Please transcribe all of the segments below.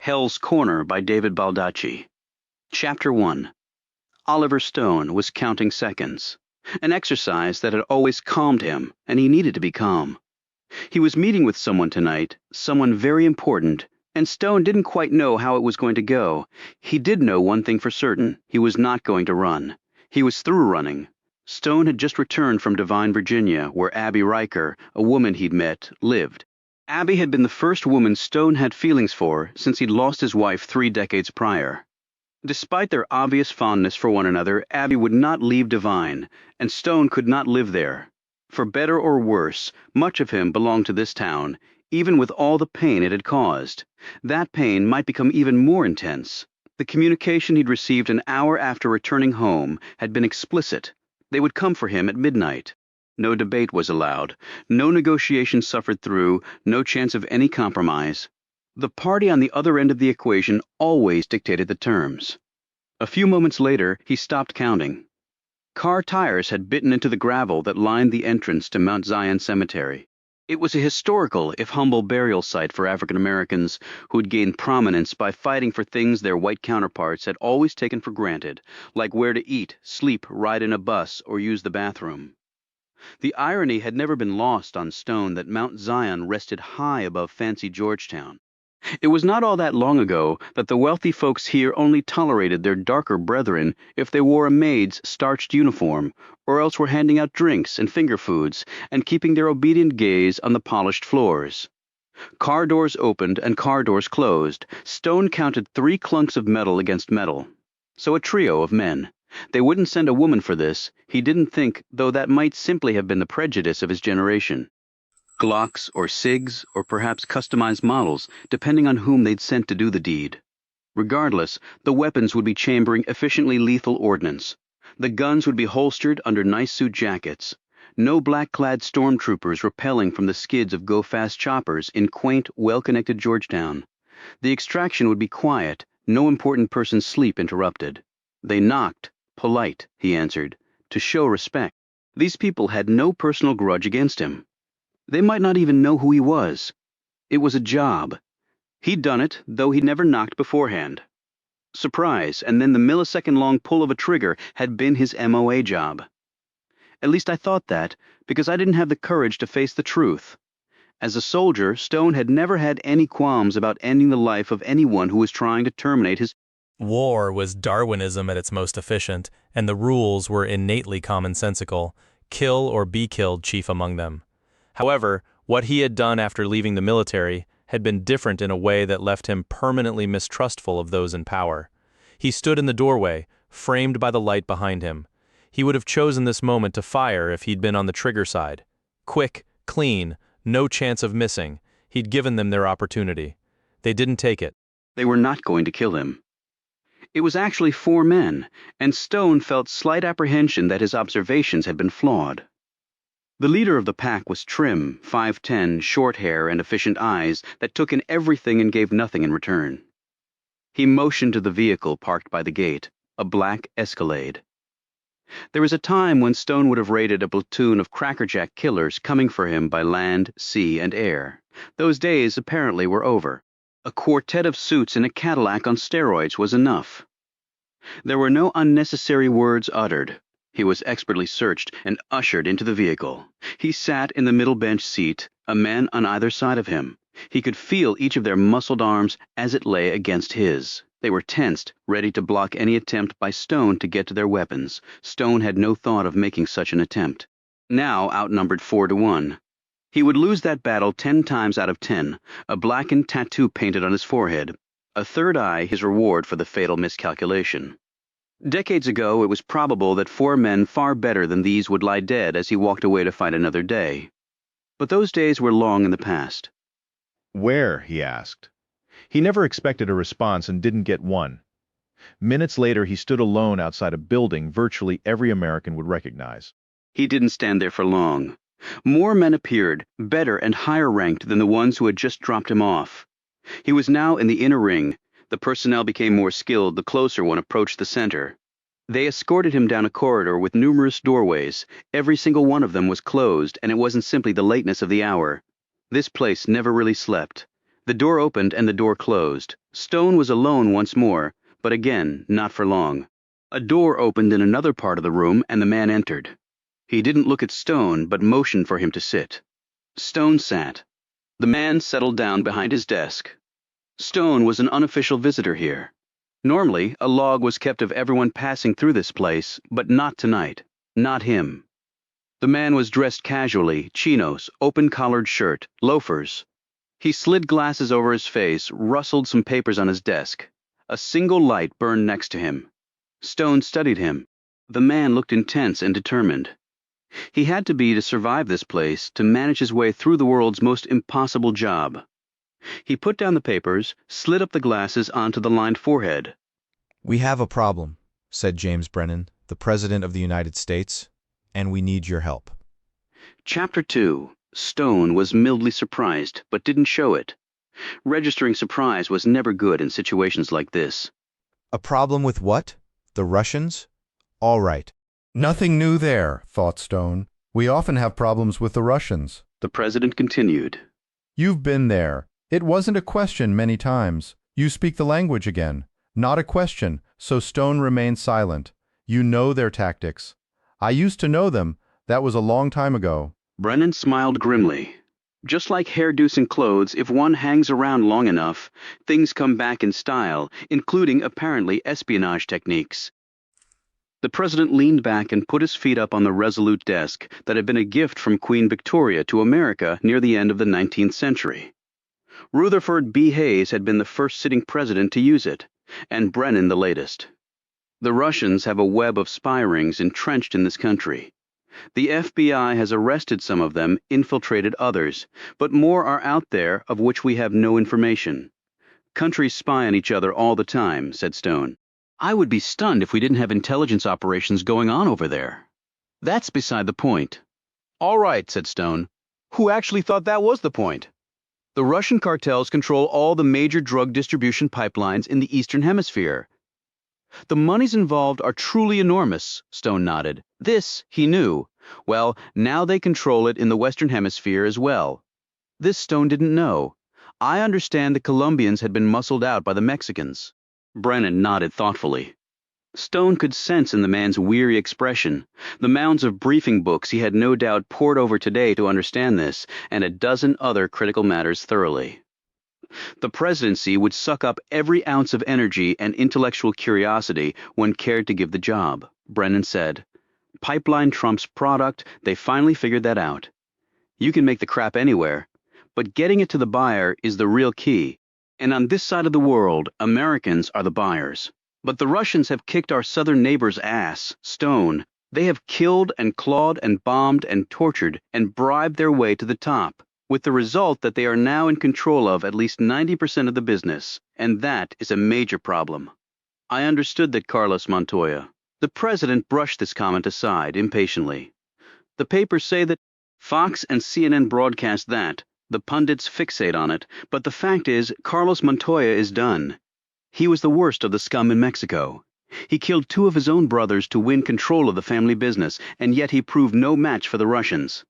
Hell's Corner by David Baldacci. Chapter 1. Oliver Stone was counting seconds, an exercise that had always calmed him, and he needed to be calm. He was meeting with someone tonight, someone very important, and Stone didn't quite know how it was going to go. He did know one thing for certain: he was not going to run. He was through running. Stone had just returned from Devine, Virginia, where Abby Riker, a woman he'd met, lived. Abby had been the first woman Stone had feelings for since he'd lost his wife 3 decades prior. Despite their obvious fondness for one another, Abby would not leave Devine, and Stone could not live there. For better or worse, much of him belonged to this town, even with all the pain it had caused. That pain might become even more intense. The communication he'd received an hour after returning home had been explicit. They would come for him at midnight. No debate was allowed. No negotiation suffered through. No chance of any compromise. The party on the other end of the equation always dictated the terms. A few moments later, he stopped counting. Car tires had bitten into the gravel that lined the entrance to Mount Zion Cemetery. It was a historical, if humble, burial site for African Americans who'd gained prominence by fighting for things their white counterparts had always taken for granted, like where to eat, sleep, ride in a bus, or use the bathroom. The irony had never been lost on Stone that Mount Zion rested high above fancy Georgetown. It was not all that long ago that the wealthy folks here only tolerated their darker brethren if they wore a maid's starched uniform, or else were handing out drinks and finger foods and keeping their obedient gaze on the polished floors. Car doors opened and car doors closed. Stone counted 3 clunks of metal against metal. So a trio of men. They wouldn't send a woman for this, he didn't think, though that might simply have been the prejudice of his generation. Glocks or SIGs, or perhaps customized models, depending on whom they'd sent to do the deed. Regardless, the weapons would be chambering efficiently lethal ordnance. The guns would be holstered under nice suit jackets. No black-clad stormtroopers rappelling from the skids of go-fast choppers in quaint, well-connected Georgetown. The extraction would be quiet, no important person's sleep interrupted. They knocked. Polite, he answered, to show respect. These people had no personal grudge against him. They might not even know who he was. It was a job. He'd done it, though he'd never knocked beforehand. Surprise, and then the millisecond-long pull of a trigger had been his MOA job. At least I thought that, because I didn't have the courage to face the truth. As a soldier, Stone had never had any qualms about ending the life of anyone who was trying to terminate his. War was Darwinism at its most efficient, and the rules were innately commonsensical, kill or be killed chief among them. However, what he had done after leaving the military had been different in a way that left him permanently mistrustful of those in power. He stood in the doorway, framed by the light behind him. He would have chosen this moment to fire if he'd been on the trigger side. Quick, clean, no chance of missing. He'd given them their opportunity. They didn't take it. They were not going to kill him. It was actually 4 men, and Stone felt slight apprehension that his observations had been flawed. The leader of the pack was trim, 5'10", short hair and efficient eyes that took in everything and gave nothing in return. He motioned to the vehicle parked by the gate, a black Escalade. There was a time when Stone would have raided a platoon of crackerjack killers coming for him by land, sea, and air. Those days apparently were over. A quartet of suits in a Cadillac on steroids was enough. There were no unnecessary words uttered. He was expertly searched and ushered into the vehicle. He sat in the middle bench seat, a man on either side of him. He could feel each of their muscled arms as it lay against his. They were tensed, ready to block any attempt by Stone to get to their weapons. Stone had no thought of making such an attempt. Now outnumbered 4-1. He would lose that battle 10 times out of 10, a blackened tattoo painted on his forehead, a third eye his reward for the fatal miscalculation. Decades ago, it was probable that 4 men far better than these would lie dead as he walked away to fight another day. But those days were long in the past. "Where?" he asked. He never expected a response and didn't get one. Minutes later, he stood alone outside a building virtually every American would recognize. He didn't stand there for long. More men appeared, better and higher ranked than the ones who had just dropped him off. He was now in the inner ring. The personnel became more skilled the closer one approached the center. They escorted him down a corridor with numerous doorways. Every single one of them was closed, and it wasn't simply the lateness of the hour. This place never really slept. The door opened and the door closed. Stone was alone once more, but again, not for long. A door opened in another part of the room and the man entered. He didn't look at Stone, but motioned for him to sit. Stone sat. The man settled down behind his desk. Stone was an unofficial visitor here. Normally, a log was kept of everyone passing through this place, but not tonight. Not him. The man was dressed casually, chinos, open-collared shirt, loafers. He slid glasses over his face, rustled some papers on his desk. A single light burned next to him. Stone studied him. The man looked intense and determined. He had to be to survive this place, to manage his way through the world's most impossible job. He put down the papers, slid up the glasses onto the lined forehead. "We have a problem," said James Brennan, the President of the United States, "and we need your help." Chapter 2. Stone was mildly surprised, but didn't show it. Registering surprise was never good in situations like this. "A problem with what? The Russians? All right." "Nothing new there," thought Stone. "We often have problems with the Russians." The president continued. "You've been there. It wasn't a question many times. You speak the language again. Not a question, so Stone remained silent. You know their tactics. I used to know them. That was a long time ago." Brennan smiled grimly. Just like hairdos and clothes, if one hangs around long enough, things come back in style, including apparently espionage techniques. The president leaned back and put his feet up on the resolute desk that had been a gift from Queen Victoria to America near the end of the 19th century. Rutherford B. Hayes had been the first sitting president to use it, and Brennan the latest. The Russians have a web of spy rings entrenched in this country. The FBI has arrested some of them, infiltrated others, but more are out there of which we have no information. Countries spy on each other all the time, said Stone. I would be stunned if we didn't have intelligence operations going on over there. That's beside the point. All right, said Stone. Who actually thought that was the point? The Russian cartels control all the major drug distribution pipelines in the Eastern Hemisphere. The monies involved are truly enormous, Stone nodded. This, he knew. Well, now they control it in the Western Hemisphere as well. This Stone didn't know. I understand the Colombians had been muscled out by the Mexicans. Brennan nodded thoughtfully. Stone could sense in the man's weary expression the mounds of briefing books he had no doubt pored over today to understand this and a dozen other critical matters thoroughly. The presidency would suck up every ounce of energy and intellectual curiosity one cared to give the job, Brennan said. Pipeline trumps product, they finally figured that out. You can make the crap anywhere, but getting it to the buyer is the real key. And on this side of the world, Americans are the buyers. But the Russians have kicked our southern neighbor's ass, Stone. They have killed and clawed and bombed and tortured and bribed their way to the top, with the result that they are now in control of at least 90% of the business, and that is a major problem. I understood that, Carlos Montoya. The president brushed this comment aside impatiently. The papers say that Fox and CNN broadcast that. The pundits fixate on it, but the fact is, Carlos Montoya is done. He was the worst of the scum in Mexico. He killed 2 of his own brothers to win control of the family business, and yet he proved no match for the Russians.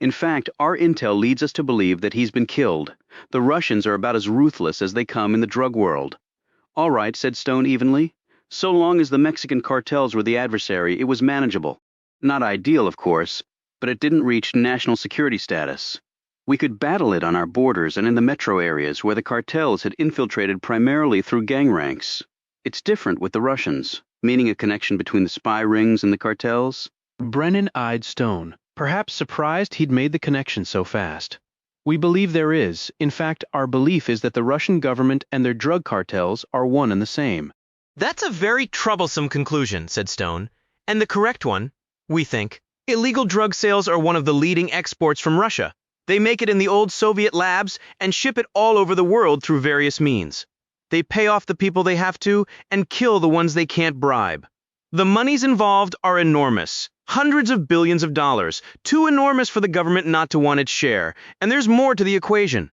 In fact, our intel leads us to believe that he's been killed. The Russians are about as ruthless as they come in the drug world. All right, said Stone evenly. So long as the Mexican cartels were the adversary, it was manageable. Not ideal, of course, but it didn't reach national security status. We could battle it on our borders and in the metro areas where the cartels had infiltrated primarily through gang ranks. It's different with the Russians, meaning a connection between the spy rings and the cartels. Brennan eyed Stone, perhaps surprised he'd made the connection so fast. We believe there is. In fact, our belief is that the Russian government and their drug cartels are one and the same. That's a very troublesome conclusion, said Stone. And the correct one, we think. Illegal drug sales are one of the leading exports from Russia. They make it in the old Soviet labs and ship it all over the world through various means. They pay off the people they have to and kill the ones they can't bribe. The monies involved are enormous. Hundreds of billions of dollars. Too enormous for the government not to want its share. And there's more to the equation.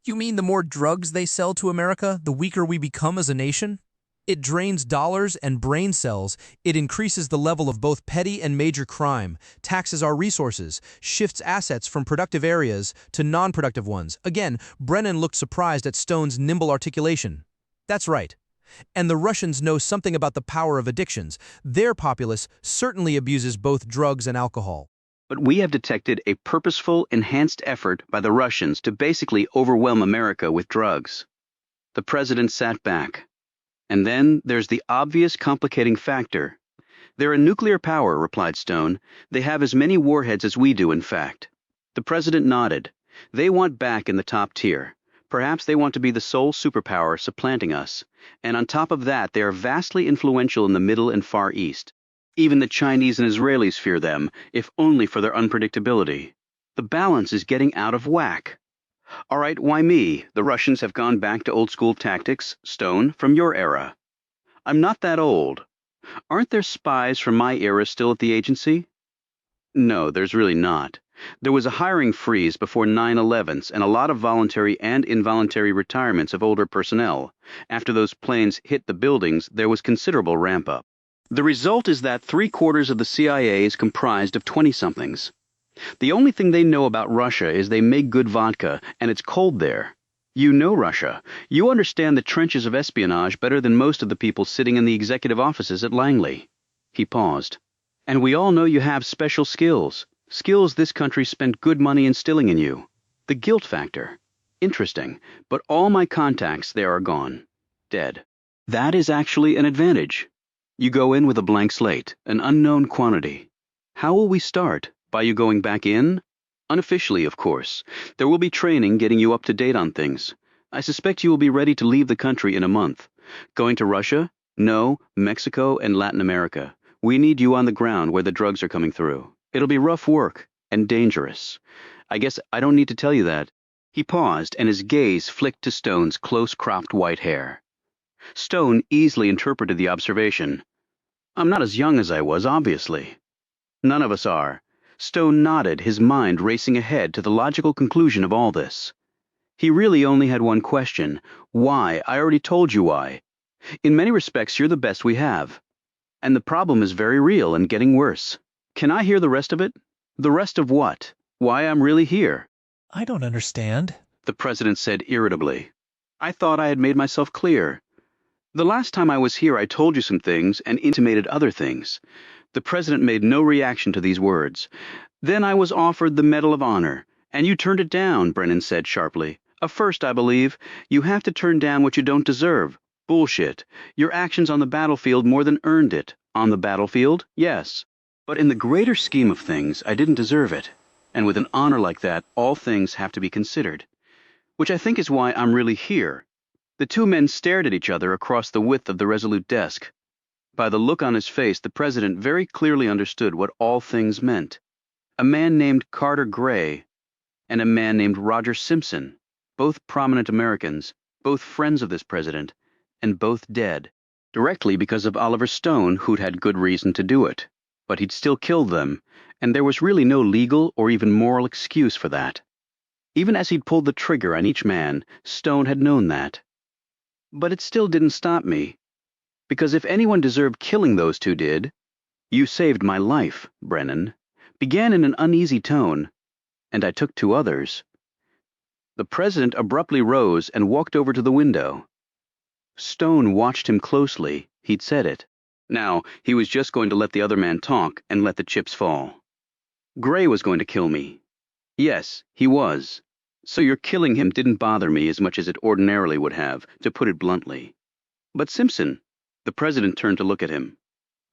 You mean the more drugs they sell to America, the weaker we become as a nation? It drains dollars and brain cells. It increases the level of both petty and major crime, taxes our resources, shifts assets from productive areas to non-productive ones. Again, Brennan looked surprised at Stone's nimble articulation. That's right. And the Russians know something about the power of addictions. Their populace certainly abuses both drugs and alcohol. But we have detected a purposeful, enhanced effort by the Russians to basically overwhelm America with drugs. The president sat back. And then there's the obvious complicating factor. They're a nuclear power, replied Stone. They have as many warheads as we do, in fact. The president nodded. They want back in the top tier. Perhaps they want to be the sole superpower supplanting us. And on top of that, they are vastly influential in the Middle and Far East. Even the Chinese and Israelis fear them, if only for their unpredictability. The balance is getting out of whack. All right, why me? The Russians have gone back to old-school tactics, Stone, from your era. I'm not that old. Aren't there spies from my era still at the agency? No, there's really not. There was a hiring freeze before 9/11s and a lot of voluntary and involuntary retirements of older personnel. After those planes hit the buildings, there was considerable ramp-up. The result is that 3/4 of the CIA is comprised of 20-somethings. The only thing they know about Russia is they make good vodka, and it's cold there. You know Russia. You understand the trenches of espionage better than most of the people sitting in the executive offices at Langley. He paused. And we all know you have special skills. Skills this country spent good money instilling in you. The guilt factor. Interesting, but all my contacts there are gone. Dead. That is actually an advantage. You go in with a blank slate, an unknown quantity. How will we start? By you going back in? Unofficially, of course. There will be training getting you up to date on things. I suspect you will be ready to leave the country in a month. Going to Russia? No, Mexico and Latin America. We need you on the ground where the drugs are coming through. It'll be rough work and dangerous. I guess I don't need to tell you that. He paused, and his gaze flicked to Stone's close-cropped white hair. Stone easily interpreted the observation. I'm not as young as I was, obviously. None of us are. Stone nodded, his mind racing ahead to the logical conclusion of all this. He really only had one question. Why? I already told you why. In many respects, you're the best we have. And the problem is very real and getting worse. Can I hear the rest of it? The rest of what? Why I'm really here? I don't understand, The president said irritably. I thought I had made myself clear. The last time I was here, I told you some things and intimated other things. The president made no reaction to these words. Then I was offered the Medal of Honor, and you turned it down, Brennan said sharply. A first, I believe. You have to turn down what you don't deserve. Bullshit. Your actions on the battlefield more than earned it. On the battlefield? Yes. But in the greater scheme of things, I didn't deserve it. And with an honor like that, all things have to be considered. Which I think is why I'm really here. The two men stared at each other across the width of the resolute desk. By the look on his face, the president very clearly understood what all things meant. A man named Carter Gray and a man named Roger Simpson, both prominent Americans, both friends of this president, and both dead, directly because of Oliver Stone, who'd had good reason to do it. But he'd still killed them, and there was really no legal or even moral excuse for that. Even as he'd pulled the trigger on each man, Stone had known that. But it still didn't stop me. Because if anyone deserved killing, those two did. You saved my life, Brennan. Began in an uneasy tone, and I took 2 others. The president abruptly rose and walked over to the window. Stone watched him closely. He'd said it. Now, he was just going to let the other man talk and let the chips fall. Gray was going to kill me. Yes, he was. So your killing him didn't bother me as much as it ordinarily would have, to put it bluntly. But Simpson, the president turned to look at him.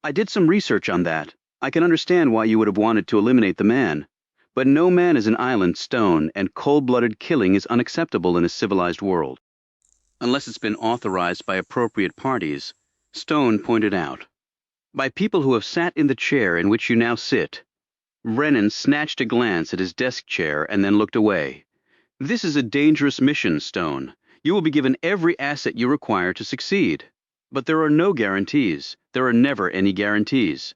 I did some research on that. I can understand why you would have wanted to eliminate the man. But no man is an island, Stone, and cold-blooded killing is unacceptable in a civilized world. Unless it's been authorized by appropriate parties, Stone pointed out. By people who have sat in the chair in which you now sit. Brennan snatched a glance at his desk chair and then looked away. This is a dangerous mission, Stone. You will be given every asset you require to succeed. But there are no guarantees. There are never any guarantees.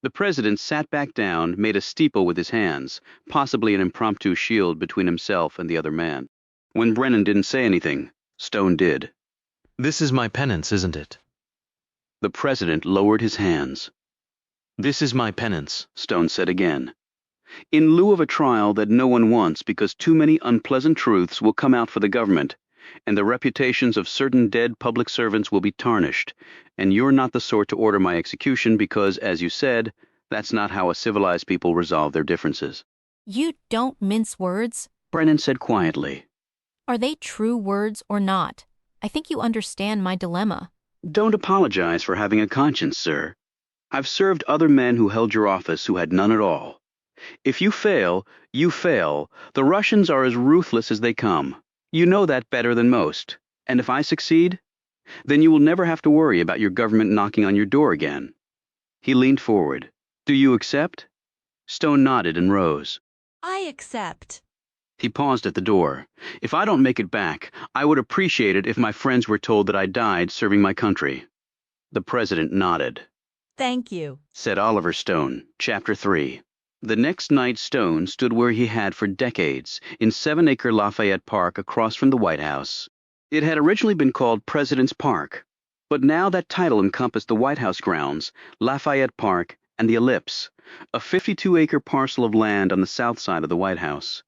The president sat back down, made a steeple with his hands, possibly an impromptu shield between himself and the other man. When Brennan didn't say anything, Stone did. This is my penance, isn't it? The president lowered his hands. This is my penance. Stone said again. In lieu of a trial that no one wants because too many unpleasant truths will come out for the government, and the reputations of certain dead public servants will be tarnished, and you're not the sort to order my execution because, as you said, that's not how a civilized people resolve their differences. You don't mince words. Brennan said quietly. Are they true words or not? I think you understand my dilemma. Don't apologize for having a conscience, sir. I've served other men who held your office who had none at all. If you fail, you fail. The Russians are as ruthless as they come. You know that better than most. And if I succeed, then you will never have to worry about your government knocking on your door again. He leaned forward. Do you accept? Stone nodded and rose. I accept. He paused at the door. If I don't make it back, I would appreciate it if my friends were told that I died serving my country. The president nodded. Thank you, said Oliver Stone, Chapter 3. The next night Stone stood where he had for decades, in 7-acre Lafayette Park across from the White House. It had originally been called President's Park, but now that title encompassed the White House grounds, Lafayette Park, and the Ellipse, a 52-acre parcel of land on the south side of the White House.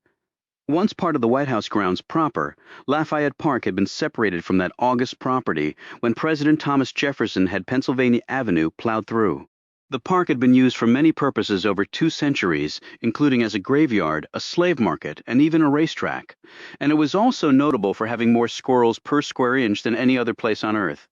Once part of the White House grounds proper, Lafayette Park had been separated from that august property when President Thomas Jefferson had Pennsylvania Avenue plowed through. The park had been used for many purposes over 2 centuries, including as a graveyard, a slave market, and even a racetrack, and it was also notable for having more squirrels per square inch than any other place on Earth.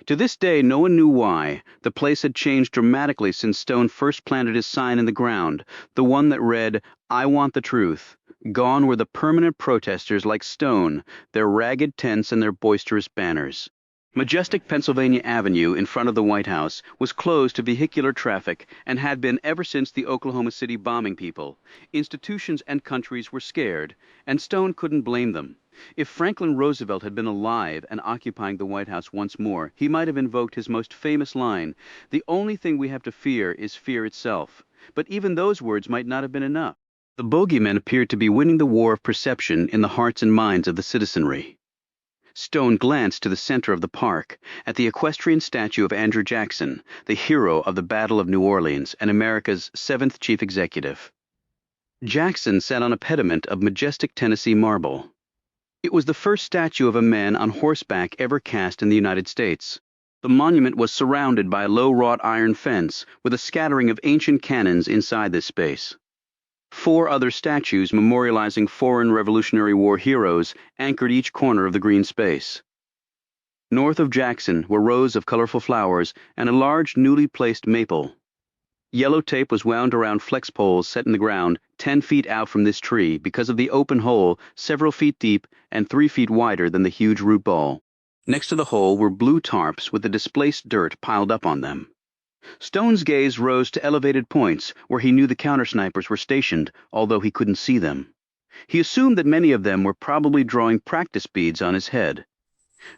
To this day, no one knew why. The place had changed dramatically since Stone first planted his sign in the ground, the one that read, "I want the truth." Gone were the permanent protesters like Stone, their ragged tents and their boisterous banners. Majestic Pennsylvania Avenue in front of the White House was closed to vehicular traffic and had been ever since the Oklahoma City bombing people. Institutions and countries were scared, and Stone couldn't blame them. If Franklin Roosevelt had been alive and occupying the White House once more, he might have invoked his most famous line, "The only thing we have to fear is fear itself." But even those words might not have been enough. The bogeymen appeared to be winning the war of perception in the hearts and minds of the citizenry. Stone glanced to the center of the park, at the equestrian statue of Andrew Jackson, the hero of the Battle of New Orleans and America's 7th chief executive. Jackson sat on a pediment of majestic Tennessee marble. It was the first statue of a man on horseback ever cast in the United States. The monument was surrounded by a low wrought iron fence with a scattering of ancient cannons inside this space. 4 other statues memorializing foreign Revolutionary War heroes anchored each corner of the green space. North of Jackson were rows of colorful flowers and a large newly placed maple. Yellow tape was wound around flex poles set in the ground 10 feet out from this tree because of the open hole several feet deep and 3 feet wider than the huge root ball. Next to the hole were blue tarps with the displaced dirt piled up on them. Stone's gaze rose to elevated points where he knew the counter-snipers were stationed, although he couldn't see them. He assumed that many of them were probably drawing practice beads on his head.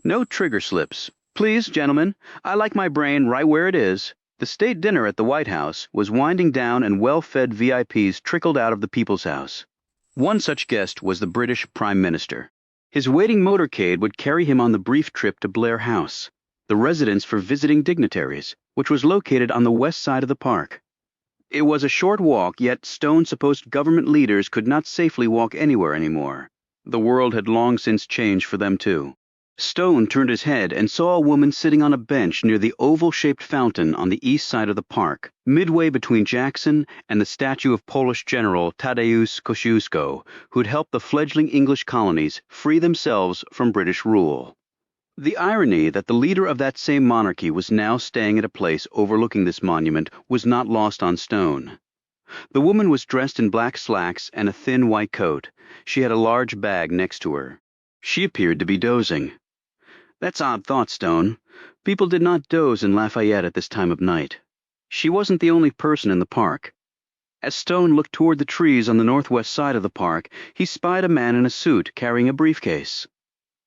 No trigger slips. Please, gentlemen, I like my brain right where it is. The state dinner at the White House was winding down and well-fed VIPs trickled out of the People's House. One such guest was the British Prime Minister. His waiting motorcade would carry him on the brief trip to Blair House, the residence for visiting dignitaries, which was located on the west side of the park. It was a short walk, yet Stone supposed government leaders could not safely walk anywhere anymore. The world had long since changed for them too. Stone turned his head and saw a woman sitting on a bench near the oval-shaped fountain on the east side of the park, midway between Jackson and the statue of Polish General Tadeusz Kosciuszko, who'd helped the fledgling English colonies free themselves from British rule. The irony that the leader of that same monarchy was now staying at a place overlooking this monument was not lost on Stone. The woman was dressed in black slacks and a thin white coat. She had a large bag next to her. She appeared to be dozing. That's odd thought, Stone. People did not doze in Lafayette at this time of night. She wasn't the only person in the park. As Stone looked toward the trees on the northwest side of the park, he spied a man in a suit carrying a briefcase.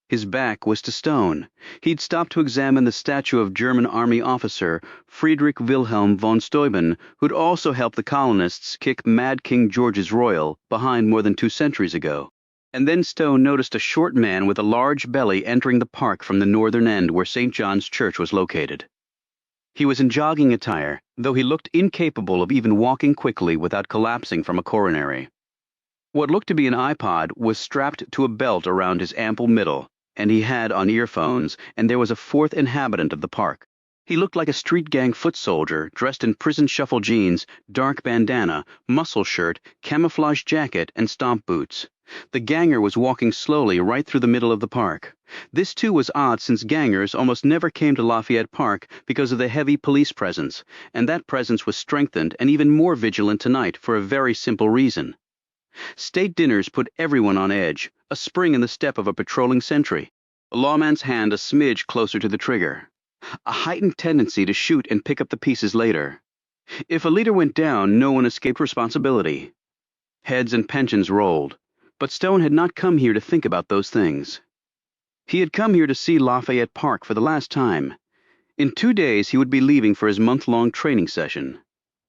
His back was to Stone. He'd stopped to examine the statue of German army officer Friedrich Wilhelm von Steuben, who'd also helped the colonists kick Mad King George's Royal behind more than 2 centuries ago. And then Stone noticed a short man with a large belly entering the park from the northern end where St. John's Church was located. He was in jogging attire, though he looked incapable of even walking quickly without collapsing from a coronary. What looked to be an iPod was strapped to a belt around his ample middle, and he had on earphones, and there was a fourth inhabitant of the park. He looked like a street gang foot soldier, dressed in prison shuffle jeans, dark bandana, muscle shirt, camouflage jacket, and stomp boots. The ganger was walking slowly right through the middle of the park. This too was odd, since gangers almost never came to Lafayette Park because of the heavy police presence, and that presence was strengthened and even more vigilant tonight for a very simple reason. State dinners put everyone on edge, a spring in the step of a patrolling sentry, a lawman's hand a smidge closer to the trigger, a heightened tendency to shoot and pick up the pieces later. If a leader went down, no one escaped responsibility. Heads and pensions rolled, but Stone had not come here to think about those things. He had come here to see Lafayette Park for the last time. In 2 days he would be leaving for his month-long training session,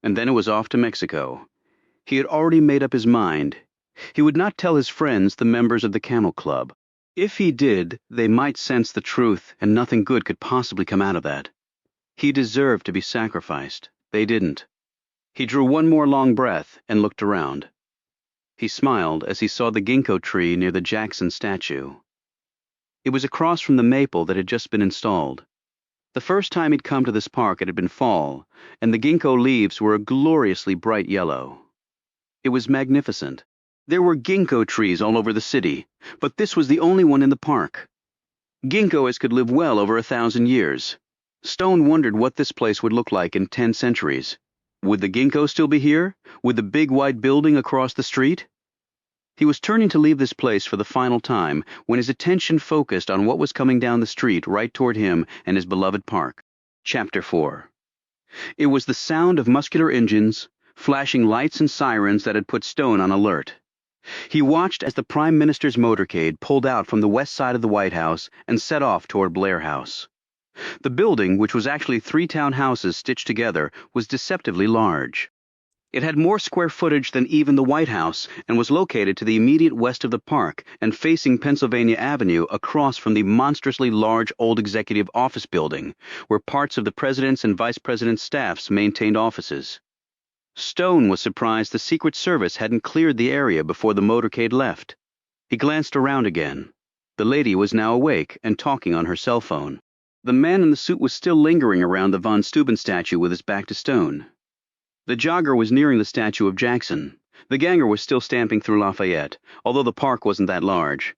and then it was off to Mexico. He had already made up his mind. He would not tell his friends, the members of the Camel Club. If he did, they might sense the truth, and nothing good could possibly come out of that. He deserved to be sacrificed. They didn't. He drew one more long breath and looked around. He smiled as he saw the ginkgo tree near the Jackson statue. It was across from the maple that had just been installed. The first time he'd come to this park it had been fall, and the ginkgo leaves were a gloriously bright yellow. It was magnificent. There were ginkgo trees all over the city, but this was the only one in the park. Ginkgos could live well over 1,000 years. Stone wondered what this place would look like in 10 centuries. Would the ginkgo still be here? Would the big white building across the street? He was turning to leave this place for the final time when his attention focused on what was coming down the street right toward him and his beloved park. Chapter 4. It was the sound of muscular engines, flashing lights and sirens that had put Stone on alert. He watched as the Prime Minister's motorcade pulled out from the west side of the White House and set off toward Blair House. The building, which was actually 3 townhouses stitched together, was deceptively large. It had more square footage than even the White House and was located to the immediate west of the park and facing Pennsylvania Avenue across from the monstrously large old executive office building, where parts of the president's and vice president's staffs maintained offices. Stone was surprised the Secret Service hadn't cleared the area before the motorcade left. He glanced around again. The lady was now awake and talking on her cell phone. The man in the suit was still lingering around the von Steuben statue with his back to Stone. The jogger was nearing the statue of Jackson. The ganger was still stamping through Lafayette, although the park wasn't that large.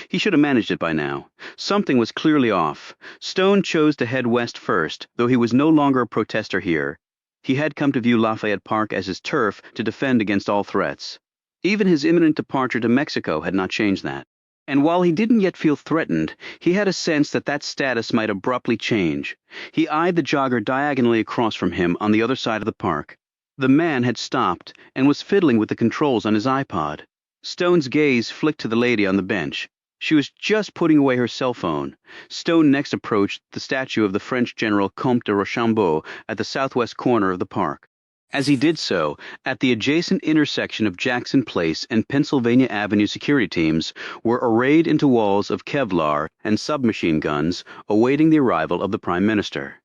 He should have managed it by now. Something was clearly off. Stone chose to head west first, though he was no longer a protester here. He had come to view Lafayette Park as his turf to defend against all threats. Even his imminent departure to Mexico had not changed that. And while he didn't yet feel threatened, he had a sense that that status might abruptly change. He eyed the jogger diagonally across from him on the other side of the park. The man had stopped and was fiddling with the controls on his iPod. Stone's gaze flicked to the lady on the bench. She was just putting away her cell phone. Stone next approached the statue of the French General Comte de Rochambeau at the southwest corner of the park. As he did so, at the adjacent intersection of Jackson Place and Pennsylvania Avenue security teams were arrayed into walls of Kevlar and submachine guns, awaiting the arrival of the Prime Minister.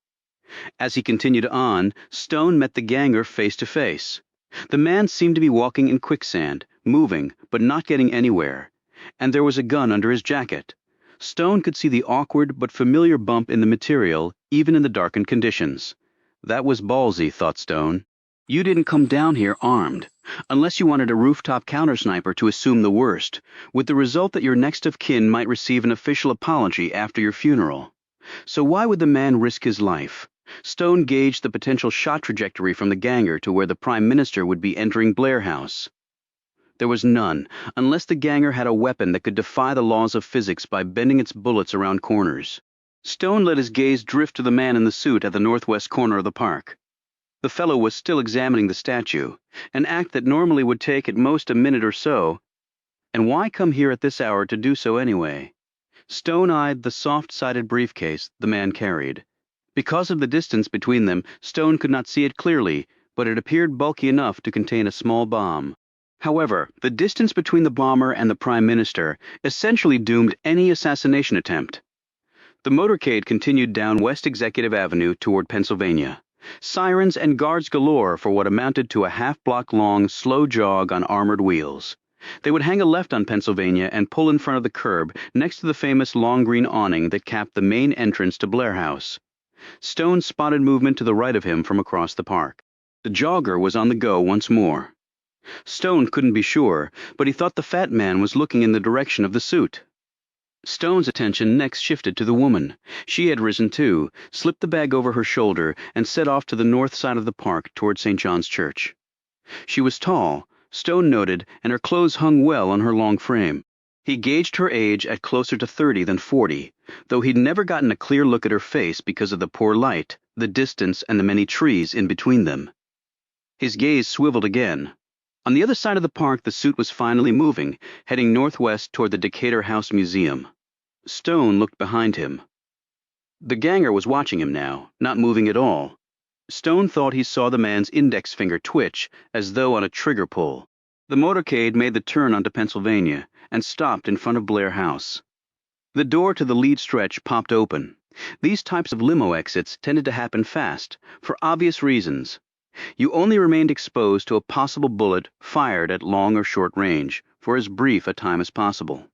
As he continued on, Stone met the ganger face to face. The man seemed to be walking in quicksand, moving, but not getting anywhere, and there was a gun under his jacket. Stone could see the awkward but familiar bump in the material, even in the darkened conditions. That was ballsy, thought Stone. You didn't come down here armed, unless you wanted a rooftop countersniper to assume the worst, with the result that your next of kin might receive an official apology after your funeral. So why would the man risk his life? Stone gauged the potential shot trajectory from the ganger to where the Prime Minister would be entering Blair House. There was none, unless the ganger had a weapon that could defy the laws of physics by bending its bullets around corners. Stone let his gaze drift to the man in the suit at the northwest corner of the park. The fellow was still examining the statue, an act that normally would take at most a minute or so. And why come here at this hour to do so anyway? Stone eyed the soft-sided briefcase the man carried. Because of the distance between them, Stone could not see it clearly, but it appeared bulky enough to contain a small bomb. However, the distance between the bomber and the Prime Minister essentially doomed any assassination attempt. The motorcade continued down West Executive Avenue toward Pennsylvania. Sirens and guards galore for what amounted to a half-block-long, slow jog on armored wheels. They would hang a left on Pennsylvania and pull in front of the curb next to the famous long green awning that capped the main entrance to Blair House. Stone spotted movement to the right of him from across the park. The jogger was on the go once more. Stone couldn't be sure, but he thought the fat man was looking in the direction of the suit. Stone's attention next shifted to the woman. She had risen too, slipped the bag over her shoulder, and set off to the north side of the park toward St. John's Church. She was tall, Stone noted, and her clothes hung well on her long frame. He gauged her age at closer to 30 than 40, though he'd never gotten a clear look at her face because of the poor light, the distance, and the many trees in between them. His gaze swiveled again. On the other side of the park, the suit was finally moving, heading northwest toward the Decatur House Museum. Stone looked behind him. The ganger was watching him now, not moving at all. Stone thought he saw the man's index finger twitch, as though on a trigger pull. The motorcade made the turn onto Pennsylvania and stopped in front of Blair House. The door to the lead stretch popped open. These types of limo exits tended to happen fast, for obvious reasons. You only remained exposed to a possible bullet fired at long or short range, for as brief a time as possible.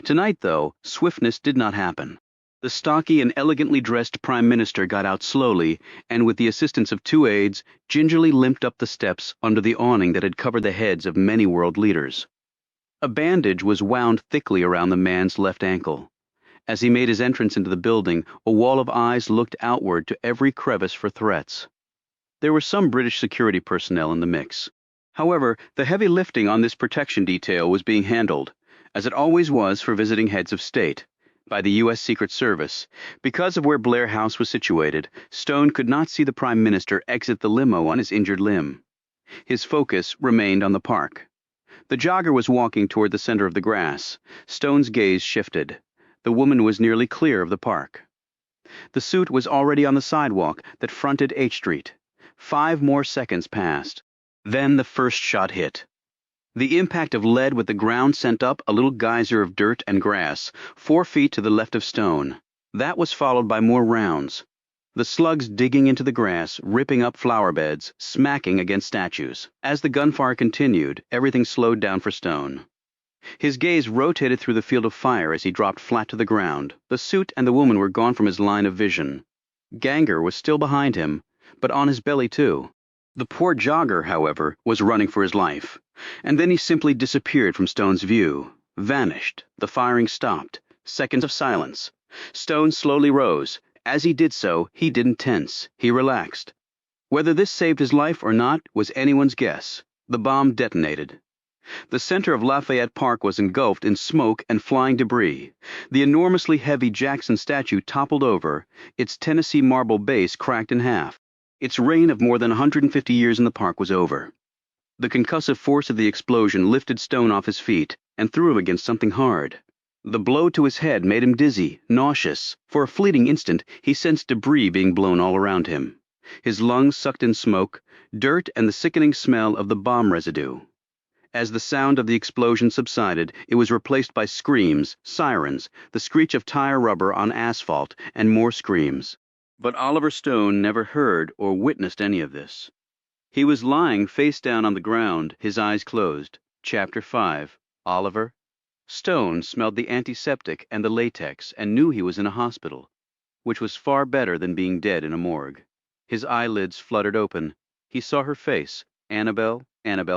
Tonight, though, swiftness did not happen. The stocky and elegantly dressed Prime Minister got out slowly and, with the assistance of two aides, gingerly limped up the steps under the awning that had covered the heads of many world leaders. A bandage was wound thickly around the man's left ankle. As he made his entrance into the building, a wall of eyes looked outward to every crevice for threats. There were some British security personnel in the mix. However, the heavy lifting on this protection detail was being handled, as it always was for visiting heads of state, by the U.S. Secret Service. Because of where Blair House was situated, Stone could not see the Prime Minister exit the limo on his injured limb. His focus remained on the park. The jogger was walking toward the center of the grass. Stone's gaze shifted. The woman was nearly clear of the park. The suit was already on the sidewalk that fronted H Street. 5 more seconds passed. Then the first shot hit. The impact of lead with the ground sent up a little geyser of dirt and grass, 4 feet to the left of Stone. That was followed by more rounds. The slugs digging into the grass, ripping up flower beds, smacking against statues. As the gunfire continued, everything slowed down for Stone. His gaze rotated through the field of fire as he dropped flat to the ground. The suit and the woman were gone from his line of vision. Ganger was still behind him, but on his belly too. The poor jogger, however, was running for his life. And then he simply disappeared from Stone's view, vanished. The firing stopped. Seconds of silence. Stone slowly rose. As he did so, he didn't tense. He relaxed. Whether this saved his life or not was anyone's guess. The bomb detonated. The center of Lafayette Park was engulfed in smoke and flying debris. The enormously heavy Jackson statue toppled over, its Tennessee marble base cracked in half. Its reign of more than 150 years in the park was over. The concussive force of the explosion lifted Stone off his feet and threw him against something hard. The blow to his head made him dizzy, nauseous. For a fleeting instant, he sensed debris being blown all around him. His lungs sucked in smoke, dirt, and the sickening smell of the bomb residue. As the sound of the explosion subsided, it was replaced by screams, sirens, the screech of tire rubber on asphalt, and more screams. But Oliver Stone never heard or witnessed any of this. He was lying face down on the ground, his eyes closed. Chapter 5. Oliver. Stone smelled the antiseptic and the latex and knew he was in a hospital, which was far better than being dead in a morgue. His eyelids fluttered open. He saw her face, Annabelle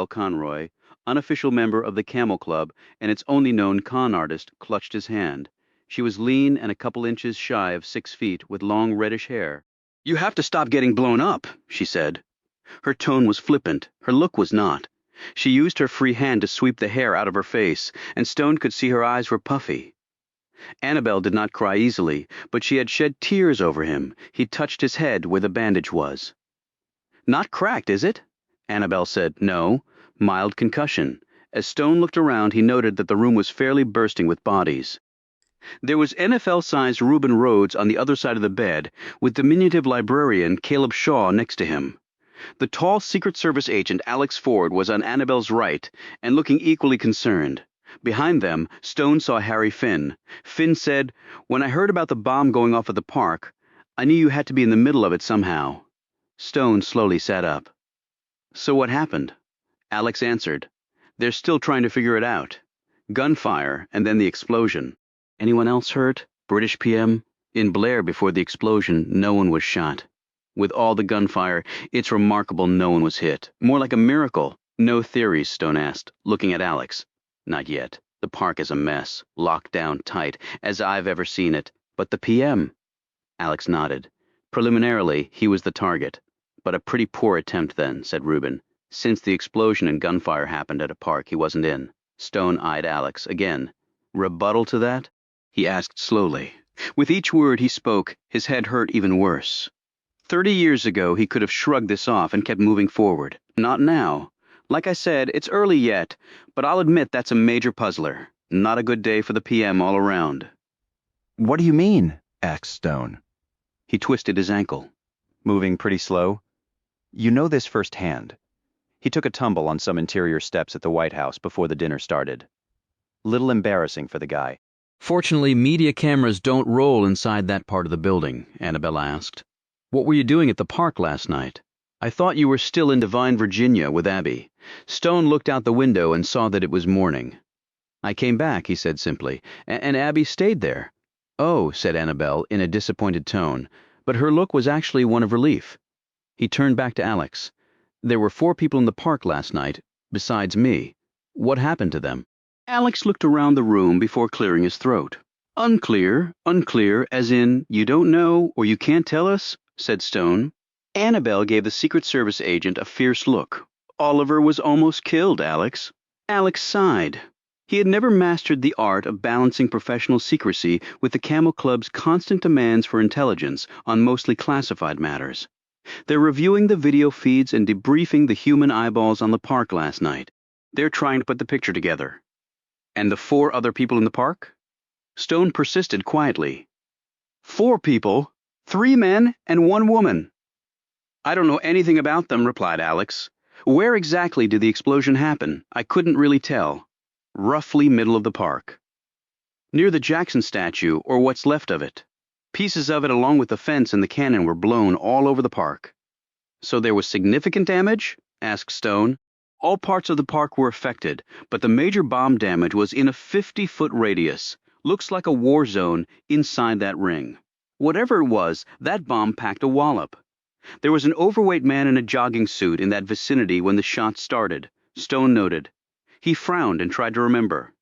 Conroy, unofficial member of the Camel Club and its only known con artist, clutched his hand. She was lean and a couple inches shy of 6 feet, with long reddish hair. "You have to stop getting blown up," she said. Her tone was flippant, her look was not. She used her free hand to sweep the hair out of her face, and Stone could see her eyes were puffy. Annabelle did not cry easily, but she had shed tears over him. He touched his head where the bandage was. "Not cracked, is it?" Annabelle said. "No. Mild concussion." As Stone looked around, he noted that the room was fairly bursting with bodies. There was NFL-sized Reuben Rhodes on the other side of the bed, with diminutive librarian Caleb Shaw next to him. The tall Secret Service agent Alex Ford was on Annabelle's right and looking equally concerned. Behind them, Stone saw Harry Finn. Finn said, "When I heard about the bomb going off at the park, I knew you had to be in the middle of it somehow." Stone slowly sat up. "So what happened?" Alex answered, "They're still trying to figure it out. Gunfire, and then the explosion. Anyone else hurt? British PM? In Blair before the explosion, no one was shot. With all the gunfire, it's remarkable no one was hit. More like a miracle." "No theories?" Stone asked, looking at Alex. "Not yet. The park is a mess, locked down tight, as I've ever seen it. But the PM?" Alex nodded. "Preliminarily, he was the target. But a pretty poor attempt then," said Rubin. "Since the explosion and gunfire happened at a park he wasn't in." Stone eyed Alex again. "Rebuttal to that?" he asked slowly. With each word he spoke, his head hurt even worse. 30 years ago he could have shrugged this off and kept moving forward. Not now. Like I said, it's early yet, but I'll admit that's a major puzzler. Not a good day for the PM all around. "What do you mean?" asked Stone. He twisted his ankle. "Moving pretty slow? You know this firsthand. He took a tumble on some interior steps at the White House before the dinner started. Little embarrassing for the guy." "Fortunately, media cameras don't roll inside that part of the building," Annabelle asked. "What were you doing at the park last night? I thought you were still in Divine, Virginia with Abby." Stone looked out the window and saw that it was morning. "I came back," he said simply, "and Abby stayed there." "Oh," said Annabelle in a disappointed tone, but her look was actually one of relief. He turned back to Alex. "There were 4 people in the park last night, besides me. What happened to them?" Alex looked around the room before clearing his throat. "Unclear, as in, you don't know or you can't tell us?" said Stone. Annabelle gave the Secret Service agent a fierce look. "Oliver was almost killed, Alex." Alex sighed. He had never mastered the art of balancing professional secrecy with the Camel Club's constant demands for intelligence on mostly classified matters. "They're reviewing the video feeds and debriefing the human eyeballs on the park last night. They're trying to put the picture together." "And the 4 other people in the park?" Stone persisted quietly. 4 people, 3 men and 1 woman. "I don't know anything about them," replied Alex. "Where exactly did the explosion happen? I couldn't really tell." "Roughly middle of the park." "Near the Jackson statue, or what's left of it. Pieces of it along with the fence and the cannon were blown all over the park." "So there was significant damage?" asked Stone. "All parts of the park were affected, but the major bomb damage was in a 50-foot radius. Looks like a war zone inside that ring. Whatever it was, that bomb packed a wallop. There was an overweight man in a jogging suit in that vicinity when the shots started," Stone noted. He frowned and tried to remember.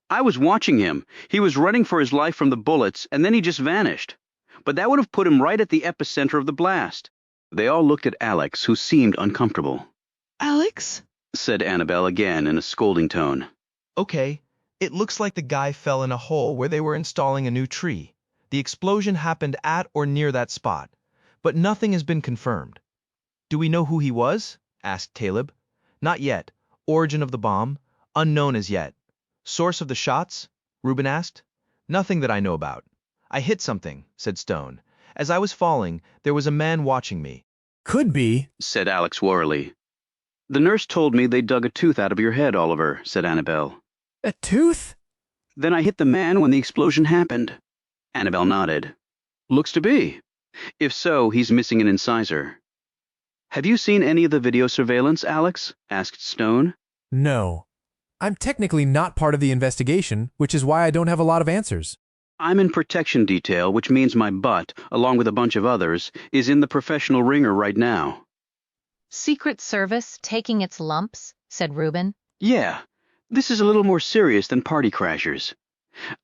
"I was watching him. He was running for his life from the bullets, and then he just vanished. But that would have put him right at the epicenter of the blast." They all looked at Alex, who seemed uncomfortable. "Alex?" said Annabelle again in a scolding tone. "Okay, it looks like the guy fell in a hole where they were installing a new tree. The explosion happened at or near that spot, but nothing has been confirmed." "Do we know who he was?" asked Caleb. "Not yet. Origin of the bomb? Unknown as yet." "Source of the shots?" Rubin asked. "Nothing that I know about." "I hit something," said Stone. "As I was falling, there was a man watching me." Could be, said Alex warily. "The nurse told me they dug a tooth out of your head, Oliver," said Annabelle. a tooth? "Then I hit the man when the explosion happened." Annabelle nodded. "Looks to be. If so, he's missing an incisor." "Have you seen any of the video surveillance, Alex?" asked Stone. No. I'm technically not part of the investigation, which is why I don't have a lot of answers. "I'm in protection detail, which means my butt, along with a bunch of others, is in the professional ringer right now." Secret Service taking its lumps, said Rubin. "Yeah, this is a little more serious than party crashers."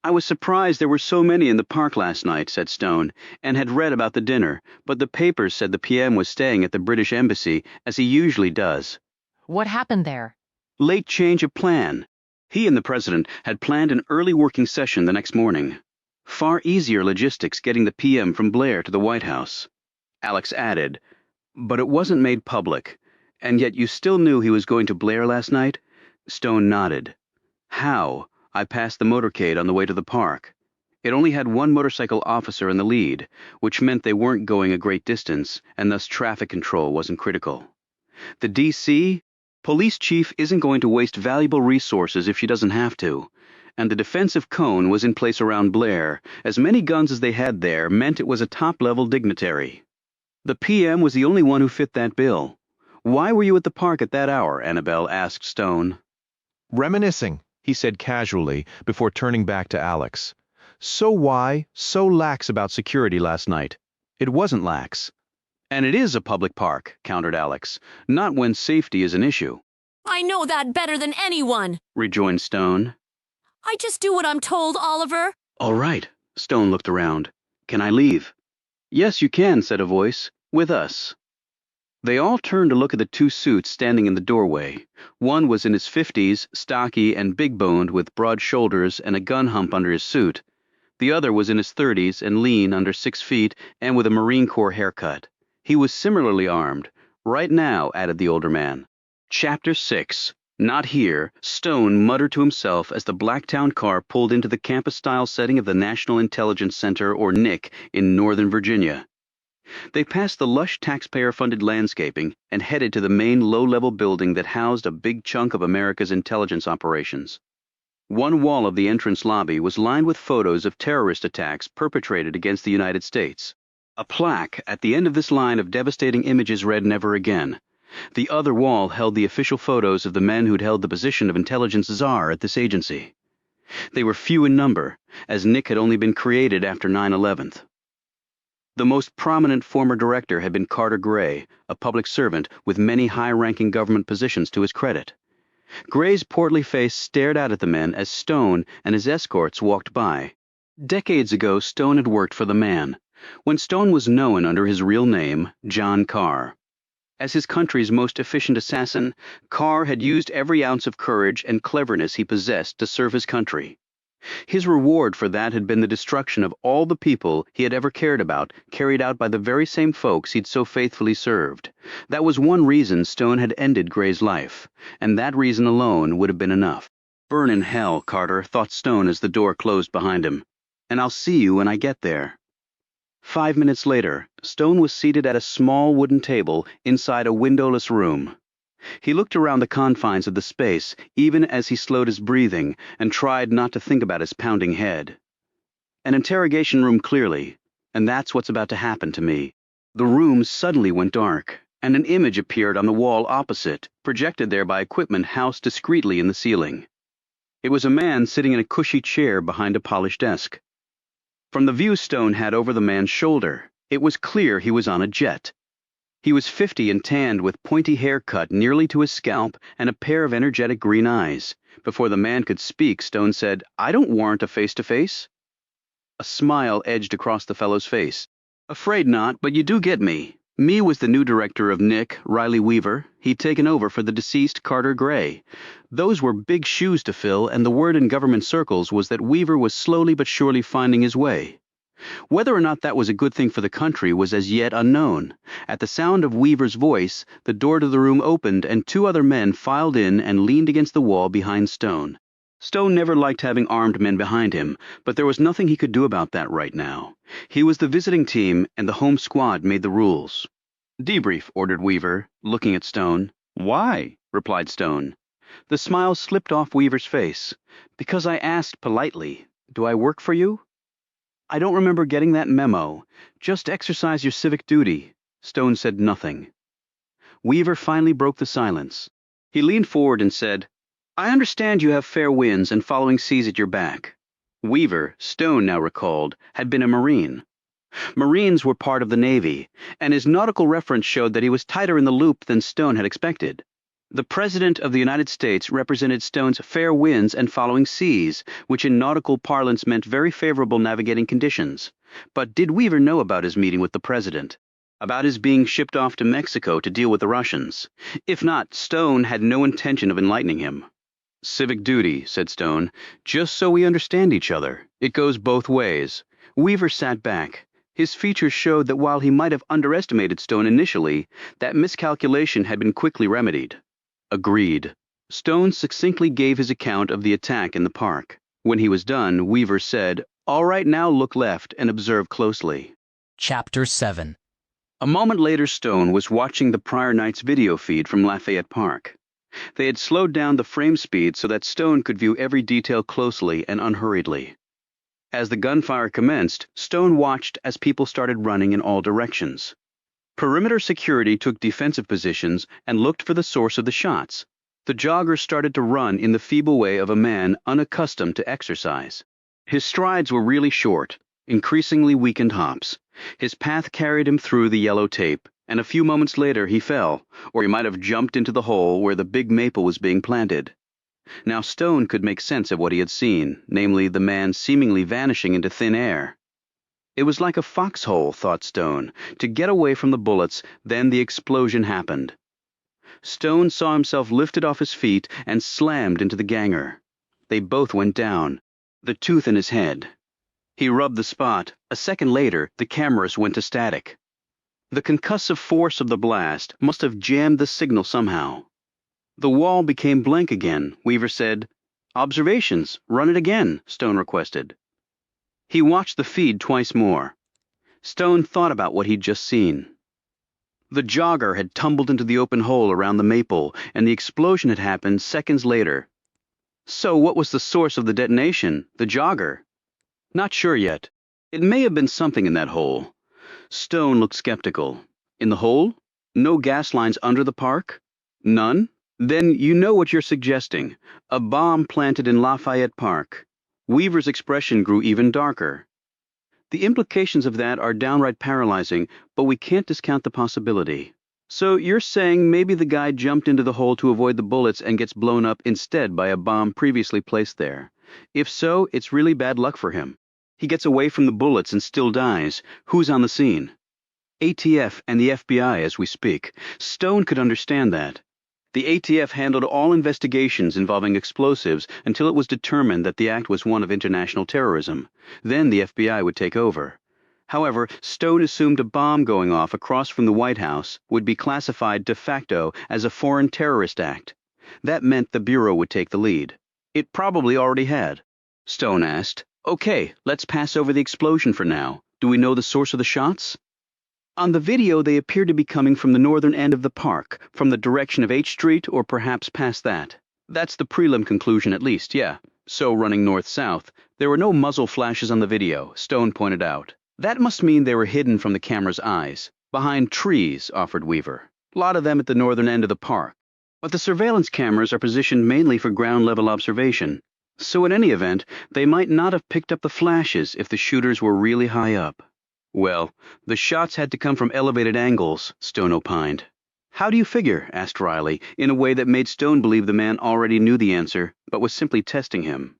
"I was surprised there were so many in the park last night," said Stone, "and had read about the dinner, but the papers said the PM was staying at the British Embassy, as he usually does." What happened there? "Late change of plan. He and the president had planned an early working session the next morning. Far easier logistics getting the PM from Blair to the White House." Alex added, "But it wasn't made public, and yet you still knew he was going to Blair last night?" Stone nodded. "How?" "I passed the motorcade on the way to the park. It only had 1 motorcycle officer in the lead, which meant they weren't going a great distance, and thus traffic control wasn't critical. The DC? Police chief isn't going to waste valuable resources if she doesn't have to. and the defensive cone was in place around Blair. As many guns as they had there meant it was a top-level dignitary. The PM was the only one who fit that bill. Why were you at the park at that hour? Annabelle asked Stone. Reminiscing, he said casually before turning back to Alex. So why so lax about security last night? It wasn't lax. And it is a public park, countered Alex, not when safety is an issue. I know that better than anyone, rejoined Stone. I just do what I'm told, Oliver. All right, Stone looked around. Can I leave? Yes, you can, said a voice. With us. They all turned to look at the two suits standing in the doorway. One was in his 50s, stocky and big-boned with broad shoulders and a gun hump under his suit. The other was in his 30s and lean, under 6 feet, and with a Marine Corps haircut. He was similarly armed. Right now, added the older man. Chapter 6. Not here, Stone muttered to himself as the Blacktown car pulled into the campus-style setting of the National Intelligence Center, or NIC, in Northern Virginia. They passed the lush taxpayer-funded landscaping and headed to the main low-level building that housed a big chunk of America's intelligence operations. One wall of the entrance lobby was lined with photos of terrorist attacks perpetrated against the United States. A plaque at the end of this line of devastating images read "Never Again." The other wall held the official photos of the men who'd held the position of intelligence czar at this agency. They were few in number, as NIC had only been created after 9/11. The most prominent former director had been Carter Gray, a public servant with many high-ranking government positions to his credit. Gray's portly face stared out at the men as Stone and his escorts walked by. Decades ago, Stone had worked for the man, when Stone was known under his real name, John Carr. As his country's most efficient assassin, Carr had used every ounce of courage and cleverness he possessed to serve his country. His reward for that had been the destruction of all the people he had ever cared about, carried out by the very same folks he'd so faithfully served. That was one reason Stone had ended Gray's life, and that reason alone would have been enough. Burn in hell, Carter, thought Stone as the door closed behind him. And I'll see you when I get there. 5 minutes later, Stone was seated at a small wooden table inside a windowless room. He looked around the confines of the space, even as he slowed his breathing and tried not to think about his pounding head. An interrogation room clearly, and that's what's about to happen to me. The room suddenly went dark, and an image appeared on the wall opposite, projected there by equipment housed discreetly in the ceiling. It was a man sitting in a cushy chair behind a polished desk. From the view Stone had over the man's shoulder, it was clear he was on a jet. He was 50 and tanned with pointy hair cut nearly to his scalp and a pair of energetic green eyes. Before the man could speak, Stone said, "I don't warrant a face-to-face." A smile edged across the fellow's face. "Afraid not, but you do get me. Me was the new director of NIC, Riley Weaver. He'd taken over for the deceased Carter Gray. Those were big shoes to fill, and the word in government circles was that Weaver was slowly but surely finding his way. Whether or not that was a good thing for the country was as yet unknown. At the sound of Weaver's voice, the door to the room opened and 2 other men filed in and leaned against the wall behind Stone. Stone never liked having armed men behind him, but there was nothing he could do about that right now. He was the visiting team, and the home squad made the rules. "Debrief," ordered Weaver, looking at Stone. "Why?" replied Stone. The smile slipped off Weaver's face. "Because I asked politely. Do I work for you?" "I don't remember getting that memo. Just exercise your civic duty." Stone said nothing. Weaver finally broke the silence. He leaned forward and said, "I understand you have fair winds and following seas at your back." Weaver, Stone now recalled, had been a Marine. Marines were part of the Navy, and his nautical reference showed that he was tighter in the loop than Stone had expected. The President of the United States represented Stone's fair winds and following seas, which in nautical parlance meant very favorable navigating conditions. But did Weaver know about his meeting with the President? About his being shipped off to Mexico to deal with the Russians? If not, Stone had no intention of enlightening him. "Civic duty," said Stone, "just so we understand each other. It goes both ways." Weaver sat back. His features showed that while he might have underestimated Stone initially, that miscalculation had been quickly remedied. Agreed. Stone succinctly gave his account of the attack in the park. When he was done, Weaver said, "All right, now look left and observe closely." Chapter 7. A moment later, Stone was watching the prior night's video feed from Lafayette Park. They had slowed down the frame speed so that Stone could view every detail closely and unhurriedly. As the gunfire commenced, Stone watched as people started running in all directions. Perimeter security took defensive positions and looked for the source of the shots. The joggers started to run in the feeble way of a man unaccustomed to exercise. His strides were really short, increasingly weakened hops. His path carried him through the yellow tape, and a few moments later he fell, or he might have jumped into the hole where the big maple was being planted. Now Stone could make sense of what he had seen, namely the man seemingly vanishing into thin air. It was like a foxhole, thought Stone, to get away from the bullets. Then the explosion happened. Stone saw himself lifted off his feet and slammed into the ganger. They both went down, the tooth in his head. He rubbed the spot. A second later, the cameras went to static. The concussive force of the blast must have jammed the signal somehow. The wall became blank again. Weaver said, "Observations, run it again," Stone requested. He watched the feed twice more. Stone thought about what he'd just seen. The jogger had tumbled into the open hole around the maple, and the explosion had happened seconds later. So what was the source of the detonation? The jogger? Not sure yet. It may have been something in that hole. Stone looked skeptical. In the hole? No gas lines under the park? None? Then you know what you're suggesting. A bomb planted in Lafayette Park. Weaver's expression grew even darker. The implications of that are downright paralyzing, but we can't discount the possibility. So you're saying maybe the guy jumped into the hole to avoid the bullets and gets blown up instead by a bomb previously placed there. If so, it's really bad luck for him. He gets away from the bullets and still dies. Who's on the scene? ATF and the FBI as we speak. Stone could understand that. The ATF handled all investigations involving explosives until it was determined that the act was one of international terrorism. Then the FBI would take over. However, Stone assumed a bomb going off across from the White House would be classified de facto as a foreign terrorist act. That meant the Bureau would take the lead. It probably already had. Stone asked, "Okay, let's pass over the explosion for now. Do we know the source of the shots?" On the video, they appeared to be coming from the northern end of the park, from the direction of H Street or perhaps past that. That's the prelim conclusion at least, yeah. So running north-south. There were no muzzle flashes on the video, Stone pointed out. That must mean they were hidden from the camera's eyes. Behind trees, offered Weaver. A lot of them at the northern end of the park. But the surveillance cameras are positioned mainly for ground-level observation. So in any event, they might not have picked up the flashes if the shooters were really high up. Well, the shots had to come from elevated angles, Stone opined. How do you figure? Asked Riley, in a way that made Stone believe the man already knew the answer, but was simply testing him.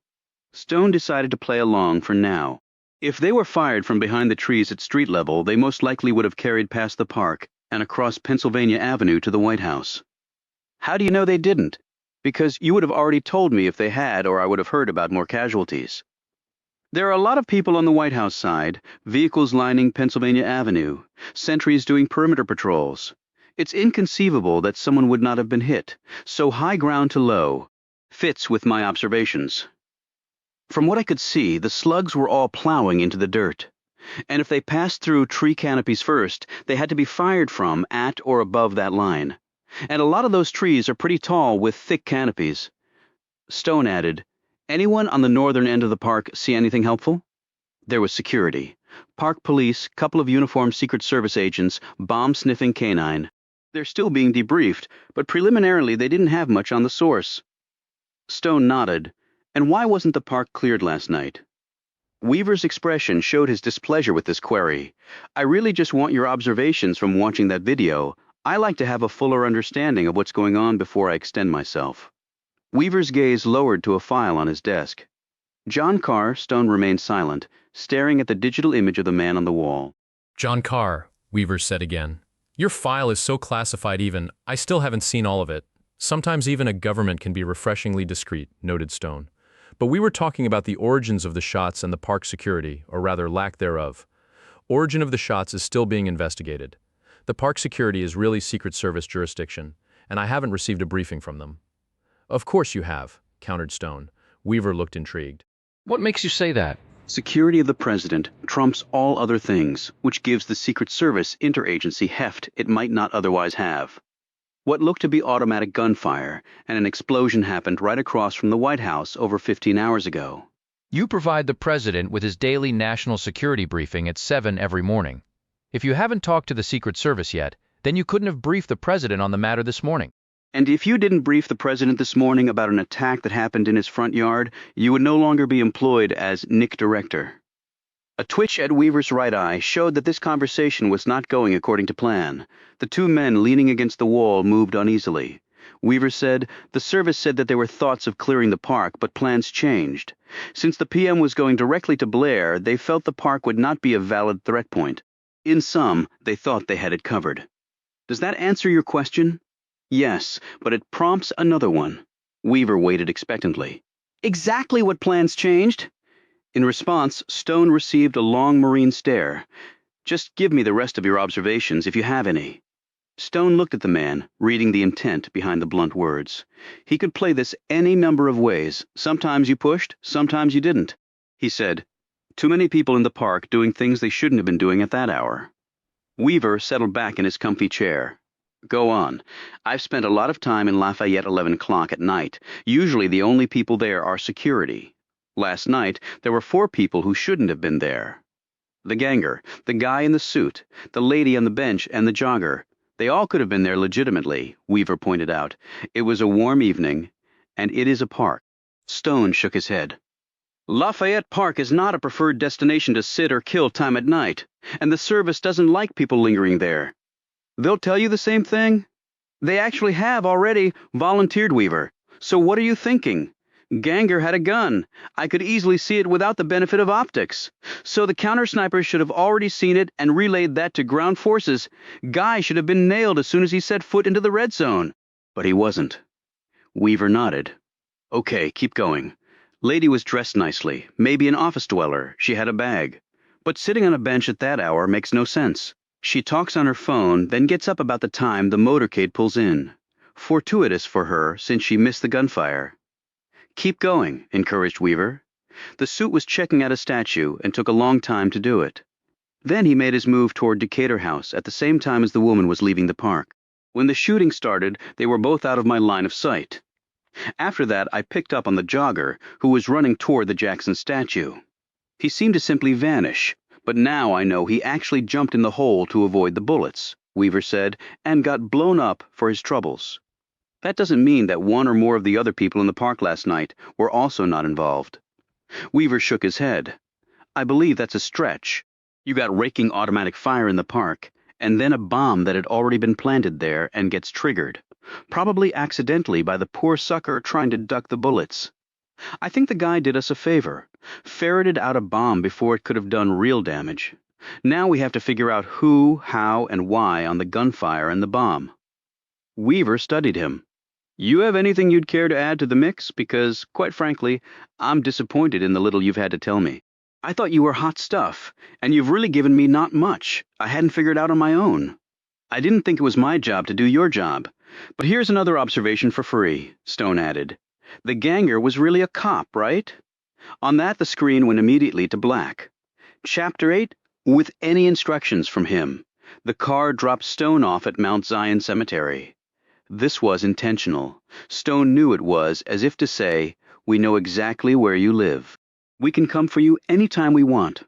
Stone decided to play along for now. If they were fired from behind the trees at street level, they most likely would have carried past the park and across Pennsylvania Avenue to the White House. How do you know they didn't? Because you would have already told me if they had, or I would have heard about more casualties. There are a lot of people on the White House side, vehicles lining Pennsylvania Avenue, sentries doing perimeter patrols. It's inconceivable that someone would not have been hit, so high ground to low. Fits with my observations. From what I could see, the slugs were all plowing into the dirt. And if they passed through tree canopies first, they had to be fired from at or above that line. And a lot of those trees are pretty tall with thick canopies. Stone added, "Anyone on the northern end of the park see anything helpful?" There was security. Park police, couple of uniformed Secret Service agents, bomb-sniffing canine. They're still being debriefed, but preliminarily they didn't have much on the source. Stone nodded. And why wasn't the park cleared last night? Weaver's expression showed his displeasure with this query. I really just want your observations from watching that video. I like to have a fuller understanding of what's going on before I extend myself. Weaver's gaze lowered to a file on his desk. John Carr, Stone remained silent, staring at the digital image of the man on the wall. "John Carr," Weaver said again. "Your file is so classified even, I still haven't seen all of it. Sometimes even a government can be refreshingly discreet," noted Stone. "But we were talking about the origins of the shots and the park security, or rather lack thereof. Origin of the shots is still being investigated. The park security is really Secret Service jurisdiction, and I haven't received a briefing from them." "Of course you have," countered Stone. Weaver looked intrigued. What makes you say that? Security of the president trumps all other things, which gives the Secret Service interagency heft it might not otherwise have. What looked to be automatic gunfire, and an explosion happened right across from the White House over 15 hours ago. You provide the president with his daily national security briefing at 7 every morning. If you haven't talked to the Secret Service yet, then you couldn't have briefed the president on the matter this morning. And if you didn't brief the president this morning about an attack that happened in his front yard, you would no longer be employed as Nick Director. A twitch at Weaver's right eye showed that this conversation was not going according to plan. The two men leaning against the wall moved uneasily. Weaver said, "The service said that there were thoughts of clearing the park, but plans changed. Since the PM was going directly to Blair, they felt the park would not be a valid threat point. In sum, they thought they had it covered." Does that answer your question? Yes, but it prompts another one. Weaver waited expectantly. Exactly what plans changed? In response, Stone received a long marine stare. Just give me the rest of your observations if you have any. Stone looked at the man, reading the intent behind the blunt words. He could play this any number of ways. Sometimes you pushed, sometimes you didn't. He said, "Too many people in the park doing things they shouldn't have been doing at that hour." Weaver settled back in his comfy chair. Go on. I've spent a lot of time in Lafayette 11 o'clock at night. Usually the only people there are security. Last night, there were 4 people who shouldn't have been there. The ganger, the guy in the suit, the lady on the bench, and the jogger. They all could have been there legitimately, Weaver pointed out. It was a warm evening, and it is a park. Stone shook his head. Lafayette Park is not a preferred destination to sit or kill time at night, and the service doesn't like people lingering there. They'll tell you the same thing? They actually have already, volunteered Weaver. So what are you thinking? Ganger had a gun. I could easily see it without the benefit of optics. So the counter-snipers should have already seen it and relayed that to ground forces. Guy should have been nailed as soon as he set foot into the red zone. But he wasn't. Weaver nodded. Okay, keep going. Lady was dressed nicely, maybe an office dweller. She had a bag. But sitting on a bench at that hour makes no sense. She talks on her phone, then gets up about the time the motorcade pulls in. Fortuitous for her, since she missed the gunfire. Keep going, encouraged Weaver. The suit was checking out a statue and took a long time to do it. Then he made his move toward Decatur House at the same time as the woman was leaving the park. When the shooting started, they were both out of my line of sight. After that, I picked up on the jogger, who was running toward the Jackson statue. He seemed to simply vanish. But now I know he actually jumped in the hole to avoid the bullets, Weaver said, and got blown up for his troubles. That doesn't mean that one or more of the other people in the park last night were also not involved. Weaver shook his head. I believe that's a stretch. You got raking automatic fire in the park, and then a bomb that had already been planted there and gets triggered, probably accidentally by the poor sucker trying to duck the bullets. I think the guy did us a favor, ferreted out a bomb before it could have done real damage. Now we have to figure out who, how, and why on the gunfire and the bomb. Weaver studied him. You have anything you'd care to add to the mix? Because, quite frankly, I'm disappointed in the little you've had to tell me. I thought you were hot stuff, and you've really given me not much. I hadn't figured out on my own. I didn't think it was my job to do your job. But here's another observation for free, Stone added. The ganger was really a cop, right? On that, the screen went immediately to black. Chapter 8, with any instructions from him. The car dropped Stone off at Mount Zion Cemetery. This was intentional. Stone knew it was, as if to say, we know exactly where you live. We can come for you any time we want.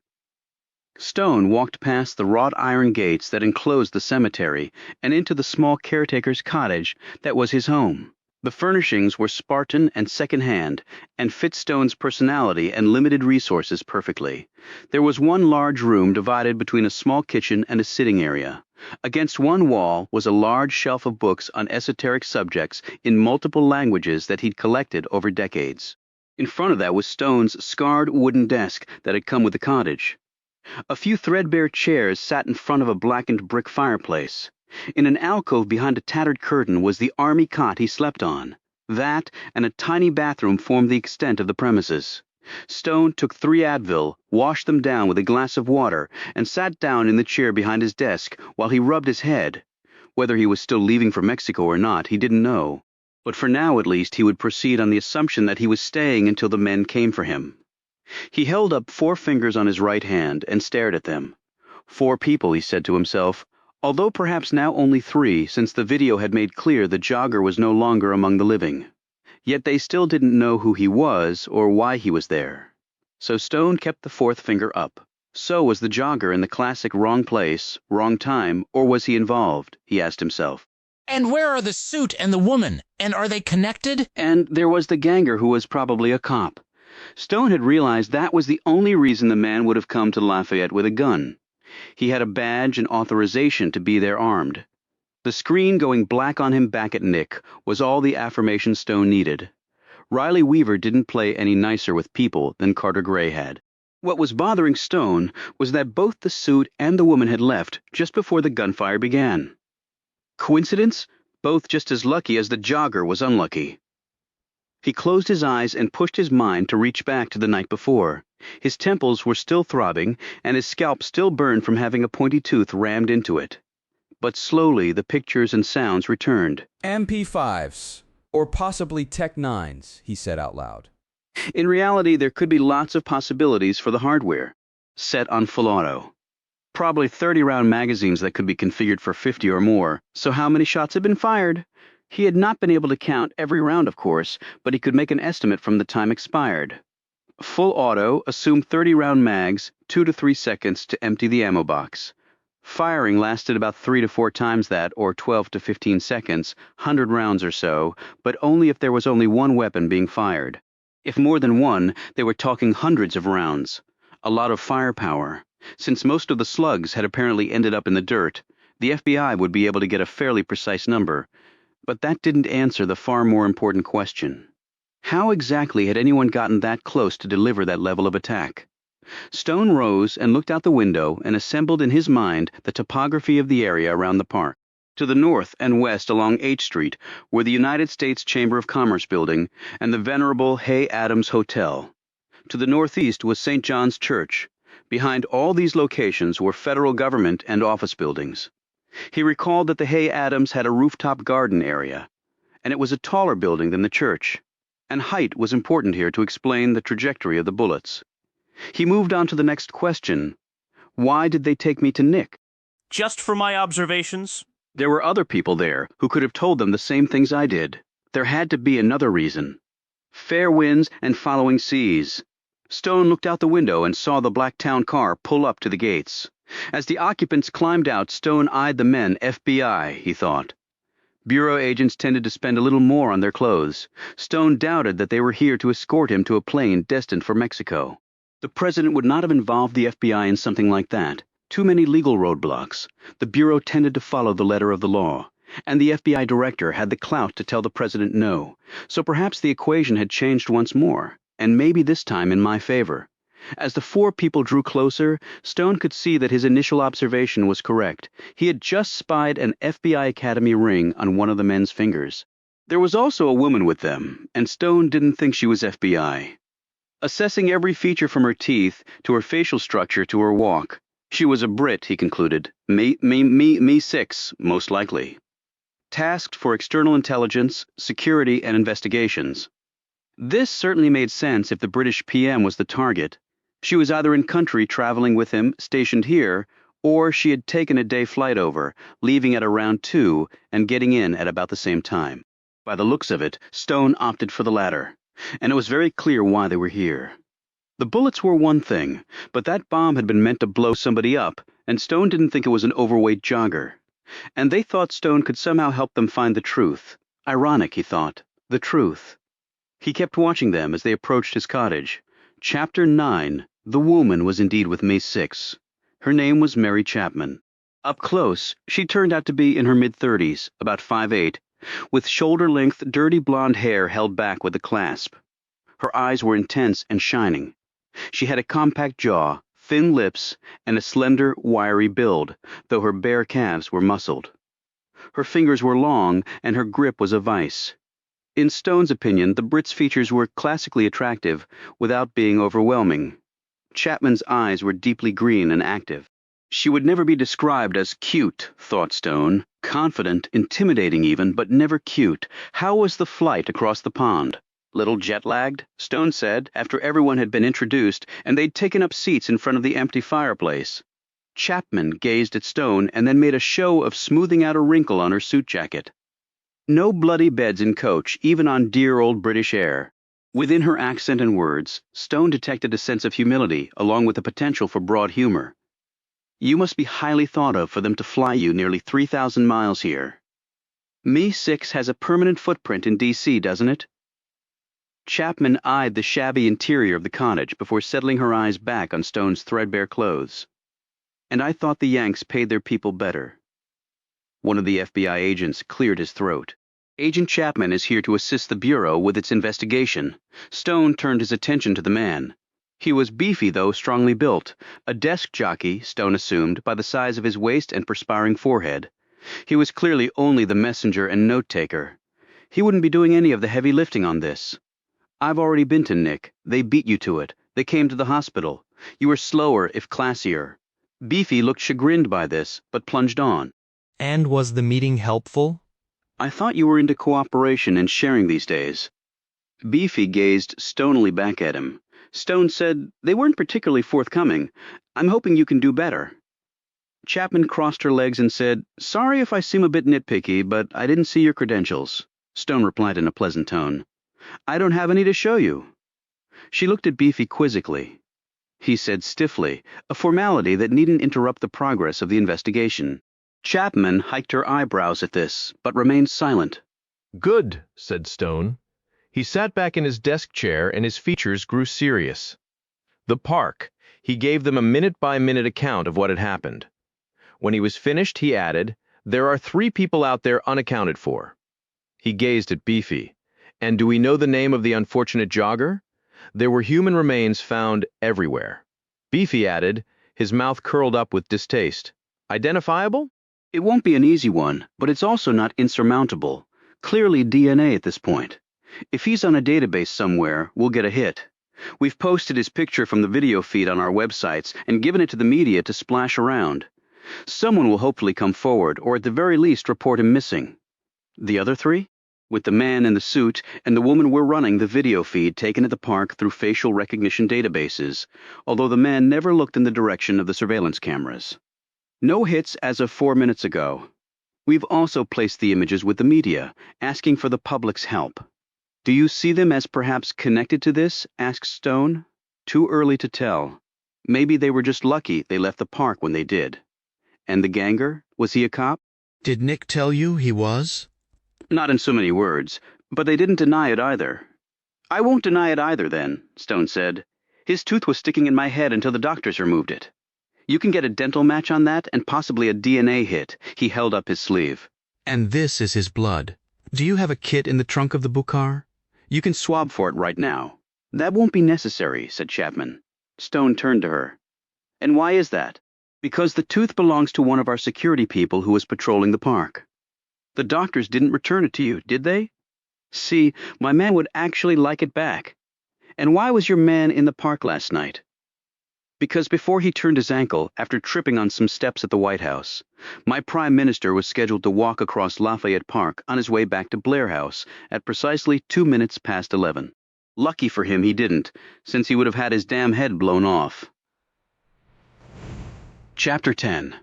Stone walked past the wrought iron gates that enclosed the cemetery and into the small caretaker's cottage that was his home. The furnishings were Spartan and second-hand, and fit Stone's personality and limited resources perfectly. There was one large room divided between a small kitchen and a sitting area. Against one wall was a large shelf of books on esoteric subjects in multiple languages that he'd collected over decades. In front of that was Stone's scarred wooden desk that had come with the cottage. A few threadbare chairs sat in front of a blackened brick fireplace. In an alcove behind a tattered curtain was the army cot he slept on. That and a tiny bathroom formed the extent of the premises. Stone took 3 Advil, washed them down with a glass of water, and sat down in the chair behind his desk while he rubbed his head. Whether he was still leaving for Mexico or not, he didn't know. But for now, at least, he would proceed on the assumption that he was staying until the men came for him. He held up 4 fingers on his right hand and stared at them. 4 people, he said to himself, although perhaps now only 3 since the video had made clear the jogger was no longer among the living. Yet they still didn't know who he was or why he was there. So Stone kept the 4th finger up. So was the jogger in the classic wrong place, wrong time, or was he involved? He asked himself. And where are the suit and the woman? And are they connected? And there was the ganger who was probably a cop. Stone had realized that was the only reason the man would have come to Lafayette with a gun. He had a badge and authorization to be there armed. The screen going black on him back at Nick was all the affirmation Stone needed. Riley Weaver didn't play any nicer with people than Carter Gray had. What was bothering Stone was that both the suit and the woman had left just before the gunfire began. Coincidence? Both just as lucky as the jogger was unlucky. He closed his eyes and pushed his mind to reach back to the night before. His temples were still throbbing, and his scalp still burned from having a pointy tooth rammed into it. But slowly the pictures and sounds returned. MP5s, or possibly Tech 9s, he said out loud. In reality, there could be lots of possibilities for the hardware, set on full auto. Probably 30-round magazines that could be configured for 50 or more. So how many shots had been fired? He had not been able to count every round, of course, but he could make an estimate from the time expired. Full auto assumed 30-round mags, 2 to 3 seconds to empty the ammo box. Firing lasted about 3 to 4 times that, or 12 to 15 seconds, 100 rounds or so, but only if there was only one weapon being fired. If more than one, they were talking hundreds of rounds. A lot of firepower. Since most of the slugs had apparently ended up in the dirt, the FBI would be able to get a fairly precise number. But that didn't answer the far more important question. How exactly had anyone gotten that close to deliver that level of attack? Stone rose and looked out the window and assembled in his mind the topography of the area around the park. To the north and west along H Street were the United States Chamber of Commerce building and the venerable Hay Adams Hotel. To the northeast was St. John's Church. Behind all these locations were federal government and office buildings. He recalled that the Hay Adams had a rooftop garden area, and it was a taller building than the church, and height was important here to explain the trajectory of the bullets. He moved on to the next question. Why did they take me to Nick? Just for my observations? There were other people there who could have told them the same things I did. There had to be another reason. Fair winds and following seas. Stone looked out the window and saw the black town car pull up to the gates. As the occupants climbed out, Stone eyed the men. FBI, he thought. Bureau agents tended to spend a little more on their clothes. Stone doubted that they were here to escort him to a plane destined for Mexico. The president would not have involved the FBI in something like that. Too many legal roadblocks. The Bureau tended to follow the letter of the law. And the FBI director had the clout to tell the president no. So perhaps the equation had changed once more, and maybe this time in my favor. As the 4 people drew closer, Stone could see that his initial observation was correct. He had just spied an FBI Academy ring on one of the men's fingers. There was also a woman with them, and Stone didn't think she was FBI. Assessing every feature from her teeth to her facial structure to her walk, she was a Brit, he concluded. Me 6, most likely. Tasked for external intelligence, security, and investigations. This certainly made sense if the British PM was the target. She was either in country traveling with him, stationed here, or she had taken a day flight over, leaving at around 2 and getting in at about the same time. By the looks of it, Stone opted for the latter, and it was very clear why they were here. The bullets were one thing, but that bomb had been meant to blow somebody up, and Stone didn't think it was an overweight jogger. And they thought Stone could somehow help them find the truth. Ironic, he thought, the truth. He kept watching them as they approached his cottage. Chapter 9. The woman was indeed with Me 6. Her name was Mary Chapman. Up close, she turned out to be in her mid-30s, about 5'8", with shoulder-length, dirty blonde hair held back with a clasp. Her eyes were intense and shining. She had a compact jaw, thin lips, and a slender, wiry build, though her bare calves were muscled. Her fingers were long, and her grip was a vice. In Stone's opinion, the Brit's features were classically attractive, without being overwhelming. Chapman's eyes were deeply green and active. She would never be described as cute, thought Stone. Confident, intimidating even, but never cute. How was the flight across the pond? Little jet-lagged, Stone said, after everyone had been introduced and they'd taken up seats in front of the empty fireplace. Chapman gazed at Stone and then made a show of smoothing out a wrinkle on her suit jacket. No bloody beds in coach, even on dear old British Air. Within her accent and words, Stone detected a sense of humility along with the potential for broad humor. You must be highly thought of for them to fly you nearly 3,000 miles here. Me-6 has a permanent footprint in D.C., doesn't it? Chapman eyed the shabby interior of the cottage before settling her eyes back on Stone's threadbare clothes. And I thought the Yanks paid their people better. One of the FBI agents cleared his throat. Agent Chapman is here to assist the Bureau with its investigation. Stone turned his attention to the man. He was beefy, though strongly built, a desk jockey, Stone assumed, by the size of his waist and perspiring forehead. He was clearly only the messenger and note-taker. He wouldn't be doing any of the heavy lifting on this. I've already been to Nick. They beat you to it. They came to the hospital. You were slower, if classier. Beefy looked chagrined by this, but plunged on. And was the meeting helpful? I thought you were into cooperation and sharing these days. Beefy gazed stonily back at him. Stone said, they weren't particularly forthcoming. I'm hoping you can do better. Chapman crossed her legs and said, sorry if I seem a bit nitpicky, but I didn't see your credentials. Stone replied in a pleasant tone. I don't have any to show you. She looked at Beefy quizzically. He said stiffly, a formality that needn't interrupt the progress of the investigation. Chapman hiked her eyebrows at this, but remained silent. Good, said Stone. He sat back in his desk chair and his features grew serious. The park. He gave them a minute-by-minute account of what had happened. When he was finished, he added, there are 3 people out there unaccounted for. He gazed at Beefy. And do we know the name of the unfortunate jogger? There were human remains found everywhere. Beefy added, his mouth curled up with distaste. Identifiable? It won't be an easy one, but it's also not insurmountable. Clearly DNA at this point. If he's on a database somewhere, we'll get a hit. We've posted his picture from the video feed on our websites and given it to the media to splash around. Someone will hopefully come forward, or at the very least report him missing. The other 3? With the man in the suit and the woman we're running the video feed taken at the park through facial recognition databases, although the man never looked in the direction of the surveillance cameras. No hits as of 4 minutes ago. We've also placed the images with the media, asking for the public's help. Do you see them as perhaps connected to this? Asked Stone. Too early to tell. Maybe they were just lucky they left the park when they did. And the ganger? Was he a cop? Did Nick tell you he was? Not in so many words, but they didn't deny it either. I won't deny it either, then, Stone said. His tooth was sticking in my head until the doctors removed it. You can get a dental match on that and possibly a DNA hit. He held up his sleeve. And this is his blood. Do you have a kit in the trunk of the Bukhar? You can swab for it right now. That won't be necessary, said Chapman. Stone turned to her. And why is that? Because the tooth belongs to one of our security people who was patrolling the park. The doctors didn't return it to you, did they? See, my man would actually like it back. And why was your man in the park last night? Because before he turned his ankle after tripping on some steps at the White House, my Prime Minister was scheduled to walk across Lafayette Park on his way back to Blair House at precisely 2 minutes past 11. Lucky for him he didn't, since he would have had his damn head blown off. Chapter 10.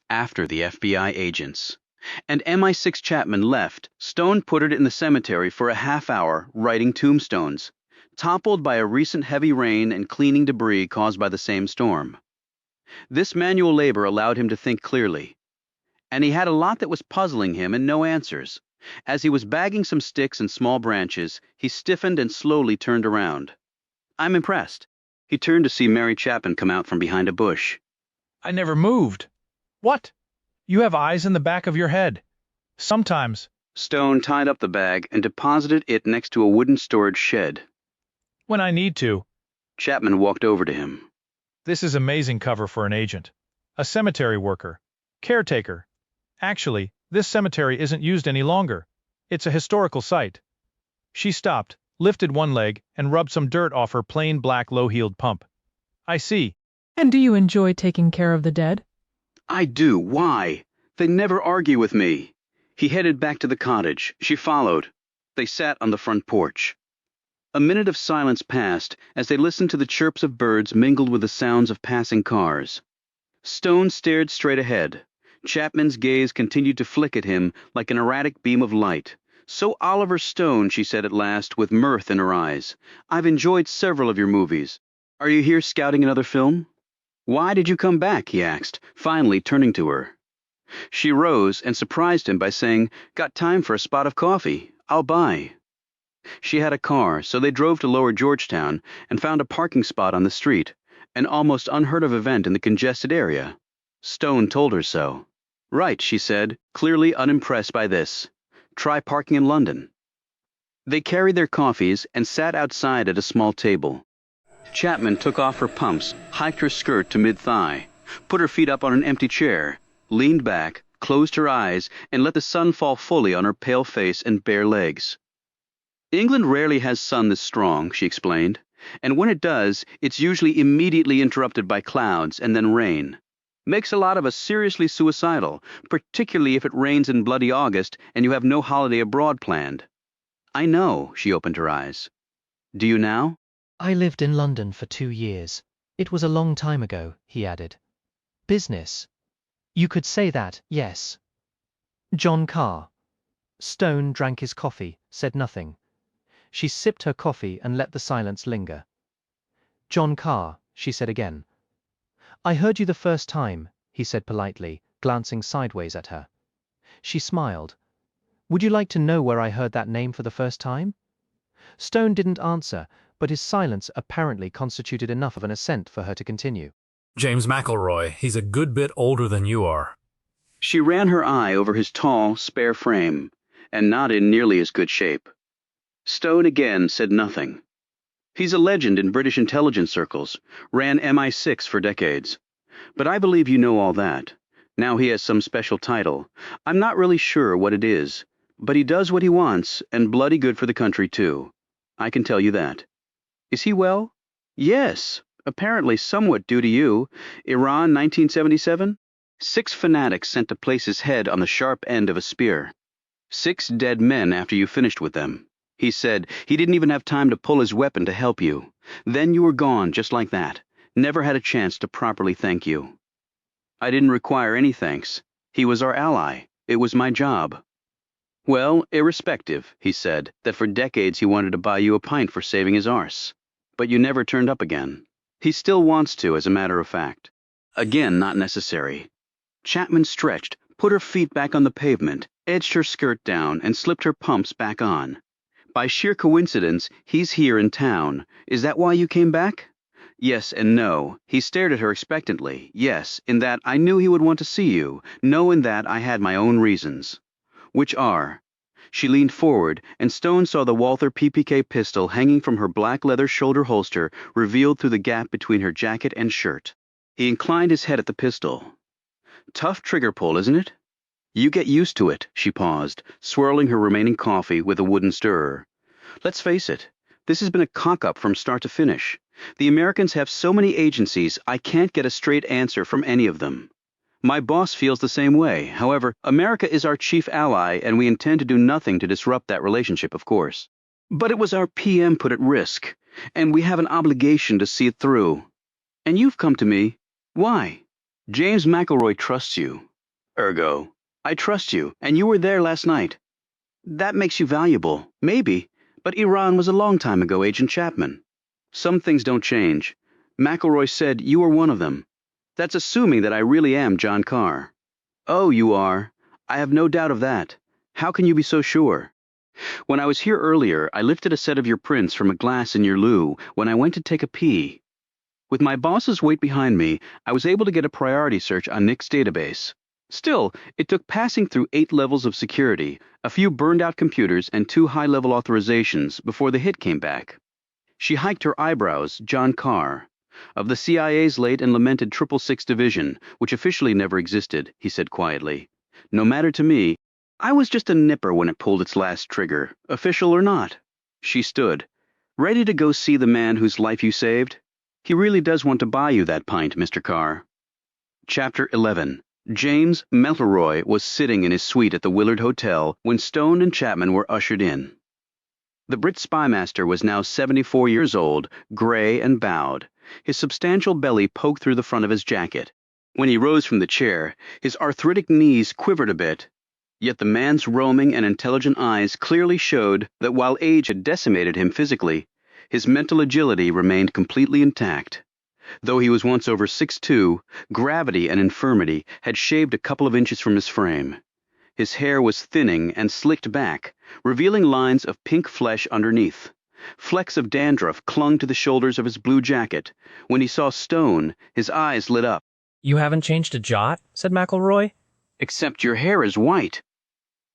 After the FBI agents. And MI6 Chapman left, Stone put it in the cemetery for a half-hour writing tombstones, toppled by a recent heavy rain and cleaning debris caused by the same storm. This manual labor allowed him to think clearly. And he had a lot that was puzzling him and no answers. As he was bagging some sticks and small branches, he stiffened and slowly turned around. I'm impressed. He turned to see Mary Chapman come out from behind a bush. I never moved. What? You have eyes in the back of your head. Sometimes. Stone tied up the bag and deposited it next to a wooden storage shed. When I need to. Chapman walked over to him. This is amazing cover for an agent. A cemetery worker. Caretaker. Actually, this cemetery isn't used any longer. It's a historical site. She stopped, lifted one leg, and rubbed some dirt off her plain black low-heeled pump. I see. And do you enjoy taking care of the dead? I do. Why? They never argue with me. He headed back to the cottage. She followed. They sat on the front porch. A minute of silence passed as they listened to the chirps of birds mingled with the sounds of passing cars. Stone stared straight ahead. Chapman's gaze continued to flick at him like an erratic beam of light. "So Oliver Stone," she said at last, with mirth in her eyes. "I've enjoyed several of your movies. Are you here scouting another film?" "Why did you come back?" he asked, finally turning to her. She rose and surprised him by saying, "Got time for a spot of coffee? I'll buy." She had a car, so they drove to Lower Georgetown and found a parking spot on the street, an almost unheard of event in the congested area. Stone told her so. "Right," she said, clearly unimpressed by this. "Try parking in London." They carried their coffees and sat outside at a small table. Chapman took off her pumps, hiked her skirt to mid-thigh, put her feet up on an empty chair, leaned back, closed her eyes, and let the sun fall fully on her pale face and bare legs. "England rarely has sun this strong," she explained, "and when it does, it's usually immediately interrupted by clouds and then rain. Makes a lot of us seriously suicidal, particularly if it rains in bloody August and you have no holiday abroad planned." "I know," she opened her eyes. "Do you now?" "I lived in London for 2 years. It was a long time ago," he added. "Business. You could say that, yes." John Carr. Stone drank his coffee, said nothing. She sipped her coffee and let the silence linger. "John Carr," she said again. "I heard you the first time," he said politely, glancing sideways at her. She smiled. "Would you like to know where I heard that name for the first time?" Stone didn't answer, but his silence apparently constituted enough of an assent for her to continue. "James McElroy. He's a good bit older than you are." She ran her eye over his tall, spare frame, and not in nearly as good shape. Stone again said nothing. "He's a legend in British intelligence circles, ran MI6 for decades. But I believe you know all that. Now he has some special title. I'm not really sure what it is, but he does what he wants, and bloody good for the country, too. I can tell you that." "Is he well?" "Yes, apparently somewhat due to you. Iran, 1977? 6 fanatics sent to place his head on the sharp end of a spear. 6 dead men after you finished with them. He said he didn't even have time to pull his weapon to help you. Then you were gone just like that. Never had a chance to properly thank you." "I didn't require any thanks. He was our ally. It was my job." "Well, irrespective, he said that for decades he wanted to buy you a pint for saving his arse. But you never turned up again. He still wants to, as a matter of fact. Again, not necessary." Chapman stretched, put her feet back on the pavement, edged her skirt down, and slipped her pumps back on. "By sheer coincidence, he's here in town. Is that why you came back?" "Yes and no." He stared at her expectantly. "Yes, in that I knew he would want to see you. No, in that I had my own reasons." "Which are?" She leaned forward, and Stone saw the Walther PPK pistol hanging from her black leather shoulder holster, revealed through the gap between her jacket and shirt. He inclined his head at the pistol. "Tough trigger pull, isn't it?" "You get used to it," she paused, swirling her remaining coffee with a wooden stirrer. "Let's face it, this has been a cock-up from start to finish. The Americans have so many agencies, I can't get a straight answer from any of them. My boss feels the same way. However, America is our chief ally, and we intend to do nothing to disrupt that relationship, of course. But it was our PM put at risk, and we have an obligation to see it through. And you've come to me. Why? James McElroy trusts you. Ergo, I trust you, and you were there last night. That makes you valuable, maybe, but Iran was a long time ago, Agent Chapman. Some things don't change. McElroy said you were one of them. That's assuming that I really am John Carr." "Oh, you are. I have no doubt of that. How can you be so sure?" "When I was here earlier, I lifted a set of your prints from a glass in your loo when I went to take a pee. With my boss's weight behind me, I was able to get a priority search on Nick's database. Still, it took passing through 8 levels of security, a few burned-out computers, and 2 high-level authorizations before the hit came back." She hiked her eyebrows. "John Carr. Of the CIA's late and lamented 666 Division, which officially never existed," he said quietly. "No matter to me. I was just a nipper when it pulled its last trigger, official or not." She stood. "Ready to go see the man whose life you saved? He really does want to buy you that pint, Mr. Carr." Chapter 11. James McElroy was sitting in his suite at the Willard Hotel when Stone and Chapman were ushered in. The Brit spymaster was now 74 years old, gray and bowed. His substantial belly poked through the front of his jacket. When he rose from the chair, his arthritic knees quivered a bit, yet the man's roaming and intelligent eyes clearly showed that while age had decimated him physically, his mental agility remained completely intact. Though he was once over 6'2", gravity and infirmity had shaved a couple of inches from his frame. His hair was thinning and slicked back, revealing lines of pink flesh underneath. Flecks of dandruff clung to the shoulders of his blue jacket. When he saw Stone, his eyes lit up. "You haven't changed a jot?" said McElroy. "Except your hair is white."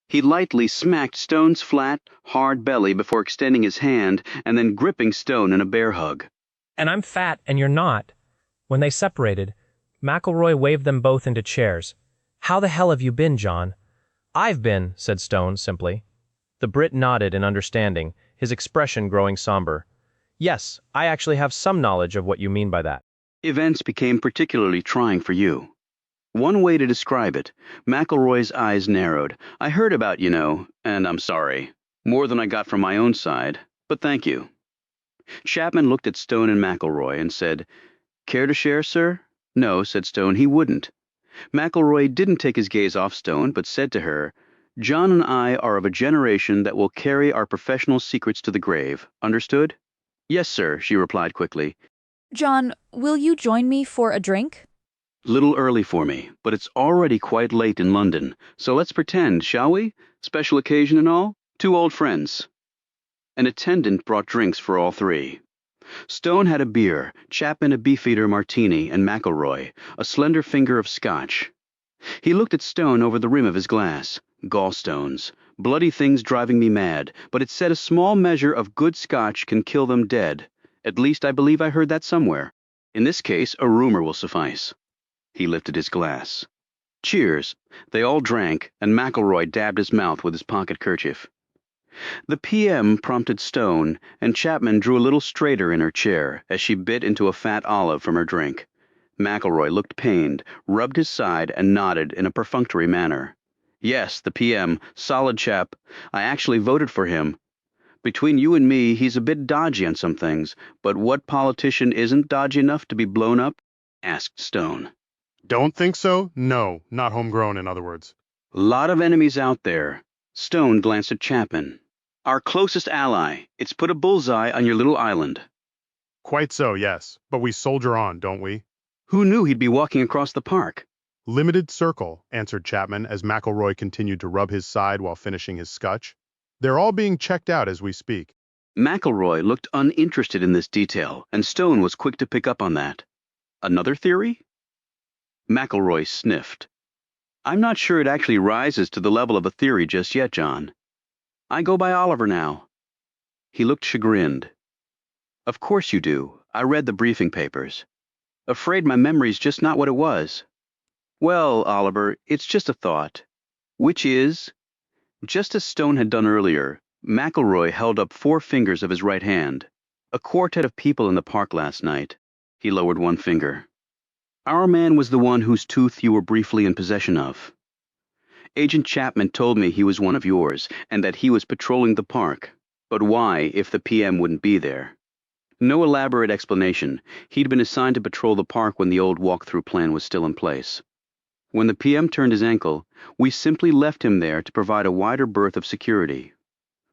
He lightly smacked Stone's flat, hard belly before extending his hand and then gripping Stone in a bear hug. "And I'm fat and you're not." When they separated, McElroy waved them both into chairs. "How the hell have you been, John?" "I've been," said Stone simply. The Brit nodded in understanding, his expression growing somber. "Yes, I actually have some knowledge of what you mean by that." Events became particularly trying for you. One way to describe it, McElroy's eyes narrowed. "I heard about, and I'm sorry. More than I got from my own side, but thank you." Chapman looked at Stone and McElroy and said, "Care to share, sir?" "No," said Stone, he wouldn't. McElroy didn't take his gaze off Stone, but said to her, "John and I are of a generation that will carry our professional secrets to the grave. Understood?" "Yes, sir," she replied quickly. John, will you join me for a drink? "Little early for me, but it's already quite late in London, so let's pretend, shall we? Special occasion and all? Two old friends." An attendant brought drinks for all three. Stone had a beer, Chapman a Beefeater martini, and McElroy a slender finger of scotch. He looked at Stone over the rim of his glass. "Gallstones. Bloody things driving me mad, but it said a small measure of good scotch can kill them dead. At least I believe I heard that somewhere. In this case, a rumor will suffice." He lifted his glass. "Cheers." They all drank, and McElroy dabbed his mouth with his pocket kerchief. The PM prompted Stone, and Chapman drew a little straighter in her chair as she bit into a fat olive from her drink. McElroy looked pained, rubbed his side, and nodded in a perfunctory manner. "Yes, the PM, solid chap. I actually voted for him. Between you and me, he's a bit dodgy on some things, but what politician isn't dodgy enough to be blown up?" asked Stone. "Don't think so? No, not homegrown, in other words." "Lot of enemies out there." Stone glanced at Chapman. "Our closest ally. It's put a bullseye on your little island." "Quite so, yes. But we soldier on, don't we?" "Who knew he'd be walking across the park?" "Limited circle," answered Chapman as McElroy continued to rub his side while finishing his scotch. "They're all being checked out as we speak." McElroy looked uninterested in this detail, and Stone was quick to pick up on that. "Another theory?" McElroy sniffed. "I'm not sure it actually rises to the level of a theory just yet, John. I go by Oliver now." He looked chagrined. "Of course you do. I read the briefing papers. Afraid my memory's just not what it was." "Well, Oliver, it's just a thought. Which is?" Just as Stone had done earlier, McElroy held up 4 fingers of his right hand. "A quartet of people in the park last night." He lowered one finger. "Our man was the one whose tooth you were briefly in possession of. Agent Chapman told me he was one of yours, and that he was patrolling the park. But why, if the PM wouldn't be there? No elaborate explanation. He'd been assigned to patrol the park when the old walk-through plan was still in place. When the PM turned his ankle, we simply left him there to provide a wider berth of security."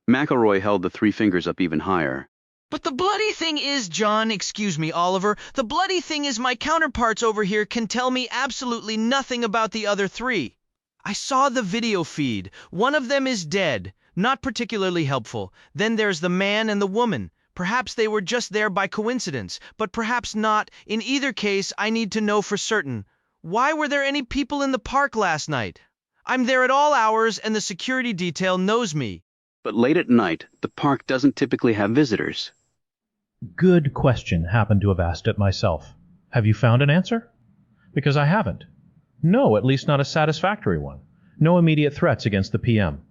McElroy held the 3 fingers up even higher. "But the bloody thing is, John, excuse me, Oliver, the bloody thing is my counterparts over here can tell me absolutely nothing about the other 3. I saw the video feed. One of them is dead. Not particularly helpful. Then there's the man and the woman. Perhaps they were just there by coincidence, but perhaps not. In either case, I need to know for certain. Why were there any people in the park last night? I'm there at all hours, and the security detail knows me." "But late at night, the park doesn't typically have visitors." Good question. Happen to have asked it myself. Have you found an answer? Because I haven't. No, at least not a satisfactory one. No immediate threats against the PM.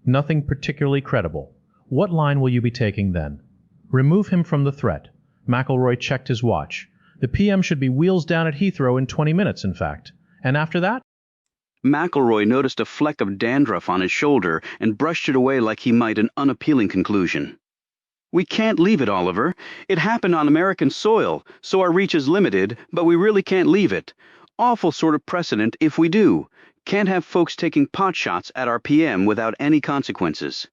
Nothing particularly credible. What line will you be taking then? Remove him from the threat. McElroy checked his watch. The PM should be wheels down at Heathrow in 20 minutes, in fact. And after that? McElroy noticed a fleck of dandruff on his shoulder and brushed it away like he might an unappealing conclusion. "We can't leave it, Oliver. It happened on American soil, so our reach is limited, but we really can't leave it. Awful sort of precedent if we do. Can't have folks taking pot shots at our PM without any consequences.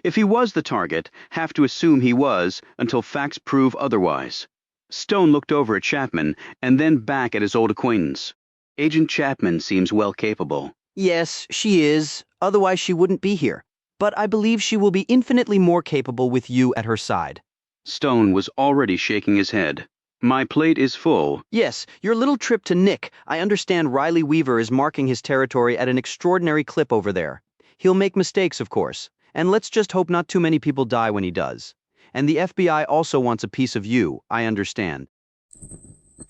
If he was the target, have to assume he was until facts prove otherwise. Stone looked over at Chapman and then back at his old acquaintance. Agent Chapman seems well capable. Yes, she is. Otherwise she wouldn't be here. But I believe she will be infinitely more capable with you at her side. Stone was already shaking his head. My plate is full. Yes, your little trip to Nick. I understand Riley Weaver is marking his territory at an extraordinary clip over there. He'll make mistakes, of course. And let's just hope not too many people die when he does. And the FBI also wants a piece of you, I understand.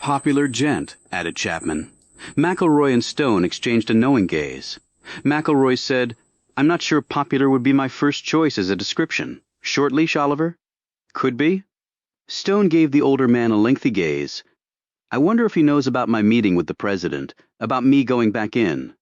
Popular gent, added Chapman. McElroy and Stone exchanged a knowing gaze. McElroy said, I'm not sure popular would be my first choice as a description. Short leash, Oliver? Could be. Stone gave the older man a lengthy gaze. I wonder if he knows about my meeting with the president, about me going back in.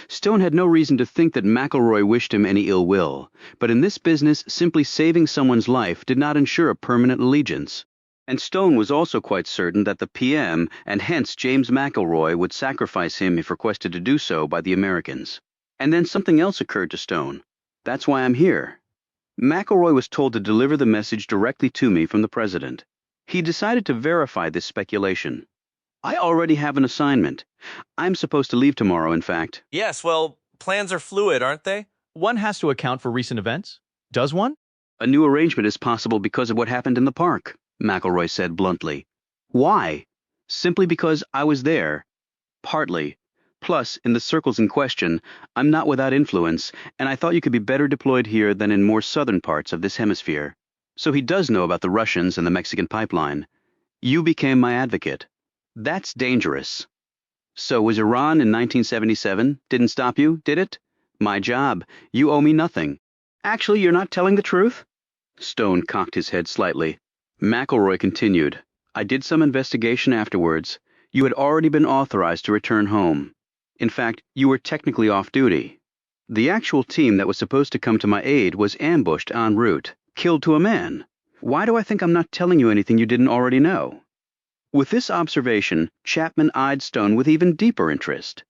Stone had no reason to think that McElroy wished him any ill will, but in this business, simply saving someone's life did not ensure a permanent allegiance. And Stone was also quite certain that the PM, and hence James McElroy, would sacrifice him if requested to do so by the Americans. And then something else occurred to Stone. That's why I'm here. McElroy was told to deliver the message directly to me from the president. He decided to verify this speculation. I already have an assignment. I'm supposed to leave tomorrow, in fact. Yes, well, plans are fluid, aren't they? One has to account for recent events. Does one? A new arrangement is possible because of what happened in the park, McElroy said bluntly. Why? Simply because I was there. Partly. Plus, in the circles in question, I'm not without influence, and I thought you could be better deployed here than in more southern parts of this hemisphere. So he does know about the Russians and the Mexican pipeline. You became my advocate. That's dangerous. So was Iran in 1977? Didn't stop you, did it? My job. You owe me nothing. Actually, you're not telling the truth? Stone cocked his head slightly. McElroy continued. I did some investigation afterwards. You had already been authorized to return home. In fact, you were technically off duty. The actual team that was supposed to come to my aid was ambushed en route, killed to a man. Why do I think I'm not telling you anything you didn't already know? With this observation, Chapman eyed Stone with even deeper interest.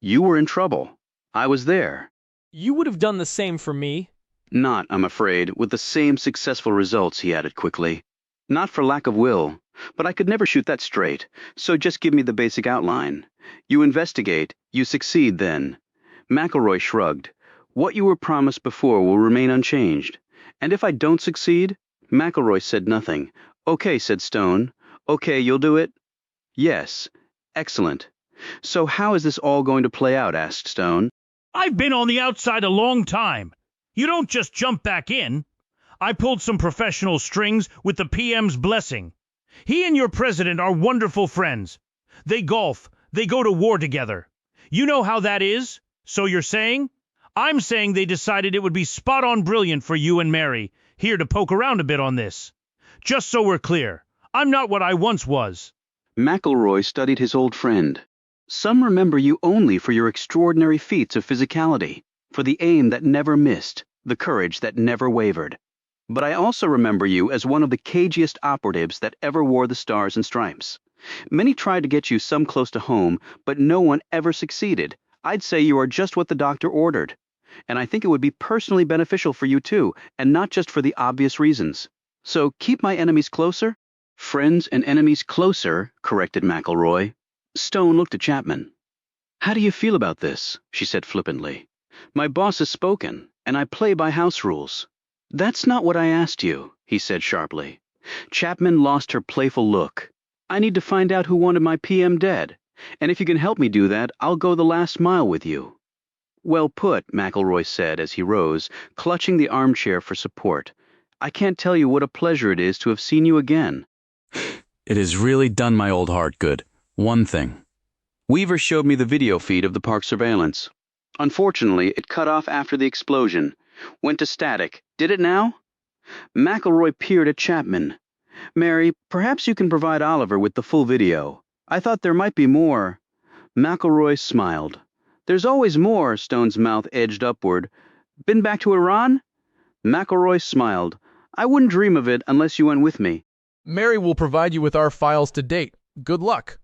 You were in trouble. I was there. You would have done the same for me. Not, I'm afraid, with the same successful results, he added quickly. Not for lack of will, but I could never shoot that straight, so just give me the basic outline. You investigate, you succeed then. McElroy shrugged. What you were promised before will remain unchanged. And if I don't succeed? McElroy said nothing. Okay, said Stone. Okay, you'll do it? Yes. Excellent. So how is this all going to play out? Asked Stone. I've been on the outside a long time. You don't just jump back in. I pulled some professional strings with the PM's blessing. He and your president are wonderful friends. They golf. They go to war together. You know how that is? So you're saying? I'm saying they decided it would be spot-on brilliant for you and Mary here to poke around a bit on this. Just so we're clear, I'm not what I once was. McElroy studied his old friend. Some remember you only for your extraordinary feats of physicality, for the aim that never missed, the courage that never wavered. But I also remember you as one of the cagiest operatives that ever wore the stars and stripes. Many tried to get you some close to home, but no one ever succeeded. I'd say you are just what the doctor ordered. And I think it would be personally beneficial for you too, and not just for the obvious reasons. So keep my enemies closer? Friends and enemies closer, corrected McElroy. Stone looked at Chapman. How do you feel about this? She said flippantly. My boss has spoken, and I play by house rules. That's not what I asked you, he said sharply. Chapman lost her playful look. I need to find out who wanted my PM dead, and if you can help me do that, I'll go the last mile with you. Well put, McElroy said as he rose, clutching the armchair for support. I can't tell you what a pleasure it is to have seen you again. It has really done my old heart good. One thing. Weaver showed me the video feed of the park surveillance. Unfortunately, it cut off after the explosion. Went to static. Did it now? McElroy peered at Chapman. Mary, perhaps you can provide Oliver with the full video. I thought there might be more. McElroy smiled. There's always more, Stone's mouth edged upward. Been back to Iran? McElroy smiled. I wouldn't dream of it unless you went with me. Mary will provide you with our files to date. Good luck.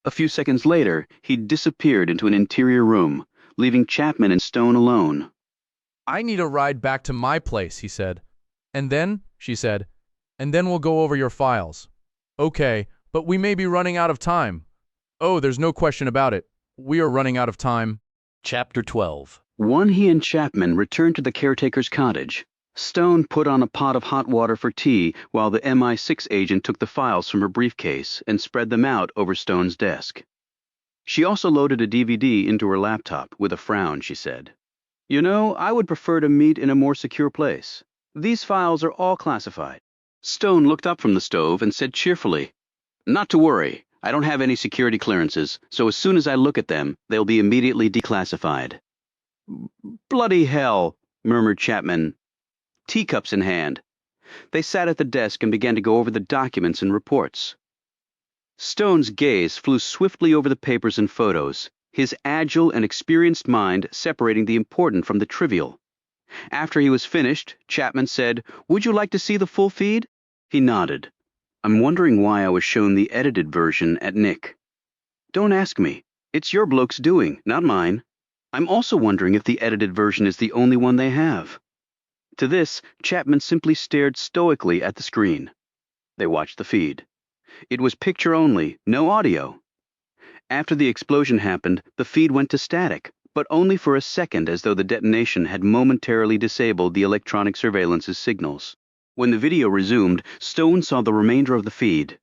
A few seconds later, he disappeared into an interior room, leaving Chapman and Stone alone. I need a ride back to my place, he said. And then, she said, and then we'll go over your files. Okay, but we may be running out of time. Oh, there's no question about it. We are running out of time. Chapter 12. When he and Chapman returned to the caretaker's cottage, Stone put on a pot of hot water for tea while the MI6 agent took the files from her briefcase and spread them out over Stone's desk. She also loaded a DVD into her laptop. With a frown, she said, "You know, I would prefer to meet in a more secure place. These files are all classified." Stone looked up from the stove and said cheerfully, "Not to worry. I don't have any security clearances, so as soon as I look at them, they'll be immediately declassified." "Bloody hell," murmured Chapman, teacups in hand. They sat at the desk and began to go over the documents and reports. Stone's gaze flew swiftly over the papers and photos, his agile and experienced mind separating the important from the trivial. After he was finished, Chapman said, "Would you like to see the full feed?" He nodded. "I'm wondering why I was shown the edited version at Nick." "Don't ask me. It's your bloke's doing, not mine. I'm also wondering if the edited version is the only one they have." To this, Chapman simply stared stoically at the screen. They watched the feed. It was picture only, no audio. After the explosion happened, the feed went to static, but only for a second, as though the detonation had momentarily disabled the electronic surveillance's signals. When the video resumed, Stone saw the remainder of the feed.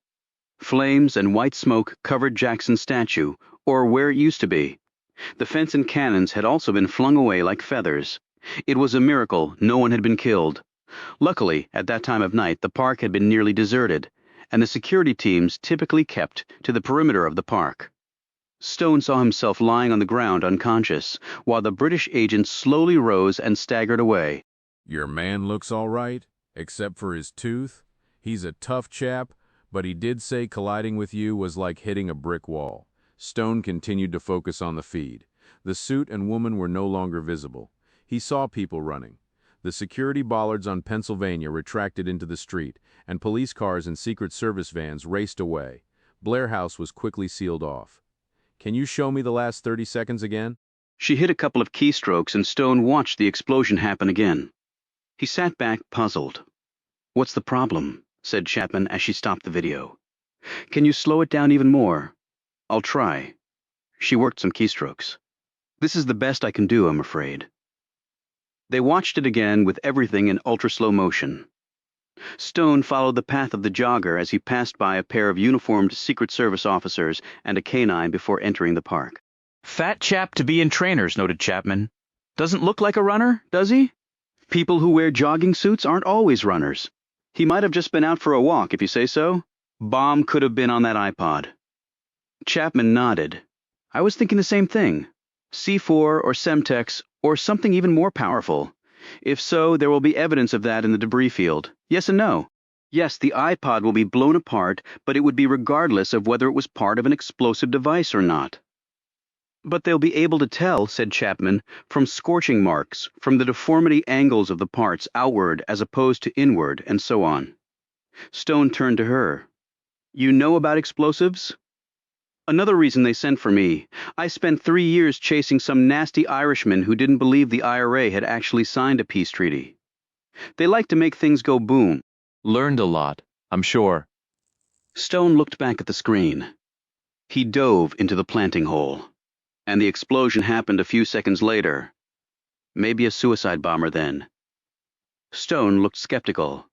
Flames and white smoke covered Jackson's statue, or where it used to be. The fence and cannons had also been flung away like feathers. It was a miracle no one had been killed. Luckily, at that time of night, the park had been nearly deserted, and the security teams typically kept to the perimeter of the park. Stone saw himself lying on the ground unconscious, while the British agent slowly rose and staggered away. "Your man looks all right, except for his tooth. He's a tough chap, but he did say colliding with you was like hitting a brick wall." Stone continued to focus on the feed. The suit and woman were no longer visible. He saw people running. The security bollards on Pennsylvania retracted into the street, and police cars and Secret Service vans raced away. Blair House was quickly sealed off. "Can you show me the last 30 seconds again?" She hit a couple of keystrokes and Stone watched the explosion happen again. He sat back, puzzled. "What's the problem?" said Chapman as she stopped the video. "Can you slow it down even more?" "I'll try." She worked some keystrokes. "This is the best I can do, I'm afraid." They watched it again with everything in ultra-slow motion. Stone followed the path of the jogger as he passed by a pair of uniformed Secret Service officers and a canine before entering the park. "Fat chap to be in trainers," noted Chapman. "Doesn't look like a runner, does he? People who wear jogging suits aren't always runners. He might have just been out for a walk, if you say so. Bomb could have been on that iPod." Chapman nodded. "I was thinking the same thing. C4 or Semtex or something even more powerful. If so, there will be evidence of that in the debris field. Yes and no. Yes, the iPod will be blown apart, but it would be regardless of whether it was part of an explosive device or not." "But they'll be able to tell," said Chapman, "from scorching marks, from the deformity angles of the parts outward as opposed to inward, and so on." Stone turned to her. "You know about explosives?" "Another reason they sent for me. I spent 3 years chasing some nasty Irishman who didn't believe the IRA had actually signed a peace treaty. They like to make things go boom." Learned a lot, I'm sure. Stone looked back at the screen. He dove into the planting hole, and the explosion happened a few seconds later. Maybe a suicide bomber then. Stone looked skeptical.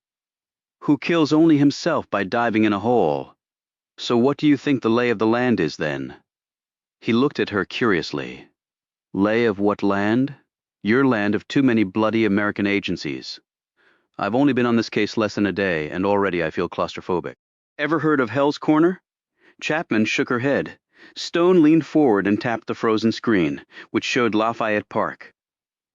Who kills only himself by diving in a hole? "So what do you think the lay of the land is, then?" He looked at her curiously. "Lay of what land?" "Your land of too many bloody American agencies. I've only been on this case less than a day, and already I feel claustrophobic." "Ever heard of Hell's Corner?" Chapman shook her head. Stone leaned forward and tapped the frozen screen, which showed Lafayette Park.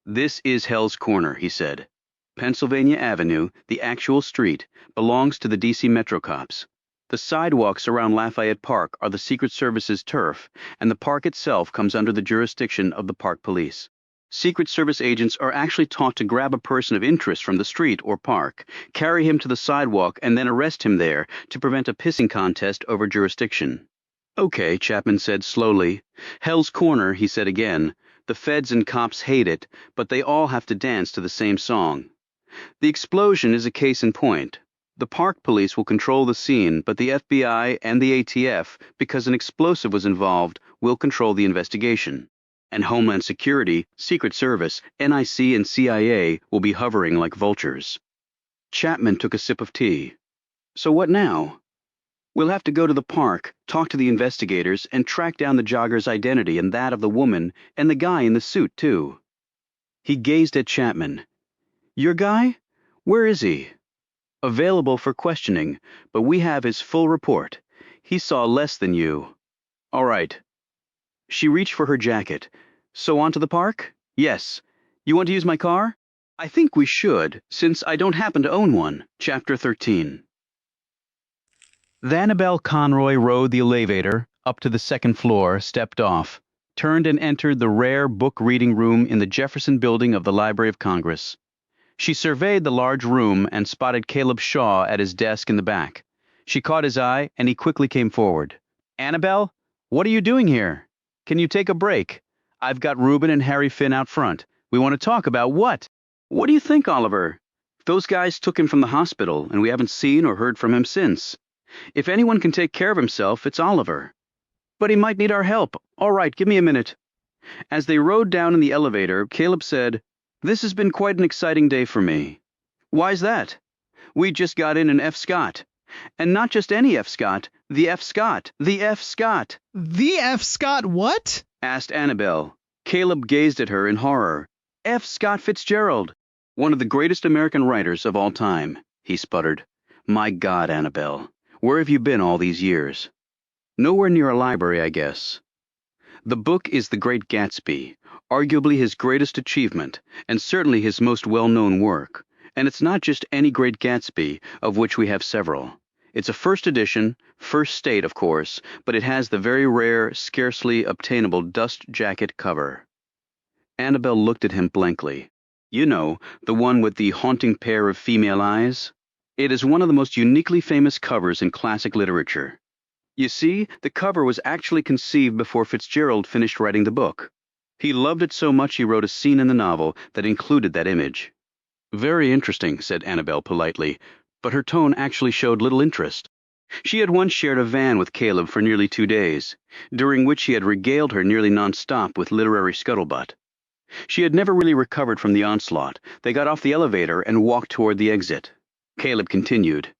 "This is Hell's Corner," he said. "Pennsylvania Avenue, the actual street, belongs to the D.C. Metro cops. The sidewalks around Lafayette Park are the Secret Service's turf, and the park itself comes under the jurisdiction of the Park Police. Secret Service agents are actually taught to grab a person of interest from the street or park, carry him to the sidewalk, and then arrest him there to prevent a pissing contest over jurisdiction. Okay, Chapman said slowly. Hell's Corner, he said again. The feds and cops hate it, but they all have to dance to the same song. The explosion is a case in point. The park police will control the scene, but the FBI and the ATF, because an explosive was involved, will control the investigation. And Homeland Security, Secret Service, NIC, and CIA will be hovering like vultures. Chapman took a sip of tea. So what now? We'll have to go to the park, talk to the investigators, and track down the jogger's identity and that of the woman and the guy in the suit, too. He gazed at Chapman. Your guy? Where is he? Available for questioning, but we have his full report. He saw less than you. All right. She reached for her jacket. So on to the park? Yes. You want to use my car? I think we should, since I don't happen to own one. Chapter 13. Annabelle Conroy rode the elevator up to the second floor, stepped off, turned and entered the rare book-reading room in the Jefferson Building of the Library of Congress. She surveyed the large room and spotted Caleb Shaw at his desk in the back. She caught his eye, and he quickly came forward. Annabelle, what are you doing here? Can you take a break? I've got Reuben and Harry Finn out front. We want to talk about what? What do you think, Oliver? Those guys took him from the hospital, and we haven't seen or heard from him since. If anyone can take care of himself, it's Oliver. But he might need our help. All right, give me a minute. As they rode down in the elevator, Caleb said, This has been quite an exciting day for me. Why's that? We just got in an F. Scott. And not just any F. Scott, the F. Scott. The F. Scott. The F. Scott what? Asked Annabelle. Caleb gazed at her in horror. F. Scott Fitzgerald. One of the greatest American writers of all time, he sputtered. My God, Annabelle. Where have you been all these years? Nowhere near a library, I guess. The book is The Great Gatsby, arguably his greatest achievement, and certainly his most well-known work. And it's not just any Great Gatsby, of which we have several. It's a first edition, first state, of course, but it has the very rare, scarcely obtainable dust jacket cover. Annabelle looked at him blankly. You know, the one with the haunting pair of female eyes? It is one of the most uniquely famous covers in classic literature. You see, the cover was actually conceived before Fitzgerald finished writing the book. He loved it so much he wrote a scene in the novel that included that image. Very interesting, said Annabelle politely, but her tone actually showed little interest. She had once shared a van with Caleb for nearly 2 days, during which he had regaled her nearly non-stop with literary scuttlebutt. She had never really recovered from the onslaught. They got off the elevator and walked toward the exit. Caleb continued,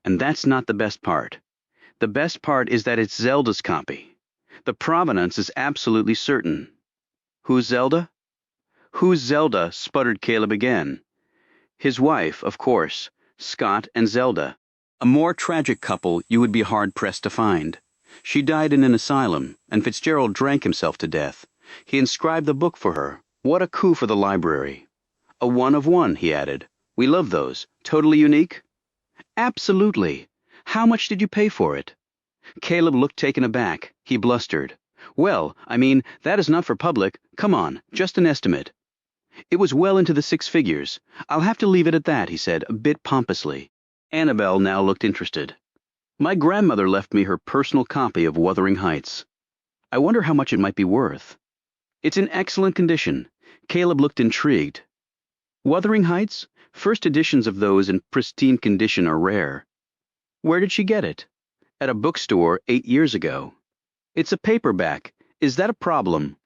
And that's not the best part. The best part is that it's Zelda's copy. The provenance is absolutely certain. Who's Zelda? Who's Zelda? Sputtered Caleb again. His wife, of course, Scott and Zelda. A more tragic couple you would be hard-pressed to find. She died in an asylum, and Fitzgerald drank himself to death. He inscribed the book for her. What a coup for the library. A one of one, he added. We love those. Totally unique? Absolutely. How much did you pay for it? Caleb looked taken aback. He blustered. Well, I mean, that is not for public. Come on, just an estimate. It was well into the 6 figures. I'll have to leave it at that, he said, a bit pompously. Annabelle now looked interested. My grandmother left me her personal copy of Wuthering Heights. I wonder how much it might be worth. It's in excellent condition. Caleb looked intrigued. Wuthering Heights? First editions of those in pristine condition are rare. Where did she get it? At a bookstore 8 years ago. It's a paperback. Is that a problem?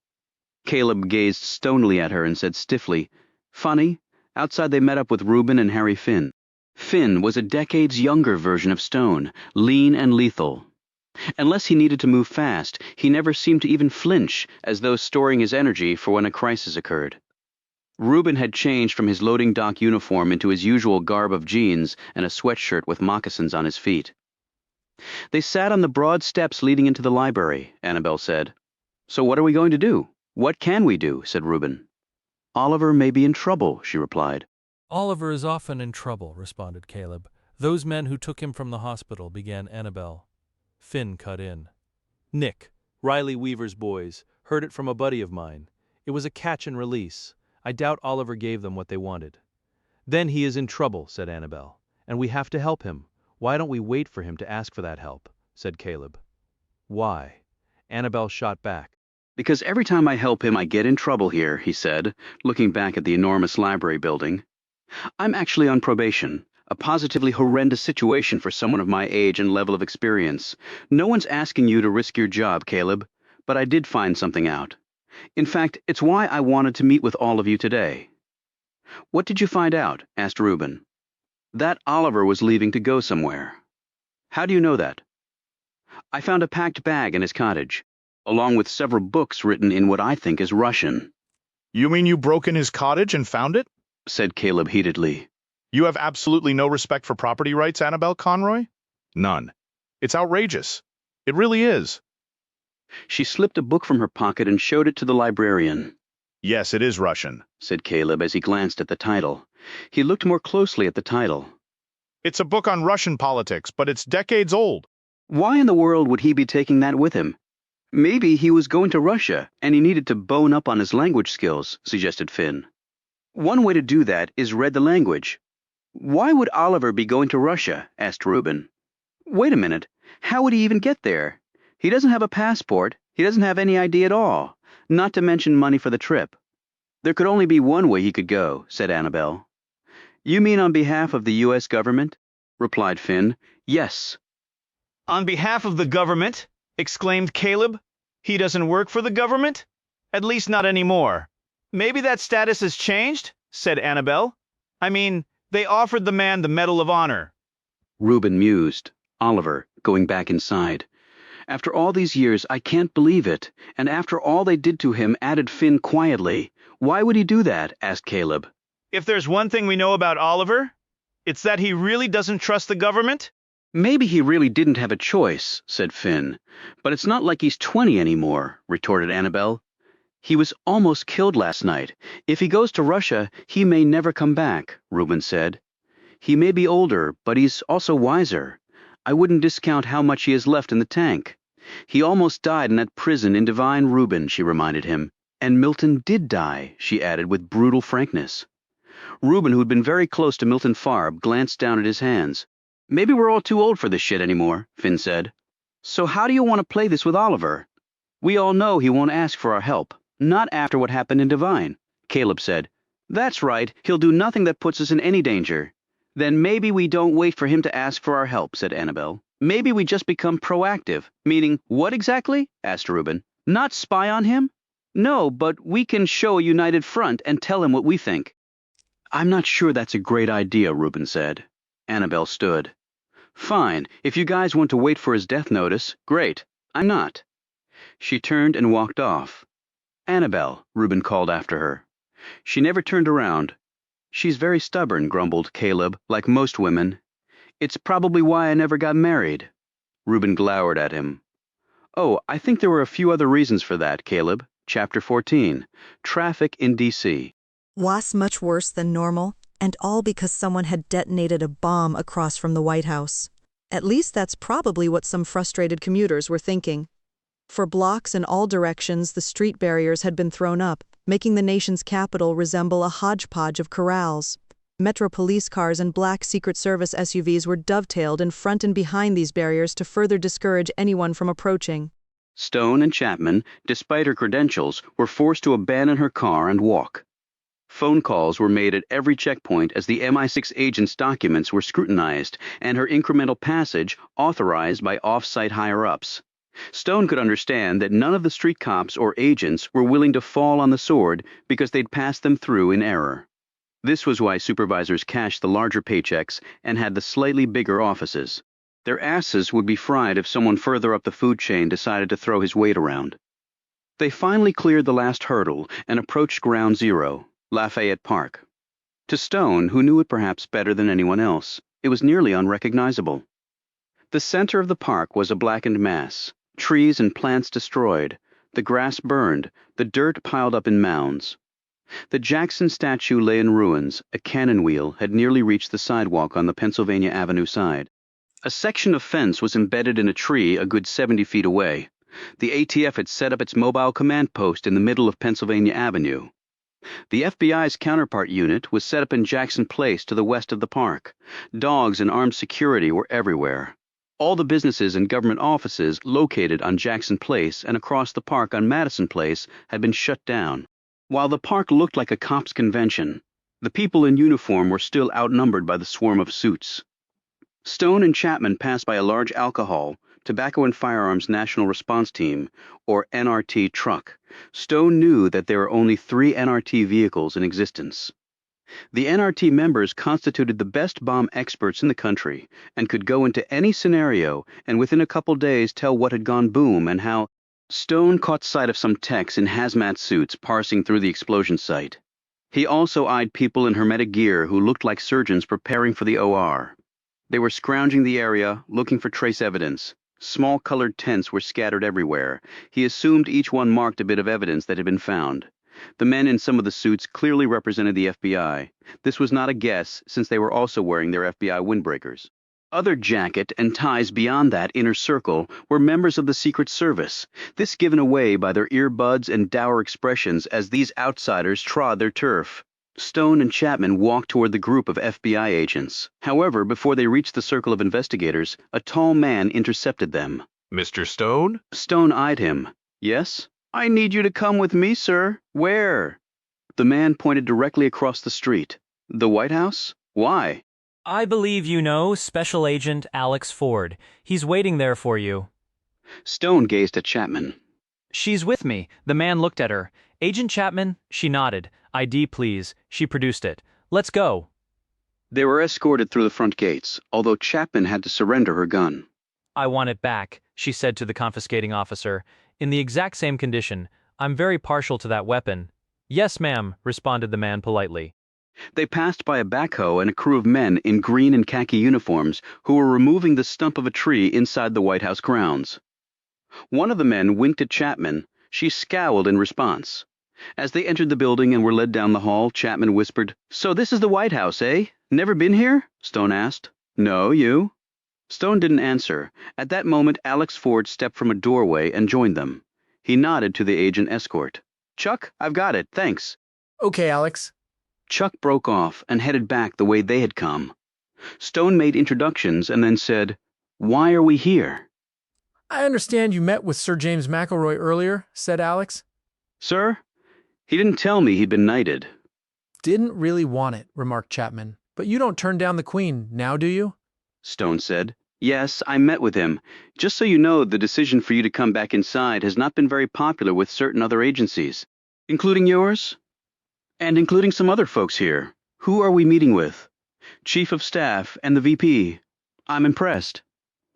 Caleb gazed stonily at her and said stiffly, Funny, outside they met up with Reuben and Harry Finn. Finn was a decades younger version of Stone, lean and lethal. Unless he needed to move fast, he never seemed to even flinch, as though storing his energy for when a crisis occurred. Reuben had changed from his loading dock uniform into his usual garb of jeans and a sweatshirt with moccasins on his feet. They sat on the broad steps leading into the library, Annabelle said. So what are we going to do? What can we do? Said Reuben. Oliver may be in trouble, she replied. Oliver is often in trouble, responded Caleb. Those men who took him from the hospital, began Annabelle. Finn cut in. Nick, Riley Weaver's boys, heard it from a buddy of mine. It was a catch and release. I doubt Oliver gave them what they wanted. Then he is in trouble, said Annabelle, and we have to help him. Why don't we wait for him to ask for that help? Said Caleb. Why? Annabelle shot back. Because every time I help him, I get in trouble here, he said, looking back at the enormous library building. I'm actually on probation. A positively horrendous situation for someone of my age and level of experience. No one's asking you to risk your job, Caleb, but I did find something out. In fact, it's why I wanted to meet with all of you today. What did you find out? Asked Reuben. That Oliver was leaving to go somewhere. How do you know that? I found a packed bag in his cottage, along with several books written in what I think is Russian. You mean you broke in his cottage and found it? Said Caleb heatedly. You have absolutely no respect for property rights, Annabelle Conroy? None. It's outrageous. It really is. She slipped a book from her pocket and showed it to the librarian. Yes, it is Russian, said Caleb as he glanced at the title. He looked more closely at the title. It's a book on Russian politics, but it's decades old. Why in the world would he be taking that with him? Maybe he was going to Russia, and he needed to bone up on his language skills, suggested Finn. One way to do that is read the language. Why would Oliver be going to Russia? Asked Reuben. Wait a minute. How would he even get there? He doesn't have a passport. He doesn't have any ID at all, not to mention money for the trip. There could only be one way he could go, said Annabelle. You mean on behalf of the U.S. government? Replied Finn. Yes. On behalf of the government? Exclaimed Caleb. He doesn't work for the government? At least not anymore. Maybe that status has changed, said Annabelle. I mean, they offered the man the Medal of Honor. Reuben mused. Oliver, going back inside. After all these years, I can't believe it. And after all they did to him, added Finn quietly. Why would he do that? Asked Caleb. If there's one thing we know about Oliver, it's that he really doesn't trust the government. Maybe he really didn't have a choice, said Finn. But it's not like he's 20 anymore, retorted Annabelle. He was almost killed last night. If he goes to Russia, he may never come back, Reuben said. He may be older, but he's also wiser. I wouldn't discount how much he has left in the tank. He almost died in that prison in Divine Reuben, she reminded him. And Milton did die, she added with brutal frankness. Reuben, who'd been very close to Milton Farb, glanced down at his hands. Maybe we're all too old for this shit anymore, Finn said. So how do you want to play this with Oliver? We all know he won't ask for our help. Not after what happened in Divine, Caleb said. That's right, he'll do nothing that puts us in any danger. Then maybe we don't wait for him to ask for our help, said Annabelle. Maybe we just become proactive. Meaning, what exactly? Asked Reuben. Not spy on him? No, but we can show a united front and tell him what we think. I'm not sure that's a great idea, Reuben said. Annabelle stood. Fine, if you guys want to wait for his death notice, great. I'm not. She turned and walked off. Annabelle, Reuben called after her. She never turned around. She's very stubborn, grumbled Caleb, like most women. It's probably why I never got married. Reuben glowered at him. Oh, I think there were a few other reasons for that, Caleb. Chapter 14. Traffic in D.C. Was much worse than normal, and all because someone had detonated a bomb across from the White House. At least that's probably what some frustrated commuters were thinking. For blocks in all directions, the street barriers had been thrown up, making the nation's capital resemble a hodgepodge of corrals. Metro police cars and black Secret Service SUVs were dovetailed in front and behind these barriers to further discourage anyone from approaching. Stone and Chapman, despite her credentials, were forced to abandon her car and walk. Phone calls were made at every checkpoint as the MI6 agent's documents were scrutinized and her incremental passage authorized by off-site higher-ups. Stone could understand that none of the street cops or agents were willing to fall on the sword because they'd passed them through in error. This was why supervisors cashed the larger paychecks and had the slightly bigger offices. Their asses would be fried if someone further up the food chain decided to throw his weight around. They finally cleared the last hurdle and approached Ground Zero, Lafayette Park. To Stone, who knew it perhaps better than anyone else, it was nearly unrecognizable. The center of the park was a blackened mass, trees and plants destroyed, the grass burned, the dirt piled up in mounds. The Jackson statue lay in ruins. A cannon wheel had nearly reached the sidewalk on the Pennsylvania Avenue side. A section of fence was embedded in a tree a good 70 feet away. The ATF had set up its mobile command post in the middle of Pennsylvania Avenue. The FBI's counterpart unit was set up in Jackson Place to the west of the park. Dogs and armed security were everywhere. All the businesses and government offices located on Jackson Place and across the park on Madison Place had been shut down. While the park looked like a cops' convention, the people in uniform were still outnumbered by the swarm of suits. Stone and Chapman passed by a large alcohol, tobacco and firearms National Response Team, or NRT truck. Stone knew that there were only 3 NRT vehicles in existence. The NRT members constituted the best bomb experts in the country and could go into any scenario and within a couple days tell what had gone boom and how. Stone caught sight of some techs in hazmat suits parsing through the explosion site. He also eyed people in hermetic gear who looked like surgeons preparing for the OR. They were scrounging the area, looking for trace evidence. Small colored tents were scattered everywhere. He assumed each one marked a bit of evidence that had been found. The men in some of the suits clearly represented the FBI. This was not a guess, since they were also wearing their FBI windbreakers. Other jacket and ties beyond that inner circle were members of the Secret Service, this given away by their earbuds and dour expressions as these outsiders trod their turf. Stone and Chapman walked toward the group of FBI agents. However, before they reached the circle of investigators, a tall man intercepted them. Mr. Stone? Stone eyed him. Yes? I need you to come with me, sir. Where? The man pointed directly across the street. The White House? Why? I believe you know Special Agent Alex Ford. He's waiting there for you. Stone gazed at Chapman. She's with me. The man looked at her. Agent Chapman? She nodded. ID, please. She produced it. Let's go. They were escorted through the front gates, although Chapman had to surrender her gun. I want it back, she said to the confiscating officer. In the exact same condition. I'm very partial to that weapon. Yes, ma'am, responded the man politely. They passed by a backhoe and a crew of men in green and khaki uniforms who were removing the stump of a tree inside the White House grounds. One of the men winked at Chapman. She scowled in response. As they entered the building and were led down the hall, Chapman whispered, "So this is the White House, eh? Never been here?" Stone asked. "No, you?" Stone didn't answer. At that moment, Alex Ford stepped from a doorway and joined them. He nodded to the agent escort. "Chuck, I've got it, thanks." Okay, Alex. Chuck broke off and headed back the way they had come. Stone made introductions and then said, "Why are we here?" I understand you met with Sir James McElroy earlier, said Alex. Sir? He didn't tell me he'd been knighted. Didn't really want it, remarked Chapman. But you don't turn down the Queen, now do you? Stone said. Yes, I met with him. Just so you know, the decision for you to come back inside has not been very popular with certain other agencies. Including yours? And including some other folks here. Who are we meeting with? Chief of Staff and the VP. I'm impressed.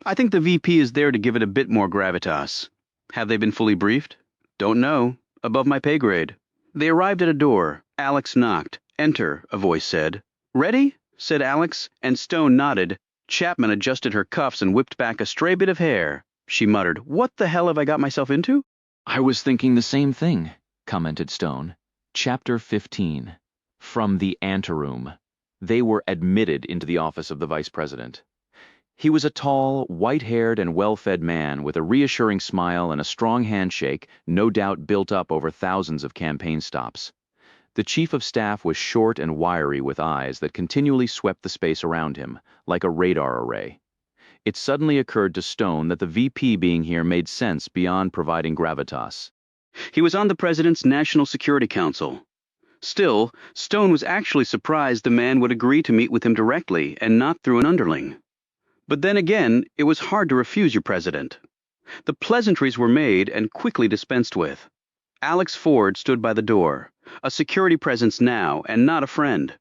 I think the VP is there to give it a bit more gravitas. Have they been fully briefed? Don't know. Above my pay grade. They arrived at a door. Alex knocked. Enter, a voice said. Ready? Said Alex, and Stone nodded. Chapman adjusted her cuffs and whipped back a stray bit of hair. She muttered, "What the hell have I got myself into?" I was thinking the same thing, commented Stone. Chapter 15. From the Anteroom. They were admitted into the office of the Vice President. He was a tall, white-haired and well-fed man with a reassuring smile and a strong handshake, no doubt built up over thousands of campaign stops. The Chief of Staff was short and wiry with eyes that continually swept the space around him, like a radar array. It suddenly occurred to Stone that the VP being here made sense beyond providing gravitas. He was on the President's National Security Council. Still, Stone was actually surprised the man would agree to meet with him directly and not through an underling. But then again, it was hard to refuse your president. The pleasantries were made and quickly dispensed with. Alex Ford stood by the door, a security presence now and not a friend.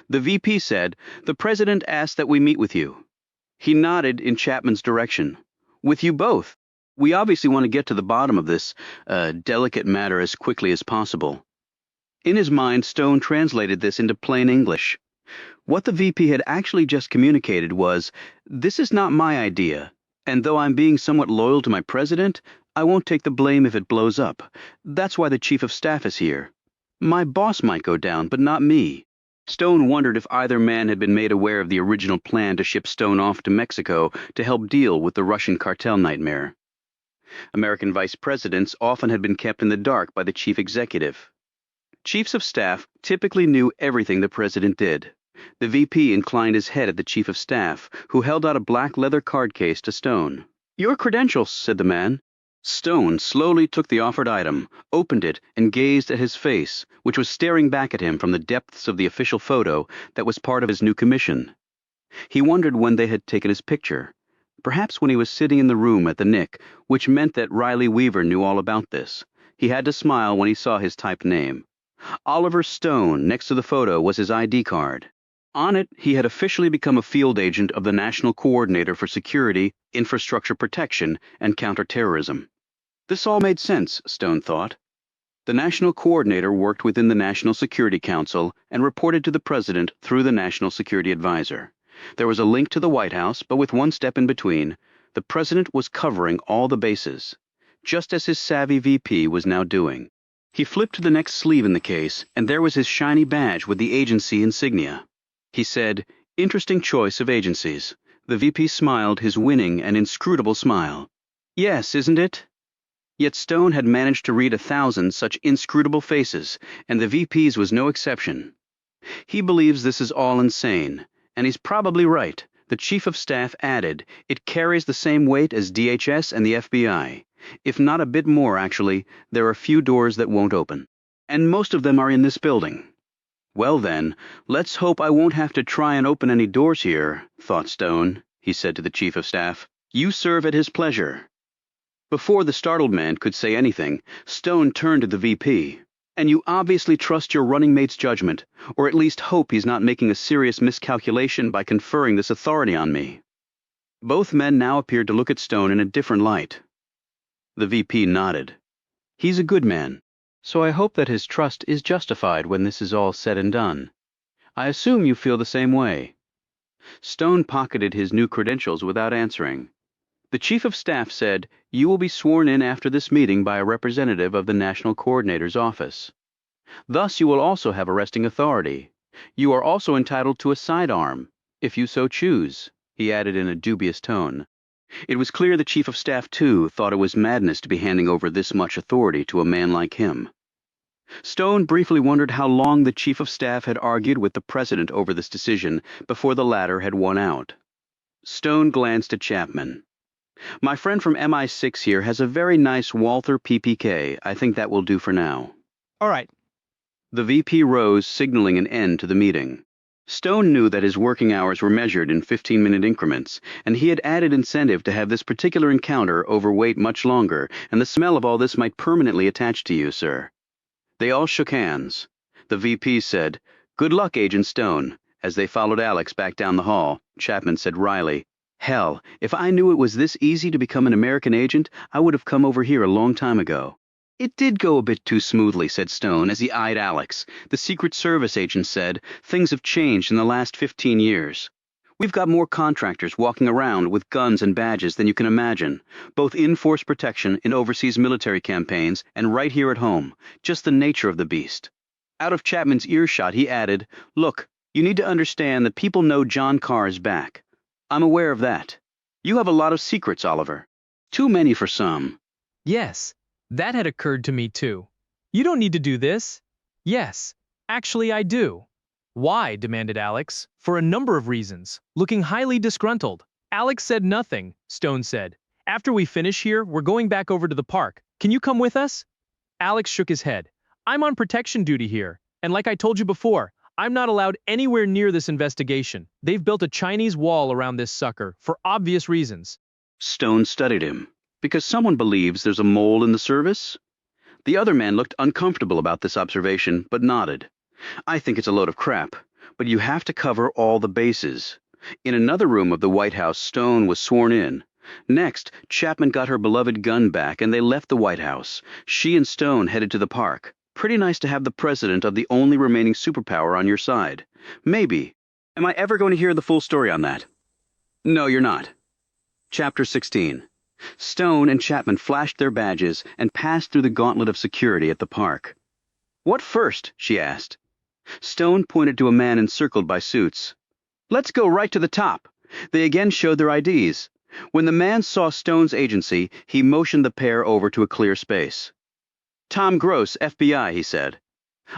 The VP said, "The president asked that we meet with you." He nodded in Chapman's direction. "With you both. We obviously want to get to the bottom of this delicate matter as quickly as possible." In his mind, Stone translated this into plain English. What the VP had actually just communicated was, "This is not my idea, and though I'm being somewhat loyal to my president, I won't take the blame if it blows up. That's why the Chief of Staff is here. My boss might go down, but not me." Stone wondered if either man had been made aware of the original plan to ship Stone off to Mexico to help deal with the Russian cartel nightmare. American vice presidents often had been kept in the dark by the chief executive. Chiefs of staff typically knew everything the president did. The VP inclined his head at the Chief of Staff, who held out a black leather card case to Stone. "Your credentials," said the man. Stone slowly took the offered item, opened it, and gazed at his face, which was staring back at him from the depths of the official photo that was part of his new commission. He wondered when they had taken his picture. Perhaps when he was sitting in the room at the Nick, which meant that Riley Weaver knew all about this. He had to smile when he saw his typed name. Oliver Stone, next to the photo, was his ID card. On it, he had officially become a field agent of the National Coordinator for Security, Infrastructure Protection, and Counterterrorism. This all made sense, Stone thought. The National Coordinator worked within the National Security Council and reported to the President through the National Security Advisor. There was a link to the White House, but with one step in between. The President was covering all the bases, just as his savvy VP was now doing. He flipped to the next sleeve in the case, and there was his shiny badge with the agency insignia. He said, "Interesting choice of agencies." The VP smiled his winning and inscrutable smile. "Yes, isn't it?" Yet Stone had managed to read 1,000 such inscrutable faces, and the VP's was no exception. "He believes this is all insane, and he's probably right," the Chief of Staff added. "It carries the same weight as DHS and the FBI. If not a bit more, actually. There are few doors that won't open. And most of them are in this building." "Well then, let's hope I won't have to try and open any doors here," thought Stone. He said to the Chief of Staff, "You serve at his pleasure." Before the startled man could say anything, Stone turned to the VP. "And you obviously trust your running mate's judgment, or at least hope he's not making a serious miscalculation by conferring this authority on me." Both men now appeared to look at Stone in a different light. The VP nodded. "He's a good man, so I hope that his trust is justified when this is all said and done. I assume you feel the same way." Stone pocketed his new credentials without answering. The Chief of Staff said, "You will be sworn in after this meeting by a representative of the National Coordinator's office. Thus you will also have arresting authority. You are also entitled to a sidearm, if you so choose," he added in a dubious tone. It was clear the Chief of Staff, too, thought it was madness to be handing over this much authority to a man like him. Stone briefly wondered how long the Chief of Staff had argued with the President over this decision before the latter had won out. Stone glanced at Chapman. "My friend from MI6 here has a very nice Walther PPK. I think that will do for now." "All right." The VP rose, signaling an end to the meeting. Stone knew that his working hours were measured in 15-minute increments, and he had added incentive to have this particular encounter overweight much longer, and the smell of all this might permanently attach to you, sir. They all shook hands. The VP said, "Good luck, Agent Stone." As they followed Alex back down the hall, Chapman said wryly, "Hell, if I knew it was this easy to become an American agent, I would have come over here a long time ago." "It did go a bit too smoothly," said Stone as he eyed Alex. "The Secret Service agent said things have changed in the last 15 years. We've got more contractors walking around with guns and badges than you can imagine, both in force protection in overseas military campaigns and right here at home. Just the nature of the beast." Out of Chapman's earshot, he added, "Look, you need to understand that people know John Carr is back. I'm aware of that. You have a lot of secrets, Oliver. Too many for some." Yes, that had occurred to me too. "You don't need to do this." "Yes, actually I do." "Why?" demanded Alex. "For a number of reasons." Looking highly disgruntled, Alex said nothing. Stone said, "After we finish here, we're going back over to the park. Can you come with us?" Alex shook his head. "I'm on protection duty here, and like I told you before, I'm not allowed anywhere near this investigation. They've built a Chinese wall around this sucker, for obvious reasons." Stone studied him. "Because someone believes there's a mole in the service?" The other man looked uncomfortable about this observation, but nodded. "I think it's a load of crap, but you have to cover all the bases." In another room of the White House, Stone was sworn in. Next, Chapman got her beloved gun back and they left the White House. She and Stone headed to the park. Pretty nice to have the president of the only remaining superpower on your side. Maybe. Am I ever going to hear the full story on that? No, you're not. Chapter 16. Stone and Chapman flashed their badges and passed through the gauntlet of security at the park. "What first?" she asked. Stone pointed to a man encircled by suits. "Let's go right to the top." They again showed their IDs. When the man saw Stone's agency, he motioned the pair over to a clear space. "Tom Gross, FBI," he said.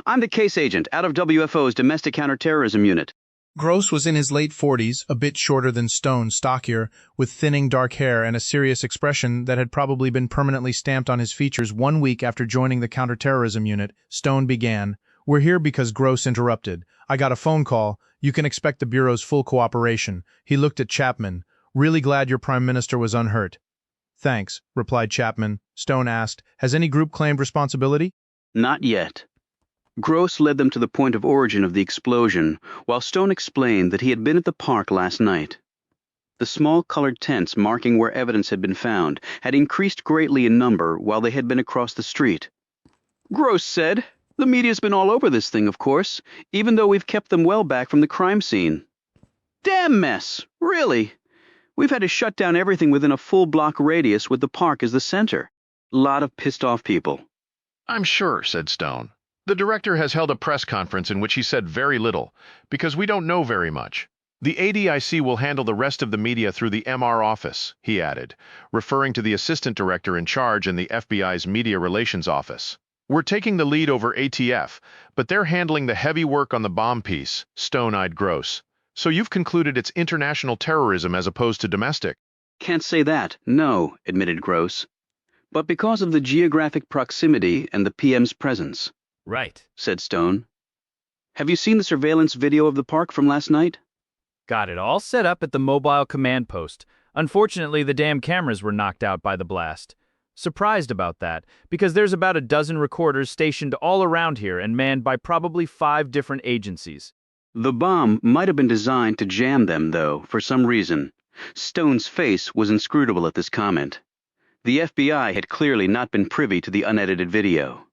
"I'm the case agent out of WFO's Domestic Counterterrorism Unit." Gross was in his late 40s, a bit shorter than Stone, stockier, with thinning dark hair and a serious expression that had probably been permanently stamped on his features 1 week after joining the counterterrorism unit. Stone began, "We're here because," Gross interrupted. "I got a phone call. You can expect the Bureau's full cooperation." He looked at Chapman. "Really glad your Prime Minister was unhurt." "Thanks," replied Chapman. Stone asked, "Has any group claimed responsibility?" Not yet. Gross led them to the point of origin of the explosion, while Stone explained that he had been at the park last night. The small colored tents marking where evidence had been found had increased greatly in number while they had been across the street. Gross said, "The media's been all over this thing, of course, even though we've kept them well back from the crime scene. Damn mess, really. We've had to shut down everything within a full block radius with the park as the center. Lot of pissed off people." "I'm sure," said Stone. "The director has held a press conference in which he said very little, because we don't know very much. The ADIC will handle the rest of the media through the MR office," he added, referring to the assistant director in charge in the FBI's Media Relations Office. "We're taking the lead over ATF, but they're handling the heavy work on the bomb piece," Stone-eyed Gross. "So you've concluded it's international terrorism as opposed to domestic?" "Can't say that, no," admitted Gross. "But because of the geographic proximity and the PM's presence." "Right," said Stone. "Have you seen the surveillance video of the park from last night?" "Got it all set up at the mobile command post. Unfortunately, the damn cameras were knocked out by the blast. Surprised about that, because there's about a dozen recorders stationed all around here and manned by probably 5 different agencies." The bomb might have been designed to jam them, though, for some reason. Stone's face was inscrutable at this comment. The FBI had clearly not been privy to the unedited video.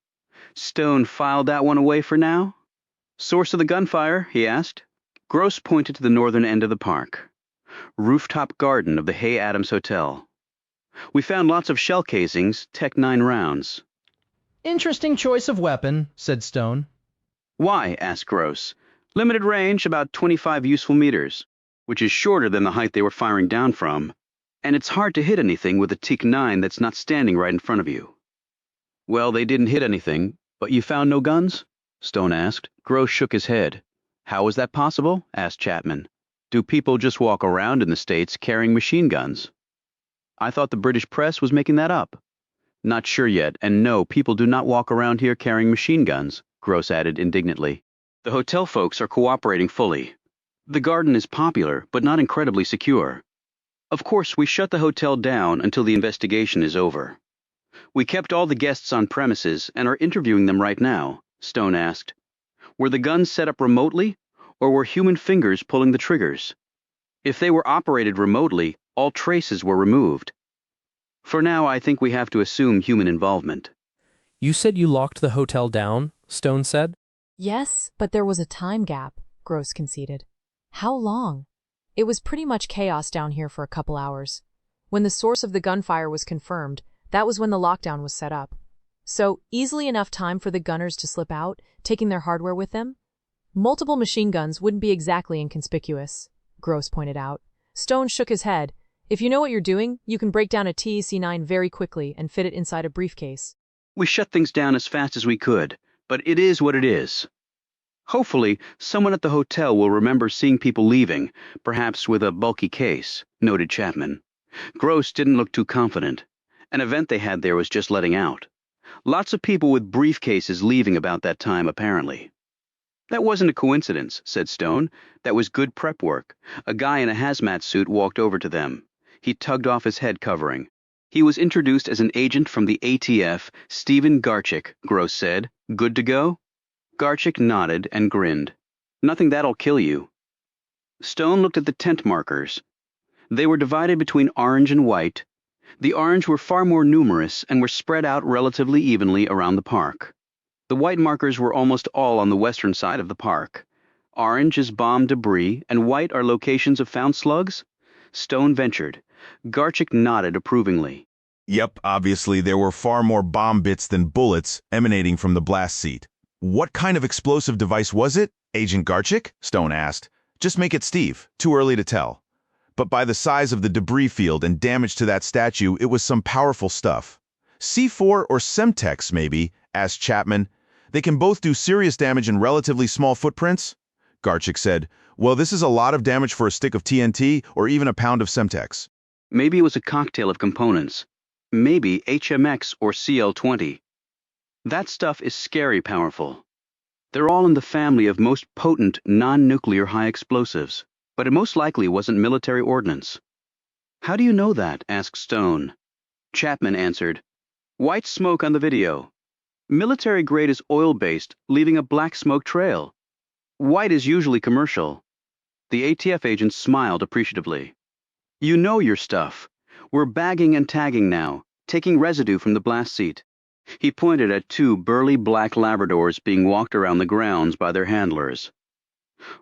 Stone filed that one away for now. "Source of the gunfire?" he asked. Gross pointed to the northern end of the park. Rooftop garden of the Hay Adams Hotel. "We found lots of shell casings, Tech 9 rounds." "Interesting choice of weapon," said Stone. "Why?" asked Gross. "Limited range, about 25 useful meters, which is shorter than the height they were firing down from, and it's hard to hit anything with a Tech 9 that's not standing right in front of you." "Well, they didn't hit anything, but you found no guns?" Stone asked. Gross shook his head. "How is that possible?" asked Chapman. "Do people just walk around in the States carrying machine guns?" "I thought the British press was making that up." "Not sure yet, and no, people do not walk around here carrying machine guns," Gross added indignantly. "The hotel folks are cooperating fully. The garden is popular, but not incredibly secure. Of course, we shut the hotel down until the investigation is over." "We kept all the guests on premises and are interviewing them right now," Stone asked. "Were the guns set up remotely, or were human fingers pulling the triggers? If they were operated remotely, all traces were removed. For now, I think we have to assume human involvement." "You said you locked the hotel down?" Stone said. "Yes, but there was a time gap," Gross conceded. "How long? It was pretty much chaos down here for a couple hours. When the source of the gunfire was confirmed, that was when the lockdown was set up. So, easily enough time for the gunners to slip out, taking their hardware with them. Multiple machine guns wouldn't be exactly inconspicuous," Gross pointed out. Stone shook his head. "If you know what you're doing, you can break down a TEC-9 very quickly and fit it inside a briefcase." "We shut things down as fast as we could, but it is what it is. Hopefully, someone at the hotel will remember seeing people leaving, perhaps with a bulky case," noted Chapman. Gross didn't look too confident. An event they had there was just letting out. Lots of people with briefcases leaving about that time, apparently. "That wasn't a coincidence," said Stone. "That was good prep work. A guy in a hazmat suit walked over to them. He tugged off his head covering. He was introduced as an agent from the ATF, Stephen Garchik," Gross said. "Good to go?" Garchik nodded and grinned. "Nothing that'll kill you." Stone looked at the tent markers. They were divided between orange and white. The orange were far more numerous and were spread out relatively evenly around the park. The white markers were almost all on the western side of the park. Orange is bomb debris, and white are locations of found slugs? Stone ventured. Garchik nodded approvingly. "Yep, obviously there were far more bomb bits than bullets emanating from the blast seat." "What kind of explosive device was it, Agent Garchik?" Stone asked. "Just make it Steve. Too early to tell." "But by the size of the debris field and damage to that statue, it was some powerful stuff." "C4 or Semtex, maybe?" asked Chapman. "They can both do serious damage in relatively small footprints?" Garchik said. Well, this is a lot of damage for a stick of TNT or even a pound of Semtex. Maybe it was a cocktail of components. Maybe HMX or CL-20. That stuff is scary powerful. They're all in the family of most potent non-nuclear high explosives, but it most likely wasn't military ordnance. How do you know that? Asked Stone. Chapman answered, white smoke on the video. Military grade is oil-based, leaving a black smoke trail. White is usually commercial. The ATF agent smiled appreciatively. You know your stuff. We're bagging and tagging now, taking residue from the blast seat. He pointed at two burly black Labradors being walked around the grounds by their handlers.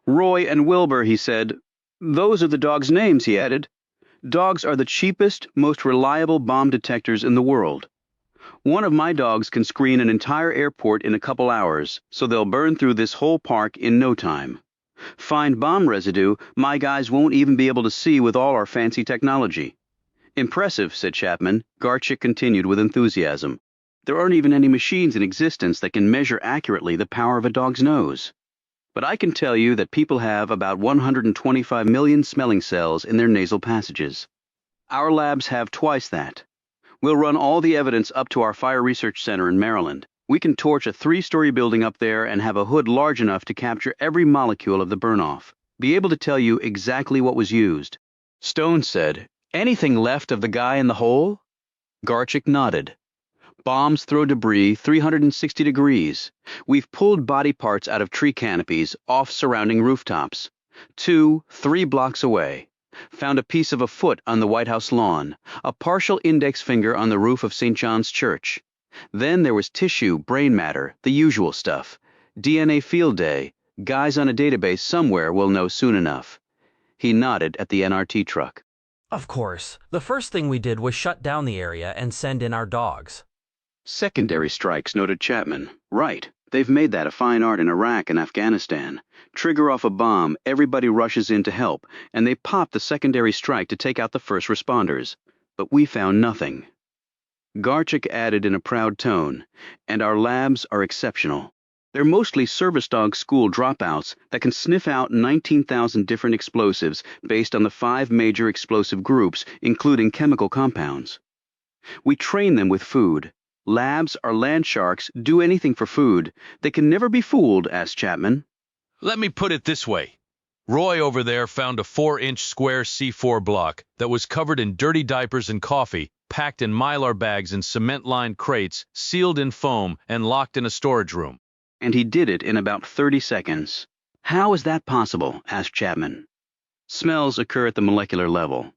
Roy and Wilbur, he said. Those are the dogs' names, he added. Dogs are the cheapest, most reliable bomb detectors in the world. One of my dogs can screen an entire airport in a couple hours, so they'll burn through this whole park in no time. Find bomb residue my guys won't even be able to see with all our fancy technology. Impressive, said Chapman. Garchik continued with enthusiasm. There aren't even any machines in existence that can measure accurately the power of a dog's nose. But I can tell you that people have about 125 million smelling cells in their nasal passages. Our labs have twice that. We'll run all the evidence up to our Fire Research Center in Maryland. We can torch a 3-story building up there and have a hood large enough to capture every molecule of the burn-off. Be able to tell you exactly what was used. Stone said, anything left of the guy in the hole? Garchik nodded. Bombs throw debris 360 degrees. We've pulled body parts out of tree canopies off surrounding rooftops. 2-3 blocks away. Found a piece of a foot on the White House lawn, a partial index finger on the roof of St. John's Church. Then there was tissue, brain matter, the usual stuff. DNA field day. Guys on a database somewhere will know soon enough. He nodded at the NRT truck. Of course. The first thing we did was shut down the area and send in our dogs. Secondary strikes, noted Chapman. Right. They've made that a fine art in Iraq and Afghanistan. Trigger off a bomb, everybody rushes in to help, and they pop the secondary strike to take out the first responders. But we found nothing. Garchik added in a proud tone, and our labs are exceptional. They're mostly service dog school dropouts that can sniff out 19,000 different explosives based on the 5 major explosive groups, including chemical compounds. We train them with food. Labs are land sharks, do anything for food. They can never be fooled, asked Chapman. Let me put it this way. Roy over there found a 4-inch square C4 block that was covered in dirty diapers and coffee, packed in Mylar bags and cement-lined crates, sealed in foam, and locked in a storage room. And he did it in about 30 seconds. How is that possible? Asked Chapman. Smells occur at the molecular level.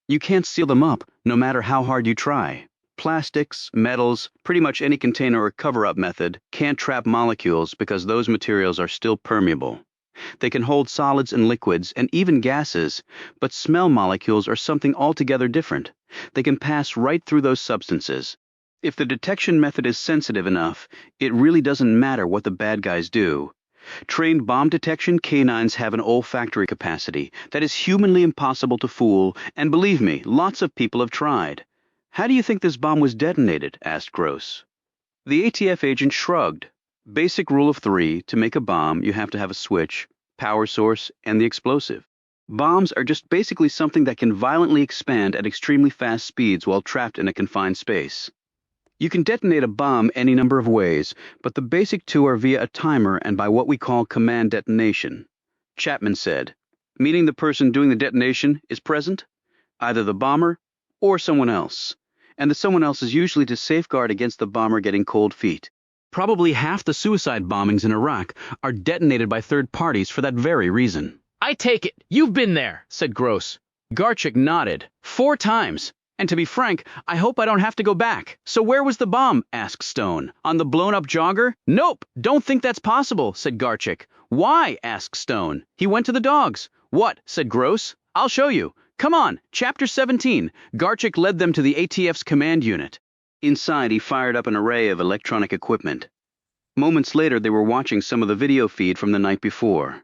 You can't seal them up, no matter how hard you try. Plastics, metals, pretty much any container or cover-up method can't trap molecules because those materials are still permeable. They can hold solids and liquids and even gases, but smell molecules are something altogether different. They can pass right through those substances. If the detection method is sensitive enough, it really doesn't matter what the bad guys do. Trained bomb detection canines have an olfactory capacity that is humanly impossible to fool, and believe me, lots of people have tried. How do you think this bomb was detonated? Asked Gross. The ATF agent shrugged. Basic rule of 3, to make a bomb, you have to have a switch, power source, and the explosive. Bombs are just basically something that can violently expand at extremely fast speeds while trapped in a confined space. You can detonate a bomb any number of ways, but the basic 2 are via a timer and by what we call command detonation. Chapman said, meaning the person doing the detonation is present, either the bomber or someone else. And the someone else is usually to safeguard against the bomber getting cold feet. Probably half the suicide bombings in Iraq are detonated by third parties for that very reason. I take it. You've been there, said Gross. Garchik nodded. 4 times. And to be frank, I hope I don't have to go back. So where was the bomb? Asked Stone. On the blown-up jogger? Nope, don't think that's possible, said Garchik. Why? Asked Stone. He went to the dogs. What? Said Gross. I'll show you. Come on, Chapter 17. Garchik led them to the ATF's command unit. Inside, he fired up an array of electronic equipment. Moments later, they were watching some of the video feed from the night before.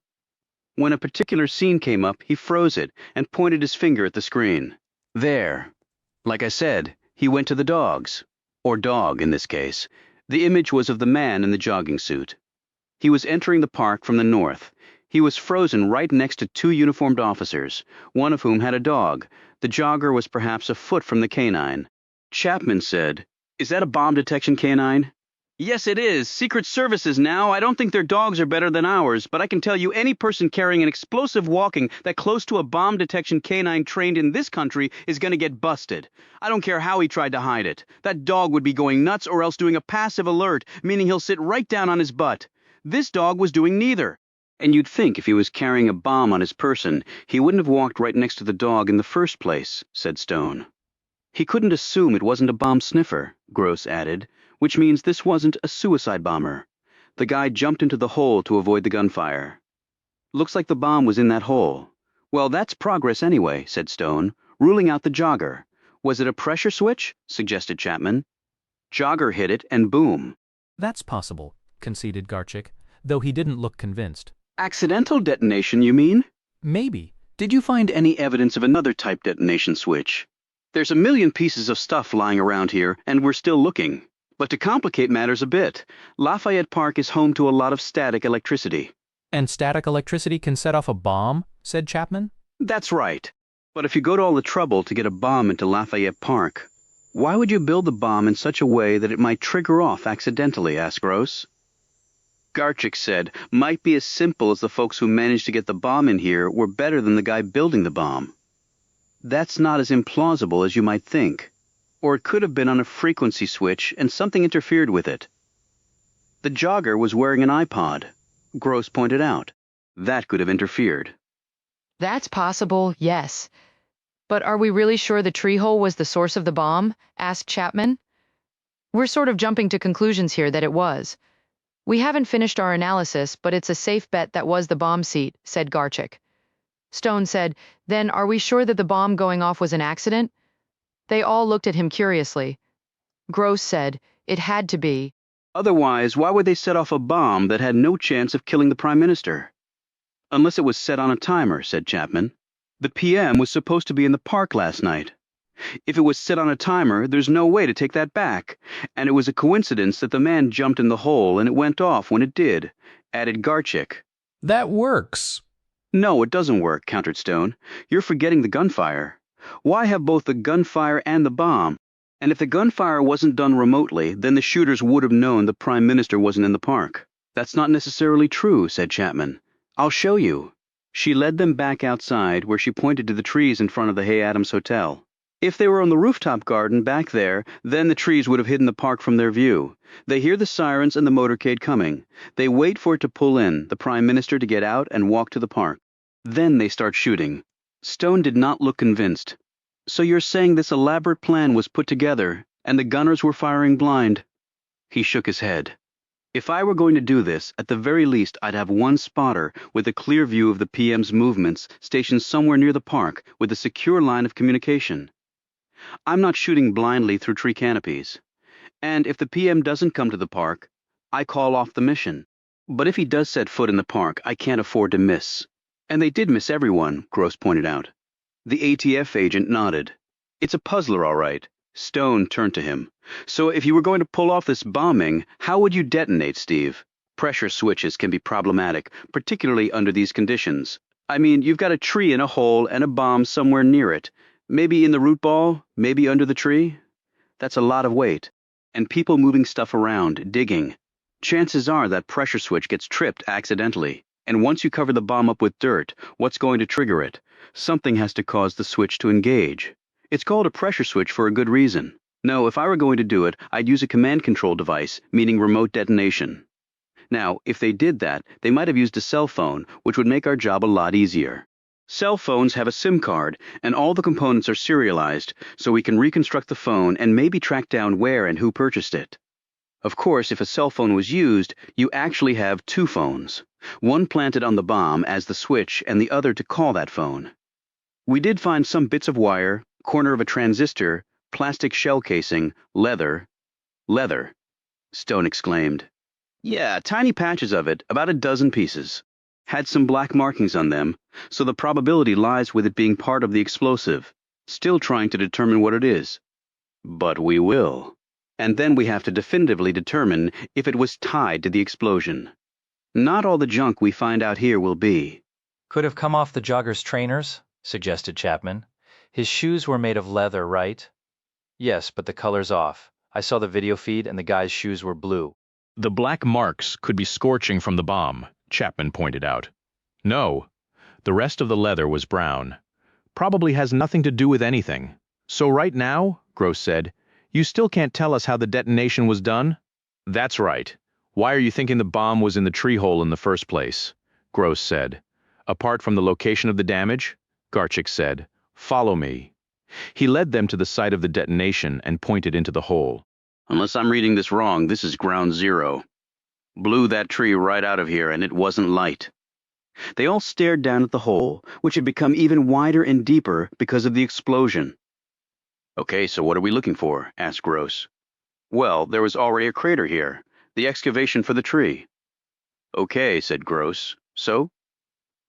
When a particular scene came up, he froze it and pointed his finger at the screen. There. Like I said, he went to the dogs. Or dog, in this case. The image was of the man in the jogging suit. He was entering the park from the north. He was frozen right next to two uniformed officers, one of whom had a dog. The jogger was perhaps a foot from the canine. Chapman said, "Is that a bomb detection canine?" "Yes, it is. Secret Services now. I don't think their dogs are better than ours, but I can tell you any person carrying an explosive walking that close to a bomb detection canine trained in this country is going to get busted. I don't care how he tried to hide it. That dog would be going nuts or else doing a passive alert, meaning he'll sit right down on his butt. This dog was doing neither." "And you'd think if he was carrying a bomb on his person, he wouldn't have walked right next to the dog in the first place," said Stone. "He couldn't assume it wasn't a bomb sniffer," Gross added, "which means this wasn't a suicide bomber. The guy jumped into the hole to avoid the gunfire. Looks like the bomb was in that hole." "Well, that's progress anyway," said Stone, ruling out the jogger. "Was it a pressure switch?" suggested Chapman. "Jogger hit it and boom." That's possible, conceded Garchik, though he didn't look convinced. "Accidental detonation, you mean?" Maybe. "Did you find any evidence of another type detonation switch? There's a million pieces of stuff lying around here, and we're still looking. But to complicate matters a bit, Lafayette Park is home to a lot of static electricity." And static electricity can set off a bomb, said Chapman. "That's right. But if you go to all the trouble to get a bomb into Lafayette Park, why would you build the bomb in such a way that it might trigger off accidentally?" asked Gross. Garchik said, "Might be as simple as the folks who managed to get the bomb in here were better than the guy building the bomb. That's not as implausible as you might think. Or it could have been on a frequency switch and something interfered with it." "The jogger was wearing an iPod," Gross pointed out. "That could have interfered." That's possible, yes. But are we really sure the tree hole was the source of the bomb? Asked Chapman. We're sort of jumping to conclusions here that it was. We haven't finished our analysis, but it's a safe bet that was the bomb seat, said Garchik. Stone said, "Then are we sure that the bomb going off was an accident?" They all looked at him curiously. Gross said, "It had to be." "Otherwise, why would they set off a bomb that had no chance of killing the Prime Minister?" "Unless it was set on a timer," said Chapman. "The PM was supposed to be in the park last night. If it was set on a timer, there's no way to take that back. And it was a coincidence that the man jumped in the hole and it went off when it did," added Garchik. "That works." "No, it doesn't work," countered Stone. "You're forgetting the gunfire. Why have both the gunfire and the bomb? And if the gunfire wasn't done remotely, then the shooters would have known the Prime Minister wasn't in the park." "That's not necessarily true," said Chapman. "I'll show you." She led them back outside, where she pointed to the trees in front of the Hay Adams Hotel. "If they were on the rooftop garden back there, then the trees would have hidden the park from their view. They hear the sirens and the motorcade coming. They wait for it to pull in, the Prime Minister to get out and walk to the park. Then they start shooting." Stone did not look convinced. "So you're saying this elaborate plan was put together, and the gunners were firing blind?" He shook his head. "If I were going to do this, at the very least I'd have one spotter with a clear view of the PM's movements stationed somewhere near the park with a secure line of communication. I'm not shooting blindly through tree canopies. And if the PM doesn't come to the park, I call off the mission. But if he does set foot in the park, I can't afford to miss." "And they did miss everyone," Gross pointed out. The ATF agent nodded. "It's a puzzler, all right." Stone turned to him. "So if you were going to pull off this bombing, how would you detonate, Steve? Pressure switches can be problematic, particularly under these conditions. I mean, you've got a tree in a hole and a bomb somewhere near it. Maybe in the root ball, maybe under the tree. That's a lot of weight. And people moving stuff around, digging. Chances are that pressure switch gets tripped accidentally. And once you cover the bomb up with dirt, what's going to trigger it? Something has to cause the switch to engage. It's called a pressure switch for a good reason. No, if I were going to do it, I'd use a command control device, meaning remote detonation. Now, if they did that, they might have used a cell phone, which would make our job a lot easier. Cell phones have a SIM card, and all the components are serialized, so we can reconstruct the phone and maybe track down where and who purchased it. Of course, if a cell phone was used, you actually have two phones, one planted on the bomb as the switch and the other to call that phone. We did find some bits of wire, corner of a transistor, plastic shell casing, leather. Leather, Stone exclaimed. "Yeah, tiny patches of it, about a dozen pieces. Had some black markings on them, so the probability lies with it being part of the explosive. Still trying to determine what it is. But we will. And then we have to definitively determine if it was tied to the explosion." Not all the junk we find out here will be. Could have come off the jogger's trainers, suggested Chapman. His shoes were made of leather, right? Yes, but the color's off. I saw the video feed and the guy's shoes were blue. The black marks could be scorching from the bomb, Chapman pointed out. No, the rest of the leather was brown. Probably has nothing to do with anything. So right now, Gross said, you still can't tell us how the detonation was done? That's right. Why are you thinking the bomb was in the tree hole in the first place? Gross said. Apart from the location of the damage? Garchik said. Follow me. He led them to the site of the detonation and pointed into the hole. Unless I'm reading this wrong, this is ground zero. Blew that tree right out of here, and it wasn't light. They all stared down at the hole, which had become even wider and deeper because of the explosion. Okay, so what are we looking for? Asked Gross. Well, there was already a crater here, the excavation for the tree. Okay, said Gross. So?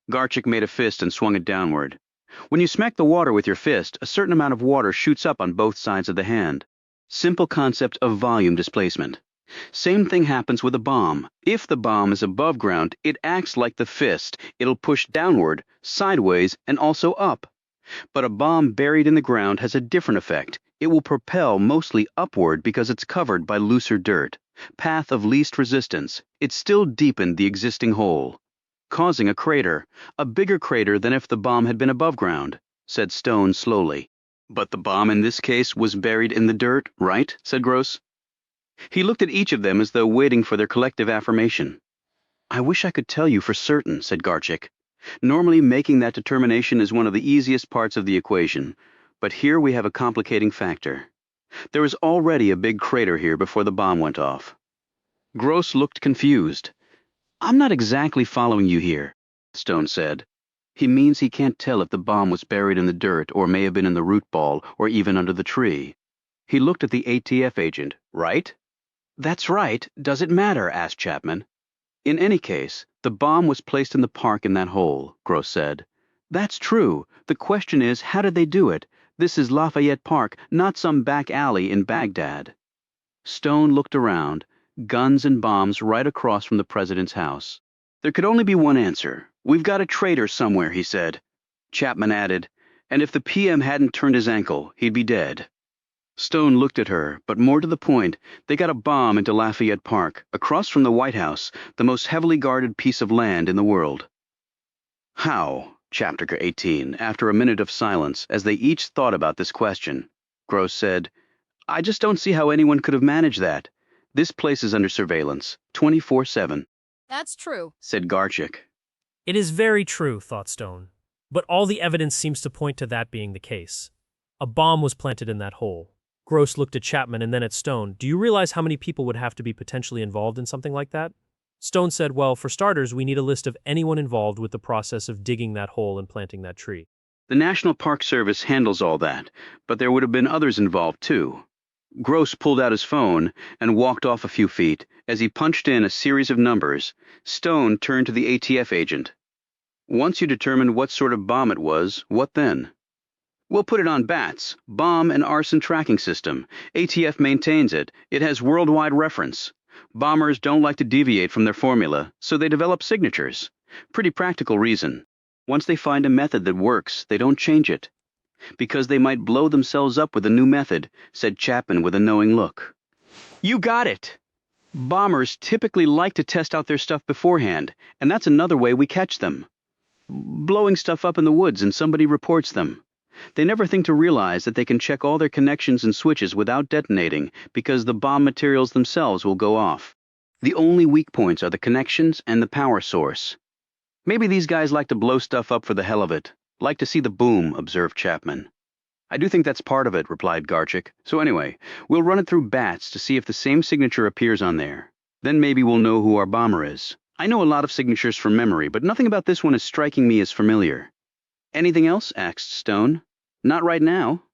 Garchik made a fist and swung it downward. When you smack the water with your fist, a certain amount of water shoots up on both sides of the hand. Simple concept of volume displacement. Same thing happens with a bomb. If the bomb is above ground, it acts like the fist. It'll push downward, sideways, and also up. But a bomb buried in the ground has a different effect. It will propel mostly upward because it's covered by looser dirt. Path of least resistance. It still deepened the existing hole, causing a crater, a bigger crater than if the bomb had been above ground, said Stone slowly. But the bomb in this case was buried in the dirt, right? Said Gross. He looked at each of them as though waiting for their collective affirmation. I wish I could tell you for certain, said Garchik. Normally making that determination is one of the easiest parts of the equation, but here we have a complicating factor. There was already a big crater here before the bomb went off. Gross looked confused. I'm not exactly following you here, Stone said. He means he can't tell if the bomb was buried in the dirt or may have been in the root ball or even under the tree. He looked at the ATF agent, right? That's right. Does it matter? Asked Chapman. In any case, the bomb was placed in the park in that hole, Gross said. That's true. The question is, how did they do it? This is Lafayette Park, not some back alley in Baghdad. Stone looked around, guns and bombs right across from the president's house. There could only be one answer. We've got a traitor somewhere, he said. Chapman added, and if the PM hadn't turned his ankle, he'd be dead. Stone looked at her, but more to the point, they got a bomb into Lafayette Park, across from the White House, the most heavily guarded piece of land in the world. How? Chapter 18, after a minute of silence, as they each thought about this question. Gross said, I just don't see how anyone could have managed that. This place is under surveillance, 24/7. That's true, said Garchik. It is very true, thought Stone. But all the evidence seems to point to that being the case. A bomb was planted in that hole. Gross looked at Chapman and then at Stone. Do you realize how many people would have to be potentially involved in something like that? Stone said, well, for starters, we need a list of anyone involved with the process of digging that hole and planting that tree. The National Park Service handles all that, but there would have been others involved too. Gross pulled out his phone and walked off a few feet. As he punched in a series of numbers, Stone turned to the ATF agent. Once you determined what sort of bomb it was, what then? We'll put it on BATS, Bomb and Arson Tracking System. ATF maintains it. It has worldwide reference. Bombers don't like to deviate from their formula, so they develop signatures. Pretty practical reason. Once they find a method that works, they don't change it. Because they might blow themselves up with a new method, said Chapman with a knowing look. You got it! Bombers typically like to test out their stuff beforehand, and that's another way we catch them. Blowing stuff up in the woods and somebody reports them. They never think to realize that they can check all their connections and switches without detonating because the bomb materials themselves will go off. The only weak points are the connections and the power source. Maybe these guys like to blow stuff up for the hell of it. Like to see the boom, observed Chapman. I do think that's part of it, replied Garchik. So anyway, we'll run it through BATS to see if the same signature appears on there. Then maybe we'll know who our bomber is. I know a lot of signatures from memory, but nothing about this one is striking me as familiar. Anything else? Asked Stone. Not right now.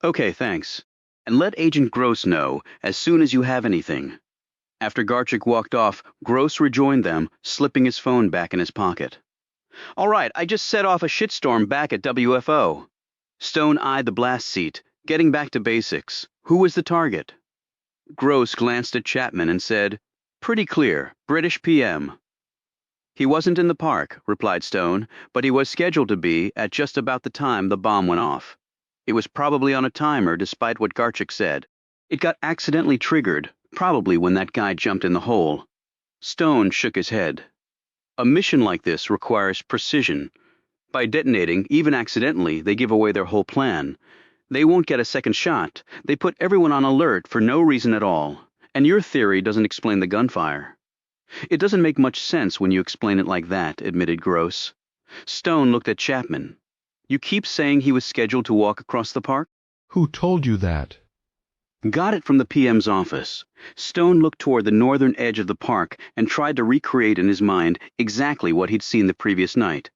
Okay, thanks. And let Agent Gross know as soon as you have anything. After Garchik walked off, Gross rejoined them, slipping his phone back in his pocket. All right, I just set off a shitstorm back at WFO. Stone eyed the blast seat, getting back to basics. Who was the target? Gross glanced at Chapman and said, Pretty clear, British PM. He wasn't in the park, replied Stone, but he was scheduled to be at just about the time the bomb went off. It was probably on a timer, despite what Garchik said. It got accidentally triggered, probably when that guy jumped in the hole. Stone shook his head. A mission like this requires precision. By detonating, even accidentally, they give away their whole plan. They won't get a second shot. They put everyone on alert for no reason at all. And your theory doesn't explain the gunfire. It doesn't make much sense when you explain it like that, admitted Gross. Stone looked at Chapman. You keep saying he was scheduled to walk across the park? Who told you that? Got it from the PM's office. Stone looked toward the northern edge of the park and tried to recreate in his mind exactly what he'd seen the previous night.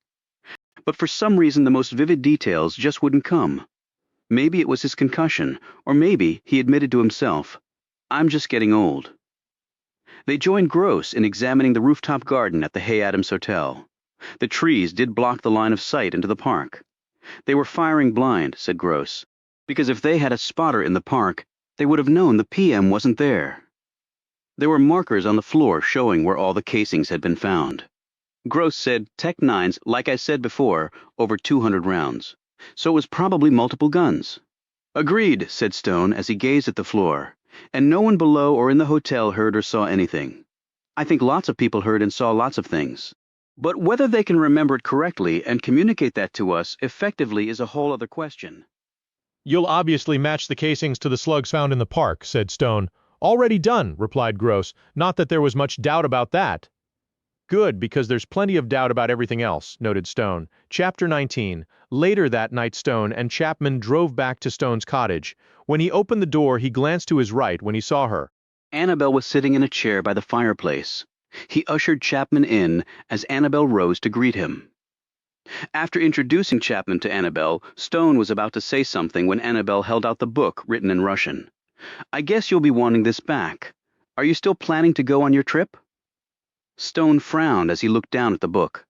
But for some reason the most vivid details just wouldn't come. Maybe it was his concussion, or maybe he admitted to himself, I'm just getting old. They joined Gross in examining the rooftop garden at the Hay Adams Hotel. The trees did block the line of sight into the park. They were firing blind, said Gross, because if they had a spotter in the park, they would have known the PM wasn't there. There were markers on the floor showing where all the casings had been found. Gross said Tech 9s, like I said before, over 200 rounds. So it was probably multiple guns. Agreed, said Stone as he gazed at the floor. And no one below or in the hotel heard or saw anything. I think lots of people heard and saw lots of things. But whether they can remember it correctly and communicate that to us effectively is a whole other question. You'll obviously match the casings to the slugs found in the park, said Stone. Already done, replied Gross. Not that there was much doubt about that. Good, because there's plenty of doubt about everything else, noted Stone. Chapter 19. Later that night, Stone and Chapman drove back to Stone's cottage. When he opened the door, he glanced to his right when he saw her. Annabelle was sitting in a chair by the fireplace. He ushered Chapman in as Annabelle rose to greet him. After introducing Chapman to Annabelle, Stone was about to say something when Annabelle held out the book written in Russian. I guess you'll be wanting this back. Are you still planning to go on your trip? Stone frowned as he looked down at the book.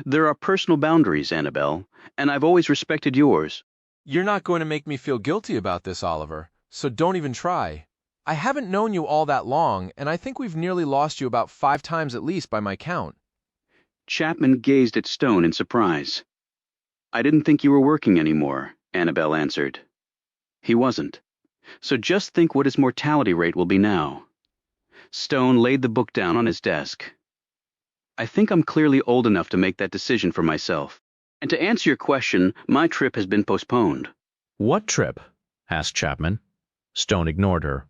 There are personal boundaries, Annabelle, and I've always respected yours. You're not going to make me feel guilty about this, Oliver, so don't even try. I haven't known you all that long, and I think we've nearly lost you about 5 times at least by my count. Chapman gazed at Stone in surprise. I didn't think you were working anymore, Annabelle answered. He wasn't. So just think what his mortality rate will be now. Stone laid the book down on his desk. I think I'm clearly old enough to make that decision for myself. And to answer your question, my trip has been postponed. What trip? Asked Chapman. Stone ignored her.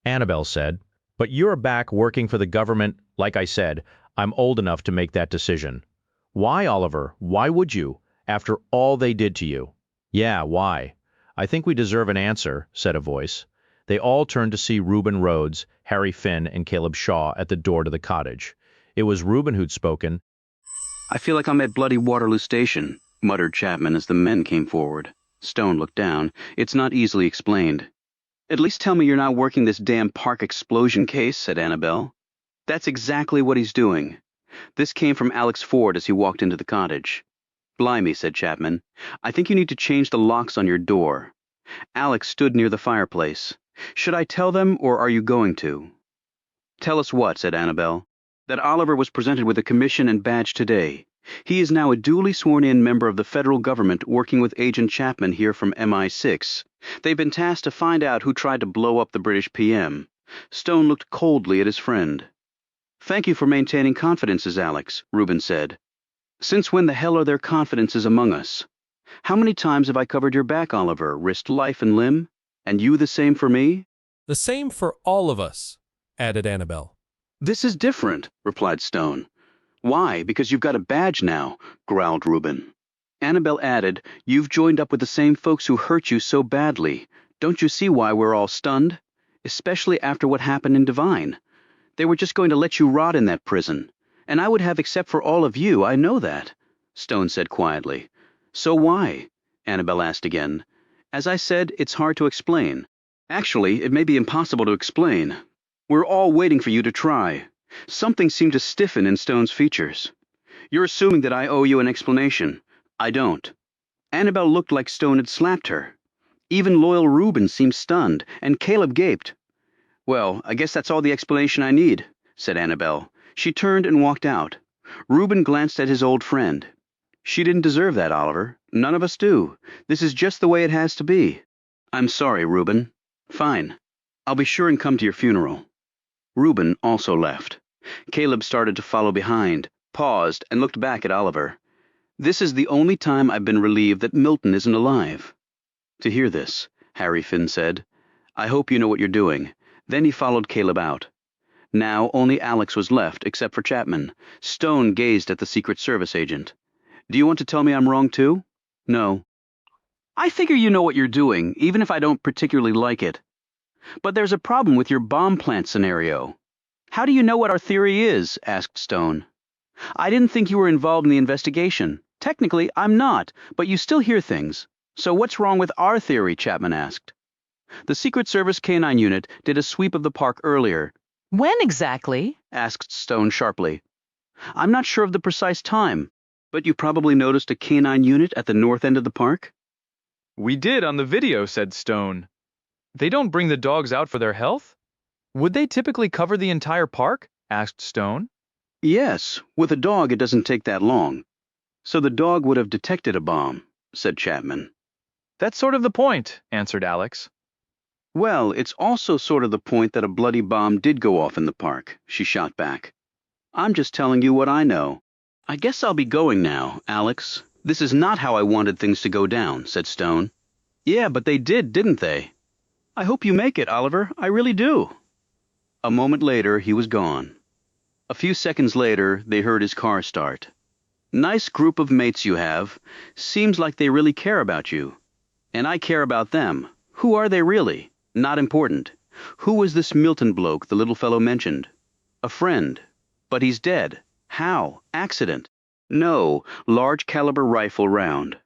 Annabelle said, But you're back working for the government. Like I said, I'm old enough to make that decision. Why, Oliver? Why would you? After all they did to you. Yeah, why? I think we deserve an answer, said a voice. They all turned to see Reuben Rhodes, Harry Finn, and Caleb Shaw at the door to the cottage. It was Reuben who'd spoken. I feel like I'm at bloody Waterloo Station, muttered Chapman as the men came forward. Stone looked down. It's not easily explained. At least tell me you're not working this damn park explosion case, said Annabelle. That's exactly what he's doing. This came from Alex Ford as he walked into the cottage. Blimey, said Chapman. I think you need to change the locks on your door. Alex stood near the fireplace. Should I tell them, or are you going to? Tell us what, said Annabelle. That Oliver was presented with a commission and badge today. He is now a duly sworn-in member of the federal government working with Agent Chapman here from MI6. They've been tasked to find out who tried to blow up the British PM. Stone looked coldly at his friend. Thank you for maintaining confidences, Alex, Reuben said. Since when the hell are there confidences among us? How many times have I covered your back, Oliver, risked life and limb? And you the same for me? The same for all of us, added Annabelle. This is different, replied Stone. Why? Because you've got a badge now, growled Reuben. Annabelle added, You've joined up with the same folks who hurt you so badly. Don't you see why we're all stunned? Especially after what happened in Devine. They were just going to let you rot in that prison. And I would have except for all of you, I know that, Stone said quietly. So why? Annabelle asked again. As I said, it's hard to explain. Actually, it may be impossible to explain. We're all waiting for you to try. Something seemed to stiffen in Stone's features. You're assuming that I owe you an explanation. I don't. Annabelle looked like Stone had slapped her. Even loyal Reuben seemed stunned, and Caleb gaped. Well, I guess that's all the explanation I need, said Annabelle. She turned and walked out. Reuben glanced at his old friend. She didn't deserve that, Oliver. None of us do. This is just the way it has to be. I'm sorry, Reuben. Fine. I'll be sure and come to your funeral. Reuben also left. Caleb started to follow behind, paused, and looked back at Oliver. This is the only time I've been relieved that Milton isn't alive. To hear this, Harry Finn said, I hope you know what you're doing. Then he followed Caleb out. Now only Alex was left, except for Chapman. Stone gazed at the Secret Service agent. Do you want to tell me I'm wrong too? No. I figure you know what you're doing, even if I don't particularly like it. But there's a problem with your bomb plant scenario. How do you know what our theory is? Asked Stone. I didn't think you were involved in the investigation. Technically, I'm not, but you still hear things. So what's wrong with our theory? Chapman asked. The Secret Service K-9 unit did a sweep of the park earlier. When exactly? Asked Stone sharply. I'm not sure of the precise time, but you probably noticed a K-9 unit at the north end of the park? We did on the video, said Stone. They don't bring the dogs out for their health? Would they typically cover the entire park? Asked Stone. Yes, with a dog it doesn't take that long. So the dog would have detected a bomb, said Chapman. That's sort of the point, answered Alex. Well, it's also sort of the point that a bloody bomb did go off in the park, she shot back. I'm just telling you what I know. I guess I'll be going now, Alex. This is not how I wanted things to go down, said Stone. Yeah, but they did, didn't they? I hope you make it, Oliver. I really do. A moment later, he was gone. A few seconds later, they heard his car start. Nice group of mates you have. Seems like they really care about you. And I care about them. Who are they really? Not important. Who was this Milton bloke the little fellow mentioned? A friend. But he's dead. How? Accident. No, large caliber rifle round.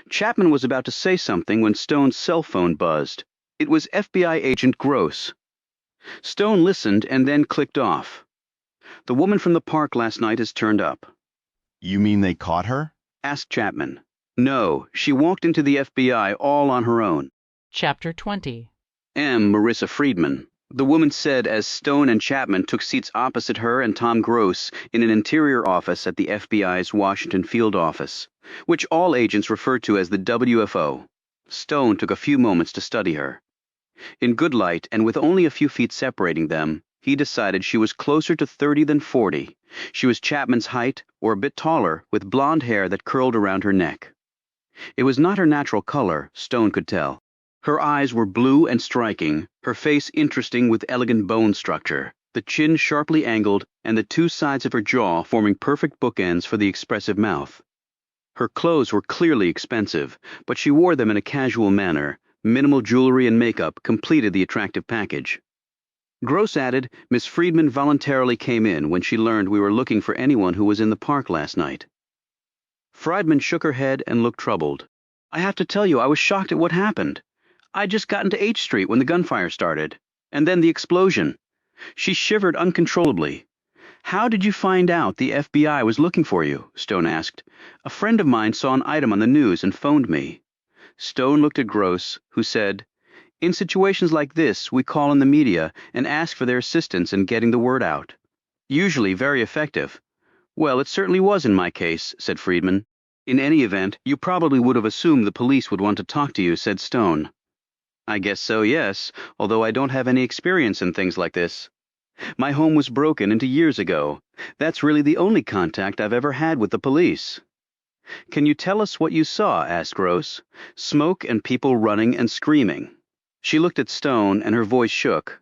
Chapman was about to say something when Stone's cell phone buzzed. It was FBI agent Gross. Stone listened and then clicked off. The woman from the park last night has turned up. You mean they caught her? Asked Chapman. No, she walked into the FBI all on her own. Chapter 20. Marissa Friedman. The woman said as Stone and Chapman took seats opposite her and Tom Gross in an interior office at the FBI's Washington field office, which all agents referred to as the WFO. Stone took a few moments to study her. In good light and with only a few feet separating them, he decided she was closer to 30 than 40. She was Chapman's height, or a bit taller, with blonde hair that curled around her neck. It was not her natural color, Stone could tell. Her eyes were blue and striking, her face interesting with elegant bone structure, the chin sharply angled, and the two sides of her jaw forming perfect bookends for the expressive mouth. Her clothes were clearly expensive, but she wore them in a casual manner. Minimal jewelry and makeup completed the attractive package. Gross added, Miss Friedman voluntarily came in when she learned we were looking for anyone who was in the park last night. Friedman shook her head and looked troubled. I have to tell you, I was shocked at what happened. I'd just gotten to H Street when the gunfire started, and then the explosion. She shivered uncontrollably. How did you find out the FBI was looking for you? Stone asked. A friend of mine saw an item on the news and phoned me. Stone looked at Gross, who said, In situations like this, we call in the media and ask for their assistance in getting the word out. Usually very effective. Well, it certainly was in my case, said Friedman. In any event, you probably would have assumed the police would want to talk to you, said Stone. I guess so, yes, although I don't have any experience in things like this. My home was broken into years ago. That's really the only contact I've ever had with the police. Can you tell us what you saw? Asked Gross. Smoke and people running and screaming. She looked at Stone and her voice shook.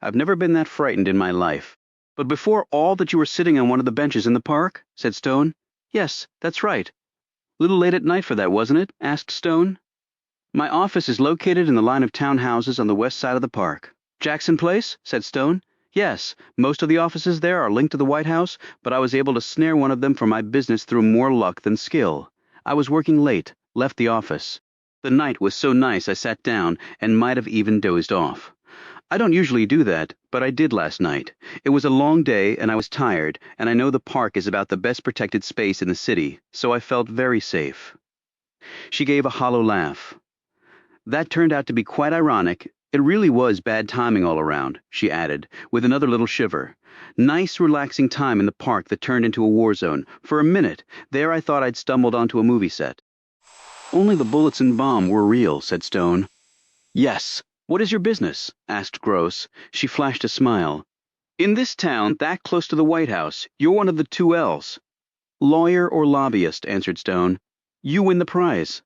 I've never been that frightened in my life. But before all that you were sitting on one of the benches in the park? Said Stone. Yes, that's right. Little late at night for that, wasn't it? Asked Stone. My office is located in the line of townhouses on the west side of the park. Jackson Place? Said Stone. Yes, most of the offices there are linked to the White House, but I was able to snare one of them for my business through more luck than skill. I was working late, left the office. The night was so nice I sat down and might have even dozed off. I don't usually do that, but I did last night. It was a long day and I was tired, and I know the park is about the best protected space in the city, so I felt very safe. She gave a hollow laugh. That turned out to be quite ironic. It really was bad timing all around, she added, with another little shiver. Nice, relaxing time in the park that turned into a war zone. For a minute, there I thought I'd stumbled onto a movie set. Only the bullets and bomb were real, said Stone. Yes. What is your business? Asked Gross. She flashed a smile. In this town, that close to the White House, you're one of the two L's. Lawyer or lobbyist, answered Stone. You win the prize.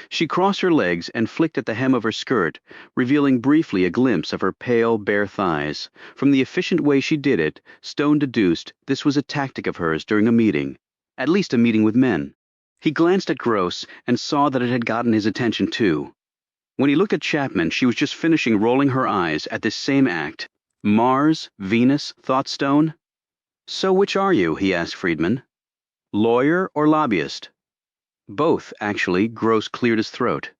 She crossed her legs and flicked at the hem of her skirt, revealing briefly a glimpse of her pale, bare thighs. From the efficient way she did it, Stone deduced this was a tactic of hers during a meeting, at least a meeting with men. He glanced at Gross and saw that it had gotten his attention too. When he looked at Chapman, she was just finishing rolling her eyes at this same act. Mars? Venus? thought Stone. So which are you? He asked Friedman. Lawyer or lobbyist? Both, actually. Gross cleared his throat.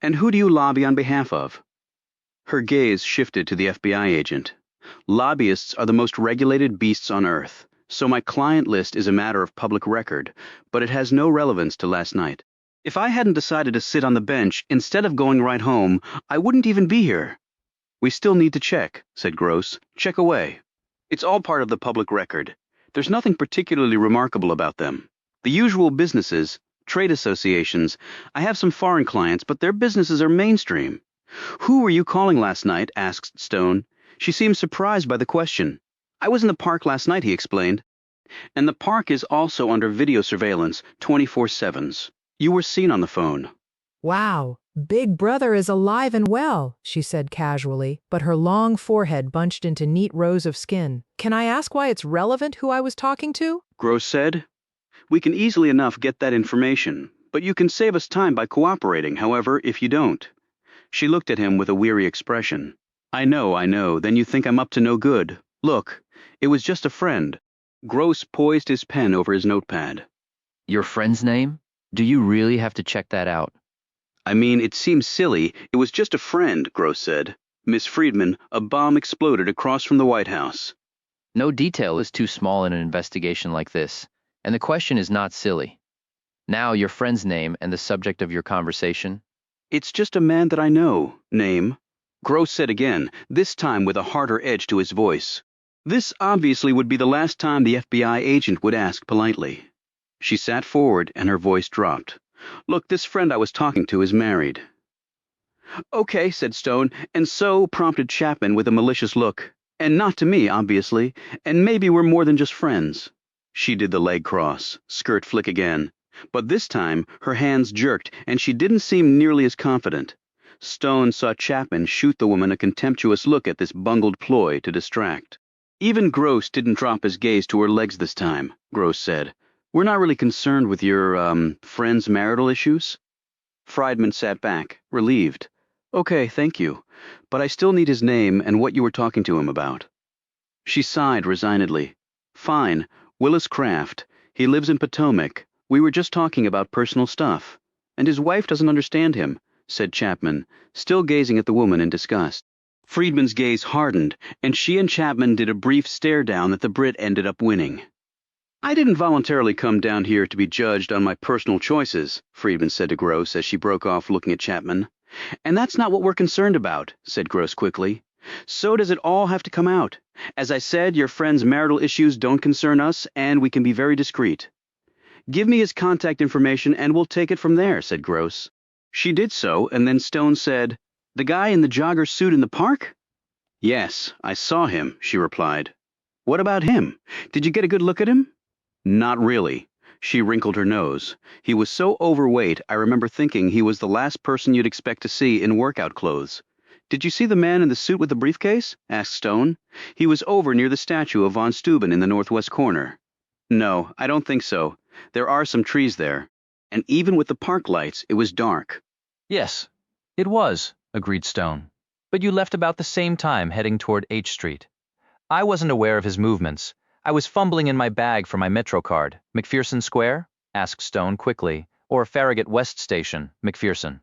And who do you lobby on behalf of? Her gaze shifted to the FBI agent. Lobbyists are the most regulated beasts on Earth, so my client list is a matter of public record, but it has no relevance to last night. If I hadn't decided to sit on the bench instead of going right home, I wouldn't even be here. We still need to check, said Gross. Check away. It's all part of the public record. There's nothing particularly remarkable about them. The usual businesses, trade associations. I have some foreign clients, but their businesses are mainstream. Who were you calling last night? Asked Stone. She seemed surprised by the question. I was in the park last night, he explained. And the park is also under video surveillance, 24/7s. You were seen on the phone. Wow, Big Brother is alive and well, she said casually, but her long forehead bunched into neat rows of skin. Can I ask why it's relevant who I was talking to? Gross said. We can easily enough get that information, but you can save us time by cooperating, however, if you don't. She looked at him with a weary expression. I know, then you think I'm up to no good. Look, it was just a friend. Gross poised his pen over his notepad. Your friend's name? Do you really have to check that out? I mean, it seems silly. It was just a friend, Gross said. Miss Friedman, a bomb exploded across from the White House. No detail is too small in an investigation like this, and the question is not silly. Now, your friend's name and the subject of your conversation? It's just a man that I know. Name? Gross said again, this time with a harder edge to his voice. This obviously would be the last time the FBI agent would ask politely. She sat forward and her voice dropped. Look, this friend I was talking to is married. Okay, said Stone, and so, prompted Chapman with a malicious look. And not to me, obviously, and maybe we're more than just friends. She did the leg cross, skirt flick again. But this time, her hands jerked, and she didn't seem nearly as confident. Stone saw Chapman shoot the woman a contemptuous look at this bungled ploy to distract. Even Gross didn't drop his gaze to her legs this time, Gross said. We're not really concerned with your, friend's marital issues? Friedman sat back, relieved. Okay, thank you. But I still need his name and what you were talking to him about. She sighed resignedly. Fine. Willis Kraft. He lives in Potomac. We were just talking about personal stuff. And his wife doesn't understand him, said Chapman, still gazing at the woman in disgust. Friedman's gaze hardened, and she and Chapman did a brief stare down that the Brit ended up winning. I didn't voluntarily come down here to be judged on my personal choices, Friedman said to Gross as she broke off looking at Chapman. And that's not what we're concerned about, said Gross quickly. So does it all have to come out? As I said, your friend's marital issues don't concern us, and we can be very discreet. Give me his contact information and we'll take it from there, said Gross. She did so, and then Stone said, The guy in the jogger suit in the park? Yes, I saw him, she replied. What about him? Did you get a good look at him? Not really. She wrinkled her nose. He was so overweight, I remember thinking he was the last person you'd expect to see in workout clothes. Did you see the man in the suit with the briefcase? Asked Stone. He was over near the statue of von Steuben in the northwest corner. No, I don't think so. There are some trees there. And even with the park lights, it was dark. Yes, it was, agreed Stone. But you left about the same time heading toward H Street. I wasn't aware of his movements. I was fumbling in my bag for my Metro card. McPherson Square? Asked Stone quickly. Or Farragut West Station, McPherson.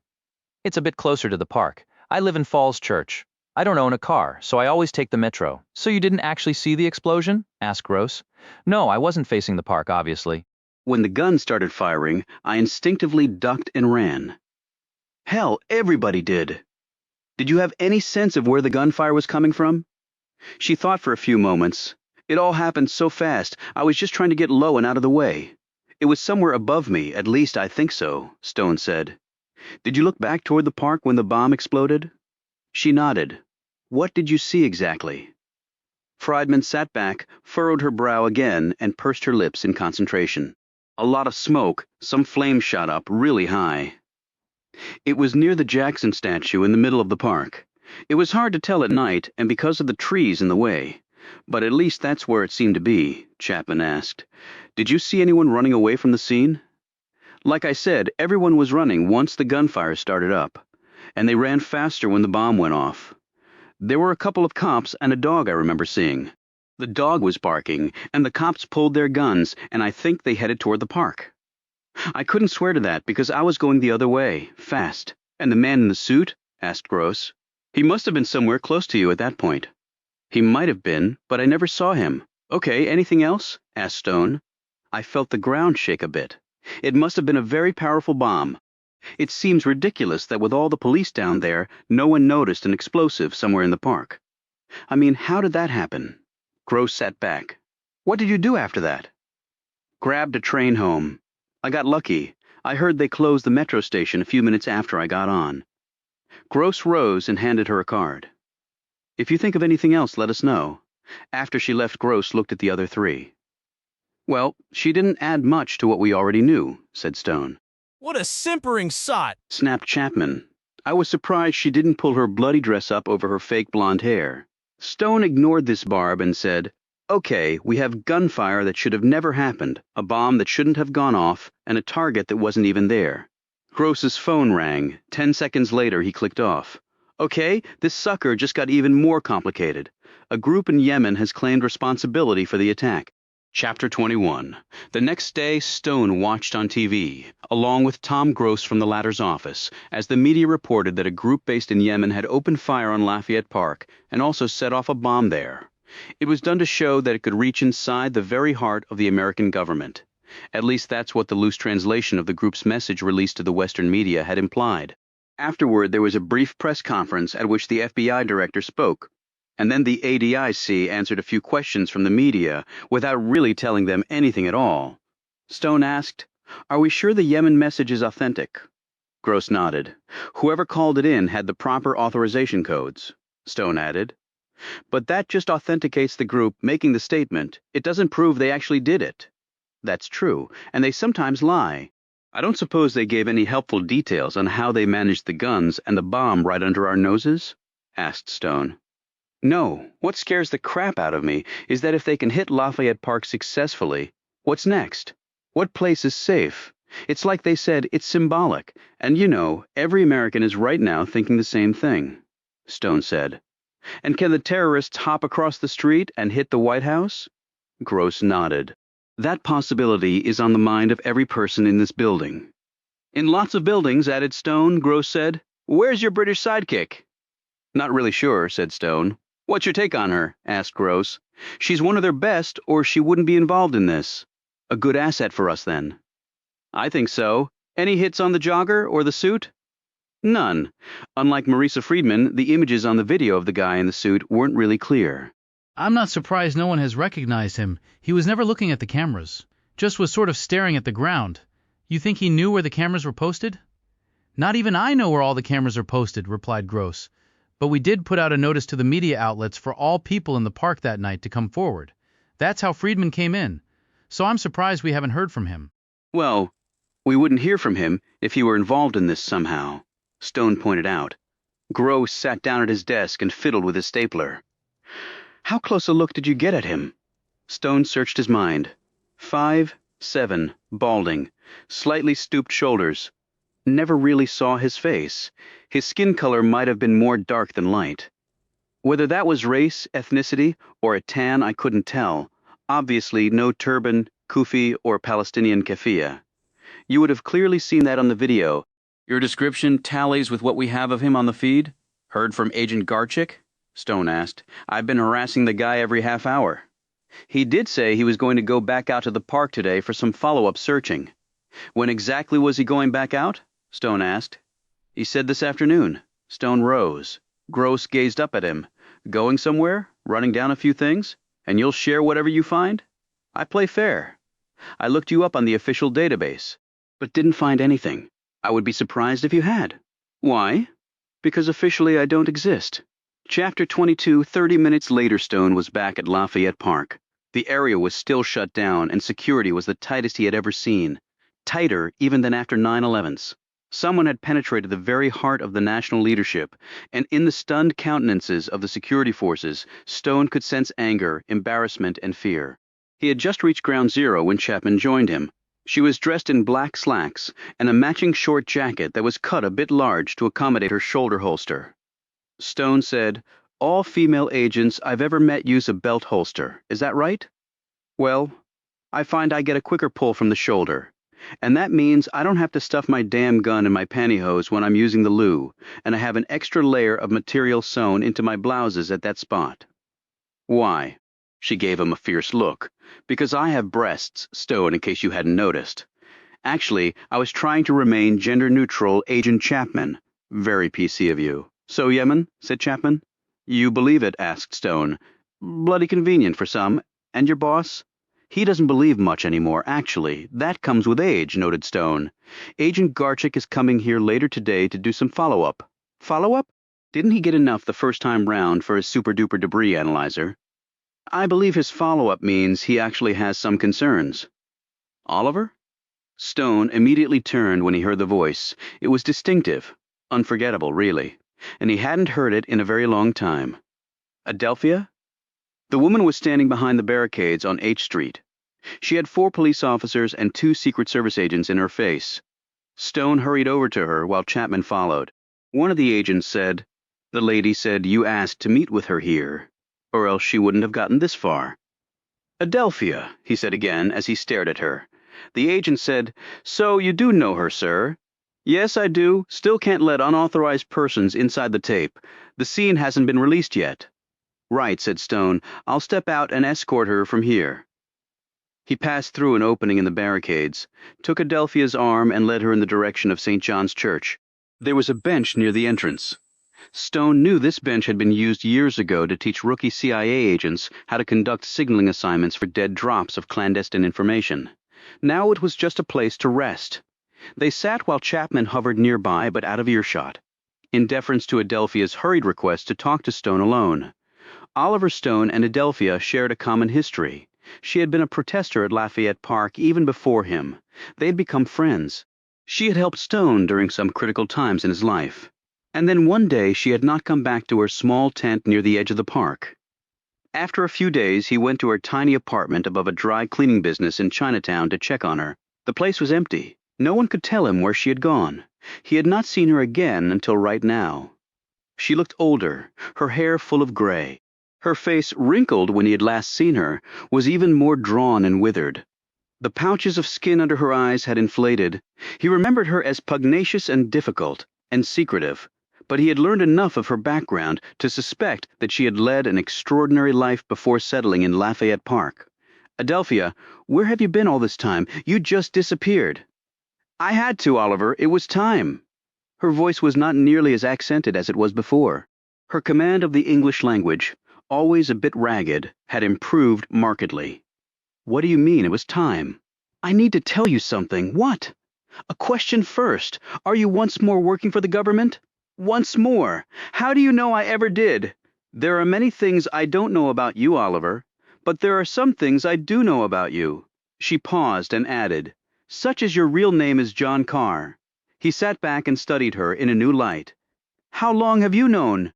It's a bit closer to the park. I live in Falls Church. I don't own a car, so I always take the Metro. So you didn't actually see the explosion? Asked Gross. No, I wasn't facing the park, obviously. When the gun started firing, I instinctively ducked and ran. Hell, everybody did. Did you have any sense of where the gunfire was coming from? She thought for a few moments. It all happened so fast, I was just trying to get low and out of the way. It was somewhere above me, at least I think so, Stone said. Did you look back toward the park when the bomb exploded? She nodded. What did you see exactly? Friedman sat back, furrowed her brow again, and pursed her lips in concentration. A lot of smoke, some flames shot up really high. It was near the Jackson statue in the middle of the park. It was hard to tell at night, and because of the trees in the way. But at least that's where it seemed to be, Chapman asked. Did you see anyone running away from the scene? Like I said, everyone was running once the gunfire started up, and they ran faster when the bomb went off. There were a couple of cops and a dog I remember seeing. The dog was barking, and the cops pulled their guns, and I think they headed toward the park. I couldn't swear to that because I was going the other way, fast. And the man in the suit? Asked Gross. He must have been somewhere close to you at that point. He might have been, but I never saw him. Okay, anything else? Asked Stone. I felt the ground shake a bit. It must have been a very powerful bomb. It seems ridiculous that with all the police down there, no one noticed an explosive somewhere in the park. I mean, how did that happen? Gross sat back. What did you do after that? Grabbed a train home. I got lucky. I heard they closed the metro station a few minutes after I got on. Gross rose and handed her a card. If you think of anything else, let us know. After she left, Gross looked at the other three. Well, she didn't add much to what we already knew, said Stone. What a simpering sot! Snapped Chapman. I was surprised she didn't pull her bloody dress up over her fake blonde hair. Stone ignored this barb and said, Okay, we have gunfire that should have never happened, a bomb that shouldn't have gone off, and a target that wasn't even there. Gross's phone rang. 10 seconds later, he clicked off. Okay, this sucker just got even more complicated. A group in Yemen has claimed responsibility for the attack. Chapter 21. The next day, Stone watched on TV, along with Tom Gross from the latter's office, as the media reported that a group based in Yemen had opened fire on Lafayette Park and also set off a bomb there. It was done to show that it could reach inside the very heart of the American government. At least that's what the loose translation of the group's message released to the Western media had implied. Afterward, there was a brief press conference at which the FBI director spoke, and then the ADIC answered a few questions from the media without really telling them anything at all. Stone asked, Are we sure the Yemen message is authentic? Gross nodded. Whoever called it in had the proper authorization codes. Stone added. But that just authenticates the group making the statement. It doesn't prove they actually did it. That's true, and they sometimes lie. I don't suppose they gave any helpful details on how they managed the guns and the bomb right under our noses? Asked Stone. No, what scares the crap out of me is that if they can hit Lafayette Park successfully, what's next? What place is safe? It's like they said, it's symbolic, and you know, every American is right now thinking the same thing, Stone said. And can the terrorists hop across the street and hit the White House? Gross nodded. That possibility is on the mind of every person in this building. In lots of buildings, added Stone, Gross said. Where's your British sidekick? Not really sure, said Stone. What's your take on her? Asked Gross. She's one of their best, or she wouldn't be involved in this. A good asset for us, then. I think so. Any hits on the jogger or the suit? None. Unlike Marisa Friedman, the images on the video of the guy in the suit weren't really clear. I'm not surprised no one has recognized him. He was never looking at the cameras. Just was sort of staring at the ground. You think he knew where the cameras were posted? Not even I know where all the cameras are posted, replied Gross. But we did put out a notice to the media outlets for all people in the park that night to come forward. That's how Friedman came in. So I'm surprised we haven't heard from him. Well, we wouldn't hear from him if he were involved in this somehow, Stone pointed out. Gross sat down at his desk and fiddled with his stapler. How close a look did you get at him? Stone searched his mind. 5'7", balding, slightly stooped shoulders. Never really saw his face. His skin color might have been more dark than light. Whether that was race, ethnicity, or a tan, I couldn't tell. Obviously, no turban, kufi, or Palestinian keffiyeh. You would have clearly seen that on the video. Your description tallies with what we have of him on the feed? Heard from Agent Garchik? Stone asked. I've been harassing the guy every half hour. He did say he was going to go back out to the park today for some follow-up searching. When exactly was he going back out? Stone asked. He said this afternoon. Stone rose. Gross gazed up at him. Going somewhere? Running down a few things? And you'll share whatever you find? I play fair. I looked you up on the official database, but didn't find anything. I would be surprised if you had. Why? Because officially I don't exist. Chapter 22, 30 minutes later. Stone was back at Lafayette Park. The area was still shut down, and security was the tightest he had ever seen. Tighter even than after 9/11s. Someone had penetrated the very heart of the national leadership, and in the stunned countenances of the security forces, Stone could sense anger, embarrassment, and fear. He had just reached ground zero when Chapman joined him. She was dressed in black slacks and a matching short jacket that was cut a bit large to accommodate her shoulder holster. Stone said, "All female agents I've ever met use a belt holster. Is that right?" "Well, I find I get a quicker pull from the shoulder. And that means I don't have to stuff my damn gun in my pantyhose when I'm using the loo, and I have an extra layer of material sewn into my blouses at that spot." "Why?" She gave him a fierce look. "Because I have breasts, Stone, in case you hadn't noticed. Actually, I was trying to remain gender-neutral, Agent Chapman. Very PC of you." "So, Yemen?" said Chapman. "You believe it?" asked Stone. "Bloody convenient for some. And your boss?" "He doesn't believe much anymore, actually. That comes with age," noted Stone. "Agent Garchik is coming here later today to do some follow-up." "Follow-up? Didn't he get enough the first time round for his super-duper debris analyzer?" "I believe his follow-up means he actually has some concerns." "Oliver?" Stone immediately turned when he heard the voice. It was distinctive, unforgettable, really, and he hadn't heard it in a very long time. "Adelphia?" The woman was standing behind the barricades on H Street. She had 4 police officers and 2 Secret Service agents in her face. Stone hurried over to her while Chapman followed. One of the agents said, "The lady said you asked to meet with her here, or else she wouldn't have gotten this far." "Adelphia," he said again as he stared at her. The agent said, "So you do know her, sir?" "Yes, I do. Still can't let unauthorized persons inside the tape. The scene hasn't been released yet." "Right," said Stone. "I'll step out and escort her from here." He passed through an opening in the barricades, took Adelphia's arm and led her in the direction of St. John's Church. There was a bench near the entrance. Stone knew this bench had been used years ago to teach rookie CIA agents how to conduct signaling assignments for dead drops of clandestine information. Now it was just a place to rest. They sat while Chapman hovered nearby but out of earshot, in deference to Adelphia's hurried request to talk to Stone alone. Oliver Stone and Adelphia shared a common history. She had been a protester at Lafayette Park even before him. They had become friends. She had helped Stone during some critical times in his life. And then one day she had not come back to her small tent near the edge of the park. After a few days, he went to her tiny apartment above a dry cleaning business in Chinatown to check on her. The place was empty. No one could tell him where she had gone. He had not seen her again until right now. She looked older, her hair full of gray. Her face, wrinkled when he had last seen her, was even more drawn and withered. The pouches of skin under her eyes had inflated. He remembered her as pugnacious and difficult, and secretive, but he had learned enough of her background to suspect that she had led an extraordinary life before settling in Lafayette Park. "Adelphia, where have you been all this time? You just disappeared." "I had to, Oliver. It was time." Her voice was not nearly as accented as it was before. Her command of the English language, always a bit ragged, had improved markedly. "What do you mean it was time?" "I need to tell you something." "What?" "A question first. Are you once more working for the government?" "Once more? How do you know I ever did?" "There are many things I don't know about you, Oliver, but there are some things I do know about you." She paused and added, "Such as your real name is John Carr." He sat back and studied her in a new light. "How long have you known?"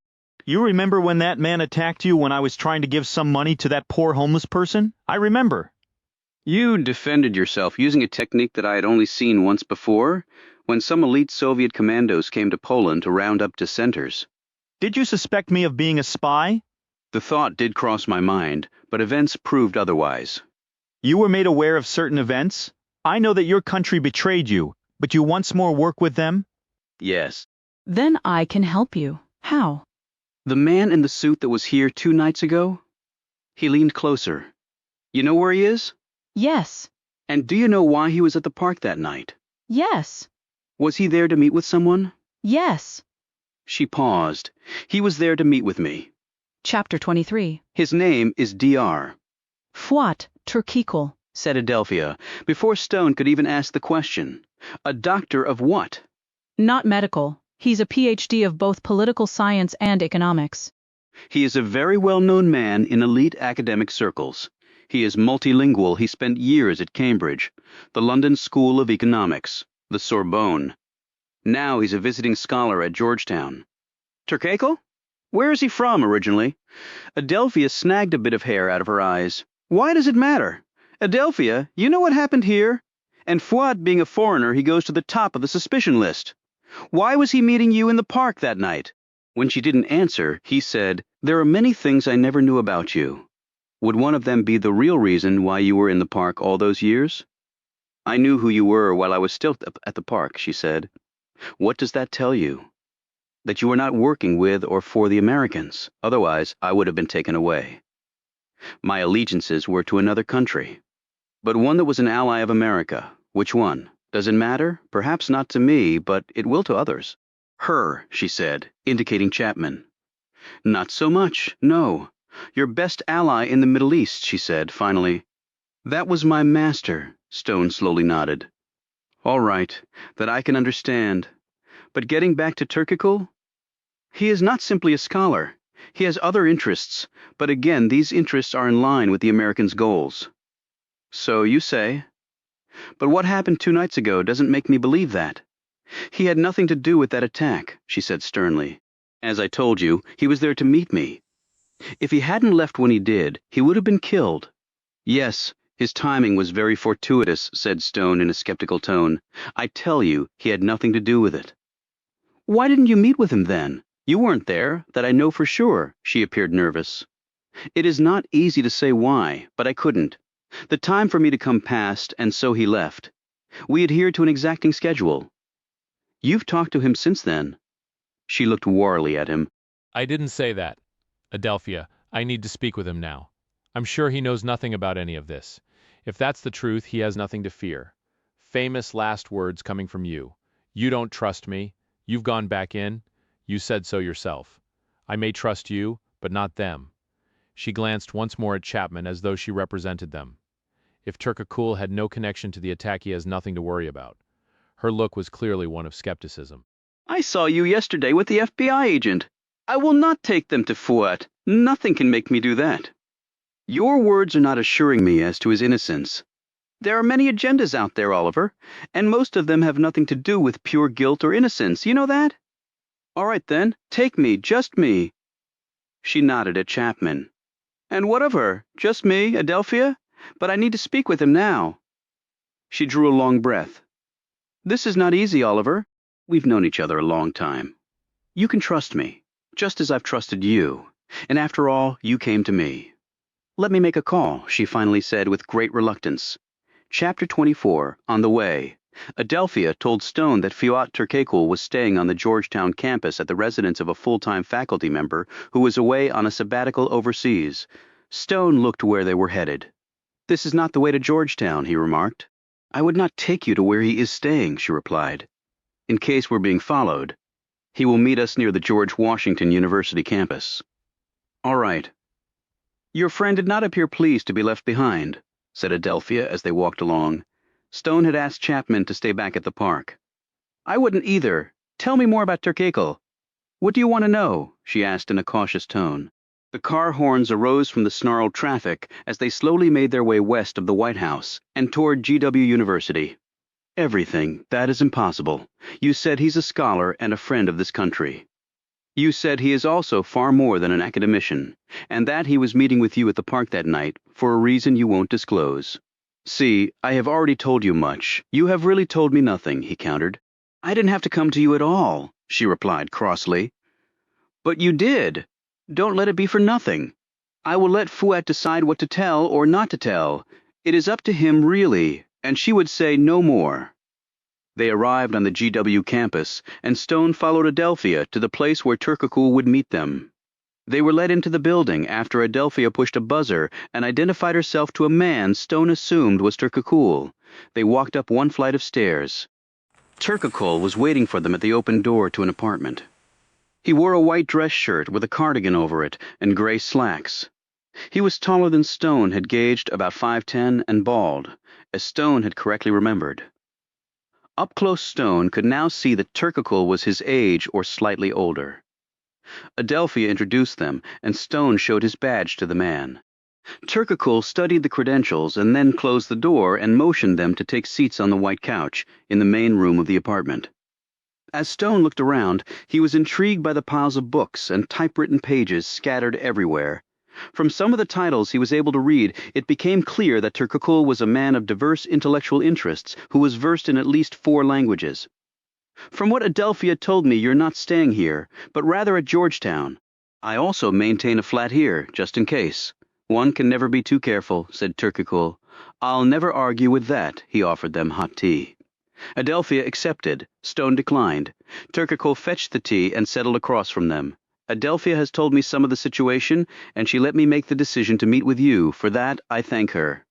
"You remember when that man attacked you when I was trying to give some money to that poor homeless person? I remember." "You defended yourself using a technique that I had only seen once before, when some elite Soviet commandos came to Poland to round up dissenters." "Did you suspect me of being a spy?" "The thought did cross my mind, but events proved otherwise." "You were made aware of certain events? I know that your country betrayed you, but you once more work with them?" "Yes." "Then I can help you. How?" "The man in the suit that was here 2 nights ago?" He leaned closer. "You know where he is?" "Yes." "And do you know why he was at the park that night?" "Yes." "Was he there to meet with someone?" "Yes." She paused. "He was there to meet with me." Chapter 23. His name is Dr. Fuat Turkikul, said Adelphia, before Stone could even ask the question. A doctor of what? Not medical. He's a PhD of both political science and economics. He is a very well-known man in elite academic circles. He is multilingual. He spent years at Cambridge, the London School of Economics, the Sorbonne. Now he's a visiting scholar at Georgetown. Turkakul? Where is he from originally? Adelphia snagged a bit of hair out of her eyes. Why does it matter? Adelphia, you know what happened here? And Fuad being a foreigner, he goes to the top of the suspicion list. Why was he meeting you in the park that night? When she didn't answer, he said, There are many things I never knew about you. Would one of them be the real reason why you were in the park all those years? I knew who you were while I was still at the park, she said. What does that tell you? That you were not working with or for the Americans. Otherwise, I would have been taken away. My allegiances were to another country, but one that was an ally of America. Which one? Does it matter? Perhaps not to me, but it will to others. Her, she said, indicating Chapman. Not so much, no. Your best ally in the Middle East, she said, finally. That was my master, Stone slowly nodded. All right, that I can understand. But getting back to Turkakul? He is not simply a scholar. He has other interests, but again, these interests are in line with the Americans' goals. So you say. But what happened 2 nights ago doesn't make me believe that. He had nothing to do with that attack, she said sternly. As I told you, he was there to meet me. If he hadn't left when he did, he would have been killed. Yes, his timing was very fortuitous, said Stone in a skeptical tone. I tell you, he had nothing to do with it. Why didn't you meet with him then? You weren't there, that I know for sure, she appeared nervous. It is not easy to say why, but I couldn't. The time for me to come passed, and so he left. We adhered to an exacting schedule. You've talked to him since then. She looked warily at him. I didn't say that. Adelphia, I need to speak with him now. I'm sure he knows nothing about any of this. If that's the truth, he has nothing to fear. Famous last words coming from you. You don't trust me. You've gone back in. You said so yourself. I may trust you, but not them. She glanced once more at Chapman as though she represented them. If Turkakul had no connection to the attack, he has nothing to worry about. Her look was clearly one of skepticism. I saw you yesterday with the FBI agent. I will not take them to Fuat. Nothing can make me do that. Your words are not assuring me as to his innocence. There are many agendas out there, Oliver, and most of them have nothing to do with pure guilt or innocence. You know that? All right then, take me, just me. She nodded at Chapman. And what of her? Just me, Adelphia? But I need to speak with him now. She drew a long breath. This is not easy, Oliver. We've known each other a long time. You can trust me, just as I've trusted you. And after all, you came to me. Let me make a call, she finally said with great reluctance. Chapter 24, On the Way. Adelphia told Stone that Fuat Turkakul was staying on the Georgetown campus at the residence of a full-time faculty member who was away on a sabbatical overseas. Stone looked where they were headed. This is not the way to Georgetown, he remarked. I would not take you to where he is staying, she replied. In case we're being followed. He will meet us near the George Washington University campus. All right. Your friend did not appear pleased to be left behind, said Adelphia as they walked along. Stone had asked Chapman to stay back at the park. I wouldn't either. Tell me more about Turkakul. What do you want to know? She asked in a cautious tone. The car horns arose from the snarled traffic as they slowly made their way west of the White House and toward GW University. Everything. That is impossible. You said he's a scholar and a friend of this country. You said he is also far more than an academician, and that he was meeting with you at the park that night for a reason you won't disclose. See, I have already told you much. You have really told me nothing, he countered. I didn't have to come to you at all, she replied crossly. But you did. Don't let it be for nothing. I will let Fuat decide what to tell or not to tell. It is up to him really, and she would say no more. They arrived on the GW campus, and Stone followed Adelphia to the place where Turkakul would meet them. They were led into the building after Adelphia pushed a buzzer and identified herself to a man Stone assumed was Turkakul. They walked up one flight of stairs. Turkakul was waiting for them at the open door to an apartment. He wore a white dress shirt with a cardigan over it and gray slacks. He was taller than Stone had gauged, about 5'10", and bald, as Stone had correctly remembered. Up-close Stone could now see that Turkakul was his age or slightly older. Adelphia introduced them, and Stone showed his badge to the man. Turkakul studied the credentials and then closed the door and motioned them to take seats on the white couch in the main room of the apartment. As Stone looked around, he was intrigued by the piles of books and typewritten pages scattered everywhere. From some of the titles he was able to read, it became clear that Turkakul was a man of diverse intellectual interests who was versed in at least 4 languages. From what Adelphia told me, you're not staying here, but rather at Georgetown. I also maintain a flat here, just in case. One can never be too careful, said Turkakul. I'll never argue with that, he offered them hot tea. Adelphia accepted. Stone declined. Turkakul fetched the tea and settled across from them. Adelphia has told me some of the situation, and she let me make the decision to meet with you. For that, I thank her.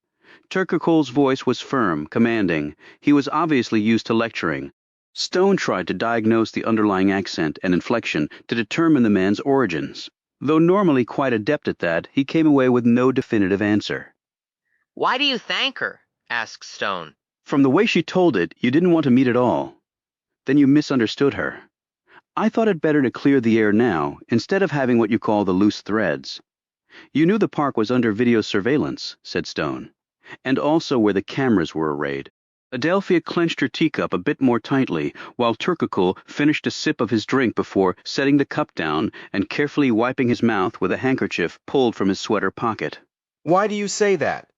Turkakul's voice was firm, commanding. He was obviously used to lecturing. Stone tried to diagnose the underlying accent and inflection to determine the man's origins. Though normally quite adept at that, he came away with no definitive answer. Why do you thank her? Asked Stone. From the way she told it, you didn't want to meet at all. Then you misunderstood her. I thought it better to clear the air now, instead of having what you call the loose threads. You knew the park was under video surveillance, said Stone, and also where the cameras were arrayed. Adelphia clenched her teacup a bit more tightly, while Turkakul finished a sip of his drink before setting the cup down and carefully wiping his mouth with a handkerchief pulled from his sweater pocket. Why do you say that?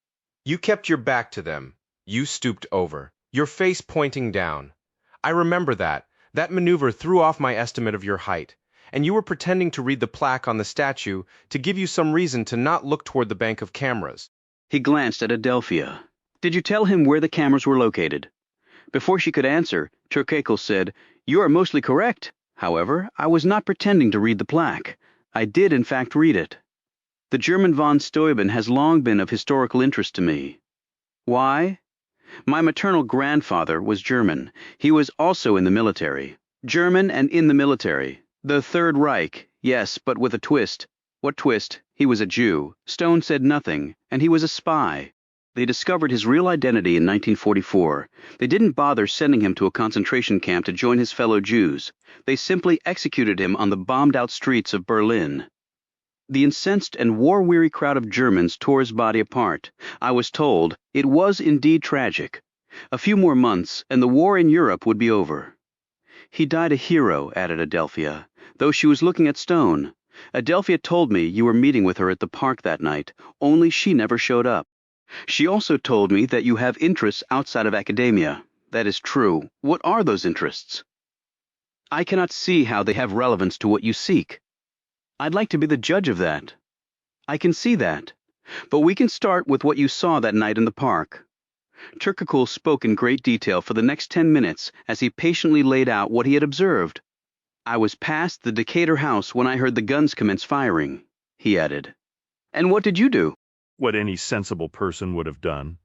You kept your back to them. You stooped over, your face pointing down. I remember that. That maneuver threw off my estimate of your height, and you were pretending to read the plaque on the statue to give you some reason to not look toward the bank of cameras. He glanced at Adelphia. Did you tell him where the cameras were located? Before she could answer, Turkakul said, You are mostly correct. However, I was not pretending to read the plaque. I did in fact read it. The German von Steuben has long been of historical interest to me. Why? My maternal grandfather was German. He was also in the military. German and in the military. The Third Reich, yes, but with a twist. What twist? He was a Jew. Stone said nothing, and he was a spy. They discovered his real identity in 1944. They didn't bother sending him to a concentration camp to join his fellow Jews. They simply executed him on the bombed-out streets of Berlin. The incensed and war-weary crowd of Germans tore his body apart. I was told it was indeed tragic. A few more months, and the war in Europe would be over. He died a hero, added Adelphia, though she was looking at Stone. Adelphia told me you were meeting with her at the park that night, only she never showed up. She also told me that you have interests outside of academia. That is true. What are those interests? I cannot see how they have relevance to what you seek. I'd like to be the judge of that. I can see that. But we can start with what you saw that night in the park. Turkakul spoke in great detail for the next 10 minutes as he patiently laid out what he had observed. I was past the Decatur house when I heard the guns commence firing, he added. And what did you do? What any sensible person would have done.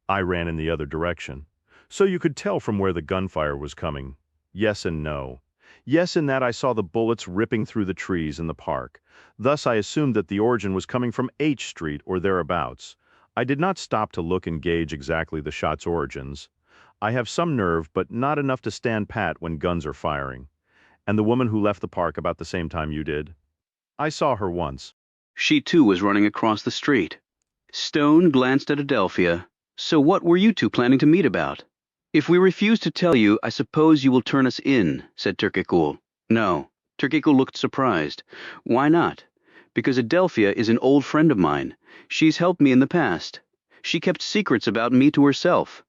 I ran in the other direction. So you could tell from where the gunfire was coming. Yes and no. Yes, in that I saw the bullets ripping through the trees in the park. Thus I assumed that the origin was coming from H Street or thereabouts. I did not stop to look and gauge exactly the shot's origins. I have some nerve, but not enough to stand pat when guns are firing. And the woman who left the park about the same time you did? I saw her once. She too was running across the street. Stone glanced at Adelphia. So what were you two planning to meet about? If we refuse to tell you, I suppose you will turn us in, said Turkakul. No. Turkakul looked surprised. Why not? Because Adelphia is an old friend of mine. She's helped me in the past. She kept secrets about me to herself.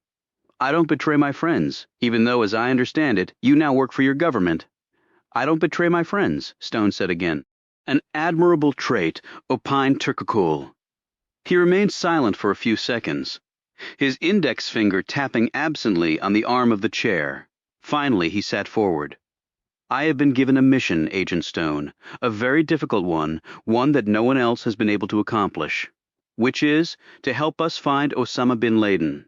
I don't betray my friends, even though, as I understand it, you now work for your government. I don't betray my friends, Stone said again. An admirable trait, opined Turkakul. He remained silent for a few seconds, his index finger tapping absently on the arm of the chair. Finally, he sat forward. I have been given a mission, Agent Stone, a very difficult one, one that no one else has been able to accomplish, which is to help us find Osama bin Laden.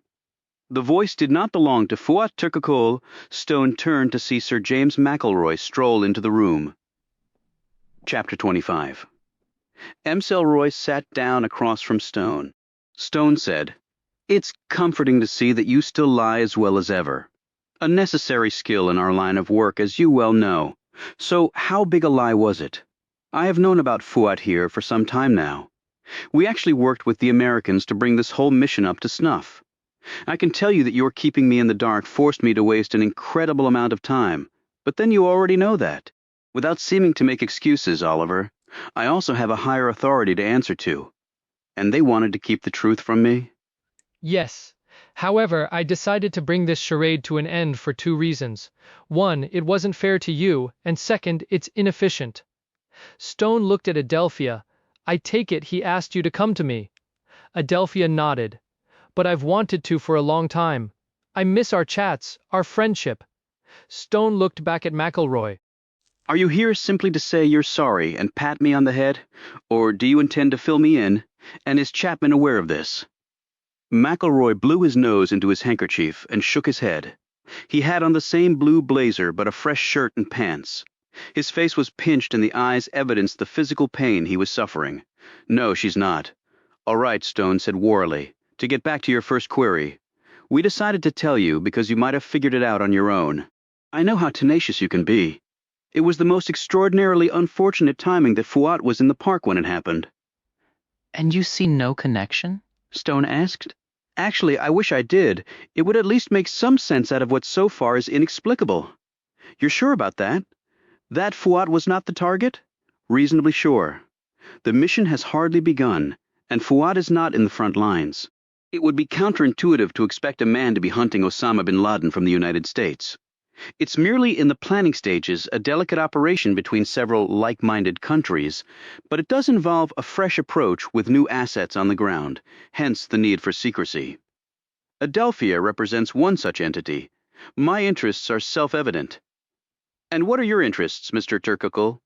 The voice did not belong to Fuat Turkakul. Stone turned to see Sir James McElroy stroll into the room. Chapter 25. Roy sat down across from Stone. Stone said, "It's comforting to see that you still lie as well as ever. A necessary skill in our line of work, as you well know. So how big a lie was it? I have known about Fuat here for some time now. We actually worked with the Americans to bring this whole mission up to snuff. I can tell you that your keeping me in the dark forced me to waste an incredible amount of time, but then you already know that. Without seeming to make excuses, Oliver, I also have a higher authority to answer to. And they wanted to keep the truth from me?" Yes. However, I decided to bring this charade to an end for two reasons. One, it wasn't fair to you, and second, it's inefficient. Stone looked at Adelphia. I take it he asked you to come to me. Adelphia nodded. But I've wanted to for a long time. I miss our chats, our friendship. Stone looked back at McElroy. "Are you here simply to say you're sorry and pat me on the head? Or do you intend to fill me in? And is Chapman aware of this?" McElroy blew his nose into his handkerchief and shook his head. He had on the same blue blazer but a fresh shirt and pants. His face was pinched and the eyes evidenced the physical pain he was suffering. "No, she's not." "All right," Stone said warily. "To get back to your first query. We decided to tell you because you might have figured it out on your own. I know how tenacious you can be. It was the most extraordinarily unfortunate timing that Fuat was in the park when it happened." "And you see no connection?" Stone asked. "Actually, I wish I did. It would at least make some sense out of what so far is inexplicable." "You're sure about that? That Fuat was not the target?" "Reasonably sure. The mission has hardly begun, and Fuat is not in the front lines. It would be counterintuitive to expect a man to be hunting Osama bin Laden from the United States. It's merely in the planning stages, a delicate operation between several like-minded countries, but it does involve a fresh approach with new assets on the ground, hence the need for secrecy. Adelphia represents one such entity. My interests are self-evident." "And what are your interests, Mr. Turkakul?"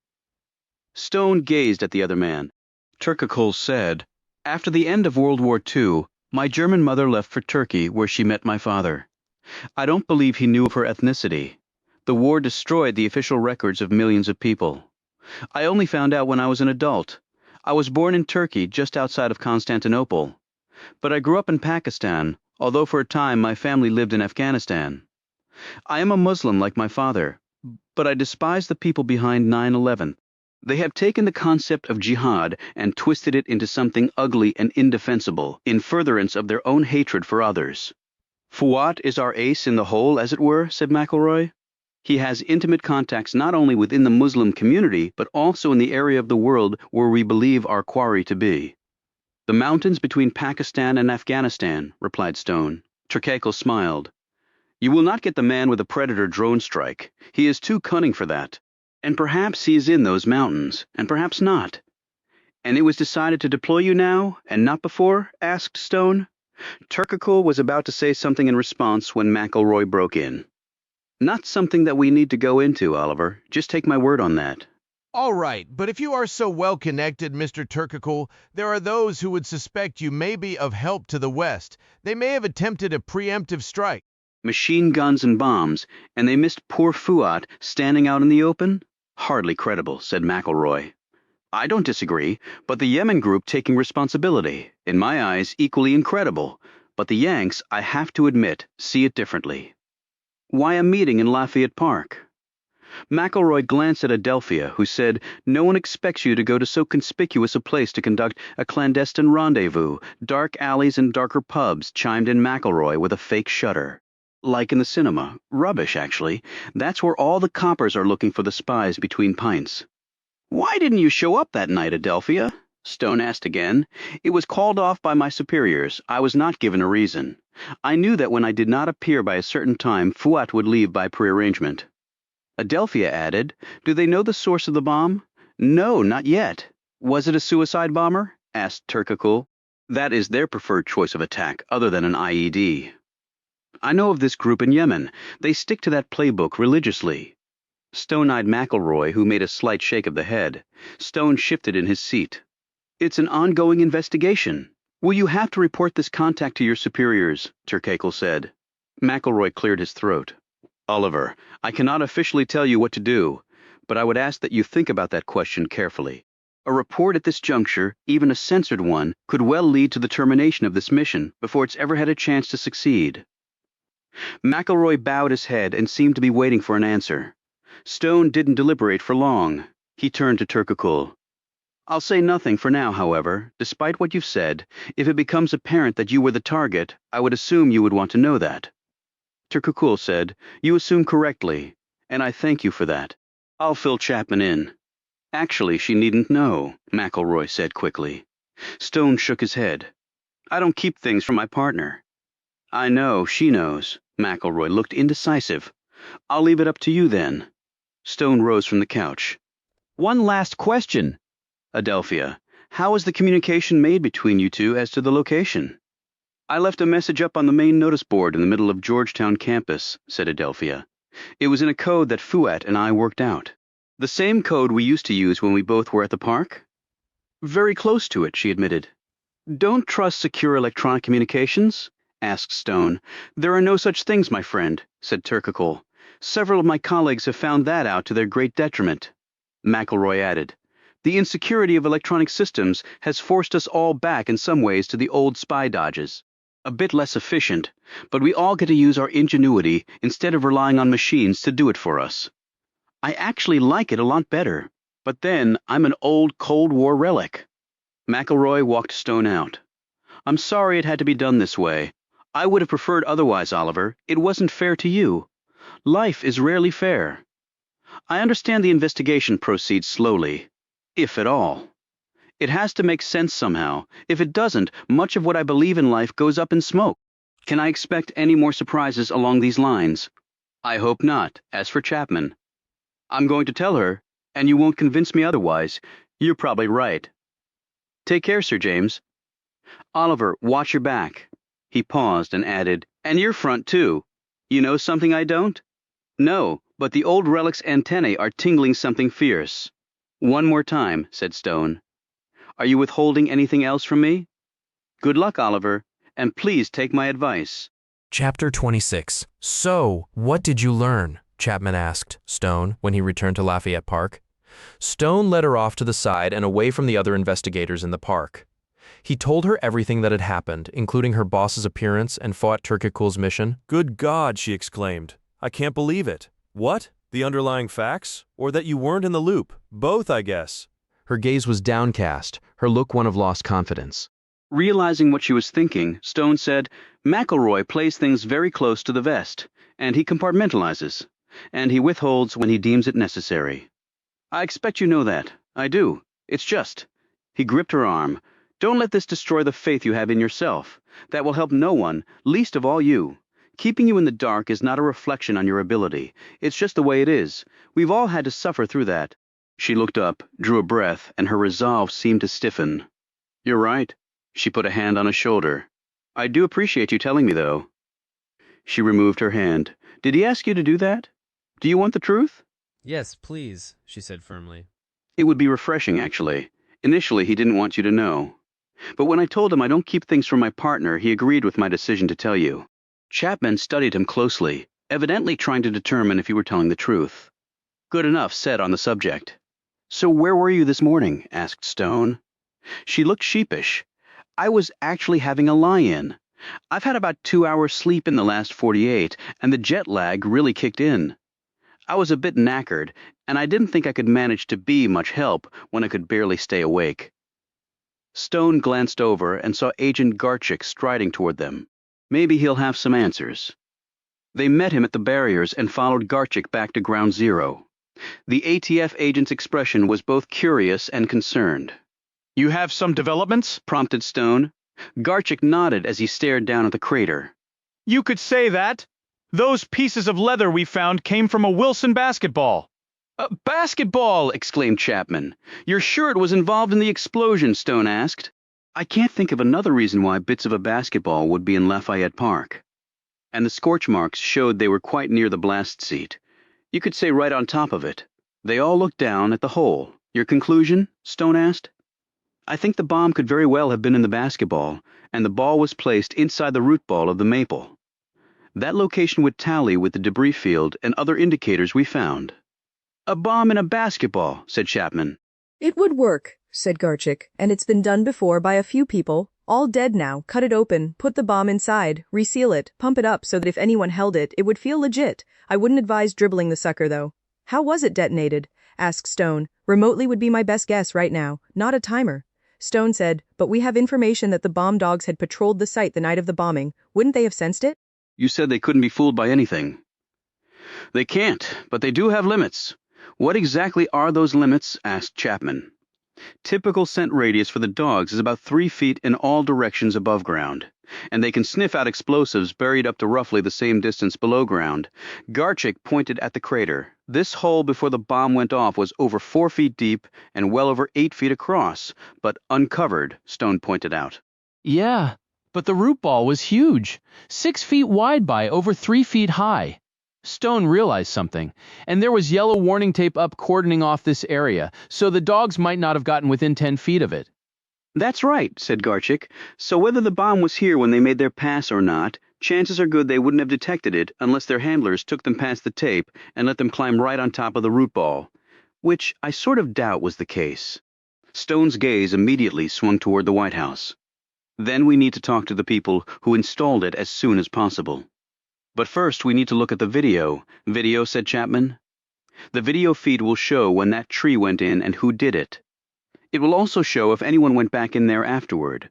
Stone gazed at the other man. Turkakul said, "After the end of World War II, my German mother left for Turkey, where she met my father. I don't believe he knew of her ethnicity. The war destroyed the official records of millions of people. I only found out when I was an adult. I was born in Turkey, just outside of Constantinople. But I grew up in Pakistan, although for a time my family lived in Afghanistan. I am a Muslim like my father, but I despise the people behind 9/11. They have taken the concept of jihad and twisted it into something ugly and indefensible, in furtherance of their own hatred for others." "Fuat is our ace in the hole, as it were," said McElroy. "He has intimate contacts not only within the Muslim community, but also in the area of the world where we believe our quarry to be." "The mountains between Pakistan and Afghanistan," replied Stone. Turkakul smiled. "You will not get the man with a Predator drone strike. He is too cunning for that. And perhaps he is in those mountains, and perhaps not." "And it was decided to deploy you now, and not before?" asked Stone. Turkakul was about to say something in response when McElroy broke in. "Not something that we need to go into, Oliver. Just take my word on that." "All right, but if you are so well connected, Mr. Turkakul, there are those who would suspect you may be of help to the West. They may have attempted a preemptive strike." "Machine guns and bombs, and they missed poor Fuat standing out in the open? Hardly credible," said McElroy. "I don't disagree, but the Yemen group taking responsibility, in my eyes, equally incredible. But the Yanks, I have to admit, see it differently." "Why a meeting in Lafayette Park?" McElroy glanced at Adelphia, who said, "No one expects you to go to so conspicuous a place to conduct a clandestine rendezvous. Dark alleys and darker pubs," chimed in McElroy with a fake shudder. "Like in the cinema. Rubbish, actually. That's where all the coppers are looking for the spies between pints." "Why didn't you show up that night, Adelphia?" Stone asked again. "It was called off by my superiors. I was not given a reason. I knew that when I did not appear by a certain time, Fuat would leave by prearrangement." Adelphia added, "Do they know the source of the bomb?" "No, not yet." "Was it a suicide bomber?" asked Turkakul. "That is their preferred choice of attack, other than an IED. I know of this group in Yemen. They stick to that playbook religiously." Stone-eyed McElroy, who made a slight shake of the head. Stone shifted in his seat. "It's an ongoing investigation. Will you have to report this contact to your superiors?" Turkakul said. McElroy cleared his throat. "Oliver, I cannot officially tell you what to do, but I would ask that you think about that question carefully. A report at this juncture, even a censored one, could well lead to the termination of this mission before it's ever had a chance to succeed. McElroy bowed his head and seemed to be waiting for an answer. Stone didn't deliberate for long. He turned to Turkogul. I'll say nothing for now, however. Despite what you've said, if it becomes apparent that you were the target, I would assume you would want to know that. Turkogul said, You assume correctly, and I thank you for that. I'll fill Chapman in. Actually, she needn't know, McElroy said quickly. Stone shook his head. I don't keep things from my partner. I know, she knows. McElroy looked indecisive. I'll leave it up to you then. Stone rose from the couch. One last question. Adelphia, how is the communication made between you two as to the location? I left a message up on the main notice board in the middle of Georgetown campus, said Adelphia. It was in a code that Fouet and I worked out. The same code we used to use when we both were at the park? Very close to it, she admitted. Don't trust secure electronic communications? Asked Stone. There are no such things, my friend, said Turkogul. Several of my colleagues have found that out to their great detriment. McElroy added. The insecurity of electronic systems has forced us all back in some ways to the old spy dodges. A bit less efficient, but we all get to use our ingenuity instead of relying on machines to do it for us. I actually like it a lot better, but then I'm an old Cold War relic. McElroy walked Stone out. I'm sorry it had to be done this way. I would have preferred otherwise, Oliver. It wasn't fair to you. Life is rarely fair. I understand the investigation proceeds slowly, if at all. It has to make sense somehow. If it doesn't, much of what I believe in life goes up in smoke. Can I expect any more surprises along these lines? I hope not. As for Chapman, I'm going to tell her, and you won't convince me otherwise. You're probably right. Take care, Sir James. Oliver, watch your back. He paused and added, and your front, too. You know something I don't? No, but the old relic's antennae are tingling something fierce. One more time, said Stone. Are you withholding anything else from me? Good luck, Oliver, and please take my advice. Chapter 26. So, what did you learn? Chapman asked Stone when he returned to Lafayette Park. Stone led her off to the side and away from the other investigators in the park. He told her everything that had happened, including her boss's appearance and Fouet Turkogul's mission. Good God, she exclaimed. I can't believe it. What? The underlying facts? Or that you weren't in the loop? Both, I guess. Her gaze was downcast, her look one of lost confidence. Realizing what she was thinking, Stone said, McElroy plays things very close to the vest, and he compartmentalizes, and he withholds when he deems it necessary. I expect you know that. I do. It's just. He gripped her arm. Don't let this destroy the faith you have in yourself. That will help no one, least of all you. Keeping you in the dark is not a reflection on your ability. It's just the way it is. We've all had to suffer through that. She looked up, drew a breath, and her resolve seemed to stiffen. You're right. She put a hand on his shoulder. I do appreciate you telling me, though. She removed her hand. Did he ask you to do that? Do you want the truth? Yes, please, she said firmly. It would be refreshing, actually. Initially, he didn't want you to know. But when I told him I don't keep things from my partner, he agreed with my decision to tell you. Chapman studied him closely, evidently trying to determine if you were telling the truth. Good enough said on the subject. So where were you this morning? Asked Stone. She looked sheepish. I was actually having a lie-in. I've had about 2 hours sleep in the last 48, and the jet lag really kicked in. I was a bit knackered, and I didn't think I could manage to be much help when I could barely stay awake. Stone glanced over and saw Agent Garchik striding toward them. Maybe he'll have some answers. They met him at the barriers and followed Garchik back to Ground Zero. The ATF agent's expression was both curious and concerned. You have some developments? Prompted Stone. Garchik nodded as he stared down at the crater. You could say that. Those pieces of leather we found came from a Wilson basketball. Basketball! Exclaimed Chapman. You're sure it was involved in the explosion? Stone asked. I can't think of another reason why bits of a basketball would be in Lafayette Park. And the scorch marks showed they were quite near the blast seat. You could say right on top of it. They all looked down at the hole. Your conclusion? Stone asked. I think the bomb could very well have been in the basketball, and the ball was placed inside the root ball of the maple. That location would tally with the debris field and other indicators we found. A bomb in a basketball, said Chapman. It would work, said Garchik, and it's been done before by a few people. All dead now. Cut it open, put the bomb inside, reseal it, pump it up so that if anyone held it, it would feel legit. I wouldn't advise dribbling the sucker, though. How was it detonated? Asked Stone. Remotely would be my best guess right now, not a timer. Stone said, but we have information that the bomb dogs had patrolled the site the night of the bombing. Wouldn't they have sensed it? You said they couldn't be fooled by anything. They can't, but they do have limits. What exactly are those limits? Asked Chapman. Typical scent radius for the dogs is about 3 feet in all directions above ground, and they can sniff out explosives buried up to roughly the same distance below ground. Garchik pointed at the crater. This hole before the bomb went off was over 4 feet deep and well over 8 feet across, but uncovered, Stone pointed out. Yeah, but the root ball was huge, 6 feet wide by over 3 feet high. Stone realized something, and there was yellow warning tape up cordoning off this area, so the dogs might not have gotten within 10 feet of it. That's right, said Garchik. So whether the bomb was here when they made their pass or not, chances are good they wouldn't have detected it unless their handlers took them past the tape and let them climb right on top of the root ball, which I sort of doubt was the case. Stone's gaze immediately swung toward the White House. Then we need to talk to the people who installed it as soon as possible. But first we need to look at the video. Video, said Chapman. The video feed will show when that tree went in and who did it. It will also show if anyone went back in there afterward,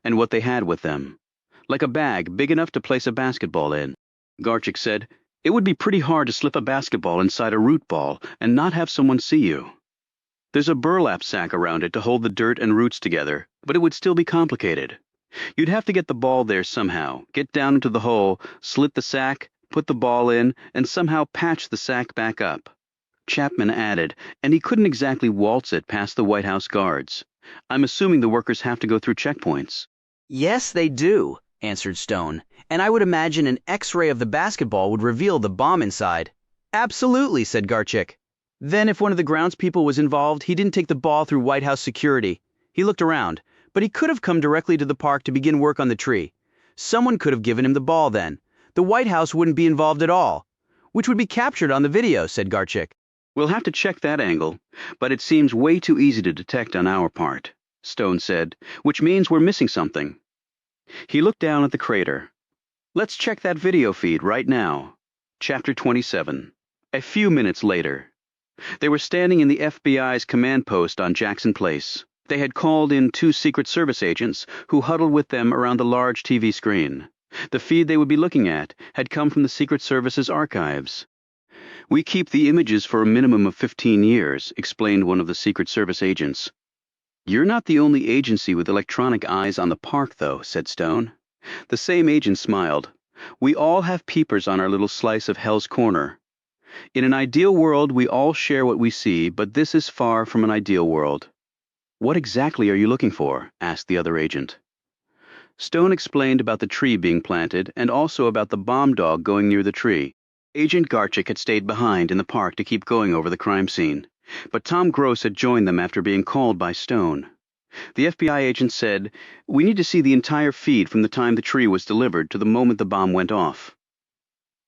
and what they had with them. Like a bag big enough to place a basketball in. Garchik said, it would be pretty hard to slip a basketball inside a root ball and not have someone see you. There's a burlap sack around it to hold the dirt and roots together, but it would still be complicated. You'd have to get the ball there somehow, get down into the hole, slit the sack, put the ball in, and somehow patch the sack back up. Chapman added, and he couldn't exactly waltz it past the White House guards. I'm assuming the workers have to go through checkpoints. Yes, they do, answered Stone, and I would imagine an X-ray of the basketball would reveal the bomb inside. Absolutely, said Garchik. Then if one of the groundspeople was involved, he didn't take the ball through White House security. He looked around, but he could have come directly to the park to begin work on the tree. Someone could have given him the ball then. The White House wouldn't be involved at all, which would be captured on the video, said Garchik. We'll have to check that angle, but it seems way too easy to detect on our part, Stone said, which means we're missing something. He looked down at the crater. Let's check that video feed right now. Chapter 27. A few minutes later. They were standing in the FBI's command post on Jackson Place. They had called in 2 Secret Service agents who huddled with them around the large TV screen. The feed they would be looking at had come from the Secret Service's archives. We keep the images for a minimum of 15 years, explained one of the Secret Service agents. You're not the only agency with electronic eyes on the park, though, said Stone. The same agent smiled. We all have peepers on our little slice of Hell's Corner. In an ideal world, we all share what we see, but this is far from an ideal world. What exactly are you looking for? Asked the other agent. Stone explained about the tree being planted and also about the bomb dog going near the tree. Agent Garchik had stayed behind in the park to keep going over the crime scene, but Tom Gross had joined them after being called by Stone. The FBI agent said, we need to see the entire feed from the time the tree was delivered to the moment the bomb went off.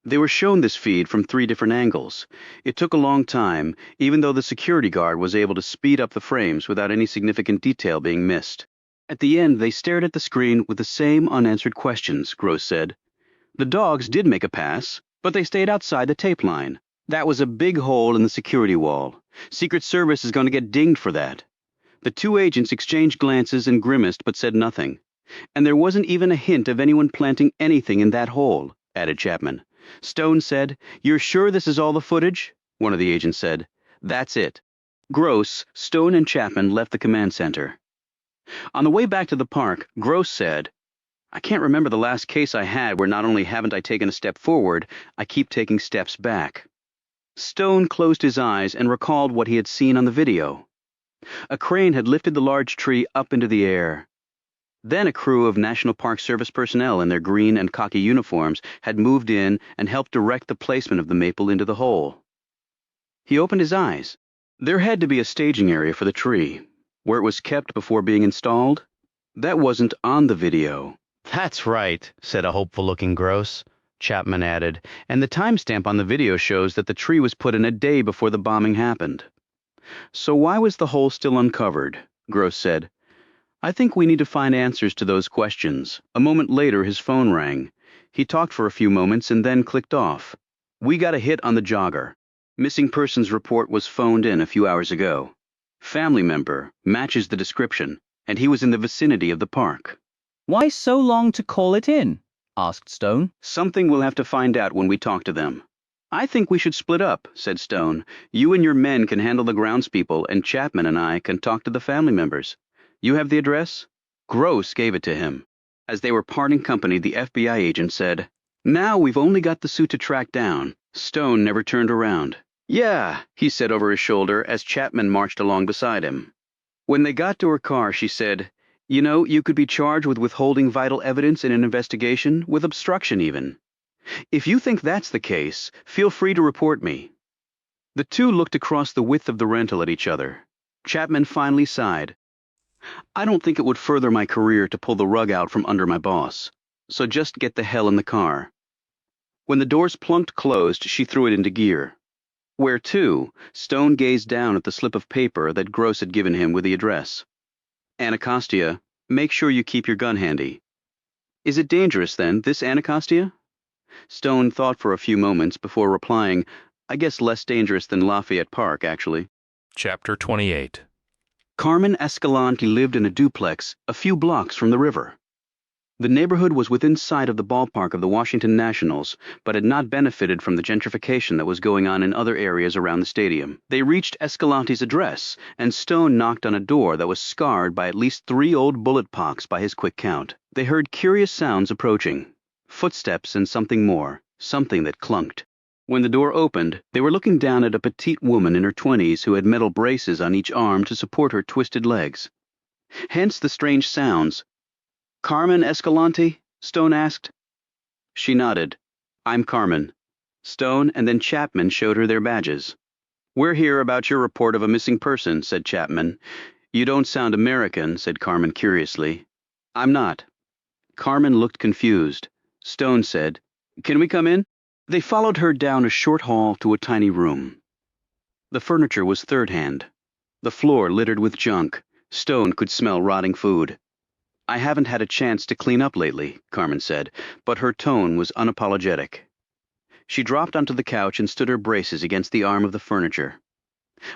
They were shown this feed from 3 different angles. It took a long time, even though the security guard was able to speed up the frames without any significant detail being missed. At the end, they stared at the screen with the same unanswered questions, Gross said. The dogs did make a pass, but they stayed outside the tape line. That was a big hole in the security wall. Secret Service is going to get dinged for that. The 2 agents exchanged glances and grimaced but said nothing. And there wasn't even a hint of anyone planting anything in that hole, added Chapman. Stone said, you're sure this is all the footage? One of the agents said, that's it. Gross, Stone, and Chapman left the command center. On the way back to the park, Gross said, I can't remember the last case I had where not only haven't I taken a step forward, I keep taking steps back. Stone closed his eyes and recalled what he had seen on the video. A crane had lifted the large tree up into the air. Then a crew of National Park Service personnel in their green and khaki uniforms had moved in and helped direct the placement of the maple into the hole. He opened his eyes. There had to be a staging area for the tree, where it was kept before being installed. That wasn't on the video. That's right, said a hopeful-looking Gross. Chapman added, and the timestamp on the video shows that the tree was put in a day before the bombing happened. So why was the hole still uncovered? Gross said. I think we need to find answers to those questions. A moment later, his phone rang. He talked for a few moments and then clicked off. We got a hit on the jogger. Missing persons report was phoned in a few hours ago. Family member, matches the description, and he was in the vicinity of the park. Why so long to call it in? Asked Stone. Something we'll have to find out when we talk to them. I think we should split up, said Stone. You and your men can handle the groundspeople, and Chapman and I can talk to the family members. You have the address? Gross gave it to him. As they were parting company, the FBI agent said, Now we've only got the suit to track down. Stone never turned around. Yeah, he said over his shoulder as Chapman marched along beside him. When they got to her car, she said, You know, you could be charged with withholding vital evidence in an investigation, with obstruction even. If you think that's the case, feel free to report me. The two looked across the width of the rental at each other. Chapman finally sighed. I don't think it would further my career to pull the rug out from under my boss. So just get the hell in the car. When the doors plunked closed, she threw it into gear. Where to? Stone gazed down at the slip of paper that Gross had given him with the address. Anacostia, make sure you keep your gun handy. Is it dangerous, then, this Anacostia? Stone thought for a few moments before replying, I guess less dangerous than Lafayette Park, actually. Chapter 28. Carmen Escalante lived in a duplex a few blocks from the river. The neighborhood was within sight of the ballpark of the Washington Nationals, but had not benefited from the gentrification that was going on in other areas around the stadium. They reached Escalante's address, and Stone knocked on a door that was scarred by at least 3 old bullet pocks by his quick count. They heard curious sounds approaching. Footsteps and something more, something that clunked. When the door opened, they were looking down at a petite woman in her 20s who had metal braces on each arm to support her twisted legs. Hence the strange sounds. Carmen Escalante? Stone asked. She nodded. I'm Carmen. Stone and then Chapman showed her their badges. We're here about your report of a missing person, said Chapman. You don't sound American, said Carmen curiously. I'm not. Carmen looked confused. Stone said, Can we come in? They followed her down a short hall to a tiny room. The furniture was third-hand. The floor littered with junk. Stone could smell rotting food. I haven't had a chance to clean up lately, Carmen said, but her tone was unapologetic. She dropped onto the couch and stood her braces against the arm of the furniture.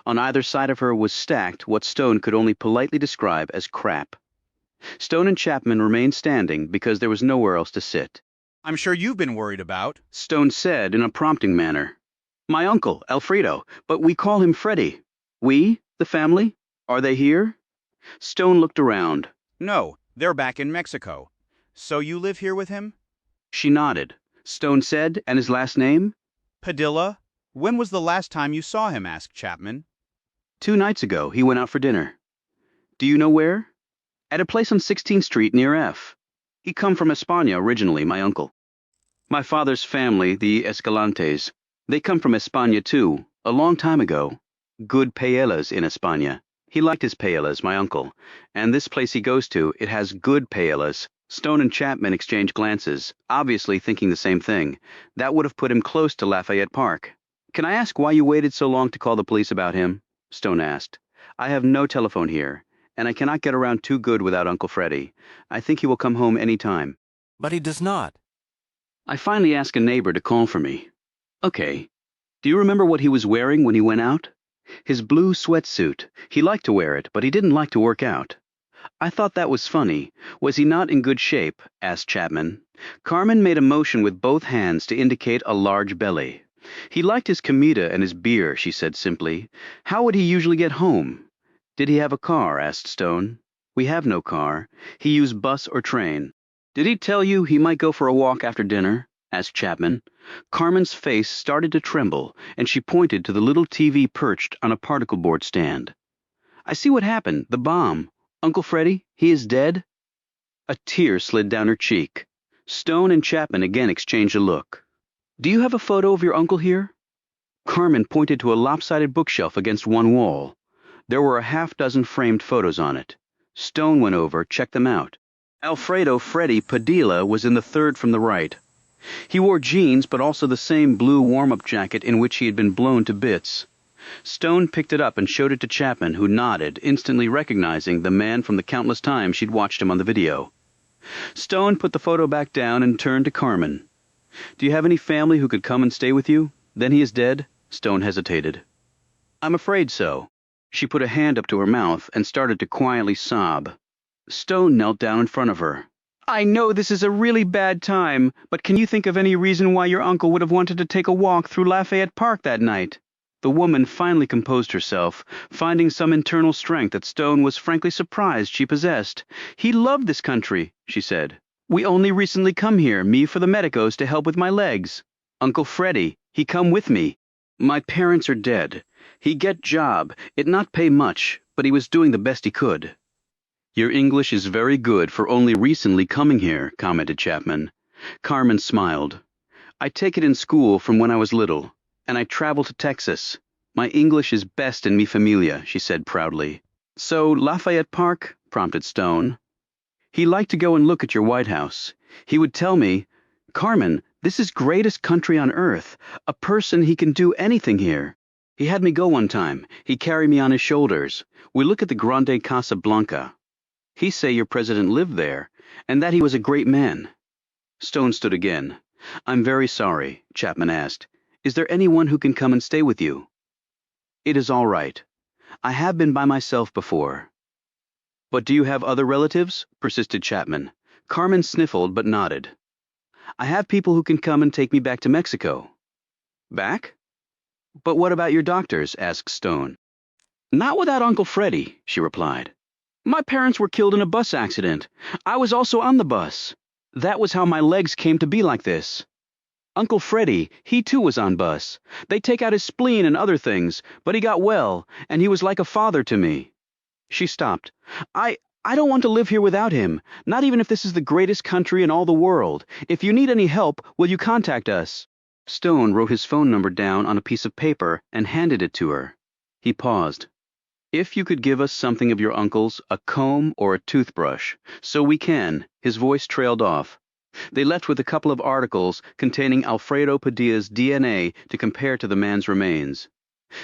On either side of her was stacked what Stone could only politely describe as crap. Stone and Chapman remained standing because there was nowhere else to sit. I'm sure you've been worried about, Stone said in a prompting manner. My uncle, Alfredo, but we call him Freddie. We? The family? Are they here? Stone looked around. No, they're back in Mexico. So you live here with him? She nodded. Stone said, and his last name? Padilla? When was the last time you saw him? Asked Chapman. 2 nights ago, he went out for dinner. Do you know where? At a place on 16th Street near F. He come from España originally, my uncle. My father's family, the Escalantes, they come from España too, a long time ago. Good paellas in España. He liked his paellas, my uncle, and this place he goes to, it has good paellas. Stone and Chapman exchanged glances, obviously thinking the same thing. That would have put him close to Lafayette Park. Can I ask why you waited so long to call the police about him? Stone asked. I have no telephone here, and I cannot get around too good without Uncle Freddie. I think he will come home any time. But he does not. I finally asked a neighbor to call for me. Okay. Do you remember what he was wearing when he went out? His blue sweatsuit. He liked to wear it, but he didn't like to work out. I thought that was funny. Was he not in good shape? Asked Chapman. Carmen made a motion with both hands to indicate a large belly. He liked his comida and his beer, she said simply. How would he usually get home? Did he have a car? Asked Stone. We have no car. He used bus or train. Did he tell you he might go for a walk after dinner? Asked Chapman. Carmen's face started to tremble, and she pointed to the little TV perched on a particle board stand. I see what happened, the bomb. Uncle Freddie, he is dead? A tear slid down her cheek. Stone and Chapman again exchanged a look. Do you have a photo of your uncle here? Carmen pointed to a lopsided bookshelf against one wall. There were a half-dozen framed photos on it. Stone went over, checked them out. Alfredo Freddie Padilla was in the third from the right. He wore jeans, but also the same blue warm-up jacket in which he had been blown to bits. Stone picked it up and showed it to Chapman, who nodded, instantly recognizing the man from the countless times she'd watched him on the video. Stone put the photo back down and turned to Carmen. "Do you have any family who could come and stay with you? Then he is dead?" Stone hesitated. "I'm afraid so." She put a hand up to her mouth and started to quietly sob. Stone knelt down in front of her. "I know this is a really bad time, but can you think of any reason why your uncle would have wanted to take a walk through Lafayette Park that night?" The woman finally composed herself, finding some internal strength that Stone was frankly surprised she possessed. "He loved this country," she said. "We only recently come here, me for the medicos to help with my legs. Uncle Freddie, he come with me. My parents are dead. He get job, it not pay much, but he was doing the best he could." "Your English is very good for only recently coming here," commented Chapman. Carmen smiled. "I take it in school from when I was little, and I travel to Texas. My English is best in mi familia," she said proudly. "So Lafayette Park?" prompted Stone. "He liked to go and look at your White House. He would tell me, 'Carmen, this is greatest country on earth. A person he can do anything here.' He had me go one time. He carried me on his shoulders. We look at the Grande Casa Blanca. He say your president lived there, and that he was a great man." Stone stood again. "I'm very sorry," Chapman asked. "Is there anyone who can come and stay with you?" "It is all right. I have been by myself before." "But do you have other relatives?" persisted Chapman. Carmen sniffled but nodded. "I have people who can come and take me back to Mexico." "Back? But what about your doctors?" asked Stone. "Not without Uncle Freddie," she replied. "My parents were killed in a bus accident. I was also on the bus. That was how my legs came to be like this. Uncle Freddie, he too was on bus. They take out his spleen and other things, but he got well, and he was like a father to me." She stopped. I don't want to live here without him, not even if this is the greatest country in all the world. If you need any help, will you contact us?" Stone wrote his phone number down on a piece of paper and handed it to her. He paused. "If you could give us something of your uncle's, a comb or a toothbrush, so we can," his voice trailed off. They left with a couple of articles containing Alfredo Padilla's DNA to compare to the man's remains.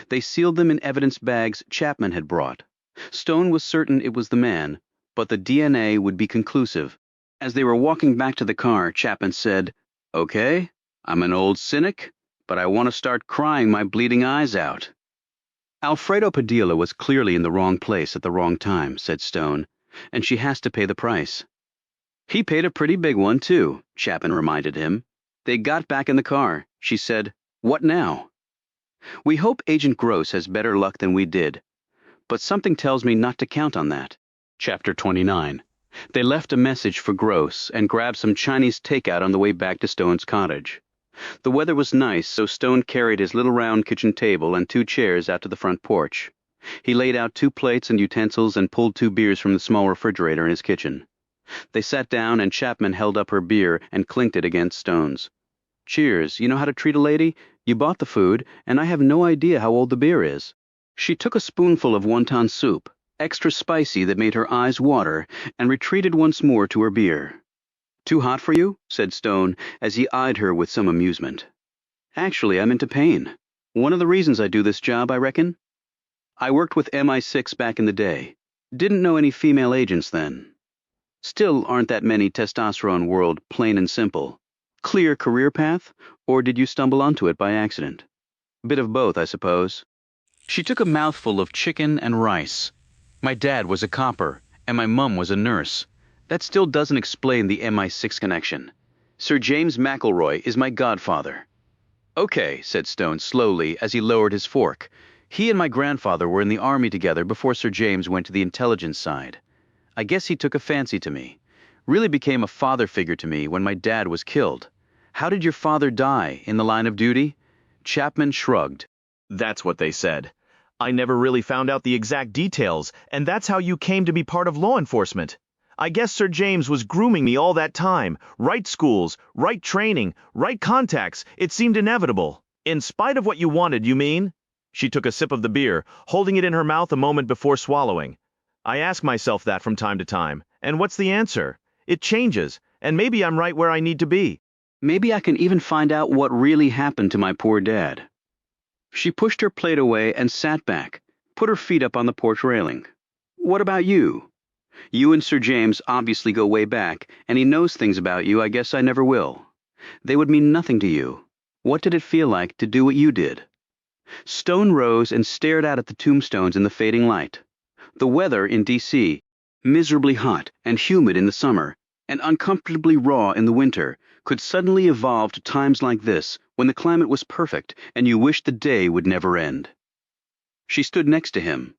They sealed them in evidence bags Chapman had brought. Stone was certain it was the man, but the DNA would be conclusive. As they were walking back to the car, Chapman said, "Okay, I'm an old cynic, but I want to start crying my bleeding eyes out." "Alfredo Padilla was clearly in the wrong place at the wrong time," said Stone, "and she has to pay the price." "He paid a pretty big one, too," Chapman reminded him. They got back in the car. She said, "What now?" "We hope Agent Gross has better luck than we did, but something tells me not to count on that." Chapter 29. They left a message for Gross and grabbed some Chinese takeout on the way back to Stone's cottage. The weather was nice, so Stone carried his little round kitchen table and 2 chairs out to the front porch. He laid out 2 plates and utensils and pulled 2 beers from the small refrigerator in his kitchen. They sat down and Chapman held up her beer and clinked it against Stone's. "Cheers, you know how to treat a lady? You bought the food, and I have no idea how old the beer is." She took a spoonful of wonton soup, extra spicy that made her eyes water, and retreated once more to her beer. "Too hot for you?" said Stone, as he eyed her with some amusement. "Actually, I'm into pain. One of the reasons I do this job, I reckon. I worked with MI6 back in the day. Didn't know any female agents then. Still aren't that many testosterone world, plain and simple. Clear career path, or did you stumble onto it by accident?" "Bit of both, I suppose." She took a mouthful of chicken and rice. "My dad was a copper, and my mum was a nurse. That still doesn't explain the MI6 connection. Sir James McElroy is my godfather." "Okay," said Stone slowly as he lowered his fork. "He and my grandfather were in the army together before Sir James went to the intelligence side. I guess he took a fancy to me. Really became a father figure to me when my dad was killed. How did your father die? In the line of duty?" Chapman shrugged. "That's what they said. I never really found out the exact details, and that's how you came to be part of law enforcement. I guess Sir James was grooming me all that time. Right schools, right training, right contacts. It seemed inevitable. In spite of what you wanted, you mean?" She took a sip of the beer, holding it in her mouth a moment before swallowing. "I ask myself that from time to time, and what's the answer? It changes, and maybe I'm right where I need to be." Maybe I can even find out what really happened to my poor dad. She pushed her plate away and sat back, put her feet up on the porch railing. What about you? You and Sir James obviously go way back, and he knows things about you I guess I never will. They would mean nothing to you. What did it feel like to do what you did? Stone rose and stared out at the tombstones in the fading light. The weather in D.C., miserably hot and humid in the summer, and uncomfortably raw in the winter, could suddenly evolve to times like this, when the climate was perfect and you wished the day would never end. She stood next to him.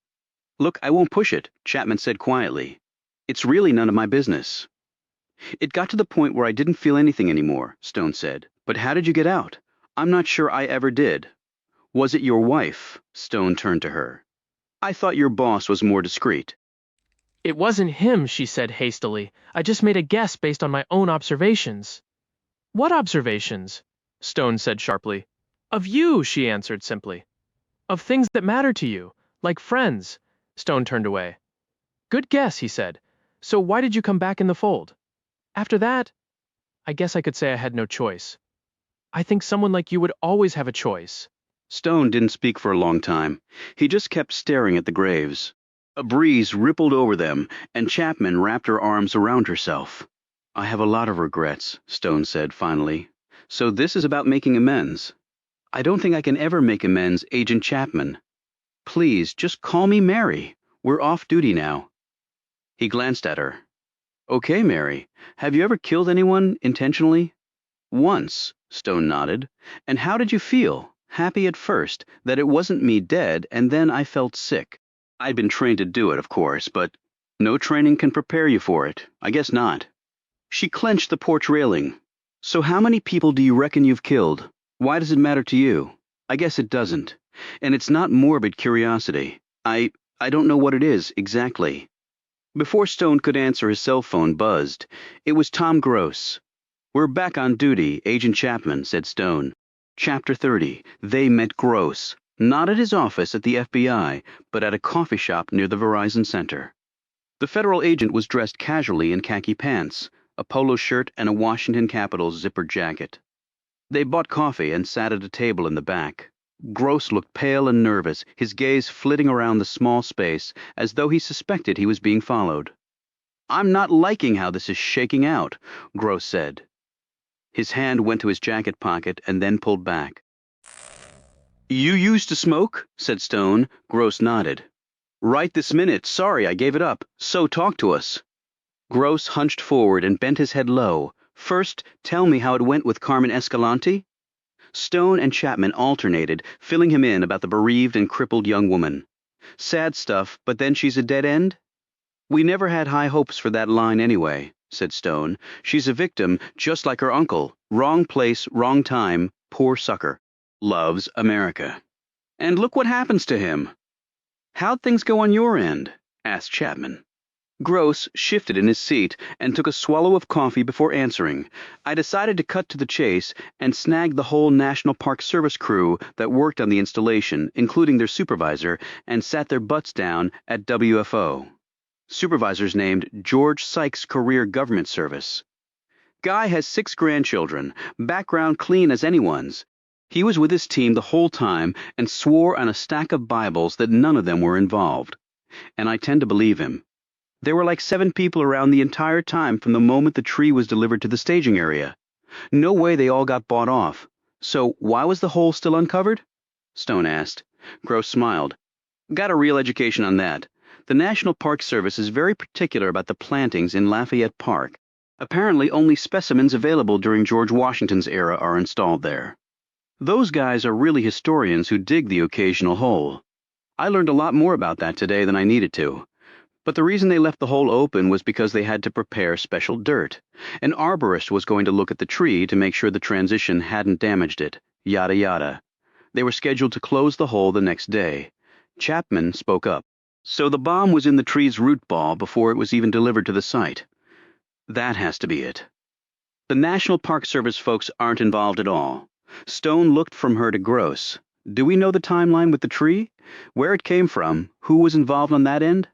Look, I won't push it, Chapman said quietly. It's really none of my business. It got to the point where I didn't feel anything anymore, Stone said. But how did you get out? I'm not sure I ever did. Was it your wife? Stone turned to her. I thought your boss was more discreet. It wasn't him, she said hastily. I just made a guess based on my own observations. What observations? Stone said sharply. Of you, she answered simply. Of things that matter to you, like friends. Stone turned away. Good guess, he said. So why did you come back in the fold? After that, I guess I could say I had no choice. I think someone like you would always have a choice. Stone didn't speak for a long time. He just kept staring at the graves. A breeze rippled over them, and Chapman wrapped her arms around herself. I have a lot of regrets, Stone said finally. So this is about making amends. I don't think I can ever make amends, Agent Chapman. Please, just call me Mary. We're off duty now. He glanced at her. Okay, Mary. Have you ever killed anyone intentionally? Once, Stone nodded. And how did you feel? Happy at first, that it wasn't me dead, and then I felt sick. I'd been trained to do it, of course, but no training can prepare you for it. I guess not. She clenched the porch railing. So how many people do you reckon you've killed? Why does it matter to you? I guess it doesn't. And it's not morbid curiosity. I don't know what it is, exactly. Before Stone could answer, his cell phone buzzed. It was Tom Gross. We're back on duty, Agent Chapman, said Stone. Chapter 30. They met Gross. Not at his office at the FBI, but at a coffee shop near the Verizon Center. The federal agent was dressed casually in khaki pants, a polo shirt, and a Washington Capitals zippered jacket. They bought coffee and sat at a table in the back. Gross looked pale and nervous, his gaze flitting around the small space as though he suspected he was being followed. I'm not liking how this is shaking out, Gross said. His hand went to his jacket pocket and then pulled back. You used to smoke? Said Stone. Gross nodded. Right this minute. Sorry, I gave it up. So talk to us. Gross hunched forward and bent his head low. First, tell me how it went with Carmen Escalante. Stone and Chapman alternated, filling him in about the bereaved and crippled young woman. Sad stuff, but then she's a dead end? We never had high hopes for that line anyway, said Stone. She's a victim, just like her uncle. Wrong place, wrong time, poor sucker. Loves America. And look what happens to him. How'd things go on your end? Asked Chapman. Gross shifted in his seat and took a swallow of coffee before answering. I decided to cut to the chase and snag the whole National Park Service crew that worked on the installation, including their supervisor, and sat their butts down at WFO. Supervisor's named George Sykes Career Government Service. Guy has 6 grandchildren, background clean as anyone's. He was with his team the whole time and swore on a stack of Bibles that none of them were involved. And I tend to believe him. There were like 7 people around the entire time from the moment the tree was delivered to the staging area. No way they all got bought off. So why was the hole still uncovered? Stone asked. Gross smiled. Got a real education on that. The National Park Service is very particular about the plantings in Lafayette Park. Apparently only specimens available during George Washington's era are installed there. Those guys are really historians who dig the occasional hole. I learned a lot more about that today than I needed to. But the reason they left the hole open was because they had to prepare special dirt. An arborist was going to look at the tree to make sure the transition hadn't damaged it. Yada yada. They were scheduled to close the hole the next day. Chapman spoke up. So the bomb was in the tree's root ball before it was even delivered to the site. That has to be it. The National Park Service folks aren't involved at all. Stone looked from her to Gross. Do we know the timeline with the tree? Where it came from? Who was involved on that end?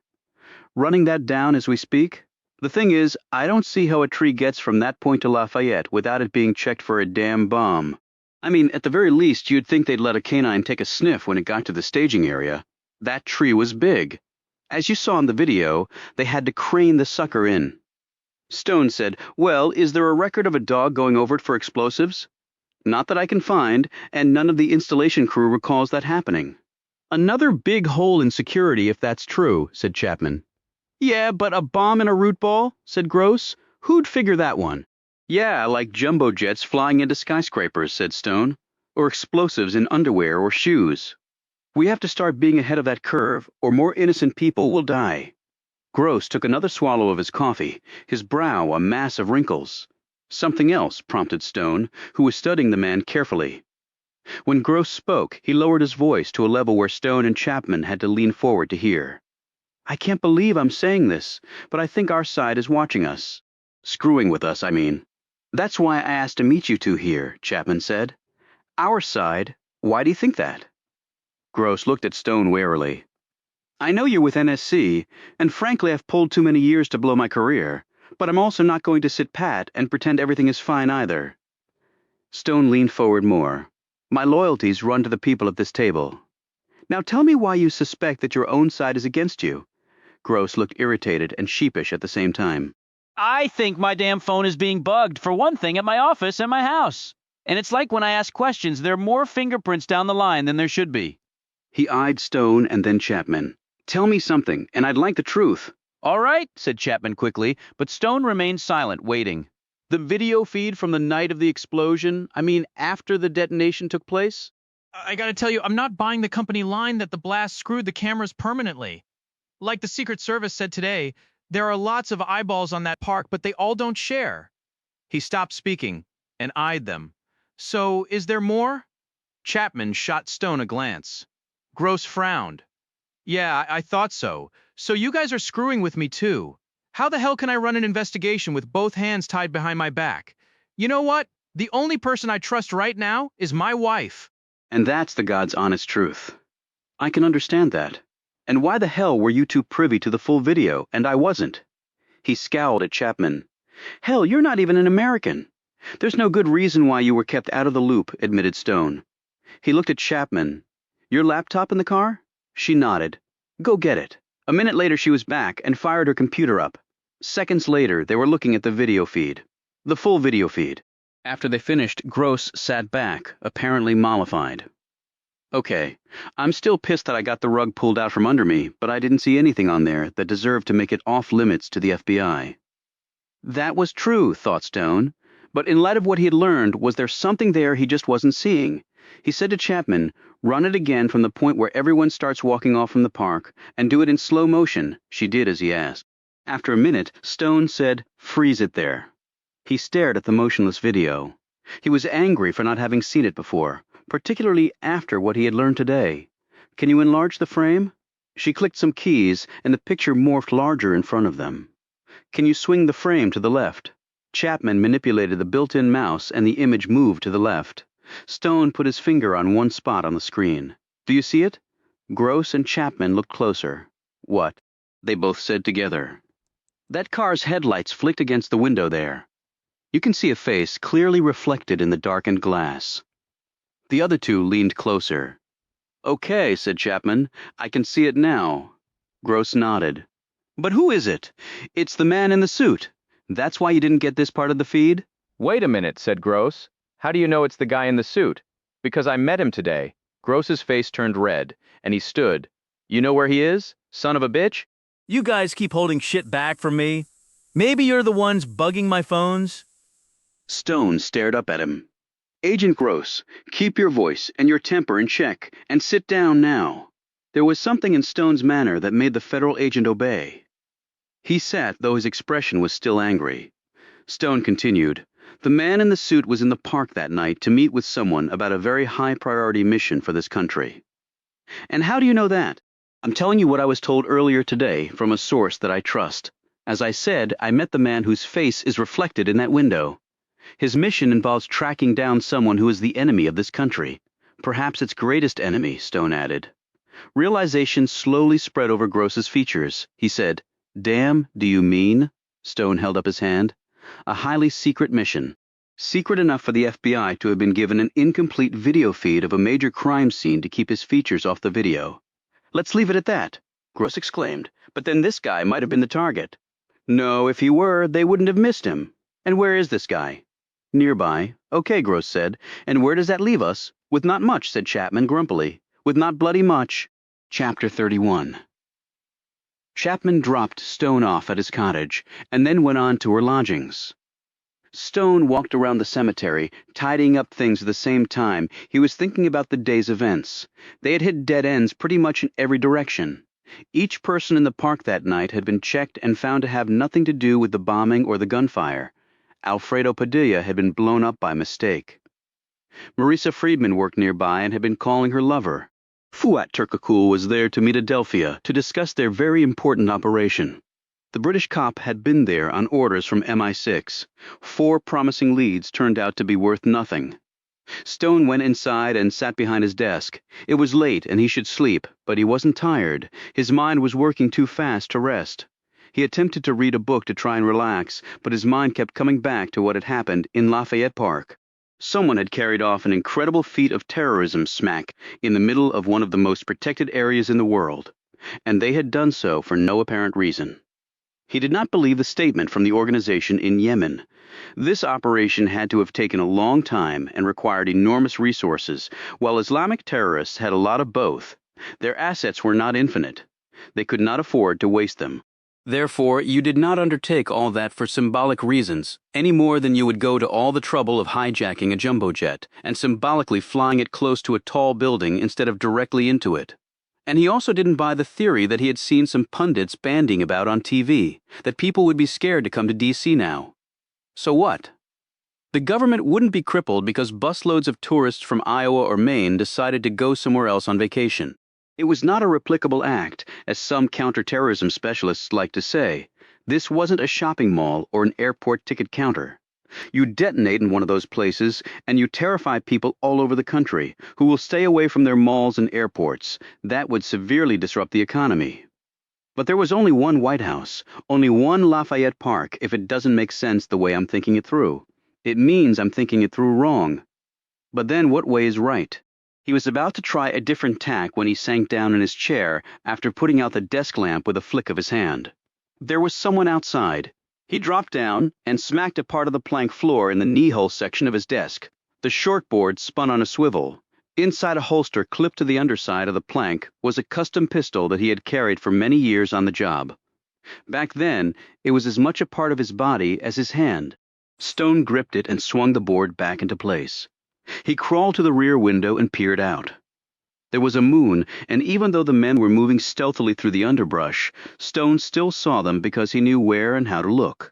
Running that down as we speak? The thing is, I don't see how a tree gets from that point to Lafayette without it being checked for a damn bomb. I mean, at the very least, you'd think they'd let a canine take a sniff when it got to the staging area. That tree was big. As you saw in the video, they had to crane the sucker in. Stone said, "Well, is there a record of a dog going over it for explosives?" "Not that I can find, and none of the installation crew recalls that happening." "Another big hole in security if that's true," said Chapman. "Yeah, but a bomb in a root ball?" said Gross. "Who'd figure that one?" "Yeah, like jumbo jets flying into skyscrapers," said Stone. "Or explosives in underwear or shoes. We have to start being ahead of that curve, or more innocent people will die." Gross took another swallow of his coffee, his brow a mass of wrinkles. "Something else," prompted Stone, who was studying the man carefully. When Gross spoke, he lowered his voice to a level where Stone and Chapman had to lean forward to hear. "I can't believe I'm saying this, but I think our side is watching us. Screwing with us, I mean. That's why I asked to meet you two here," Chapman said. "Our side? Why do you think that?" Gross looked at Stone warily. "I know you're with NSC, and frankly I've pulled too many years to blow my career, but I'm also not going to sit pat and pretend everything is fine either." Stone leaned forward more. "My loyalties run to the people at this table. Now tell me why you suspect that your own side is against you." Gross looked irritated and sheepish at the same time. I think my damn phone is being bugged, for one thing, at my office and my house. And it's like when I ask questions, there are more fingerprints down the line than there should be. He eyed Stone and then Chapman. "Tell me something, and I'd like the truth." "All right," said Chapman quickly, but Stone remained silent, waiting. "The video feed from the night of the explosion, I mean after the detonation took place?" I gotta tell you, I'm not buying the company line that the blast screwed the cameras permanently. Like the Secret Service said today, there are lots of eyeballs on that park, but they all don't share." He stopped speaking and eyed them. "So, is there more?" Chapman shot Stone a glance. Gross frowned. "Yeah, I thought so. So you guys are screwing with me too. How the hell can I run an investigation with both hands tied behind my back? You know what? The only person I trust right now is my wife." And that's the God's honest truth. I can understand that. And why the hell were you two privy to the full video, and I wasn't? He scowled at Chapman. "Hell, you're not even an American." "There's no good reason why you were kept out of the loop," admitted Stone. He looked at Chapman. "Your laptop in the car?" She nodded. "Go get it." A minute later she was back and fired her computer up. Seconds later they were looking at the video feed. The full video feed. After they finished, Gross sat back, apparently mollified. "Okay, I'm still pissed that I got the rug pulled out from under me, but I didn't see anything on there that deserved to make it off limits to the FBI." That was true, thought Stone, but in light of what he had learned, was there something there he just wasn't seeing? He said to Chapman, "Run it again from the point where everyone starts walking off from the park, and do it in slow motion." She did as he asked. After a minute, Stone said, "Freeze it there." He stared at the motionless video. He was angry for not having seen it before, particularly after what he had learned today. "Can you enlarge the frame?" She clicked some keys, and the picture morphed larger in front of them. "Can you swing the frame to the left?" Chapman manipulated the built-in mouse, and the image moved to the left. Stone put his finger on one spot on the screen. "Do you see it?" Gross and Chapman looked closer. "What?" they both said together. "That car's headlights flicked against the window there. You can see a face clearly reflected in the darkened glass." The other two leaned closer. "Okay," said Chapman. "I can see it now." Gross nodded. "But who is it?" "It's the man in the suit. That's why you didn't get this part of the feed?" "Wait a minute," said Gross. "How do you know it's the guy in the suit?" "Because I met him today." Gross's face turned red, and he stood. "You know where he is, son of a bitch?" "You guys keep holding shit back from me. Maybe you're the ones bugging my phones." Stone stared up at him. "Agent Gross, keep your voice and your temper in check, and sit down now." There was something in Stone's manner that made the federal agent obey. He sat, though his expression was still angry. Stone continued, "The man in the suit was in the park that night to meet with someone about a very high-priority mission for this country." "And how do you know that?" "I'm telling you what I was told earlier today from a source that I trust. As I said, I met the man whose face is reflected in that window. His mission involves tracking down someone who is the enemy of this country. Perhaps its greatest enemy," Stone added. Realization slowly spread over Gross's features. He said, "Damn, do you mean?" Stone held up his hand. A highly secret mission. Secret enough for the FBI to have been given an incomplete video feed of a major crime scene to keep his features off the video. Let's leave it at that, Gross exclaimed. But then this guy might have been the target. No, if he were, they wouldn't have missed him. And where is this guy? Nearby. Okay, Gross said. And where does that leave us? With not much, said Chapman grumpily. With not bloody much. Chapter 31. Chapman dropped Stone off at his cottage, and then went on to her lodgings. Stone walked around the cemetery, tidying up things at the same time. He was thinking about the day's events. They had hit dead ends pretty much in every direction. Each person in the park that night had been checked and found to have nothing to do with the bombing or the gunfire. Alfredo Padilla had been blown up by mistake. Marisa Friedman worked nearby and had been calling her lover. Fuat Turkakul was there to meet Adelphia to discuss their very important operation. The British cop had been there on orders from MI6. 4 promising leads turned out to be worth nothing. Stone went inside and sat behind his desk. It was late and he should sleep, but he wasn't tired. His mind was working too fast to rest. He attempted to read a book to try and relax, but his mind kept coming back to what had happened in Lafayette Park. Someone had carried off an incredible feat of terrorism smack in the middle of one of the most protected areas in the world, and they had done so for no apparent reason. He did not believe the statement from the organization in Yemen. This operation had to have taken a long time and required enormous resources, while Islamic terrorists had a lot of both. Their assets were not infinite. They could not afford to waste them. Therefore, you did not undertake all that for symbolic reasons, any more than you would go to all the trouble of hijacking a jumbo jet and symbolically flying it close to a tall building instead of directly into it. And he also didn't buy the theory that he had seen some pundits bandying about on TV, that people would be scared to come to D.C. now. So what? The government wouldn't be crippled because busloads of tourists from Iowa or Maine decided to go somewhere else on vacation. It was not a replicable act, as some counterterrorism specialists like to say. This wasn't a shopping mall or an airport ticket counter. You detonate in one of those places, and you terrify people all over the country, who will stay away from their malls and airports. That would severely disrupt the economy. But there was only one White House, only one Lafayette Park, if it doesn't make sense the way I'm thinking it through. It means I'm thinking it through wrong. But then what way is right? He was about to try a different tack when he sank down in his chair after putting out the desk lamp with a flick of his hand. There was someone outside. He dropped down and smacked a part of the plank floor in the knee-hole section of his desk. The shortboard spun on a swivel. Inside a holster clipped to the underside of the plank was a custom pistol that he had carried for many years on the job. Back then, it was as much a part of his body as his hand. Stone gripped it and swung the board back into place. He crawled to the rear window and peered out. There was a moon, and even though the men were moving stealthily through the underbrush, Stone still saw them because he knew where and how to look.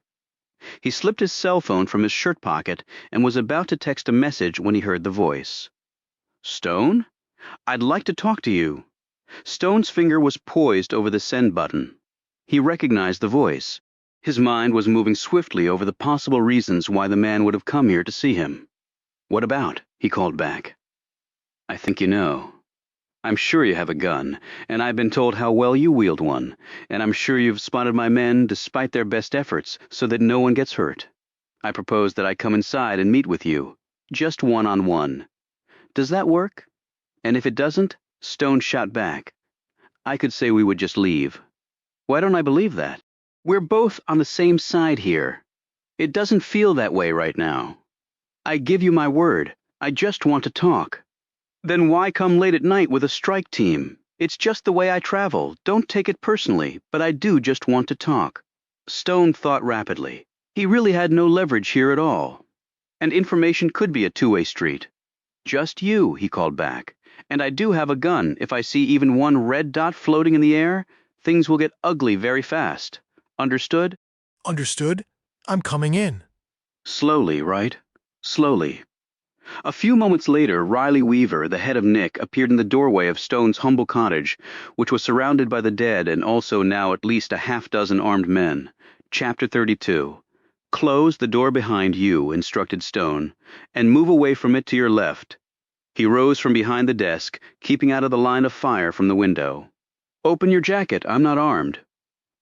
He slipped his cell phone from his shirt pocket and was about to text a message when he heard the voice. "Stone? I'd like to talk to you." Stone's finger was poised over the send button. He recognized the voice. His mind was moving swiftly over the possible reasons why the man would have come here to see him. "What about?" he called back. "I think you know. I'm sure you have a gun, and I've been told how well you wield one, and I'm sure you've spotted my men despite their best efforts so that no one gets hurt. I propose that I come inside and meet with you, just one-on-one. Does that work?" And if it doesn't, Stone shot back, "I could say we would just leave." Why don't I believe that? We're both on the same side here. It doesn't feel that way right now. I give you my word, I just want to talk. Then why come late at night with a strike team? It's just the way I travel. Don't take it personally, but I do just want to talk. Stone thought rapidly. He really had no leverage here at all. And information could be a two-way street. "Just you," he called back. "And I do have a gun. If I see even one red dot floating in the air, things will get ugly very fast. Understood?" "Understood. I'm coming in." Slowly, right? Slowly. A few moments later, Riley Weaver, the head of Nick, appeared in the doorway of Stone's humble cottage, which was surrounded by the dead and also now at least a half-dozen armed men. Chapter 32. "Close the door behind you," instructed Stone, "and move away from it to your left." He rose from behind the desk, keeping out of the line of fire from the window. "Open your jacket. I'm not armed."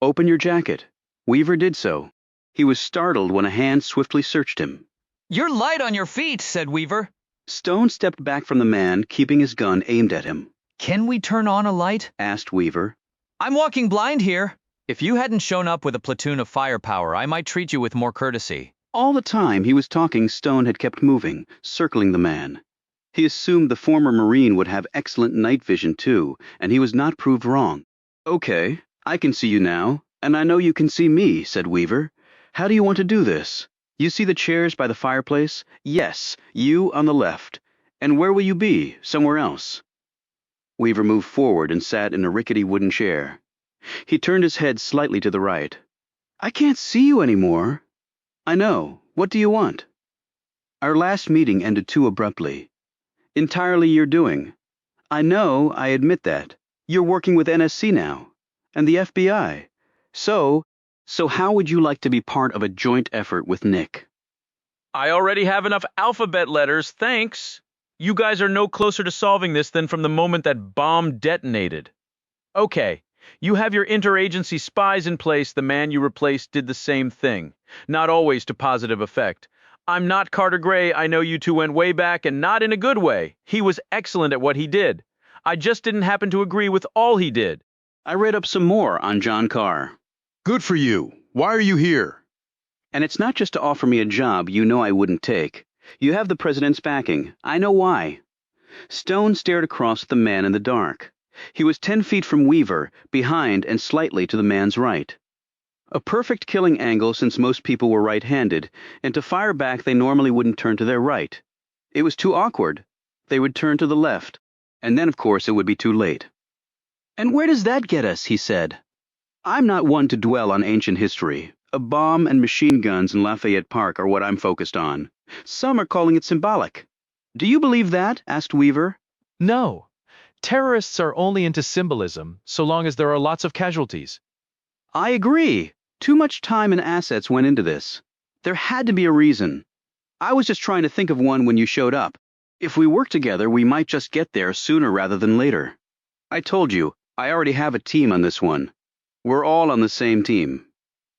"Open your jacket." Weaver did so. He was startled when a hand swiftly searched him. "You're light on your feet," said Weaver. Stone stepped back from the man, keeping his gun aimed at him. "Can we turn on a light?" asked Weaver. "I'm walking blind here. If you hadn't shown up with a platoon of firepower, I might treat you with more courtesy." All the time he was talking, Stone had kept moving, circling the man. He assumed the former Marine would have excellent night vision too, and he was not proved wrong. "Okay, I can see you now, and I know you can see me," said Weaver. "How do you want to do this? You see the chairs by the fireplace? Yes, you on the left. And where will you be? Somewhere else?" Weaver moved forward and sat in a rickety wooden chair. He turned his head slightly to the right. "I can't see you anymore." "I know. What do you want?" "Our last meeting ended too abruptly." "Entirely your doing." "I know, I admit that. You're working with NSC now. And the FBI. So how would you like to be part of a joint effort with Nick?" I already have enough alphabet letters, thanks. You guys are no closer to solving this than from the moment that bomb detonated. Okay, you have your interagency spies in place. The man you replaced did the same thing, not always to positive effect. I'm not Carter Gray. I know you two went way back, and not in a good way. He was excellent at what he did. I just didn't happen to agree with all he did. I read up some more on John Carr. Good for you. Why are you here? And it's not just to offer me a job you know I wouldn't take. You have the president's backing. I know why. Stone stared across at the man in the dark. He was 10 feet from Weaver, behind and slightly to the man's right. A perfect killing angle since most people were right-handed, and to fire back they normally wouldn't turn to their right. It was too awkward. They would turn to the left, and then of course it would be too late. "And where does that get us?" he said. "I'm not one to dwell on ancient history. A bomb and machine guns in Lafayette Park are what I'm focused on. Some are calling it symbolic." "Do you believe that?" asked Weaver. No. Terrorists are only into symbolism, so long as there are lots of casualties. I agree. Too much time and assets went into this. There had to be a reason. I was just trying to think of one when you showed up. If we work together, we might just get there sooner rather than later. I told you, I already have a team on this one. We're all on the same team.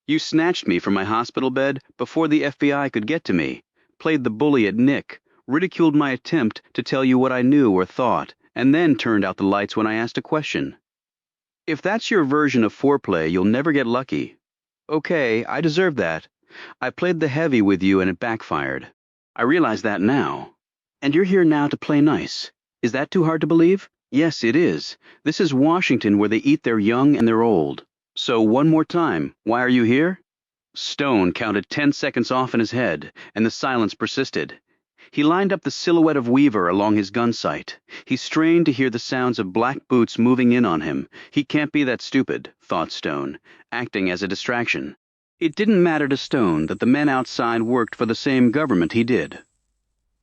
You snatched me from my hospital bed before the FBI could get to me, played the bully at Nick, ridiculed my attempt to tell you what I knew or thought, and then turned out the lights when I asked a question. If that's your version of foreplay, you'll never get lucky. Okay, I deserve that. I played the heavy with you and it backfired. I realize that now. And you're here now to play nice. Is that too hard to believe? Yes, it is. This is Washington where they eat their young and their old. So one more time, why are you here? Stone counted 10 seconds off in his head, and the silence persisted. He lined up the silhouette of Weaver along his gun sight. He strained to hear the sounds of black boots moving in on him. He can't be that stupid, thought Stone, acting as a distraction. It didn't matter to Stone that the men outside worked for the same government he did.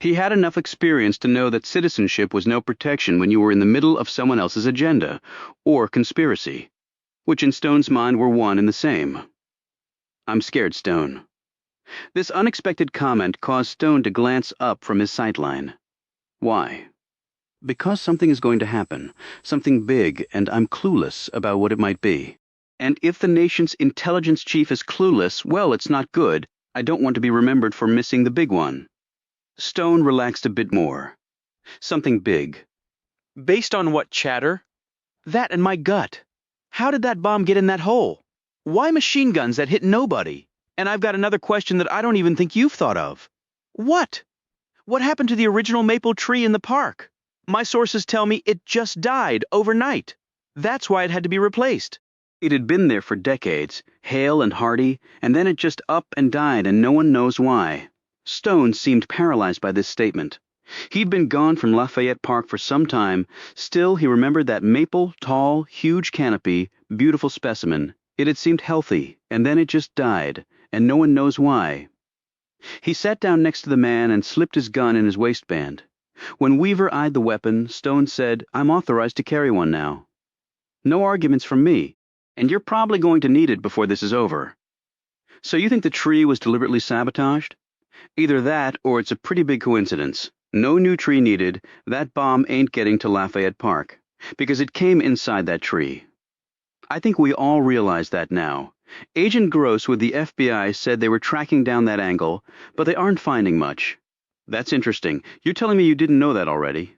He had enough experience to know that citizenship was no protection when you were in the middle of someone else's agenda, or conspiracy, which in Stone's mind were one and the same. I'm scared, Stone. This unexpected comment caused Stone to glance up from his sightline. Why? Because something is going to happen, something big, and I'm clueless about what it might be. And if the nation's intelligence chief is clueless, well, it's not good. I don't want to be remembered for missing the big one. Stone relaxed a bit more. Something big. Based on what, Chatter? That and my gut. How did that bomb get in that hole? Why machine guns that hit nobody? And I've got another question that I don't even think you've thought of. What? What happened to the original maple tree in the park? My sources tell me it just died overnight. That's why it had to be replaced. It had been there for decades, hale and hearty, and then it just up and died and no one knows why. Stone seemed paralyzed by this statement. He'd been gone from Lafayette Park for some time. Still, he remembered that maple, tall, huge canopy, beautiful specimen. It had seemed healthy, and then it just died, and no one knows why. He sat down next to the man and slipped his gun in his waistband. When Weaver eyed the weapon, Stone said, I'm authorized to carry one now. No arguments from me, and you're probably going to need it before this is over. So you think the tree was deliberately sabotaged? Either that, or it's a pretty big coincidence. No new tree needed. That bomb ain't getting to Lafayette Park, because it came inside that tree. I think we all realize that now, Agent Gross with the FBI said they were tracking down that angle, but they aren't finding much. That's interesting. You're telling me you didn't know that already?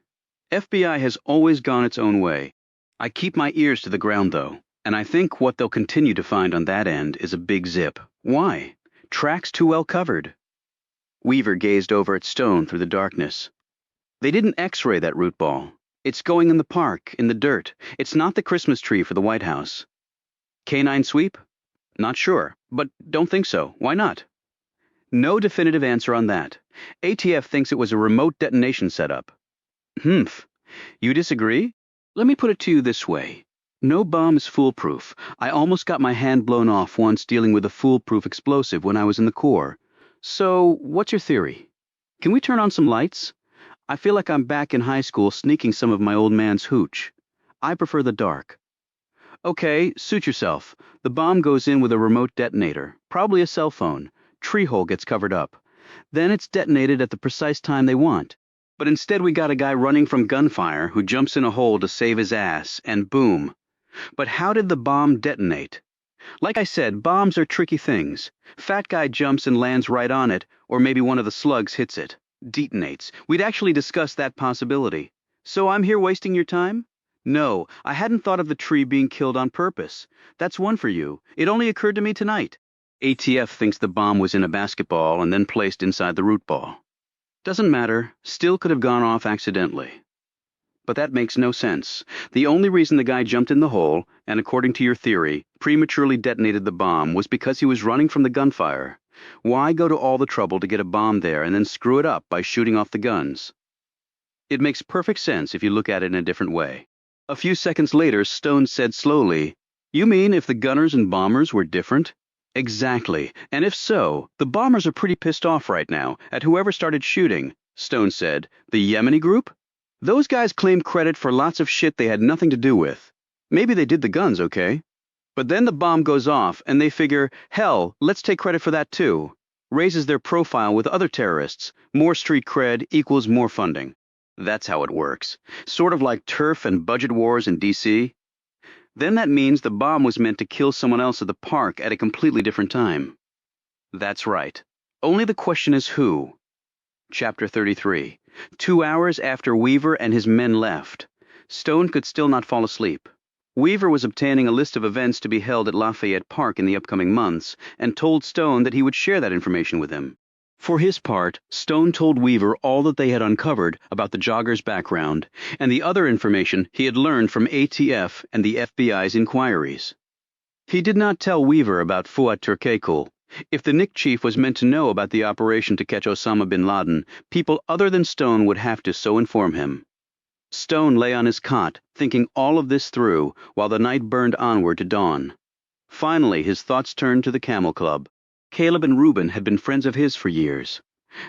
FBI has always gone its own way. I keep my ears to the ground, though, and I think what they'll continue to find on that end is a big zip. Why? Tracks too well covered. Weaver gazed over at Stone through the darkness. They didn't X-ray that root ball. It's going in the park, in the dirt. It's not the Christmas tree for the White House. Canine sweep? Not sure, but don't think so. Why not? No definitive answer on that. ATF thinks it was a remote detonation setup. Humph. You disagree? Let me put it to you this way. No bomb is foolproof. I almost got my hand blown off once dealing with a foolproof explosive when I was in the Corps. So, what's your theory? Can we turn on some lights? I feel like I'm back in high school sneaking some of my old man's hooch. I prefer the dark. Okay, suit yourself. The bomb goes in with a remote detonator, probably a cell phone. Tree hole gets covered up. Then it's detonated at the precise time they want. But instead we got a guy running from gunfire who jumps in a hole to save his ass, and boom. But how did the bomb detonate? Like I said, bombs are tricky things. Fat guy jumps and lands right on it, or maybe one of the slugs hits it. Detonates. We'd actually discussed that possibility. So I'm here wasting your time? No, I hadn't thought of the tree being killed on purpose. That's one for you. It only occurred to me tonight. ATF thinks the bomb was in a basketball and then placed inside the root ball. Doesn't matter. Still could have gone off accidentally. But that makes no sense. The only reason the guy jumped in the hole, and according to your theory, prematurely detonated the bomb was because he was running from the gunfire. Why go to all the trouble to get a bomb there and then screw it up by shooting off the guns? It makes perfect sense if you look at it in a different way. A few seconds later, Stone said slowly, "You mean if the gunners and bombers were different?" "Exactly. And if so, the bombers are pretty pissed off right now at whoever started shooting," Stone said. "The Yemeni group? Those guys claim credit for lots of shit they had nothing to do with. Maybe they did the guns, okay? But then the bomb goes off, and they figure, hell, let's take credit for that too. Raises their profile with other terrorists. More street cred equals more funding. That's how it works. Sort of like turf and budget wars in D.C. Then that means the bomb was meant to kill someone else at the park at a completely different time." That's right. Only the question is who. Chapter 33. 2 hours after Weaver and his men left. Stone could still not fall asleep. Weaver was obtaining a list of events to be held at Lafayette Park in the upcoming months, and told Stone that he would share that information with him. For his part, Stone told Weaver all that they had uncovered about the jogger's background, and the other information he had learned from ATF and the FBI's inquiries. He did not tell Weaver about Fuat Turkekul. If the Nick chief was meant to know about the operation to catch Osama bin Laden, people other than Stone would have to so inform him. Stone lay on his cot, thinking all of this through, while the night burned onward to dawn. Finally, his thoughts turned to the Camel Club. Caleb and Reuben had been friends of his for years.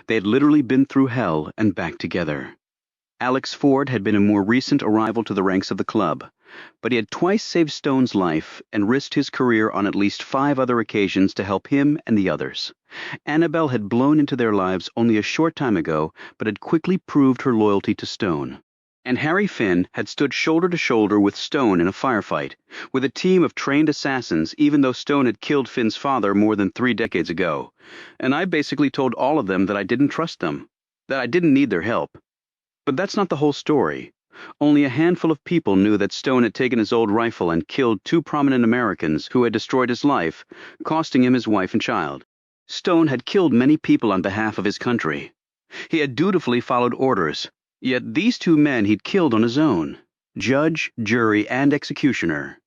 They had literally been through hell and back together. Alex Ford had been a more recent arrival to the ranks of the club, but he had twice saved Stone's life and risked his career on at least 5 other occasions to help him and the others. Annabelle had blown into their lives only a short time ago, but had quickly proved her loyalty to Stone. And Harry Finn had stood shoulder to shoulder with Stone in a firefight, with a team of trained assassins, even though Stone had killed Finn's father more than 3 decades ago. And I basically told all of them that I didn't trust them, that I didn't need their help. But that's not the whole story. Only a handful of people knew that Stone had taken his old rifle and killed 2 prominent Americans who had destroyed his life, costing him his wife and child. Stone had killed many people on behalf of his country. He had dutifully followed orders. Yet these 2 men he'd killed on his own, judge, jury, and executioner.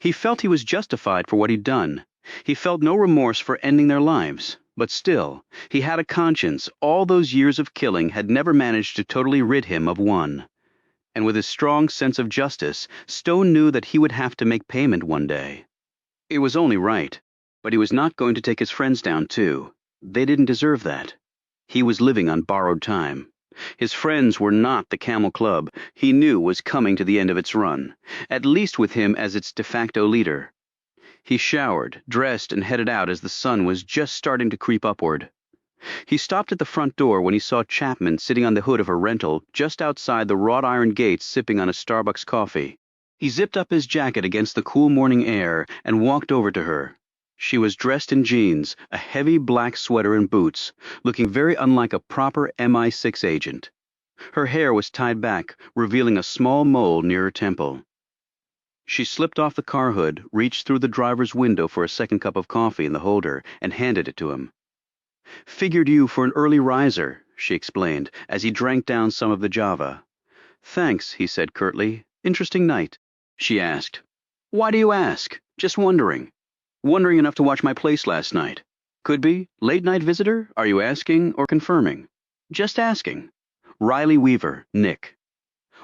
He felt he was justified for what he'd done. He felt no remorse for ending their lives, but still, he had a conscience. All those years of killing had never managed to totally rid him of one. And with his strong sense of justice, Stone knew that he would have to make payment one day. It was only right, but he was not going to take his friends down too. They didn't deserve that. He was living on borrowed time. His friends were not the Camel Club he knew was coming to the end of its run, at least with him as its de facto leader. He showered, dressed, and headed out as the sun was just starting to creep upward. He stopped at the front door when he saw Chapman sitting on the hood of her rental just outside the wrought iron gates sipping on a Starbucks coffee. He zipped up his jacket against the cool morning air and walked over to her. She was dressed in jeans, a heavy black sweater and boots, looking very unlike a proper MI6 agent. Her hair was tied back, revealing a small mole near her temple. She slipped off the car hood, reached through the driver's window for a second cup of coffee in the holder, and handed it to him. "Figured you for an early riser," she explained, as he drank down some of the java. "Thanks," he said curtly. "Interesting night." She asked, "Why do you ask?" "Just wondering. Wondering enough to watch my place last night. Could be. Late night visitor? Are you asking or confirming?" "Just asking." "Riley Weaver, Nick.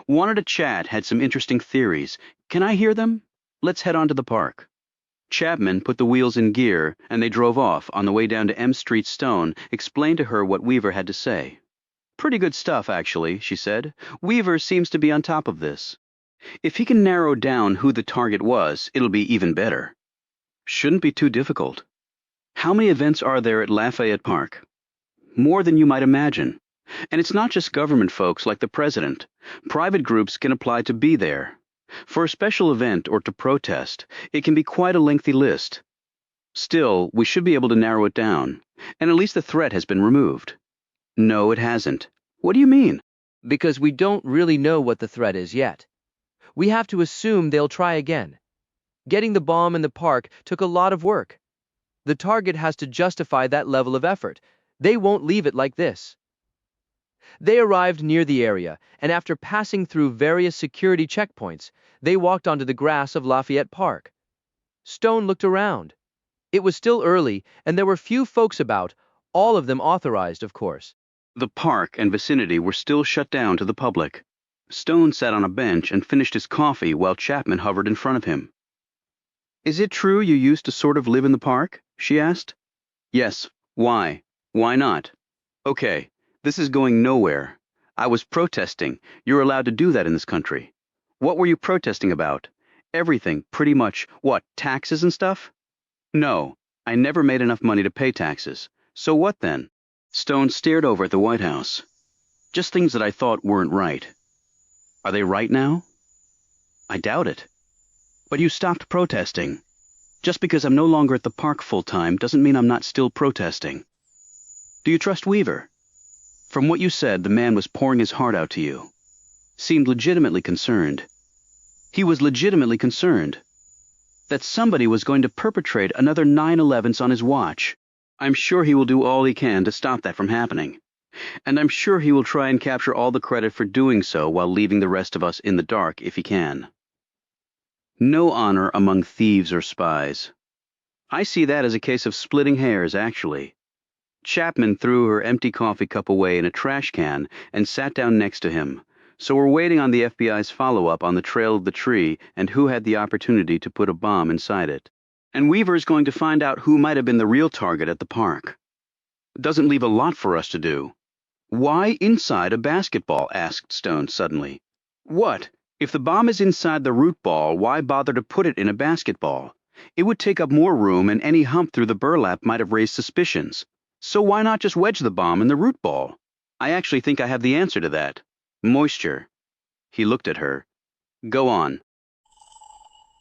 Wanted to chat, had some interesting theories. Can I hear them? Let's head on to the park." Chapman put the wheels in gear, and they drove off. On the way down to M Street, Stone explained to her what Weaver had to say. "Pretty good stuff, actually," she said. "Weaver seems to be on top of this. If he can narrow down who the target was, it'll be even better. Shouldn't be too difficult. How many events are there at Lafayette Park? More than you might imagine. And it's not just government folks like the president. Private groups can apply to be there. For a special event or to protest, it can be quite a lengthy list. Still, we should be able to narrow it down, and at least the threat has been removed." "No, it hasn't." "What do you mean?" "Because we don't really know what the threat is yet. We have to assume they'll try again. Getting the bomb in the park took a lot of work. The target has to justify that level of effort. They won't leave it like this." They arrived near the area, and after passing through various security checkpoints, they walked onto the grass of Lafayette Park. Stone looked around. It was still early, and there were few folks about, all of them authorized, of course. The park and vicinity were still shut down to the public. Stone sat on a bench and finished his coffee while Chapman hovered in front of him. "Is it true you used to sort of live in the park?" she asked. "Yes. Why? Why not?" "Okay, this is going nowhere. I was protesting. You're allowed to do that in this country." "What were you protesting about?" "Everything, pretty much. What, taxes and stuff?" "No, I never made enough money to pay taxes. So what then?" Stone stared over at the White House. "Just things that I thought weren't right." "Are they right now?" "I doubt it." "But you stopped protesting. Just because I'm no longer at the park full-time doesn't mean I'm not still protesting." "Do you trust Weaver?" "From what you said, the man was pouring his heart out to you. Seemed legitimately concerned." "He was legitimately concerned that somebody was going to perpetrate another 9/11s on his watch. I'm sure he will do all he can to stop that from happening. And I'm sure he will try and capture all the credit for doing so while leaving the rest of us in the dark if he can. No honor among thieves or spies. I see that as a case of splitting hairs, actually." Chapman threw her empty coffee cup away in a trash can and sat down next to him. "So we're waiting on the FBI's follow-up on the trail of the tree and who had the opportunity to put a bomb inside it. And Weaver's going to find out who might have been the real target at the park. Doesn't leave a lot for us to do." "Why inside a basketball?" asked Stone suddenly. "What? If the bomb is inside the root ball, why bother to put it in a basketball? It would take up more room, and any hump through the burlap might have raised suspicions. So why not just wedge the bomb in the root ball? I actually think I have the answer to that. Moisture." He looked at her. "Go on."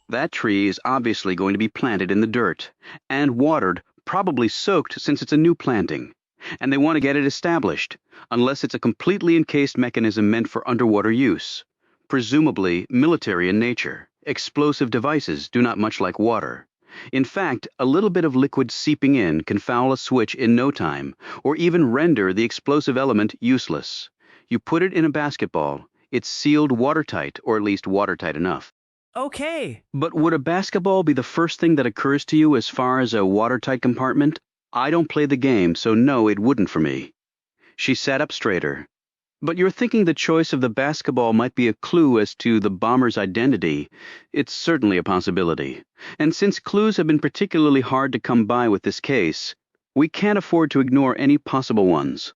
"That tree is obviously going to be planted in the dirt, and watered, probably soaked since it's a new planting. And they want to get it established, unless it's a completely encased mechanism meant for underwater use. Presumably military in nature. Explosive devices do not much like water. In fact, a little bit of liquid seeping in can foul a switch in no time, or even render the explosive element useless. You put it in a basketball, it's sealed watertight, or at least watertight enough." Okay. "But would a basketball be the first thing that occurs to you as far as a watertight compartment? I don't play the game, so no, it wouldn't for me." She sat up straighter. "But you're thinking the choice of the basketball might be a clue as to the bomber's identity. It's certainly a possibility. And since clues have been particularly hard to come by with this case, we can't afford to ignore any possible ones.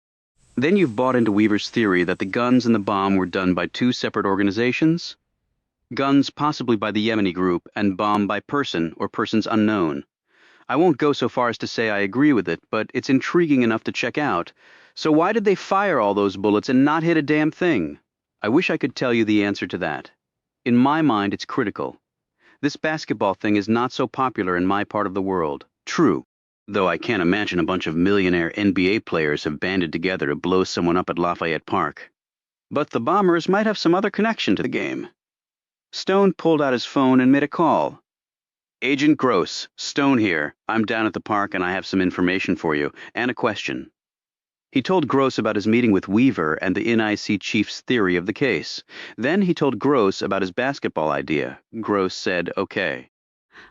Then you've bought into Weaver's theory that the guns and the bomb were done by two separate organizations? Guns possibly by the Yemeni group, and bomb by person or persons unknown. I won't go so far as to say I agree with it, but it's intriguing enough to check out. So why did they fire all those bullets and not hit a damn thing? I wish I could tell you the answer to that. In my mind, it's critical. This basketball thing is not so popular in my part of the world. True, though I can't imagine a bunch of millionaire NBA players have banded together to blow someone up at Lafayette Park. But the bombers might have some other connection to the game. Stone pulled out his phone and made a call. Agent Gross, Stone here. I'm down at the park and I have some information for you, and a question. He told Gross about his meeting with Weaver and the NIC chief's theory of the case. Then he told Gross about his basketball idea. Gross said, okay.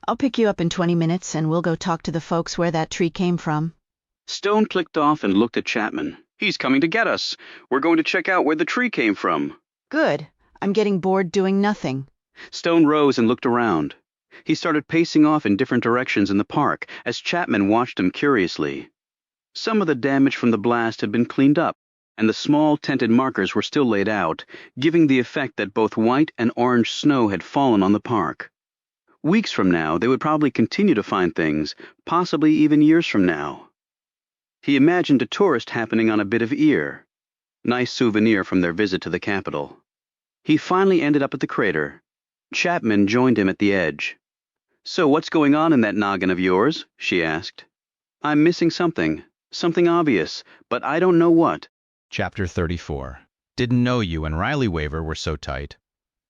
I'll pick you up in 20 minutes and we'll go talk to the folks where that tree came from. Stone clicked off and looked at Chapman. He's coming to get us. We're going to check out where the tree came from. Good. I'm getting bored doing nothing. Stone rose and looked around. He started pacing off in different directions in the park as Chapman watched him curiously. Some of the damage from the blast had been cleaned up, and the small tented markers were still laid out, giving the effect that both white and orange snow had fallen on the park. Weeks from now, they would probably continue to find things, possibly even years from now. He imagined a tourist happening on a bit of ear. Nice souvenir from their visit to the capital. He finally ended up at the crater. Chapman joined him at the edge. So what's going on in that noggin of yours? She asked. I'm missing something. Something obvious, but I don't know what. Chapter 34. Didn't know you and Riley Waver were so tight,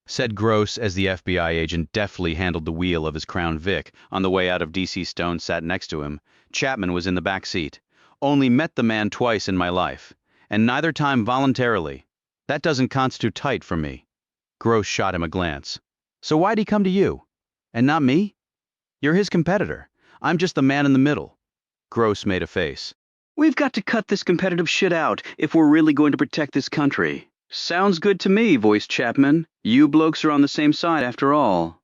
said Gross as the FBI agent deftly handled the wheel of his Crown Vic. On the way out of DC, Stone sat next to him. Chapman was in the back seat. Only met the man twice in my life, and neither time voluntarily. That doesn't constitute tight for me. Gross shot him a glance. So why'd he come to you? And not me? You're his competitor. I'm just the man in the middle. Gross made a face. We've got to cut this competitive shit out if we're really going to protect this country. Sounds good to me, voiced Chapman. You blokes are on the same side after all.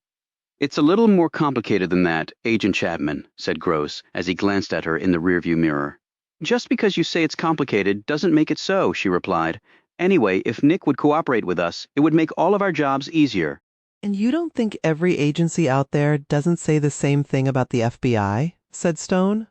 It's a little more complicated than that, Agent Chapman, said Gross as he glanced at her in the rearview mirror. Just because you say it's complicated doesn't make it so, she replied. Anyway, if Nick would cooperate with us, it would make all of our jobs easier. And you don't think every agency out there doesn't say the same thing about the FBI? Said Stone.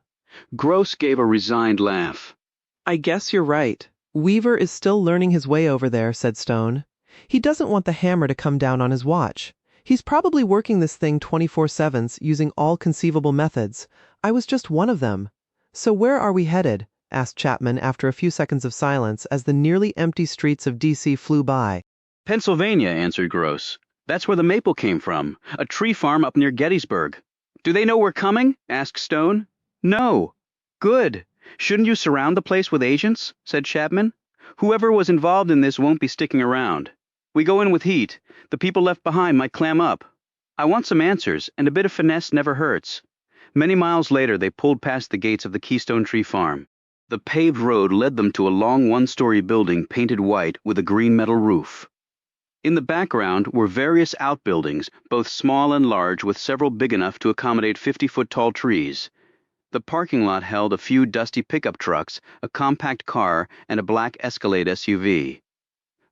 Gross gave a resigned laugh. I guess you're right. Weaver is still learning his way over there, said Stone. He doesn't want the hammer to come down on his watch. He's probably working this thing 24/7 using all conceivable methods. I was just one of them. So where are we headed? Asked Chapman after a few seconds of silence as the nearly empty streets of D.C. flew by. Pennsylvania, answered Gross. That's where the maple came from, a tree farm up near Gettysburg. Do they know we're coming? Asked Stone. No. Good. Shouldn't you surround the place with agents? Said Chapman. Whoever was involved in this won't be sticking around. We go in with heat. The people left behind might clam up. I want some answers, and a bit of finesse never hurts. Many miles later, they pulled past the gates of the Keystone Tree Farm. The paved road led them to a long one-story building painted white with a green metal roof. In the background were various outbuildings, both small and large, with several big enough to accommodate 50-foot-tall trees. The parking lot held a few dusty pickup trucks, a compact car, and a black Escalade SUV.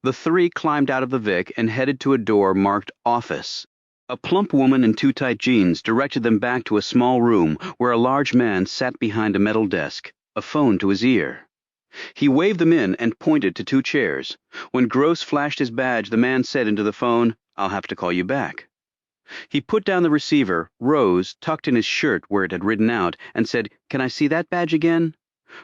The three climbed out of the Vic and headed to a door marked Office. A plump woman in too tight jeans directed them back to a small room where a large man sat behind a metal desk, a phone to his ear. He waved them in and pointed to two chairs. When Gross flashed his badge, the man said into the phone, "I'll have to call you back." He put down the receiver, rose, tucked in his shirt where it had ridden out, and said, "Can I see that badge again?"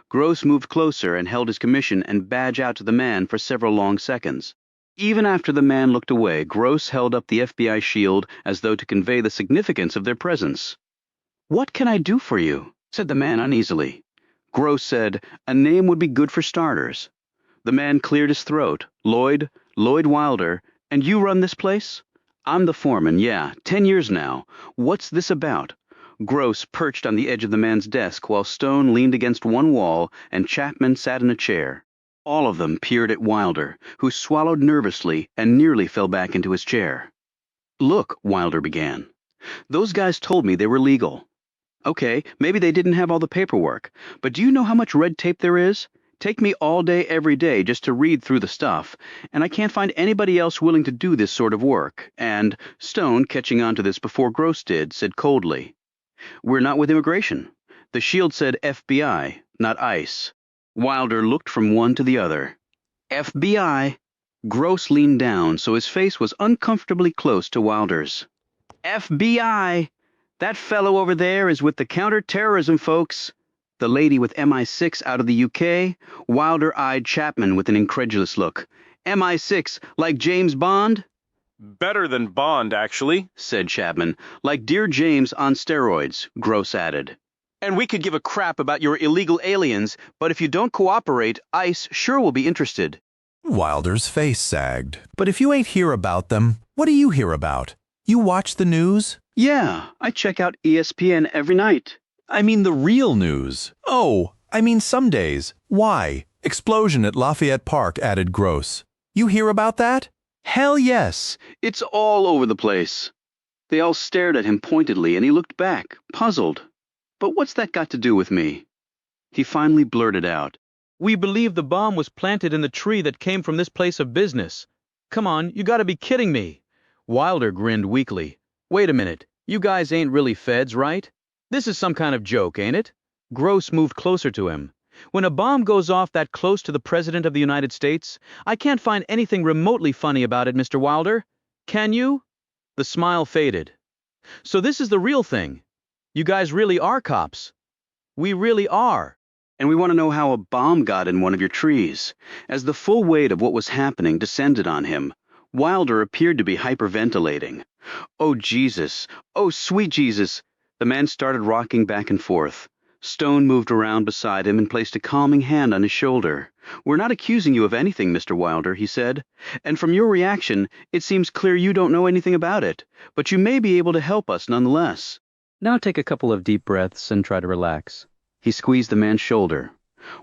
Gross moved closer and held his commission and badge out to the man for several long seconds. Even after the man looked away, Gross held up the FBI shield as though to convey the significance of their presence. "What can I do for you?" said the man uneasily. Gross said, "A name would be good for starters." The man cleared his throat. Lloyd Wilder, and you run this place?" "I'm the foreman, yeah, 10 years now. What's this about?" Gross perched on the edge of the man's desk while Stone leaned against one wall and Chapman sat in a chair. All of them peered at Wilder, who swallowed nervously and nearly fell back into his chair. "Look," Wilder began. "Those guys told me they were legal. Okay, maybe they didn't have all the paperwork, but do you know how much red tape there is? Take me all day every day just to read through the stuff, and I can't find anybody else willing to do this sort of work." And Stone, catching on to this before Gross did, said coldly, "We're not with immigration. The shield said FBI, not ICE." Wilder looked from one to the other. "FBI." Gross leaned down so his face was uncomfortably close to Wilder's. "FBI." That fellow over there is with the counter-terrorism folks. The lady with MI6 out of the UK, Wilder-eyed Chapman with an incredulous look. MI6, like James Bond? Better than Bond, actually, said Chapman. Like Dear James on steroids, Gross added. And we could give a crap about your illegal aliens, but if you don't cooperate, ICE sure will be interested. Wilder's face sagged. But if you ain't hear about them, what do you hear about? You watch the news? Yeah, I check out ESPN every night. I mean the real news. Oh, I mean some days. Why? Explosion at Lafayette Park, added Gross. You hear about that? Hell yes, it's all over the place. They all stared at him pointedly, and he looked back, puzzled. But what's that got to do with me? He finally blurted out. We believe the bomb was planted in the tree that came from this place of business. Come on, you gotta be kidding me. Wilder grinned weakly. Wait a minute, you guys ain't really feds, right? This is some kind of joke, ain't it? Gross moved closer to him. When a bomb goes off that close to the President of the United States, I can't find anything remotely funny about it, Mr. Wilder. Can you? The smile faded. So this is the real thing. You guys really are cops. We really are. And we want to know how a bomb got in one of your trees. As the full weight of what was happening descended on him, Wilder appeared to be hyperventilating. Oh, Jesus. Oh, sweet Jesus. The man started rocking back and forth. Stone moved around beside him and placed a calming hand on his shoulder. We're not accusing you of anything, Mr. Wilder, he said. And from your reaction, it seems clear you don't know anything about it. But you may be able to help us nonetheless. Now take a couple of deep breaths and try to relax. He squeezed the man's shoulder.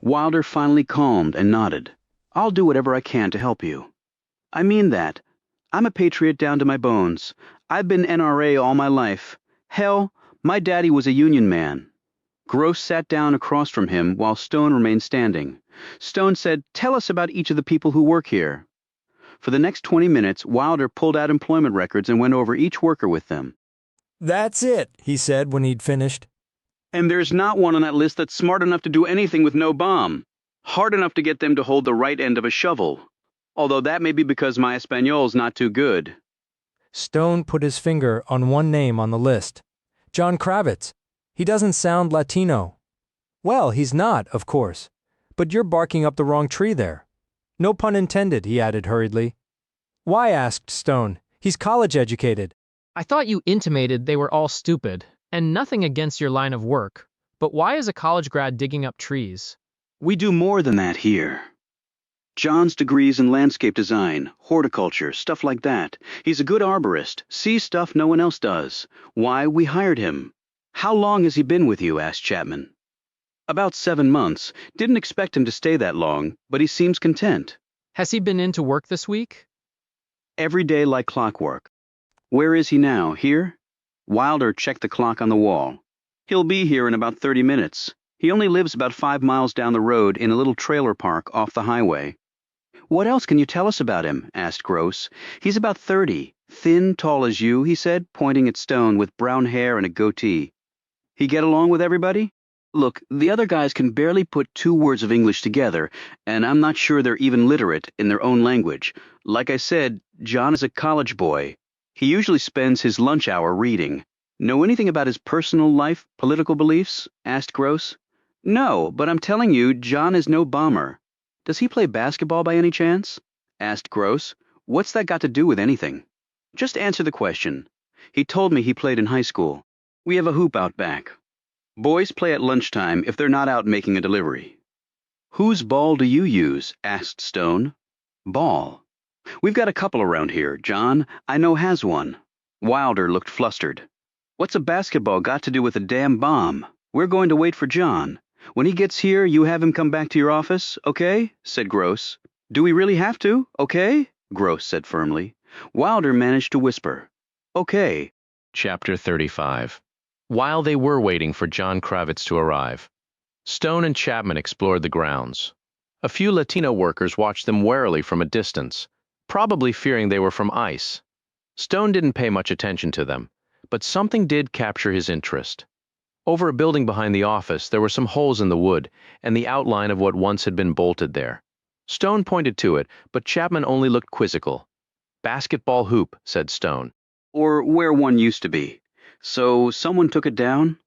Wilder finally calmed and nodded. I'll do whatever I can to help you. I mean that. I'm a patriot down to my bones. I've been NRA all my life. Hell, my daddy was a Union man. Gross sat down across from him while Stone remained standing. Stone said, Tell us about each of the people who work here. For the next 20 minutes, Wilder pulled out employment records and went over each worker with them. That's it, he said when he'd finished. And there's not one on that list that's smart enough to do anything with no bomb. Hard enough to get them to hold the right end of a shovel. Although that may be because my Espanol's not too good. Stone put his finger on one name on the list. John Kravitz. He doesn't sound Latino. Well, he's not, of course. But you're barking up the wrong tree there. No pun intended, he added hurriedly. Why? Asked Stone. He's college educated. I thought you intimated they were all stupid, and nothing against your line of work. But why is a college grad digging up trees? We do more than that here. John's degrees in landscape design, horticulture, stuff like that. He's a good arborist, sees stuff no one else does. Why, we hired him. How long has he been with you? Asked Chapman. About 7 months. Didn't expect him to stay that long, but he seems content. Has he been into work this week? Every day like clockwork. Where is he now? Here? Wilder checked the clock on the wall. He'll be here in about 30 minutes. He only lives about 5 miles down the road in a little trailer park off the highway. What else can you tell us about him? Asked Gross. He's about 30. Thin, tall as you, he said, pointing at Stone, with brown hair and a goatee. He get along with everybody? Look, the other guys can barely put 2 words of English together, and I'm not sure they're even literate in their own language. Like I said, John is a college boy. He usually spends his lunch hour reading. Know anything about his personal life, political beliefs? Asked Gross. No, but I'm telling you, John is no bomber. Does he play basketball by any chance? Asked Gross. What's that got to do with anything? Just answer the question. He told me he played in high school. We have a hoop out back. Boys play at lunchtime if they're not out making a delivery. Whose ball do you use? Asked Stone. Ball. We've got a couple around here. John, I know, has one. Wilder looked flustered. What's a basketball got to do with a damn bomb? We're going to wait for John. When he gets here, you have him come back to your office, okay? Said Gross. Do we really have to, okay? Gross said firmly. Wilder managed to whisper. Okay. Chapter 35. While they were waiting for John Kravitz to arrive, Stone and Chapman explored the grounds. A few Latino workers watched them warily from a distance, probably fearing they were from ICE. Stone didn't pay much attention to them, but something did capture his interest. Over a building behind the office, there were some holes in the wood and the outline of what once had been bolted there. Stone pointed to it, but Chapman only looked quizzical. Basketball hoop, said Stone. Or where one used to be. So someone took it down,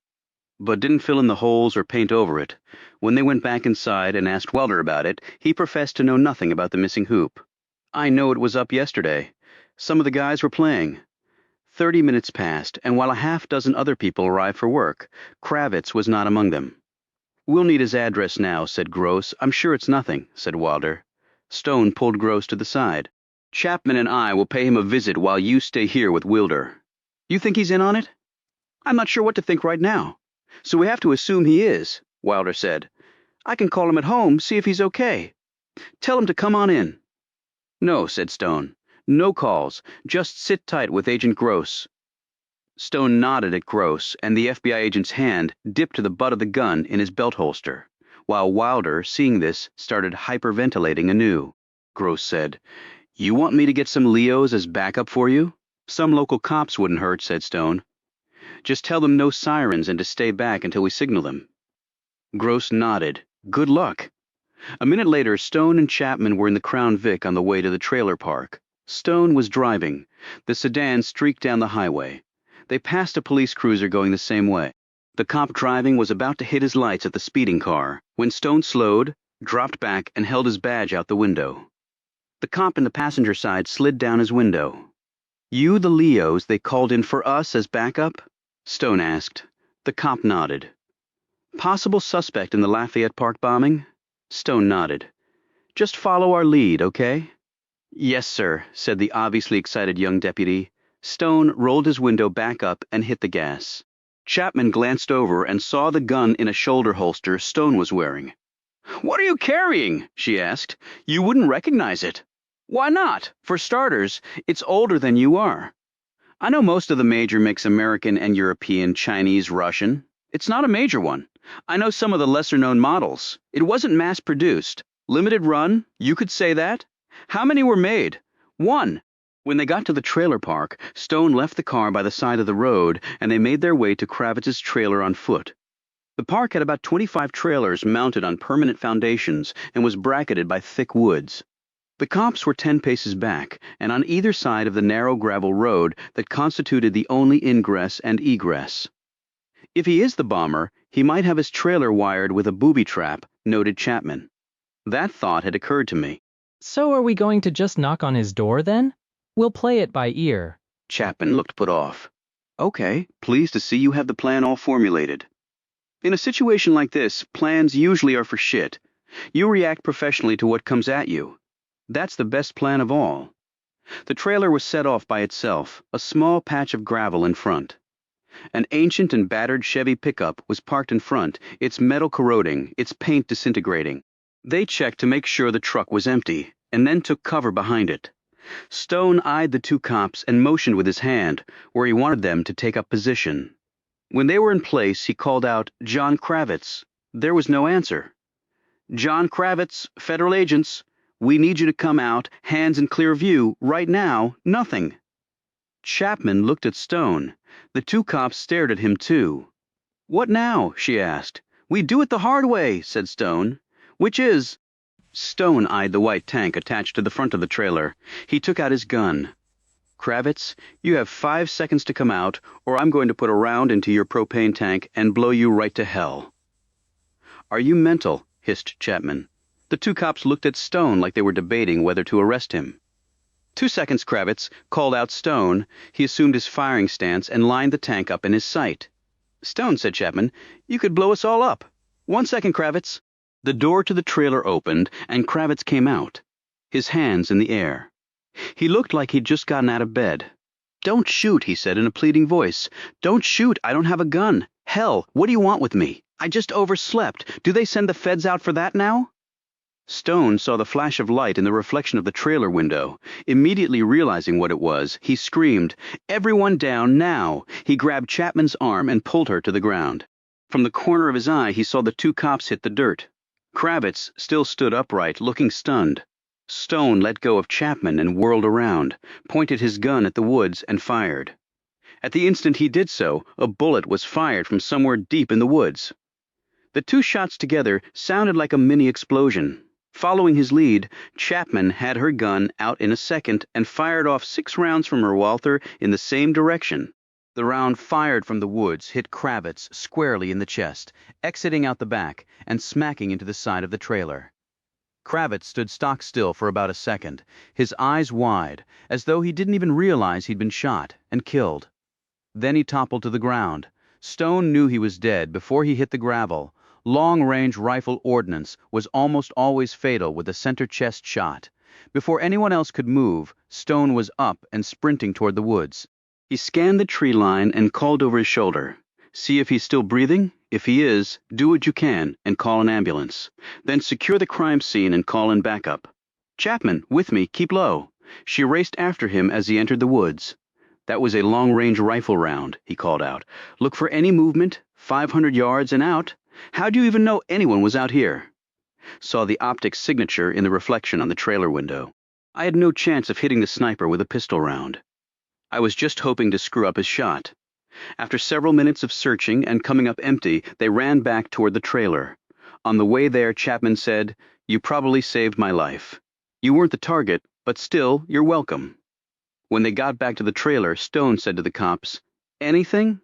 but didn't fill in the holes or paint over it. When they went back inside and asked Welder about it, he professed to know nothing about the missing hoop. I know it was up yesterday. Some of the guys were playing. 30 minutes passed, and while a half dozen other people arrived for work, Kravitz was not among them. We'll need his address now, said Gross. I'm sure it's nothing, said Wilder. Stone pulled Gross to the side. Chapman and I will pay him a visit while you stay here with Wilder. You think he's in on it? I'm not sure what to think right now. So we have to assume he is, Wilder said. I can call him at home, see if he's okay. Tell him to come on in. No, said Stone. No calls. Just sit tight with Agent Gross. Stone nodded at Gross, and the FBI agent's hand dipped to the butt of the gun in his belt holster, while Wilder, seeing this, started hyperventilating anew. Gross said, You want me to get some Leos as backup for you? Some local cops wouldn't hurt, said Stone. Just tell them no sirens and to stay back until we signal them. Gross nodded. Good luck. A minute later, Stone and Chapman were in the Crown Vic on the way to the trailer park. Stone was driving. The sedan streaked down the highway. They passed a police cruiser going the same way. The cop driving was about to hit his lights at the speeding car when Stone slowed, dropped back, and held his badge out the window. The cop in the passenger side slid down his window. You the Leos they called in for us as backup? Stone asked. The cop nodded. Possible suspect in the Lafayette Park bombing? Stone nodded. Just follow our lead, okay? Yes, sir, said the obviously excited young deputy. Stone rolled his window back up and hit the gas. Chapman glanced over and saw the gun in a shoulder holster Stone was wearing. What are you carrying? She asked. You wouldn't recognize it. Why not? For starters, it's older than you are. I know most of the major mix American and European, Chinese, Russian. It's not a major one. I know some of the lesser-known models. It wasn't mass-produced. Limited run, you could say that. How many were made? One. When they got to the trailer park, Stone left the car by the side of the road, and they made their way to Kravitz's trailer on foot. The park had about 25 trailers mounted on permanent foundations and was bracketed by thick woods. The cops were 10 paces back, and on either side of the narrow gravel road that constituted the only ingress and egress. If he is the bomber, he might have his trailer wired with a booby trap, noted Chapman. That thought had occurred to me. So are we going to just knock on his door, then? We'll play it by ear. Chapman looked put off. Okay, pleased to see you have the plan all formulated. In a situation like this, plans usually are for shit. You react professionally to what comes at you. That's the best plan of all. The trailer was set off by itself, a small patch of gravel in front. An ancient and battered Chevy pickup was parked in front, its metal corroding, its paint disintegrating. They checked to make sure the truck was empty, and then took cover behind it. Stone eyed the two cops and motioned with his hand, where he wanted them to take up position. When they were in place, he called out, John Kravitz. There was no answer. John Kravitz, federal agents, we need you to come out, hands in clear view, right now, nothing. Chapman looked at Stone. The two cops stared at him too. What now? She asked. We do it the hard way, said Stone. Which is? Stone eyed the white tank attached to the front of the trailer. He took out his gun. Kravitz, you have 5 seconds to come out, or I'm going to put a round into your propane tank and blow you right to hell. Are you mental? Hissed Chapman. The two cops looked at Stone like they were debating whether to arrest him. 2 seconds, Kravitz, called out Stone. He assumed his firing stance and lined the tank up in his sight. Stone, said Chapman, you could blow us all up. 1 second, Kravitz. The door to the trailer opened, and Kravitz came out, his hands in the air. He looked like he'd just gotten out of bed. Don't shoot, he said in a pleading voice. Don't shoot, I don't have a gun. Hell, what do you want with me? I just overslept. Do they send the feds out for that now? Stone saw the flash of light in the reflection of the trailer window. Immediately realizing what it was, he screamed, Everyone down now! He grabbed Chapman's arm and pulled her to the ground. From the corner of his eye, he saw the two cops hit the dirt. Kravitz still stood upright, looking stunned. Stone let go of Chapman and whirled around, pointed his gun at the woods, and fired. At the instant he did so, a bullet was fired from somewhere deep in the woods. The two shots together sounded like a mini-explosion. Following his lead, Chapman had her gun out in a second and fired off 6 rounds from her Walther in the same direction. The round fired from the woods hit Kravitz squarely in the chest, exiting out the back and smacking into the side of the trailer. Kravitz stood stock still for about a second, his eyes wide, as though he didn't even realize he'd been shot and killed. Then he toppled to the ground. Stone knew he was dead before he hit the gravel. Long-range rifle ordnance was almost always fatal with a center chest shot. Before anyone else could move, Stone was up and sprinting toward the woods. He scanned the tree line and called over his shoulder. See if he's still breathing. If he is, do what you can and call an ambulance. Then secure the crime scene and call in backup. Chapman, with me, keep low. She raced after him as he entered the woods. That was a long-range rifle round, he called out. Look for any movement, 500 yards and out. How do you even know anyone was out here? Saw the optic signature in the reflection on the trailer window. I had no chance of hitting the sniper with a pistol round. I was just hoping to screw up his shot. After several minutes of searching and coming up empty, they ran back toward the trailer. On the way there, Chapman said, "You probably saved my life. You weren't the target, but still, you're welcome." When they got back to the trailer, Stone said to the cops, "Anything?"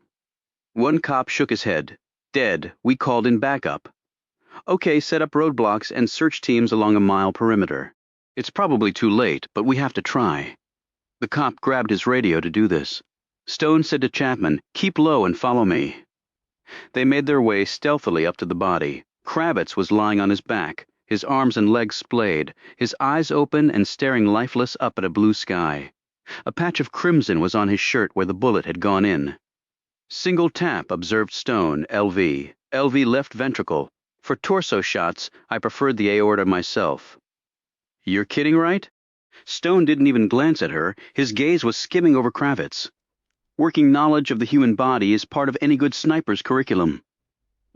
One cop shook his head. "Dead. We called in backup." "Okay, set up roadblocks and search teams along a mile perimeter. It's probably too late, but we have to try." The cop grabbed his radio to do this. Stone said to Chapman, "Keep low and follow me." They made their way stealthily up to the body. Kravitz was lying on his back, his arms and legs splayed, his eyes open and staring lifeless up at a blue sky. A patch of crimson was on his shirt where the bullet had gone in. "Single tap," observed Stone, LV. "LV left ventricle. For torso shots, I preferred the aorta myself." "You're kidding, right?" Stone didn't even glance at her. His gaze was skimming over Kravitz. "Working knowledge of the human body is part of any good sniper's curriculum."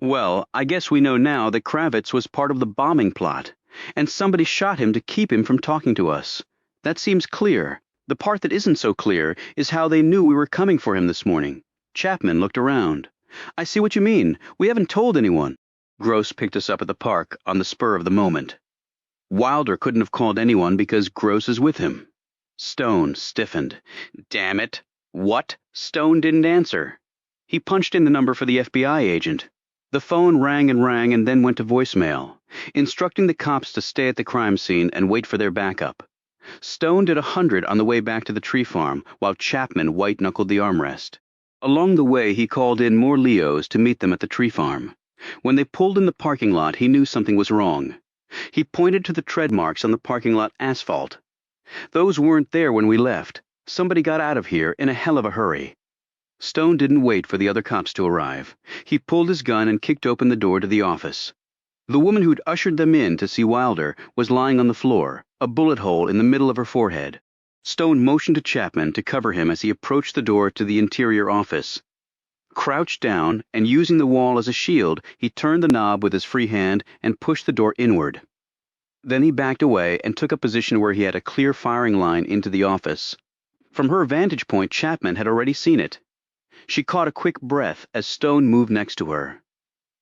"Well, I guess we know now that Kravitz was part of the bombing plot, and somebody shot him to keep him from talking to us. That seems clear. The part that isn't so clear is how they knew we were coming for him this morning." Chapman looked around. "I see what you mean. We haven't told anyone." Gross picked us up at the park on the spur of the moment. Wilder couldn't have called anyone because Gross is with him. Stone stiffened. "Damn it." "What?" Stone didn't answer. He punched in the number for the FBI agent. The phone rang and then went to voicemail, instructing the cops to stay at the crime scene and wait for their backup. Stone did 100 on the way back to the tree farm, while Chapman white-knuckled the armrest. Along the way, he called in more Leos to meet them at the tree farm. When they pulled in the parking lot, he knew something was wrong. He pointed to the tread marks on the parking lot asphalt. "Those weren't there when we left. Somebody got out of here in a hell of a hurry." Stone didn't wait for the other cops to arrive. He pulled his gun and kicked open the door to the office. The woman who'd ushered them in to see Wilder was lying on the floor, a bullet hole in the middle of her forehead. Stone motioned to Chapman to cover him as he approached the door to the interior office. Crouched down, and using the wall as a shield, he turned the knob with his free hand and pushed the door inward. Then he backed away and took a position where he had a clear firing line into the office. From her vantage point, Chapman had already seen it. She caught a quick breath as Stone moved next to her.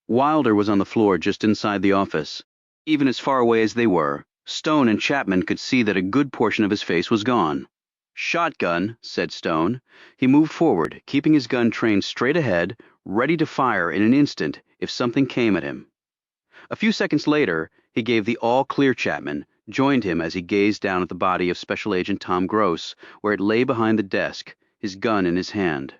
Wilder was on the floor just inside the office. Even as far away as they were, Stone and Chapman could see that a good portion of his face was gone. "Shotgun," said Stone. He moved forward, keeping his gun trained straight ahead, ready to fire in an instant if something came at him. A few seconds later, he gave the all-clear. Chapman joined him as he gazed down at the body of Special Agent Tom Gross, where it lay behind the desk, his gun in his hand.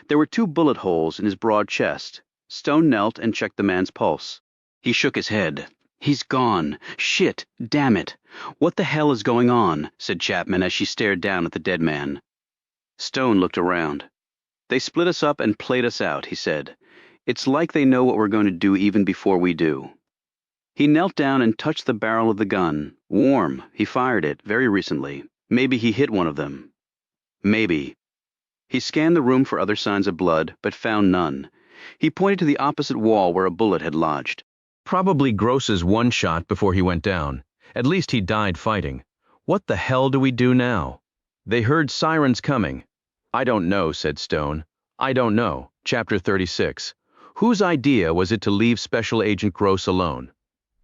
There were 2 bullet holes in his broad chest. Stone knelt and checked the man's pulse. He shook his head. "He's gone. Shit, damn it. What the hell is going on?" said Chapman as she stared down at the dead man. Stone looked around. "They split us up and played us out," he said. "It's like they know what we're going to do even before we do." He knelt down and touched the barrel of the gun. Warm. He fired it very recently. Maybe he hit one of them. Maybe. He scanned the room for other signs of blood, but found none. He pointed to the opposite wall where a bullet had lodged. Probably Gross's one shot before he went down. At least he died fighting. What the hell do we do now? They heard sirens coming. "I don't know," said Stone. "I don't know." Chapter 36. Whose idea was it to leave Special Agent Gross alone?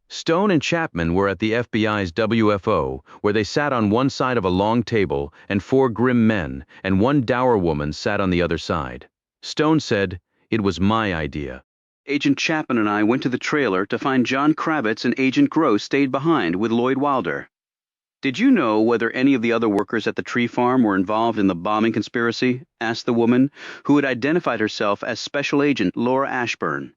Stone and Chapman were at the FBI's WFO, where they sat on one side of a long table, and 4 grim men and 1 dour woman sat on the other side. Stone said, "It was my idea. Agent Chapman and I went to the trailer to find John Kravitz, and Agent Gross stayed behind with Lloyd Wilder." "Did you know whether any of the other workers at the tree farm were involved in the bombing conspiracy?" asked the woman, who had identified herself as Special Agent Laura Ashburn.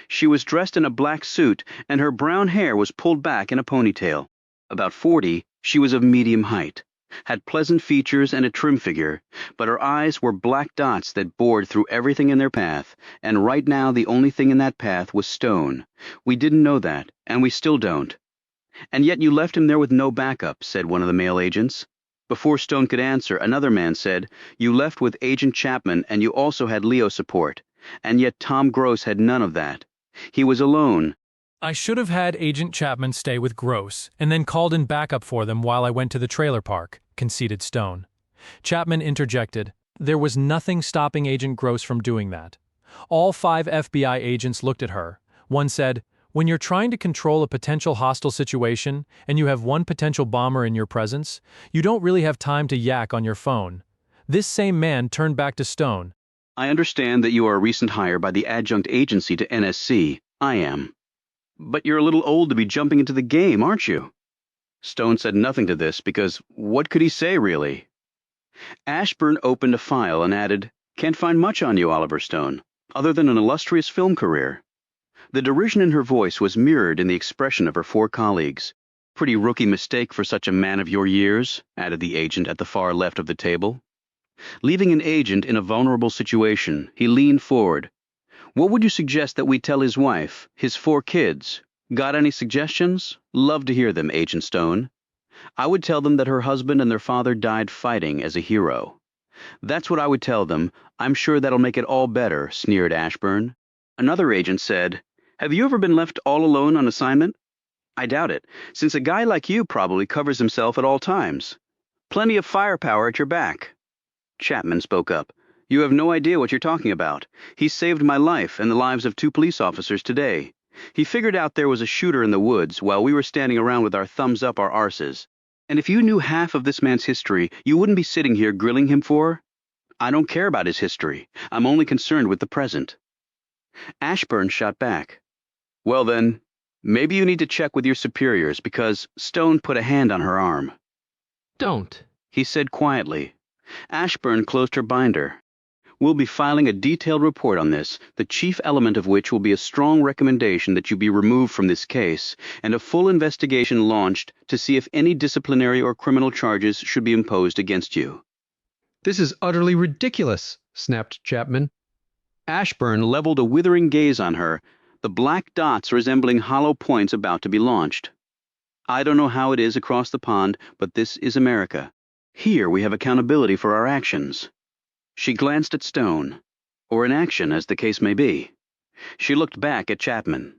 She was dressed in a black suit, and her brown hair was pulled back in a ponytail. About 40, she was of medium height, had pleasant features and a trim figure, but her eyes were black dots that bored through everything in their path, and right now the only thing in that path was Stone. "We didn't know that, and we still don't." "And yet you left him there with no backup," said one of the male agents. Before Stone could answer, another man said, "You left with Agent Chapman, and you also had Leo support. And yet Tom Gross had none of that. He was alone." "I should have had Agent Chapman stay with Gross, and then called in backup for them while I went to the trailer park," conceded Stone. Chapman interjected, "There was nothing stopping Agent Gross from doing that." All 5 FBI agents looked at her. One said, "When you're trying to control a potential hostile situation, and you have 1 potential bomber in your presence, you don't really have time to yak on your phone." This same man turned back to Stone. "I understand that you are a recent hire by the adjunct agency to NSC. I am. But you're a little old to be jumping into the game, aren't you?" Stone said nothing to this because what could he say, really? Ashburn opened a file and added, "Can't find much on you, Oliver Stone, other than an illustrious film career." The derision in her voice was mirrored in the expression of her 4 colleagues. "Pretty rookie mistake for such a man of your years," added the agent at the far left of the table. Leaving an agent in a vulnerable situation, he leaned forward. "What would you suggest that we tell his wife, his 4 kids? Got any suggestions? Love to hear them, Agent Stone." "I would tell them that her husband and their father died fighting as a hero." "That's what I would tell them. I'm sure that'll make it all better," sneered Ashburn. Another agent said, "Have you ever been left all alone on assignment?" "I doubt it, since a guy like you probably covers himself at all times. Plenty of firepower at your back." Chapman spoke up. "You have no idea what you're talking about. He saved my life and the lives of 2 police officers today. He figured out there was a shooter in the woods while we were standing around with our thumbs up our arses. And if you knew half of this man's history, you wouldn't be sitting here grilling him for?" "I don't care about his history. I'm only concerned with the present." Ashburn shot back. "Well then, maybe you need to check with your superiors because..." Stone put a hand on her arm. "Don't," he said quietly. Ashburn closed her binder. "We'll be filing a detailed report on this, the chief element of which will be a strong recommendation that you be removed from this case, and a full investigation launched to see if any disciplinary or criminal charges should be imposed against you." "This is utterly ridiculous," snapped Chapman. Ashburn leveled a withering gaze on her, the black dots resembling hollow points about to be launched. "I don't know how it is across the pond, but this is America. Here we have accountability for our actions." She glanced at Stone, or inaction as the case may be. She looked back at Chapman.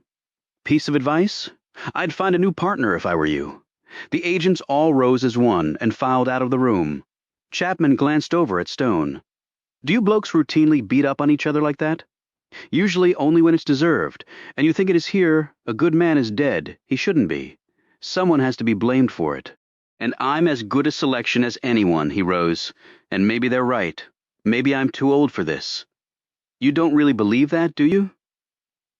"Piece of advice? I'd find a new partner if I were you." The agents all rose as one and filed out of the room. Chapman glanced over at Stone. "Do you blokes routinely beat up on each other like that?" "Usually only when it's deserved, and you think it is here, a good man is dead. He shouldn't be. Someone has to be blamed for it. And I'm as good a selection as anyone," he rose. "And maybe they're right. Maybe I'm too old for this." "You don't really believe that, do you?"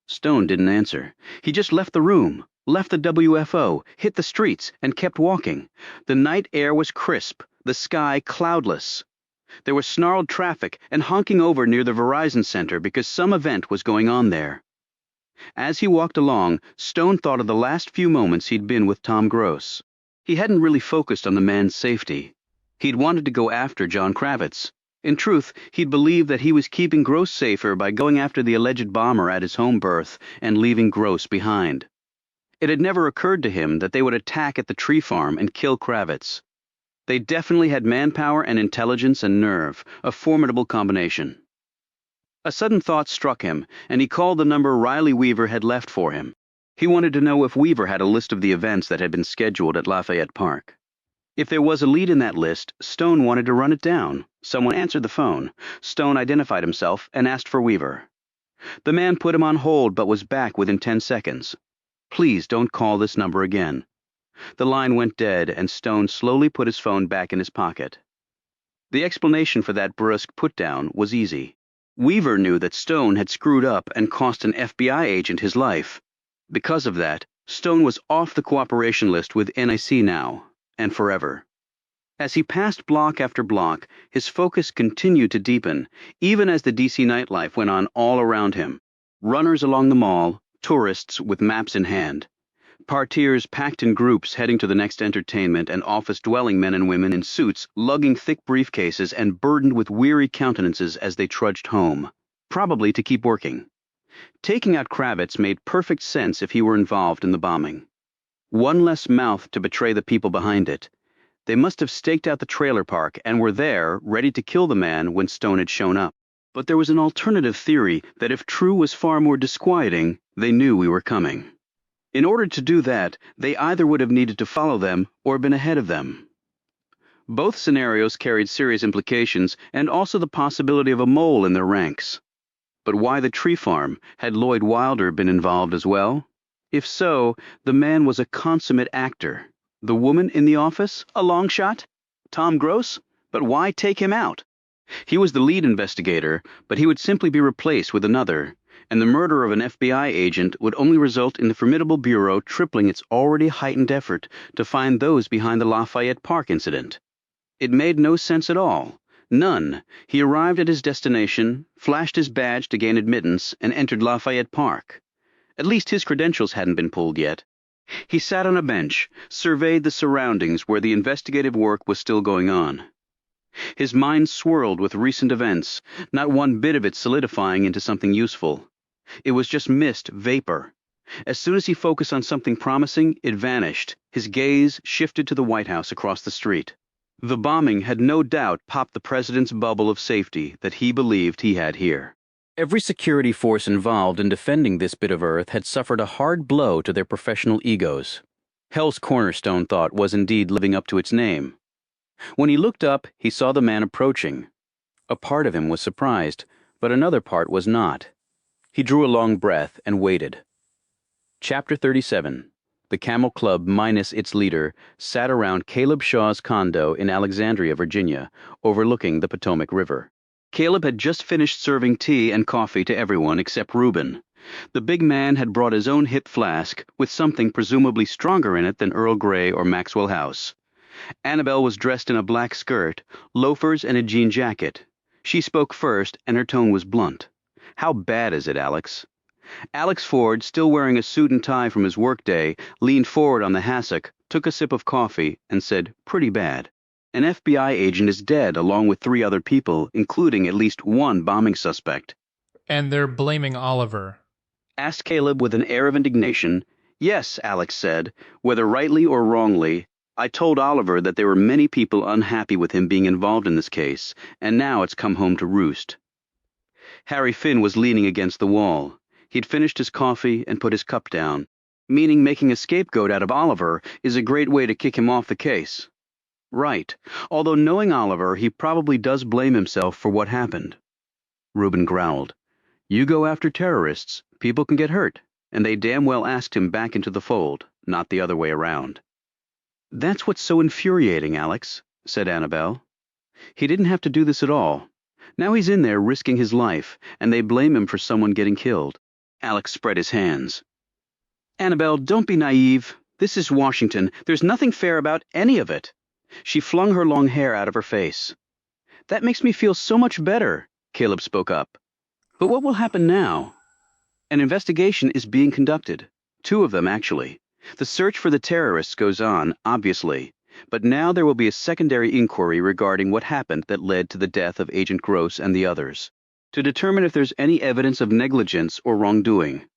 Stone didn't answer. He just left the room, left the WFO, hit the streets, and kept walking. The night air was crisp, the sky cloudless. There was snarled traffic and honking over near the Verizon Center because some event was going on there. As he walked along, Stone thought of the last few moments he'd been with Tom Gross. He hadn't really focused on the man's safety. He'd wanted to go after John Kravitz. In truth, he'd believed that he was keeping Gross safer by going after the alleged bomber at his home berth and leaving Gross behind. It had never occurred to him that they would attack at the tree farm and kill Kravitz. They definitely had manpower and intelligence and nerve, a formidable combination. A sudden thought struck him, and he called the number Riley Weaver had left for him. He wanted to know if Weaver had a list of the events that had been scheduled at Lafayette Park. If there was a lead in that list, Stone wanted to run it down. Someone answered the phone. Stone identified himself and asked for Weaver. The man put him on hold but was back within 10 seconds. Please don't call this number again. The line went dead, and Stone slowly put his phone back in his pocket. The explanation for that brusque put-down was easy. Weaver knew that Stone had screwed up and cost an FBI agent his life. Because of that, Stone was off the cooperation list with NIC now, and forever. As he passed block after block, his focus continued to deepen, even as the DC nightlife went on all around him. Runners along the mall, tourists with maps in hand. Partiers packed in groups heading to the next entertainment, and office-dwelling men and women in suits lugging thick briefcases and burdened with weary countenances as they trudged home, probably to keep working. Taking out Kravitz made perfect sense if he were involved in the bombing. One less mouth to betray the people behind it. They must have staked out the trailer park and were there, ready to kill the man when Stone had shown up. But there was an alternative theory that if true was far more disquieting, they knew we were coming. In order to do that, they either would have needed to follow them or been ahead of them. Both scenarios carried serious implications and also the possibility of a mole in their ranks. But why the tree farm? Had Lloyd Wilder been involved as well? If so, the man was a consummate actor. The woman in the office? A long shot? Tom Gross? But why take him out? He was the lead investigator, but he would simply be replaced with another, and the murder of an FBI agent would only result in the formidable bureau tripling its already heightened effort to find those behind the Lafayette Park incident. It made no sense at all. None. He arrived at his destination, flashed his badge to gain admittance, and entered Lafayette Park. At least his credentials hadn't been pulled yet. He sat on a bench, surveyed the surroundings where the investigative work was still going on. His mind swirled with recent events, not one bit of it solidifying into something useful. It was just mist, vapor. As soon as he focused on something promising, it vanished. His gaze shifted to the White House across the street. The bombing had no doubt popped the president's bubble of safety that he believed he had here. Every security force involved in defending this bit of earth had suffered a hard blow to their professional egos. Hell's Cornerstone thought was indeed living up to its name. When he looked up, he saw the man approaching. A part of him was surprised, but another part was not. He drew a long breath and waited. Chapter 37. The Camel Club minus its leader sat around Caleb Shaw's condo in Alexandria, Virginia, overlooking the Potomac River. Caleb had just finished serving tea and coffee to everyone except Reuben. The big man had brought his own hip flask with something presumably stronger in it than Earl Grey or Maxwell House. Annabelle was dressed in a black skirt, loafers, and a jean jacket. She spoke first, and her tone was blunt. "How bad is it, Alex?" Alex Ford, still wearing a suit and tie from his workday, leaned forward on the hassock, took a sip of coffee, and said, "Pretty bad. An FBI agent is dead along with 3 other people, including at least 1 bombing suspect." "And they're blaming Oliver?" asked Caleb with an air of indignation. "Yes," Alex said, "whether rightly or wrongly. I told Oliver that there were many people unhappy with him being involved in this case, and now it's come home to roost." Harry Finn was leaning against the wall. He'd finished his coffee and put his cup down, meaning making a scapegoat out of Oliver is a great way to kick him off the case. Right, although knowing Oliver, he probably does blame himself for what happened. Reuben growled. "You go after terrorists, people can get hurt, and they damn well asked him back into the fold, not the other way around." "That's what's so infuriating, Alex," said Annabelle. "He didn't have to do this at all. Now he's in there risking his life, and they blame him for someone getting killed." Alex spread his hands. "Annabelle, don't be naive. This is Washington. There's nothing fair about any of it." She flung her long hair out of her face. "That makes me feel so much better," Caleb spoke up. "But what will happen now?" "An investigation is being conducted. 2 of them, actually. The search for the terrorists goes on, obviously, but now there will be a secondary inquiry regarding what happened that led to the death of Agent Gross and the others, to determine if there's any evidence of negligence or wrongdoing."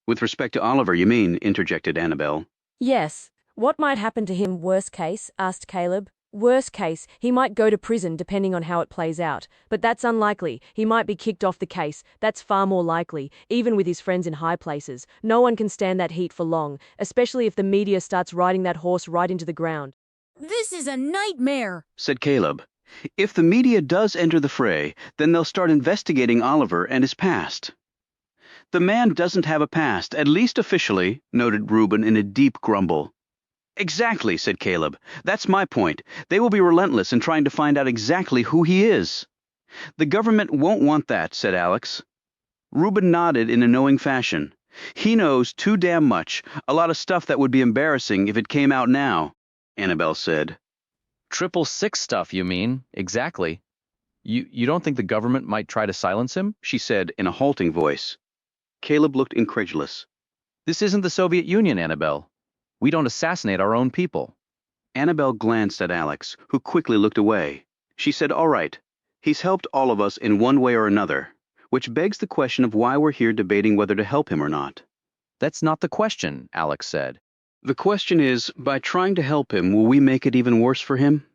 "With respect to Oliver, you mean?" interjected Annabelle. "Yes. What might happen to him, worst case?" asked Caleb. "Worst case, he might go to prison depending on how it plays out. But that's unlikely. He might be kicked off the case. That's far more likely, even with his friends in high places. No one can stand that heat for long, especially if the media starts riding that horse right into the ground." "This is a nightmare," said Caleb. "If the media does enter the fray, then they'll start investigating Oliver and his past." The man doesn't have a past, at least officially, noted Reuben in a deep grumble. Exactly, said Caleb. That's my point. They will be relentless in trying to find out exactly who he is. The government won't want that, said Alex. Reuben nodded in a knowing fashion. He knows too damn much, a lot of stuff that would be embarrassing if it came out now, Annabelle said. 666 stuff, you mean? Exactly. You don't think the government might try to silence him? She said in a halting voice. Caleb looked incredulous. This isn't the Soviet Union, Annabelle. We don't assassinate our own people. Annabelle glanced at Alex, who quickly looked away. She said, all right, he's helped all of us in one way or another, which begs the question of why we're here debating whether to help him or not. That's not the question, Alex said. The question is, by trying to help him, will we make it even worse for him?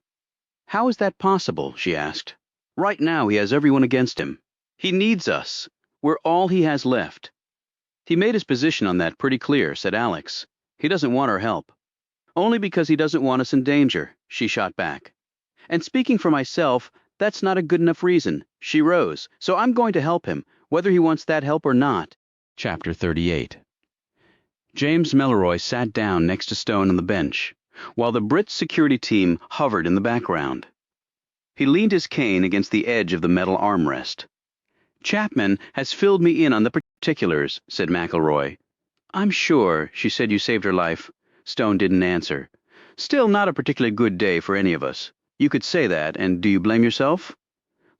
How is that possible, she asked. Right now he has everyone against him. He needs us. We're all he has left. He made his position on that pretty clear, said Alex. He doesn't want our help. Only because he doesn't want us in danger, she shot back. And speaking for myself, that's not a good enough reason. She rose. So I'm going to help him, whether he wants that help or not. Chapter 38. James Melroy sat down next to Stone on the bench, while the Brit security team hovered in the background. He leaned his cane against the edge of the metal armrest. Chapman has filled me in on the particulars, said McElroy. I'm sure, she said you saved her life. Stone didn't answer. Still not a particularly good day for any of us. You could say that, and do you blame yourself?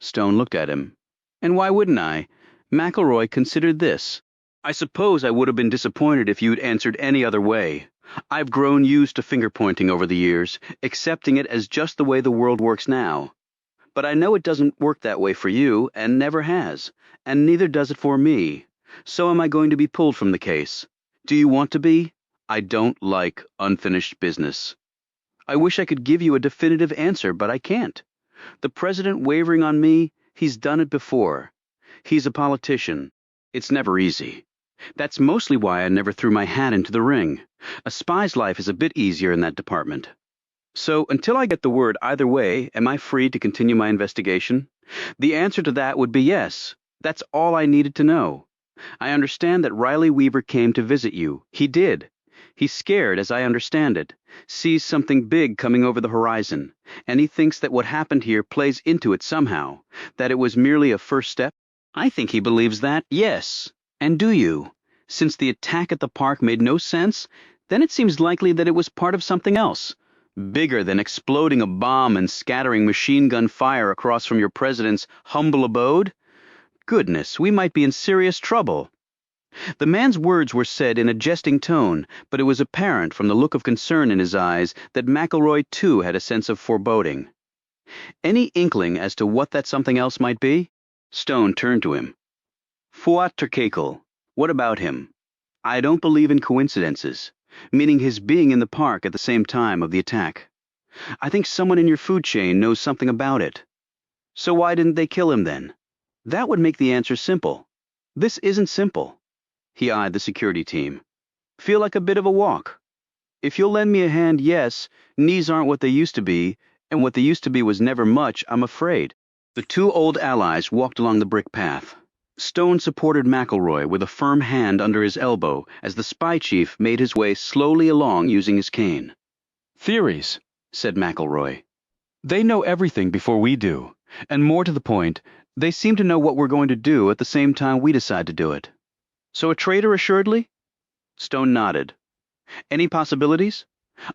Stone looked at him. And why wouldn't I? McElroy considered this. I suppose I would have been disappointed if you'd answered any other way. I've grown used to finger-pointing over the years, accepting it as just the way the world works now. But I know it doesn't work that way for you, and never has, and neither does it for me. So am I going to be pulled from the case? Do you want to be? I don't like unfinished business. I wish I could give you a definitive answer, but I can't. The president wavering on me, he's done it before. He's a politician. It's never easy. That's mostly why I never threw my hat into the ring. A spy's life is a bit easier in that department. So, until I get the word either way, am I free to continue my investigation? The answer to that would be yes. That's all I needed to know. I understand that Riley Weaver came to visit you. He did. He's scared, as I understand it, sees something big coming over the horizon, and he thinks that what happened here plays into it somehow, that it was merely a first step. I think he believes that, yes. And do you? Since the attack at the park made no sense, then it seems likely that it was part of something else. Bigger than exploding a bomb and scattering machine gun fire across from your president's humble abode? Goodness, we might be in serious trouble. The man's words were said in a jesting tone, but it was apparent from the look of concern in his eyes that McElroy too had a sense of foreboding. Any inkling as to what that something else might be? Stone turned to him. Fuat Turkekel, what about him? I don't believe in coincidences, meaning his being in the park at the same time of the attack. I think someone in your food chain knows something about it. So why didn't they kill him then? That would make the answer simple. This isn't simple. He eyed the security team. Feel like a bit of a walk. If you'll lend me a hand, yes, knees aren't what they used to be, and what they used to be was never much, I'm afraid. The two old allies walked along the brick path. Stone supported McElroy with a firm hand under his elbow as the spy chief made his way slowly along using his cane. Theories, said McElroy. They know everything before we do, and more to the point, they seem to know what we're going to do at the same time we decide to do it. So a traitor, assuredly? Stone nodded. Any possibilities?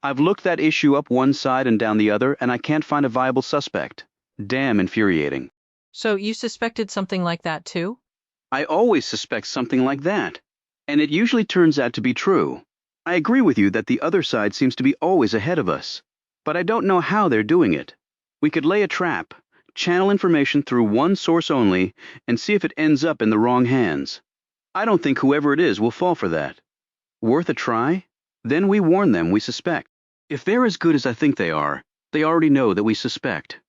I've looked that issue up one side and down the other, and I can't find a viable suspect. Damn infuriating. So you suspected something like that too? I always suspect something like that, and it usually turns out to be true. I agree with you that the other side seems to be always ahead of us, but I don't know how they're doing it. We could lay a trap, channel information through one source only, and see if it ends up in the wrong hands. I don't think whoever it is will fall for that. Worth a try? Then we warn them we suspect. If they're as good as I think they already know that we suspect.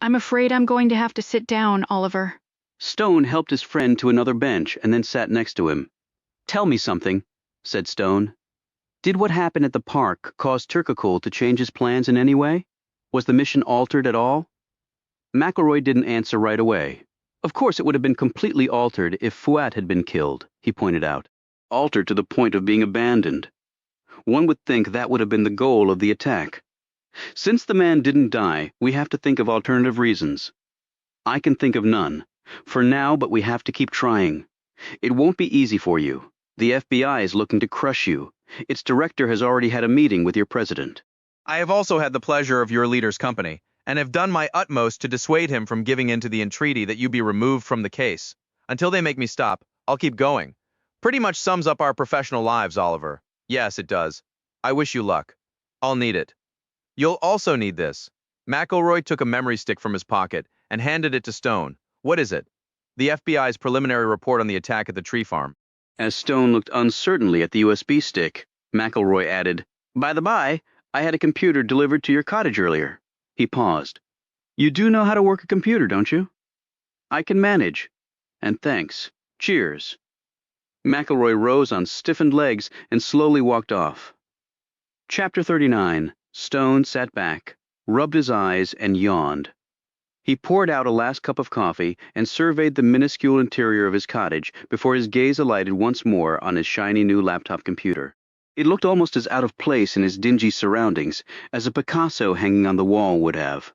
I'm afraid I'm going to have to sit down, Oliver. Stone helped his friend to another bench and then sat next to him. Tell me something, said Stone. Did what happened at the park cause Turkakul to change his plans in any way? Was the mission altered at all? McElroy didn't answer right away. Of course, it would have been completely altered if Fouad had been killed, he pointed out. Altered to the point of being abandoned. One would think that would have been the goal of the attack. Since the man didn't die, we have to think of alternative reasons. I can think of none. For now, but we have to keep trying. It won't be easy for you. The FBI is looking to crush you. Its director has already had a meeting with your president. I have also had the pleasure of your leader's company, and have done my utmost to dissuade him from giving in to the entreaty that you be removed from the case. Until they make me stop, I'll keep going. Pretty much sums up our professional lives, Oliver. Yes, it does. I wish you luck. I'll need it. You'll also need this. McElroy took a memory stick from his pocket and handed it to Stone. What is it? The FBI's preliminary report on the attack at the tree farm. As Stone looked uncertainly at the USB stick, McElroy added, "By the by, I had a computer delivered to your cottage earlier." He paused. "You do know how to work a computer, don't you?" "I can manage. And thanks. Cheers." McElroy rose on stiffened legs and slowly walked off. Chapter 39. Stone sat back, rubbed his eyes, and yawned. He poured out a last cup of coffee and surveyed the minuscule interior of his cottage before his gaze alighted once more on his shiny new laptop computer. It looked almost as out of place in his dingy surroundings as a Picasso hanging on the wall would have.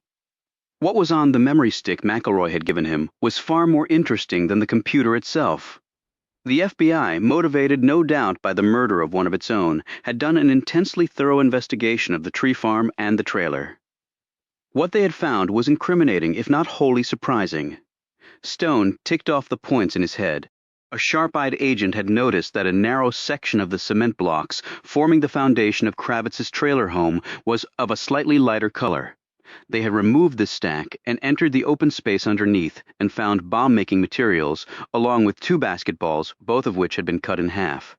What was on the memory stick McElroy had given him was far more interesting than the computer itself. The FBI, motivated no doubt by the murder of one of its own, had done an intensely thorough investigation of the tree farm and the trailer. What they had found was incriminating, if not wholly surprising. Stone ticked off the points in his head. A sharp-eyed agent had noticed that a narrow section of the cement blocks forming the foundation of Kravitz's trailer home was of a slightly lighter color. They had removed this stack and entered the open space underneath and found bomb-making materials, along with 2 basketballs, both of which had been cut in half.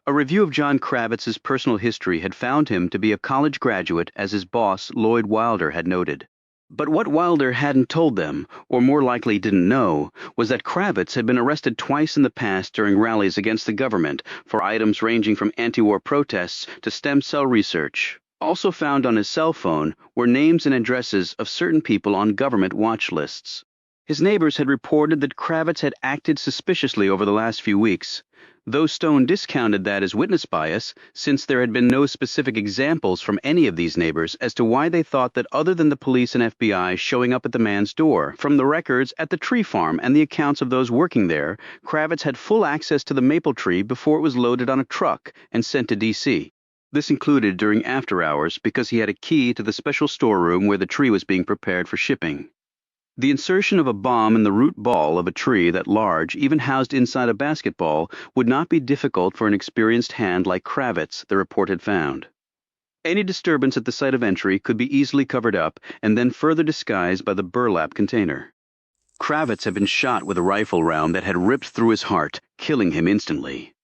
A review of John Kravitz's personal history had found him to be a college graduate, as his boss, Lloyd Wilder, had noted. But what Wilder hadn't told them, or more likely didn't know, was that Kravitz had been arrested twice in the past during rallies against the government for items ranging from anti-war protests to stem cell research. Also found on his cell phone were names and addresses of certain people on government watch lists. His neighbors had reported that Kravitz had acted suspiciously over the last few weeks, though Stone discounted that as witness bias, since there had been no specific examples from any of these neighbors as to why they thought that other than the police and FBI showing up at the man's door. From the records at the tree farm and the accounts of those working there, Kravitz had full access to the maple tree before it was loaded on a truck and sent to D.C. This included during after hours because he had a key to the special storeroom where the tree was being prepared for shipping. The insertion of a bomb in the root ball of a tree that large, even housed inside a basketball, would not be difficult for an experienced hand like Kravitz, the report had found. Any disturbance at the site of entry could be easily covered up and then further disguised by the burlap container. Kravitz had been shot with a rifle round that had ripped through his heart, killing him instantly.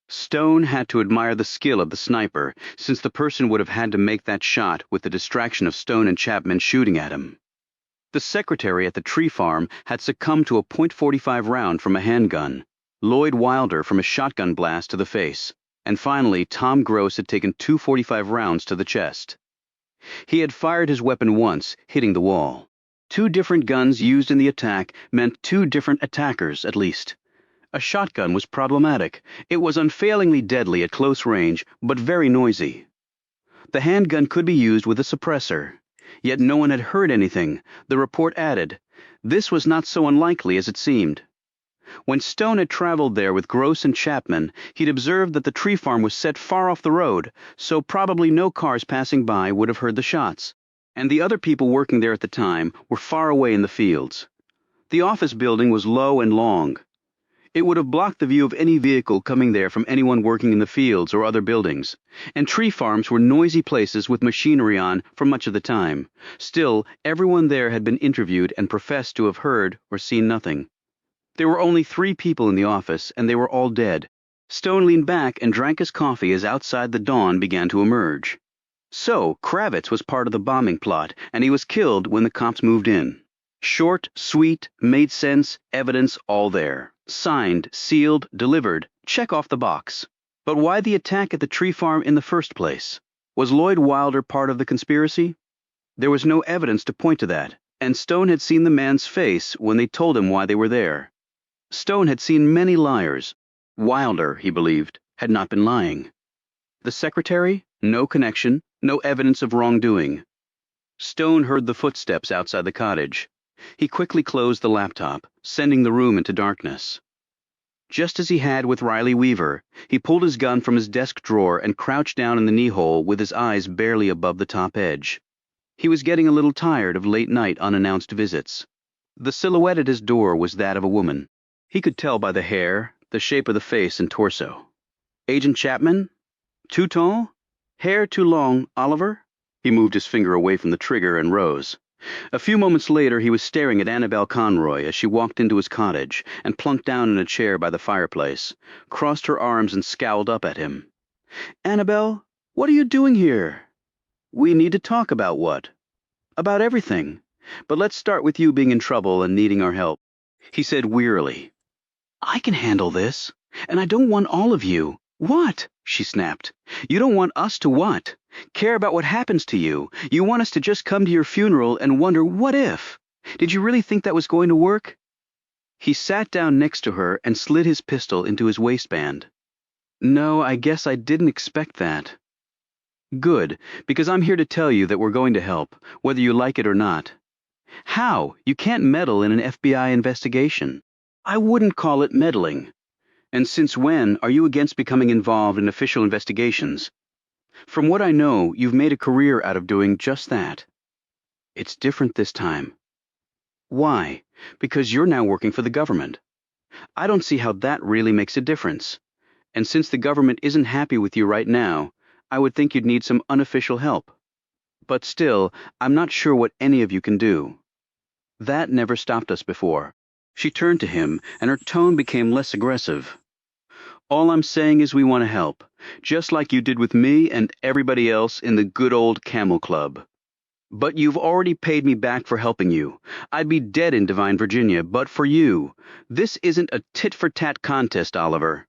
Stone had to admire the skill of the sniper, since the person would have had to make that shot with the distraction of Stone and Chapman shooting at him. The secretary at the tree farm had succumbed to a .45 round from a handgun, Lloyd Wilder from a shotgun blast to the face, and finally Tom Gross had taken 2 .45 rounds to the chest. He had fired his weapon once, hitting the wall. 2 different guns used in the attack meant 2 different attackers, at least. A shotgun was problematic. It was unfailingly deadly at close range, but very noisy. The handgun could be used with a suppressor. Yet no one had heard anything, the report added. This was not so unlikely as it seemed. When Stone had traveled there with Gross and Chapman, he'd observed that the tree farm was set far off the road, so probably no cars passing by would have heard the shots. And the other people working there at the time were far away in the fields. The office building was low and long. It would have blocked the view of any vehicle coming there from anyone working in the fields or other buildings, and tree farms were noisy places with machinery on for much of the time. Still, everyone there had been interviewed and professed to have heard or seen nothing. There were only 3 people in the office, and they were all dead. Stone leaned back and drank his coffee as outside the dawn began to emerge. So, Kravitz was part of the bombing plot, and he was killed when the cops moved in. Short, sweet, made sense, evidence all there. Signed, sealed, delivered, check off the box. But why the attack at the tree farm in the first place? Was Lloyd Wilder part of the conspiracy? There was no evidence to point to that. And Stone had seen the man's face when they told him why they were there. Stone had seen many liars. Wilder, he believed, had not been lying. The secretary? No connection, no evidence of wrongdoing. Stone heard the footsteps outside the cottage. He quickly closed the laptop, sending the room into darkness. Just as he had with Riley Weaver, he pulled his gun from his desk drawer and crouched down in the knee-hole with his eyes barely above the top edge. He was getting a little tired of late-night unannounced visits. The silhouette at his door was that of a woman. He could tell by the hair, the shape of the face and torso. Agent Chapman? Too tall? Hair too long, Oliver? He moved his finger away from the trigger and rose. A few moments later, he was staring at Annabelle Conroy as she walked into his cottage and plunked down in a chair by the fireplace, crossed her arms and scowled up at him. "Annabelle, what are you doing here?" "We need to talk about what?" "About everything. But let's start with you being in trouble and needing our help." He said wearily, "I can handle this, and I don't want all of you." "What?" she snapped. "You don't want us to what? Care about what happens to you. You want us to just come to your funeral and wonder, what if? Did you really think that was going to work?" He sat down next to her and slid his pistol into his waistband. "No, I guess I didn't expect that." "Good, because I'm here to tell you that we're going to help, whether you like it or not." "How? You can't meddle in an FBI investigation." "I wouldn't call it meddling." "And since when are you against becoming involved in official investigations?" "From what I know, you've made a career out of doing just that." "It's different this time." "Why?" "Because you're now working for the government." "I don't see how that really makes a difference. And since the government isn't happy with you right now, I would think you'd need some unofficial help. But still, I'm not sure what any of you can do. That never stopped us before." She turned to him, and her tone became less aggressive. "All I'm saying is we want to help, just like you did with me and everybody else in the good old Camel Club. But you've already paid me back for helping you. I'd be dead in Divine Virginia, but for you. This isn't a tit-for-tat contest, Oliver.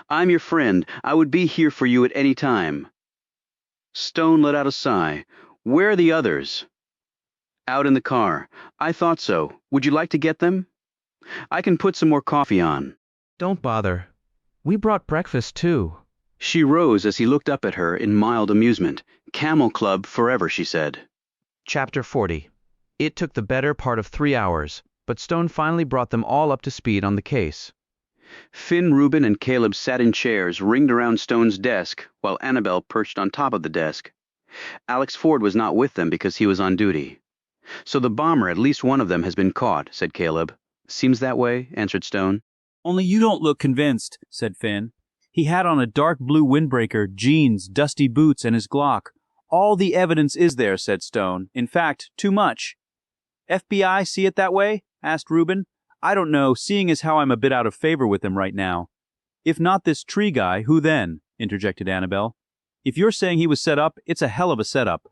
I'm your friend. I would be here for you at any time." Stone let out a sigh. "Where are the others?" "Out in the car. I thought so. Would you like to get them?" "I can put some more coffee on." Don't bother. We brought breakfast too. She rose as he looked up at her in mild amusement. "Camel Club forever," she said. Chapter 40. It took the better part of 3 hours, but Stone finally brought them all up to speed on the case. Finn, Reuben, and Caleb sat in chairs ringed around Stone's desk, while Annabelle perched on top of the desk. Alex Ford was not with them because he was on duty. "So the bomber, at least one of them, has been caught," said Caleb. "Seems that way," answered Stone. "Only you don't look convinced," said Finn. "He had on a dark blue windbreaker, jeans, dusty boots, and his Glock. All the evidence is there," said Stone. "In fact, too much." "FBI see it that way?" asked Reuben. "I don't know, seeing as how I'm a bit out of favor with him right now." "If not this tree guy, who then?" interjected Annabelle. "If you're saying he was set up, it's a hell of a setup."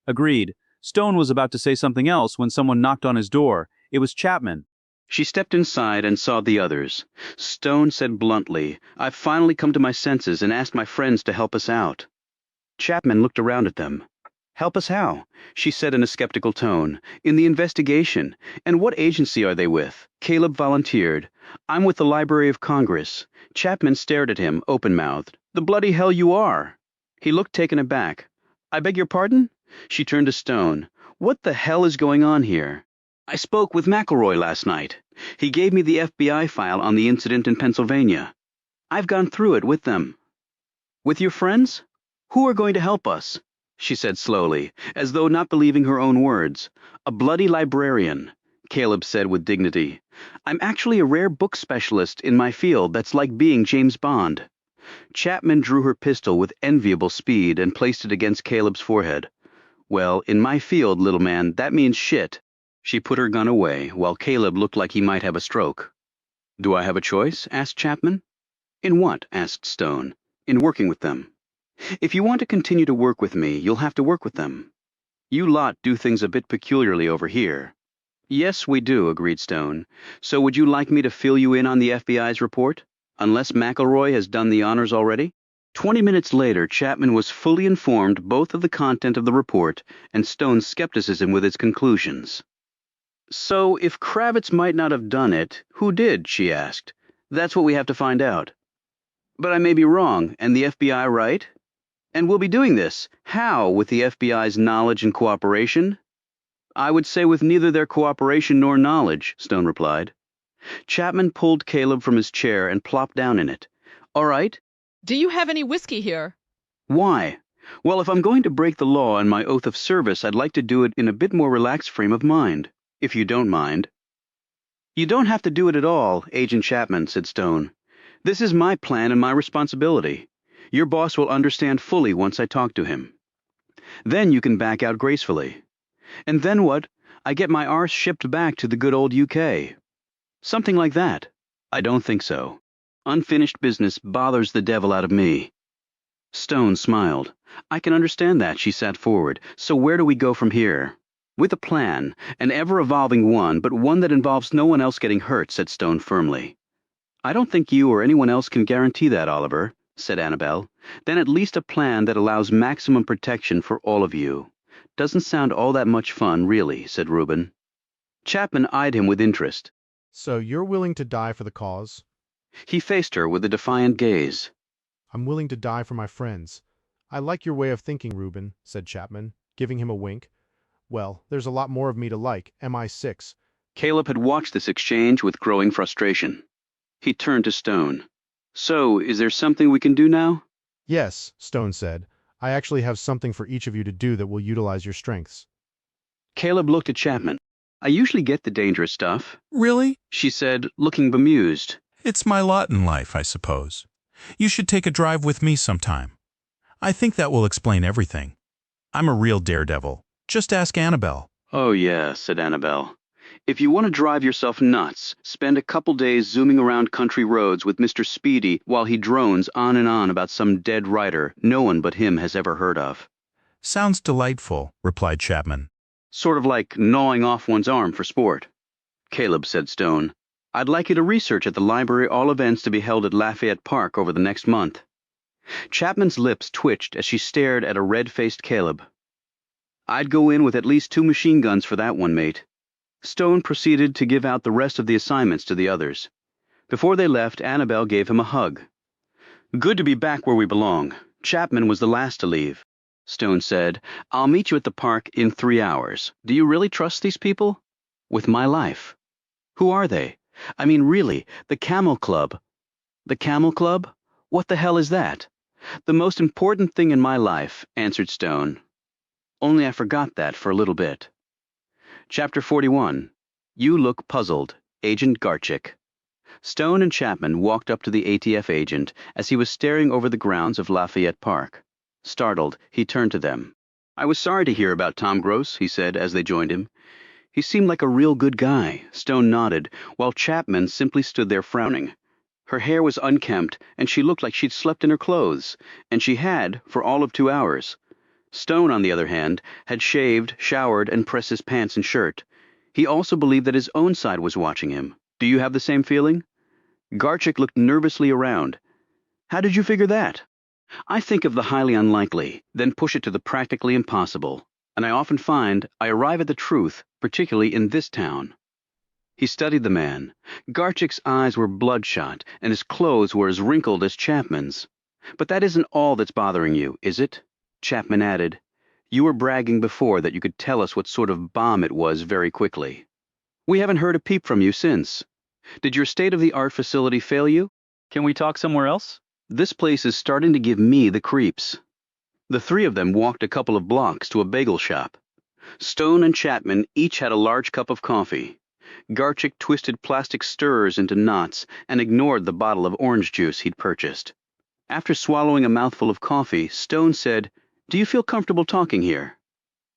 "Agreed." Stone was about to say something else when someone knocked on his door. It was Chapman. She stepped inside and saw the others. Stone said bluntly, "I've finally come to my senses and asked my friends to help us out." Chapman looked around at them. "Help us how?" she said in a skeptical tone. "In the investigation. And what agency are they with?" Caleb volunteered. "I'm with the Library of Congress." Chapman stared at him, open-mouthed. "The bloody hell you are!" He looked taken aback. "I beg your pardon?" She turned to Stone. "What the hell is going on here?" "I spoke with McElroy last night. He gave me the FBI file on the incident in Pennsylvania. I've gone through it with them." "With your friends? Who are going to help us?" she said slowly, as though not believing her own words. "A bloody librarian," Caleb said with dignity. "I'm actually a rare book specialist in my field that's like being James Bond." Chapman drew her pistol with enviable speed and placed it against Caleb's forehead. "Well, in my field, little man, that means shit." She put her gun away, while Caleb looked like he might have a stroke. "Do I have a choice?" asked Chapman. "In what?" asked Stone. "In working with them. If you want to continue to work with me, you'll have to work with them. You lot do things a bit peculiarly over here." "Yes, we do," agreed Stone. "So would you like me to fill you in on the FBI's report? Unless McElroy has done the honors already?" 20 minutes later, Chapman was fully informed both of the content of the report and Stone's skepticism with its conclusions. So, if Kravitz might not have done it, who did? She asked. That's what we have to find out. But I may be wrong, and the FBI right? And we'll be doing this. How, with the FBI's knowledge and cooperation? I would say with neither their cooperation nor knowledge, Stone replied. Chapman pulled Caleb from his chair and plopped down in it. All right. Do you have any whiskey here? Why? Well, if I'm going to break the law and my oath of service, I'd like to do it in a bit more relaxed frame of mind, if you don't mind. You don't have to do it at all, Agent Chapman, said Stone. This is my plan and my responsibility. Your boss will understand fully once I talk to him. Then you can back out gracefully. And then what? I get my arse shipped back to the good old UK. Something like that. I don't think so. Unfinished business bothers the devil out of me. Stone smiled. I can understand that, she sat forward. So where do we go from here? With a plan, an ever-evolving one, but one that involves no one else getting hurt, said Stone firmly. I don't think you or anyone else can guarantee that, Oliver, said Annabelle. Then at least a plan that allows maximum protection for all of you. Doesn't sound all that much fun, really, said Reuben. Chapman eyed him with interest. So you're willing to die for the cause? He faced her with a defiant gaze. I'm willing to die for my friends. I like your way of thinking, Reuben, said Chapman, giving him a wink. Well, there's a lot more of me to like, MI6. Caleb had watched this exchange with growing frustration. He turned to Stone. So, is there something we can do now? Yes, Stone said. I actually have something for each of you to do that will utilize your strengths. Caleb looked at Chapman. I usually get the dangerous stuff. Really? She said, looking bemused. It's my lot in life, I suppose. You should take a drive with me sometime. I think that will explain everything. I'm a real daredevil. Just ask Annabelle. Oh, yeah, said Annabelle. If you want to drive yourself nuts, spend a couple days zooming around country roads with Mr. Speedy while he drones on and on about some dead writer no one but him has ever heard of. Sounds delightful, replied Chapman. Sort of like gnawing off one's arm for sport. Caleb, said Stone. I'd like you to research at the library all events to be held at Lafayette Park over the next month. Chapman's lips twitched as she stared at a red-faced Caleb. I'd go in with at least 2 machine guns for that one, mate. Stone proceeded to give out the rest of the assignments to the others. Before they left, Annabelle gave him a hug. Good to be back where we belong. Chapman was the last to leave. Stone said, I'll meet you at the park in 3 hours. Do you really trust these people? With my life. Who are they? I mean, really, the Camel Club. The Camel Club? What the hell is that? The most important thing in my life, answered Stone. Only I forgot that for a little bit. Chapter 41. You Look Puzzled, Agent Garchik. Stone and Chapman walked up to the ATF agent as he was staring over the grounds of Lafayette Park. Startled, he turned to them. I was sorry to hear about Tom Gross, he said as they joined him. He seemed like a real good guy. Stone nodded, while Chapman simply stood there frowning. Her hair was unkempt, and she looked like she'd slept in her clothes, and she had for all of 2 hours. Stone, on the other hand, had shaved, showered, and pressed his pants and shirt. He also believed that his own side was watching him. Do you have the same feeling? Garchik looked nervously around. How did you figure that? I think of the highly unlikely, then push it to the practically impossible, and I often find I arrive at the truth, particularly in this town. He studied the man. Garchik's eyes were bloodshot, and his clothes were as wrinkled as Chapman's. But that isn't all that's bothering you, is it? Chapman added, You were bragging before that you could tell us what sort of bomb it was very quickly. We haven't heard a peep from you since. Did your state-of-the-art facility fail you? Can we talk somewhere else? This place is starting to give me the creeps. The 3 of them walked a couple of blocks to a bagel shop. Stone and Chapman each had a large cup of coffee. Garchik twisted plastic stirrers into knots and ignored the bottle of orange juice he'd purchased. After swallowing a mouthful of coffee, Stone said, Do you feel comfortable talking here?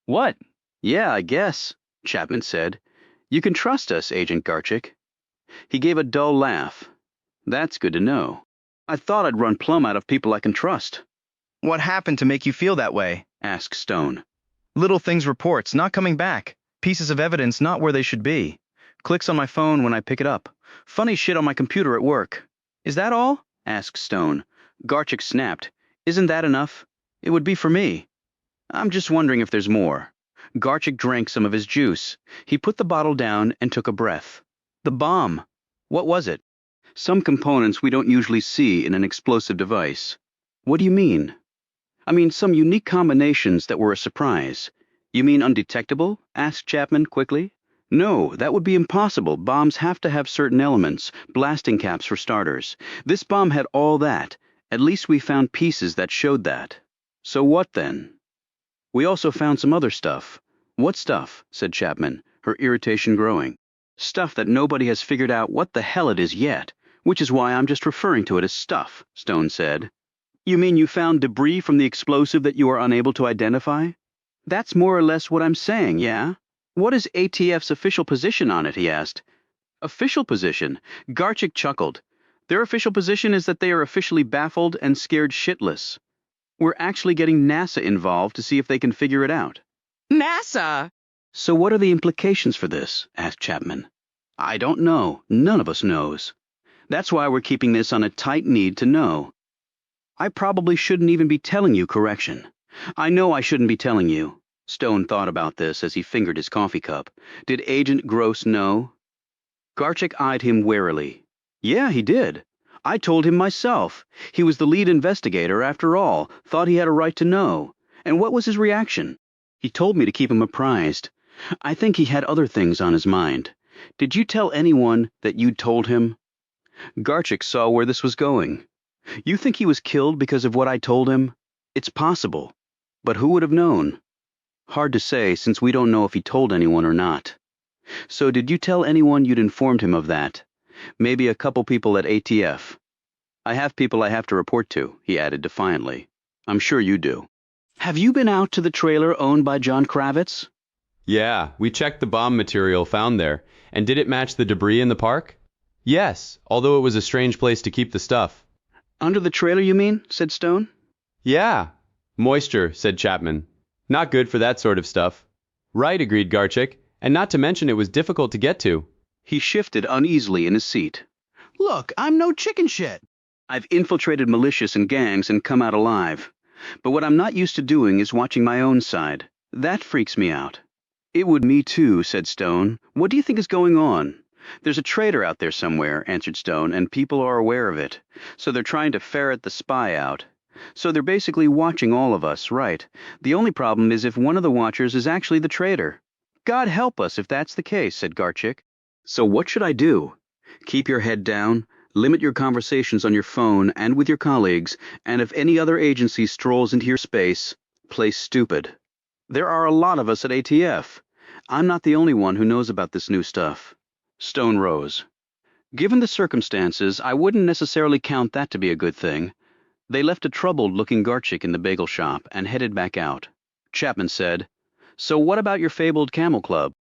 What? Yeah, I guess, Chapman said. You can trust us, Agent Garchik. He gave a dull laugh. That's good to know. I thought I'd run plumb out of people I can trust. What happened to make you feel that way? Asked Stone. Little things reports not coming back. Pieces of evidence not where they should be. Clicks on my phone when I pick it up. Funny shit on my computer at work. Is that all? Asked Stone. Garchik snapped. Isn't that enough? It would be for me. I'm just wondering if there's more. Garchik drank some of his juice. He put the bottle down and took a breath. The bomb. What was it? Some components we don't usually see in an explosive device. What do you mean? I mean some unique combinations that were a surprise. You mean undetectable? Asked Chapman quickly. No, that would be impossible. Bombs have to have certain elements, blasting caps for starters. This bomb had all that. At least we found pieces that showed that. So what then? We also found some other stuff. What stuff? Said Chapman, her irritation growing. Stuff that nobody has figured out what the hell it is yet, which is why I'm just referring to it as stuff, Stone said. You mean you found debris from the explosive that you are unable to identify? That's more or less what I'm saying, yeah? What is ATF's official position on it, he asked. Official position? Garchik chuckled. Their official position is that they are officially baffled and scared shitless. We're actually getting NASA involved to see if they can figure it out. NASA! So what are the implications for this? Asked Chapman. I don't know. None of us knows. That's why we're keeping this on a tight need to know. I probably shouldn't even be telling you correction. I know I shouldn't be telling you. Stone thought about this as he fingered his coffee cup. Did Agent Gross know? Garchik eyed him warily. Yeah, he did. I told him myself. He was the lead investigator, after all, thought he had a right to know. And what was his reaction? He told me to keep him apprised. I think he had other things on his mind. Did you tell anyone that you'd told him? Garchik saw where this was going. You think he was killed because of what I told him? It's possible. But who would have known? Hard to say, since we don't know if he told anyone or not. So did you tell anyone you'd informed him of that? Maybe a couple people at ATF. I have people I have to report to, he added defiantly. I'm sure you do. Have you been out to the trailer owned by John Kravitz? Yeah, we checked the bomb material found there. And did it match the debris in the park? Yes, although it was a strange place to keep the stuff. Under the trailer, you mean? Said Stone. Yeah. Moisture, said Chapman. Not good for that sort of stuff. Right, agreed Garchik. And not to mention it was difficult to get to. He shifted uneasily in his seat. Look, I'm no chicken shit. I've infiltrated militias and gangs and come out alive. But what I'm not used to doing is watching my own side. That freaks me out. It would me too, said Stone. What do you think is going on? There's a traitor out there somewhere, answered Stone, and people are aware of it. So they're trying to ferret the spy out. So they're basically watching all of us, right? The only problem is if one of the watchers is actually the traitor. God help us if that's the case, said Garchik. So what should I do? Keep your head down, limit your conversations on your phone and with your colleagues, and if any other agency strolls into your space, play stupid. There are a lot of us at ATF. I'm not the only one who knows about this new stuff. Stone rose. Given the circumstances, I wouldn't necessarily count that to be a good thing. They left a troubled-looking Garchik in the bagel shop and headed back out. Chapman said, So what about your fabled Camel Club?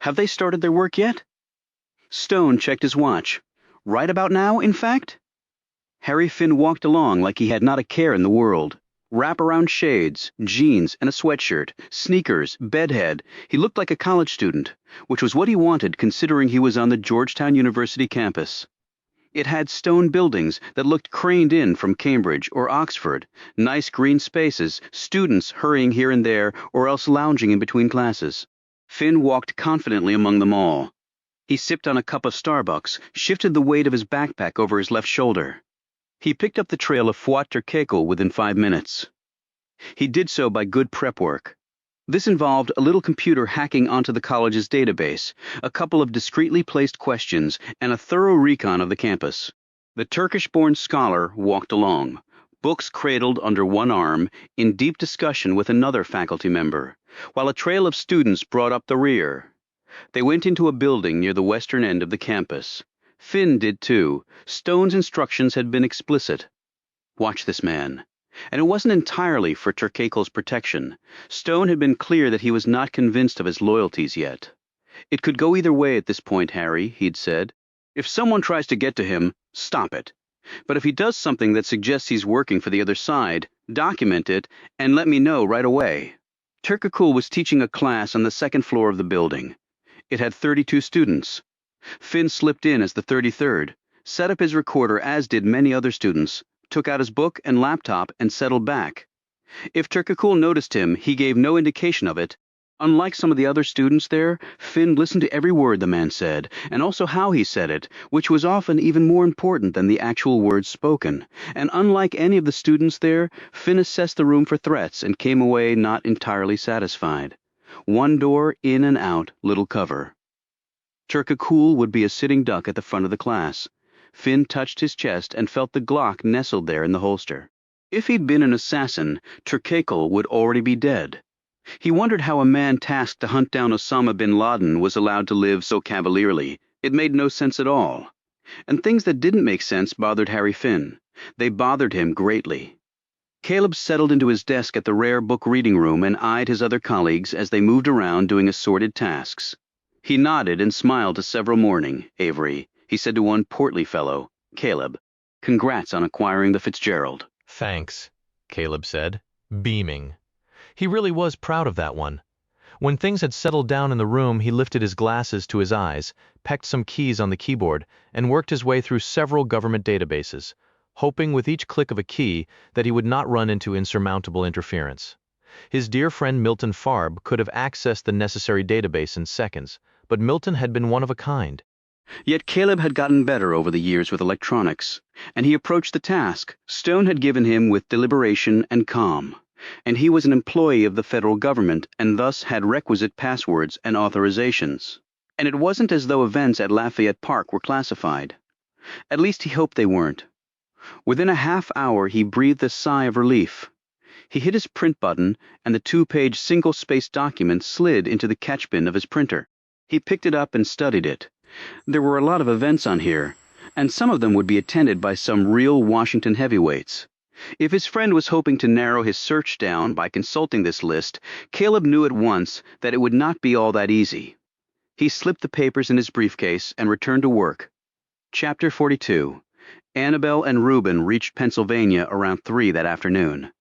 Have they started their work yet? Stone checked his watch. Right about now, in fact? Harry Finn walked along like he had not a care in the world. Wrap-around shades, jeans, and a sweatshirt, sneakers, bedhead. He looked like a college student, which was what he wanted considering he was on the Georgetown University campus. It had stone buildings that looked craned in from Cambridge or Oxford, nice green spaces, students hurrying here and there or else lounging in between classes. Finn walked confidently among them all. He sipped on a cup of Starbucks, shifted the weight of his backpack over his left shoulder. He picked up the trail of Fuat Turkekel within 5 minutes. He did so by good prep work. This involved a little computer hacking onto the college's database, a couple of discreetly placed questions, and a thorough recon of the campus. The Turkish-born scholar walked along, books cradled under one arm, in deep discussion with another faculty member, while a trail of students brought up the rear. They went into a building near the western end of the campus. Finn did too. Stone's instructions had been explicit. Watch this man. And it wasn't entirely for Turkekel's protection. Stone had been clear that he was not convinced of his loyalties yet. It could go either way at this point, Harry, he'd said. If someone tries to get to him, stop it. But if he does something that suggests he's working for the other side, document it and let me know right away. Turkekel was teaching a class on the second floor of the building. It had 32 students. Finn slipped in as the 33rd, set up his recorder as did many other students, took out his book and laptop and settled back. If Turkekel noticed him, he gave no indication of it, Unlike some of the other students there, Finn listened to every word the man said, and also how he said it, which was often even more important than the actual words spoken. And unlike any of the students there, Finn assessed the room for threats and came away not entirely satisfied. One door, in and out, little cover. Turkakul would be a sitting duck at the front of the class. Finn touched his chest and felt the Glock nestled there in the holster. If he'd been an assassin, Turkakul would already be dead. He wondered how a man tasked to hunt down Osama bin Laden was allowed to live so cavalierly. It made no sense at all. And things that didn't make sense bothered Harry Finn. They bothered him greatly. Caleb settled into his desk at the rare book reading room and eyed his other colleagues as they moved around doing assorted tasks. He nodded and smiled to several. Morning, Avery, he said to one portly fellow, Caleb. Congrats on acquiring the Fitzgerald. Thanks, Caleb said, beaming. He really was proud of that one. When things had settled down in the room, he lifted his glasses to his eyes, pecked some keys on the keyboard, and worked his way through several government databases, hoping with each click of a key that he would not run into insurmountable interference. His dear friend Milton Farb could have accessed the necessary database in seconds, but Milton had been one of a kind. Yet Caleb had gotten better over the years with electronics, and he approached the task Stone had given him with deliberation and calm. And he was an employee of the federal government and thus had requisite passwords and authorizations. And it wasn't as though events at Lafayette Park were classified. At least he hoped they weren't. Within a half hour he breathed a sigh of relief. He hit his print button and the 2-page single-spaced document slid into the catch bin of his printer. He picked it up and studied it. There were a lot of events on here, and some of them would be attended by some real Washington heavyweights. If his friend was hoping to narrow his search down by consulting this list, Caleb knew at once that it would not be all that easy. He slipped the papers in his briefcase and returned to work. Chapter 42. Annabelle and Reuben reached Pennsylvania around 3 that afternoon.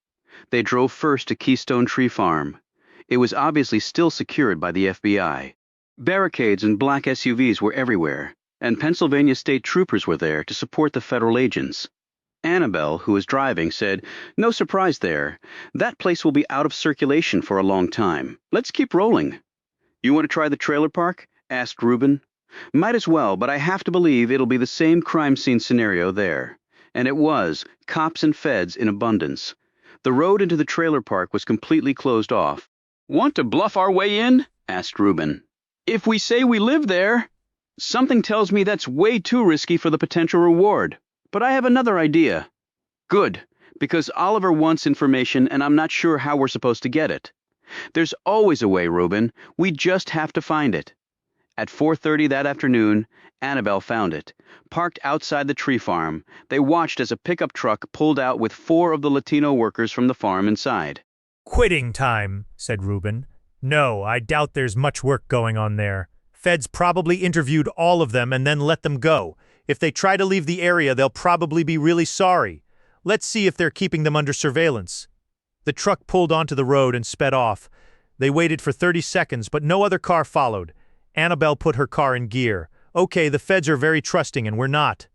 They drove first to Keystone Tree Farm. It was obviously still secured by the FBI. Barricades and black SUVs were everywhere, and Pennsylvania state troopers were there to support the federal agents. Annabelle, who was driving, said, "No surprise there. That place will be out of circulation for a long time. Let's keep rolling." "You want to try the trailer park?" asked Reuben. "Might as well, but I have to believe it'll be the same crime scene scenario there." And it was, cops and feds in abundance. The road into the trailer park was completely closed off. "Want to bluff our way in?" asked Reuben. "If we say we live there." "Something tells me that's way too risky for the potential reward. But I have another idea." "Good, because Oliver wants information and I'm not sure how we're supposed to get it." "There's always a way, Reuben. We just have to find it." At 4:30 that afternoon, Annabelle found it. Parked outside the tree farm, they watched as a pickup truck pulled out with 4 of the Latino workers from the farm inside. "Quitting time," said Reuben. "No, I doubt there's much work going on there. Feds probably interviewed all of them and then let them go. If they try to leave the area, they'll probably be really sorry. Let's see if they're keeping them under surveillance." The truck pulled onto the road and sped off. They waited for 30 seconds, but no other car followed. Annabelle put her car in gear. "Okay, the feds are very trusting and we're not."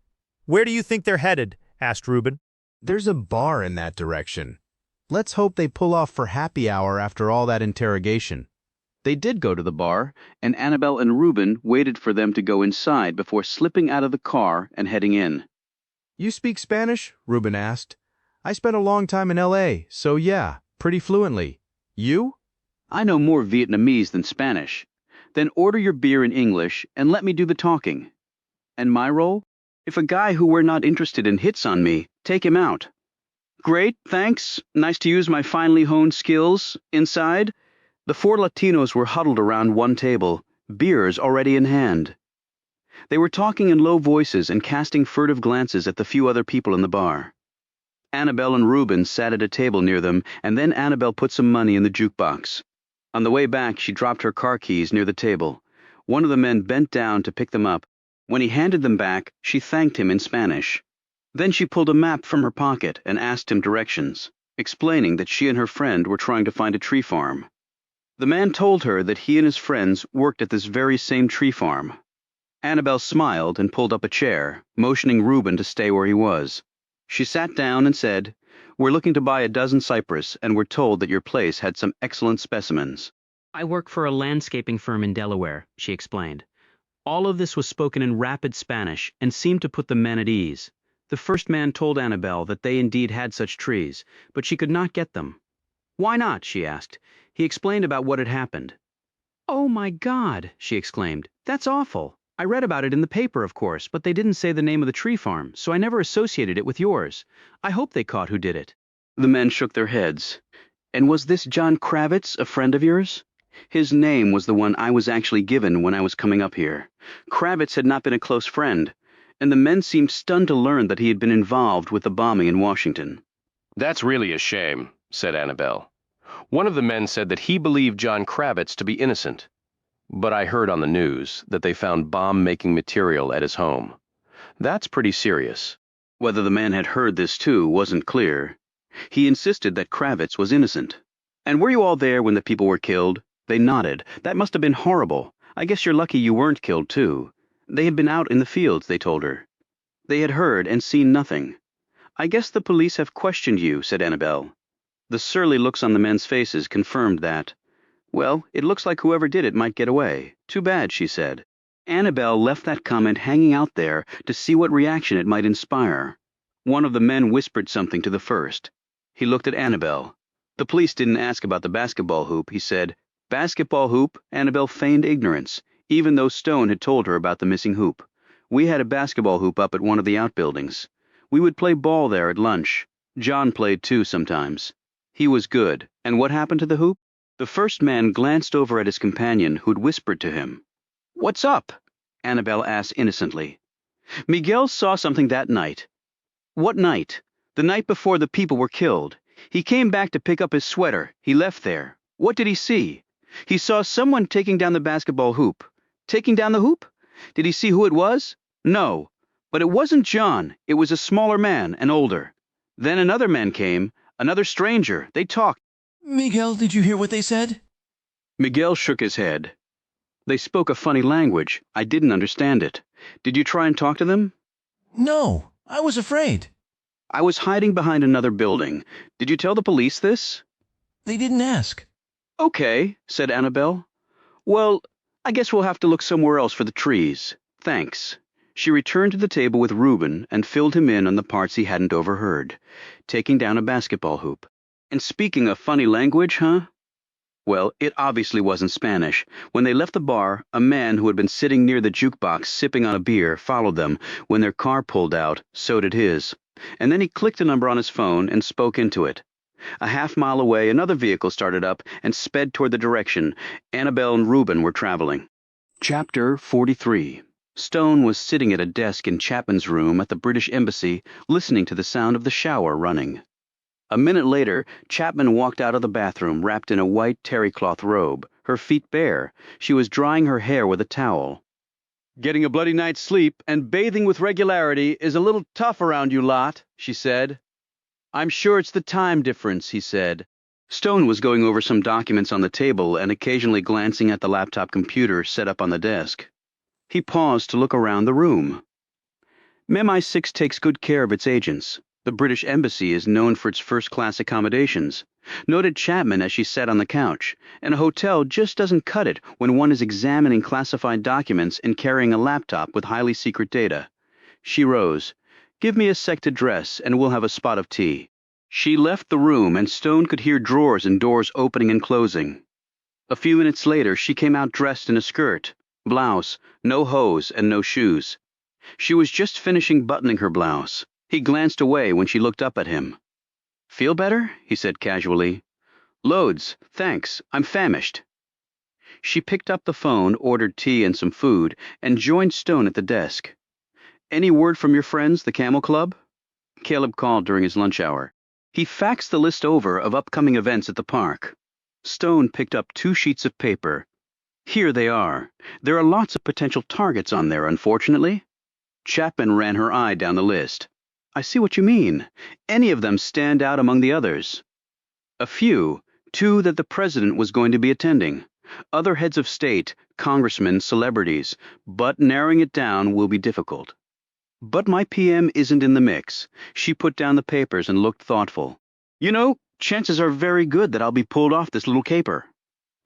"Where do you think they're headed?" asked Reuben. "There's a bar in that direction. Let's hope they pull off for happy hour after all that interrogation." They did go to the bar, and Annabelle and Reuben waited for them to go inside before slipping out of the car and heading in. "You speak Spanish?" Reuben asked. "I spent a long time in L.A., so yeah, pretty fluently. You?" "I know more Vietnamese than Spanish." "Then order your beer in English and let me do the talking." "And my role? If a guy who we're not interested in hits on me, take him out." "Great, thanks. Nice to use my finely honed skills. Inside?" The 4 Latinos were huddled around one table, beers already in hand. They were talking in low voices and casting furtive glances at the few other people in the bar. Annabelle and Reuben sat at a table near them, and then Annabelle put some money in the jukebox. On the way back, she dropped her car keys near the table. One of the men bent down to pick them up. When he handed them back, she thanked him in Spanish. Then she pulled a map from her pocket and asked him directions, explaining that she and her friend were trying to find a tree farm. The man told her that he and his friends worked at this very same tree farm. Annabelle smiled and pulled up a chair, motioning Reuben to stay where he was. She sat down and said, "We're looking to buy a dozen cypress, and we're told that your place had some excellent specimens." I work for a landscaping firm in Delaware, she explained. All of this was spoken in rapid Spanish and seemed to put the men at ease. The first man told Annabelle that they indeed had such trees, but she could not get them. Why not? She asked. He explained about what had happened. Oh my God, she exclaimed. That's awful. I read about it in the paper, of course, but they didn't say the name of the tree farm, so I never associated it with yours. I hope they caught who did it. The men shook their heads. And was this John Kravitz a friend of yours? His name was the one I was actually given when I was coming up here. Kravitz had not been a close friend, and the men seemed stunned to learn that he had been involved with the bombing in Washington. That's really a shame, said Annabelle. One of the men said that he believed John Kravitz to be innocent. But I heard on the news that they found bomb-making material at his home. That's pretty serious. Whether the man had heard this too wasn't clear. He insisted that Kravitz was innocent. And were you all there when the people were killed? They nodded. That must have been horrible. I guess you're lucky you weren't killed too. They had been out in the fields, they told her. They had heard and seen nothing. I guess the police have questioned you, said Annabelle. The surly looks on the men's faces confirmed that. Well, it looks like whoever did it might get away. Too bad, she said. Annabelle left that comment hanging out there to see what reaction it might inspire. One of the men whispered something to the first. He looked at Annabelle. The police didn't ask about the basketball hoop, he said. Basketball hoop? Annabelle feigned ignorance, even though Stone had told her about the missing hoop. We had a basketball hoop up at one of the outbuildings. We would play ball there at lunch. John played too sometimes. He was good. And what happened to the hoop? The first man glanced over at his companion, who'd whispered to him. What's up? Annabelle asked innocently. Miguel saw something that night. What night? The night before the people were killed. He came back to pick up his sweater. He left there. What did he see? He saw someone taking down the basketball hoop. Taking down the hoop? Did he see who it was? No. But it wasn't John. It was a smaller man and older. Then another man came, another stranger. They talked. Miguel, did you hear what they said? Miguel shook his head. They spoke a funny language. I didn't understand it. Did you try and talk to them? No, I was afraid. I was hiding behind another building. Did you tell the police this? They didn't ask. Okay, said Annabelle. Well, I guess we'll have to look somewhere else for the trees. Thanks. She returned to the table with Reuben and filled him in on the parts he hadn't overheard, taking down a basketball hoop. And speaking a funny language, huh? Well, it obviously wasn't Spanish. When they left the bar, a man who had been sitting near the jukebox sipping on a beer followed them. When their car pulled out, so did his. And then he clicked a number on his phone and spoke into it. A half-mile away, another vehicle started up and sped toward the direction Annabelle and Reuben were traveling. Chapter 43. Stone was sitting at a desk in Chapman's room at the British Embassy, listening to the sound of the shower running. A minute later, Chapman walked out of the bathroom wrapped in a white terry cloth robe, her feet bare. She was drying her hair with a towel. Getting a bloody night's sleep and bathing with regularity is a little tough around you lot, she said. I'm sure it's the time difference, he said. Stone was going over some documents on the table and occasionally glancing at the laptop computer set up on the desk. He paused to look around the room. MI6 takes good care of its agents. The British Embassy is known for its first-class accommodations, noted Chapman as she sat on the couch, and a hotel just doesn't cut it when one is examining classified documents and carrying a laptop with highly secret data. She rose. Give me a sec to dress, and we'll have a spot of tea. She left the room, and Stone could hear drawers and doors opening and closing. A few minutes later, she came out dressed in a skirt, blouse, no hose, and no shoes. She was just finishing buttoning her blouse. He glanced away when she looked up at him. Feel better? He said casually. Loads, thanks. I'm famished. She picked up the phone, ordered tea and some food, and joined Stone at the desk. Any word from your friends, the Camel Club? Caleb called during his lunch hour. He faxed the list over of upcoming events at the park. Stone picked up 2 sheets of paper. Here they are. There are lots of potential targets on there, unfortunately. Chapman ran her eye down the list. I see what you mean. Any of them stand out among the others. A few, 2 that the president was going to be attending. Other heads of state, congressmen, celebrities, but narrowing it down will be difficult. But my PM isn't in the mix. She put down the papers and looked thoughtful. You know, chances are very good that I'll be pulled off this little caper.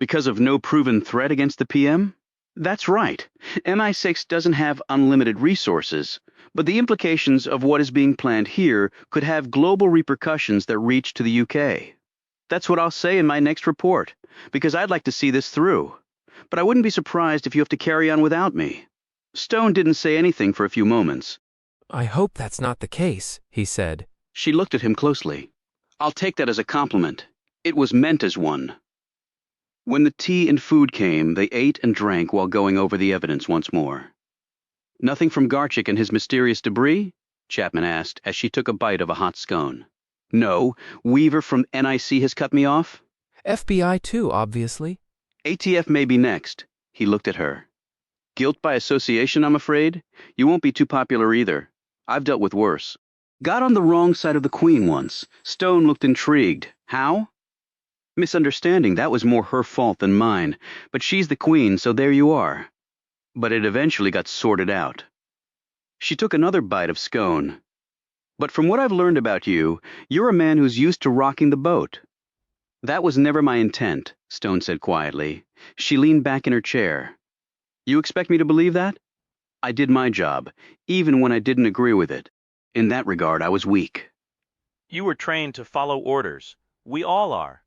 Because of no proven threat against the PM? That's right. MI6 doesn't have unlimited resources, but the implications of what is being planned here could have global repercussions that reach to the UK. That's what I'll say in my next report, because I'd like to see this through. But I wouldn't be surprised if you have to carry on without me. Stone didn't say anything for a few moments. I hope that's not the case, he said. She looked at him closely. I'll take that as a compliment. It was meant as one. When the tea and food came, they ate and drank while going over the evidence once more. Nothing from Garchik and his mysterious debris? Chapman asked as she took a bite of a hot scone. No, Weaver from NIC has cut me off? FBI too, obviously. ATF may be next. He looked at her. Guilt by association, I'm afraid? You won't be too popular either. I've dealt with worse. Got on the wrong side of the Queen once. Stone looked intrigued. How? Misunderstanding, that was more her fault than mine. But she's the Queen, so there you are. But it eventually got sorted out. She took another bite of scone. But from what I've learned about you, you're a man who's used to rocking the boat. That was never my intent, Stone said quietly. She leaned back in her chair. You expect me to believe that? I did my job, even when I didn't agree with it. In that regard, I was weak. You were trained to follow orders. We all are.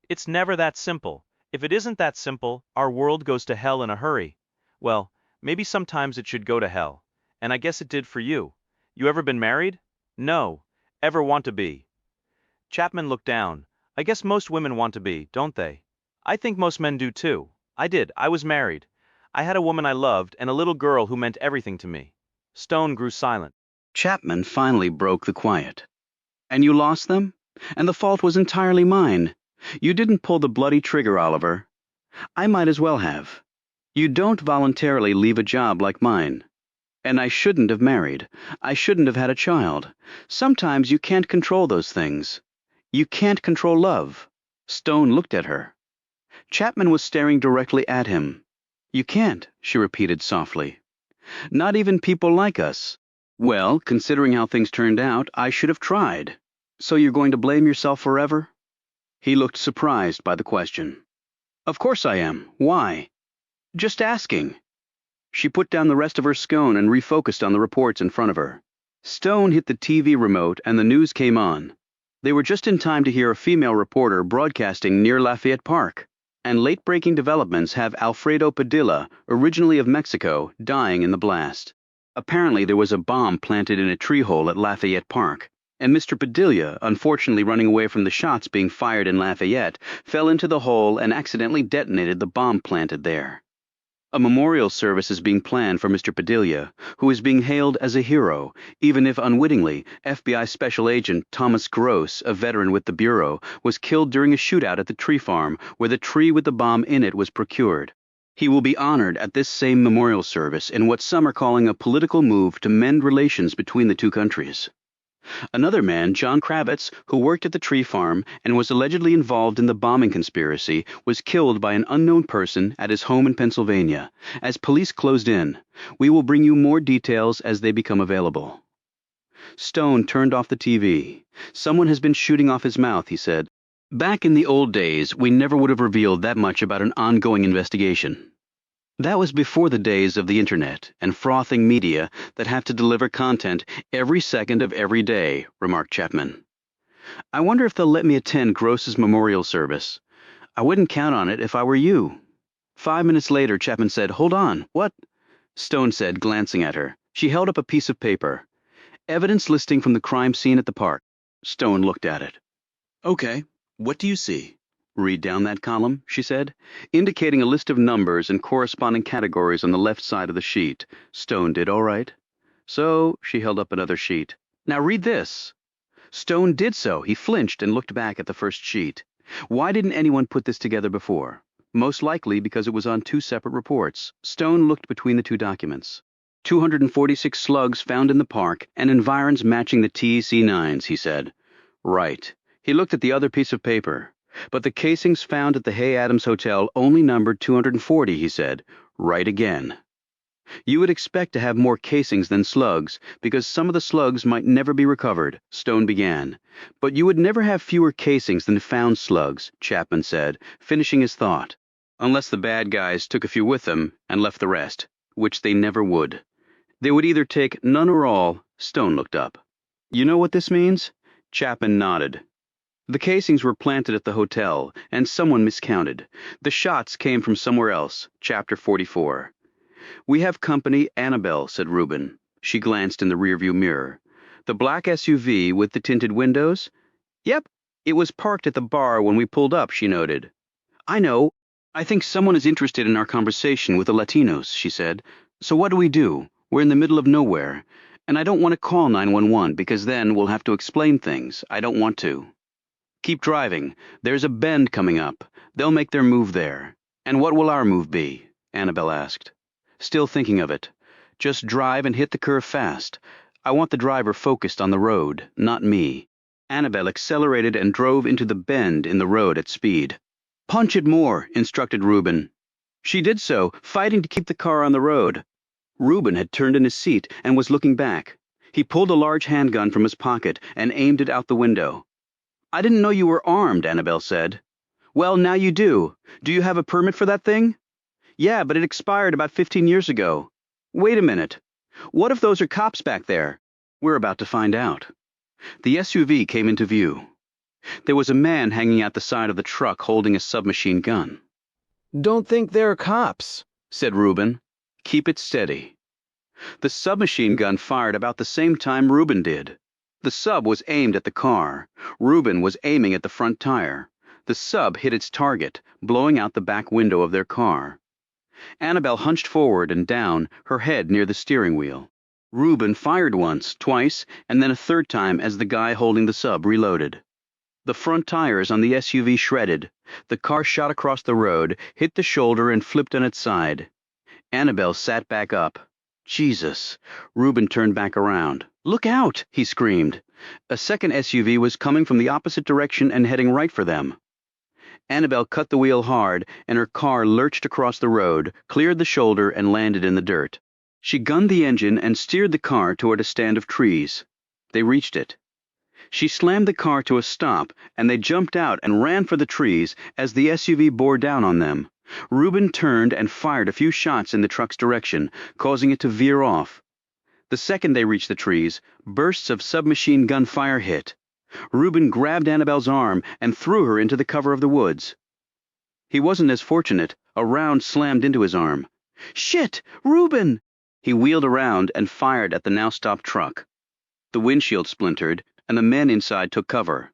It's never that simple. If it isn't that simple, our world goes to hell in a hurry. Well, maybe sometimes it should go to hell. And I guess it did for you. You ever been married? No. Ever want to be? Chapman looked down. I guess most women want to be, don't they? I think most men do too. I did. I was married. I had a woman I loved and a little girl who meant everything to me. Stone grew silent. Chapman finally broke the quiet. And you lost them? And the fault was entirely mine. You didn't pull the bloody trigger, Oliver. I might as well have. You don't voluntarily leave a job like mine. And I shouldn't have married. I shouldn't have had a child. Sometimes you can't control those things. You can't control love. Stone looked at her. Chapman was staring directly at him. You can't, she repeated softly. Not even people like us. Well, considering how things turned out, I should have tried. So you're going to blame yourself forever? He looked surprised by the question. Of course I am. Why? Just asking. She put down the rest of her scone and refocused on the reports in front of her. Stone hit the TV remote and the news came on. They were just in time to hear a female reporter broadcasting near Lafayette Park. And late-breaking developments have Alfredo Padilla, originally of Mexico, dying in the blast. Apparently there was a bomb planted in a tree hole at Lafayette Park, and Mr. Padilla, unfortunately running away from the shots being fired in Lafayette, fell into the hole and accidentally detonated the bomb planted there. A memorial service is being planned for Mr. Padilla, who is being hailed as a hero, even if unwittingly, FBI Special Agent Thomas Gross, a veteran with the Bureau, was killed during a shootout at the tree farm where the tree with the bomb in it was procured. He will be honored at this same memorial service in what some are calling a political move to mend relations between the two countries. Another man, John Kravitz, who worked at the tree farm and was allegedly involved in the bombing conspiracy, was killed by an unknown person at his home in Pennsylvania. As police closed in, we will bring you more details as they become available. Stone turned off the TV. Someone has been shooting off his mouth, he said. Back in the old days, we never would have revealed that much about an ongoing investigation. That was before the days of the internet and frothing media that have to deliver content every second of every day, remarked Chapman. I wonder if they'll let me attend Gross's memorial service. I wouldn't count on it if I were you. 5 minutes later, Chapman said, Hold on, what? Stone said, glancing at her. She held up a piece of paper. Evidence listing from the crime scene at the park. Stone looked at it. Okay, what do you see? Read down that column, she said, indicating a list of numbers and corresponding categories on the left side of the sheet. Stone did all right. So, she held up another sheet. Now read this. Stone did so. He flinched and looked back at the first sheet. Why didn't anyone put this together before? Most likely because it was on 2 separate reports. Stone looked between the 2 documents. 246 slugs found in the park and environs matching the TC-9s, he said. Right. He looked at the other piece of paper. But the casings found at the Hay Adams Hotel only numbered 240, he said. Right again. You would expect to have more casings than slugs, because some of the slugs might never be recovered, Stone began. But you would never have fewer casings than found slugs, Chapman said, finishing his thought. unless the bad guys took a few with them and left the rest, which they never would. They would either take none or all. Stone looked up. You know what this means? Chapman nodded. The casings were planted at the hotel, and someone miscounted. The shots came from somewhere else. Chapter 44. We have company, Annabelle, said Reuben. She glanced in the rearview mirror. The black SUV with the tinted windows? Yep, it was parked at the bar when we pulled up, she noted. I know. I think someone is interested in our conversation with the Latinos, she said. So what do? We're in the middle of nowhere. And I don't want to call 911 because then we'll have to explain things. I don't want to. Keep driving. There's a bend coming up. They'll make their move there. And what will our move be? Annabelle asked. Still thinking of it. Just drive and hit the curve fast. I want the driver focused on the road, not me. Annabelle accelerated and drove into the bend in the road at speed. Punch it more, instructed Reuben. She did so, fighting to keep the car on the road. Reuben had turned in his seat and was looking back. He pulled a large handgun from his pocket and aimed it out the window. I didn't know you were armed, Annabelle said. Well, now you do. Do you have a permit for that thing? Yeah, but it expired about 15 years ago. Wait a minute. What if those are cops back there? We're about to find out. The SUV came into view. There was a man hanging out the side of the truck holding a submachine gun. Don't think they're cops, said Reuben. Keep it steady. The submachine gun fired about the same time Reuben did. The sub was aimed at the car. Reuben was aiming at the front tire. The sub hit its target, blowing out the back window of their car. Annabelle hunched forward and down, her head near the steering wheel. Reuben fired once, twice, and then a third time as the guy holding the sub reloaded. The front tires on the SUV shredded. The car shot across the road, hit the shoulder, and flipped on its side. Annabelle sat back up. Jesus. Reuben turned back around. Look out, he screamed. A second SUV was coming from the opposite direction and heading right for them. Annabelle cut the wheel hard, and her car lurched across the road, cleared the shoulder, and landed in the dirt. She gunned the engine and steered the car toward a stand of trees. They reached it. She slammed the car to a stop, and they jumped out and ran for the trees as the SUV bore down on them. Reuben turned and fired a few shots in the truck's direction, causing it to veer off. The second they reached the trees, bursts of submachine gun fire hit. Reuben grabbed Annabelle's arm and threw her into the cover of the woods. He wasn't as fortunate. A round slammed into his arm. Shit! Reuben! He wheeled around and fired at the now-stopped truck. The windshield splintered, and the men inside took cover.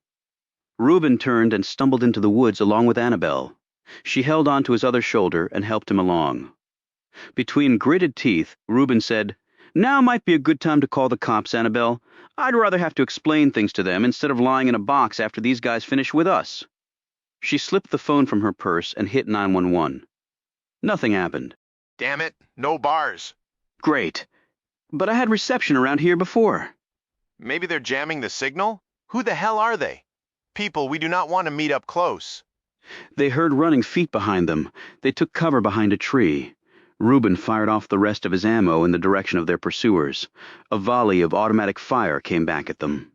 Reuben turned and stumbled into the woods along with Annabelle. She held onto his other shoulder and helped him along. Between gritted teeth, Reuben said, Now might be a good time to call the cops, Annabelle. I'd rather have to explain things to them instead of lying in a box after these guys finish with us. She slipped the phone from her purse and hit 911. Nothing happened. Damn it, no bars. Great. But I had reception around here before. Maybe they're jamming the signal? Who the hell are they? People, we do not want to meet up close. They heard running feet behind them. They took cover behind a tree. Reuben fired off the rest of his ammo in the direction of their pursuers. A volley of automatic fire came back at them.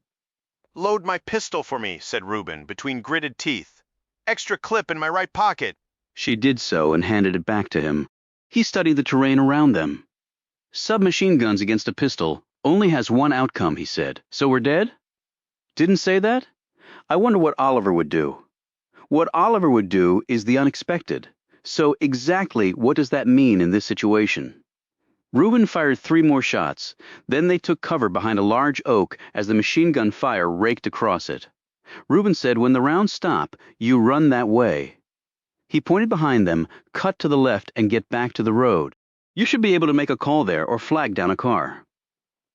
Load my pistol for me, said Reuben, between gritted teeth. Extra clip in my right pocket. She did so and handed it back to him. He studied the terrain around them. Submachine guns against a pistol only has one outcome, he said. So we're dead? Didn't say that? I wonder what Oliver would do. What Oliver would do is the unexpected. So exactly what does that mean in this situation? Reuben fired 3 more shots. Then they took cover behind a large oak as the machine gun fire raked across it. Reuben said, when the rounds stop, you run that way. He pointed behind them, cut to the left, and get back to the road. You should be able to make a call there or flag down a car.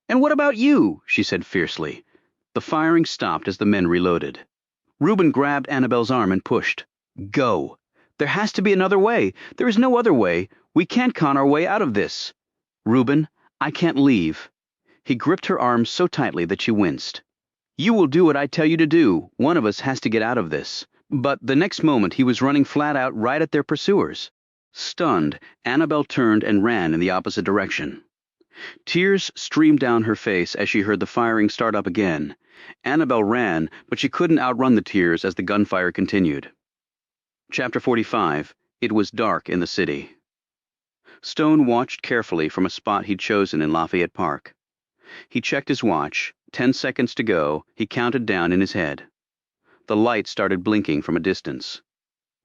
And what about you? She said fiercely. The firing stopped as the men reloaded. Reuben grabbed Annabelle's arm and pushed. Go. There has to be another way. There is no other way. We can't con our way out of this. Reuben, I can't leave. He gripped her arm so tightly that she winced. You will do what I tell you to do. One of us has to get out of this. But the next moment he was running flat out right at their pursuers. Stunned, Annabelle turned and ran in the opposite direction. Tears streamed down her face as she heard the firing start up again. Annabelle ran, but she couldn't outrun the tears as the gunfire continued. Chapter 45. It was dark in the city. Stone watched carefully from a spot he'd chosen in Lafayette Park. He checked his watch. 10 seconds to go, he counted down in his head. The light started blinking from a distance.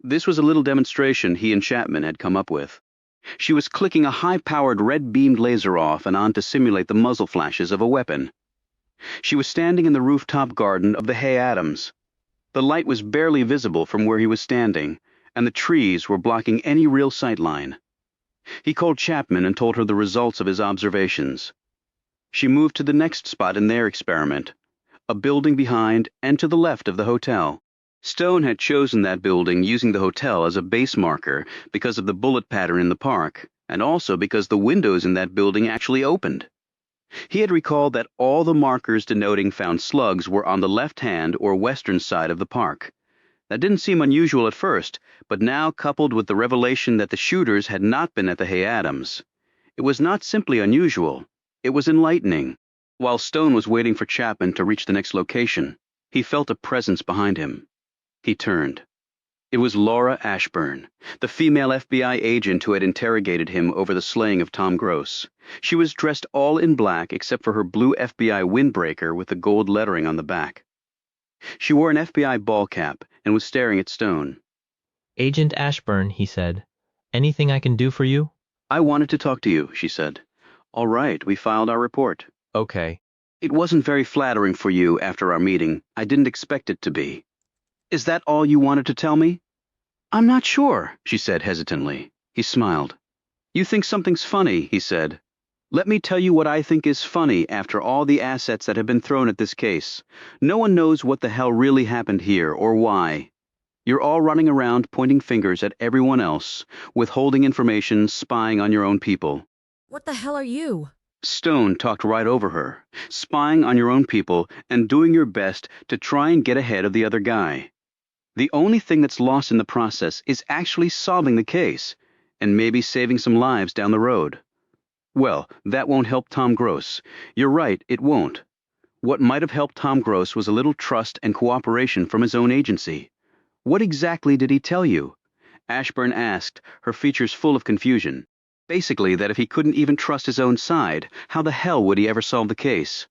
This was a little demonstration he and Chapman had come up with. She was clicking a high-powered red-beamed laser off and on to simulate the muzzle flashes of a weapon. She was standing in the rooftop garden of the Hay Adams. The light was barely visible from where he was standing, and the trees were blocking any real sight line. He called Chapman and told her the results of his observations. She moved to the next spot in their experiment, a building behind and to the left of the hotel. Stone had chosen that building using the hotel as a base marker because of the bullet pattern in the park, and also because the windows in that building actually opened. He had recalled that all the markers denoting found slugs were on the left-hand or western side of the park. That didn't seem unusual at first, but now coupled with the revelation that the shooters had not been at the Hay Adams, it was not simply unusual, it was enlightening. While Stone was waiting for Chapman to reach the next location, he felt a presence behind him. He turned. It was Laura Ashburn, the female FBI agent who had interrogated him over the slaying of Tom Gross. She was dressed all in black except for her blue FBI windbreaker with the gold lettering on the back. She wore an FBI ball cap and was staring at Stone. "Agent Ashburn," he said. "Anything I can do for you?" "I wanted to talk to you," she said. "All right, we filed our report." "Okay." "It wasn't very flattering for you after our meeting. I didn't expect it to be." "Is that all you wanted to tell me?" "I'm not sure," she said hesitantly. He smiled. "You think something's funny," he said. "Let me tell you what I think is funny after all the assets that have been thrown at this case. No one knows what the hell really happened here or why. You're all running around pointing fingers at everyone else, withholding information, spying on your own people." What the hell are you? Stone talked right over her, spying on your own people and doing your best to try and get ahead of the other guy. The only thing that's lost in the process is actually solving the case, and maybe saving some lives down the road. Well, that won't help Tom Gross. You're right, it won't. What might have helped Tom Gross was a little trust and cooperation from his own agency. What exactly did he tell you? Ashburn asked, her features full of confusion. Basically that if he couldn't even trust his own side, how the hell would he ever solve the case?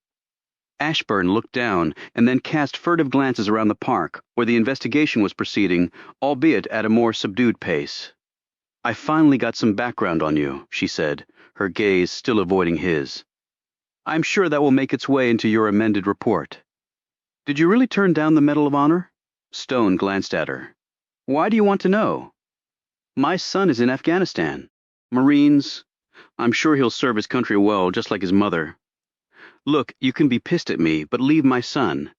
Ashburn looked down and then cast furtive glances around the park, where the investigation was proceeding, albeit at a more subdued pace. "I finally got some background on you," she said, her gaze still avoiding his. "I'm sure that will make its way into your amended report." "Did you really turn down the Medal of Honor?" Stone glanced at her. "Why do you want to know?" "My son is in Afghanistan. Marines. I'm sure he'll serve his country well, just like his mother. Look, you can be pissed at me, but leave my son.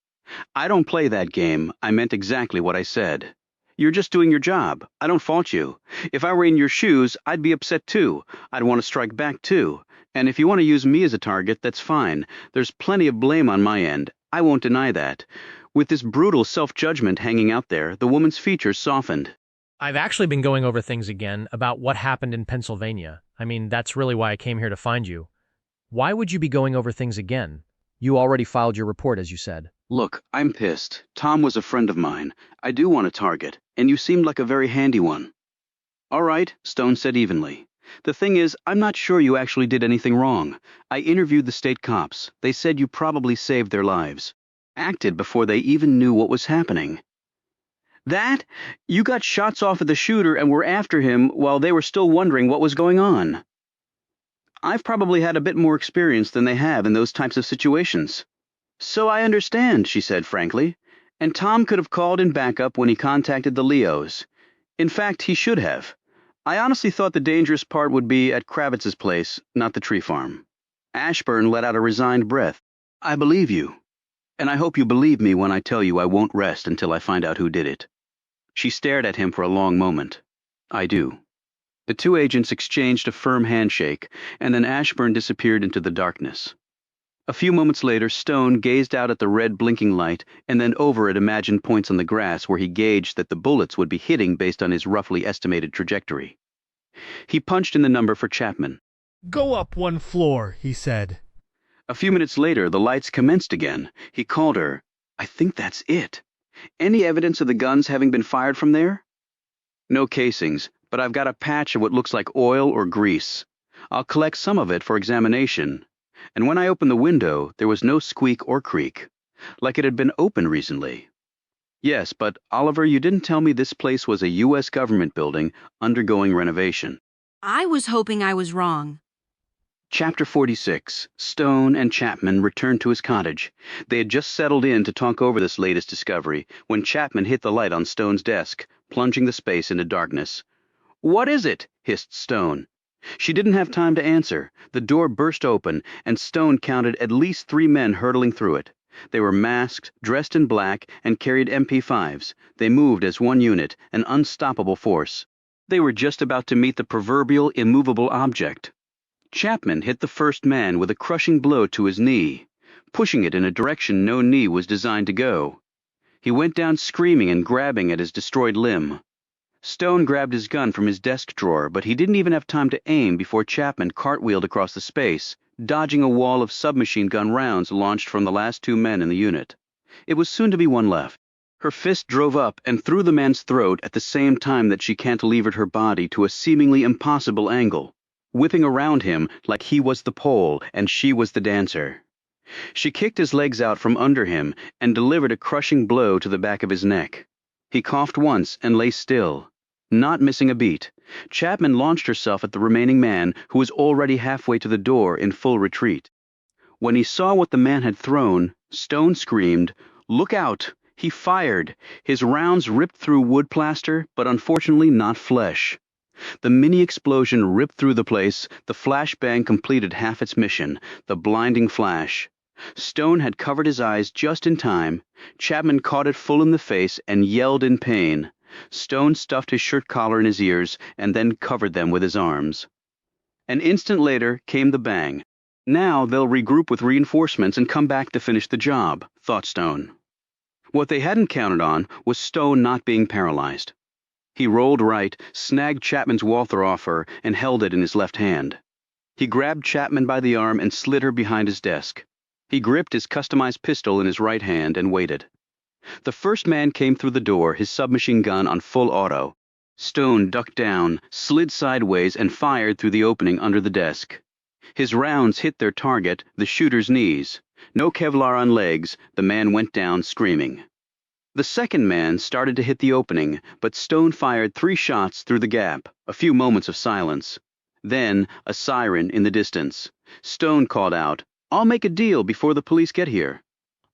I don't play that game. I meant exactly what I said. You're just doing your job. I don't fault you. If I were in your shoes, I'd be upset too. I'd want to strike back too. And if you want to use me as a target, that's fine. There's plenty of blame on my end. I won't deny that. With this brutal self-judgment hanging out there, the woman's features softened. "I've actually been going over things again about what happened in Pennsylvania. I mean, that's really why I came here to find you. Why would you be going over things again? You already filed your report, as you said." "Look, I'm pissed. Tom was a friend of mine. I do want a target, and you seemed like a very handy one." "All right," Stone said evenly. "The thing is, I'm not sure you actually did anything wrong. I interviewed the state cops. They said you probably saved their lives. Acted before they even knew what was happening." "That? You got shots off at the shooter and were after him while they were still wondering what was going on." "I've probably had a bit more experience than they have in those types of situations." "So I understand," she said frankly. "And Tom could have called in backup when he contacted the Leos. In fact, he should have. I honestly thought the dangerous part would be at Kravitz's place, not the tree farm." Ashburn let out a resigned breath. "I believe you. And I hope you believe me when I tell you I won't rest until I find out who did it." She stared at him for a long moment. "I do." The two agents exchanged a firm handshake, and then Ashburn disappeared into the darkness. A few moments later, Stone gazed out at the red blinking light and then over at imagined points on the grass where he gauged that the bullets would be hitting based on his roughly estimated trajectory. He punched in the number for Chapman. "Go up one floor," he said. A few minutes later, the lights commenced again. He called her. "I think that's it. Any evidence of the guns having been fired from there?" "No casings, but I've got a patch of what looks like oil or grease. I'll collect some of it for examination. And when I opened the window, there was no squeak or creak, like it had been opened recently. Yes, but Oliver, you didn't tell me this place was a U.S. government building undergoing renovation. I was hoping I was wrong. Chapter 46. Stone and Chapman returned to his cottage. They had just settled in to talk over this latest discovery when Chapman hit the light on Stone's desk, plunging the space into darkness. "What is it?" hissed Stone. She didn't have time to answer. The door burst open, and Stone counted at least 3 men hurtling through it. They were masked, dressed in black, and carried MP5s. They moved as one unit, an unstoppable force. They were just about to meet the proverbial immovable object. Chapman hit the first man with a crushing blow to his knee, pushing it in a direction no knee was designed to go. He went down screaming and grabbing at his destroyed limb. Stone grabbed his gun from his desk drawer, but he didn't even have time to aim before Chapman cartwheeled across the space, dodging a wall of submachine gun rounds launched from the last 2 men in the unit. It was soon to be one left. Her fist drove up and through the man's throat at the same time that she cantilevered her body to a seemingly impossible angle, whipping around him like he was the pole and she was the dancer. She kicked his legs out from under him and delivered a crushing blow to the back of his neck. He coughed once and lay still, not missing a beat. Chapman launched herself at the remaining man, who was already halfway to the door in full retreat. When he saw what the man had thrown, Stone screamed, "Look out!" He fired. His rounds ripped through wood plaster, but unfortunately not flesh. The mini-explosion ripped through the place. The flashbang completed half its mission, the blinding flash. Stone had covered his eyes just in time. Chapman caught it full in the face and yelled in pain. Stone stuffed his shirt collar in his ears and then covered them with his arms. An instant later came the bang. Now they'll regroup with reinforcements and come back to finish the job, thought Stone. What they hadn't counted on was Stone not being paralyzed. He rolled right, snagged Chapman's Walther off her, and held it in his left hand. He grabbed Chapman by the arm and slid her behind his desk. He gripped his customized pistol in his right hand and waited. The first man came through the door, his submachine gun on full auto. Stone ducked down, slid sideways, and fired through the opening under the desk. His rounds hit their target, the shooter's knees. No Kevlar on legs, the man went down screaming. The second man started to hit the opening, but Stone fired 3 shots through the gap, a few moments of silence. Then, a siren in the distance. Stone called out, "I'll make a deal before the police get here.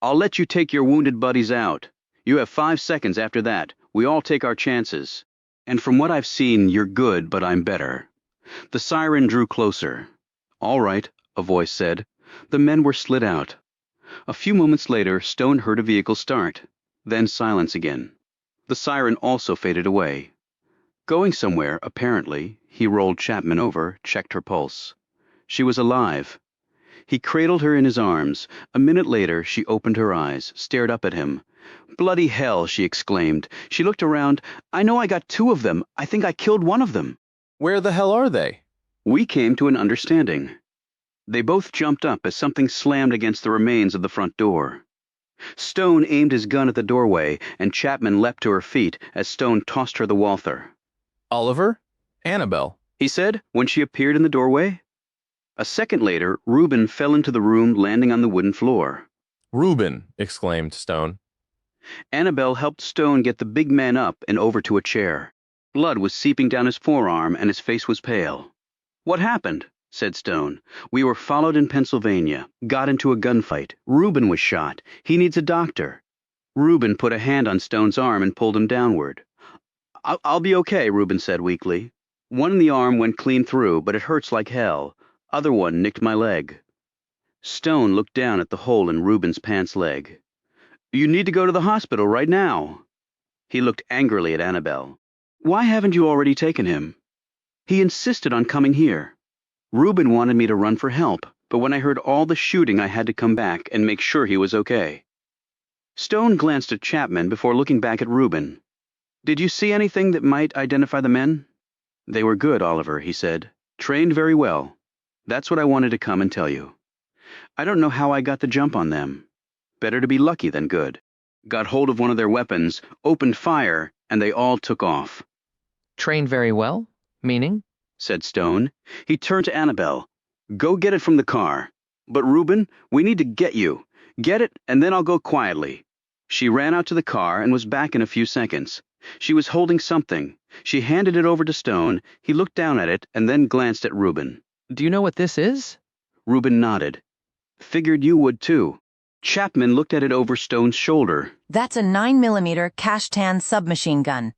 I'll let you take your wounded buddies out. You have 5 seconds after that. We all take our chances. And from what I've seen, you're good, but I'm better." The siren drew closer. "All right," a voice said. The men were slid out. A few moments later, Stone heard a vehicle start. Then silence again. The siren also faded away. Going somewhere, apparently, he rolled Chapman over, checked her pulse. She was alive. He cradled her in his arms. A minute later, she opened her eyes, stared up at him. "Bloody hell," she exclaimed. She looked around. "I know I got 2 of them. I think I killed one of them." Where the hell are they? We came to an understanding. They both jumped up as something slammed against the remains of the front door. Stone aimed his gun at the doorway, and Chapman leapt to her feet as Stone tossed her the Walther. Oliver? Annabelle, he said when she appeared in the doorway. A second later, Reuben fell into the room, landing on the wooden floor. Reuben, exclaimed Stone. Annabelle helped Stone get the big man up and over to a chair. Blood was seeping down his forearm, and his face was pale. "What happened?" said Stone. "We were followed in Pennsylvania, got into a gunfight. Reuben was shot. He needs a doctor." Reuben put a hand on Stone's arm and pulled him downward. I'll be okay," Reuben said weakly. "One in the arm went clean through, but it hurts like hell. Other one nicked my leg." Stone looked down at the hole in Reuben's pants leg. "You need to go to the hospital right now." He looked angrily at Annabelle. "Why haven't you already taken him?" "He insisted on coming here. Reuben wanted me to run for help, but when I heard all the shooting I had to come back and make sure he was okay." Stone glanced at Chapman before looking back at Reuben. "Did you see anything that might identify the men?" "They were good, Oliver," he said. "Trained very well. That's what I wanted to come and tell you. I don't know how I got the jump on them. Better to be lucky than good. Got hold of one of their weapons, opened fire, and they all took off." Trained very well? Meaning? Said Stone. He turned to Annabelle. Go get it from the car. But Reuben, we need to get you. Get it, and then I'll go quietly. She ran out to the car and was back in a few seconds. She was holding something. She handed it over to Stone. He looked down at it and then glanced at Reuben. Do you know what this is? Reuben nodded. Figured you would too. Chapman looked at it over Stone's shoulder. That's a 9mm Kashtan submachine gun.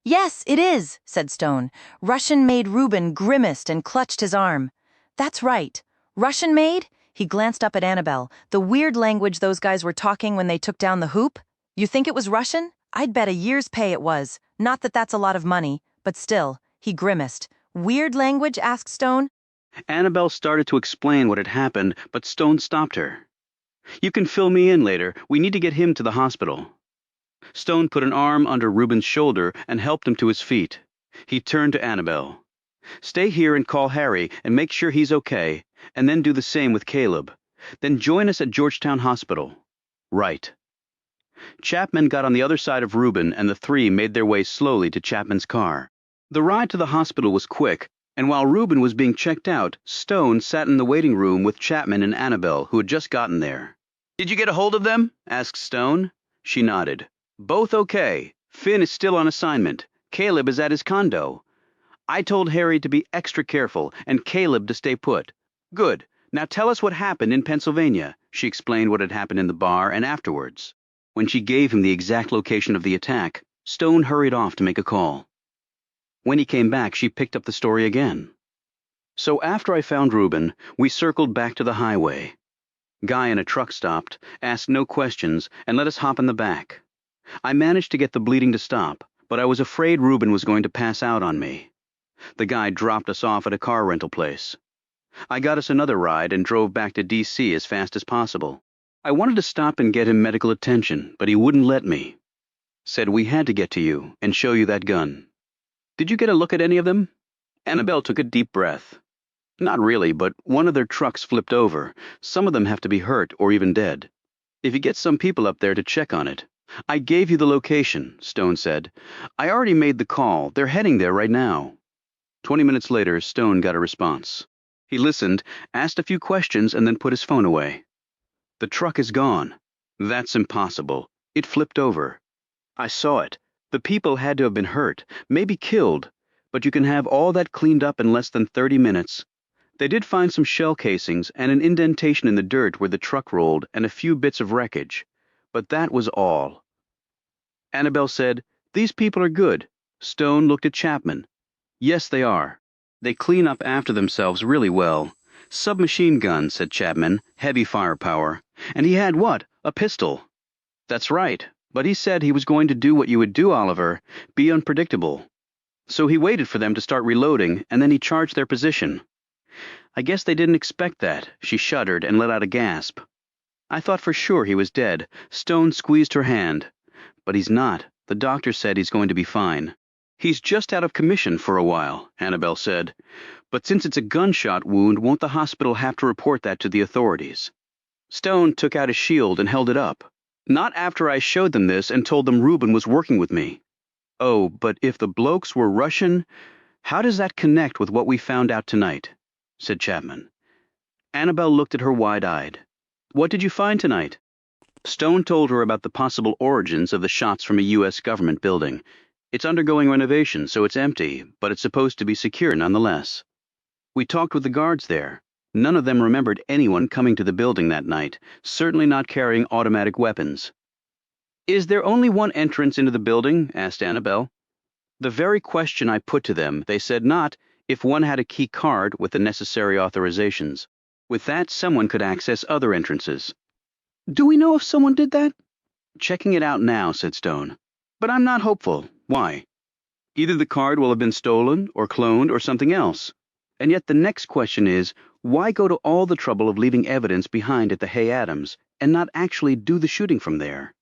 Yes, it is, said Stone. Russian-made. Reuben grimaced and clutched his arm. That's right. Russian-made? He glanced up at Annabelle. The weird language those guys were talking when they took down the hoop? You think it was Russian? I'd bet a year's pay it was. Not that that's a lot of money, but still. He grimaced. Weird language? Asked Stone. Annabelle started to explain what had happened, but Stone stopped her. You can fill me in later. We need to get him to the hospital. Stone put an arm under Reuben's shoulder and helped him to his feet. He turned to Annabelle. Stay here and call Harry and make sure he's okay, and then do the same with Caleb. Then join us at Georgetown Hospital. Right. Chapman got on the other side of Reuben, and the three made their way slowly to Chapman's car. The ride to the hospital was quick, and while Reuben was being checked out, Stone sat in the waiting room with Chapman and Annabelle, who had just gotten there. Did you get a hold of them? Asked Stone. She nodded. Both okay. Finn is still on assignment. Caleb is at his condo. I told Harry to be extra careful and Caleb to stay put. Good. Now tell us what happened in Pennsylvania. She explained what had happened in the bar and afterwards. When she gave him the exact location of the attack, Stone hurried off to make a call. When he came back, she picked up the story again. So after I found Reuben, we circled back to the highway. Guy in a truck stopped, asked no questions, and let us hop in the back. I managed to get the bleeding to stop, but I was afraid Reuben was going to pass out on me. The guy dropped us off at a car rental place. I got us another ride and drove back to D.C. as fast as possible. I wanted to stop and get him medical attention, but he wouldn't let me. Said we had to get to you and show you that gun. Did you get a look at any of them? Annabelle took a deep breath. Not really, but one of their trucks flipped over. Some of them have to be hurt or even dead. If you get some people up there to check on it. I gave you the location, Stone said. I already made the call. They're heading there right now. 20 minutes later, Stone got a response. He listened, asked a few questions, and then put his phone away. The truck is gone. That's impossible. It flipped over. I saw it. The people had to have been hurt, maybe killed, but you can have all that cleaned up in less than 30 minutes. They did find some shell casings and an indentation in the dirt where the truck rolled and a few bits of wreckage, but that was all. Annabelle said, These people are good. Stone looked at Chapman. Yes, they are. They clean up after themselves really well. Submachine gun, said Chapman, heavy firepower. And he had what? A pistol. That's right, but he said he was going to do what you would do, Oliver, be unpredictable. So he waited for them to start reloading, and then he charged their position. I guess they didn't expect that. She shuddered and let out a gasp. I thought for sure he was dead. Stone squeezed her hand. But he's not. The doctor said he's going to be fine. He's just out of commission for a while, Annabelle said. But since it's a gunshot wound, won't the hospital have to report that to the authorities? Stone took out his shield and held it up. Not after I showed them this and told them Reuben was working with me. Oh, but if the blokes were Russian, how does that connect with what we found out tonight? Said Chapman. Annabelle looked at her wide-eyed. What did you find tonight? Stone told her about the possible origins of the shots from a U.S. government building. It's undergoing renovation, so it's empty, but it's supposed to be secure nonetheless. We talked with the guards there. None of them remembered anyone coming to the building that night, certainly not carrying automatic weapons. Is there only one entrance into the building? Asked Annabelle. The very question I put to them, they said not, if one had a key card with the necessary authorizations. With that, someone could access other entrances. Do we know if someone did that? Checking it out now, said Stone. But I'm not hopeful. Why? Either the card will have been stolen, or cloned, or something else. And yet the next question is, why go to all the trouble of leaving evidence behind at the Hay Adams, and not actually do the shooting from there?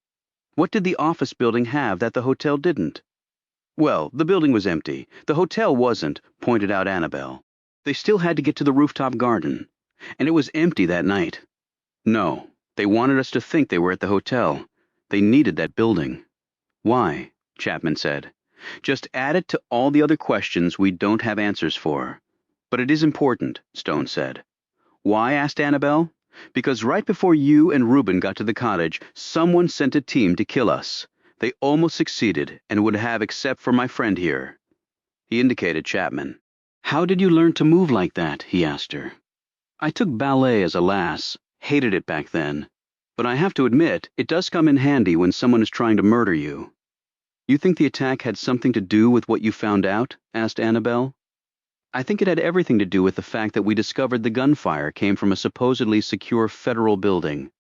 What did the office building have that the hotel didn't? Well, the building was empty. The hotel wasn't, pointed out Annabelle. They still had to get to the rooftop garden. And it was empty that night. No, they wanted us to think they were at the hotel. They needed that building. Why? Chapman said. Just add it to all the other questions we don't have answers for. But it is important, Stone said. Why? Asked Annabelle. Because right before you and Reuben got to the cottage, someone sent a team to kill us. They almost succeeded and would have except for my friend here. He indicated Chapman. How did you learn to move like that? He asked her. I took ballet as a lass, hated it back then. But I have to admit, it does come in handy when someone is trying to murder you. You think the attack had something to do with what you found out? Asked Annabelle. I think it had everything to do with the fact that we discovered the gunfire came from a supposedly secure federal building.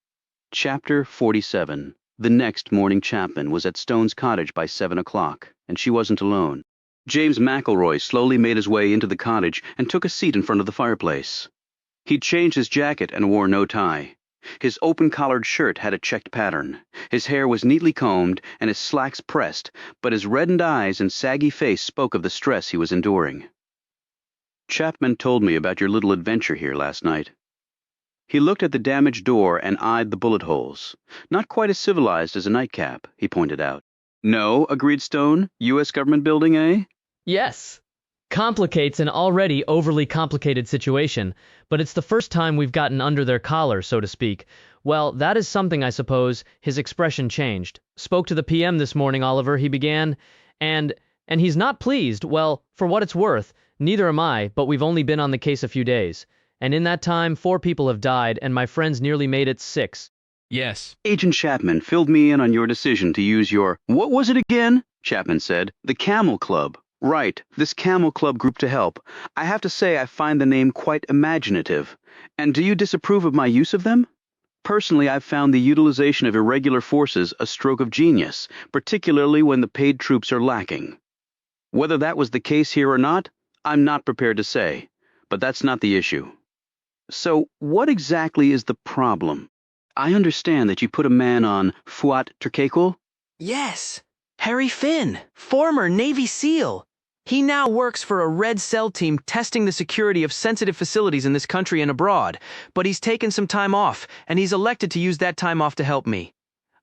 Chapter 47. The next morning Chapman was at Stone's cottage by 7 o'clock, and she wasn't alone. James McElroy slowly made his way into the cottage and took a seat in front of the fireplace. He'd changed his jacket and wore no tie. His open-collared shirt had a checked pattern. His hair was neatly combed and his slacks pressed, but his reddened eyes and saggy face spoke of the stress he was enduring. Chapman told me about your little adventure here last night. He looked at the damaged door and eyed the bullet holes. Not quite as civilized as a nightcap, he pointed out. No, agreed Stone. U.S. government building, eh? Yes. Complicates an already overly complicated situation, but it's the first time we've gotten under their collar, so to speak. Well, that is something, I suppose. His expression changed. Spoke to the PM this morning, Oliver, he began, and he's not pleased. Well, for what it's worth, neither am I, but we've only been on the case a few days. And in that time, 4 people have died, and my friends nearly made it 6. Yes. Agent Chapman filled me in on your decision to use your... What was it again? Chapman said. The Camel Club. Right, this Camel Club group to help. I have to say I find the name quite imaginative. And do you disapprove of my use of them? Personally, I've found the utilization of irregular forces a stroke of genius, particularly when the paid troops are lacking. Whether that was the case here or not, I'm not prepared to say. But that's not the issue. So, what exactly is the problem? I understand that you put a man on Fuat Turkekul? Yes, Harry Finn, former Navy SEAL. He now works for a Red Cell team testing the security of sensitive facilities in this country and abroad, but he's taken some time off, and he's elected to use that time off to help me.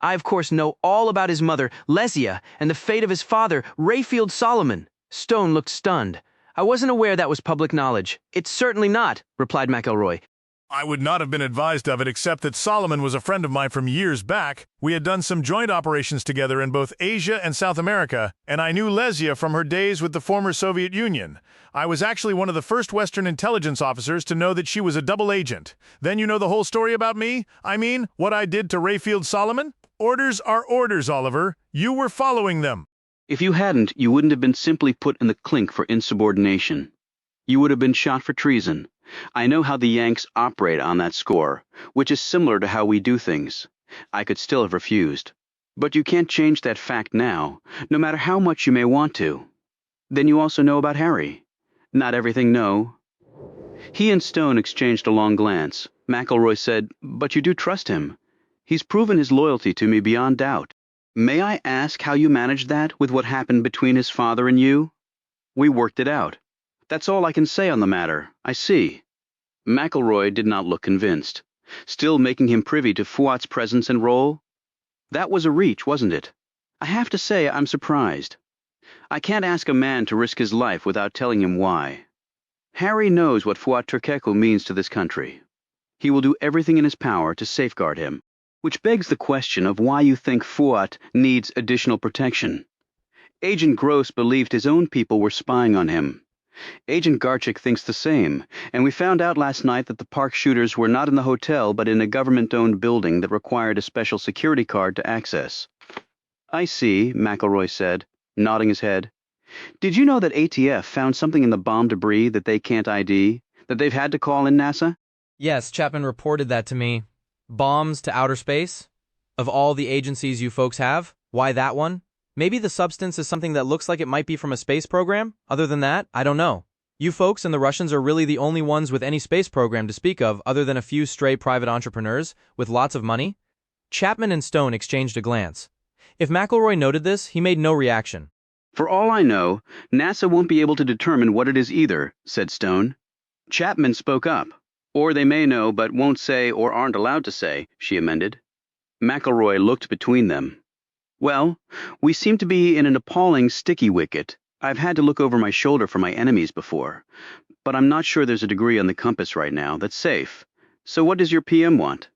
I, of course, know all about his mother, Lesia, and the fate of his father, Rayfield Solomon. Stone looked stunned. I wasn't aware that was public knowledge. It's certainly not, replied McElroy. I would not have been advised of it except that Solomon was a friend of mine from years back. We had done some joint operations together in both Asia and South America, and I knew Lesia from her days with the former Soviet Union. I was actually one of the first Western intelligence officers to know that she was a double agent. Then you know the whole story about me? I mean, what I did to Rayfield Solomon? Orders are orders, Oliver. You were following them. If you hadn't, you wouldn't have been simply put in the clink for insubordination. You would have been shot for treason. I know how the Yanks operate on that score, which is similar to how we do things. I could still have refused. But you can't change that fact now, no matter how much you may want to. Then you also know about Harry. Not everything, no. He and Stone exchanged a long glance. McElroy said, "But you do trust him. He's proven his loyalty to me beyond doubt. May I ask how you managed that with what happened between his father and you?" "We worked it out. That's all I can say on the matter. I see." McElroy did not look convinced. Still making him privy to Fuat's presence and role? That was a reach, wasn't it? I have to say I'm surprised. I can't ask a man to risk his life without telling him why. Harry knows what Fuat Turkekul means to this country. He will do everything in his power to safeguard him, which begs the question of why you think Fuat needs additional protection. Agent Gross believed his own people were spying on him. Agent Garchik thinks the same, and we found out last night that the park shooters were not in the hotel but in a government-owned building that required a special security card to access. "I see," McElroy said, nodding his head. "Did you know that ATF found something in the bomb debris that they can't ID, that they've had to call in NASA?" Yes, Chapman reported that to me. Bombs to outer space? Of all the agencies you folks have, why that one? Maybe the substance is something that looks like it might be from a space program? Other than that, I don't know. You folks and the Russians are really the only ones with any space program to speak of other than a few stray private entrepreneurs with lots of money? Chapman and Stone exchanged a glance. If McElroy noted this, he made no reaction. "For all I know, NASA won't be able to determine what it is either," said Stone. Chapman spoke up. "Or they may know but won't say or aren't allowed to say," she amended. McElroy looked between them. Well, we seem to be in an appalling sticky wicket. I've had to look over my shoulder for my enemies before, but I'm not sure there's a degree on the compass right now that's safe. So what does your PM want?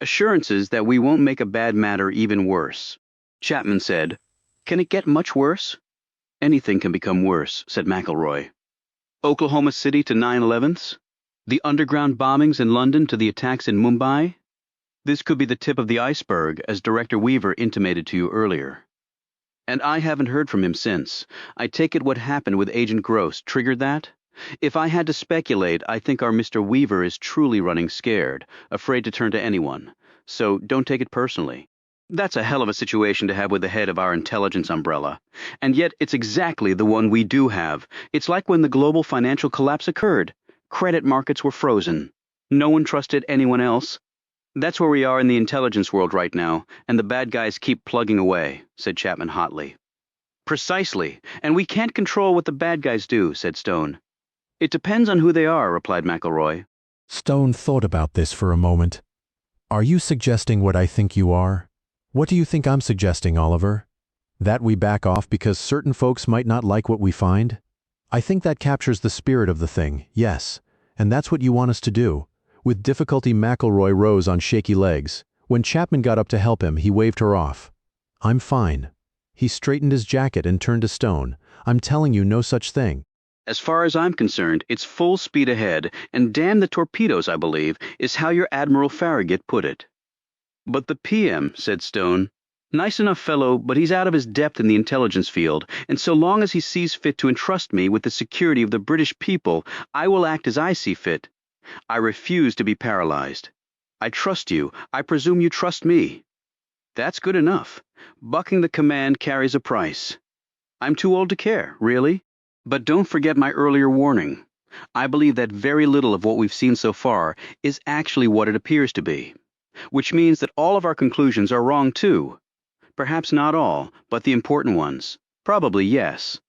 Assurances that we won't make a bad matter even worse. Chapman said, Can it get much worse? Anything can become worse, said McElroy. Oklahoma City to 9/11s? The underground bombings in London to the attacks in Mumbai? This could be the tip of the iceberg, as Director Weaver intimated to you earlier. And I haven't heard from him since. I take it what happened with Agent Gross triggered that? If I had to speculate, I think our Mr. Weaver is truly running scared, afraid to turn to anyone. So don't take it personally. That's a hell of a situation to have with the head of our intelligence umbrella. And yet it's exactly the one we do have. It's like when the global financial collapse occurred. Credit markets were frozen. No one trusted anyone else. That's where we are in the intelligence world right now, and the bad guys keep plugging away, said Chapman hotly. Precisely, and we can't control what the bad guys do, said Stone. It depends on who they are, replied McElroy. Stone thought about this for a moment. Are you suggesting what I think you are? What do you think I'm suggesting, Oliver? That we back off because certain folks might not like what we find? I think that captures the spirit of the thing, yes, and that's what you want us to do. With difficulty, McElroy rose on shaky legs. When Chapman got up to help him, he waved her off. I'm fine. He straightened his jacket and turned to Stone. I'm telling you no such thing. As far as I'm concerned, it's full speed ahead, and damn the torpedoes, I believe, is how your Admiral Farragut put it. But the PM, said Stone. Nice enough fellow, but he's out of his depth in the intelligence field, and so long as he sees fit to entrust me with the security of the British people, I will act as I see fit. I refuse to be paralyzed. I trust you. I presume you trust me. That's good enough. Bucking the command carries a price. I'm too old to care, really. But don't forget my earlier warning. I believe that very little of what we've seen so far is actually what it appears to be, which means that all of our conclusions are wrong too. Perhaps not all, but the important ones. Probably yes.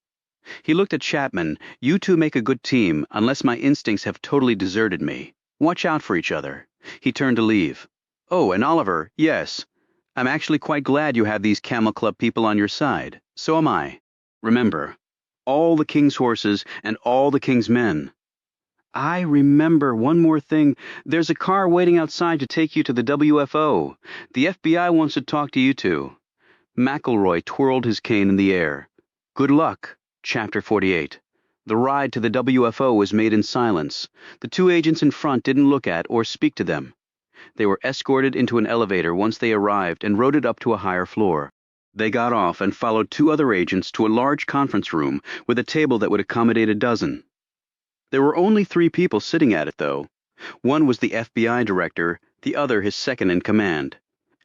He looked at Chapman. You two make a good team, unless my instincts have totally deserted me. Watch out for each other. He turned to leave. Oh, and Oliver, yes. I'm actually quite glad you have these Camel Club people on your side. So am I. Remember, all the king's horses and all the king's men. I remember one more thing. There's a car waiting outside to take you to the WFO. The FBI wants to talk to you two. McElroy twirled his cane in the air. Good luck. Chapter 48. The ride to the WFO was made in silence. The two agents in front didn't look at or speak to them. They were escorted into an elevator once they arrived and rode it up to a higher floor. They got off and followed two other agents to a large conference room with a table that would accommodate a dozen. There were only 3 people sitting at it, though. One was the FBI director, the other his second-in-command,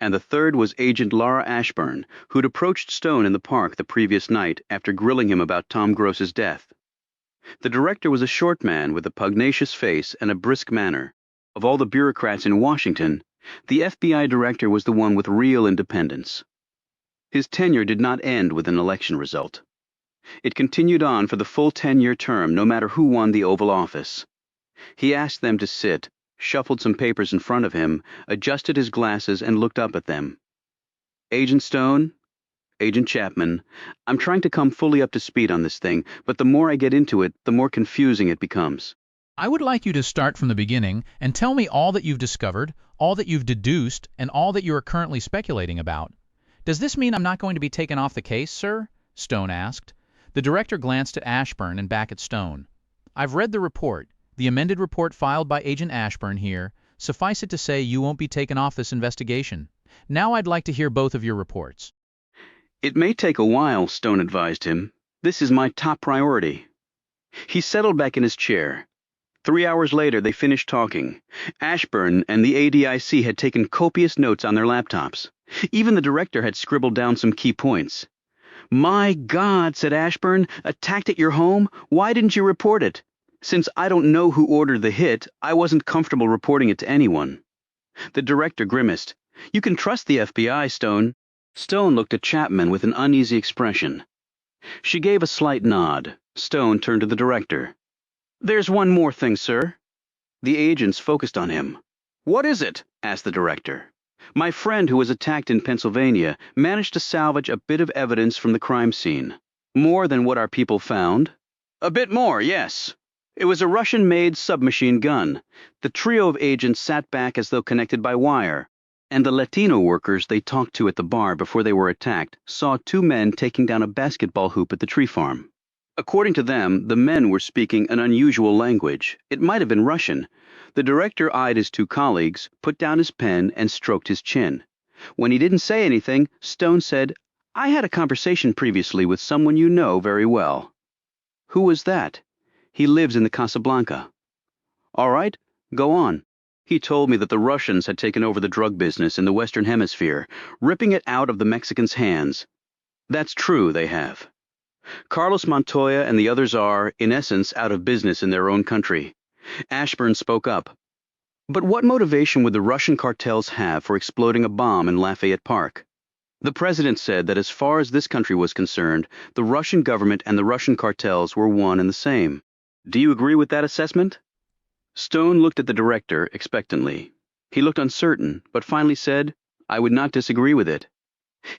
and the third was Agent Laura Ashburn, who'd approached Stone in the park the previous night after grilling him about Tom Gross's death. The director was a short man with a pugnacious face and a brisk manner. Of all the bureaucrats in Washington, the FBI director was the one with real independence. His tenure did not end with an election result. It continued on for the full 10-year term, no matter who won the Oval Office. He asked them to sit, shuffled some papers in front of him, adjusted his glasses, and looked up at them. Agent Stone, Agent Chapman, I'm trying to come fully up to speed on this thing, but the more I get into it, the more confusing it becomes. I would like you to start from the beginning and tell me all that you've discovered, all that you've deduced, and all that you are currently speculating about. Does this mean I'm not going to be taken off the case, sir? Stone asked. The director glanced at Ashburn and back at Stone. I've read the report, the amended report filed by Agent Ashburn here. Suffice it to say you won't be taken off this investigation. Now I'd like to hear both of your reports. It may take a while, Stone advised him. This is my top priority. He settled back in his chair. 3 hours later, they finished talking. Ashburn and the ADIC had taken copious notes on their laptops. Even the director had scribbled down some key points. My God, said Ashburn, attacked at your home? Why didn't you report it? Since I don't know who ordered the hit, I wasn't comfortable reporting it to anyone. The director grimaced. You can trust the FBI, Stone. Stone looked at Chapman with an uneasy expression. She gave a slight nod. Stone turned to the director. There's one more thing, sir. The agents focused on him. What is it? Asked the director. My friend who was attacked in Pennsylvania managed to salvage a bit of evidence from the crime scene. More than what our people found. A bit more, yes. It was a Russian-made submachine gun. The trio of agents sat back as though connected by wire, and the Latino workers they talked to at the bar before they were attacked saw two men taking down a basketball hoop at the tree farm. According to them, the men were speaking an unusual language. It might have been Russian. The director eyed his two colleagues, put down his pen, and stroked his chin. When he didn't say anything, Stone said, "I had a conversation previously with someone you know very well." "Who was that?" "He lives in the Casablanca." "All right, go on." "He told me that the Russians had taken over the drug business in the Western Hemisphere, ripping it out of the Mexicans' hands. That's true, they have. Carlos Montoya and the others are, in essence, out of business in their own country." Ashburn spoke up. "But what motivation would the Russian cartels have for exploding a bomb in Lafayette Park?" The president said that as far as this country was concerned, the Russian government and the Russian cartels were one and the same. Do you agree with that assessment? Stone looked at the director expectantly. He looked uncertain, but finally said, "I would not disagree with it."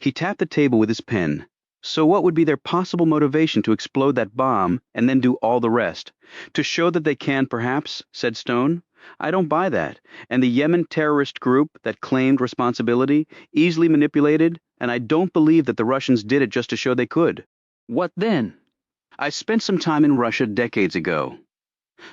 He tapped the table with his pen. "So what would be their possible motivation to explode that bomb and then do all the rest? To show that they can, perhaps," said Stone. "I don't buy that. And the Yemen terrorist group that claimed responsibility, easily manipulated, and I don't believe that the Russians did it just to show they could." "What then?" "I spent some time in Russia decades ago.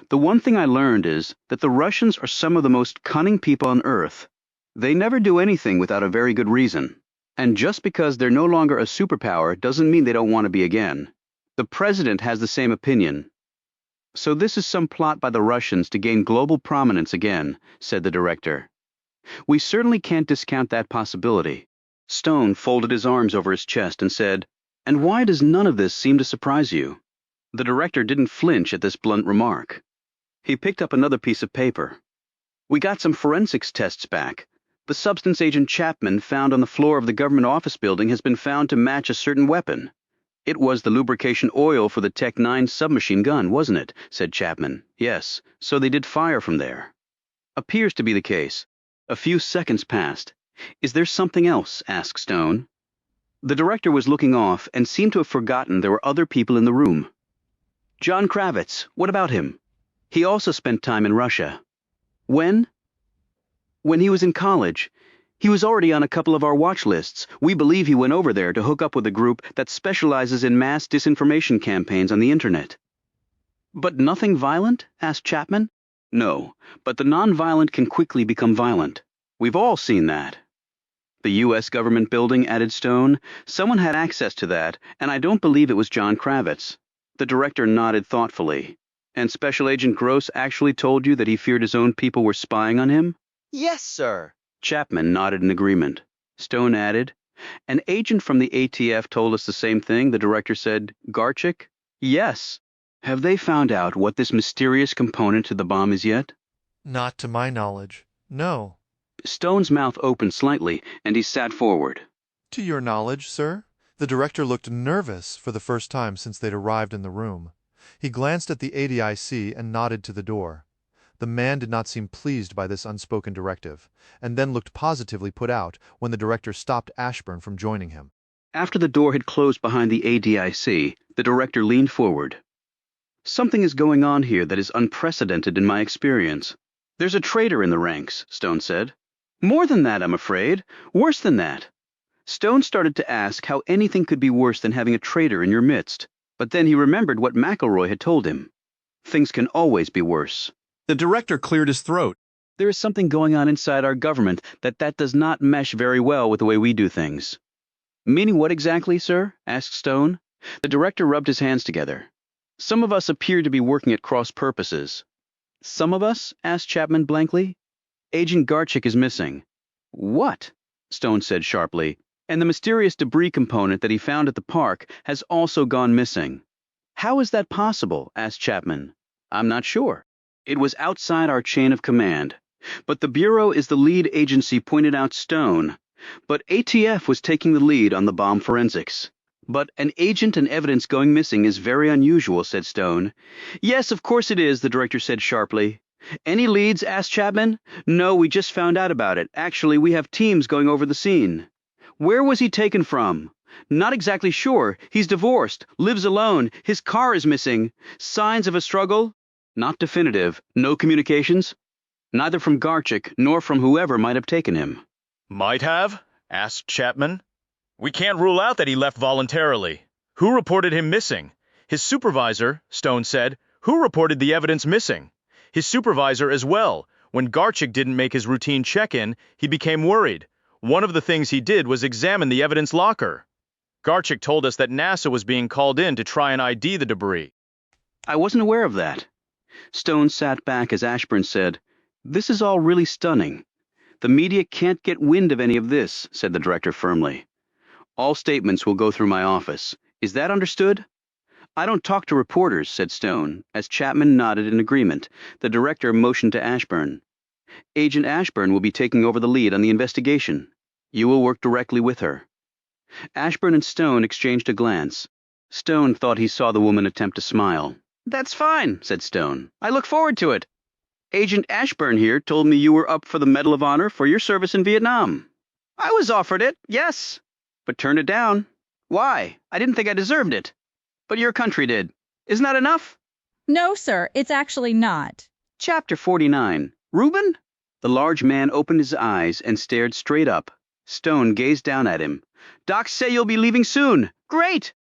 The one thing I learned is that the Russians are some of the most cunning people on earth. They never do anything without a very good reason. And just because they're no longer a superpower doesn't mean they don't want to be again. The president has the same opinion. So this is some plot by the Russians to gain global prominence again," said the director. "We certainly can't discount that possibility." Stone folded his arms over his chest and said, "And why does none of this seem to surprise you?" The director didn't flinch at this blunt remark. He picked up another piece of paper. "We got some forensics tests back. The substance agent Chapman found on the floor of the government office building has been found to match a certain weapon." "It was the lubrication oil for the Tech-9 submachine gun, wasn't it?" said Chapman. "Yes, so they did fire from there." "Appears to be the case." A few seconds passed. "Is there something else?" asked Stone. The director was looking off and seemed to have forgotten there were other people in the room. "John Kravitz, what about him?" "He also spent time in Russia." "When?" "When he was in college. He was already on a couple of our watch lists. We believe he went over there to hook up with a group that specializes in mass disinformation campaigns on the internet." "But nothing violent?" asked Chapman. "No, but the non-violent can quickly become violent. We've all seen that." "The U.S. government building," added Stone. "Someone had access to that, and I don't believe it was John Kravitz." The director nodded thoughtfully. "And Special Agent Gross actually told you that he feared his own people were spying on him?" "Yes, sir." Chapman nodded in agreement. Stone added, "An agent from the ATF told us the same thing," the director said. "Garchik?" "Yes." "Have they found out what this mysterious component to the bomb is yet?" "Not to my knowledge. No." Stone's mouth opened slightly, and he sat forward. "To your knowledge, sir?" The director looked nervous for the first time since they'd arrived in the room. He glanced at the ADIC and nodded to the door. The man did not seem pleased by this unspoken directive, and then looked positively put out when the director stopped Ashburn from joining him. After the door had closed behind the ADIC, the director leaned forward. "Something is going on here that is unprecedented in my experience." "There's a traitor in the ranks," Stone said. "More than that, I'm afraid. Worse than that." Stone started to ask how anything could be worse than having a traitor in your midst, but then he remembered what McElroy had told him. Things can always be worse. The director cleared his throat. "There is something going on inside our government that does not mesh very well with the way we do things." "Meaning what exactly, sir?" asked Stone. The director rubbed his hands together. "Some of us appear to be working at cross purposes." "Some of us?" asked Chapman blankly. "Agent Garchik is missing." "What?" Stone said sharply. "And the mysterious debris component that he found at the park has also gone missing." "How is that possible?" asked Chapman. "I'm not sure. It was outside our chain of command. But the Bureau is the lead agency," pointed out Stone. "But ATF was taking the lead on the bomb forensics." "But an agent and evidence going missing is very unusual," said Stone. "Yes, of course it is," the director said sharply. Any leads? Asked Chapman. No, we just found out about it. Actually, we have teams going over the scene. Where was he taken from? Not exactly sure. He's divorced, lives alone, his car is missing. Signs of a struggle? Not definitive. No communications? Neither from Garchik nor from whoever might have taken him. Might have? Asked Chapman. We can't rule out that he left voluntarily. Who reported him missing? His supervisor, Stone said. Who reported the evidence missing? His supervisor as well. When Garchik didn't make his routine check-in, he became worried. One of the things he did was examine the evidence locker. Garchik told us that NASA was being called in to try and ID the debris. I wasn't aware of that. Stone sat back as Ashburn said, "This is all really stunning. The media can't get wind of any of this," said the director firmly. "All statements will go through my office. Is that understood?" "I don't talk to reporters," said Stone. As Chapman nodded in agreement, the director motioned to Ashburn. "Agent Ashburn will be taking over the lead on the investigation. You will work directly with her." Ashburn and Stone exchanged a glance. Stone thought he saw the woman attempt to smile. "That's fine," said Stone. "I look forward to it. Agent Ashburn here told me you were up for the Medal of Honor for your service in Vietnam." "I was offered it, yes, but turned it down. Why? I didn't think I deserved it. But your country did. Isn't that enough?" No, sir, it's actually not. Chapter 49. Reuben? The large man opened his eyes and stared straight up. Stone gazed down at him. "Docs say you'll be leaving soon. Great!"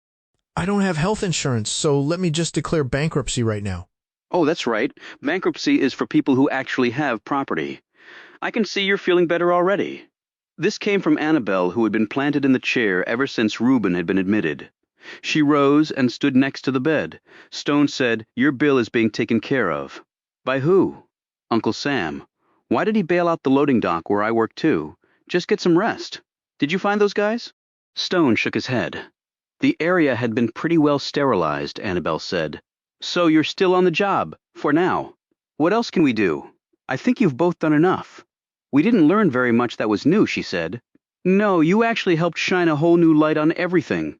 I don't have health insurance, so let me just declare bankruptcy right now. "Oh, that's right. Bankruptcy is for people who actually have property. I can see you're feeling better already." This came from Annabelle, who had been planted in the chair ever since Reuben had been admitted. She rose and stood next to the bed. Stone said, "Your bill is being taken care of." "By who?" "Uncle Sam. Why did he bail out the loading dock where I work too? Just get some rest. Did you find those guys?" Stone shook his head. "The area had been pretty well sterilized," Annabelle said. "So you're still on the job, for now. What else can we do? I think you've both done enough." "We didn't learn very much that was new," she said. "No, you actually helped shine a whole new light on everything."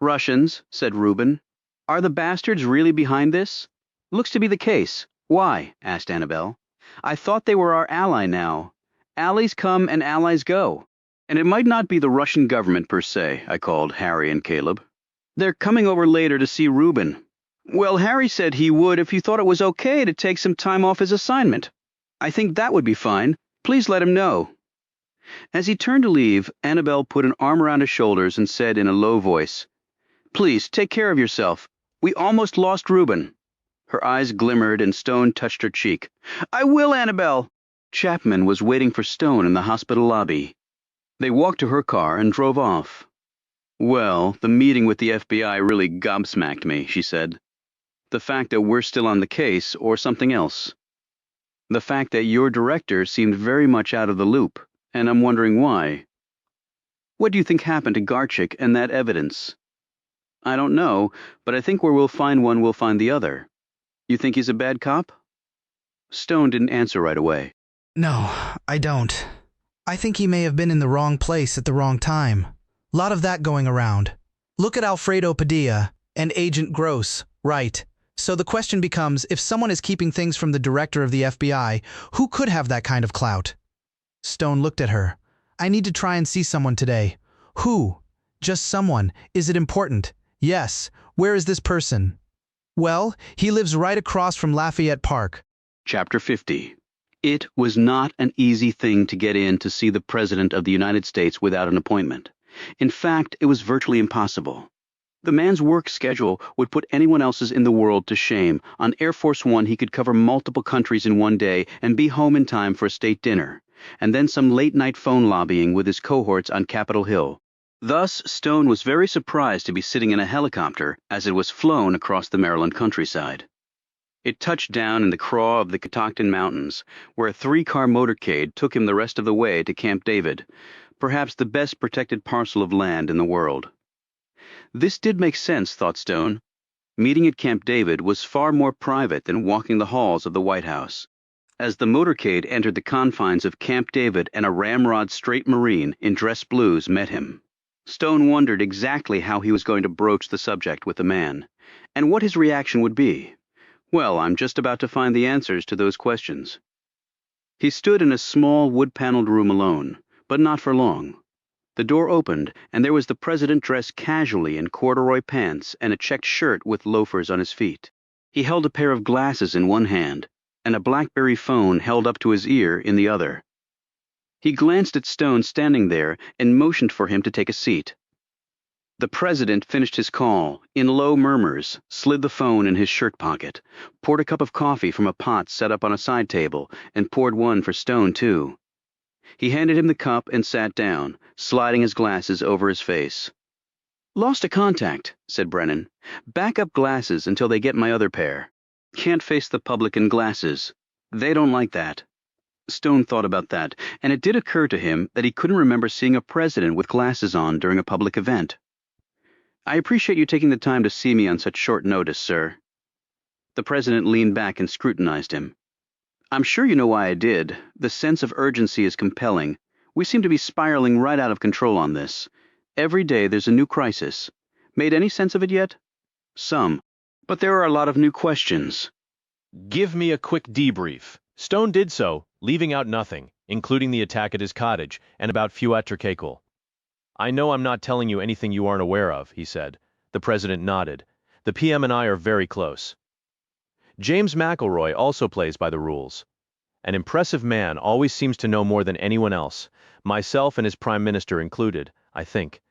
"Russians," said Reuben. "Are the bastards really behind this?" "Looks to be the case. Why?" asked Annabelle. "I thought they were our ally now. Allies come and allies go. And it might not be the Russian government per se," I called Harry and Caleb. "They're coming over later to see Reuben." "Well, Harry said he would if you thought it was okay to take some time off his assignment. I think that would be fine. Please let him know." As he turned to leave, Annabelle put an arm around his shoulders and said in a low voice, "Please, take care of yourself. We almost lost Reuben." Her eyes glimmered and Stone touched her cheek. "I will, Annabelle." Chapman was waiting for Stone in the hospital lobby. They walked to her car and drove off. "Well, the meeting with the FBI really gobsmacked me," she said. "The fact that we're still on the case, or something else. The fact that your director seemed very much out of the loop, and I'm wondering why. What do you think happened to Garchik and that evidence?" "I don't know, but I think where we'll find one, we'll find the other. You think he's a bad cop?" Stone didn't answer right away. No, I don't. I think he may have been in the wrong place at the wrong time. Lot of that going around. Look at Alfredo Padilla and Agent Gross, right? So the question becomes, if someone is keeping things from the director of the FBI, who could have that kind of clout? Stone looked at her. "I need to try and see someone today." "Who?" "Just someone. Is it important?" "Yes. Where is this person?" "Well, he lives right across from Lafayette Park." Chapter 50. It was not an easy thing to get in to see the President of the United States without an appointment. In fact, it was virtually impossible. The man's work schedule would put anyone else's in the world to shame. On Air Force One, he could cover multiple countries in one day and be home in time for a state dinner, and then some late-night phone lobbying with his cohorts on Capitol Hill. Thus, Stone was very surprised to be sitting in a helicopter as it was flown across the Maryland countryside. It touched down in the craw of the Catoctin Mountains, where a 3-car motorcade took him the rest of the way to Camp David, perhaps the best protected parcel of land in the world. This did make sense, thought Stone. Meeting at Camp David was far more private than walking the halls of the White House. As the motorcade entered the confines of Camp David and a ramrod straight Marine in dress blues met him, Stone wondered exactly how he was going to broach the subject with the man, and what his reaction would be. Well, I'm just about to find the answers to those questions. He stood in a small wood-paneled room alone, but not for long. The door opened, and there was the president dressed casually in corduroy pants and a checked shirt with loafers on his feet. He held a pair of glasses in one hand, and a BlackBerry phone held up to his ear in the other. He glanced at Stone standing there and motioned for him to take a seat. The president finished his call, in low murmurs, slid the phone in his shirt pocket, poured a cup of coffee from a pot set up on a side table, and poured one for Stone, too. He handed him the cup and sat down, sliding his glasses over his face. "Lost a contact," said Brennan. "Back up glasses until they get my other pair. Can't face the public in glasses. They don't like that." Stone thought about that, and it did occur to him that he couldn't remember seeing a president with glasses on during a public event. "I appreciate you taking the time to see me on such short notice, sir." The president leaned back and scrutinized him. "I'm sure you know why I did. The sense of urgency is compelling. We seem to be spiraling right out of control on this. Every day there's a new crisis. Made any sense of it yet?" "Some. But there are a lot of new questions." Give me a quick debrief. Stone did so, leaving out nothing, including the attack at his cottage and about Fuatrakekul. "I know I'm not telling you anything you aren't aware of," he said. The president nodded. "The PM and I are very close. James McElroy also plays by the rules. An impressive man, always seems to know more than anyone else, myself and his prime minister included, I think.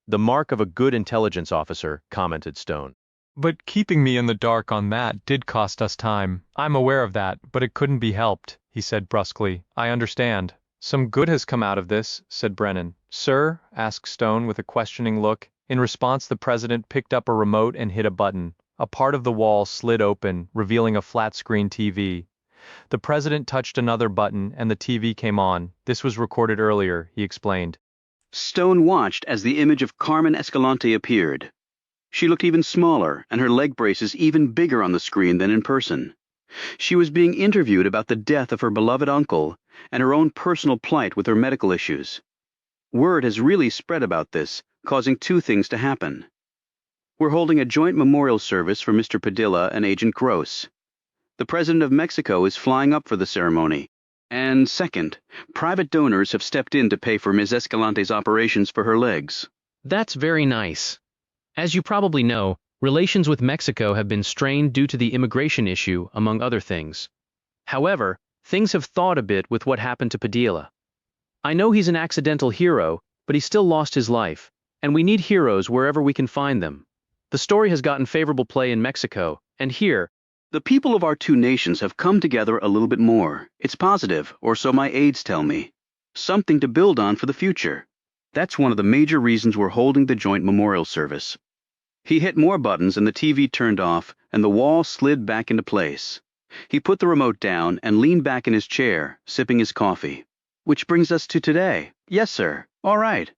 The mark of a good intelligence officer," commented Stone. "But keeping me in the dark on that did cost us time. I'm aware of that, but it couldn't be helped," he said brusquely. "I understand." "Some good has come out of this," said Brennan. "Sir?" asked Stone with a questioning look. In response, the president picked up a remote and hit a button. A part of the wall slid open, revealing a flat-screen TV. The president touched another button, and the TV came on. "This was recorded earlier," he explained. Stone watched as the image of Carmen Escalante appeared. She looked even smaller, and her leg braces even bigger on the screen than in person. She was being interviewed about the death of her beloved uncle and her own personal plight with her medical issues. Word has really spread about this, causing two things to happen. We're holding a joint memorial service for Mr. Padilla and Agent Gross. The President of Mexico is flying up for the ceremony. And second, private donors have stepped in to pay for Ms. Escalante's operations for her legs. That's very nice. As you probably know, relations with Mexico have been strained due to the immigration issue, among other things. However, things have thawed a bit with what happened to Padilla. I know he's an accidental hero, but he still lost his life, and we need heroes wherever we can find them. The story has gotten favorable play in Mexico, and here, the people of our two nations have come together a little bit more. It's positive, or so my aides tell me. Something to build on for the future. That's one of the major reasons we're holding the joint memorial service. He hit more buttons and the TV turned off, and the wall slid back into place. He put the remote down and leaned back in his chair, sipping his coffee. Which brings us to today. Yes, sir. All right.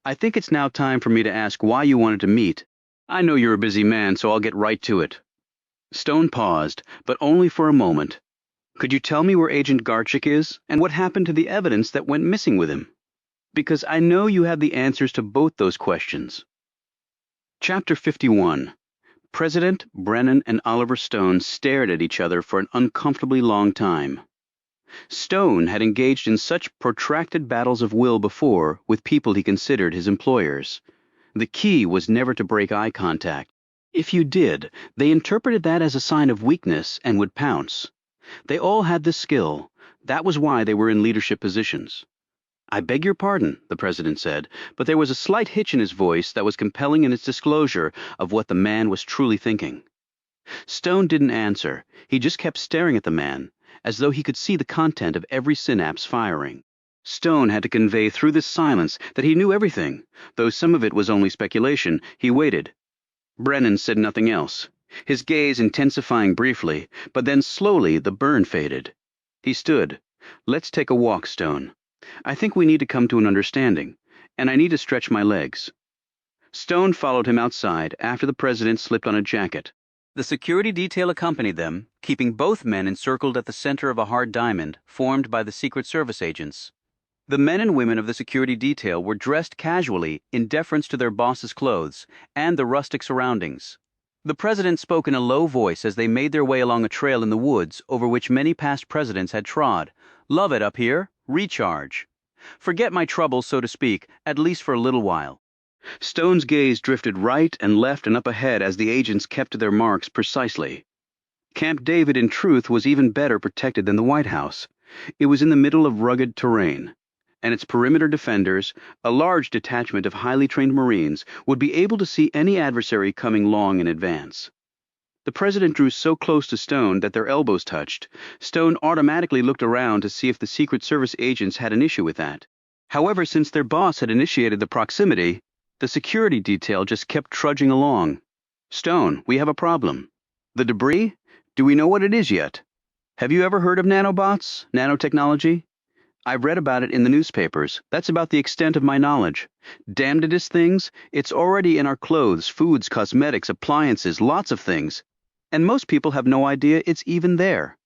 I think it's now time for me to ask why you wanted to meet. I know you're a busy man, so I'll get right to it. Stone paused, but only for a moment. Could you tell me where Agent Garchik is, and what happened to the evidence that went missing with him? Because I know you have the answers to both those questions. Chapter 51. President Brennan and Oliver Stone stared at each other for an uncomfortably long time. Stone had engaged in such protracted battles of will before with people he considered his employers. The key was never to break eye contact. If you did, they interpreted that as a sign of weakness and would pounce. They all had this skill. That was why they were in leadership positions. "I beg your pardon," the president said, but there was a slight hitch in his voice that was compelling in its disclosure of what the man was truly thinking. Stone didn't answer. He just kept staring at the man, as though he could see the content of every synapse firing. Stone had to convey through this silence that he knew everything. Though some of it was only speculation, he waited. Brennan said nothing else, his gaze intensifying briefly, but then slowly the burn faded. He stood. "Let's take a walk, Stone. I think we need to come to an understanding, and I need to stretch my legs." Stone followed him outside after the president slipped on a jacket. The security detail accompanied them, keeping both men encircled at the center of a hard diamond formed by the Secret Service agents. The men and women of the security detail were dressed casually in deference to their boss's clothes and the rustic surroundings. The president spoke in a low voice as they made their way along a trail in the woods over which many past presidents had trod. Love it up here. Recharge. Forget my troubles, so to speak, at least for a little while. Stone's gaze drifted right and left and up ahead as the agents kept to their marks precisely. Camp David, in truth, was even better protected than the White House. It was in the middle of rugged terrain, and its perimeter defenders, a large detachment of highly trained Marines, would be able to see any adversary coming long in advance. The president drew so close to Stone that their elbows touched. Stone automatically looked around to see if the Secret Service agents had an issue with that. However, since their boss had initiated the proximity, the security detail just kept trudging along. Stone, we have a problem. The debris? Do we know what it is yet? Have you ever heard of nanobots, nanotechnology? I've read about it in the newspapers. That's about the extent of my knowledge. Damnedest things, it's already in our clothes, foods, cosmetics, appliances, lots of things. And most people have no idea it's even there.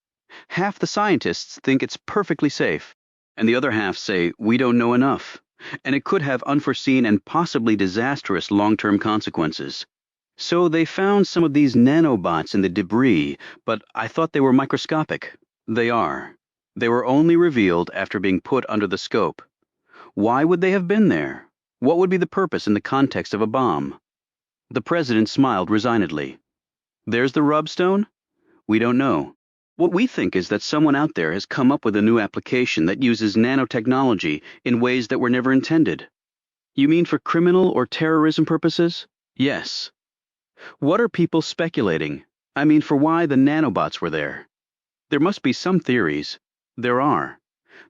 Half the scientists think it's perfectly safe, and the other half say we don't know enough, and it could have unforeseen and possibly disastrous long-term consequences. So they found some of these nanobots in the debris, but I thought they were microscopic. They are. They were only revealed after being put under the scope. Why would they have been there? What would be the purpose in the context of a bomb? The president smiled resignedly. There's the rub, Stone? We don't know. What we think is that someone out there has come up with a new application that uses nanotechnology in ways that were never intended. You mean for criminal or terrorism purposes? Yes. What are people speculating? I mean, for why the nanobots were there. There must be some theories. There are.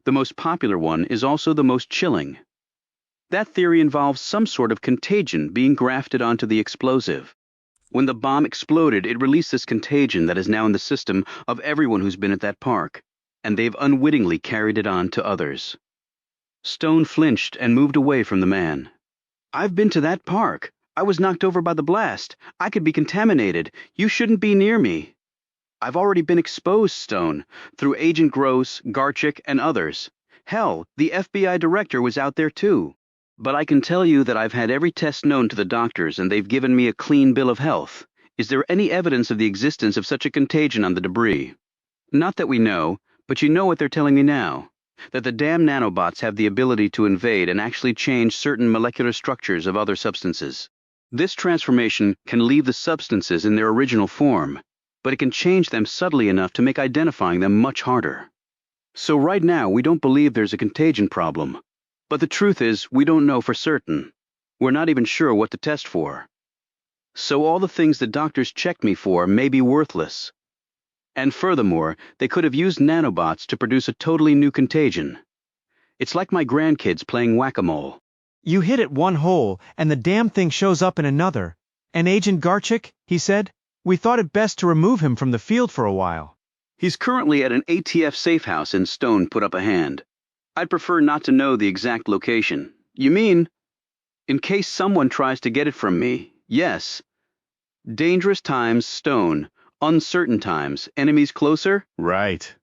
The most popular one is also the most chilling. That theory involves some sort of contagion being grafted onto the explosive. When the bomb exploded, it released this contagion that is now in the system of everyone who's been at that park, and they've unwittingly carried it on to others. Stone flinched and moved away from the man. I've been to that park. I was knocked over by the blast. I could be contaminated. You shouldn't be near me. I've already been exposed, Stone, through Agent Gross, Garchik, and others. Hell, the FBI director was out there too. But I can tell you that I've had every test known to the doctors and they've given me a clean bill of health. Is there any evidence of the existence of such a contagion on the debris? Not that we know, but you know what they're telling me now. That the damn nanobots have the ability to invade and actually change certain molecular structures of other substances. This transformation can leave the substances in their original form, but it can change them subtly enough to make identifying them much harder. So right now, we don't believe there's a contagion problem. But the truth is, we don't know for certain. We're not even sure what to test for. So all the things the doctors checked me for may be worthless. And furthermore, they could have used nanobots to produce a totally new contagion. It's like my grandkids playing whack-a-mole. You hit it one hole, and the damn thing shows up in another. And Agent Garchik, he said, we thought it best to remove him from the field for a while. He's currently at an ATF safe house, and Stone put up a hand. I'd prefer not to know the exact location. You mean? In case someone tries to get it from me, yes. Dangerous times, Stone. Uncertain times, enemies closer? Right.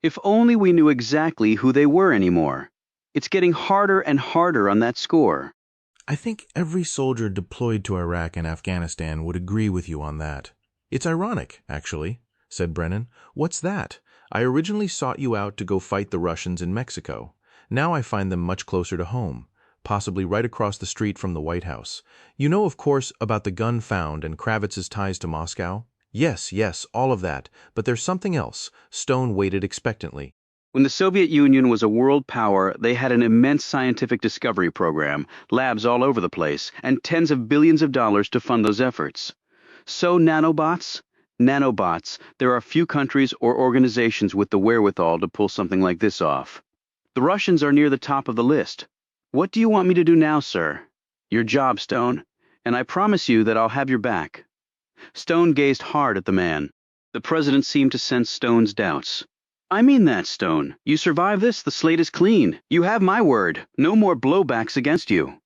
If only we knew exactly who they were anymore. It's getting harder and harder on that score. I think every soldier deployed to Iraq and Afghanistan would agree with you on that. It's ironic, actually, said Brennan. What's that? I originally sought you out to go fight the Russians in Mexico. Now I find them much closer to home, possibly right across the street from the White House. You know, of course, about the gun found and Kravitz's ties to Moscow? Yes, all of that. But there's something else. Stone waited expectantly. When the Soviet Union was a world power, they had an immense scientific discovery program, labs all over the place, and tens of billions of dollars to fund those efforts. So nanobots? Nanobots, there are few countries or organizations with the wherewithal to pull something like this off. The Russians are near the top of the list. What do you want me to do now, sir? Your job, Stone, and I promise you that I'll have your back. Stone gazed hard at the man. The president seemed to sense Stone's doubts. I mean that, Stone. You survive this, the slate is clean. You have my word. No more blowbacks against you.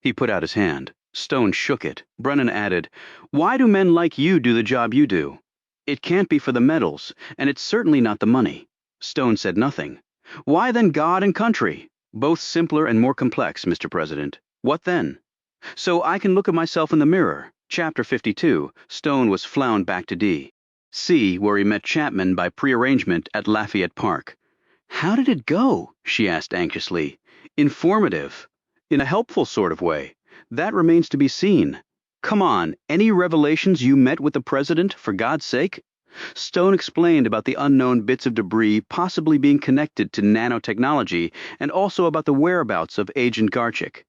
He put out his hand. Stone shook it. Brennan added, "Why do men like you do the job you do? It can't be for the medals, and it's certainly not the money." Stone said nothing. "Why then God and country? Both simpler and more complex, Mr. President. What then? So I can look at myself in the mirror. Chapter 52, Stone was flown back to D. C, where he met Chapman by prearrangement at Lafayette Park. How did it go? She asked anxiously. Informative. In a helpful sort of way. That remains to be seen. Come on, any revelations you met with the president, for God's sake? Stone explained about the unknown bits of debris possibly being connected to nanotechnology and also about the whereabouts of Agent Garchik.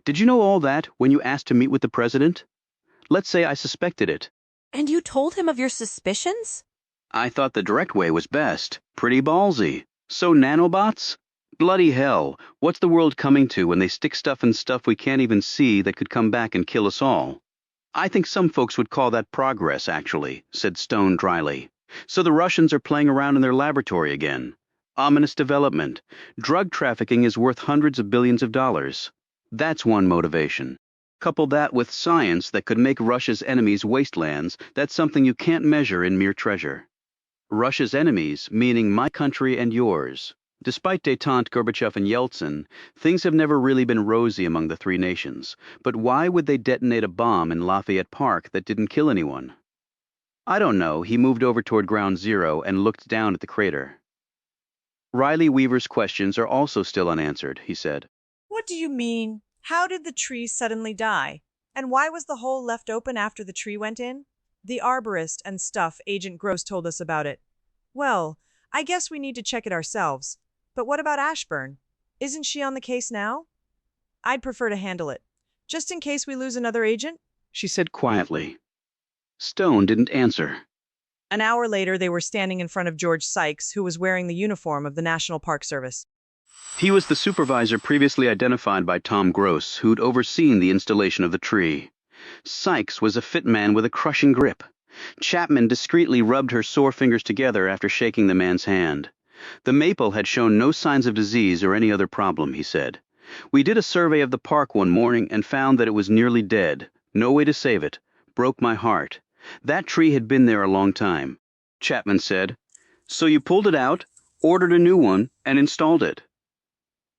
Did you know all that when you asked to meet with the president? Let's say I suspected it. And you told him of your suspicions? I thought the direct way was best. Pretty ballsy. So nanobots? Bloody hell, what's the world coming to when they stick stuff in stuff we can't even see that could come back and kill us all? I think some folks would call that progress, actually, said Stone dryly. So the Russians are playing around in their laboratory again. Ominous development. Drug trafficking is worth hundreds of billions of dollars. That's one motivation. Couple that with science that could make Russia's enemies wastelands, that's something you can't measure in mere treasure. Russia's enemies, meaning my country and yours. Despite détente Gorbachev and Yeltsin, things have never really been rosy among the three nations. But why would they detonate a bomb in Lafayette Park that didn't kill anyone? I don't know. He moved over toward Ground Zero and looked down at the crater. Riley Weaver's questions are also still unanswered, he said. What do you mean? How did the tree suddenly die? And why was the hole left open after the tree went in? The arborist and stuff, Agent Gross told us about it. Well, I guess we need to check it ourselves. But what about Ashburn? Isn't she on the case now? I'd prefer to handle it. Just in case we lose another agent? She said quietly. Stone didn't answer. An hour later, they were standing in front of George Sykes, who was wearing the uniform of the National Park Service. He was the supervisor previously identified by Tom Gross, who'd overseen the installation of the tree. Sykes was a fit man with a crushing grip. Chapman discreetly rubbed her sore fingers together after shaking the man's hand. The maple had shown no signs of disease or any other problem, he said. We did a survey of the park one morning and found that it was nearly dead. No way to save it. Broke my heart. That tree had been there a long time. Chapman said, So you pulled it out, ordered a new one, and installed it.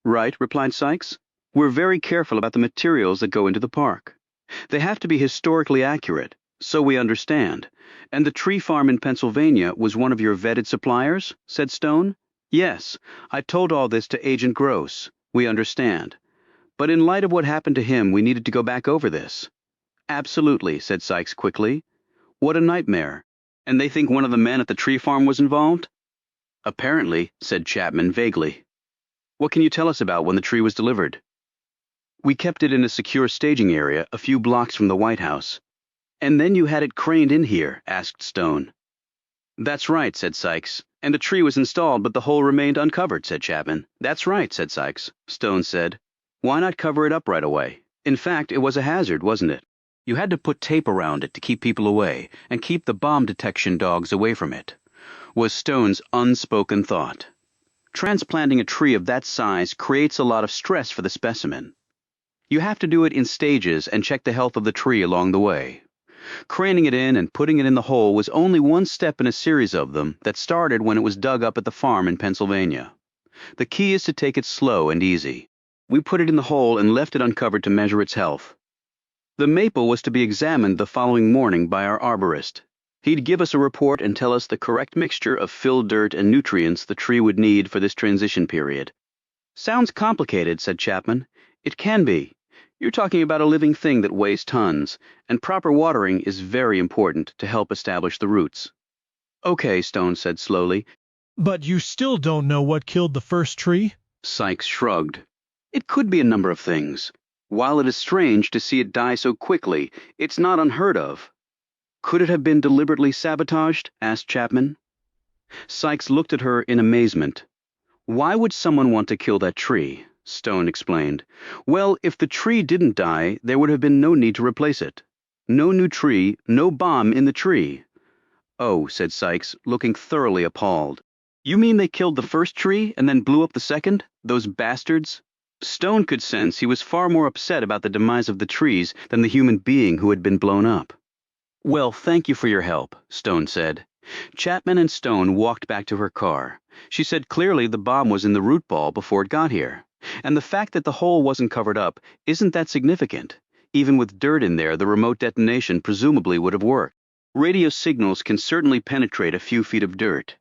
Right, replied Sykes. We're very careful about the materials that go into the park. They have to be historically accurate, so we understand. And the tree farm in Pennsylvania was one of your vetted suppliers? Said Stone. Yes, I told all this to Agent Gross. We understand. But in light of what happened to him, we needed to go back over this. Absolutely, said Sykes quickly. What a nightmare. And they think one of the men at the tree farm was involved? Apparently, said Chapman vaguely. What can you tell us about when the tree was delivered? We kept it in a secure staging area a few blocks from the White House. And then you had it craned in here, asked Stone. That's right, said Sykes. And the tree was installed, but the hole remained uncovered, said Chapman. That's right, said Sykes. Stone said. Why not cover it up right away? In fact, it was a hazard, wasn't it? You had to put tape around it to keep people away, and keep the bomb detection dogs away from it, was Stone's unspoken thought. Transplanting a tree of that size creates a lot of stress for the specimen. You have to do it in stages and check the health of the tree along the way. Craning it in and putting it in the hole was only one step in a series of them that started when it was dug up at the farm in Pennsylvania. The key is to take it slow and easy. We put it in the hole and left it uncovered to measure its health. The maple was to be examined the following morning by our arborist. He'd give us a report and tell us the correct mixture of fill dirt and nutrients the tree would need for this transition period. Sounds complicated, said Chapman. It can be. You're talking about a living thing that weighs tons, and proper watering is very important to help establish the roots. Okay, Stone said slowly. But you still don't know what killed the first tree? Sykes shrugged. It could be a number of things. While it is strange to see it die so quickly, it's not unheard of. Could it have been deliberately sabotaged? Asked Chapman. Sykes looked at her in amazement. Why would someone want to kill that tree? Stone explained. Well, if the tree didn't die, there would have been no need to replace it. No new tree, no bomb in the tree. Oh, said Sykes, looking thoroughly appalled. You mean they killed the first tree and then blew up the second? Those bastards? Stone could sense he was far more upset about the demise of the trees than the human being who had been blown up. Well, thank you for your help, Stone said. Chapman and Stone walked back to her car. She said clearly the bomb was in the root ball before it got here. And the fact that the hole wasn't covered up, isn't that significant? Even with dirt in there, the remote detonation presumably would have worked. Radio signals can certainly penetrate a few feet of dirt.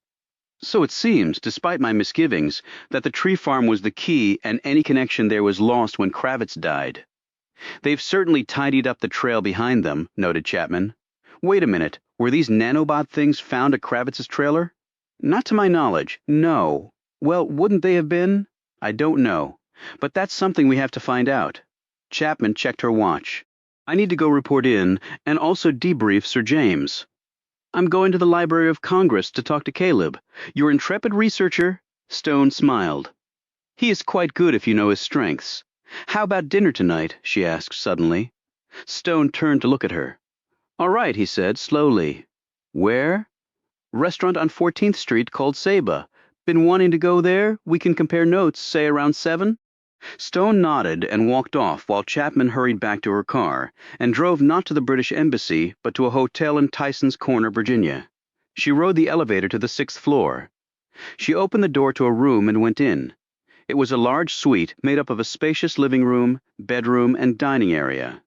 So it seems, despite my misgivings, that the tree farm was the key and any connection there was lost when Kravitz died. They've certainly tidied up the trail behind them, noted Chapman. Wait a minute, were these nanobot things found at Kravitz's trailer? Not to my knowledge, no. Well, wouldn't they have been? I don't know. But that's something we have to find out. Chapman checked her watch. I need to go report in and also debrief Sir James. I'm going to the Library of Congress to talk to Caleb, your intrepid researcher. Stone smiled. He is quite good if you know his strengths. How about dinner tonight? She asked suddenly. Stone turned to look at her. All right, he said slowly. Where? Restaurant on 14th Street called Saba. Been wanting to go there? We can compare notes, say around 7? Stone nodded and walked off while Chapman hurried back to her car and drove not to the British Embassy but to a hotel in Tyson's Corner, Virginia. She rode the elevator to the 6th floor. She opened the door to a room and went in. It was a large suite made up of a spacious living room, bedroom, and dining area.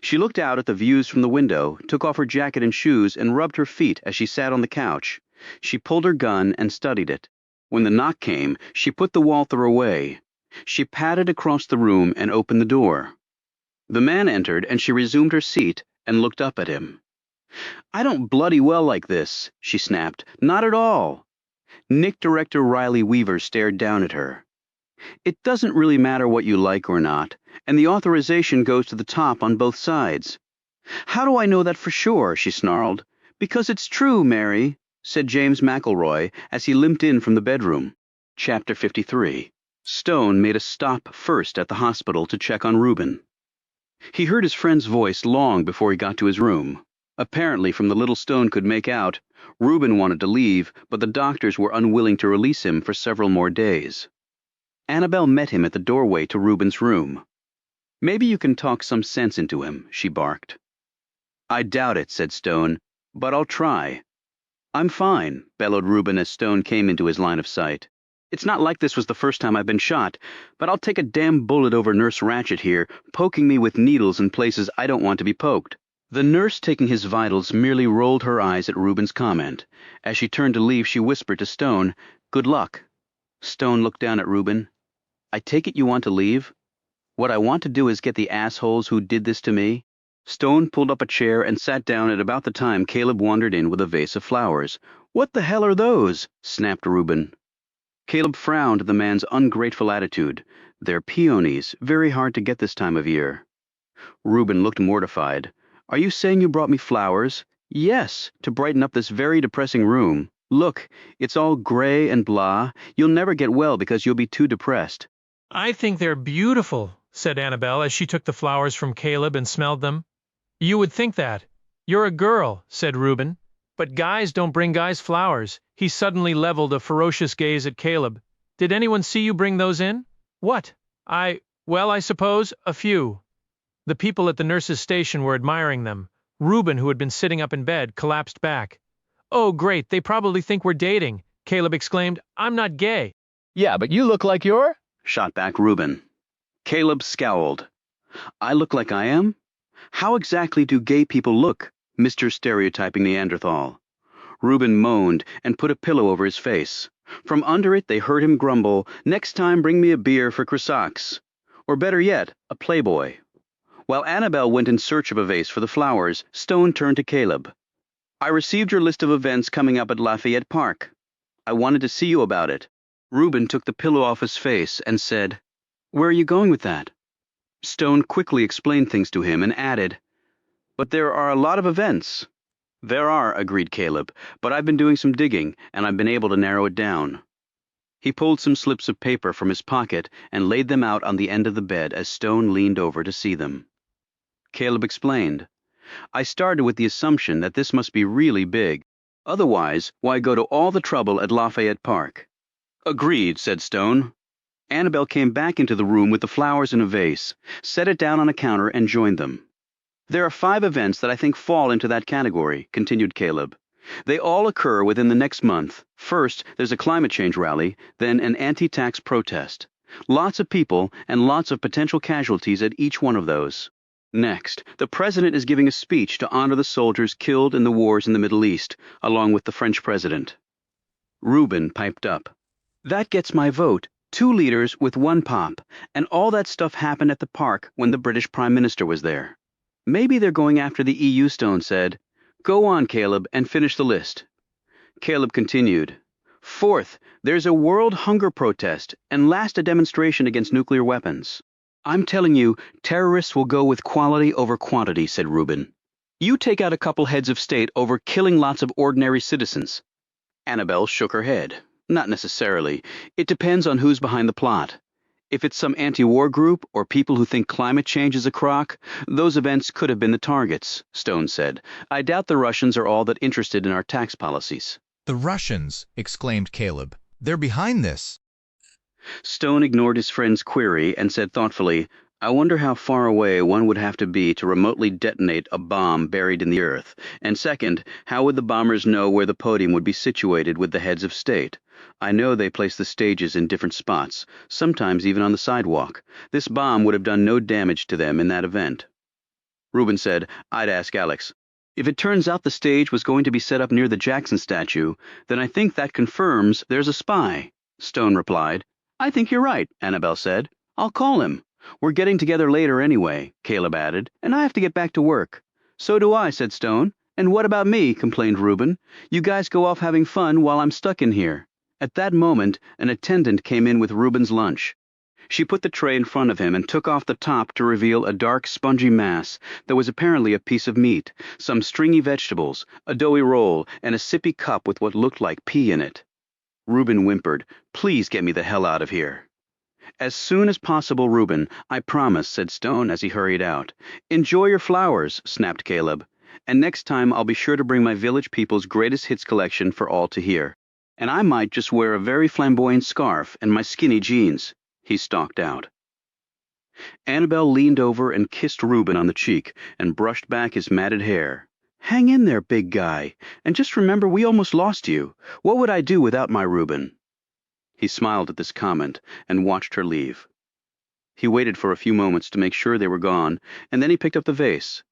She looked out at the views from the window, took off her jacket and shoes, and rubbed her feet as she sat on the couch. She pulled her gun and studied it. When the knock came, she put the Walther away. She padded across the room and opened the door. The man entered, and she resumed her seat and looked up at him. I don't bloody well like this, she snapped. Not at all. Nick Director Riley Weaver stared down at her. It doesn't really matter what you like or not, and the authorization goes to the top on both sides. How do I know that for sure? She snarled. Because it's true, Mary, said James McElroy as he limped in from the bedroom. Chapter 53. Stone made a stop first at the hospital to check on Reuben. He heard his friend's voice long before he got to his room. Apparently, from the little Stone could make out, Reuben wanted to leave, but the doctors were unwilling to release him for several more days. Annabelle met him at the doorway to Reuben's room. Maybe you can talk some sense into him, she barked. I doubt it, said Stone, but I'll try. I'm fine, bellowed Reuben as Stone came into his line of sight. It's not like this was the first time I've been shot, but I'll take a damn bullet over Nurse Ratchet here, poking me with needles in places I don't want to be poked. The nurse taking his vitals merely rolled her eyes at Reuben's comment. As she turned to leave, she whispered to Stone, Good luck. Stone looked down at Reuben. I take it you want to leave? What I want to do is get the assholes who did this to me. Stone pulled up a chair and sat down at about the time Caleb wandered in with a vase of flowers. What the hell are those? Snapped Reuben. Caleb frowned at the man's ungrateful attitude. They're peonies, very hard to get this time of year. Reuben looked mortified. Are you saying you brought me flowers? Yes, to brighten up this very depressing room. Look, it's all gray and blah. You'll never get well because you'll be too depressed. I think they're beautiful, said Annabelle as she took the flowers from Caleb and smelled them. You would think that. You're a girl, said Reuben. But guys don't bring guys flowers. He suddenly leveled a ferocious gaze at Caleb. Did anyone see you bring those in? What? Well, I suppose, a few. The people at the nurse's station were admiring them. Reuben, who had been sitting up in bed, collapsed back. Oh, great, they probably think we're dating, Caleb exclaimed. I'm not gay. Yeah, but you look like you're... Shot back Reuben. Caleb scowled. I look like I am? How exactly do gay people look, Mr. Stereotyping Neanderthal? Reuben moaned and put a pillow over his face. From under it they heard him grumble, Next time bring me a beer for Crisax. Or better yet, a Playboy. While Annabelle went in search of a vase for the flowers, Stone turned to Caleb. I received your list of events coming up at Lafayette Park. I wanted to see you about it. Reuben took the pillow off his face and said, Where are you going with that? Stone quickly explained things to him and added, But there are a lot of events. There are, agreed Caleb, but I've been doing some digging, and I've been able to narrow it down. He pulled some slips of paper from his pocket and laid them out on the end of the bed as Stone leaned over to see them. Caleb explained, I started with the assumption that this must be really big. Otherwise, why go to all the trouble at Lafayette Park? Agreed, said Stone. Annabelle came back into the room with the flowers in a vase, set it down on a counter, and joined them. There are 5 events that I think fall into that category, continued Caleb. They all occur within the next month. First, there's a climate change rally, then an anti-tax protest. Lots of people and lots of potential casualties at each one of those. Next, the president is giving a speech to honor the soldiers killed in the wars in the Middle East, along with the French president. Reuben piped up. That gets my vote. 2 liters with 1 pop, and all that stuff happened at the park when the British Prime Minister was there. Maybe they're going after the EU, Stone said. Go on, Caleb, and finish the list. Caleb continued. 4th, there's a world hunger protest, and last a demonstration against nuclear weapons. I'm telling you, terrorists will go with quality over quantity, said Reuben. You take out a couple heads of state over killing lots of ordinary citizens. Annabelle shook her head. Not necessarily. It depends on who's behind the plot. If it's some anti-war group or people who think climate change is a crock, those events could have been the targets, Stone said. I doubt the Russians are all that interested in our tax policies. The Russians, exclaimed Caleb. They're behind this. Stone ignored his friend's query and said thoughtfully, I wonder how far away one would have to be to remotely detonate a bomb buried in the earth, and second, how would the bombers know where the podium would be situated with the heads of state? I know they place the stages in different spots, sometimes even on the sidewalk. This bomb would have done no damage to them in that event. Reuben said, I'd ask Alex. If it turns out the stage was going to be set up near the Jackson statue, then I think that confirms there's a spy, Stone replied. I think you're right, Annabelle said. I'll call him. We're getting together later anyway, Caleb added, and I have to get back to work. So do I, said Stone. And what about me, complained Reuben. You guys go off having fun while I'm stuck in here. At that moment, an attendant came in with Reuben's lunch. She put the tray in front of him and took off the top to reveal a dark, spongy mass that was apparently a piece of meat, some stringy vegetables, a doughy roll, and a sippy cup with what looked like pea in it. Reuben whimpered, Please get me the hell out of here. As soon as possible, Reuben, I promise, said Stone as he hurried out. Enjoy your flowers, snapped Caleb. And next time I'll be sure to bring my village people's greatest hits collection for all to hear. And I might just wear a very flamboyant scarf and my skinny jeans. He stalked out. Annabelle leaned over and kissed Reuben on the cheek and brushed back his matted hair. Hang in there, big guy, and just remember we almost lost you. What would I do without my Reuben? He smiled at this comment and watched her leave. He waited for a few moments to make sure they were gone, and then he picked up the vase.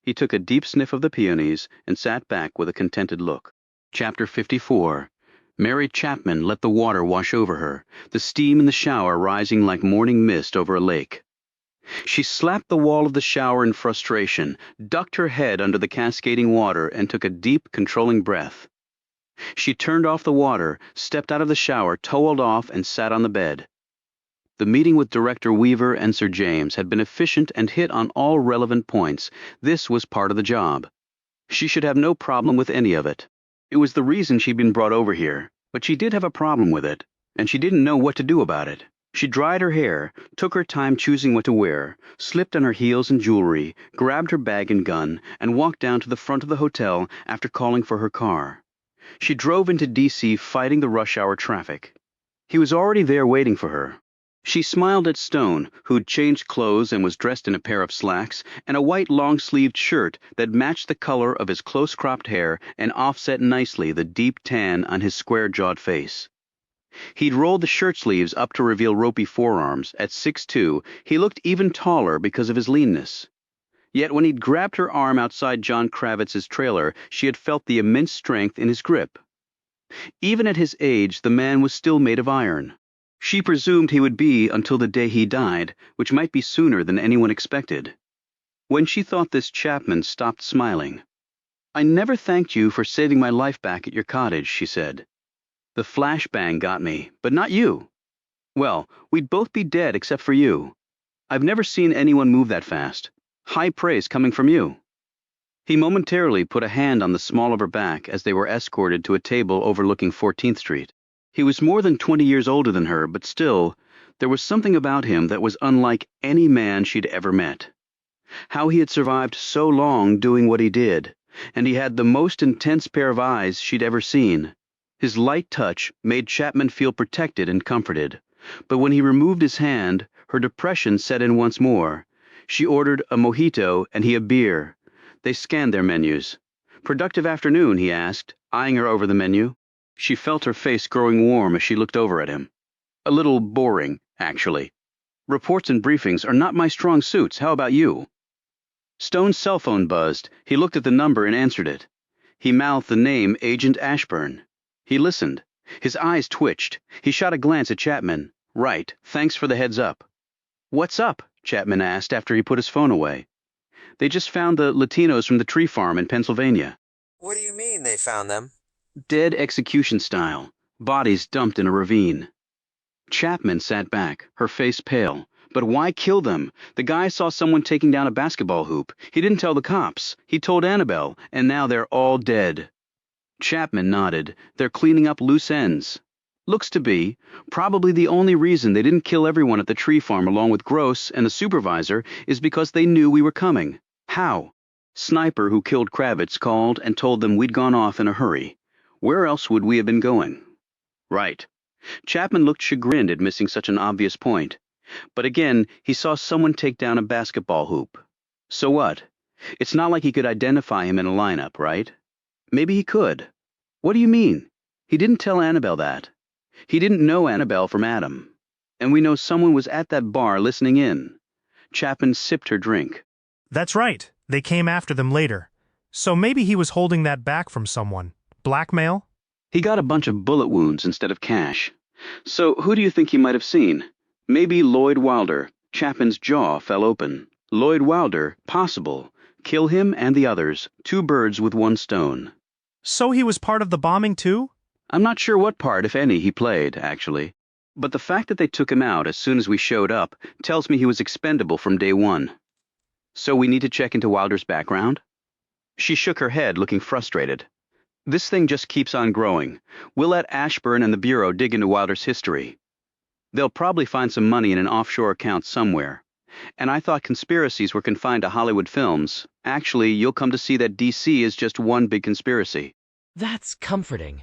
He took a deep sniff of the peonies and sat back with a contented look. Chapter 54. Mary Chapman let the water wash over her, the steam in the shower rising like morning mist over a lake. She slapped the wall of the shower in frustration, ducked her head under the cascading water, and took a deep, controlling breath. She turned off the water, stepped out of the shower, toweled off, and sat on the bed. The meeting with Director Weaver and Sir James had been efficient and hit on all relevant points. This was part of the job. She should have no problem with any of it. It was the reason she'd been brought over here, but she did have a problem with it, and she didn't know what to do about it. She dried her hair, took her time choosing what to wear, slipped on her heels and jewelry, grabbed her bag and gun, and walked down to the front of the hotel after calling for her car. She drove into D.C. fighting the rush hour traffic. He was already there waiting for her. She smiled at Stone, who'd changed clothes and was dressed in a pair of slacks and a white long-sleeved shirt that matched the color of his close-cropped hair and offset nicely the deep tan on his square-jawed face. He'd rolled the shirt sleeves up to reveal ropey forearms. At 6'2", he looked even taller because of his leanness. Yet when he'd grabbed her arm outside John Kravitz's trailer, she had felt the immense strength in his grip. Even at his age, the man was still made of iron. She presumed he would be until the day he died, which might be sooner than anyone expected. When she thought this, Chapman stopped smiling. I never thanked you for saving my life back at your cottage, she said. The flashbang got me, but not you. Well, we'd both be dead except for you. I've never seen anyone move that fast. High praise coming from you. He momentarily put a hand on the small of her back as they were escorted to a table overlooking 14th Street. He was more than 20 years older than her, but still, there was something about him that was unlike any man she'd ever met. How he had survived so long doing what he did, and he had the most intense pair of eyes she'd ever seen. His light touch made Chapman feel protected and comforted, but when he removed his hand, her depression set in once more. She ordered a mojito and he a beer. They scanned their menus. Productive afternoon, he asked, eyeing her over the menu. She felt her face growing warm as she looked over at him. A little boring, actually. Reports and briefings are not my strong suits. How about you? Stone's cell phone buzzed. He looked at the number and answered it. He mouthed the name Agent Ashburn. He listened. His eyes twitched. He shot a glance at Chapman. Right, thanks for the heads up. What's up? Chapman asked after he put his phone away. They just found the Latinos from the tree farm in Pennsylvania. What do you mean they found them? Dead execution style. Bodies dumped in a ravine. Chapman sat back, her face pale. But why kill them? The guy saw someone taking down a basketball hoop. He didn't tell the cops. He told Annabelle, and now they're all dead. Chapman nodded. They're cleaning up loose ends. Looks to be. Probably the only reason they didn't kill everyone at the tree farm along with Gross and the supervisor is because they knew we were coming. How? Sniper who killed Kravitz called and told them we'd gone off in a hurry. Where else would we have been going? Right. Chapman looked chagrined at missing such an obvious point. But again, he saw someone take down a basketball hoop. So what? It's not like he could identify him in a lineup, right? Maybe he could. What do you mean? He didn't tell Annabelle that. He didn't know Annabelle from Adam. And we know someone was at that bar listening in. Chapman sipped her drink. That's right. They came after them later. So maybe he was holding that back from someone. Blackmail? He got a bunch of bullet wounds instead of cash. So who do you think he might have seen? Maybe Lloyd Wilder. Chapman's jaw fell open. Lloyd Wilder, possible. Kill him and the others. 2 birds with 1 stone. So he was part of the bombing too? I'm not sure what part, if any, he played, actually. But the fact that they took him out as soon as we showed up tells me he was expendable from day one. So we need to check into Wilder's background? She shook her head, looking frustrated. This thing just keeps on growing. We'll let Ashburn and the Bureau dig into Wilder's history. They'll probably find some money in an offshore account somewhere. And I thought conspiracies were confined to Hollywood films. Actually, you'll come to see that DC is just one big conspiracy. That's comforting.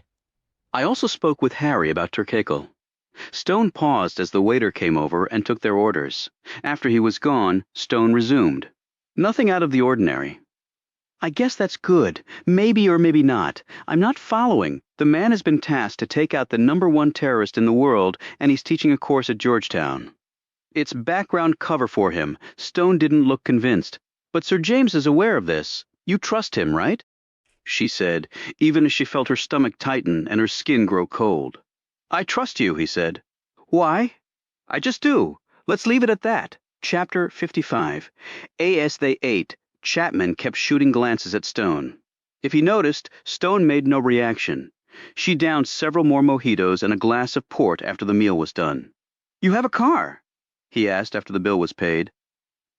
I also spoke with Harry about Turkakle. Stone paused as the waiter came over and took their orders. After he was gone, Stone resumed. Nothing out of the ordinary. I guess that's good. Maybe or maybe not. I'm not following. The man has been tasked to take out the #1 terrorist in the world, and he's teaching a course at Georgetown. It's background cover for him. Stone didn't look convinced. But Sir James is aware of this. You trust him, right? She said, even as she felt her stomach tighten and her skin grow cold. I trust you, he said. Why? I just do. Let's leave it at that. Chapter 55. As they ate, Chapman kept shooting glances at Stone. If he noticed, Stone made no reaction. She downed several more mojitos and a glass of port after the meal was done. You have a car? He asked after the bill was paid.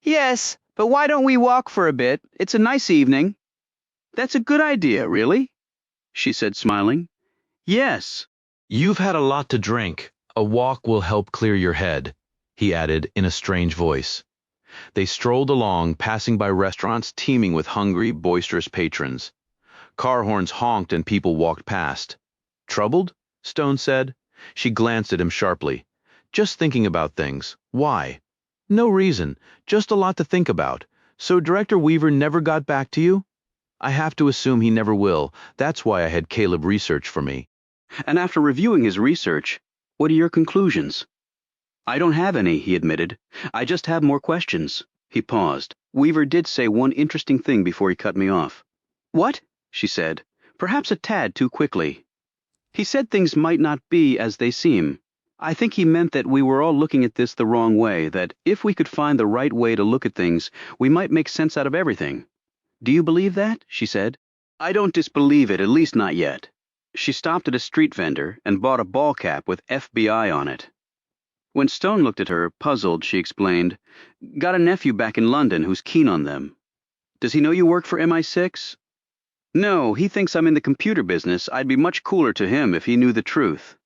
Yes, but why don't we walk for a bit? It's a nice evening. That's a good idea, really? She said, smiling. Yes. You've had a lot to drink. A walk will help clear your head, he added in a strange voice. They strolled along, passing by restaurants teeming with hungry, boisterous patrons. Car horns honked and people walked past. Troubled? Stone said. She glanced at him sharply. Just thinking about things. Why? No reason. Just a lot to think about. So Director Weaver never got back to you? I have to assume he never will. That's why I had Caleb research for me. And after reviewing his research, what are your conclusions? I don't have any, he admitted. I just have more questions. He paused. Weaver did say one interesting thing before he cut me off. What? She said, perhaps a tad too quickly. He said things might not be as they seem. I think he meant that we were all looking at this the wrong way, that if we could find the right way to look at things, we might make sense out of everything. Do you believe that? She said. I don't disbelieve it, at least not yet. She stopped at a street vendor and bought a ball cap with FBI on it. When Stone looked at her, puzzled, she explained, Got a nephew back in London who's keen on them. Does he know you work for MI6? No, he thinks I'm in the computer business. I'd be much cooler to him if he knew the truth.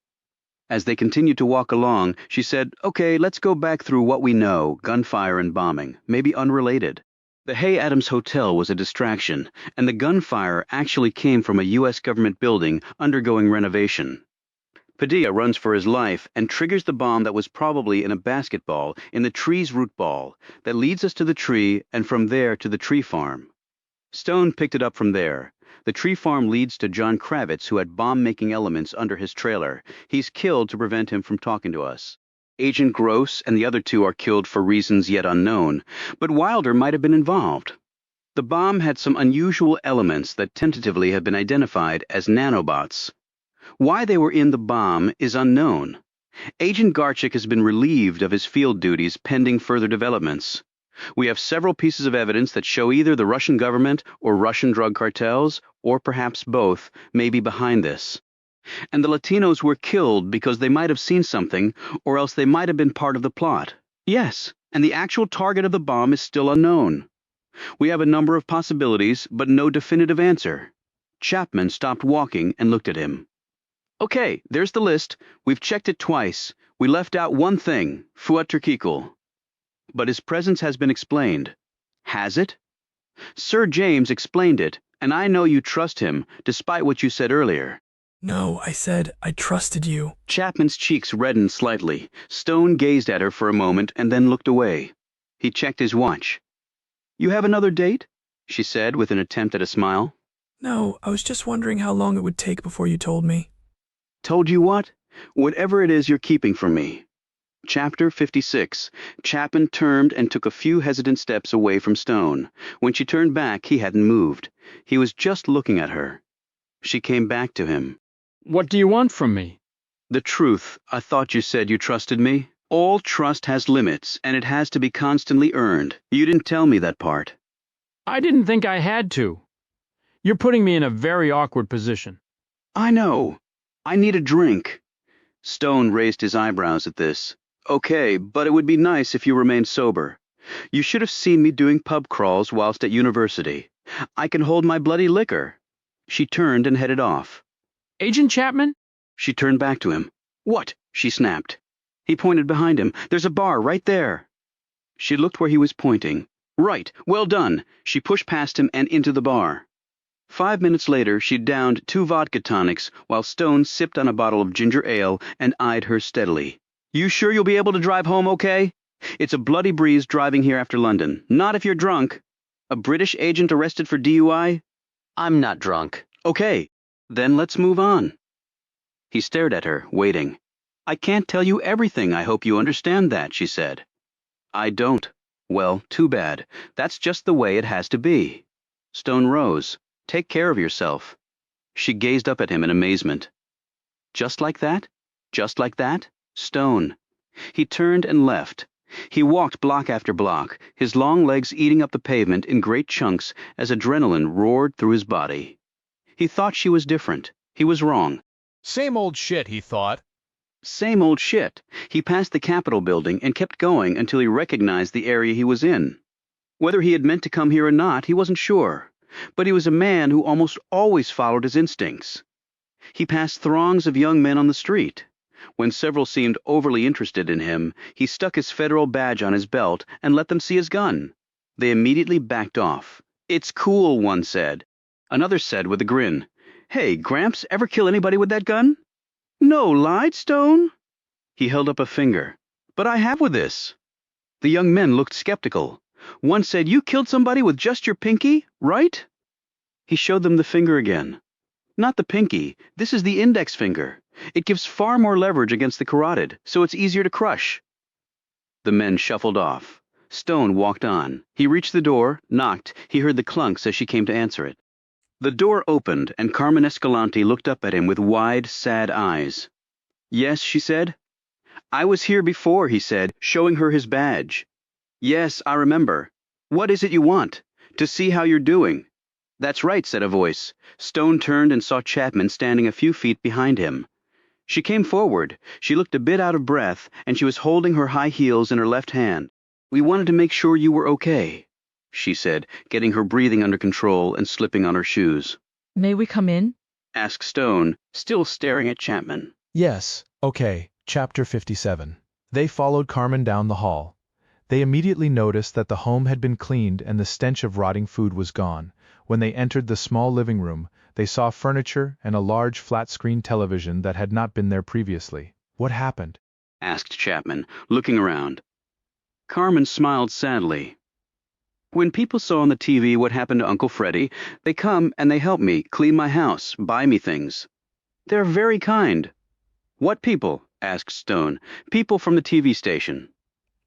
As they continued to walk along, she said, Okay, let's go back through what we know, gunfire and bombing, maybe unrelated. The Hay Adams Hotel was a distraction, and the gunfire actually came from a U.S. government building undergoing renovation. Padilla runs for his life and triggers the bomb that was probably in a basketball in the tree's root ball that leads us to the tree and from there to the tree farm. Stone picked it up from there. The tree farm leads to John Kravitz, who had bomb-making elements under his trailer. He's killed to prevent him from talking to us. Agent Gross and the other 2 are killed for reasons yet unknown, but Wilder might have been involved. The bomb had some unusual elements that tentatively have been identified as nanobots. Why they were in the bomb is unknown. Agent Garchik has been relieved of his field duties pending further developments. We have several pieces of evidence that show either the Russian government or Russian drug cartels, or perhaps both, may be behind this. And the Latinos were killed because they might have seen something, or else they might have been part of the plot. Yes, and the actual target of the bomb is still unknown. We have a number of possibilities, but no definitive answer. Chapman stopped walking and looked at him. Okay, there's the list. We've checked it twice. We left out one thing, Fuat Turkikul. But his presence has been explained. Has it? Sir James explained it, and I know you trust him, despite what you said earlier. No, I said I trusted you. Chapman's cheeks reddened slightly. Stone gazed at her for a moment and then looked away. He checked his watch. You have another date? She said with an attempt at a smile. No, I was just wondering how long it would take before you told me. Told you what? Whatever it is you're keeping from me. Chapter 56. Chapman turned and took a few hesitant steps away from Stone. When she turned back, he hadn't moved. He was just looking at her. She came back to him. What do you want from me? The truth. I thought you said you trusted me. All trust has limits, and it has to be constantly earned. You didn't tell me that part. I didn't think I had to. You're putting me in a very awkward position. I know. I need a drink. Stone raised his eyebrows at this. Okay, but it would be nice if you remained sober. You should have seen me doing pub crawls whilst at university. I can hold my bloody liquor. She turned and headed off. Agent Chapman? She turned back to him. What? She snapped. He pointed behind him. There's a bar right there. She looked where he was pointing. Right, well done. She pushed past him and into the bar. 5 minutes later, she downed 2 vodka tonics while Stone sipped on a bottle of ginger ale and eyed her steadily. You sure you'll be able to drive home okay? It's a bloody breeze driving here after London. Not if you're drunk. A British agent arrested for DUI? I'm not drunk. Okay, then let's move on. He stared at her, waiting. I can't tell you everything. I hope you understand that, she said. I don't. Well, too bad. That's just the way it has to be. Stone rose. Take care of yourself. She gazed up at him in amazement. Just like that? Just like that? Stone. He turned and left. He walked block after block, his long legs eating up the pavement in great chunks as adrenaline roared through his body. He thought she was different. He was wrong. Same old shit, he thought. Same old shit. He passed the Capitol building and kept going until he recognized the area he was in. Whether he had meant to come here or not, he wasn't sure. But he was a man who almost always followed his instincts. He passed throngs of young men on the street. When several seemed overly interested in him, he stuck his federal badge on his belt and let them see his gun. They immediately backed off. It's cool, one said. Another said with a grin, Hey, Gramps, ever kill anybody with that gun? No, lied, Stone? He held up a finger. But I have with this. The young men looked skeptical. One said, You killed somebody with just your pinky, right? He showed them the finger again. Not the pinky, this is the index finger. It gives far more leverage against the carotid, so it's easier to crush. The men shuffled off. Stone walked on. He reached the door, knocked. He heard the clunks as she came to answer it. The door opened, and Carmen Escalante looked up at him with wide, sad eyes. Yes, she said. I was here before, he said, showing her his badge. Yes, I remember. What is it you want? To see how you're doing. That's right, said a voice. Stone turned and saw Chapman standing a few feet behind him. She came forward. She looked a bit out of breath, and she was holding her high heels in her left hand. We wanted to make sure you were okay, she said, getting her breathing under control and slipping on her shoes. May we come in? Asked Stone, still staring at Chapman. Yes, okay, Chapter 57. They followed Carmen down the hall. They immediately noticed that the home had been cleaned and the stench of rotting food was gone. When they entered the small living room, they saw furniture and a large flat-screen television that had not been there previously. What happened? Asked Chapman, looking around. Carmen smiled sadly. When people saw on the TV what happened to Uncle Freddie, they come and they help me clean my house, buy me things. They're very kind. What people? Asked Stone. People from the TV station.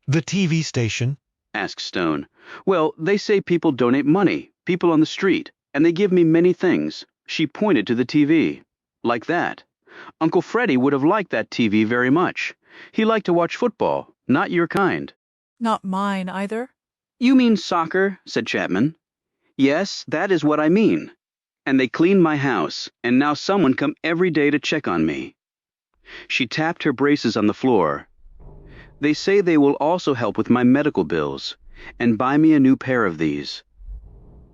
The TV station? Asked Stone. Well, they say people donate money, people on the street, and they give me many things. She pointed to the TV. Like that. Uncle Freddie would have liked that TV very much. He liked to watch football, not your kind. Not mine either. You mean soccer, said Chapman. Yes, that is what I mean. And they cleaned my house, and now someone come every day to check on me. She tapped her braces on the floor. They say they will also help with my medical bills, and buy me a new pair of these.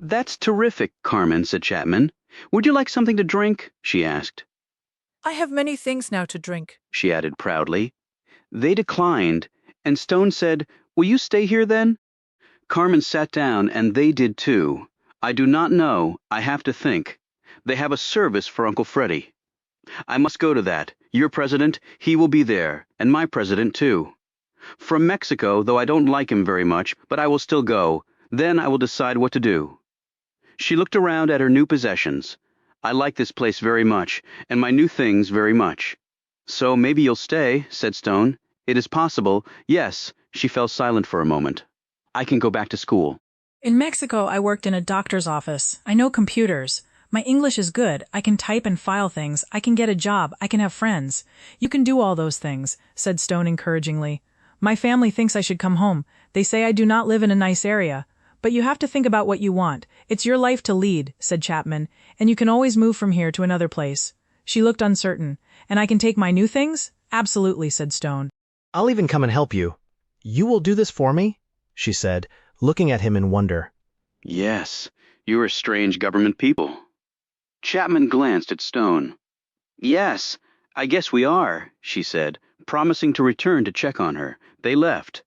That's terrific, Carmen, said Chapman. Would you like something to drink? She asked. I have many things now to drink, She added proudly. They declined, and Stone said, Will you stay here then? Carmen sat down, and they did too. I do not know. I have to think. They have a service for Uncle Freddie. I must go to that. Your president, he will be there, and my president too. From Mexico, though I don't like him very much, but I will still go. Then I will decide what to do. She looked around at her new possessions. I like this place very much, and my new things very much. So maybe you'll stay, said Stone. It is possible. Yes. She fell silent for a moment. I can go back to school. In Mexico, I worked in a doctor's office. I know computers. My English is good. I can type and file things. I can get a job. I can have friends. You can do all those things, said Stone encouragingly. My family thinks I should come home. They say I do not live in a nice area. But you have to think about what you want. It's your life to lead, said Chapman, and you can always move from here to another place. She looked uncertain. And I can take my new things? Absolutely, said Stone. I'll even come and help you. You will do this for me? She said, looking at him in wonder. Yes, you are strange government people. Chapman glanced at Stone. Yes, I guess we are, she said, promising to return to check on her. They left.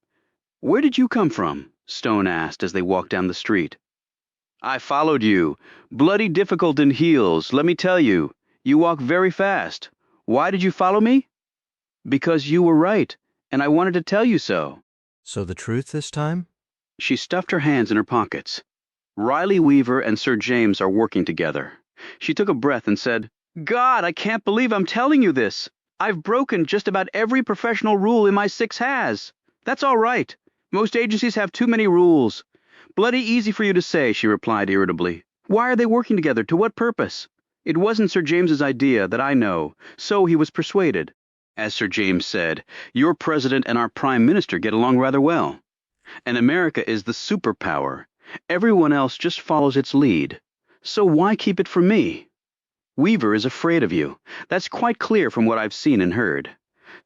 Where did you come from? Stone asked as they walked down the street. I followed you. Bloody difficult in heels, let me tell you. You walk very fast. Why did you follow me? Because you were right, and I wanted to tell you so. So the truth this time? She stuffed her hands in her pockets. Riley Weaver and Sir James are working together. She took a breath and said, God, I can't believe I'm telling you this. I've broken just about every professional rule MI6 has. That's all right. Most agencies have too many rules. Bloody easy for you to say, she replied irritably. Why are they working together? To what purpose? It wasn't Sir James's idea, that I know, so he was persuaded. As Sir James said, your president and our prime minister get along rather well. And America is the superpower. Everyone else just follows its lead. So why keep it from me? Weaver is afraid of you. That's quite clear from what I've seen and heard.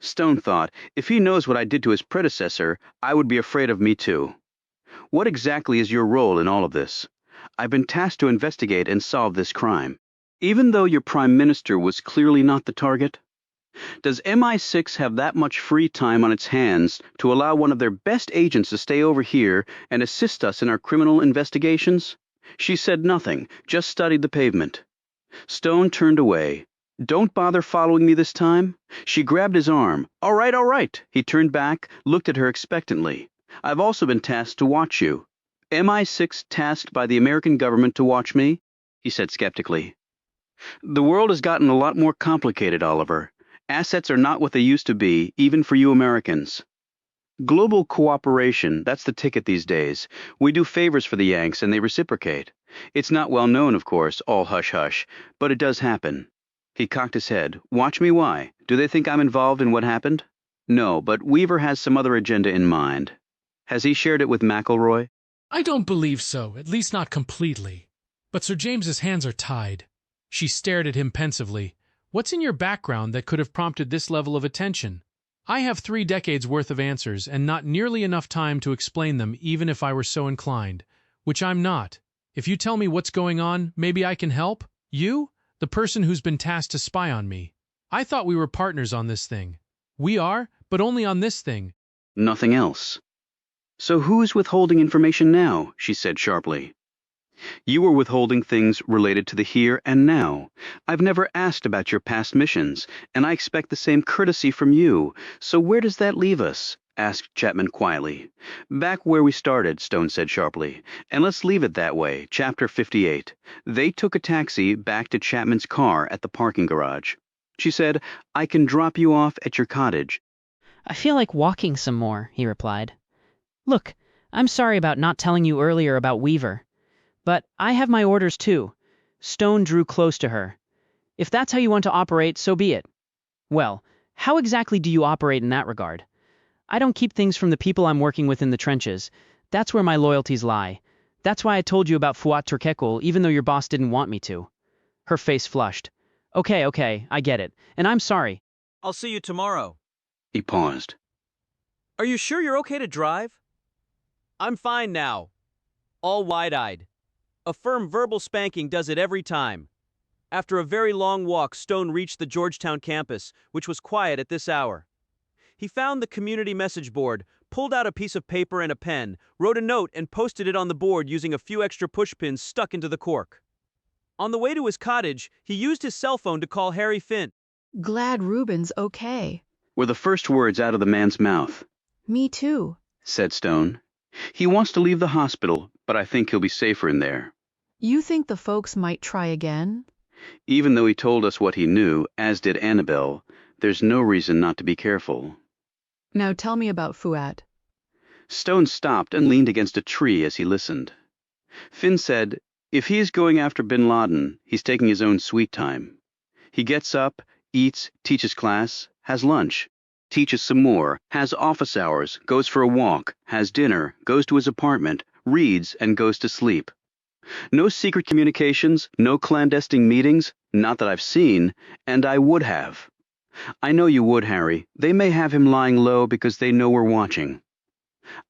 Stone thought, if he knows what I did to his predecessor, I would be afraid of me too. What exactly is your role in all of this? I've been tasked to investigate and solve this crime. Even though your prime minister was clearly not the target? Does MI6 have that much free time on its hands to allow one of their best agents to stay over here and assist us in our criminal investigations? She said nothing, just studied the pavement. Stone turned away. Don't bother following me this time? She grabbed his arm. All right, all right. He turned back, looked at her expectantly. I've also been tasked to watch you. MI6 tasked by the American government to watch me? He said skeptically. The world has gotten a lot more complicated, Oliver. Assets are not what they used to be, even for you Americans. Global cooperation, that's the ticket these days. We do favors for the Yanks and they reciprocate. It's not well known, of course, all hush-hush, but it does happen. He cocked his head. Watch me why. Do they think I'm involved in what happened? No, but Weaver has some other agenda in mind. Has he shared it with McElroy? I don't believe so, at least not completely. But Sir James's hands are tied. She stared at him pensively. What's in your background that could have prompted this level of attention? I have 3 decades worth of answers and not nearly enough time to explain them even if I were so inclined, which I'm not. If you tell me what's going on, maybe I can help? You? The person who's been tasked to spy on me. I thought we were partners on this thing. We are, but only on this thing. Nothing else. So who's withholding information now? She said sharply. You were withholding things related to the here and now. I've never asked about your past missions, and I expect the same courtesy from you. So where does that leave us? Asked Chapman quietly. Back where we started, Stone said sharply. And let's leave it that way, chapter 58. They took a taxi back to Chapman's car at the parking garage. She said, I can drop you off at your cottage. I feel like walking some more, he replied. Look, I'm sorry about not telling you earlier about Weaver. But I have my orders too. Stone drew close to her. If that's how you want to operate, so be it. Well, how exactly do you operate in that regard? I don't keep things from the people I'm working with in the trenches. That's where my loyalties lie. That's why I told you about Fuat Turkekul, even though your boss didn't want me to. Her face flushed. Okay, I get it. And I'm sorry. I'll see you tomorrow. He paused. Are you sure you're okay to drive? I'm fine now. All wide-eyed. A firm verbal spanking does it every time. After a very long walk, Stone reached the Georgetown campus, which was quiet at this hour. He found the community message board, pulled out a piece of paper and a pen, wrote a note and posted it on the board using a few extra pushpins stuck into the cork. On the way to his cottage, he used his cell phone to call Harry Finn. Glad Ruben's okay. Were the first words out of the man's mouth. Me too, said Stone. He wants to leave the hospital, but I think he'll be safer in there. You think the folks might try again? Even though he told us what he knew, as did Annabelle, there's no reason not to be careful. Now tell me about Fuat. Stone stopped and leaned against a tree as he listened. Finn said, if he is going after bin Laden, he's taking his own sweet time. He gets up, eats, teaches class, has lunch, teaches some more, has office hours, goes for a walk, has dinner, goes to his apartment, reads, and goes to sleep. No secret communications, no clandestine meetings, not that I've seen, and I would have. I know you would, Harry. They may have him lying low because they know we're watching.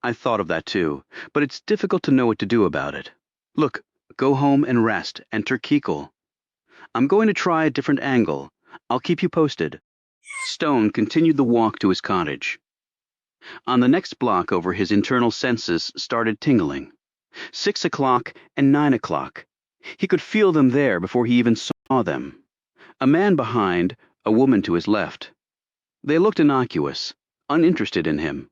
I thought of that too, but it's difficult to know what to do about it. Look, go home and rest, and Turkekul. I'm going to try a different angle. I'll keep you posted. Stone continued the walk to his cottage. On the next block over, his internal senses started tingling. 6 o'clock and 9 o'clock. He could feel them there before he even saw them. A man behind, a woman to his left. They looked innocuous, uninterested in him.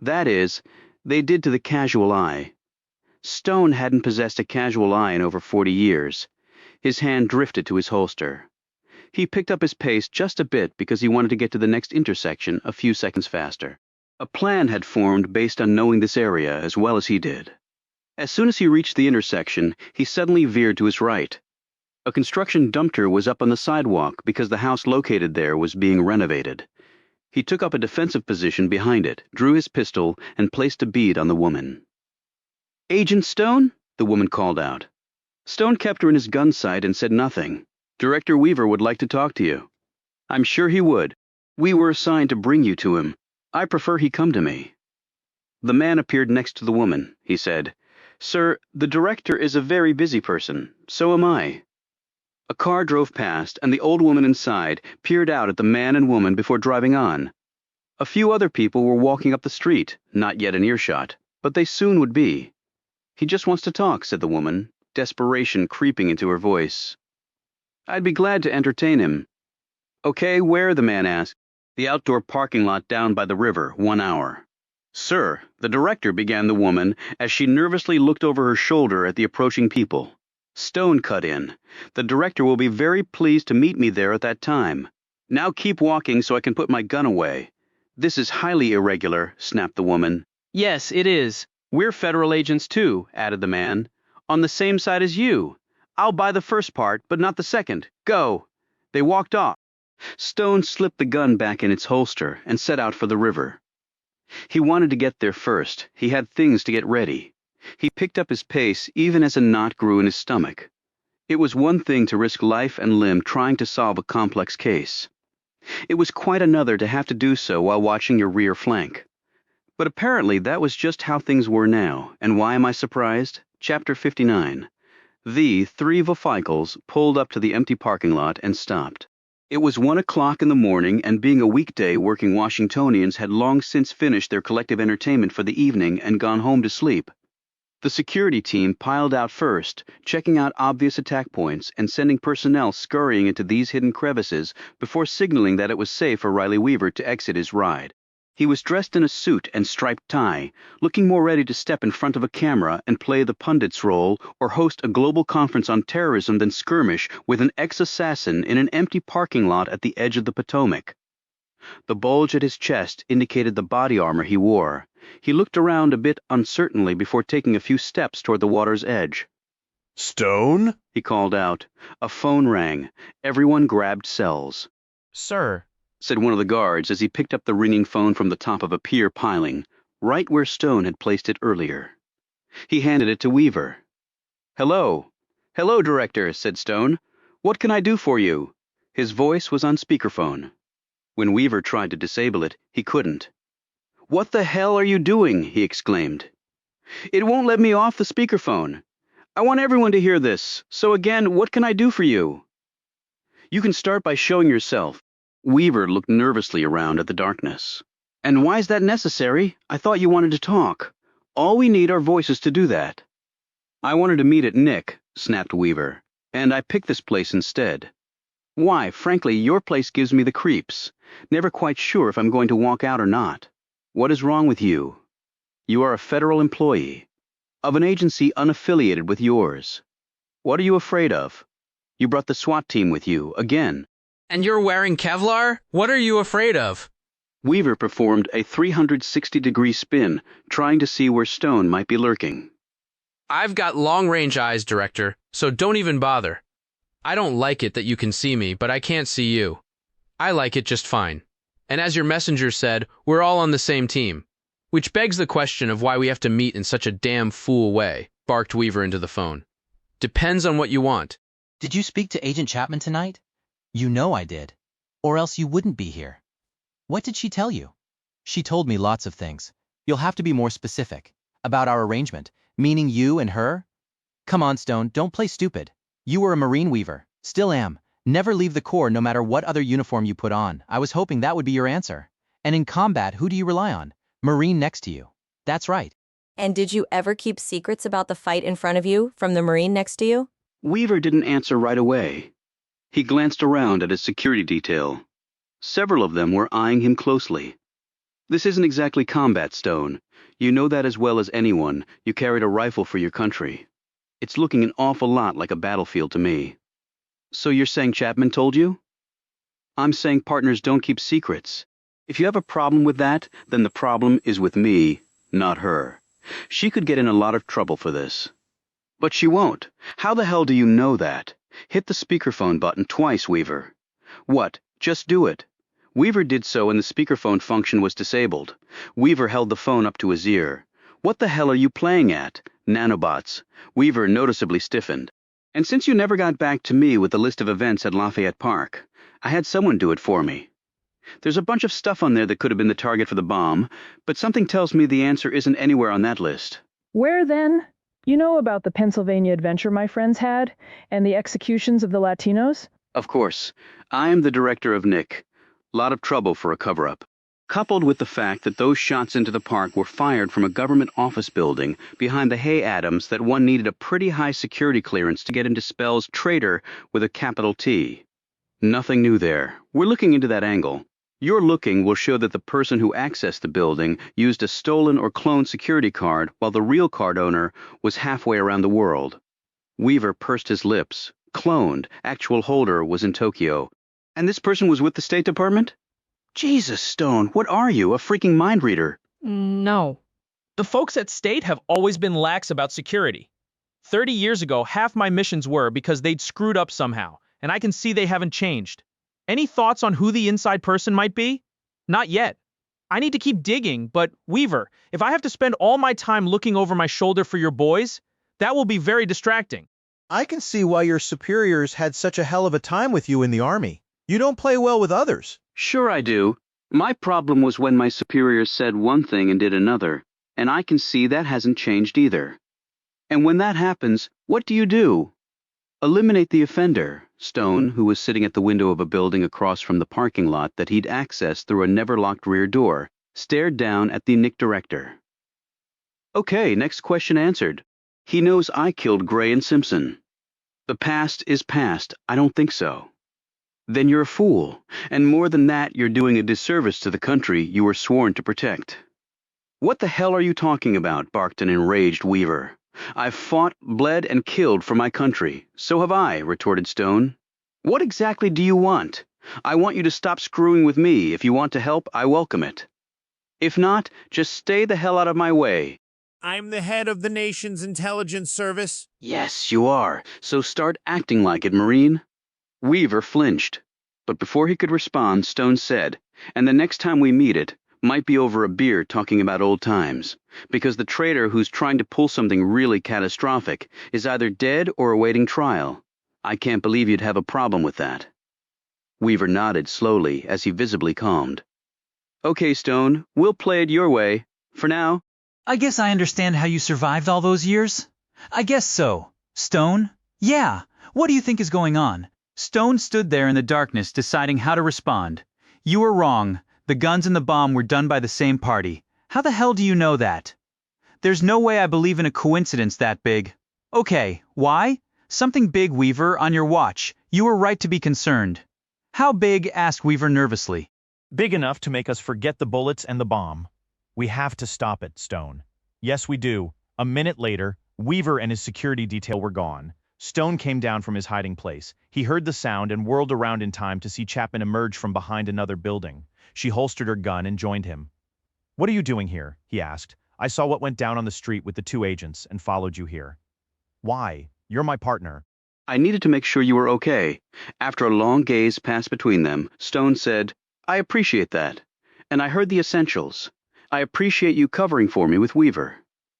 That is, they did to the casual eye. Stone hadn't possessed a casual eye in over 40 years. His hand drifted to his holster. He picked up his pace just a bit because he wanted to get to the next intersection a few seconds faster. A plan had formed based on knowing this area as well as he did. As soon as he reached the intersection, he suddenly veered to his right. A construction dumpster was up on the sidewalk because the house located there was being renovated. He took up a defensive position behind it, drew his pistol, and placed a bead on the woman. Agent Stone? The woman called out. Stone kept her in his gun sight and said nothing. Director Weaver would like to talk to you. I'm sure he would. We were assigned to bring you to him. I prefer he come to me. The man appeared next to the woman. He said, Sir, the director is a very busy person. So am I. A car drove past, and the old woman inside peered out at the man and woman before driving on. A few other people were walking up the street, not yet in earshot, but they soon would be. He just wants to talk, said the woman, desperation creeping into her voice. I'd be glad to entertain him. Okay, where? The man asked. The outdoor parking lot down by the river, 1 hour. Sir, the director, began the woman as she nervously looked over her shoulder at the approaching people. Stone cut in. The director will be very pleased to meet me there at that time. Now keep walking so I can put my gun away. This is highly irregular, snapped the woman. Yes, it is. We're federal agents too, added the man. On the same side as you. I'll buy the first part, but not the second. Go. They walked off. Stone slipped the gun back in its holster and set out for the river. He wanted to get there first. He had things to get ready. He picked up his pace even as a knot grew in his stomach. It was one thing to risk life and limb trying to solve a complex case. It was quite another to have to do so while watching your rear flank. But apparently that was just how things were now, and why am I surprised? Chapter 59. The 3 vehicles pulled up to the empty parking lot and stopped. It was 1 o'clock in the morning, and being a weekday, working Washingtonians had long since finished their collective entertainment for the evening and gone home to sleep. The security team piled out first, checking out obvious attack points and sending personnel scurrying into these hidden crevices before signaling that it was safe for Riley Weaver to exit his ride. He was dressed in a suit and striped tie, looking more ready to step in front of a camera and play the pundit's role or host a global conference on terrorism than skirmish with an ex-assassin in an empty parking lot at the edge of the Potomac. The bulge at his chest indicated the body armor he wore. He looked around a bit uncertainly before taking a few steps toward the water's edge. Stone? He called out. A phone rang. Everyone grabbed cells. Sir, Said one of the guards as he picked up the ringing phone from the top of a pier piling, right where Stone had placed it earlier. He handed it to Weaver. Hello. Hello, Director, said Stone. What can I do for you? His voice was on speakerphone. When Weaver tried to disable it, he couldn't. What the hell are you doing? He exclaimed. It won't let me off the speakerphone. I want everyone to hear this, so again, what can I do for you? You can start by showing yourself. Weaver looked nervously around at the darkness. And why is that necessary? I thought you wanted to talk. All we need are voices to do that. I wanted to meet at Nick, snapped Weaver, and I picked this place instead. Why, frankly, your place gives me the creeps. Never quite sure if I'm going to walk out or not. What is wrong with you? You are a federal employee, of an agency unaffiliated with yours. What are you afraid of? You brought the SWAT team with you, again. And you're wearing Kevlar? What are you afraid of? Weaver performed a 360-degree spin, trying to see where Stone might be lurking. I've got long-range eyes, Director, so don't even bother. I don't like it that you can see me, but I can't see you. I like it just fine. And as your messenger said, we're all on the same team. Which begs the question of why we have to meet in such a damn fool way, barked Weaver into the phone. Depends on what you want. Did you speak to Agent Chapman tonight? You know I did. Or else you wouldn't be here. What did she tell you? She told me lots of things. You'll have to be more specific. About our arrangement, meaning you and her? Come on, Stone, don't play stupid. You were a Marine, Weaver. Still am. Never leave the Corps no matter what other uniform you put on. I was hoping that would be your answer. And in combat, who do you rely on? Marine next to you. That's right. And did you ever keep secrets about the fight in front of you from the Marine next to you? Weaver didn't answer right away. He glanced around at his security detail. Several of them were eyeing him closely. This isn't exactly combat, Stone. You know that as well as anyone. You carried a rifle for your country. It's looking an awful lot like a battlefield to me. So you're saying Chapman told you? I'm saying partners don't keep secrets. If you have a problem with that, then the problem is with me, not her. She could get in a lot of trouble for this. But she won't. How the hell do you know that? Hit the speakerphone button twice, Weaver. What? Just do it. Weaver did so and the speakerphone function was disabled. Weaver held the phone up to his ear. What the hell are you playing at? Nanobots. Weaver noticeably stiffened. And since you never got back to me with the list of events at Lafayette Park, I had someone do it for me. There's a bunch of stuff on there that could have been the target for the bomb, but something tells me the answer isn't anywhere on that list. Where then? You know about the Pennsylvania adventure my friends had, and the executions of the Latinos? Of course. I am the director of Nick. Lot of trouble for a cover-up. Coupled with the fact that those shots into the park were fired from a government office building behind the Hay Adams that one needed a pretty high security clearance to get into spells traitor with a capital T. Nothing new there. We're looking into that angle. Your looking will show that the person who accessed the building used a stolen or cloned security card while the real card owner was halfway around the world. Weaver pursed his lips. Cloned. Actual holder was in Tokyo. And this person was with the State Department? Jesus, Stone, what are you, a freaking mind reader? No. The folks at State have always been lax about security. 30 years ago, half my missions were because they'd screwed up somehow, and I can see they haven't changed. Any thoughts on who the inside person might be? Not yet. I need to keep digging, but Weaver, if I have to spend all my time looking over my shoulder for your boys, that will be very distracting. I can see why your superiors had such a hell of a time with you in the Army. You don't play well with others. Sure I do. My problem was when my superiors said one thing and did another, and I can see that hasn't changed either. And when that happens, what do? Eliminate the offender. Stone, who was sitting at the window of a building across from the parking lot that he'd accessed through a never-locked rear door, stared down at the Nick director. Okay, next question answered. He knows I killed Gray and Simpson. The past is past. I don't think so. Then you're a fool, and more than that, you're doing a disservice to the country you were sworn to protect. What the hell are you talking about? Barked an enraged Weaver. I've fought, bled, and killed for my country. So have I, retorted Stone. What exactly do you want? I want you to stop screwing with me. If you want to help, I welcome it. If not, just stay the hell out of my way. I'm the head of the nation's intelligence service. Yes, you are. So start acting like it, Marine. Weaver flinched. But before he could respond, Stone said, and the next time we meet it might be over a beer talking about old times, because the traitor who's trying to pull something really catastrophic is either dead or awaiting trial. I can't believe you'd have a problem with that. Weaver nodded slowly as he visibly calmed. Okay, Stone, we'll play it your way. For now. I guess I understand how you survived all those years. I guess so. Stone? Yeah. What do you think is going on? Stone stood there in the darkness deciding how to respond. You were wrong. The guns and the bomb were done by the same party. How the hell do you know that? There's no way I believe in a coincidence that big. Okay, why? Something big, Weaver, on your watch. You were right to be concerned. How big? Asked Weaver nervously. Big enough to make us forget the bullets and the bomb. We have to stop it, Stone. Yes, we do. A minute later, Weaver and his security detail were gone. Stone came down from his hiding place. He heard the sound and whirled around in time to see Chapman emerge from behind another building. She holstered her gun and joined him. What are you doing here? He asked. I saw what went down on the street with the two agents and followed you here. Why? You're my partner. I needed to make sure you were okay. After a long gaze passed between them, Stone said, I appreciate that. And I heard the essentials. I appreciate you covering for me with Weaver.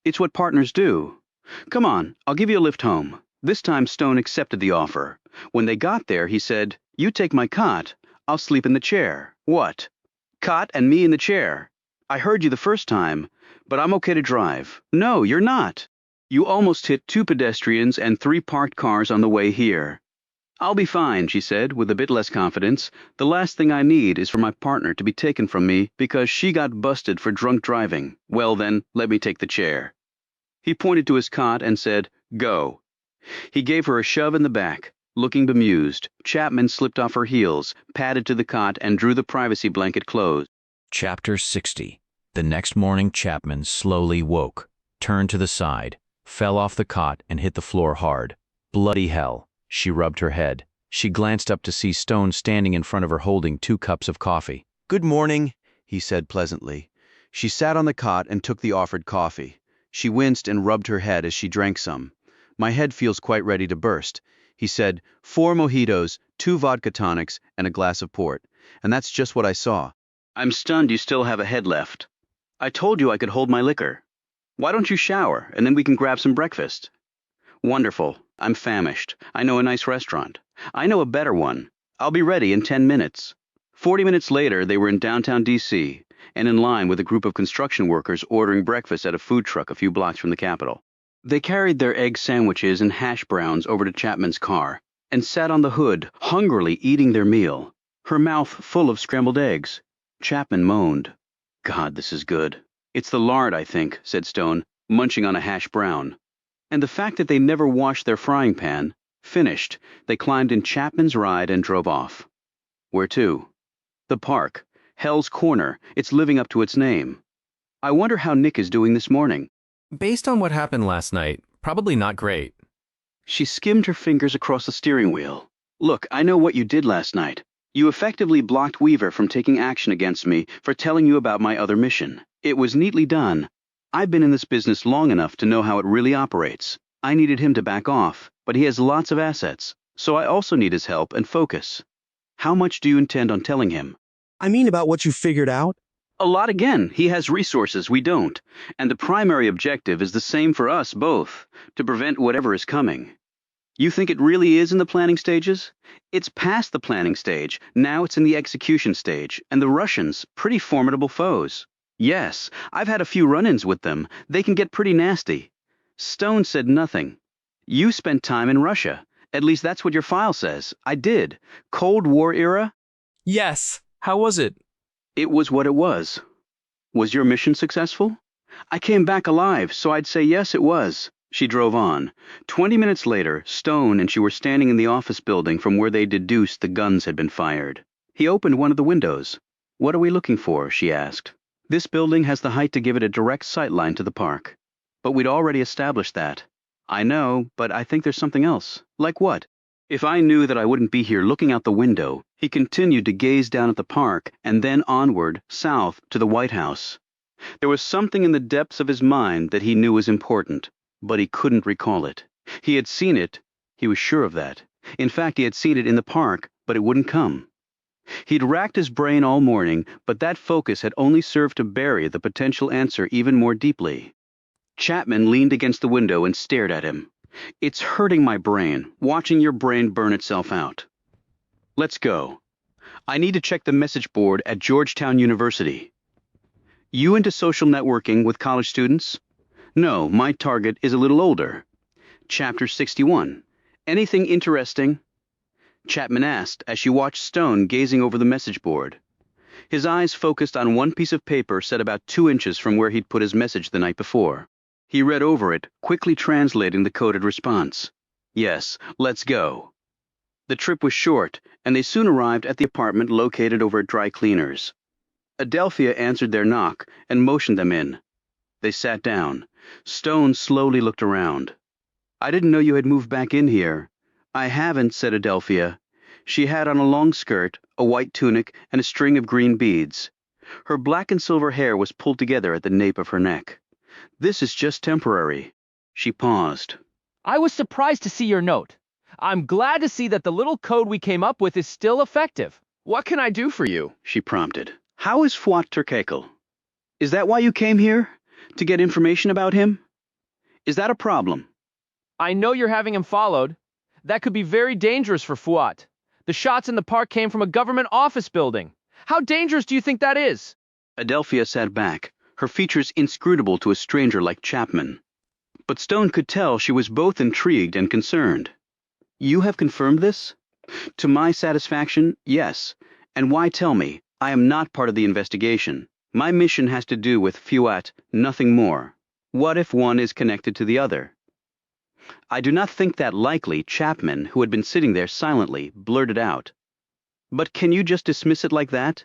It's what partners do. Come on, I'll give you a lift home. This time Stone accepted the offer. When they got there, he said, You take my cot. I'll sleep in the chair. What? Cot and me in the chair. I heard you the first time, but I'm okay to drive. No, you're not. You almost hit 2 pedestrians and 3 parked cars on the way here. I'll be fine, she said, with a bit less confidence. The last thing I need is for my partner to be taken from me because she got busted for drunk driving. Well then, let me take the chair. He pointed to his cot and said, Go. He gave her a shove in the back. Looking bemused, Chapman slipped off her heels, padded to the cot, and drew the privacy blanket close. Chapter 60. The next morning Chapman slowly woke, turned to the side, fell off the cot and hit the floor hard. Bloody hell. She rubbed her head. She glanced up to see Stone standing in front of her holding 2 cups of coffee. Good morning, he said pleasantly. She sat on the cot and took the offered coffee. She winced and rubbed her head as she drank some. My head feels quite ready to burst. He said, 4 mojitos, 2 vodka tonics, and a glass of port. And that's just what I saw. I'm stunned you still have a head left. I told you I could hold my liquor. Why don't you shower, and then we can grab some breakfast? Wonderful. I'm famished. I know a nice restaurant. I know a better one. I'll be ready in 10 minutes. 40 minutes later, they were in downtown D.C., and in line with a group of construction workers ordering breakfast at a food truck a few blocks from the Capitol. They carried their egg sandwiches and hash browns over to Chapman's car and sat on the hood, hungrily eating their meal, her mouth full of scrambled eggs. Chapman moaned. God, this is good. It's the lard, I think, said Stone, munching on a hash brown. And the fact that they never washed their frying pan. Finished, they climbed in Chapman's ride and drove off. Where to? The park. Hell's Corner. It's living up to its name. I wonder how Nick is doing this morning. Based on what happened last night, probably not great. She skimmed her fingers across the steering wheel. Look, I know what you did last night. You effectively blocked Weaver from taking action against me for telling you about my other mission. It was neatly done. I've been in this business long enough to know how it really operates. I needed him to back off, but he has lots of assets, so I also need his help and focus. How much do you intend on telling him? I mean about what you figured out? A lot again. He has resources we don't, and the primary objective is the same for us both, to prevent whatever is coming. You think it really is in the planning stages? It's past the planning stage, now it's in the execution stage, and the Russians, pretty formidable foes. Yes, I've had a few run-ins with them. They can get pretty nasty. Stone said nothing. You spent time in Russia. At least that's what your file says. I did. Cold War era? Yes. How was it? It was what it was. Was your mission successful? I came back alive, so I'd say yes, it was. She drove on. 20 minutes later, Stone and she were standing in the office building from where they deduced the guns had been fired. He opened one of the windows. What are we looking for? She asked. This building has the height to give it a direct sightline to the park. But we'd already established that. I know, but I think there's something else. Like what? If I knew that I wouldn't be here looking out the window, he continued to gaze down at the park and then onward, south, to the White House. There was something in the depths of his mind that he knew was important, but he couldn't recall it. He had seen it, he was sure of that. In fact, he had seen it in the park, but it wouldn't come. He'd racked his brain all morning, but that focus had only served to bury the potential answer even more deeply. Chapman leaned against the window and stared at him. It's hurting my brain, watching your brain burn itself out. Let's go. I need to check the message board at Georgetown University. You into social networking with college students? No, my target is a little older. Chapter 61. Anything interesting? Chapman asked as she watched Stone gazing over the message board. His eyes focused on one piece of paper set about 2 inches from where he'd put his message the night before. He read over it, quickly translating the coded response. Yes, let's go. The trip was short, and they soon arrived at the apartment located over at Dry Cleaners. Adelphia answered their knock and motioned them in. They sat down. Stone slowly looked around. I didn't know you had moved back in here. I haven't, said Adelphia. She had on a long skirt, a white tunic, and a string of green beads. Her black and silver hair was pulled together at the nape of her neck. This is just temporary. She paused. I was surprised to see your note. I'm glad to see that the little code we came up with is still effective. What can I do for you? She prompted. How is Fuat Turkekel? Is that why you came here? To get information about him? Is that a problem? I know you're having him followed. That could be very dangerous for Fuat. The shots in the park came from a government office building. How dangerous do you think that is? Adelphia sat back, her features inscrutable to a stranger like Chapman. But Stone could tell she was both intrigued and concerned. You have confirmed this? To my satisfaction, yes. And why tell me? I am not part of the investigation. My mission has to do with Fuat, nothing more. What if one is connected to the other? I do not think that likely, Chapman, who had been sitting there silently, blurted out. But can you just dismiss it like that?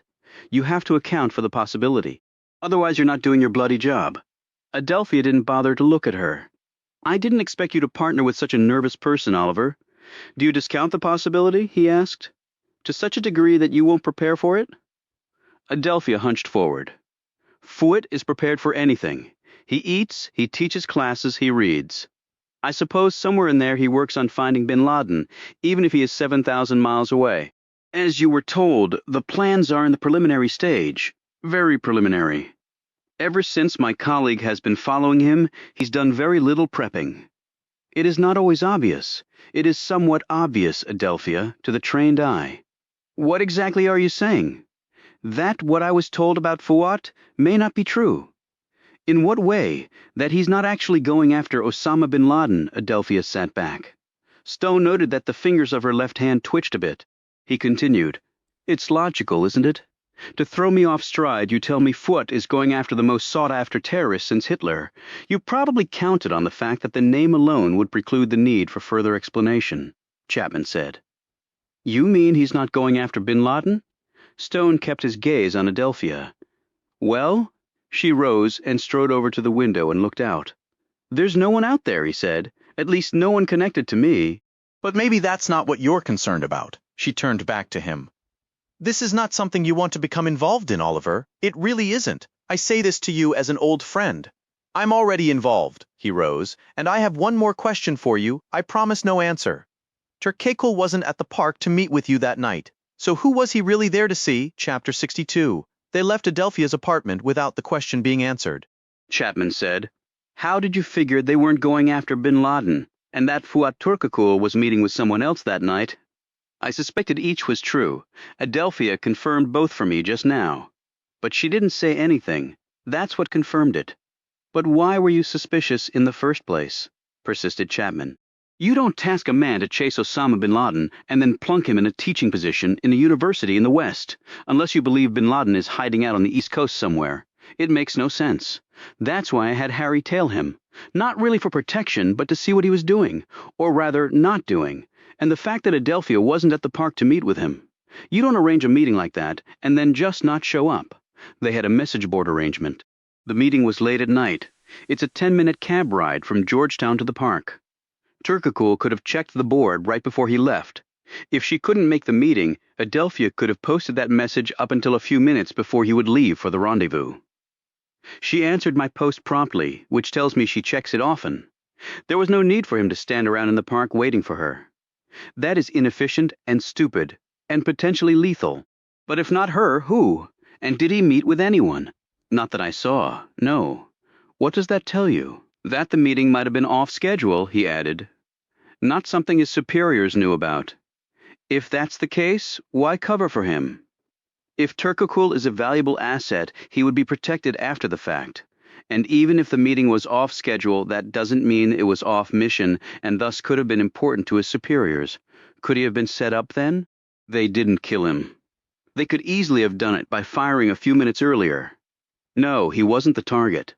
You have to account for the possibility. Otherwise you're not doing your bloody job. Adelphia didn't bother to look at her. I didn't expect you to partner with such a nervous person, Oliver. Do you discount the possibility? He asked. To such a degree that you won't prepare for it? Adelphia hunched forward. Fuat is prepared for anything. He eats, he teaches classes, he reads. I suppose somewhere in there he works on finding bin Laden, even if he is 7,000 miles away. As you were told, the plans are in the preliminary stage. Very preliminary. Ever since my colleague has been following him, he's done very little prepping. It is not always obvious. It is somewhat obvious, Adelphia, to the trained eye. What exactly are you saying? That what I was told about Fuat may not be true. In what way? That he's not actually going after Osama bin Laden, Adelphia sat back. Stone noted that the fingers of her left hand twitched a bit. He continued, It's logical, isn't it? To throw me off stride, you tell me Fuat is going after the most sought-after terrorist since Hitler. You probably counted on the fact that the name alone would preclude the need for further explanation, Chapman said. You mean he's not going after bin Laden? Stone kept his gaze on Adelphia. Well? She rose and strode over to the window and looked out. There's no one out there, he said. At least no one connected to me. But maybe that's not what you're concerned about. She turned back to him. This is not something you want to become involved in, Oliver. It really isn't. I say this to you as an old friend. I'm already involved, he rose, and I have one more question for you. I promise no answer. Turkekel wasn't at the park to meet with you that night. So who was he really there to see? Chapter 62. They left Adelphia's apartment without the question being answered. Chapman said. How did you figure they weren't going after bin Laden, and that Fuat Turkekel was meeting with someone else that night? I suspected each was true. Adelphia confirmed both for me just now. But she didn't say anything. That's what confirmed it. But why were you suspicious in the first place? Persisted Chapman. You don't task a man to chase Osama bin Laden and then plunk him in a teaching position in a university in the West, unless you believe bin Laden is hiding out on the East Coast somewhere. It makes no sense. That's why I had Harry tail him. Not really for protection, but to see what he was doing, or rather, not doing. And the fact that Adelphia wasn't at the park to meet with him. You don't arrange a meeting like that and then just not show up. They had a message board arrangement. The meeting was late at night. It's a 10-minute cab ride from Georgetown to the park. Turkekel could have checked the board right before he left. If she couldn't make the meeting, Adelphia could have posted that message up until a few minutes before he would leave for the rendezvous. She answered my post promptly, which tells me she checks it often. There was no need for him to stand around in the park waiting for her. That is inefficient and stupid, and potentially lethal. But if not her, who? And did he meet with anyone? Not that I saw, no. What does that tell you? That the meeting might have been off schedule, he added. Not something his superiors knew about. If that's the case, why cover for him? If Turkakul is a valuable asset, he would be protected after the fact. And even if the meeting was off schedule, that doesn't mean it was off mission and thus could have been important to his superiors. Could he have been set up then? They didn't kill him. They could easily have done it by firing a few minutes earlier. No, he wasn't the target.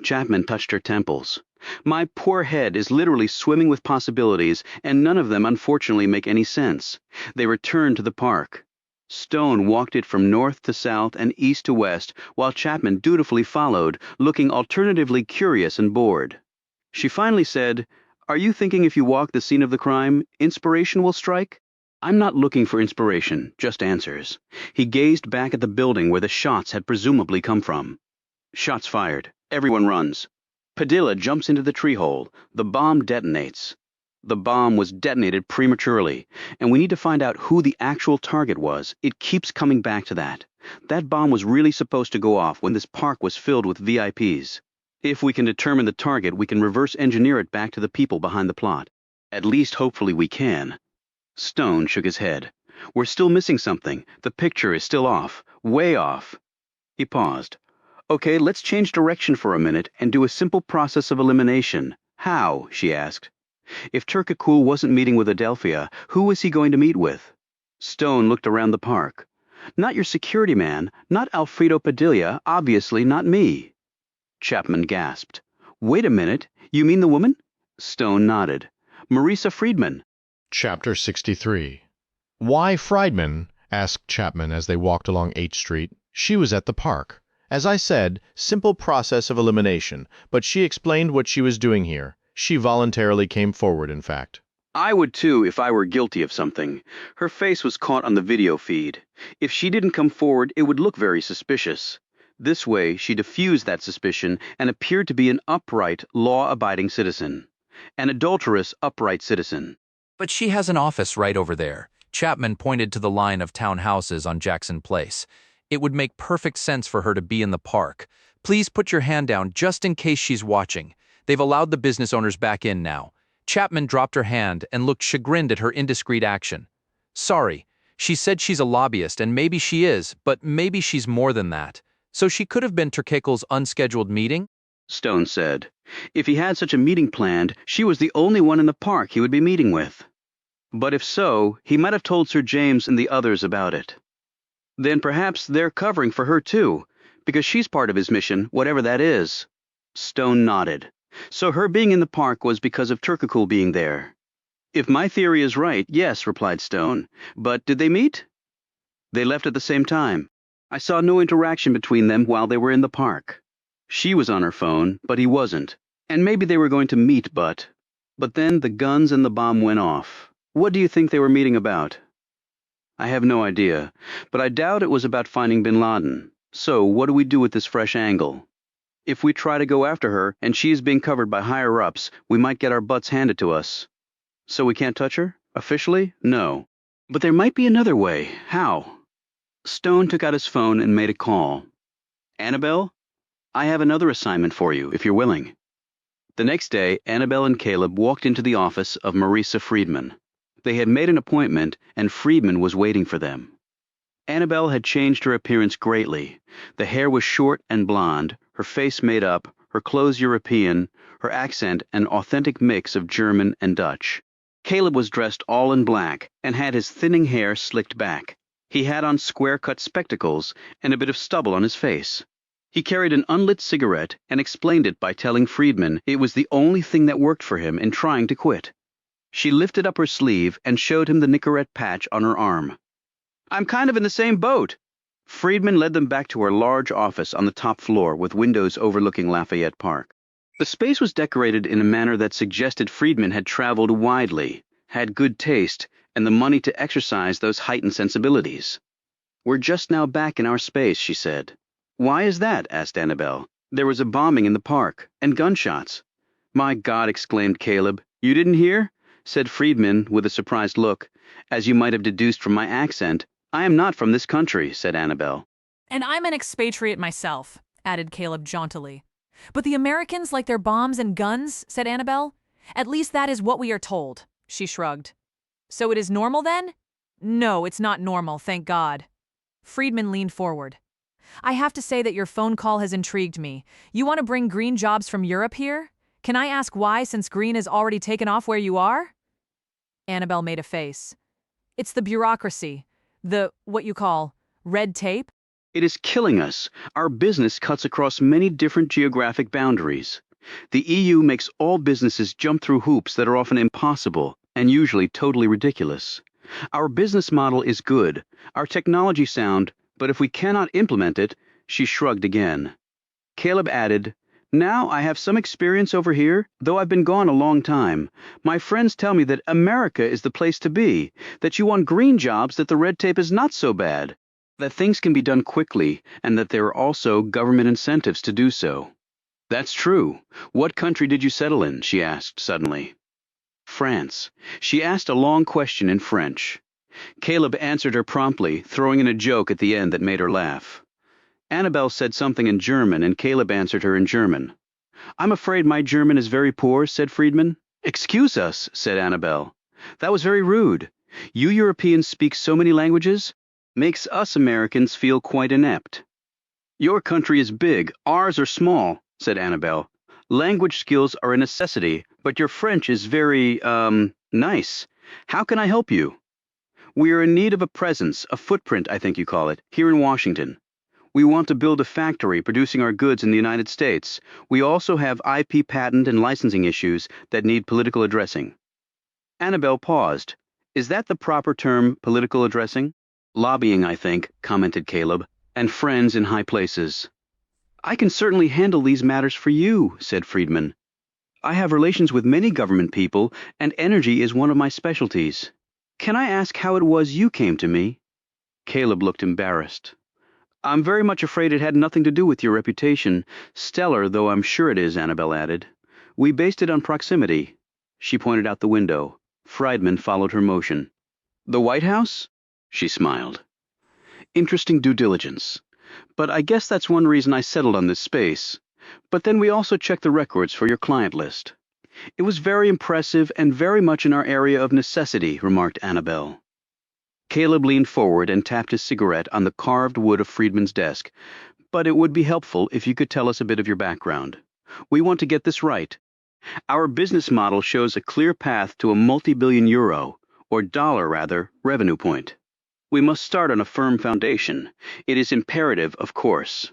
Chapman touched her temples. My poor head is literally swimming with possibilities, and none of them unfortunately make any sense. They returned to the park. Stone walked it from north to south and east to west, while Chapman dutifully followed, looking alternatively curious and bored. She finally said, "Are you thinking if you walk the scene of the crime, inspiration will strike?" "I'm not looking for inspiration, just answers." He gazed back at the building where the shots had presumably come from. Shots fired. Everyone runs. Padilla jumps into the tree hole. The bomb detonates. The bomb was detonated prematurely, and we need to find out who the actual target was. It keeps coming back to that. That bomb was really supposed to go off when this park was filled with VIPs. If we can determine the target, we can reverse engineer it back to the people behind the plot. At least hopefully we can. Stone shook his head. We're still missing something. The picture is still off. Way off. He paused. Okay, let's change direction for a minute and do a simple process of elimination. How? She asked. If Turkakul wasn't meeting with Adelphia, who was he going to meet with? Stone looked around the park. Not your security man, not Alfredo Padilla, obviously not me. Chapman gasped. Wait a minute, you mean the woman? Stone nodded. Marisa Friedman. Chapter 63. Why Friedman? Asked Chapman as they walked along H Street. She was at the park. As I said, simple process of elimination, but she explained what she was doing here. She voluntarily came forward, in fact. I would too if I were guilty of something. Her face was caught on the video feed. If she didn't come forward, it would look very suspicious. This way, she diffused that suspicion and appeared to be an upright, law-abiding citizen. An adulterous, upright citizen. But she has an office right over there. Chapman pointed to the line of townhouses on Jackson Place. It would make perfect sense for her to be in the park. Please put your hand down just in case she's watching. They've allowed the business owners back in now. Chapman dropped her hand and looked chagrined at her indiscreet action. Sorry, she said she's a lobbyist, and maybe she is, but maybe she's more than that. So she could have been Turkakul's unscheduled meeting? Stone said. If he had such a meeting planned, she was the only one in the park he would be meeting with. But if so, he might have told Sir James and the others about it. Then perhaps they're covering for her too, because she's part of his mission, whatever that is. Stone nodded. So her being in the park was because of Turkakul being there. If my theory is right, yes, replied Stone. But did they meet? They left at the same time. I saw no interaction between them while they were in the park. She was on her phone, but he wasn't. And maybe they were going to meet, but then the guns and the bomb went off. What do you think they were meeting about? I have no idea, but I doubt it was about finding bin Laden. So what do we do with this fresh angle? If we try to go after her and she is being covered by higher-ups, we might get our butts handed to us. So we can't touch her? Officially? No. But there might be another way. How? Stone took out his phone and made a call. Annabelle? I have another assignment for you, if you're willing. The next day, Annabelle and Caleb walked into the office of Marisa Friedman. They had made an appointment, and Friedman was waiting for them. Annabelle had changed her appearance greatly. The hair was short and blonde, her face made up, her clothes European, her accent an authentic mix of German and Dutch. Caleb was dressed all in black and had his thinning hair slicked back. He had on square-cut spectacles and a bit of stubble on his face. He carried an unlit cigarette and explained it by telling Friedman it was the only thing that worked for him in trying to quit. She lifted up her sleeve and showed him the Nicorette patch on her arm. I'm kind of in the same boat. Friedman led them back to her large office on the top floor with windows overlooking Lafayette Park. The space was decorated in a manner that suggested Friedman had traveled widely, had good taste, and the money to exercise those heightened sensibilities. We're just now back in our space, she said. Why is that? Asked Annabelle. There was a bombing in the park, and gunshots. My God, exclaimed Caleb. You didn't hear? Said Friedman with a surprised look. As you might have deduced from my accent, I am not from this country, said Annabelle. And I'm an expatriate myself, added Caleb jauntily. But the Americans like their bombs and guns, said Annabelle. At least that is what we are told, she shrugged. So it is normal then? No, it's not normal, thank God. Friedman leaned forward. I have to say that your phone call has intrigued me. You want to bring green jobs from Europe here? Can I ask why, since green has already taken off where you are? Annabelle made a face. It's the bureaucracy. What you call, red tape? It is killing us. Our business cuts across many different geographic boundaries. The EU makes all businesses jump through hoops that are often impossible and usually totally ridiculous. Our business model is good, our technology sound, but if we cannot implement it, she shrugged again. Caleb added, Now I have some experience over here, though I've been gone a long time. My friends tell me that America is the place to be, that you want green jobs, that the red tape is not so bad, that things can be done quickly, and that there are also government incentives to do so. That's true. What country did you settle in? She asked suddenly. France. She asked a long question in French. Caleb answered her promptly, throwing in a joke at the end that made her laugh. Annabelle said something in German, and Caleb answered her in German. I'm afraid my German is very poor, said Friedman. Excuse us, said Annabelle. That was very rude. You Europeans speak so many languages? Makes us Americans feel quite inept. Your country is big, ours are small, said Annabelle. Language skills are a necessity, but your French is very, nice. How can I help you? We are in need of a presence, a footprint, I think you call it, here in Washington. We want to build a factory producing our goods in the United States. We also have IP patent and licensing issues that need political addressing. Annabelle paused. Is that the proper term, political addressing? Lobbying, I think, commented Caleb, and friends in high places. I can certainly handle these matters for you, said Friedman. I have relations with many government people, and energy is one of my specialties. Can I ask how it was you came to me? Caleb looked embarrassed. I'm very much afraid it had nothing to do with your reputation, stellar though I'm sure it is, Annabelle added. We based it on proximity. She pointed out the window. Friedman followed her motion. The White House? She smiled. Interesting due diligence. But I guess that's one reason I settled on this space. But then we also checked the records for your client list. It was very impressive and very much in our area of necessity, remarked Annabelle. Caleb leaned forward and tapped his cigarette on the carved wood of Friedman's desk. But it would be helpful if you could tell us a bit of your background. We want to get this right. Our business model shows a clear path to a multi-billion euro, or dollar rather, revenue point. We must start on a firm foundation. It is imperative, of course.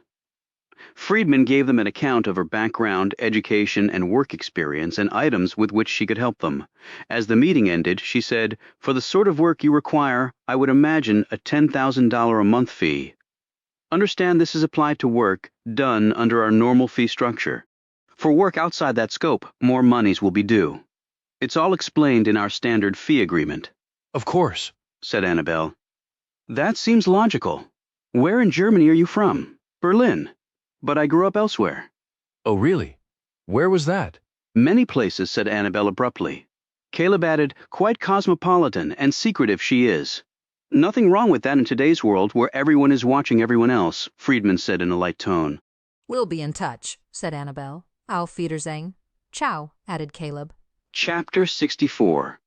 Friedman gave them an account of her background, education, and work experience and items with which she could help them. As the meeting ended, she said, For the sort of work you require, I would imagine a $10,000 a month fee. Understand this is applied to work done under our normal fee structure. For work outside that scope, more monies will be due. It's all explained in our standard fee agreement. Of course, said Annabelle. That seems logical. Where in Germany are you from? Berlin. But I grew up elsewhere. Oh, really? Where was that? Many places, said Annabelle abruptly. Caleb added, quite cosmopolitan and secretive she is. Nothing wrong with that in today's world where everyone is watching everyone else, Friedman said in a light tone. We'll be in touch, said Annabelle. Auf Wiedersehen. Ciao, added Caleb. Chapter 64.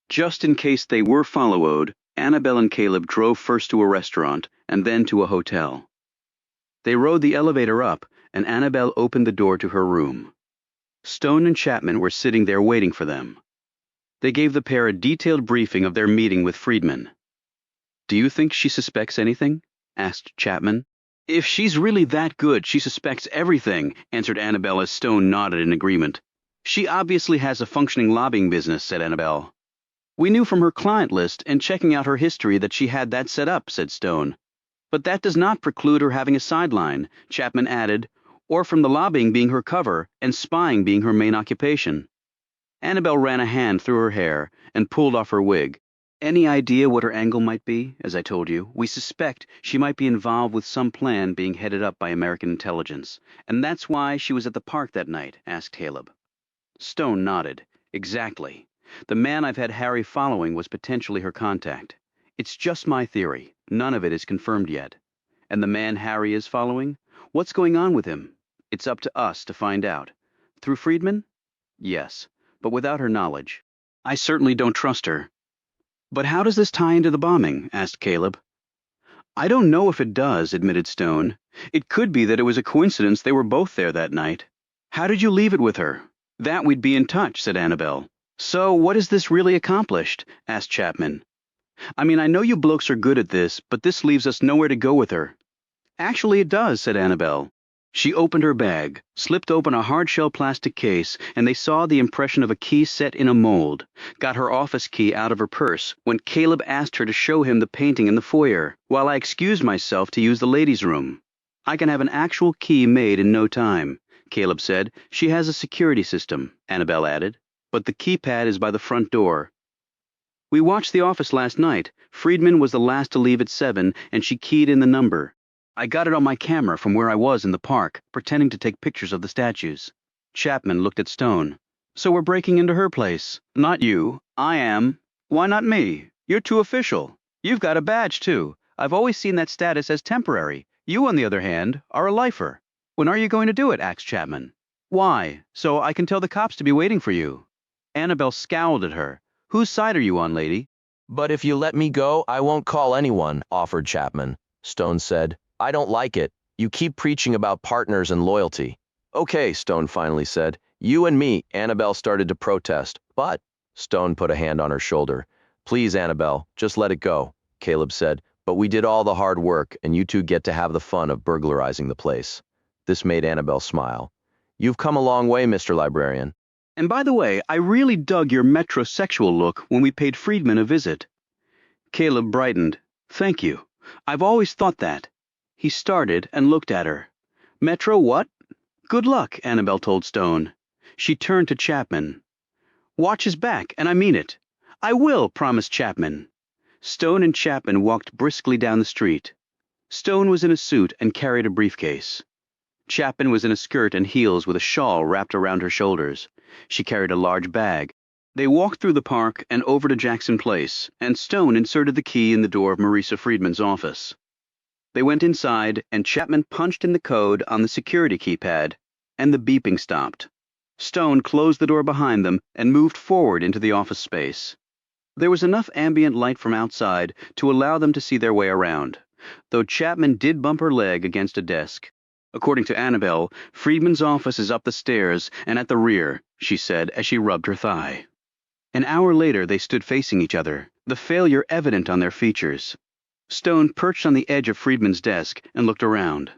Just in case they were followed, Annabelle and Caleb drove first to a restaurant and then to a hotel. They rode the elevator up, and Annabelle opened the door to her room. Stone and Chapman were sitting there waiting for them. They gave the pair a detailed briefing of their meeting with Friedman. Do you think she suspects anything? Asked Chapman. If she's really that good, she suspects everything, answered Annabelle as Stone nodded in agreement. She obviously has a functioning lobbying business, said Annabelle. We knew from her client list and checking out her history that she had that set up, said Stone. But that does not preclude her having a sideline, Chapman added, or from the lobbying being her cover and spying being her main occupation. Annabelle ran a hand through her hair and pulled off her wig. Any idea what her angle might be? As I told you, we suspect she might be involved with some plan being headed up by American intelligence. And that's why she was at the park that night, asked Caleb. Stone nodded. Exactly. The man I've had Harry following was potentially her contact. It's just my theory. None of it is confirmed yet. And the man Harry is following? What's going on with him? It's up to us to find out. Through Friedman? Yes, but without her knowledge. I certainly don't trust her. But how does this tie into the bombing? Asked Caleb. I don't know if it does, admitted Stone. It could be that it was a coincidence they were both there that night. How did you leave it with her? That we'd be in touch, said Annabelle. So what has this really accomplished? Asked Chapman. I mean, I know you blokes are good at this, but this leaves us nowhere to go with her. Actually, it does, said Annabelle. She opened her bag, slipped open a hard-shell plastic case, and they saw the impression of a key set in a mold, got her office key out of her purse when Caleb asked her to show him the painting in the foyer, while I excused myself to use the ladies' room. I can have an actual key made in no time, Caleb said. She has a security system, Annabelle added, but the keypad is by the front door. We watched The Office last night. Friedman was the last to leave at 7, and she keyed in the number. I got it on my camera from where I was in the park, pretending to take pictures of the statues. Chapman looked at Stone. So we're breaking into her place. Not you. I am. Why not me? You're too official. You've got a badge, too. I've always seen that status as temporary. You, on the other hand, are a lifer. When are you going to do it? Asked Chapman. Why? So I can tell the cops to be waiting for you. Annabelle scowled at her. Whose side are you on, lady? But if you let me go, I won't call anyone, offered Chapman. Stone said. I don't like it. You keep preaching about partners and loyalty. Okay, Stone finally said. You and me. Annabelle started to protest. But, Stone put a hand on her shoulder. Please, Annabelle, just let it go, Caleb said. But we did all the hard work, and you two get to have the fun of burglarizing the place. This made Annabelle smile. You've come a long way, Mr. Librarian. And by the way, I really dug your metrosexual look when we paid Friedman a visit. Caleb brightened. Thank you. I've always thought that. He started and looked at her. Metro what? Good luck, Annabelle told Stone. She turned to Chapman. Watch his back, and I mean it. I will, promised Chapman. Stone and Chapman walked briskly down the street. Stone was in a suit and carried a briefcase. Chapman was in a skirt and heels with a shawl wrapped around her shoulders. She carried a large bag. They walked through the park and over to Jackson Place, and Stone inserted the key in the door of Marisa Friedman's office. They went inside, and Chapman punched in the code on the security keypad, and the beeping stopped. Stone closed the door behind them and moved forward into the office space. There was enough ambient light from outside to allow them to see their way around, though Chapman did bump her leg against a desk. According to Annabelle, Friedman's office is up the stairs and at the rear, she said as she rubbed her thigh. An hour later they stood facing each other, the failure evident on their features. Stone perched on the edge of Friedman's desk and looked around.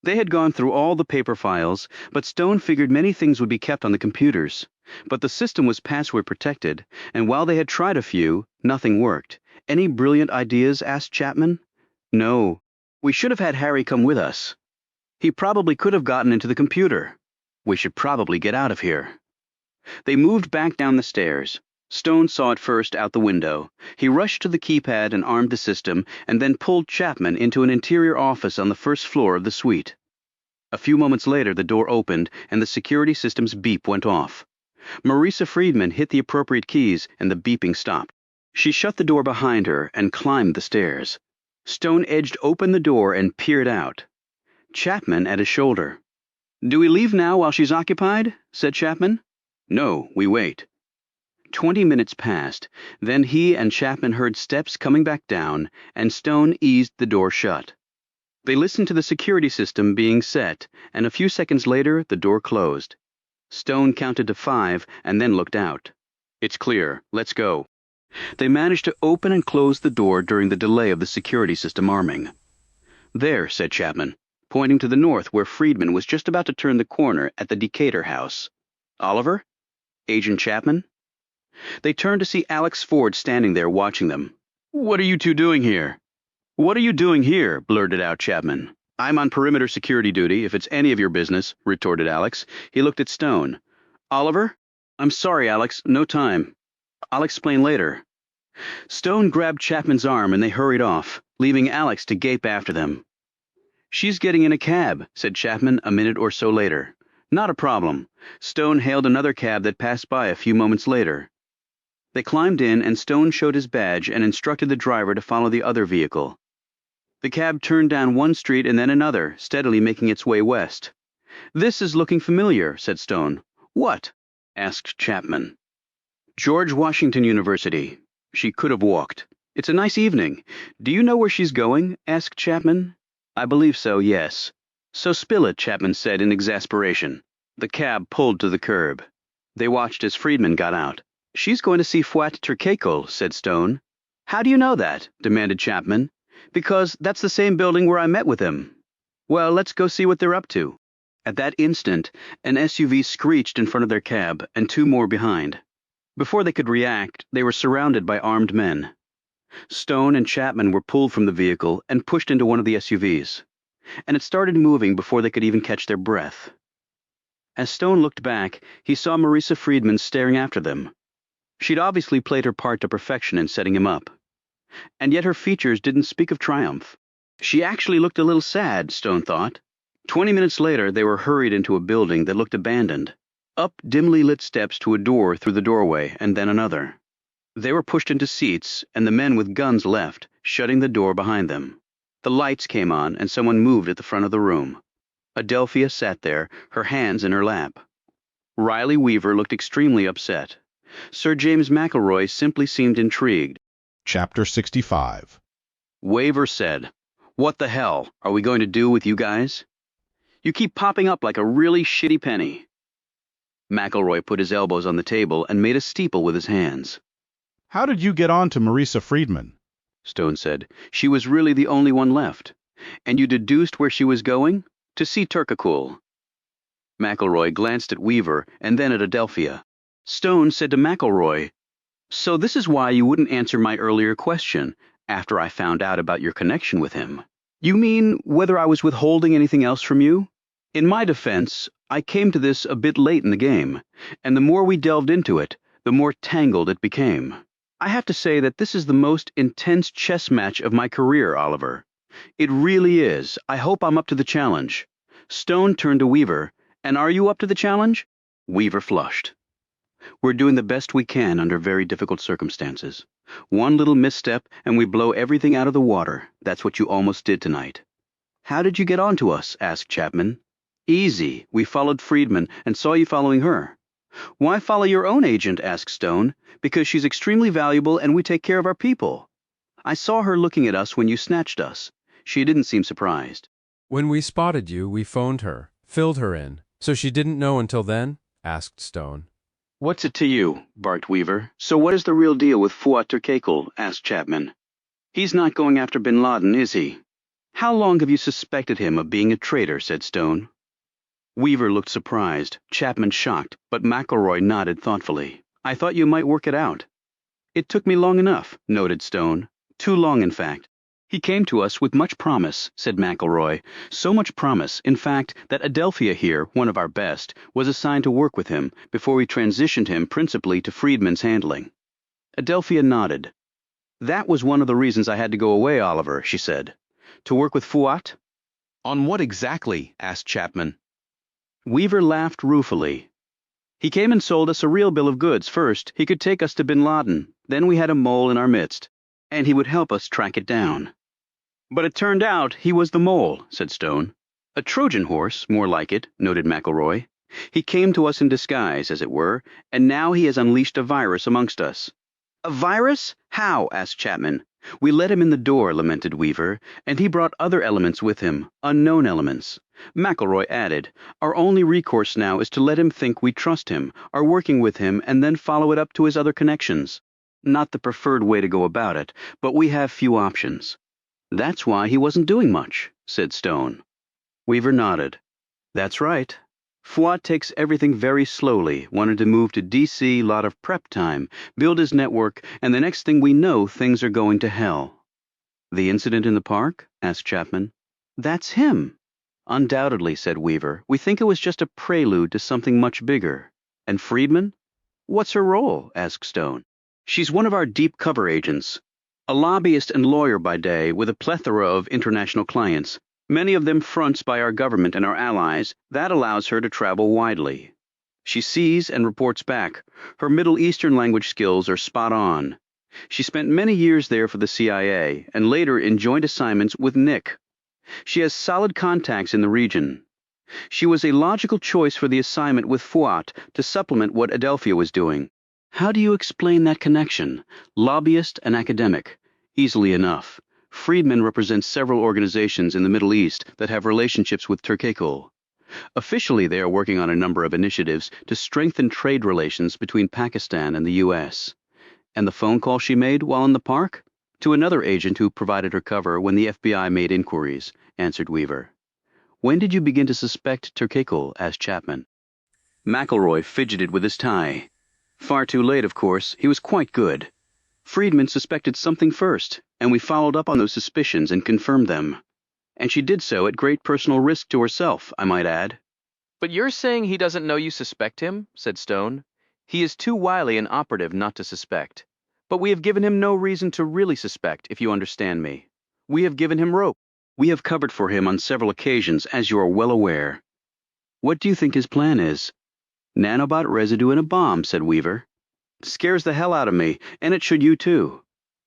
They had gone through all the paper files, but Stone figured many things would be kept on the computers. But the system was password protected, and while they had tried a few, nothing worked. Any brilliant ideas? Asked Chapman. No. We should have had Harry come with us. He probably could have gotten into the computer. We should probably get out of here. They moved back down the stairs. Stone saw it first out the window. He rushed to the keypad and armed the system, and then pulled Chapman into an interior office on the first floor of the suite. A few moments later, the door opened, and the security system's beep went off. Marisa Friedman hit the appropriate keys, and the beeping stopped. She shut the door behind her and climbed the stairs. Stone edged open the door and peered out. Chapman at his shoulder. "Do we leave now while she's occupied?" said Chapman. "No, we wait." 20 minutes passed, then he and Chapman heard steps coming back down, and Stone eased the door shut. They listened to the security system being set, and a few seconds later the door closed. Stone counted to 5 and then looked out. "It's clear. Let's go." They managed to open and close the door during the delay of the security system arming. "There," said Chapman, pointing to the north where Friedman was just about to turn the corner at the Decatur house. "Oliver? Agent Chapman?" They turned to see Alex Ford standing there watching them. "What are you two doing here?" "What are you doing here?" blurted out Chapman. "I'm on perimeter security duty, if it's any of your business," retorted Alex. He looked at Stone. "Oliver?" "I'm sorry, Alex. No time. I'll explain later." Stone grabbed Chapman's arm and they hurried off, leaving Alex to gape after them. "She's getting in a cab," said Chapman a minute or so later. "Not a problem." Stone hailed another cab that passed by a few moments later. They climbed in and Stone showed his badge and instructed the driver to follow the other vehicle. The cab turned down one street and then another, steadily making its way west. "This is looking familiar," said Stone. "What?" asked Chapman. "George Washington University." She could have walked. "It's a nice evening. Do you know where she's going?" asked Chapman. "I believe so, yes." "So spill it," Chapman said in exasperation. The cab pulled to the curb. They watched as Friedman got out. "She's going to see Fuat Turkekel," said Stone. "How do you know that?" demanded Chapman. "Because that's the same building where I met with him." "Well, let's go see what they're up to." At that instant, an SUV screeched in front of their cab, and two more behind. Before they could react, they were surrounded by armed men. Stone and Chapman were pulled from the vehicle and pushed into one of the SUVs, and it started moving before they could even catch their breath. As Stone looked back, he saw Marisa Friedman staring after them. She'd obviously played her part to perfection in setting him up. And yet her features didn't speak of triumph. She actually looked a little sad, Stone thought. 20 minutes later, they were hurried into a building that looked abandoned. Up dimly lit steps to a door through the doorway, and then another. They were pushed into seats, and the men with guns left, shutting the door behind them. The lights came on, and someone moved at the front of the room. Adelphia sat there, her hands in her lap. Riley Weaver looked extremely upset. Sir James McElroy simply seemed intrigued. Chapter 65. Weaver said, "What the hell are we going to do with you guys? You keep popping up like a really shitty penny." McElroy put his elbows on the table and made a steeple with his hands. "How did you get on to Marisa Friedman?" Stone said. "She was really the only one left. And you deduced where she was going? To see Turkakul." McElroy glanced at Weaver and then at Adelphia. Stone said to McElroy, "So this is why you wouldn't answer my earlier question, after I found out about your connection with him. You mean whether I was withholding anything else from you? In my defense, I came to this a bit late in the game, and the more we delved into it, the more tangled it became. I have to say that this is the most intense chess match of my career, Oliver. It really is. I hope I'm up to the challenge." Stone turned to Weaver. "And are you up to the challenge?" Weaver flushed. "We're doing the best we can under very difficult circumstances. One little misstep and we blow everything out of the water. That's what you almost did tonight." "How did you get on to us?" asked Chapman. "Easy. We followed Friedman and saw you following her." "Why follow your own agent?" asked Stone. "Because she's extremely valuable and we take care of our people." "I saw her looking at us when you snatched us." She didn't seem surprised. "When we spotted you, we phoned her, filled her in. So she didn't know until then?" asked Stone. "What's it to you?" barked Weaver. "So what is the real deal with Fuat Turkekel?" asked Chapman. "He's not going after bin Laden, is he?" "How long have you suspected him of being a traitor?" said Stone. Weaver looked surprised, Chapman shocked, but McElroy nodded thoughtfully. "I thought you might work it out." "It took me long enough," noted Stone. "Too long, in fact." "He came to us with much promise," said McElroy. "So much promise, in fact, that Adelphia here, one of our best, was assigned to work with him before we transitioned him principally to Friedman's handling." Adelphia nodded. "That was one of the reasons I had to go away, Oliver," she said. "To work with Fuat?" "On what exactly?" asked Chapman. Weaver laughed ruefully. "He came and sold us a real bill of goods first. He could take us to bin Laden. Then we had a mole in our midst, and he would help us track it down." "But it turned out he was the mole," said Stone. "A Trojan horse, more like it," noted McElroy. "He came to us in disguise, as it were, and now he has unleashed a virus amongst us." "A virus? How?" asked Chapman. "We let him in the door," lamented Weaver, "and he brought other elements with him, unknown elements." McElroy added, "Our only recourse now is to let him think we trust him, are working with him, and then follow it up to his other connections. Not the preferred way to go about it, but we have few options." "That's why he wasn't doing much," said Stone. Weaver nodded. "That's right. Fuat takes everything very slowly, wanted to move to D.C., lot of prep time, build his network, and the next thing we know, things are going to hell." "The incident in the park?" asked Chapman. "That's him." "Undoubtedly," said Weaver. "We think it was just a prelude to something much bigger." "And Friedman?" "What's her role?" asked Stone. She's one of our deep cover agents, a lobbyist and lawyer by day with a plethora of international clients, many of them fronts by our government and our allies. That allows her to travel widely. She sees and reports back. Her Middle Eastern language skills are spot on. She spent many years there for the CIA and later in joint assignments with Nick. She has solid contacts in the region. She was a logical choice for the assignment with Fuat to supplement what Adelphia was doing. How do you explain that connection? Lobbyist and academic. Easily enough. Friedman represents several organizations in the Middle East that have relationships with Turkey. Officially, they are working on a number of initiatives to strengthen trade relations between Pakistan and the U.S. And the phone call she made while in the park? To another agent who provided her cover when the FBI made inquiries, answered Weaver. When did you begin to suspect Turkey? Asked Chapman. McElroy fidgeted with his tie. Far too late, of course. He was quite good. Friedman suspected something first, and we followed up on those suspicions and confirmed them. And she did so at great personal risk to herself, I might add. But you're saying he doesn't know you suspect him? Said Stone. He is too wily an operative not to suspect. But we have given him no reason to really suspect, if you understand me. We have given him rope. We have covered for him on several occasions, as you are well aware. What do you think his plan is? Nanobot residue in a bomb, said Weaver. Scares the hell out of me, and it should you too.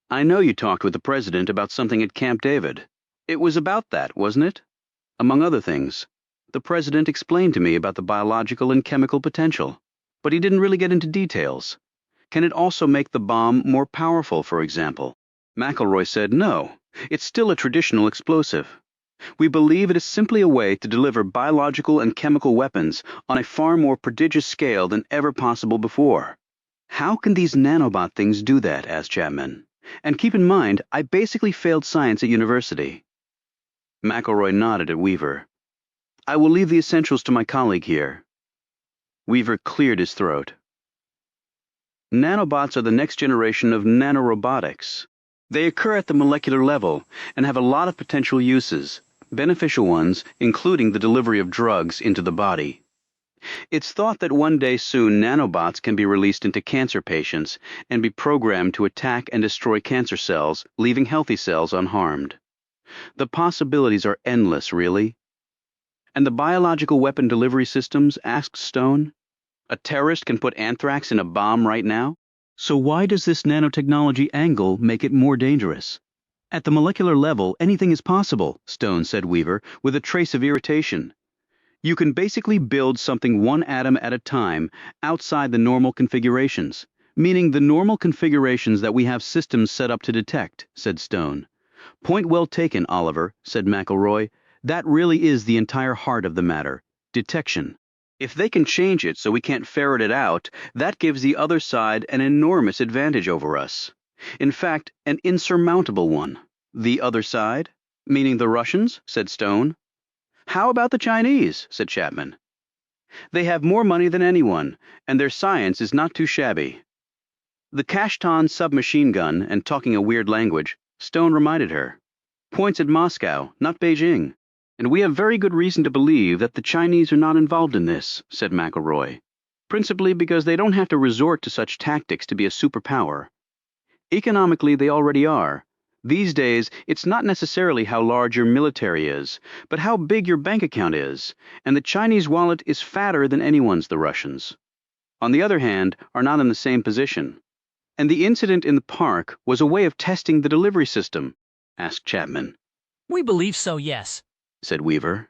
I know you talked with the president about something at Camp David. It was about that, wasn't it? Among other things. The president explained to me about the biological and chemical potential, but he didn't really get into details. Can it also make the bomb more powerful, for example? McElroy said no. It's still a traditional explosive. We believe it is simply a way to deliver biological and chemical weapons on a far more prodigious scale than ever possible before. How can these nanobot things do that? Asked Chapman. And keep in mind, I basically failed science at university. McElroy nodded at Weaver. I will leave the essentials to my colleague here. Weaver cleared his throat. Nanobots are the next generation of nanorobotics. They occur at the molecular level and have a lot of potential uses, beneficial ones, including the delivery of drugs into the body. It's thought that one day soon nanobots can be released into cancer patients and be programmed to attack and destroy cancer cells, leaving healthy cells unharmed. The possibilities are endless, really. And the biological weapon delivery systems? Asked Stone. A terrorist can put anthrax in a bomb right now? So why does this nanotechnology angle make it more dangerous? At the molecular level, anything is possible, Stone said Weaver, with a trace of irritation. You can basically build something one atom at a time outside the normal configurations, meaning the normal configurations that we have systems set up to detect, said Stone. Point well taken, Oliver, said McElroy. That really is the entire heart of the matter, detection. If they can change it so we can't ferret it out, that gives the other side an enormous advantage over us. In fact, an insurmountable one. The other side? Meaning the Russians? Said Stone. How about the Chinese? Said Chapman. They have more money than anyone, and their science is not too shabby. The Kashtan submachine gun and talking a weird language, Stone reminded her. Points at Moscow, not Beijing. And we have very good reason to believe that the Chinese are not involved in this, said McElroy, principally because they don't have to resort to such tactics to be a superpower. Economically, they already are. These days, it's not necessarily how large your military is, but how big your bank account is, and the Chinese wallet is fatter than anyone's, the Russians. On the other hand, are not in the same position. And the incident in the park was a way of testing the delivery system, asked Chapman. We believe so, yes, said Weaver.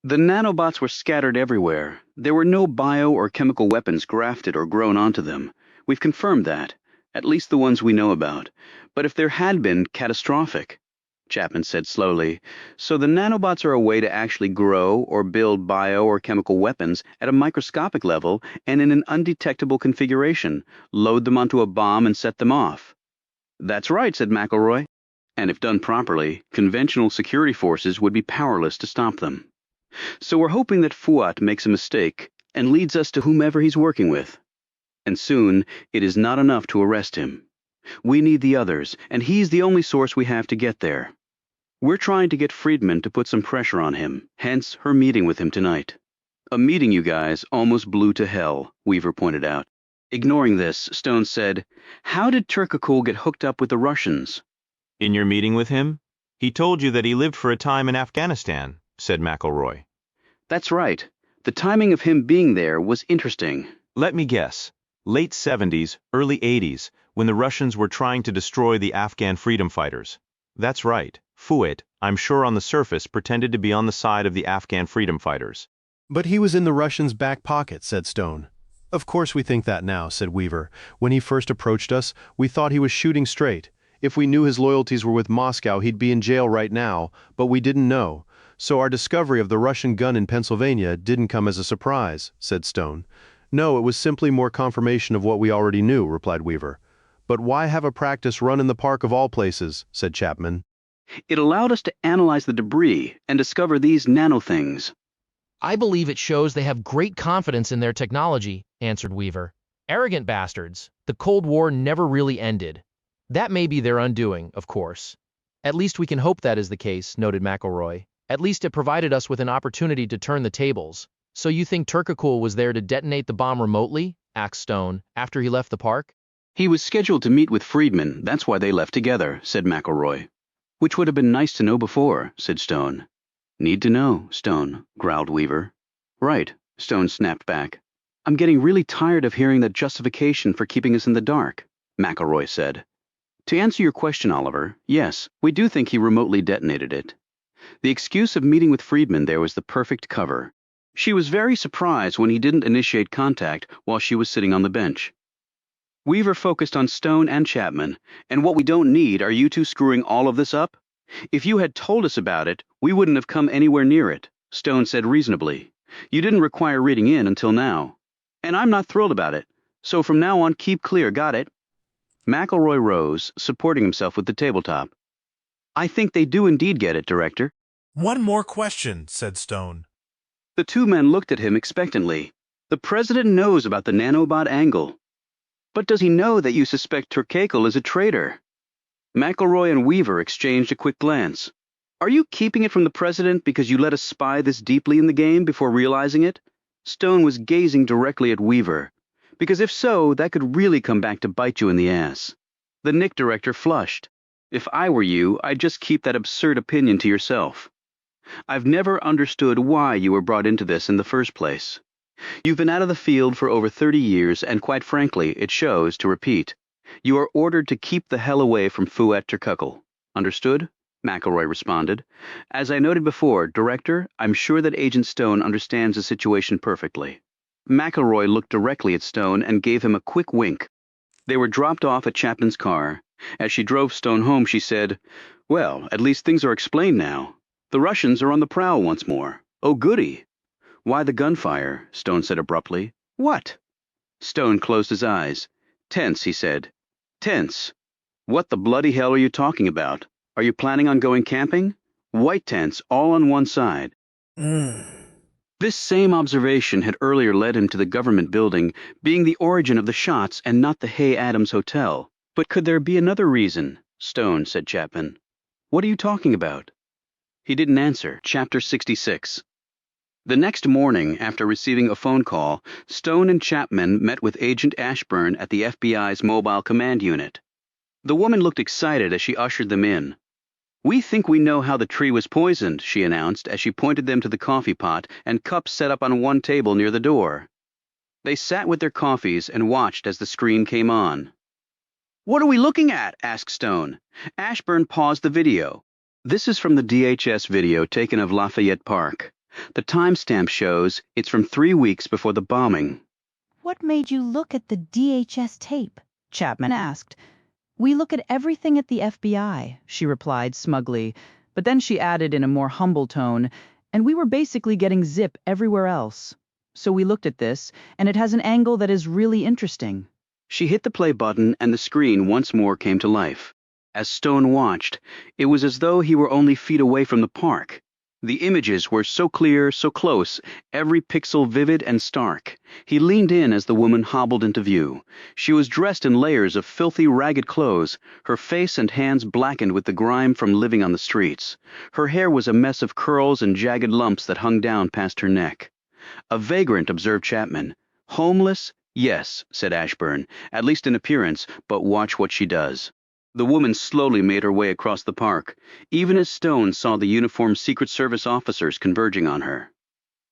The nanobots were scattered everywhere. There were no bio or chemical weapons grafted or grown onto them. We've confirmed that, at least the ones we know about. But if there had been, catastrophic, Chapman said slowly. So the nanobots are a way to actually grow or build bio or chemical weapons at a microscopic level and in an undetectable configuration, load them onto a bomb and set them off. That's right, said McElroy. And if done properly, conventional security forces would be powerless to stop them. So we're hoping that Fuat makes a mistake and leads us to whomever he's working with. And soon, it is not enough to arrest him. We need the others, and he's the only source we have to get there. We're trying to get Friedman to put some pressure on him, hence her meeting with him tonight. A meeting, you guys, almost blew to hell, Weaver pointed out. Ignoring this, Stone said, "How did Turkakul get hooked up with the Russians?" In your meeting with him? He told you that he lived for a time in Afghanistan, said McElroy. That's right. The timing of him being there was interesting. Let me guess. Late 70s, early 80s, when the Russians were trying to destroy the Afghan freedom fighters. That's right. Fouet, I'm sure on the surface, pretended to be on the side of the Afghan freedom fighters. But he was in the Russians' back pocket, said Stone. Of course we think that now, said Weaver. When he first approached us, we thought he was shooting straight. If we knew his loyalties were with Moscow, he'd be in jail right now, but we didn't know. So our discovery of the Russian gun in Pennsylvania didn't come as a surprise, said Stone. No, it was simply more confirmation of what we already knew, replied Weaver. But why have a practice run in the park of all places, said Chapman. It allowed us to analyze the debris and discover these nano-things. I believe it shows they have great confidence in their technology, answered Weaver. Arrogant bastards. The Cold War never really ended. That may be their undoing, of course. At least we can hope that is the case, noted McElroy. At least it provided us with an opportunity to turn the tables. So you think Turkakul was there to detonate the bomb remotely? Asked Stone, after he left the park? He was scheduled to meet with Friedman, that's why they left together, said McElroy. Which would have been nice to know before, said Stone. Need to know, Stone, growled Weaver. Right, Stone snapped back. I'm getting really tired of hearing that justification for keeping us in the dark, McElroy said. To answer your question, Oliver, yes, we do think he remotely detonated it. The excuse of meeting with Friedman there was the perfect cover. She was very surprised when he didn't initiate contact while she was sitting on the bench. Weaver focused on Stone and Chapman, and what we don't need are you two screwing all of this up? If you had told us about it, we wouldn't have come anywhere near it, Stone said reasonably. You didn't require reading in until now. And I'm not thrilled about it, so from now on keep clear, got it? McElroy rose, supporting himself with the tabletop. I think they do indeed get it, Director. One more question, said Stone. The two men looked at him expectantly. The President knows about the nanobot angle. But does he know that you suspect Turkakul is a traitor? McElroy and Weaver exchanged a quick glance. Are you keeping it from the President because you let us spy this deeply in the game before realizing it? Stone was gazing directly at Weaver. Because if so, that could really come back to bite you in the ass. The Nick director flushed. If I were you, I'd just keep that absurd opinion to yourself. I've never understood why you were brought into this in the first place. You've been out of the field for over 30 years, and quite frankly, it shows, to repeat. You are ordered to keep the hell away from Fouet Turkakul. Understood? McElroy responded. As I noted before, Director, I'm sure that Agent Stone understands the situation perfectly. McElroy looked directly at Stone and gave him a quick wink. They were dropped off at Chapman's car. As she drove Stone home, she said, Well, at least things are explained now. The Russians are on the prowl once more. Oh, goody. Why the gunfire? Stone said abruptly. What? Stone closed his eyes. Tense, he said. Tense. What the bloody hell are you talking about? Are you planning on going camping? White tents, all on one side. This same observation had earlier led him to the government building being the origin of the shots and not the Hay Adams Hotel. But could there be another reason? Stone, said Chapman. What are you talking about? He didn't answer. Chapter 66. The next morning, after receiving a phone call, Stone and Chapman met with Agent Ashburn at the FBI's Mobile Command Unit. The woman looked excited as she ushered them in. We think we know how the tree was poisoned, she announced as she pointed them to the coffee pot and cups set up on one table near the door. They sat with their coffees and watched as the screen came on. What are we looking at? Asked Stone. Ashburn paused the video. This is from the DHS video taken of Lafayette Park. The timestamp shows it's from 3 weeks before the bombing. What made you look at the DHS tape? Chapman asked. We look at everything at the FBI, she replied smugly, but then she added in a more humble tone, and we were basically getting zip everywhere else. So we looked at this, and it has an angle that is really interesting. She hit the play button and the screen once more came to life. As Stone watched, it was as though he were only feet away from the park. The images were so clear, so close, every pixel vivid and stark. He leaned in as the woman hobbled into view. She was dressed in layers of filthy, ragged clothes, her face and hands blackened with the grime from living on the streets. Her hair was a mess of curls and jagged lumps that hung down past her neck. A vagrant, observed Chapman. Homeless, Yes, said Ashburn, at least in appearance, but watch what she does. The woman slowly made her way across the park, even as Stone saw the uniformed Secret Service officers converging on her.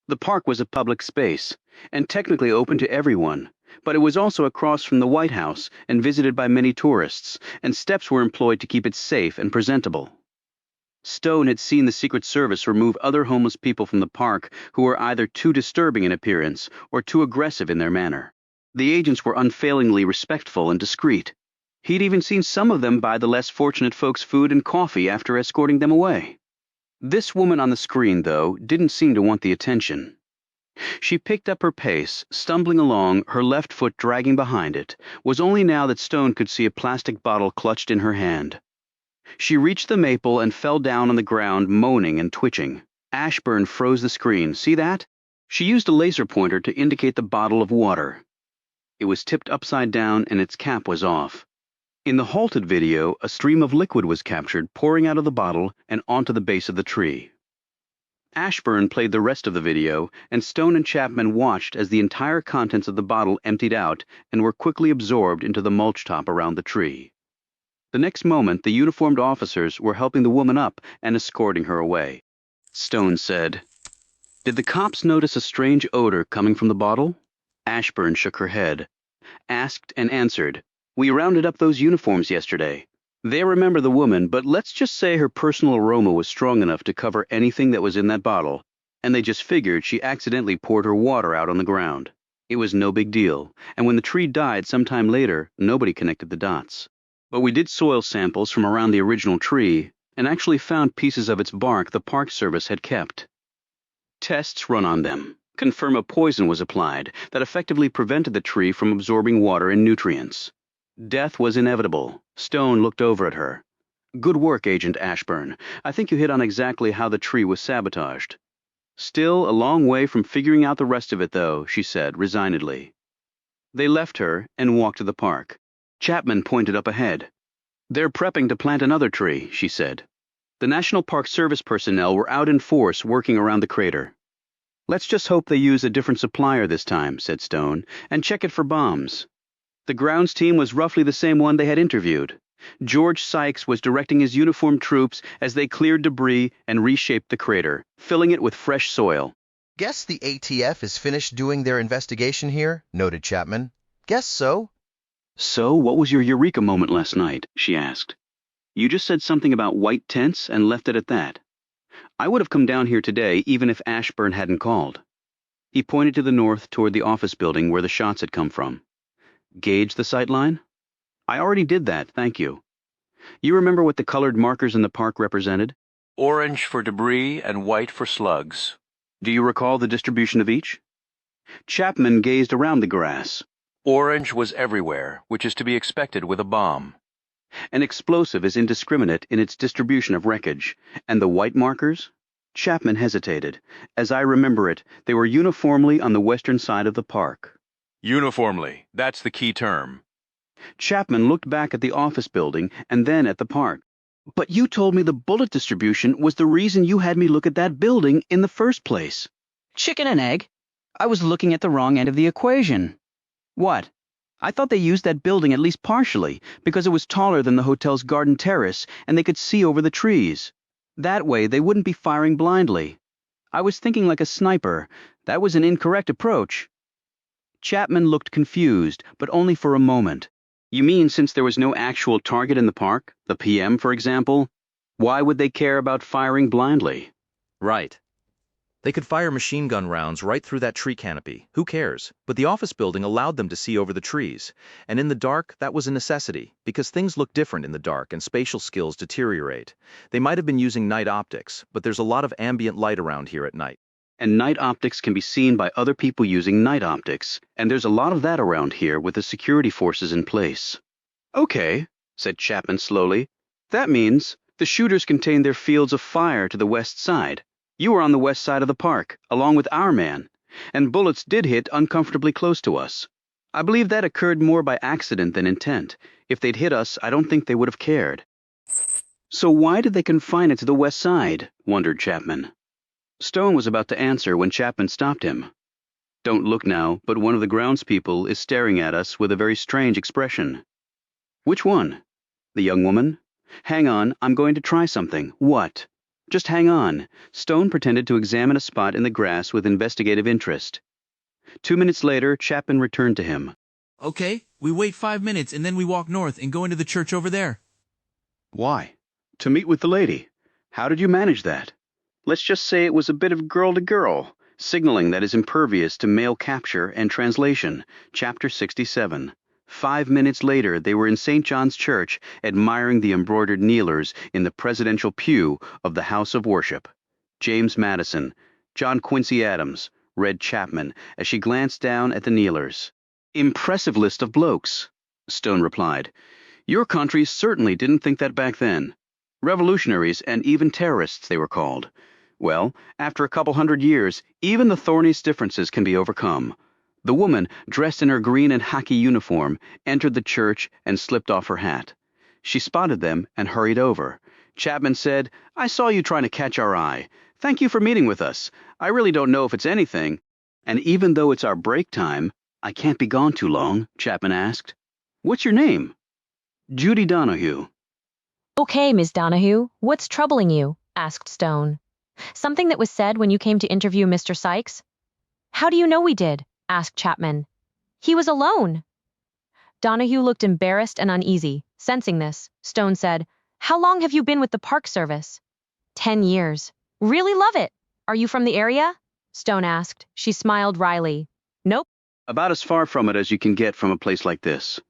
The park was a public space, and technically open to everyone, but it was also across from the White House and visited by many tourists, and steps were employed to keep it safe and presentable. Stone had seen the Secret Service remove other homeless people from the park who were either too disturbing in appearance or too aggressive in their manner. The agents were unfailingly respectful and discreet. He'd even seen some of them buy the less fortunate folks food and coffee after escorting them away. This woman on the screen, though, didn't seem to want the attention. She picked up her pace, stumbling along, her left foot dragging behind it. Was only now that Stone could see a plastic bottle clutched in her hand. She reached the maple and fell down on the ground, moaning and twitching. Ashburn froze the screen. See that? She used a laser pointer to indicate the bottle of water. It was tipped upside down and its cap was off. In the halted video, a stream of liquid was captured, pouring out of the bottle and onto the base of the tree. Ashburn played the rest of the video, and Stone and Chapman watched as the entire contents of the bottle emptied out and were quickly absorbed into the mulch top around the tree. The next moment, the uniformed officers were helping the woman up and escorting her away. Stone said, "Did the cops notice a strange odor coming from the bottle?" Ashburn shook her head. Asked and answered, "We rounded up those uniforms yesterday. They remember the woman, but let's just say her personal aroma was strong enough to cover anything that was in that bottle, and they just figured she accidentally poured her water out on the ground. It was no big deal, and when the tree died sometime later, nobody connected the dots. But we did soil samples from around the original tree, and actually found pieces of its bark the Park Service had kept. Tests run on them confirm a poison was applied that effectively prevented the tree from absorbing water and nutrients. Death was inevitable." Stone looked over at her. "Good work, Agent Ashburn. I think you hit on exactly how the tree was sabotaged." "Still a long way from figuring out the rest of it, though," she said resignedly. They left her and walked to the park. Chapman pointed up ahead. "They're prepping to plant another tree," she said. The National Park Service personnel were out in force working around the crater. "Let's just hope they use a different supplier this time," said Stone, "and check it for bombs." The grounds team was roughly the same one they had interviewed. George Sykes was directing his uniformed troops as they cleared debris and reshaped the crater, filling it with fresh soil. "Guess the ATF is finished doing their investigation here?" noted Chapman. "Guess so." "So, what was your eureka moment last night?" she asked. "You just said something about white tents and left it at that. I would have come down here today even if Ashburn hadn't called." He pointed to the north toward the office building where the shots had come from. "Gauge the sightline?" "I already did that, thank you. You remember what the colored markers in the park represented?" Orange for debris and white for slugs. "Do you recall the distribution of each?" Chapman gazed around the grass. Orange was everywhere, which is to be expected with a bomb. An explosive is indiscriminate in its distribution of wreckage. And the white markers? Chapman hesitated. As I remember it, they were uniformly on the western side of the park. Uniformly, that's the key term. Chapman looked back at the office building and then at the park. "But you told me the bullet distribution was the reason you had me look at that building in the first place." "Chicken and egg? I was looking at the wrong end of the equation." "What?" "I thought they used that building at least partially, because it was taller than the hotel's garden terrace and they could see over the trees. That way they wouldn't be firing blindly. I was thinking like a sniper. That was an incorrect approach." Chapman looked confused, but only for a moment. "You mean since there was no actual target in the park, the PM, for example, why would they care about firing blindly?" Right. They could fire machine gun rounds right through that tree canopy. Who cares? But the office building allowed them to see over the trees. And in the dark, that was a necessity, because things look different in the dark and spatial skills deteriorate. They might have been using night optics, but there's a lot of ambient light around here at night. And night optics can be seen by other people using night optics, and there's a lot of that around here with the security forces in place. "Okay," said Chapman slowly. "That means the shooters contained their fields of fire to the west side. You were on the west side of the park, along with our man, and bullets did hit uncomfortably close to us. I believe that occurred more by accident than intent. If they'd hit us, I don't think they would have cared." "So why did they confine it to the west side?" wondered Chapman. Stone was about to answer when Chapman stopped him. Don't look now, but one of the groundspeople is staring at us with a very strange expression. Which one? The young woman? Hang on, I'm going to try something. What? Just hang on. Stone pretended to examine a spot in the grass with investigative interest. 2 minutes later, Chapman returned to him. Okay, we wait 5 minutes and then we walk north and go into the church over there. Why? To meet with the lady. How did you manage that? Let's just say it was a bit of girl-to-girl, signaling that is impervious to male capture and translation. Chapter 67. 5 minutes later, they were in St. John's Church, admiring the embroidered kneelers in the presidential pew of the House of Worship. James Madison, John Quincy Adams, read Chapman as she glanced down at the kneelers. Impressive list of blokes, Stone replied. Your country certainly didn't think that back then. Revolutionaries and even terrorists, they were called. Well, after a couple hundred years, even the thorniest differences can be overcome. The woman, dressed in her green and khaki uniform, entered the church and slipped off her hat. She spotted them and hurried over. Chapman said, I saw you trying to catch our eye. Thank you for meeting with us. I really don't know if it's anything. And even though it's our break time, I can't be gone too long, Chapman asked. What's your name? Judy Donahue. Okay, Ms. Donahue, what's troubling you? Asked Stone. Something that was said when you came to interview Mr. Sykes? How do you know we did? Asked Chapman. He was alone. Donahue looked embarrassed and uneasy. Sensing this, Stone said, How long have you been with the Park Service? 10 years. Really love it. Are you from the area? Stone asked. She smiled wryly. Nope. About as far from it as you can get from a place like this.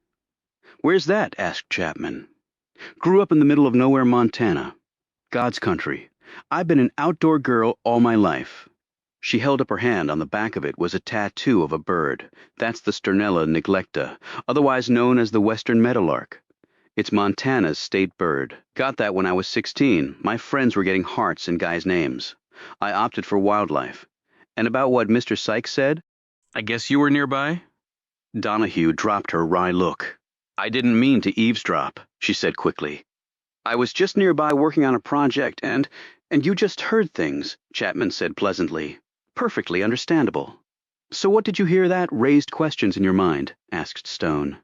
Where's that? Asked Chapman. Grew up in the middle of nowhere, Montana. God's country. I've been an outdoor girl all my life. She held up her hand. On the back of it was a tattoo of a bird. That's the Sternella neglecta, otherwise known as the western meadowlark. It's Montana's state bird. Got that when I was 16. My friends were getting hearts in guys' names. I opted for wildlife. And about what Mr. Sykes said? I guess you were nearby? Donahue dropped her wry look. I didn't mean to eavesdrop, she said quickly. I was just nearby working on a project, and you just heard things, Chapman said pleasantly. Perfectly understandable. So what did you hear that raised questions in your mind? Asked Stone.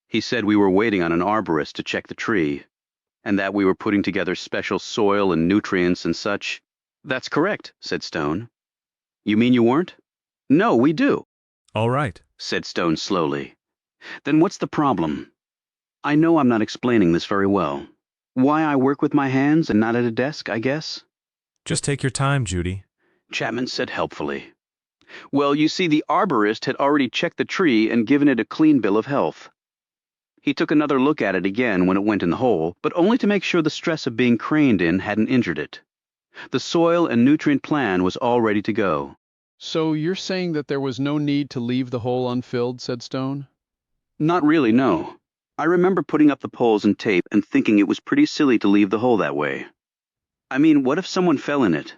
He said we were waiting on an arborist to check the tree, and that we were putting together special soil and nutrients and such. That's correct, said Stone. You mean you weren't? No, we do. All right, said Stone slowly. Then what's the problem? I know I'm not explaining this very well. Why I work with my hands and not at a desk, I guess? just take your time, Judy. Chapman said helpfully. Well, you see, the arborist had already checked the tree and given it a clean bill of health. He took another look at it again when it went in the hole, but only to make sure the stress of being craned in hadn't injured it. The soil and nutrient plan was all ready to go. So you're saying that there was no need to leave the hole unfilled, said Stone? Not really, no. I remember putting up the poles and tape and thinking it was pretty silly to leave the hole that way. I mean, what if someone fell in it?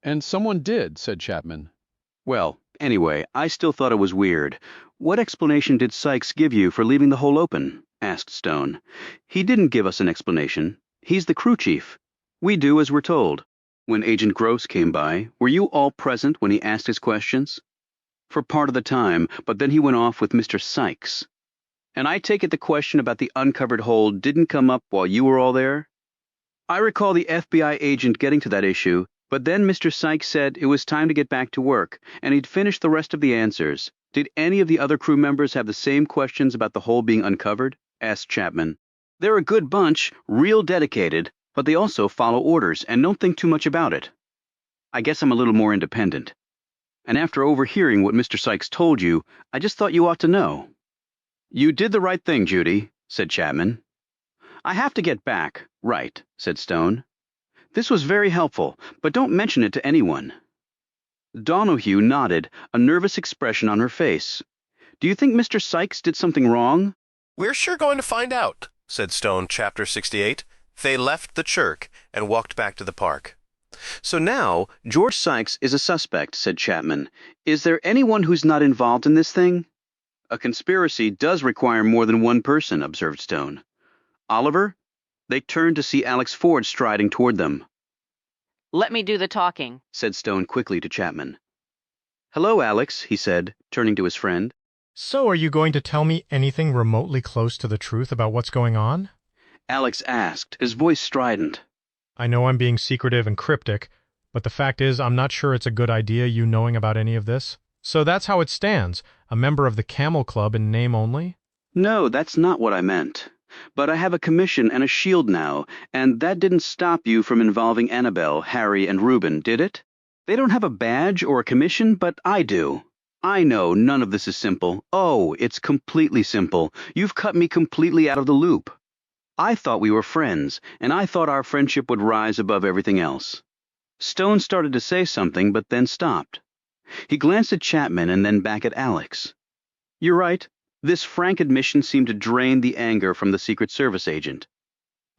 And someone did, said Chapman. Well, anyway, I still thought it was weird. What explanation did Sykes give you for leaving the hole open? Asked Stone. He didn't give us an explanation. He's the crew chief. We do as we're told. When Agent Gross came by, were you all present when he asked his questions? For part of the time, but then he went off with Mr. Sykes. And I take it the question about the uncovered hole didn't come up while you were all there? I recall the FBI agent getting to that issue, but then Mr. Sykes said it was time to get back to work, and he'd finished the rest of the answers. Did any of the other crew members have the same questions about the hole being uncovered? Asked Chapman. They're a good bunch, real dedicated, but they also follow orders and don't think too much about it. I guess I'm a little more independent. And after overhearing what Mr. Sykes told you, I just thought you ought to know. You did the right thing, Judy, said Chapman. I have to get back. Right, said Stone. This was very helpful, but don't mention it to anyone. Donahue nodded, a nervous expression on her face. Do you think Mr. Sykes did something wrong? We're sure going to find out, said Stone, chapter 68. They left the church and walked back to the park. So now, George Sykes is a suspect, said Chapman. Is there anyone who's not involved in this thing? A conspiracy does require more than one person, observed Stone. Oliver? They turned to see Alex Ford striding toward them. Let me do the talking, said Stone quickly to Chapman. Hello, Alex, he said, turning to his friend. So are you going to tell me anything remotely close to the truth about what's going on? Alex asked, his voice strident. I know I'm being secretive and cryptic, but the fact is I'm not sure it's a good idea you knowing about any of this. So that's how it stands, a member of the Camel Club in name only? No, that's not what I meant. But I have a commission and a shield now, and that didn't stop you from involving Annabelle, Harry, and Reuben, did it? They don't have a badge or a commission, but I do. I know none of this is simple. Oh, it's completely simple. You've cut me completely out of the loop. I thought we were friends, and I thought our friendship would rise above everything else. Stone started to say something, but then stopped. He glanced at Chapman and then back at Alex. You're right. This frank admission seemed to drain the anger from the Secret Service agent.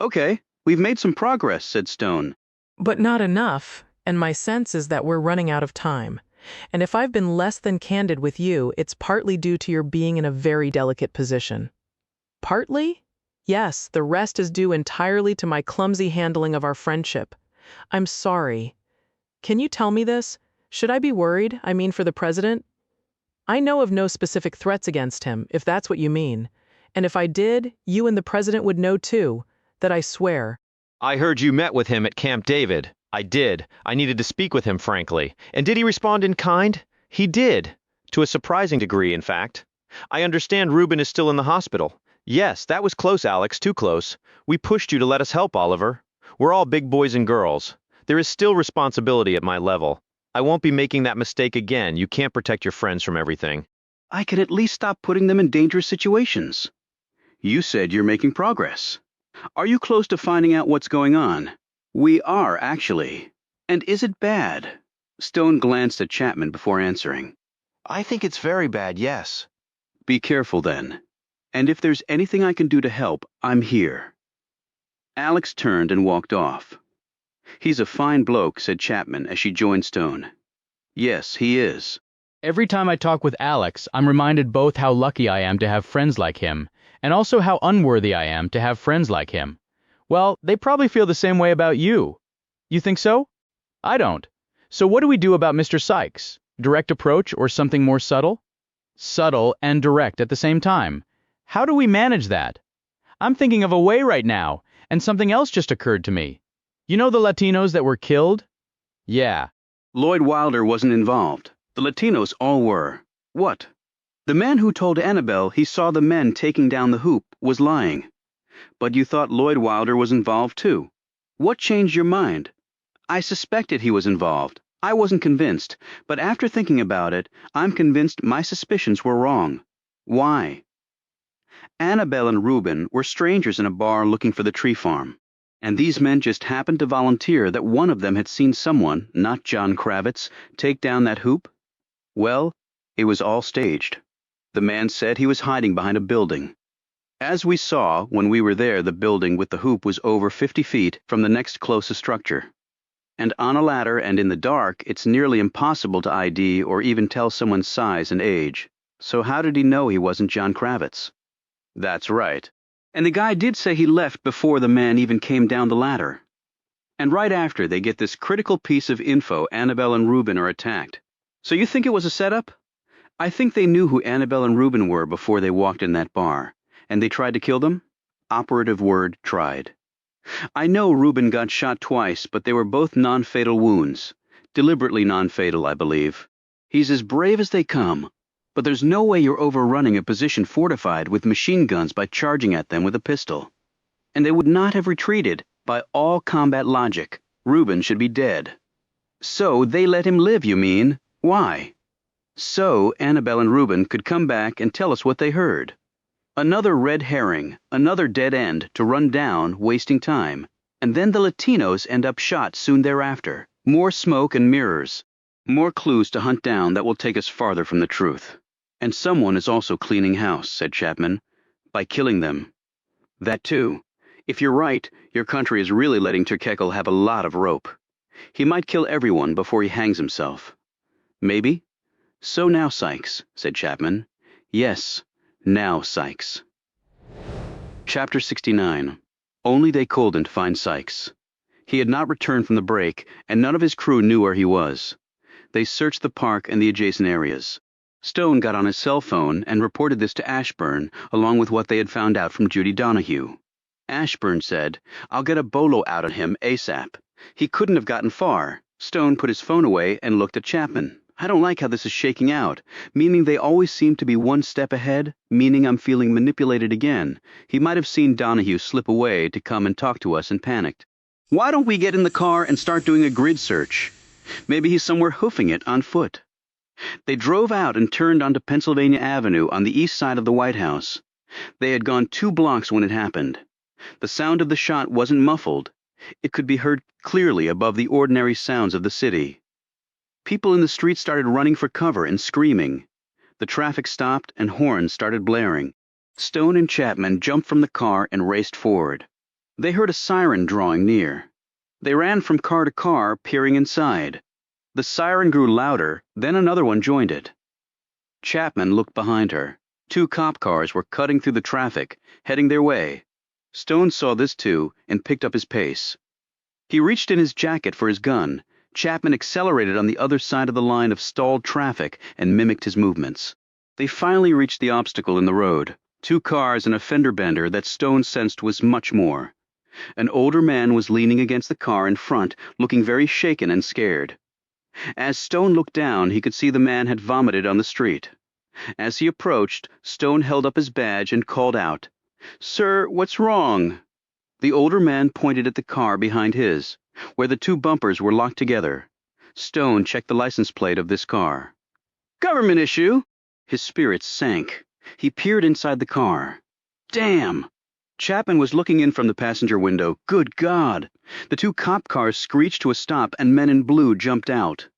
Okay, we've made some progress, said Stone. But not enough, and my sense is that we're running out of time. And if I've been less than candid with you, it's partly due to your being in a very delicate position. Partly? Yes, the rest is due entirely to my clumsy handling of our friendship. I'm sorry. Can you tell me this? Should I be worried, I mean for the president? I know of no specific threats against him, if that's what you mean. And if I did, you and the president would know too, that I swear. I heard you met with him at Camp David. I did. I needed to speak with him, frankly. And did he respond in kind? He did. To a surprising degree, in fact. I understand Reuben is still in the hospital. Yes, that was close, Alex, too close. We pushed you to let us help, Oliver. We're all big boys and girls. There is still responsibility at my level. I won't be making that mistake again. You can't protect your friends from everything. I can at least stop putting them in dangerous situations. You said you're making progress. Are you close to finding out what's going on? We are, actually. And is it bad? Stone glanced at Chapman before answering. I think it's very bad, yes. Be careful, then. And if there's anything I can do to help, I'm here. Alex turned and walked off. He's a fine bloke, said Chapman as she joined Stone. Yes, he is. Every time I talk with Alex, I'm reminded both how lucky I am to have friends like him, and also how unworthy I am to have friends like him. Well, they probably feel the same way about you. You think so? I don't. So what do we do about Mr. Sykes? Direct approach or something more subtle? Subtle and direct at the same time. How do we manage that? I'm thinking of a way right now, and something else just occurred to me. You know the Latinos that were killed? Yeah. Lloyd Wilder wasn't involved. The Latinos all were. What? The man who told Annabelle he saw the men taking down the hoop was lying. But you thought Lloyd Wilder was involved too. What changed your mind? I suspected he was involved. I wasn't convinced, but after thinking about it, I'm convinced my suspicions were wrong. Why? Annabelle and Reuben were strangers in a bar looking for the tree farm. And these men just happened to volunteer that one of them had seen someone, not John Kravitz, take down that hoop? Well, it was all staged. The man said he was hiding behind a building. As we saw when we were there, the building with the hoop was over 50 feet from the next closest structure. And on a ladder and in the dark, it's nearly impossible to ID or even tell someone's size and age. So how did he know he wasn't John Kravitz? That's right. And the guy did say he left before the man even came down the ladder. And right after, they get this critical piece of info, Annabelle and Reuben are attacked. So you think it was a setup? I think they knew who Annabelle and Reuben were before they walked in that bar. And they tried to kill them? Operative word, tried. I know Reuben got shot twice, but they were both non-fatal wounds. Deliberately non-fatal, I believe. He's as brave as they come. But there's no way you're overrunning a position fortified with machine guns by charging at them with a pistol. And they would not have retreated. By all combat logic, Reuben should be dead. So they let him live, you mean? Why? So Annabelle and Reuben could come back and tell us what they heard. Another red herring, another dead end to run down, wasting time. And then the Latinos end up shot soon thereafter. More smoke and mirrors. More clues to hunt down that will take us farther from the truth. And someone is also cleaning house, said Chapman, by killing them. That too. If you're right, your country is really letting Turkekle have a lot of rope. He might kill everyone before he hangs himself. Maybe. So now, Sykes, said Chapman. Yes, now, Sykes. Chapter 69. Only they couldn't find Sykes. He had not returned from the break, and none of his crew knew where he was. They searched the park and the adjacent areas. Stone got on his cell phone and reported this to Ashburn, along with what they had found out from Judy Donahue. Ashburn said, "I'll get a bolo out of him ASAP." He couldn't have gotten far. Stone put his phone away and looked at Chapman. "I don't like how this is shaking out, meaning they always seem to be one step ahead, meaning I'm feeling manipulated again." He might have seen Donahue slip away to come and talk to us and panicked. "Why don't we get in the car and start doing a grid search? Maybe he's somewhere hoofing it on foot." They drove out and turned onto Pennsylvania Avenue on the east side of the White House. They had gone 2 blocks when it happened. The sound of the shot wasn't muffled. It could be heard clearly above the ordinary sounds of the city. People in the street started running for cover and screaming. The traffic stopped and horns started blaring. Stone and Chapman jumped from the car and raced forward. They heard a siren drawing near. They ran from car to car, peering inside. The siren grew louder, then another one joined it. Chapman looked behind her. 2 cop cars were cutting through the traffic, heading their way. Stone saw this too and picked up his pace. He reached in his jacket for his gun. Chapman accelerated on the other side of the line of stalled traffic and mimicked his movements. They finally reached the obstacle in the road. 2 cars and a fender bender that Stone sensed was much more. An older man was leaning against the car in front, looking very shaken and scared. As Stone looked down, he could see the man had vomited on the street. As he approached, Stone held up his badge and called out, "Sir, what's wrong?" The older man pointed at the car behind his, where the 2 bumpers were locked together. Stone checked the license plate of this car. "Government issue!" His spirits sank. He peered inside the car. Damn! Chapman was looking in from the passenger window. Good God! The 2 cop cars screeched to a stop and men in blue jumped out.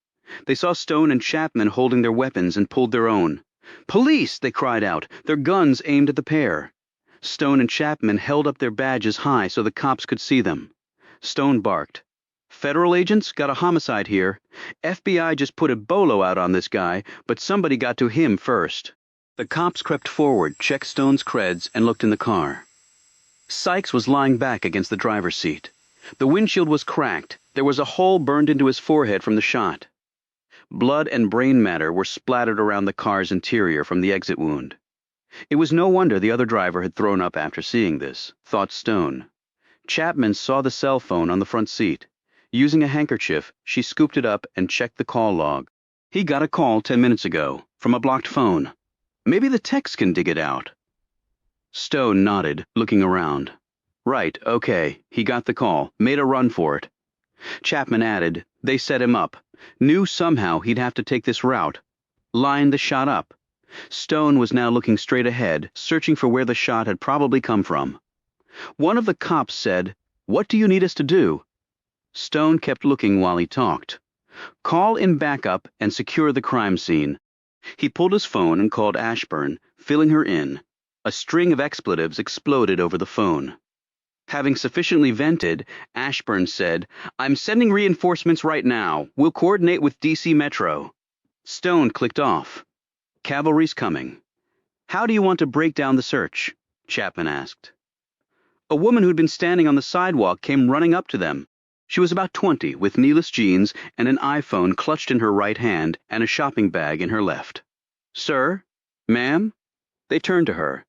They saw Stone and Chapman holding their weapons and pulled their own. "Police!" they cried out, their guns aimed at the pair. Stone and Chapman held up their badges high so the cops could see them. Stone barked, "Federal agents, got a homicide here. FBI just put a bolo out on this guy, but somebody got to him first." The cops crept forward, checked Stone's creds, and looked in the car. Sykes was lying back against the driver's seat. The windshield was cracked. There was a hole burned into his forehead from the shot. Blood and brain matter were splattered around the car's interior from the exit wound. It was no wonder the other driver had thrown up after seeing this, thought Stone. Chapman saw the cell phone on the front seat. Using a handkerchief, she scooped it up and checked the call log. He got a call 10 minutes ago, from a blocked phone. Maybe the text can dig it out. Stone nodded, looking around. Right, okay, he got the call, made a run for it. Chapman added, they set him up. Knew somehow he'd have to take this route. Lined the shot up. Stone was now looking straight ahead, searching for where the shot had probably come from. One of the cops said, "What do you need us to do?" Stone kept looking while he talked. "Call in backup and secure the crime scene." He pulled his phone and called Ashburn, filling her in. A string of expletives exploded over the phone. Having sufficiently vented, Ashburn said, "I'm sending reinforcements right now. We'll coordinate with DC Metro." Stone clicked off. "Cavalry's coming." "How do you want to break down the search?" Chapman asked. A woman who'd been standing on the sidewalk came running up to them. She was about 20, with kneeless jeans and an iPhone clutched in her right hand and a shopping bag in her left. "Sir? Ma'am?" They turned to her.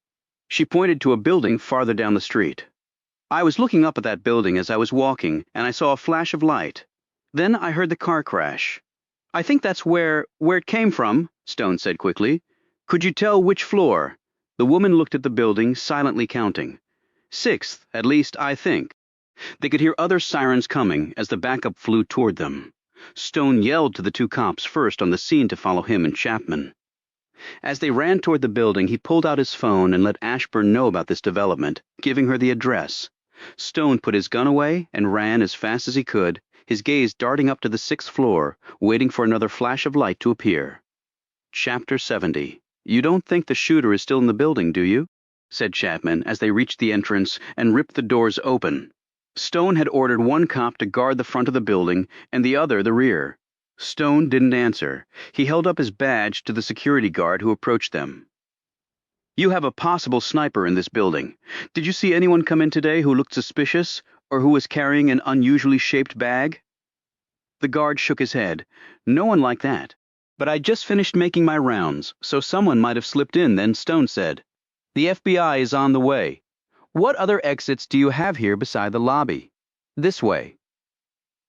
She pointed to a building farther down the street. "I was looking up at that building as I was walking, and I saw a flash of light. Then I heard the car crash. I think that's where it came from," Stone said quickly. "Could you tell which floor?" The woman looked at the building, silently counting. "6th, at least, I think." They could hear other sirens coming as the backup flew toward them. Stone yelled to the 2 cops first on the scene to follow him and Chapman. As they ran toward the building, he pulled out his phone and let Ashburn know about this development, giving her the address. Stone put his gun away and ran as fast as he could, his gaze darting up to the 6th floor, waiting for another flash of light to appear. Chapter 70. "You don't think the shooter is still in the building, do you?" said Chapman as they reached the entrance and ripped the doors open. Stone had ordered 1 cop to guard the front of the building and the other the rear. Stone didn't answer. He held up his badge to the security guard who approached them. "You have a possible sniper in this building. Did you see anyone come in today who looked suspicious or who was carrying an unusually shaped bag?" The guard shook his head. No one like that. But I'd just finished making my rounds, so someone might have slipped in, then Stone said. The FBI is on the way. What other exits do you have here beside the lobby? This way.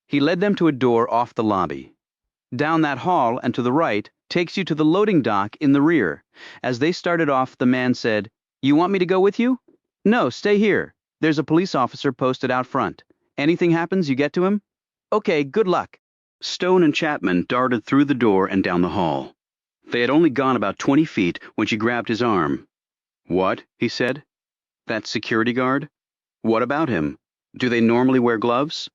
He led them to a door off the lobby. Down that hall and to the right takes you to the loading dock in the rear. As they started off, the man said, You want me to go with you? No, stay here. There's a police officer posted out front. Anything happens, you get to him? Okay, good luck. Stone and Chapman darted through the door and down the hall. They had only gone about 20 feet when she grabbed his arm. What? He said. That security guard? What about him? Do they normally wear gloves?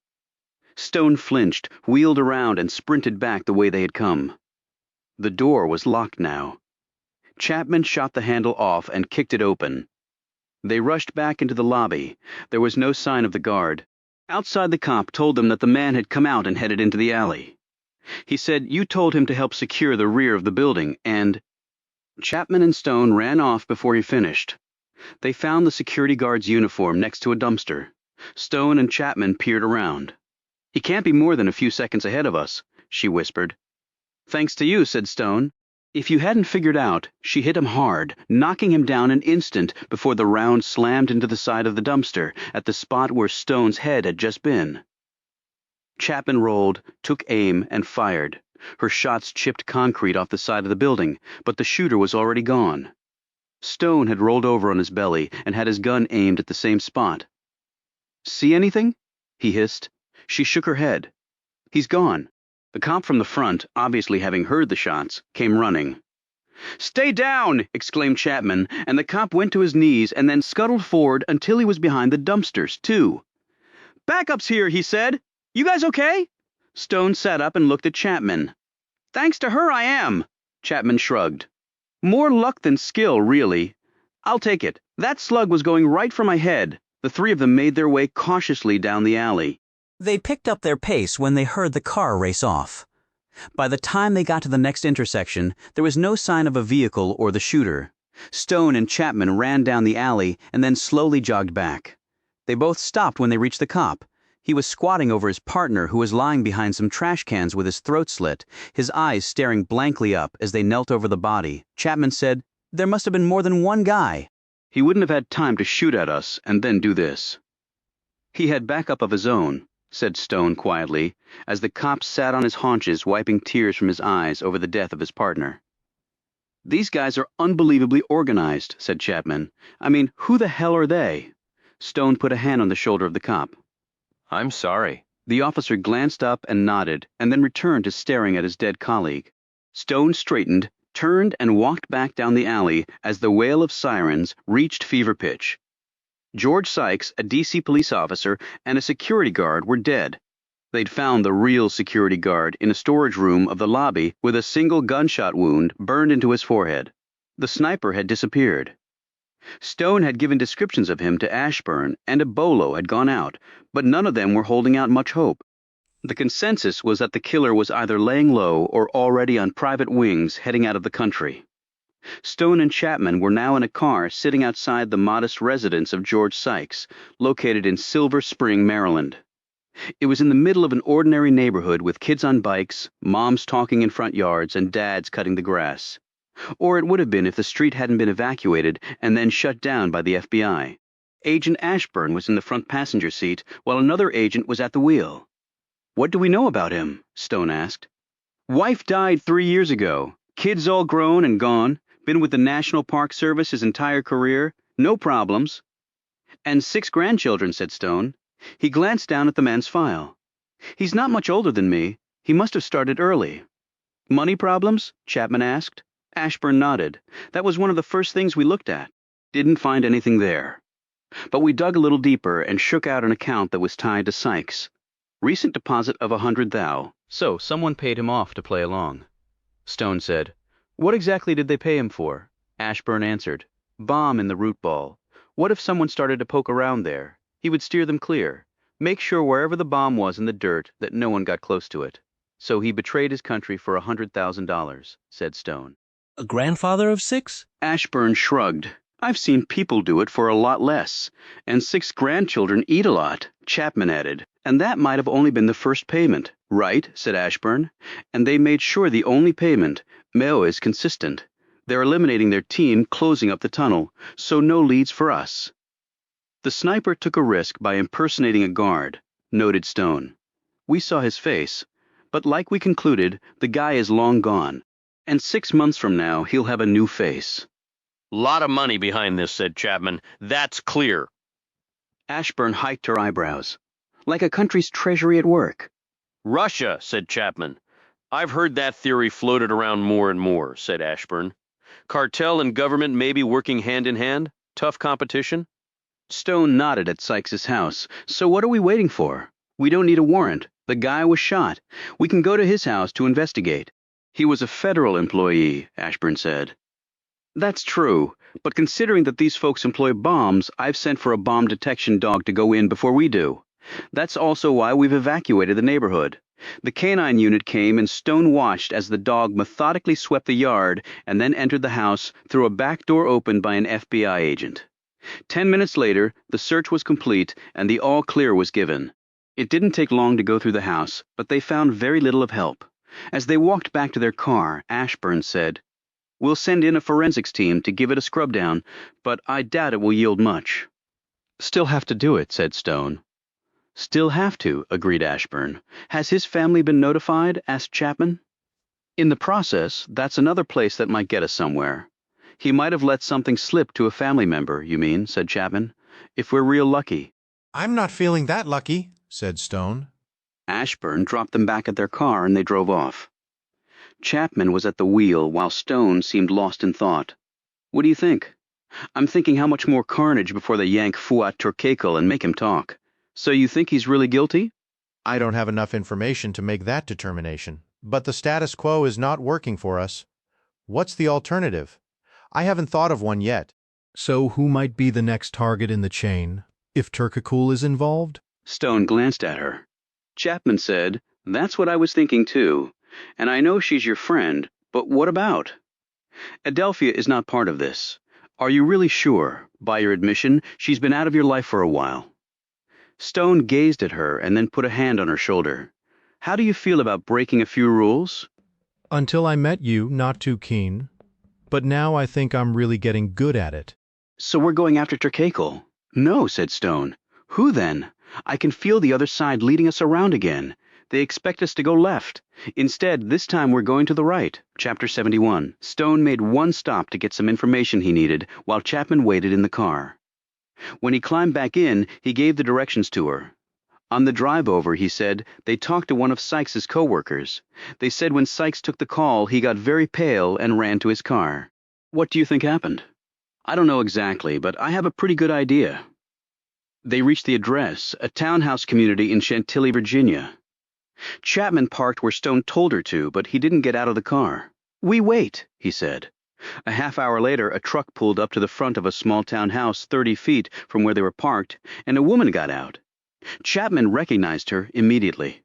Stone flinched, wheeled around, and sprinted back the way they had come. The door was locked now. Chapman shot the handle off and kicked it open. They rushed back into the lobby. There was no sign of the guard. Outside, the cop told them that the man had come out and headed into the alley. He said, You told him to help secure the rear of the building, and... Chapman and Stone ran off before he finished. They found the security guard's uniform next to a dumpster. Stone and Chapman peered around. He can't be more than a few seconds ahead of us, she whispered. Thanks to you, said Stone. If you hadn't figured out, she hit him hard, knocking him down an instant before the round slammed into the side of the dumpster at the spot where Stone's head had just been. Chapman rolled, took aim, and fired. Her shots chipped concrete off the side of the building, but the shooter was already gone. Stone had rolled over on his belly and had his gun aimed at the same spot. See anything? He hissed. She shook her head. He's gone. The cop from the front, obviously having heard the shots, came running. Stay down! Exclaimed Chapman, and the cop went to his knees and then scuttled forward until he was behind the dumpsters, too. Backup's here, he said. You guys okay? Stone sat up and looked at Chapman. Thanks to her, I am. Chapman shrugged. More luck than skill, really. I'll take it. That slug was going right for my head. The three of them made their way cautiously down the alley. They picked up their pace when they heard the car race off. By the time they got to the next intersection, there was no sign of a vehicle or the shooter. Stone and Chapman ran down the alley and then slowly jogged back. They both stopped when they reached the cop. He was squatting over his partner, who was lying behind some trash cans with his throat slit, his eyes staring blankly up as they knelt over the body. Chapman said, There must have been more than one guy. He wouldn't have had time to shoot at us and then do this. He had backup of his own, said Stone quietly, as the cop sat on his haunches wiping tears from his eyes over the death of his partner. These guys are unbelievably organized, said Chapman. I mean, who the hell are they? Stone put a hand on the shoulder of the cop. I'm sorry. The officer glanced up and nodded, and then returned to staring at his dead colleague. Stone straightened, turned, and walked back down the alley as the wail of sirens reached fever pitch. George Sykes, a D.C. police officer, and a security guard were dead. They'd found the real security guard in a storage room of the lobby with a single gunshot wound burned into his forehead. The sniper had disappeared. Stone had given descriptions of him to Ashburn, and a bolo had gone out, but none of them were holding out much hope. The consensus was that the killer was either laying low or already on private wings heading out of the country. Stone and Chapman were now in a car sitting outside the modest residence of George Sykes, located in Silver Spring, Maryland. It was in the middle of an ordinary neighborhood with kids on bikes, moms talking in front yards, and dads cutting the grass. Or it would have been if the street hadn't been evacuated and then shut down by the FBI. Agent Ashburn was in the front passenger seat, while another agent was at the wheel. What do we know about him? Stone asked. Wife died 3 years ago. Kids all grown and gone. Been with the National Park Service his entire career. No problems. And 6 grandchildren, said Stone. He glanced down at the man's file. He's not much older than me. He must have started early. Money problems? Chapman asked. Ashburn nodded. That was one of the first things we looked at. Didn't find anything there. But we dug a little deeper and shook out an account that was tied to Sykes. Recent deposit of 100 thou. So someone paid him off to play along. Stone said, What exactly did they pay him for? Ashburn answered, Bomb in the root ball. What if someone started to poke around there? He would steer them clear. Make sure wherever the bomb was in the dirt that no one got close to it. So he betrayed his country for $100,000, said Stone. A grandfather of 6? Ashburn shrugged. I've seen people do it for a lot less. And 6 grandchildren eat a lot, Chapman added. And that might have only been the first payment, right? Said Ashburn. And they made sure the only payment, Meo, is consistent. They're eliminating their team, closing up the tunnel, so no leads for us. The sniper took a risk by impersonating a guard, noted Stone. We saw his face, but like we concluded, the guy is long gone, and 6 months from now he'll have a new face. Lot of money behind this, said Chapman. That's clear. Ashburn hiked her eyebrows. Like a country's treasury at work. Russia, said Chapman. I've heard that theory floated around more and more, said Ashburn. Cartel and government may be working hand in hand? Tough competition? Stone nodded at Sykes' house. So what are we waiting for? We don't need a warrant. The guy was shot. We can go to his house to investigate. He was a federal employee, Ashburn said. That's true, but considering that these folks employ bombs, I've sent for a bomb detection dog to go in before we do. That's also why we've evacuated the neighborhood. The canine unit came and Stone watched as the dog methodically swept the yard and then entered the house through a back door opened by an FBI agent. 10 minutes later, the search was complete and the all-clear was given. It didn't take long to go through the house, but they found very little of help. As they walked back to their car, Ashburn said, "We'll send in a forensics team to give it a scrub down, but I doubt it will yield much." "Still have to do it," said Stone. "Still have to," agreed Ashburn. "Has his family been notified?" asked Chapman. "In the process, that's another place that might get us somewhere." "He might have let something slip to a family member, you mean," said Chapman. "If we're real lucky." "I'm not feeling that lucky," said Stone. Ashburn dropped them back at their car and they drove off. Chapman was at the wheel while Stone seemed lost in thought. "What do you think?" "I'm thinking how much more carnage before they yank Fuat Turkekel and make him talk." "So you think he's really guilty?" "I don't have enough information to make that determination, but the status quo is not working for us. What's the alternative? I haven't thought of one yet." "So who might be the next target in the chain, if Turkakul is involved?" Stone glanced at her. Chapman said, "That's what I was thinking too. And I know she's your friend, but what about? Adelphia is not part of this. Are you really sure, by your admission, she's been out of your life for a while?" Stone gazed at her and then put a hand on her shoulder. "How do you feel about breaking a few rules?" "Until I met you, not too keen. But now I think I'm really getting good at it." "So we're going after Turkekel?" "No," said Stone. "Who then? I can feel the other side leading us around again. They expect us to go left. Instead, this time we're going to the right." Chapter 71. Stone made one stop to get some information he needed while Chapman waited in the car. When he climbed back in, he gave the directions to her. On the drive over, he said, they talked to one of Sykes' co-workers. They said when Sykes took the call, he got very pale and ran to his car. "What do you think happened?" "I don't know exactly, but I have a pretty good idea." They reached the address, a townhouse community in Chantilly, Virginia. Chapman parked where Stone told her to, but he didn't get out of the car. "We wait," he said. A half hour later, a truck pulled up to the front of a small town house 30 feet from where they were parked, and a woman got out. Chapman recognized her immediately.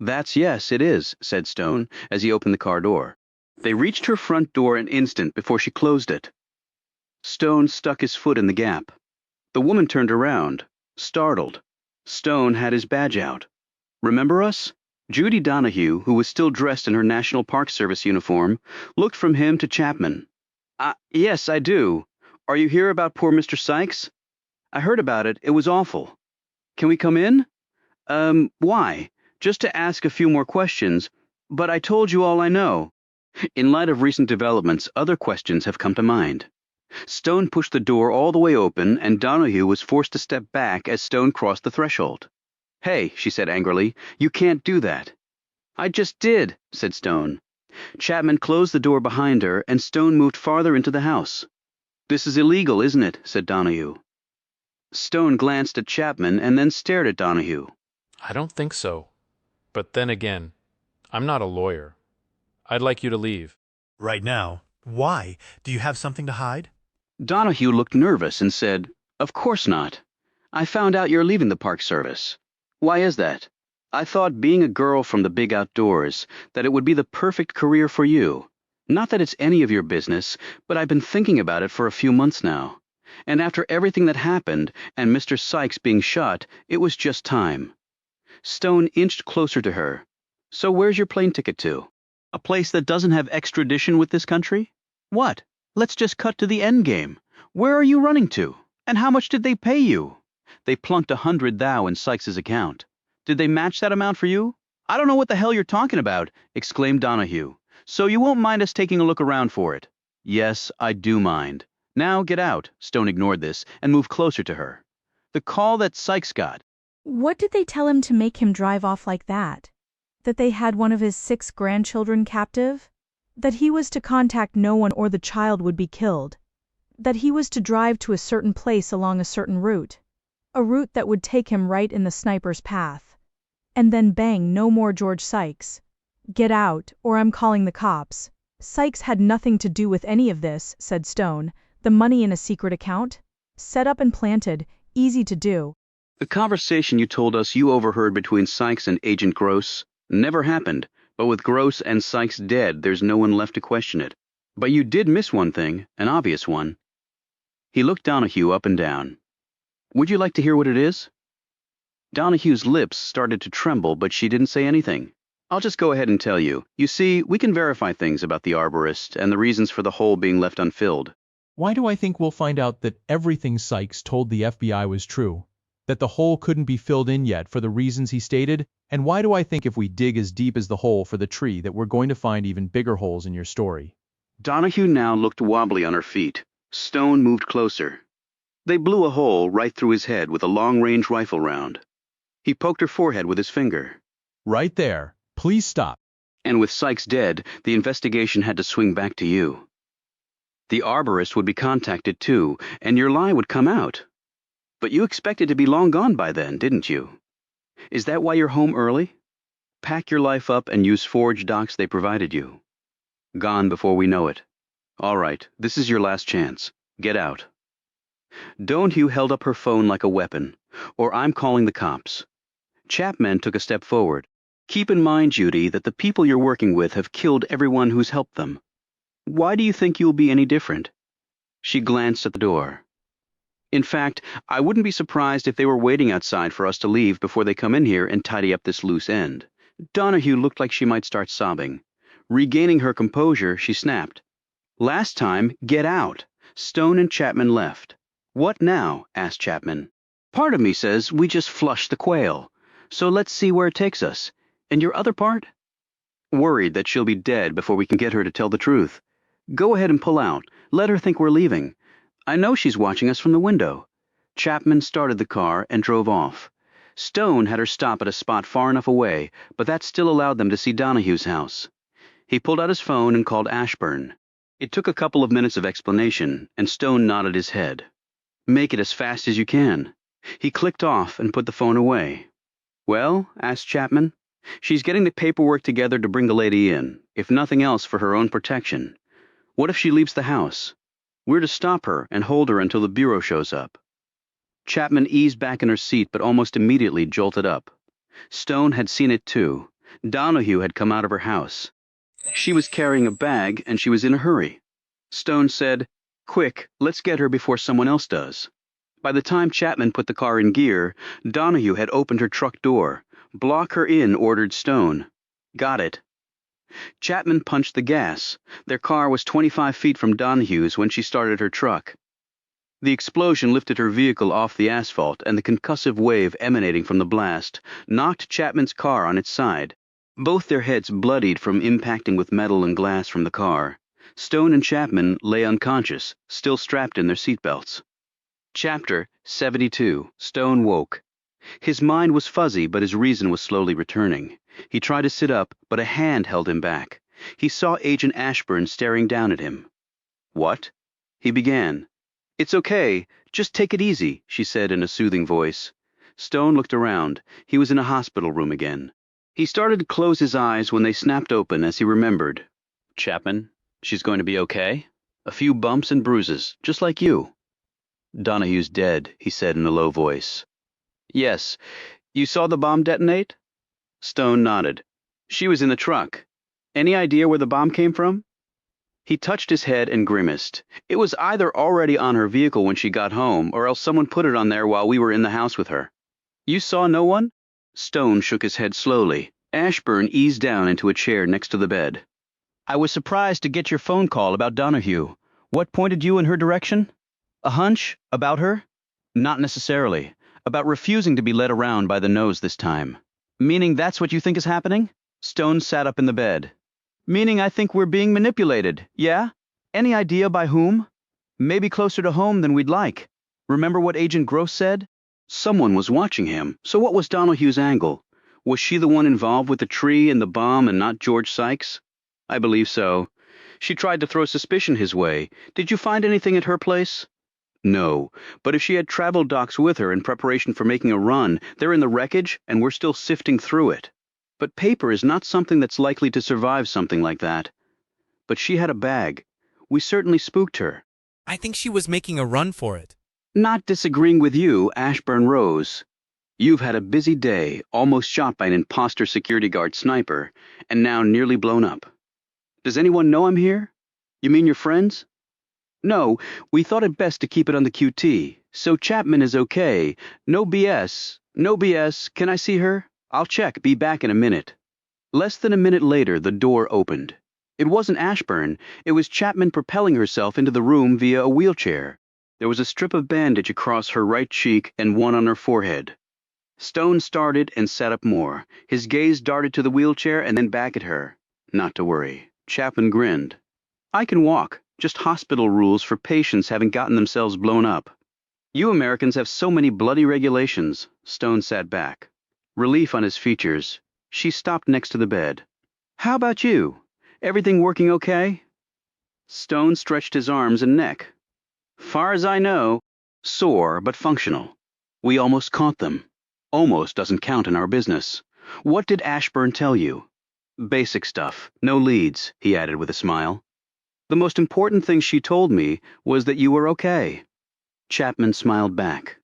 Yes, it is," said Stone as he opened the car door. They reached her front door an instant before she closed it. Stone stuck his foot in the gap. The woman turned around, startled. Stone had his badge out. "Remember us?" Judy Donahue, who was still dressed in her National Park Service uniform, looked from him to Chapman. Yes, I do. Are you here about poor Mr. Sykes?" "I heard about it. It was awful." "Can we come in?" Why? Just to ask a few more questions. But I told you all I know." In light of recent developments, other questions have come to mind. Stone pushed the door all the way open, and Donahue was forced to step back as Stone crossed the threshold. "Hey," she said angrily, "you can't do that." "I just did," said Stone. Chapman closed the door behind her, and Stone moved farther into the house. "This is illegal, isn't it?" said Donahue. Stone glanced at Chapman and then stared at Donahue. "I don't think so. But then again, I'm not a lawyer. I'd like you to leave." "Right now? Why? Do you have something to hide?" Donahue looked nervous and said, "Of course not. I found out you're leaving the Park Service. Why is that? I thought, being a girl from the big outdoors, that it would be the perfect career for you. Not that it's any of your business, but I've been thinking about it for a few months now. And after everything that happened, and Mr. Sykes being shot, it was just time." Stone inched closer to her. So where's your plane ticket to? A place that doesn't have extradition with this country? What? Let's just cut to the end game. Where are you running to? And how much did they pay you? They plunked 100 thou in Sykes's account. Did they match that amount for you? I don't know what the hell you're talking about, exclaimed Donahue. So you won't mind us taking a look around for it? Yes, I do mind. Now get out. Stone ignored this and moved closer to her. The call that Sykes got. What did they tell him to make him drive off like that? That they had one of his 6 grandchildren captive? That he was to contact no one or the child would be killed? That he was to drive to a certain place along a certain route? A route that would take him right in the sniper's path? And then bang, no more George Sykes. Get out, or I'm calling the cops. Sykes had nothing to do with any of this, said Stone. The money in a secret account? Set up and planted, easy to do. The conversation you told us you overheard between Sykes and Agent Gross never happened, but with Gross and Sykes dead, there's no one left to question it. But you did miss one thing, an obvious one. He looked Donahue up and down. Would you like to hear what it is? Donahue's lips started to tremble, but she didn't say anything. I'll just go ahead and tell you. You see, we can verify things about the arborist and the reasons for the hole being left unfilled. Why do I think we'll find out that everything Sykes told the FBI was true? That the hole couldn't be filled in yet for the reasons he stated? And why do I think if we dig as deep as the hole for the tree that we're going to find even bigger holes in your story? Donahue now looked wobbly on her feet. Stone moved closer. They blew a hole right through his head with a long-range rifle round. He poked her forehead with his finger. Right there. Please stop. And with Sykes dead, the investigation had to swing back to you. The arborist would be contacted too, and your lie would come out. But you expected to be long gone by then, didn't you? Is that why you're home early? Pack your life up and use forged docs they provided you. Gone before we know it. All right, this is your last chance. Get out. Donahue held up her phone like a weapon, or I'm calling the cops. Chapman took a step forward. Keep in mind, Judy, that the people you're working with have killed everyone who's helped them. Why do you think you'll be any different? She glanced at the door. In fact, I wouldn't be surprised if they were waiting outside for us to leave before they come in here and tidy up this loose end. Donahue looked like she might start sobbing. Regaining her composure, she snapped. Last time, get out. Stone and Chapman left. What now? Asked Chapman. Part of me says we just flushed the quail. So let's see where it takes us. And your other part? Worried that she'll be dead before we can get her to tell the truth. Go ahead and pull out. Let her think we're leaving. I know she's watching us from the window. Chapman started the car and drove off. Stone had her stop at a spot far enough away, but that still allowed them to see Donahue's house. He pulled out his phone and called Ashburn. It took a couple of minutes of explanation, and Stone nodded his head. Make it as fast as you can. He clicked off and put the phone away. Well? Asked Chapman. She's getting the paperwork together to bring the lady in, if nothing else for her own protection. What if she leaves the house? We're to stop her and hold her until the bureau shows up. Chapman eased back in her seat but almost immediately jolted up. Stone had seen it too. Donahue had come out of her house. She was carrying a bag and she was in a hurry. Stone said, Quick, let's get her before someone else does. By the time Chapman put the car in gear, Donahue had opened her truck door. Block her in, ordered Stone. Got it. Chapman punched the gas. Their car was 25 feet from Donahue's when she started her truck. The explosion lifted her vehicle off the asphalt, and the concussive wave emanating from the blast knocked Chapman's car on its side. Both their heads bloodied from impacting with metal and glass from the car. Stone and Chapman lay unconscious, still strapped in their seatbelts. Chapter 72. Stone woke. His mind was fuzzy, but his reason was slowly returning. He tried to sit up, but a hand held him back. He saw Agent Ashburn staring down at him. What? He began. It's okay. Just take it easy, she said in a soothing voice. Stone looked around. He was in a hospital room again. He started to close his eyes when they snapped open as he remembered. Chapman, she's going to be okay? A few bumps and bruises, just like you. Donahue's dead, he said in a low voice. Yes. You saw the bomb detonate? Stone nodded. She was in the truck. Any idea where the bomb came from? He touched his head and grimaced. It was either already on her vehicle when she got home, or else someone put it on there while we were in the house with her. You saw no one? Stone shook his head slowly. Ashburn eased down into a chair next to the bed. I was surprised to get your phone call about Donahue. What pointed you in her direction? A hunch? About her? Not necessarily. About refusing to be led around by the nose this time. Meaning that's what you think is happening? Stone sat up in the bed. Meaning I think we're being manipulated, yeah? Any idea by whom? Maybe closer to home than we'd like. Remember what Agent Gross said? Someone was watching him, so what was Donahue's angle? Was she the one involved with the tree and the bomb and not George Sykes? I believe so. She tried to throw suspicion his way. Did you find anything at her place? No, but if she had travel docs with her in preparation for making a run, they're in the wreckage and we're still sifting through it. But paper is not something that's likely to survive something like that. But she had a bag. We certainly spooked her. I think she was making a run for it. Not disagreeing with you, Ashburn rose. You've had a busy day, almost shot by an imposter security guard sniper, and now nearly blown up. Does anyone know I'm here? You mean your friends? No, we thought it best to keep it on the QT, so Chapman is okay. No BS. No BS. Can I see her? I'll check. Be back in a minute. Less than a minute later, the door opened. It wasn't Ashburn. It was Chapman propelling herself into the room via a wheelchair. There was a strip of bandage across her right cheek and one on her forehead. Stone started and sat up more. His gaze darted to the wheelchair and then back at her. Not to worry. Chapman grinned. I can walk. Just hospital rules for patients having gotten themselves blown up. You Americans have so many bloody regulations. Stone sat back. Relief on his features. She stopped next to the bed. How about you? Everything working okay? Stone stretched his arms and neck. Far as I know, sore but functional. We almost caught them. Almost doesn't count in our business. What did Ashburn tell you? Basic stuff. No leads, he added with a smile. The most important thing she told me was that you were okay. Chapman smiled back.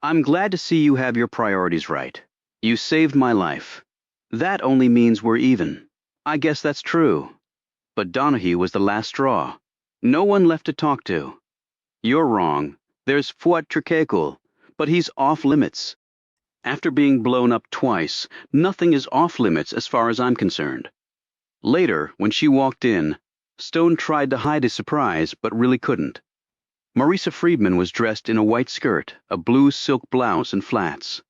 I'm glad to see you have your priorities right. You saved my life. That only means we're even. I guess that's true. But Donahue was the last straw. No one left to talk to. You're wrong. There's Fuat Trikekul, but he's off limits. After being blown up twice, nothing is off limits as far as I'm concerned. Later, when she walked in, Stone tried to hide his surprise, but really couldn't. Marisa Friedman was dressed in a white skirt, a blue silk blouse, and flats.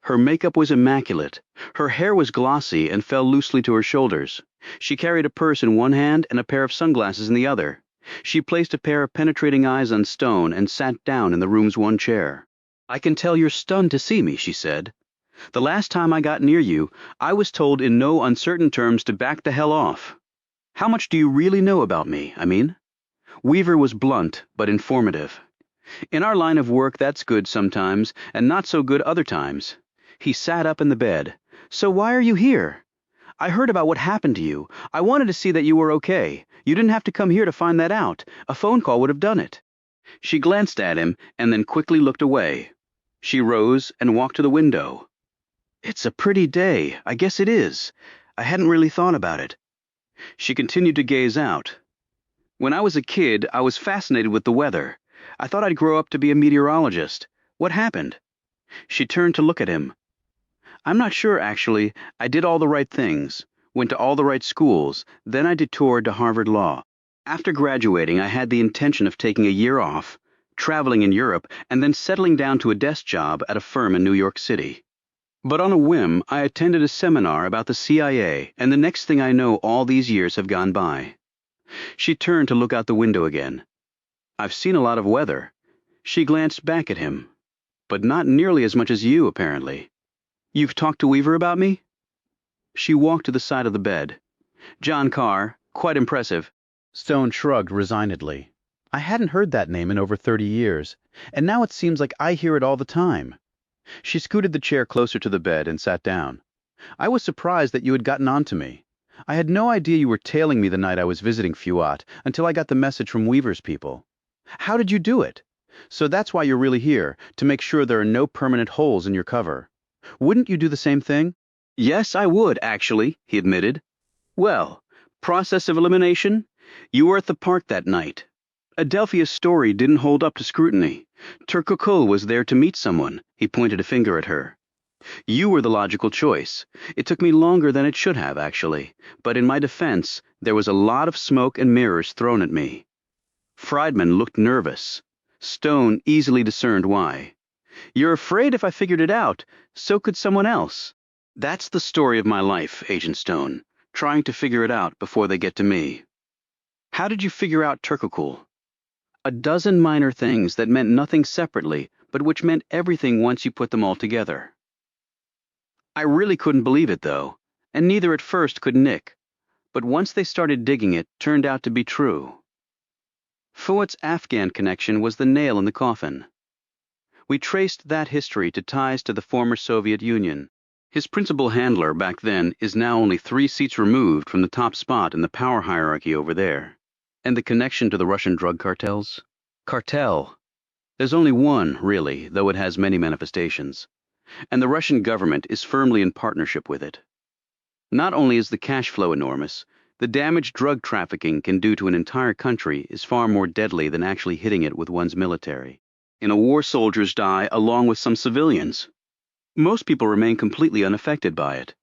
Her makeup was immaculate. Her hair was glossy and fell loosely to her shoulders. She carried a purse in one hand and a pair of sunglasses in the other. She placed a pair of penetrating eyes on Stone and sat down in the room's one chair. I can tell you're stunned to see me, she said. The last time I got near you, I was told in no uncertain terms to back the hell off. How much do you really know about me, I mean? Weaver was blunt, but informative. In our line of work, that's good sometimes, and not so good other times. He sat up in the bed. So why are you here? I heard about what happened to you. I wanted to see that you were okay. You didn't have to come here to find that out. A phone call would have done it. She glanced at him and then quickly looked away. She rose and walked to the window. It's a pretty day. I guess it is. I hadn't really thought about it. She continued to gaze out. When I was a kid, I was fascinated with the weather. I thought I'd grow up to be a meteorologist. What happened? She turned to look at him. I'm not sure, actually. I did all the right things, went to all the right schools, then I detoured to Harvard Law. After graduating, I had the intention of taking a year off, traveling in Europe, and then settling down to a desk job at a firm in New York City. But on a whim, I attended a seminar about the CIA, and the next thing I know, all these years have gone by. She turned to look out the window again. I've seen a lot of weather. She glanced back at him. But not nearly as much as you, apparently. You've talked to Weaver about me? She walked to the side of the bed. John Carr, quite impressive. Stone shrugged resignedly. I hadn't heard that name in over 30 years, and now it seems like I hear it all the time. She scooted the chair closer to the bed and sat down. I was surprised that you had gotten on to me. I had no idea you were tailing me the night I was visiting Fuat until I got the message from Weaver's people. How did you do it? So that's why you're really here, to make sure there are no permanent holes in your cover. Wouldn't you do the same thing? Yes, I would, actually, he admitted. Well, process of elimination? You were at the park that night. Adelphia's story didn't hold up to scrutiny. Turkokul was there to meet someone. He pointed a finger at her. You were the logical choice. It took me longer than it should have, actually, but in my defense, there was a lot of smoke and mirrors thrown at me. Friedman looked nervous. Stone easily discerned why. You're afraid if I figured it out, so could someone else. That's the story of my life, Agent Stone, trying to figure it out before they get to me. How did you figure out Turkogul? A dozen minor things that meant nothing separately, but which meant everything once you put them all together. I really couldn't believe it, though, and neither at first could Nick. But once they started digging, it turned out to be true. Fuat's Afghan connection was the nail in the coffin. We traced that history to ties to the former Soviet Union. His principal handler back then is now only 3 seats removed from the top spot in the power hierarchy over there. And the connection to the Russian drug cartels? Cartel. There's only one, really, though it has many manifestations. And the Russian government is firmly in partnership with it. Not only is the cash flow enormous, the damage drug trafficking can do to an entire country is far more deadly than actually hitting it with one's military. In a war, soldiers die along with some civilians. Most people remain completely unaffected by it.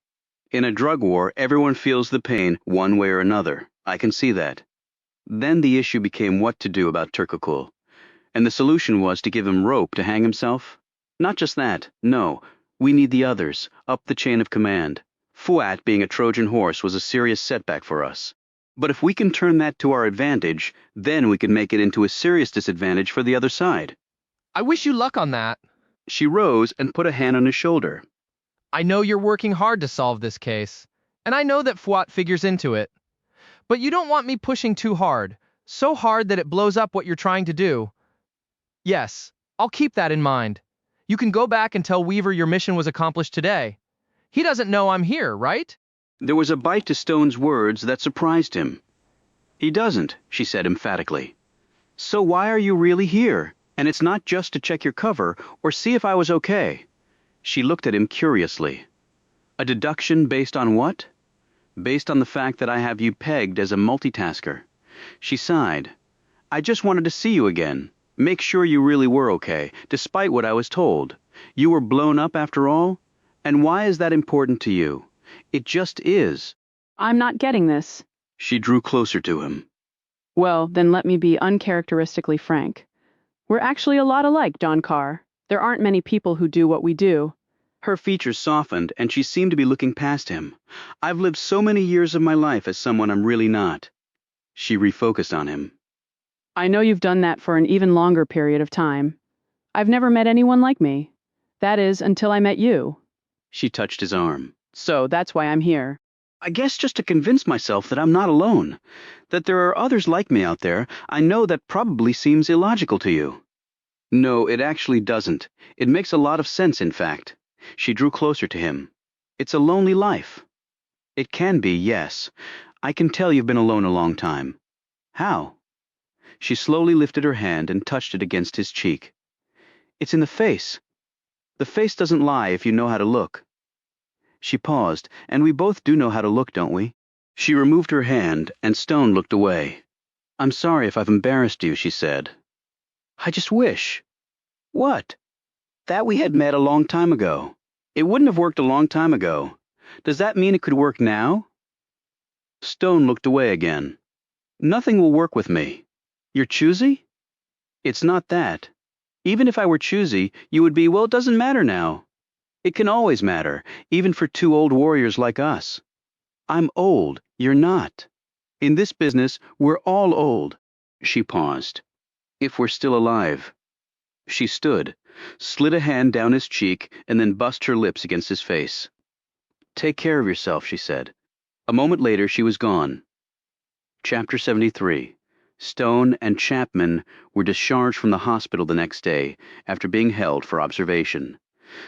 In a drug war, everyone feels the pain one way or another. I can see that. Then the issue became what to do about Turkogul, and the solution was to give him rope to hang himself. Not just that, no, we need the others, up the chain of command. Fuat being a Trojan horse was a serious setback for us. But if we can turn that to our advantage, then we can make it into a serious disadvantage for the other side. I wish you luck on that. She rose and put a hand on his shoulder. I know you're working hard to solve this case, and I know that Fuat figures into it. But you don't want me pushing too hard, so hard that it blows up what you're trying to do. Yes, I'll keep that in mind. You can go back and tell Weaver your mission was accomplished today. He doesn't know I'm here, right? There was a bite to Stone's words that surprised him. He doesn't, she said emphatically. So why are you really here? And it's not just to check your cover or see if I was okay. She looked at him curiously. A deduction based on what? Based on the fact that I have you pegged as a multitasker. She sighed. I just wanted to see you again. Make sure you really were okay, despite what I was told. You were blown up after all? And why is that important to you? It just is. I'm not getting this. She drew closer to him. Well, then let me be uncharacteristically frank. We're actually a lot alike, Don Carr. There aren't many people who do what we do. Her features softened, and she seemed to be looking past him. I've lived so many years of my life as someone I'm really not. She refocused on him. I know you've done that for an even longer period of time. I've never met anyone like me. That is, until I met you. She touched his arm. So that's why I'm here. I guess just to convince myself that I'm not alone. That there are others like me out there. I know that probably seems illogical to you. No, it actually doesn't. It makes a lot of sense, in fact. She drew closer to him. It's a lonely life. It can be, yes. I can tell you've been alone a long time. How? She slowly lifted her hand and touched it against his cheek. It's in the face. The face doesn't lie if you know how to look. She paused, and we both do know how to look, don't we? She removed her hand, and Stone looked away. I'm sorry if I've embarrassed you, she said. I just wish. What? That we had met a long time ago. It wouldn't have worked a long time ago. Does that mean it could work now? Stone looked away again. Nothing will work with me. You're choosy? It's not that. Even if I were choosy, you would be, well, it doesn't matter now. It can always matter, even for 2 old warriors like us. I'm old, you're not. In this business, we're all old. She paused. If we're still alive. She stood, slid a hand down his cheek, and then bussed her lips against his face. Take care of yourself, she said. A moment later, she was gone. Chapter 73. Stone and Chapman were discharged from the hospital the next day after being held for observation.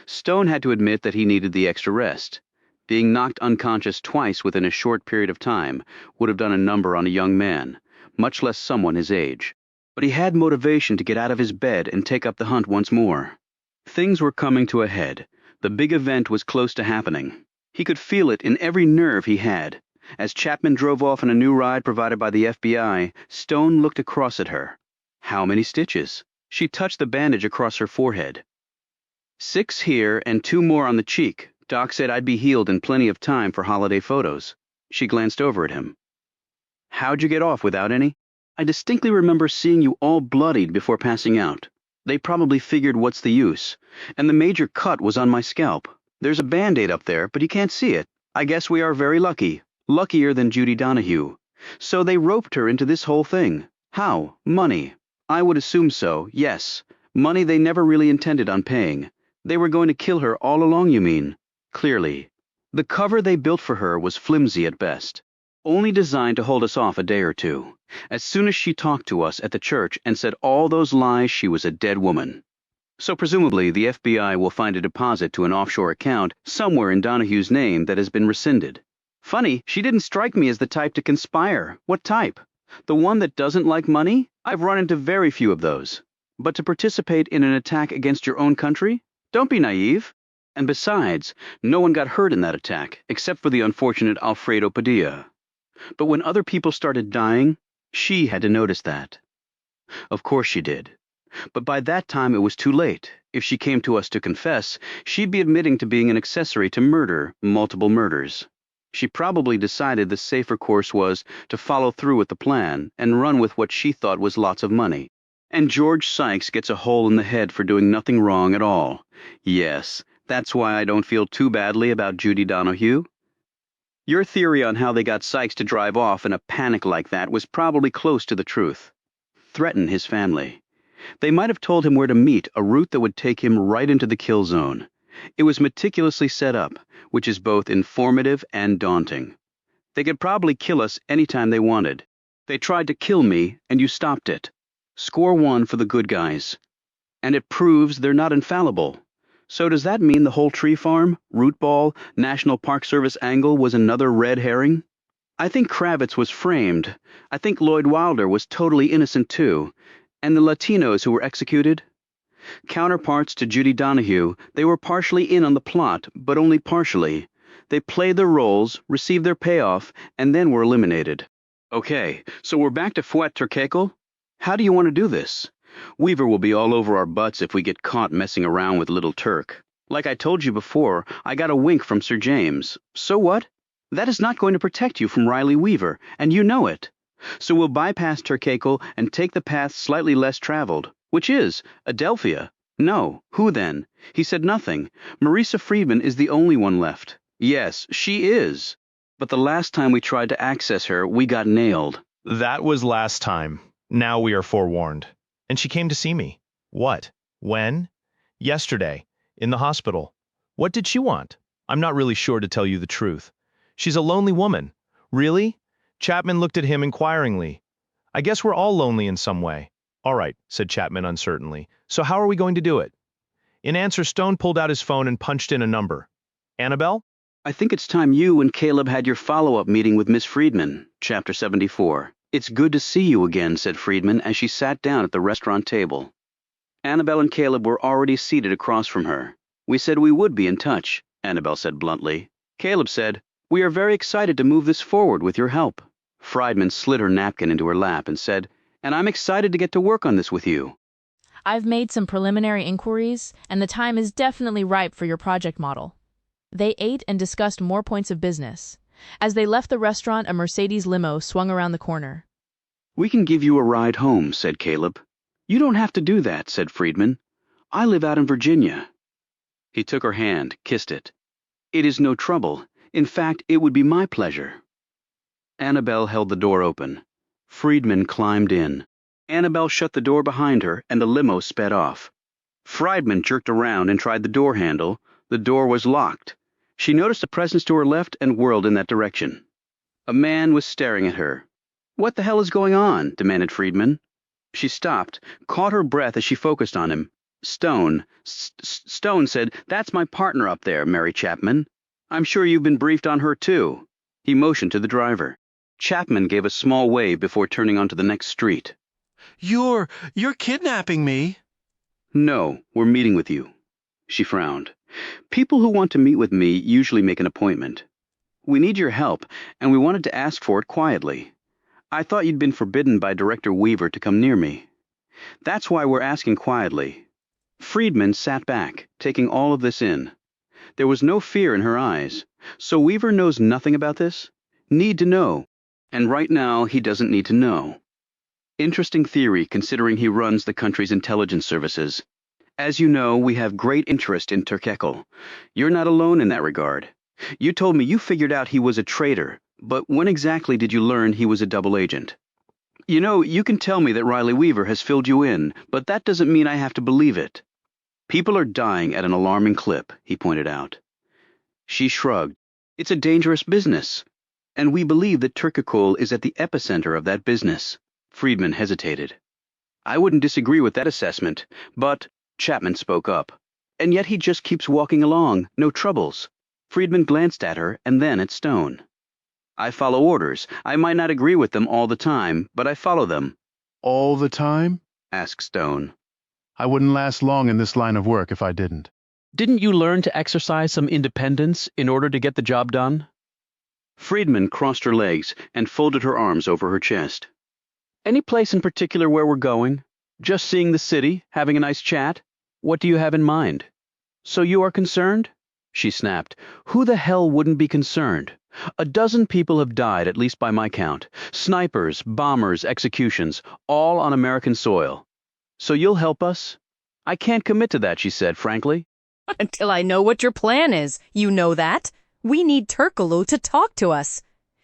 Stone had to admit that he needed the extra rest. Being knocked unconscious twice within a short period of time would have done a number on a young man, much less someone his age. But he had motivation to get out of his bed and take up the hunt once more. Things were coming to a head. The big event was close to happening. He could feel it in every nerve he had. As Chapman drove off on a new ride provided by the FBI, Stone looked across at her. How many stitches? She touched the bandage across her forehead. 6 here and 2 more on the cheek. Doc said I'd be healed in plenty of time for holiday photos. She glanced over at him. How'd you get off without any? I distinctly remember seeing you all bloodied before passing out. They probably figured what's the use. And the major cut was on my scalp. There's a Band-Aid up there, but you can't see it. I guess we are very lucky. Luckier than Judy Donahue. So they roped her into this whole thing. How? Money. I would assume so, yes. Money they never really intended on paying. They were going to kill her all along, you mean? Clearly. The cover they built for her was flimsy at best. Only designed to hold us off a day or two. As soon as she talked to us at the church and said all those lies, she was a dead woman. So presumably the FBI will find a deposit to an offshore account somewhere in Donahue's name that has been rescinded. Funny, she didn't strike me as the type to conspire. What type? The one that doesn't like money? I've run into very few of those. But to participate in an attack against your own country? Don't be naive. And besides, no one got hurt in that attack, except for the unfortunate Alfredo Padilla. But when other people started dying, she had to notice that. Of course she did. But by that time it was too late. If she came to us to confess, she'd be admitting to being an accessory to murder, multiple murders. She probably decided the safer course was to follow through with the plan and run with what she thought was lots of money. And George Sykes gets a hole in the head for doing nothing wrong at all. Yes, that's why I don't feel too badly about Judy Donahue. Your theory on how they got Sykes to drive off in a panic like that was probably close to the truth. Threaten his family. They might have told him where to meet, a route that would take him right into the kill zone. It was meticulously set up, which is both informative and daunting. They could probably kill us anytime they wanted. They tried to kill me, and you stopped it. Score 1 for the good guys. And it proves they're not infallible. So does that mean the whole tree farm, root ball, National Park Service angle was another red herring? I think Kravitz was framed. I think Lloyd Wilder was totally innocent too. And the Latinos who were executed? Counterparts to Judy Donahue, they were partially in on the plot, but only partially. They played their roles, received their payoff, and then were eliminated. Okay, so we're back to Fuat Turkekel? How do you want to do this? Weaver will be all over our butts if we get caught messing around with Little Turk. Like I told you before, I got a wink from Sir James. So what? That is not going to protect you from Riley Weaver, and you know it. So we'll bypass Turkekel and take the path slightly less traveled, which is Adelphia. No, who then? He said nothing. Marisa Friedman is the only one left. Yes, she is. But the last time we tried to access her, we got nailed. That was last time. Now we are forewarned. And she came to see me. What? When? Yesterday. In the hospital. What did she want? I'm not really sure to tell you the truth. She's a lonely woman. Really? Chapman looked at him inquiringly. I guess we're all lonely in some way. All right, said Chapman uncertainly. So how are we going to do it? In answer, Stone pulled out his phone and punched in a number. Annabelle? I think it's time you and Caleb had your follow-up meeting with Miss Friedman, Chapter 74. It's good to see you again, said Friedman as she sat down at the restaurant table. Annabelle and Caleb were already seated across from her. We said we would be in touch, Annabelle said bluntly. Caleb said, we are very excited to move this forward with your help. Friedman slid her napkin into her lap and said, and I'm excited to get to work on this with you. I've made some preliminary inquiries, and the time is definitely ripe for your project model. They ate and discussed more points of business. As they left the restaurant, a Mercedes limo swung around the corner. We can give you a ride home, said Caleb. You don't have to do that, said Friedman. I live out in Virginia. He took her hand, kissed it. It is no trouble. In fact, it would be my pleasure. Annabelle held the door open. Friedman climbed in. Annabelle shut the door behind her, and the limo sped off. Friedman jerked around and tried the door handle. The door was locked. She noticed a presence to her left and whirled in that direction. A man was staring at her. What the hell is going on? Demanded Friedman. She stopped, caught her breath as she focused on him. Stone. Stone said, that's my partner up there, Mary Chapman. I'm sure you've been briefed on her too. He motioned to the driver. Chapman gave a small wave before turning onto the next street. You're kidnapping me. No, we're meeting with you. She frowned. People who want to meet with me usually make an appointment. We need your help, and we wanted to ask for it quietly. I thought you'd been forbidden by Director Weaver to come near me. That's why we're asking quietly. Friedman sat back, taking all of this in. There was no fear in her eyes. So Weaver knows nothing about this? Need to know. And right now, he doesn't need to know. Interesting theory, considering he runs the country's intelligence services. As you know, we have great interest in Turkekel. You're not alone in that regard. You told me you figured out he was a traitor, but when exactly did you learn he was a double agent? You know, you can tell me that Riley Weaver has filled you in, but that doesn't mean I have to believe it. People are dying at an alarming clip, he pointed out. She shrugged. It's a dangerous business. And we believe that Turkekel is at the epicenter of that business. Friedman hesitated. I wouldn't disagree with that assessment, but Chapman spoke up. And yet he just keeps walking along, no troubles. Friedman glanced at her and then at Stone. I follow orders. I might not agree with them all the time, but I follow them. All the time? Asked Stone. I wouldn't last long in this line of work if I didn't. Didn't you learn to exercise some independence in order to get the job done? Friedman crossed her legs and folded her arms over her chest. Any place in particular where we're going? Just seeing the city, having a nice chat? What do you have in mind? So you are concerned? She snapped. Who the hell wouldn't be concerned? A dozen people have died, at least by my count. Snipers, bombers, executions, all on American soil. So you'll help us? I can't commit to that, she said, frankly. Until I know what your plan is. You know that. We need Turkoglu to talk to us.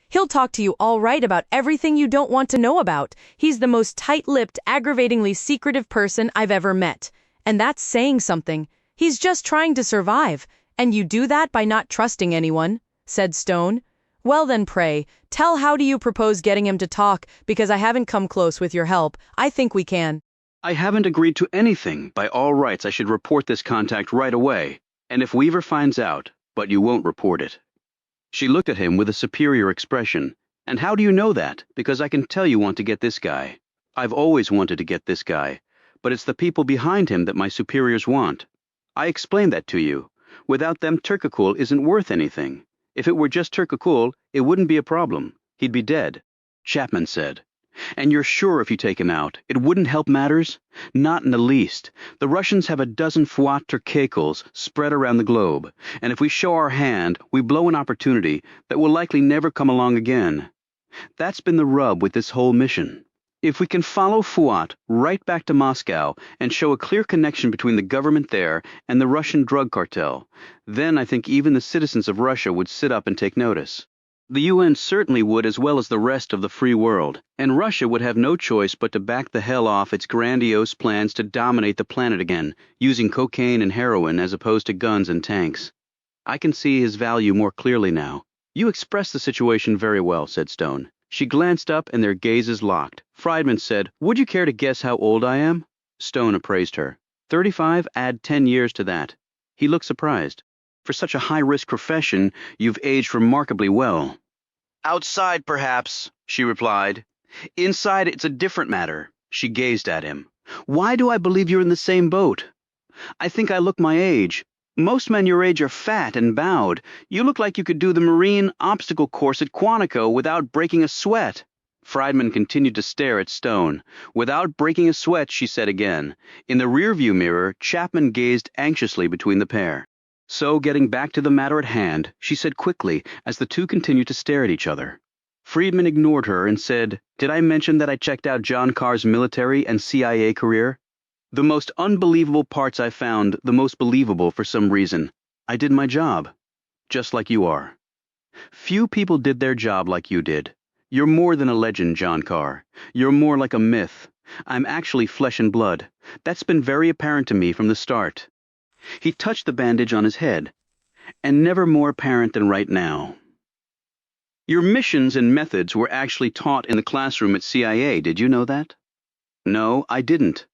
He'll talk to you all right about everything you don't want to know about. He's the most tight-lipped, aggravatingly secretive person I've ever met. And that's saying something. He's just trying to survive. And you do that by not trusting anyone, said Stone. Well then, pray, tell how do you propose getting him to talk, because I haven't come close with your help. I think we can. I haven't agreed to anything. By all rights, I should report this contact right away. And if Weaver finds out, but you won't report it. She looked at him with a superior expression. And how do you know that? Because I can tell you want to get this guy. I've always wanted to get this guy. But it's the people behind him that my superiors want. I explained that to you. Without them, Turkoglu isn't worth anything. If it were just Turkoglu, it wouldn't be a problem. He'd be dead. Chapman said. And you're sure if you take him out, it wouldn't help matters? Not in the least. The Russians have a dozen Fuat Turkekels spread around the globe, and if we show our hand, we blow an opportunity that will likely never come along again. That's been the rub with this whole mission. If we can follow Fuat right back to Moscow and show a clear connection between the government there and the Russian drug cartel, then I think even the citizens of Russia would sit up and take notice. The UN certainly would, as well as the rest of the free world, and Russia would have no choice but to back the hell off its grandiose plans to dominate the planet again, using cocaine and heroin as opposed to guns and tanks. I can see his value more clearly now. You expressed the situation very well, said Stone. She glanced up and their gazes locked. Friedman said, Would you care to guess how old I am? Stone appraised her. 35, add 10 years to that. He looked surprised. For such a high-risk profession, you've aged remarkably well. Outside, perhaps, she replied. Inside, it's a different matter. She gazed at him. Why do I believe you're in the same boat? I think I look my age. Most men your age are fat and bowed. You look like you could do the Marine obstacle course at Quantico without breaking a sweat. Friedman continued to stare at Stone. Without breaking a sweat, she said again. In the rearview mirror, Chapman gazed anxiously between the pair. So, getting back to the matter at hand, she said quickly as the two continued to stare at each other. Friedman ignored her and said, Did I mention that I checked out John Carr's military and CIA career? The most unbelievable parts I found, the most believable for some reason. I did my job. Just like you are. Few people did their job like you did. You're more than a legend, John Carr. You're more like a myth. I'm actually flesh and blood. That's been very apparent to me from the start. He touched the bandage on his head, and never more apparent than right now. Your missions and methods were actually taught in the classroom at CIA, did you know that? No, I didn't.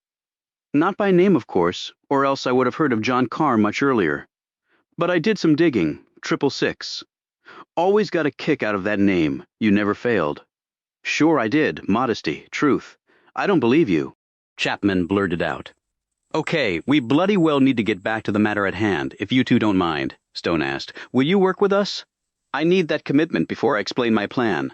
Not by name, of course, or else I would have heard of John Carr much earlier. But I did some digging, 666. Always got a kick out of that name, you never failed. Sure I did, modesty, truth. I don't believe you. Chapman blurted out. Okay, we bloody well need to get back to the matter at hand, if you two don't mind, Stone asked. Will you work with us? I need that commitment before I explain my plan.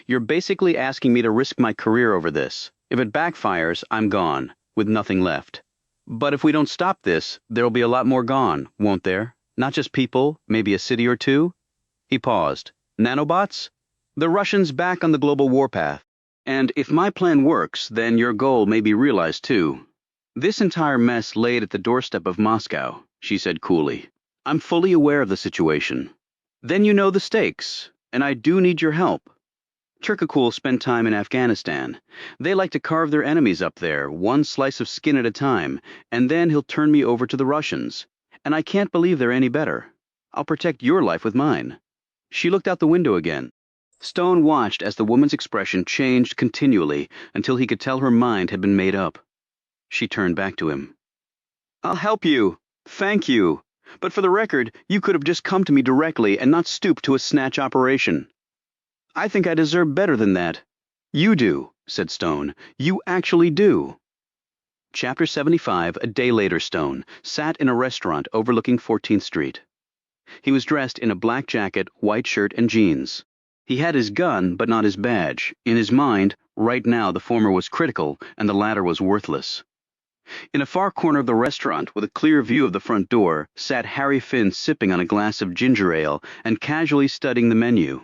You're basically asking me to risk my career over this. If it backfires, I'm gone, with nothing left. But if we don't stop this, there'll be a lot more gone, won't there? Not just people, maybe a city or two? He paused. Nanobots? The Russians back on the global warpath. And if my plan works, then your goal may be realized too. This entire mess laid at the doorstep of Moscow, she said coolly. I'm fully aware of the situation. Then you know the stakes, and I do need your help. Turkakul spent time in Afghanistan. They like to carve their enemies up there, one slice of skin at a time, and then he'll turn me over to the Russians. And I can't believe they're any better. I'll protect your life with mine. She looked out the window again. Stone watched as the woman's expression changed continually until he could tell her mind had been made up. She turned back to him. I'll help you. Thank you. But for the record, you could have just come to me directly and not stooped to a snatch operation. I think I deserve better than that. You do, said Stone. You actually do. Chapter 75, a day later. Stone sat in a restaurant overlooking 14th Street. He was dressed in a black jacket, white shirt, and jeans. He had his gun, but not his badge. In his mind, right now the former was critical and the latter was worthless. In a far corner of the restaurant, with a clear view of the front door, sat Harry Finn sipping on a glass of ginger ale and casually studying the menu.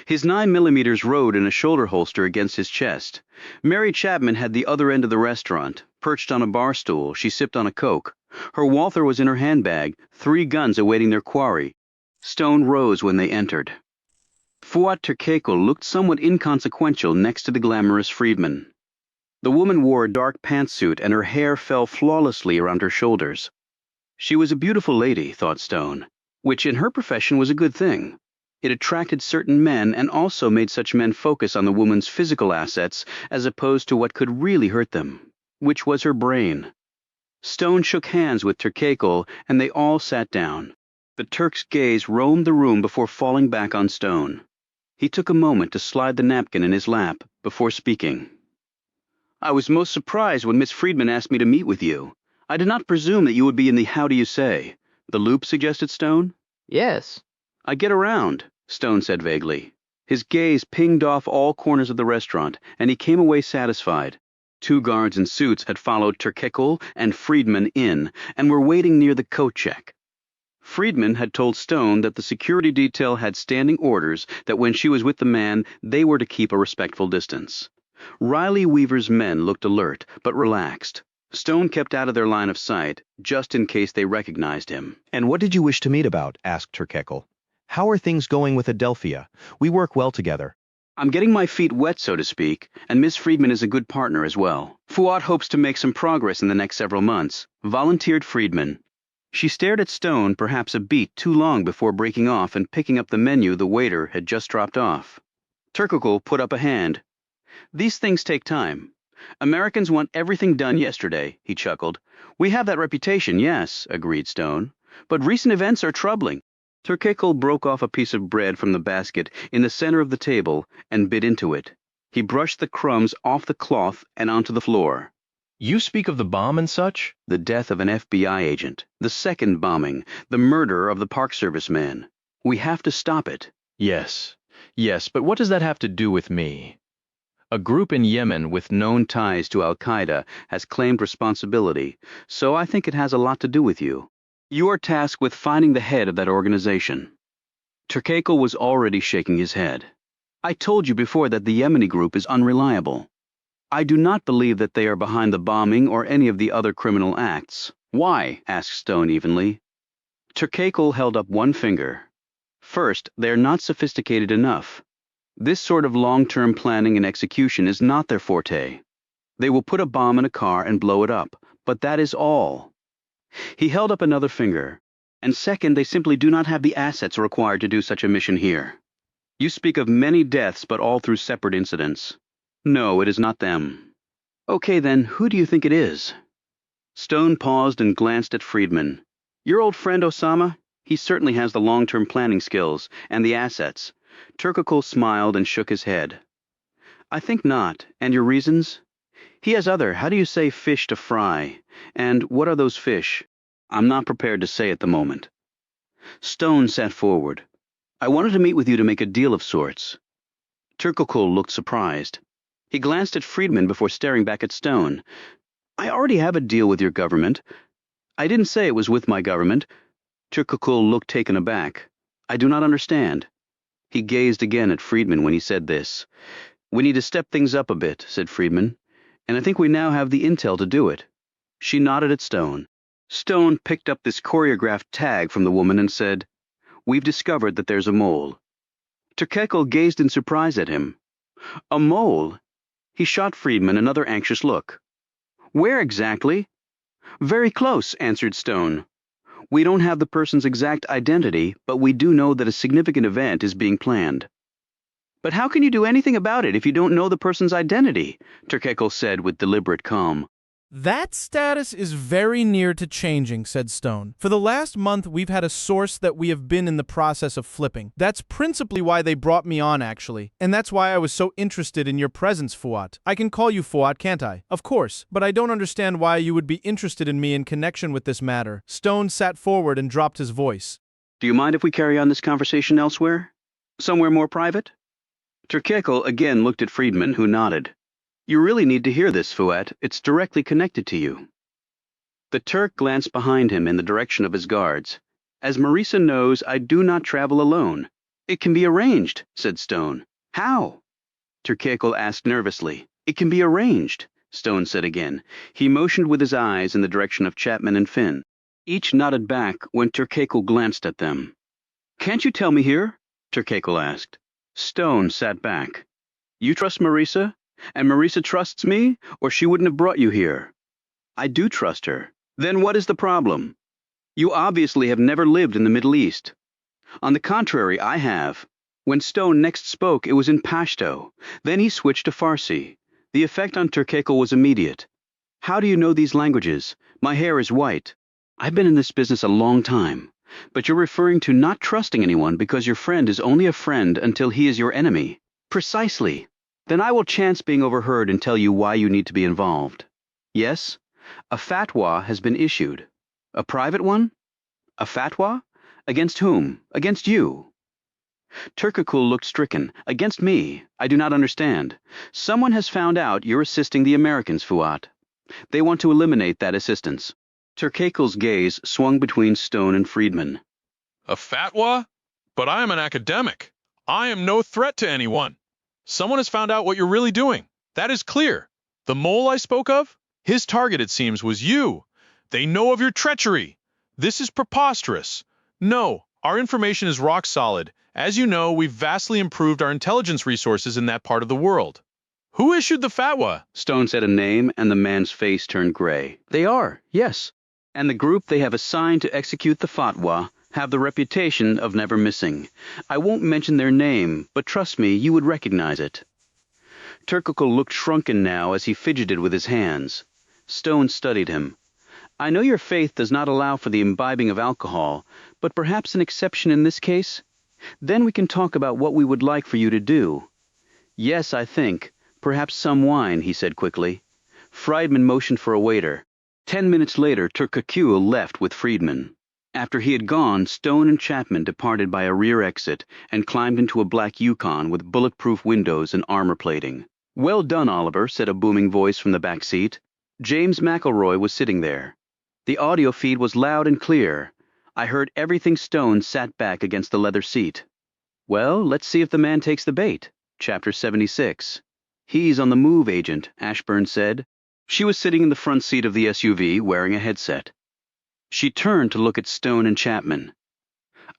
His 9mm rode in a shoulder holster against his chest. Mary Chapman had the other end of the restaurant. Perched on a bar stool, she sipped on a Coke. Her Walther was in her handbag, 3 guns awaiting their quarry. Stone rose when they entered. Fuat Turkakul looked somewhat inconsequential next to the glamorous Friedman. The woman wore a dark pantsuit and her hair fell flawlessly around her shoulders. She was a beautiful lady, thought Stone, which in her profession was a good thing. It attracted certain men and also made such men focus on the woman's physical assets as opposed to what could really hurt them, which was her brain. Stone shook hands with Turkakul and they all sat down. The Turk's gaze roamed the room before falling back on Stone. He took a moment to slide the napkin in his lap before speaking. I was most surprised when Miss Friedman asked me to meet with you. I did not presume that you would be in the how do you say. The Loop, suggested Stone. Yes. I get around, Stone said vaguely. His gaze pinged off all corners of the restaurant, and he came away satisfied. 2 guards in suits had followed Turkakul and Friedman in, and were waiting near the coat check. Friedman had told Stone that the security detail had standing orders that when she was with the man, they were to keep a respectful distance. Riley Weaver's men looked alert, but relaxed. Stone kept out of their line of sight, just in case they recognized him. And what did you wish to meet about? Asked Turkakul. How are things going with Adelphia? We work well together. I'm getting my feet wet, so to speak, and Miss Friedman is a good partner as well. Fuat hopes to make some progress in the next several months, volunteered Friedman. She stared at Stone perhaps a beat too long before breaking off and picking up the menu the waiter had just dropped off. Turkakul put up a hand. These things take time. Americans want everything done yesterday, he chuckled. We have that reputation, yes, agreed Stone. But recent events are troubling. Turkakul broke off a piece of bread from the basket in the center of the table and bit into it. He brushed the crumbs off the cloth and onto the floor. You speak of the bomb and such? The death of an FBI agent, the second bombing, the murder of the Park Service man. We have to stop it. Yes, but what does that have to do with me? A group in Yemen with known ties to Al-Qaeda has claimed responsibility, so I think it has a lot to do with you. You are tasked with finding the head of that organization. Turkakul was already shaking his head. I told you before that the Yemeni group is unreliable. I do not believe that they are behind the bombing or any of the other criminal acts. Why? Asked Stone evenly. Turkakul held up one finger. First, they are not sophisticated enough. This sort of long-term planning and execution is not their forte. They will put a bomb in a car and blow it up, but that is all. He held up another finger. And second, they simply do not have the assets required to do such a mission here. You speak of many deaths, but all through separate incidents. No, it is not them. Okay, then, who do you think it is? Stone paused and glanced at Friedman. Your old friend Osama? He certainly has the long-term planning skills and the assets. Turkakul smiled and shook his head. I think not. And your reasons? He has other, how do you say, fish to fry? And what are those fish? I'm not prepared to say at the moment. Stone sat forward. I wanted to meet with you to make a deal of sorts. Turkakul looked surprised. He glanced at Friedman before staring back at Stone. I already have a deal with your government. I didn't say it was with my government. Turkakul looked taken aback. I do not understand. He gazed again at Friedman when he said this. We need to step things up a bit, said Friedman, and I think we now have the intel to do it. She nodded at Stone. Stone picked up this choreographed tag from the woman and said, We've discovered that there's a mole. Turkakul gazed in surprise at him. A mole? He shot Friedman another anxious look. Where exactly? Very close, answered Stone. We don't have the person's exact identity, but we do know that a significant event is being planned. But how can you do anything about it if you don't know the person's identity? Turkakul said with deliberate calm. That status is very near to changing, said Stone. For the last month, we've had a source that we have been in the process of flipping. That's principally why they brought me on, actually. And that's why I was so interested in your presence, Fuat. I can call you Fuat, can't I? Of course, but I don't understand why you would be interested in me in connection with this matter. Stone sat forward and dropped his voice. Do you mind if we carry on this conversation elsewhere? Somewhere more private? Turkakul again looked at Friedman, who nodded. You really need to hear this, Fuat. It's directly connected to you. The Turk glanced behind him in the direction of his guards. As Marisa knows, I do not travel alone. It can be arranged, said Stone. How? Turkakul asked nervously. It can be arranged, Stone said again. He motioned with his eyes in the direction of Chapman and Finn. Each nodded back when Turkakul glanced at them. Can't you tell me here? Turkakul asked. Stone sat back. You trust Marisa? And Marisa trusts me, or she wouldn't have brought you here. I do trust her. Then what is the problem? You obviously have never lived in the Middle East. On the contrary, I have. When Stone next spoke, it was in Pashto. Then he switched to Farsi. The effect on Turkakul was immediate. How do you know these languages? My hair is white. I've been in this business a long time. But you're referring to not trusting anyone because your friend is only a friend until he is your enemy. Precisely. Then I will chance being overheard and tell you why you need to be involved. Yes, a fatwa has been issued. A private one? A fatwa? Against whom? Against you. Turkakul looked stricken. Against me. I do not understand. Someone has found out you're assisting the Americans, Fuat. They want to eliminate that assistance. Turkakul's gaze swung between Stone and Friedman. A fatwa? But I am an academic. I am no threat to anyone. Someone has found out what you're really doing. That is clear. The mole I spoke of? His target, it seems, was you. They know of your treachery. This is preposterous. No, our information is rock solid. As you know, we've vastly improved our intelligence resources in that part of the world. Who issued the fatwa? Stone said a name, and the man's face turned gray. They are, yes. And the group they have assigned to execute the fatwa have the reputation of never missing. I won't mention their name, but trust me, you would recognize it. Turkakul looked shrunken now as he fidgeted with his hands. Stone studied him. I know your faith does not allow for the imbibing of alcohol, but perhaps an exception in this case? Then we can talk about what we would like for you to do. Yes, I think. Perhaps some wine, he said quickly. Friedman motioned for a waiter. 10 minutes later, Turkakul left with Friedman. After he had gone, Stone and Chapman departed by a rear exit and climbed into a black Yukon with bulletproof windows and armor plating. Well done, Oliver, said a booming voice from the back seat. James McElroy was sitting there. The audio feed was loud and clear. I heard everything. Stone sat back against the leather seat. Well, let's see if the man takes the bait. Chapter 76. He's on the move, Agent, Ashburn said. She was sitting in the front seat of the SUV wearing a headset. She turned to look at Stone and Chapman.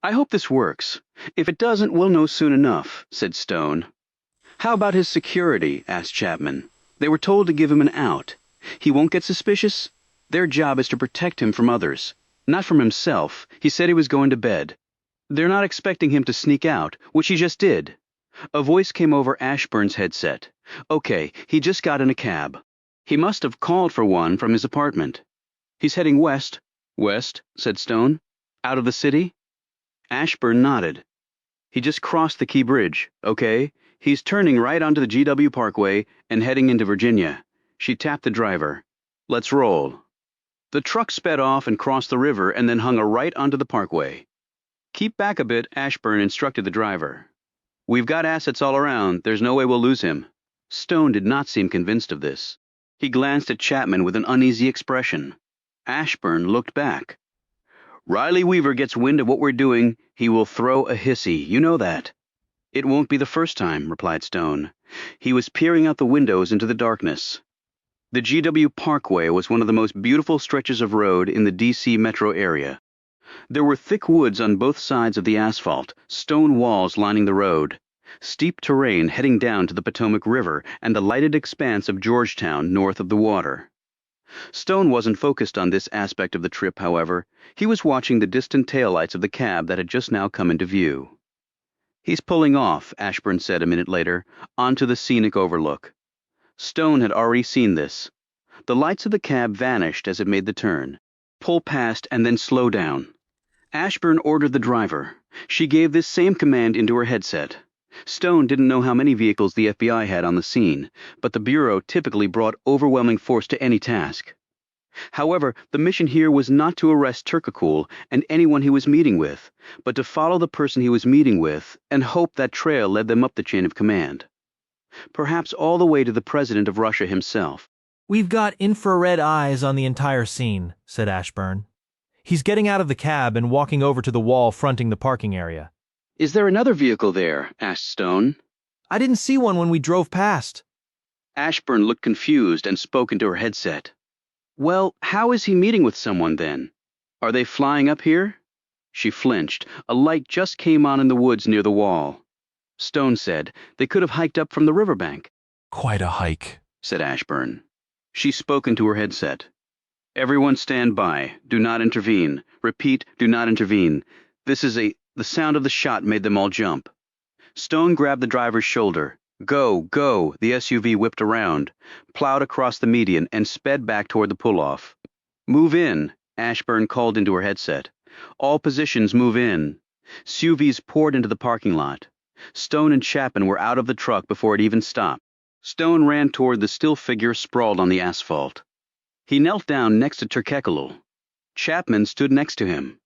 I hope this works. If it doesn't, we'll know soon enough, said Stone. How about his security? Asked Chapman. They were told to give him an out. He won't get suspicious? Their job is to protect him from others. Not from himself. He said he was going to bed. They're not expecting him to sneak out, which he just did. A voice came over Ashburn's headset. Okay, he just got in a cab. He must have called for one from his apartment. He's heading west. West, said Stone. Out of the city? Ashburn nodded. He just crossed the Key Bridge, okay? He's turning right onto the GW Parkway and heading into Virginia. She tapped the driver. Let's roll. The truck sped off and crossed the river and then hung a right onto the parkway. Keep back a bit, Ashburn instructed the driver. We've got assets all around. There's no way we'll lose him. Stone did not seem convinced of this. He glanced at Chapman with an uneasy expression. Ashburn looked back. Riley Weaver gets wind of what we're doing, he will throw a hissy, you know that. It won't be the first time, replied Stone. He was peering out the windows into the darkness. The GW Parkway was one of the most beautiful stretches of road in the D.C. metro area. There were thick woods on both sides of the asphalt, stone walls lining the road, steep terrain heading down to the Potomac River, and the lighted expanse of Georgetown north of the water. Stone wasn't focused on this aspect of the trip, however. He was watching the distant taillights of the cab that had just now come into view. He's pulling off, Ashburn said a minute later, onto the scenic overlook. Stone had already seen this. The lights of the cab vanished as it made the turn. Pull past and then slow down. Ashburn ordered the driver. She gave this same command into her headset. Stone didn't know how many vehicles the FBI had on the scene, but the Bureau typically brought overwhelming force to any task. However, the mission here was not to arrest Turkakul and anyone he was meeting with, but to follow the person he was meeting with and hope that trail led them up the chain of command. Perhaps all the way to the President of Russia himself. We've got infrared eyes on the entire scene, said Ashburn. He's getting out of the cab and walking over to the wall fronting the parking area. Is there another vehicle there? Asked Stone. I didn't see one when we drove past. Ashburn looked confused and spoke into her headset. Well, how is he meeting with someone then? Are they flying up here? She flinched. A light just came on in the woods near the wall. Stone said they could have hiked up from the riverbank. Quite a hike, said Ashburn. She spoke into her headset. Everyone stand by. Do not intervene. Repeat, do not intervene. This is a... The sound of the shot made them all jump. Stone grabbed the driver's shoulder. Go, go! The SUV whipped around, plowed across the median, and sped back toward the pull-off. Move in, Ashburn called into her headset. All positions move in. SUVs poured into the parking lot. Stone and Chapman were out of the truck before it even stopped. Stone ran toward the still figure sprawled on the asphalt. He knelt down next to Turkakul. Chapman stood next to him.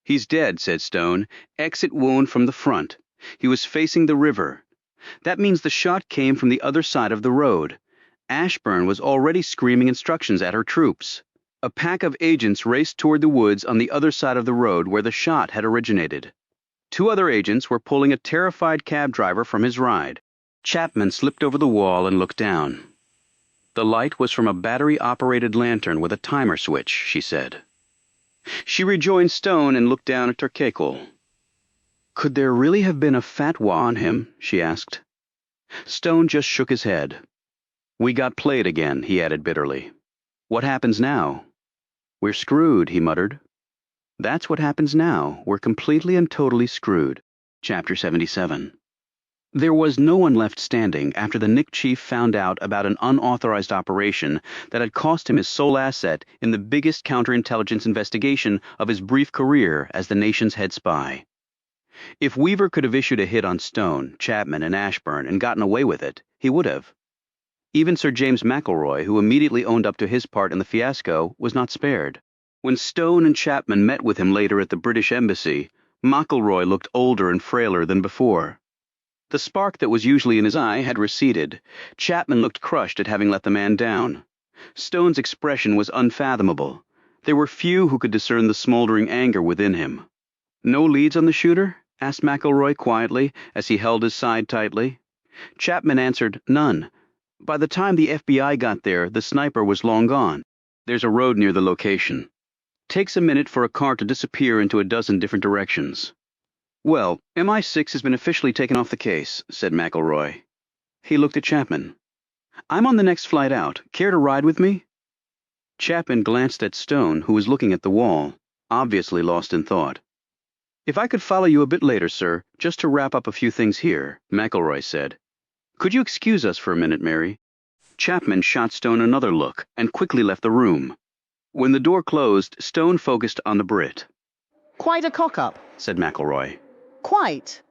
He's dead, said Stone. Exit wound from the front. He was facing the river. That means the shot came from the other side of the road. Ashburn was already screaming instructions at her troops. A pack of agents raced toward the woods on the other side of the road where the shot had originated. 2 other agents were pulling a terrified cab driver from his ride. Chapman slipped over the wall and looked down. The light was from a battery-operated lantern with a timer switch, she said. She rejoined Stone and looked down at Turkakul. Could there really have been a fatwa on him? She asked. Stone just shook his head. We got played again, he added bitterly. What happens now? We're screwed, he muttered. That's what happens now. We're completely and totally screwed. Chapter 77. There was no one left standing after the Nick chief found out about an unauthorized operation that had cost him his sole asset in the biggest counterintelligence investigation of his brief career as the nation's head spy. If Weaver could have issued a hit on Stone, Chapman, and Ashburn and gotten away with it, he would have. Even Sir James McElroy, who immediately owned up to his part in the fiasco, was not spared. When Stone and Chapman met with him later at the British Embassy, McElroy looked older and frailer than before. The spark that was usually in his eye had receded. Chapman looked crushed at having let the man down. Stone's expression was unfathomable. There were few who could discern the smoldering anger within him. No leads on the shooter? Asked McElroy quietly as he held his side tightly. Chapman answered, none. By the time the FBI got there, the sniper was long gone. There's a road near the location. Takes a minute for a car to disappear into a dozen different directions. Well, MI6 has been officially taken off the case, said McElroy. He looked at Chapman. I'm on the next flight out. Care to ride with me? Chapman glanced at Stone, who was looking at the wall, obviously lost in thought. If I could follow you a bit later, sir, just to wrap up a few things here, McElroy said. Could you excuse us for a minute, Mary? Chapman shot Stone another look and quickly left the room. When the door closed, Stone focused on the Brit. Quite a cock-up, said McElroy. Quite.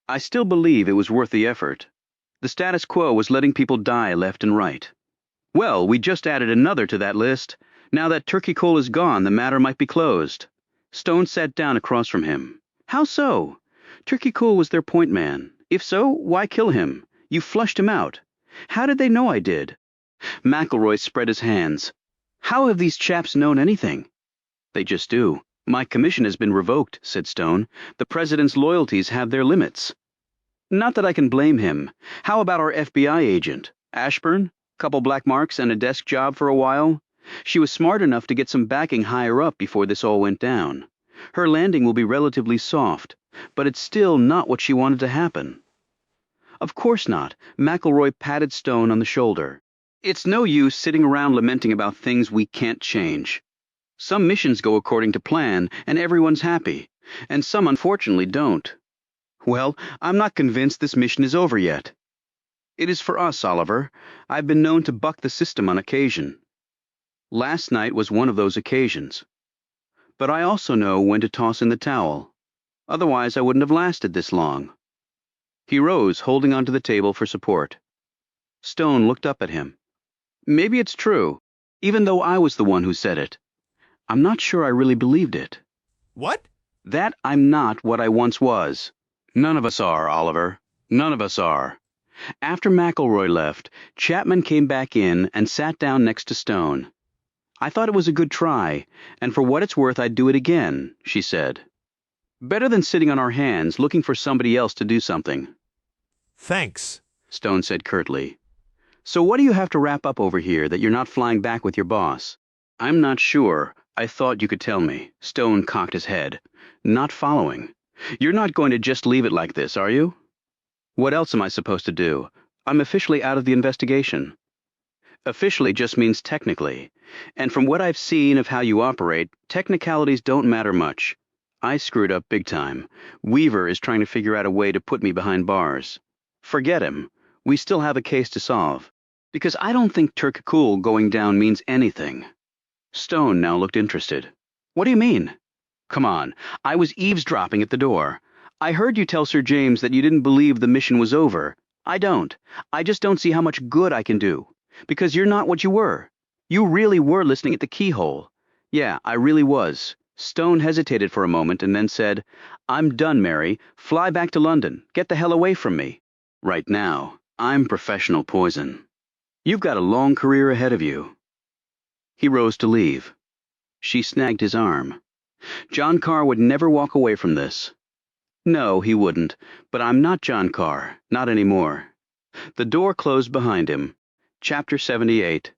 I still believe it was worth the effort. The status quo was letting people die left and right. Well, we just added another to that list. Now that Turkakul is gone, the matter might be closed. Stone sat down across from him. How so? Turkakul was their point man. If so, why kill him? You flushed him out. How did they know I did? McElroy spread his hands. How have these chaps known anything? They just do. My commission has been revoked, said Stone. The president's loyalties have their limits. Not that I can blame him. How about our FBI agent? Ashburn? Couple black marks and a desk job for a while? She was smart enough to get some backing higher up before this all went down. Her landing will be relatively soft, but it's still not what she wanted to happen. Of course not. McElroy patted Stone on the shoulder. It's no use sitting around lamenting about things we can't change. Some missions go according to plan, and everyone's happy, and some unfortunately don't. Well, I'm not convinced this mission is over yet. It is for us, Oliver. I've been known to buck the system on occasion. Last night was one of those occasions. But I also know when to toss in the towel. Otherwise, I wouldn't have lasted this long. He rose, holding onto the table for support. Stone looked up at him. Maybe it's true, even though I was the one who said it. I'm not sure I really believed it. What? That I'm not what I once was. None of us are, Oliver. None of us are. After McElroy left, Chapman came back in and sat down next to Stone. I thought it was a good try, and for what it's worth I'd do it again, she said. Better than sitting on our hands looking for somebody else to do something. Thanks, Stone said curtly. So what do you have to wrap up over here that you're not flying back with your boss? I'm not sure. I thought you could tell me. Stone cocked his head. Not following. You're not going to just leave it like this, are you? What else am I supposed to do? I'm officially out of the investigation. Officially just means technically. And from what I've seen of how you operate, technicalities don't matter much. I screwed up big time. Weaver is trying to figure out a way to put me behind bars. Forget him. We still have a case to solve. Because I don't think Turkakul going down means anything. Stone now looked interested. What do you mean? Come on, I was eavesdropping at the door. I heard you tell Sir James that you didn't believe the mission was over. I don't. I just don't see how much good I can do. Because you're not what you were. You really were listening at the keyhole. Yeah, I really was. Stone hesitated for a moment and then said, I'm done, Mary. Fly back to London. Get the hell away from me. Right now, I'm professional poison. You've got a long career ahead of you. He rose to leave. She snagged his arm. John Carr would never walk away from this. No, he wouldn't, but I'm not John Carr, not anymore. The door closed behind him. Chapter 78.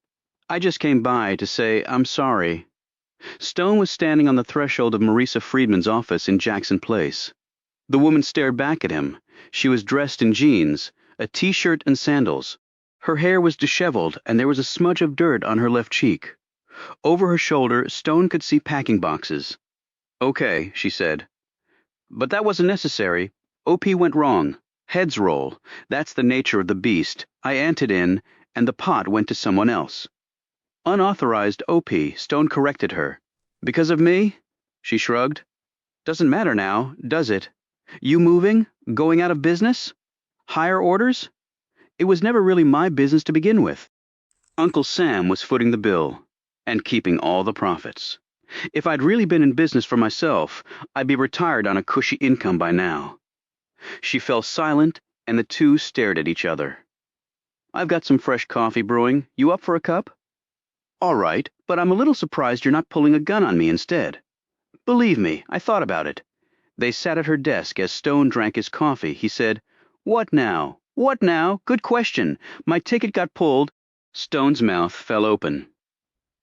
I just came by to say I'm sorry. Stone was standing on the threshold of Marisa Friedman's office in Jackson Place. The woman stared back at him. She was dressed in jeans, a t-shirt and sandals. Her hair was disheveled, and there was a smudge of dirt on her left cheek. Over her shoulder, Stone could see packing boxes. Okay, she said. But that wasn't necessary. OP went wrong. Heads roll. That's the nature of the beast. I anted in, and the pot went to someone else. Unauthorized OP, Stone corrected her. Because of me? She shrugged. Doesn't matter now, does it? You moving? Going out of business? Higher orders? It was never really my business to begin with. Uncle Sam was footing the bill, and keeping all the profits. If I'd really been in business for myself, I'd be retired on a cushy income by now. She fell silent, and the two stared at each other. I've got some fresh coffee brewing. You up for a cup? All right, but I'm a little surprised you're not pulling a gun on me instead. Believe me, I thought about it. They sat at her desk as Stone drank his coffee. He said, What now? What now? Good question. My ticket got pulled. Stone's mouth fell open.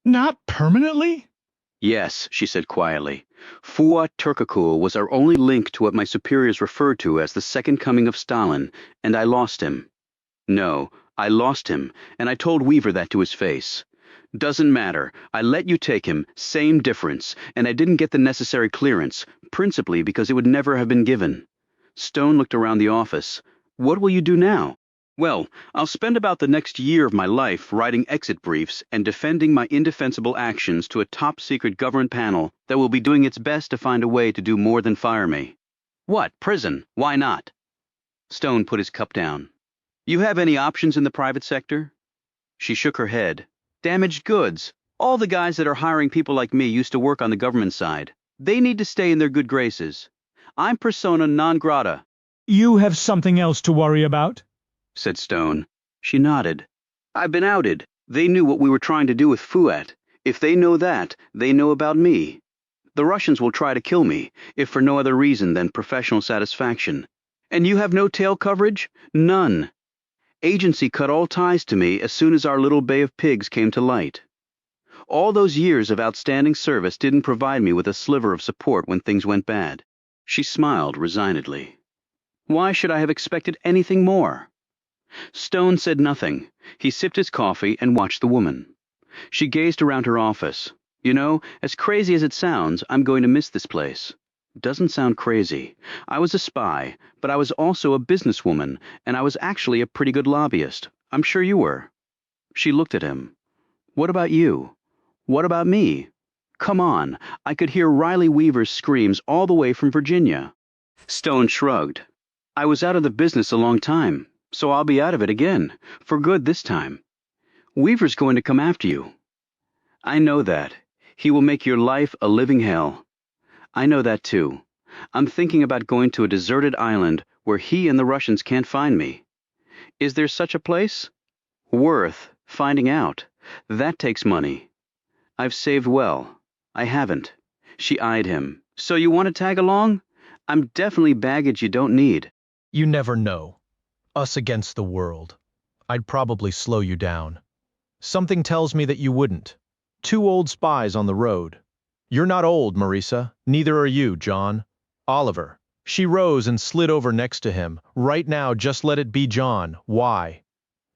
Not permanently? Yes, she said quietly. Fuat Turkakul was our only link to what my superiors referred to as the second coming of Stalin, and I lost him. No, I lost him, and I told Weaver that to his face. Doesn't matter. I let you take him, same difference, and I didn't get the necessary clearance, principally because it would never have been given. Stone looked around the office. What will you do now? Well, I'll spend about the next year of my life writing exit briefs and defending my indefensible actions to a top-secret government panel that will be doing its best to find a way to do more than fire me. What, prison? Why not? Stone put his cup down. You have any options in the private sector? She shook her head. Damaged goods. All the guys that are hiring people like me used to work on the government side. They need to stay in their good graces. I'm persona non grata. You have something else to worry about? Said Stone. She nodded. I've been outed. They knew what we were trying to do with Fuat. If they know that, they know about me. The Russians will try to kill me, if for no other reason than professional satisfaction. And you have no tail coverage? None. Agency cut all ties to me as soon as our little Bay of Pigs came to light. All those years of outstanding service didn't provide me with a sliver of support when things went bad. She smiled resignedly. Why should I have expected anything more? Stone said nothing. He sipped his coffee and watched the woman. She gazed around her office. You know, as crazy as it sounds, I'm going to miss this place. Doesn't sound crazy. I was a spy, but I was also a businesswoman, and I was actually a pretty good lobbyist. I'm sure you were. She looked at him. What about you? What about me? Come on, I could hear Riley Weaver's screams all the way from Virginia. Stone shrugged. I was out of the business a long time, so I'll be out of it again, for good this time. Weaver's going to come after you. I know that. He will make your life a living hell. I know that too. I'm thinking about going to a deserted island where he and the Russians can't find me. Is there such a place? Worth finding out. That takes money. I've saved well. I haven't. She eyed him. So you want to tag along? I'm definitely baggage you don't need. You never know. Us against the world. I'd probably slow you down. Something tells me that you wouldn't. 2 old spies on the road. You're not old, Marisa. Neither are you, John. Oliver. She rose and slid over next to him. Right now, just let it be John. Why?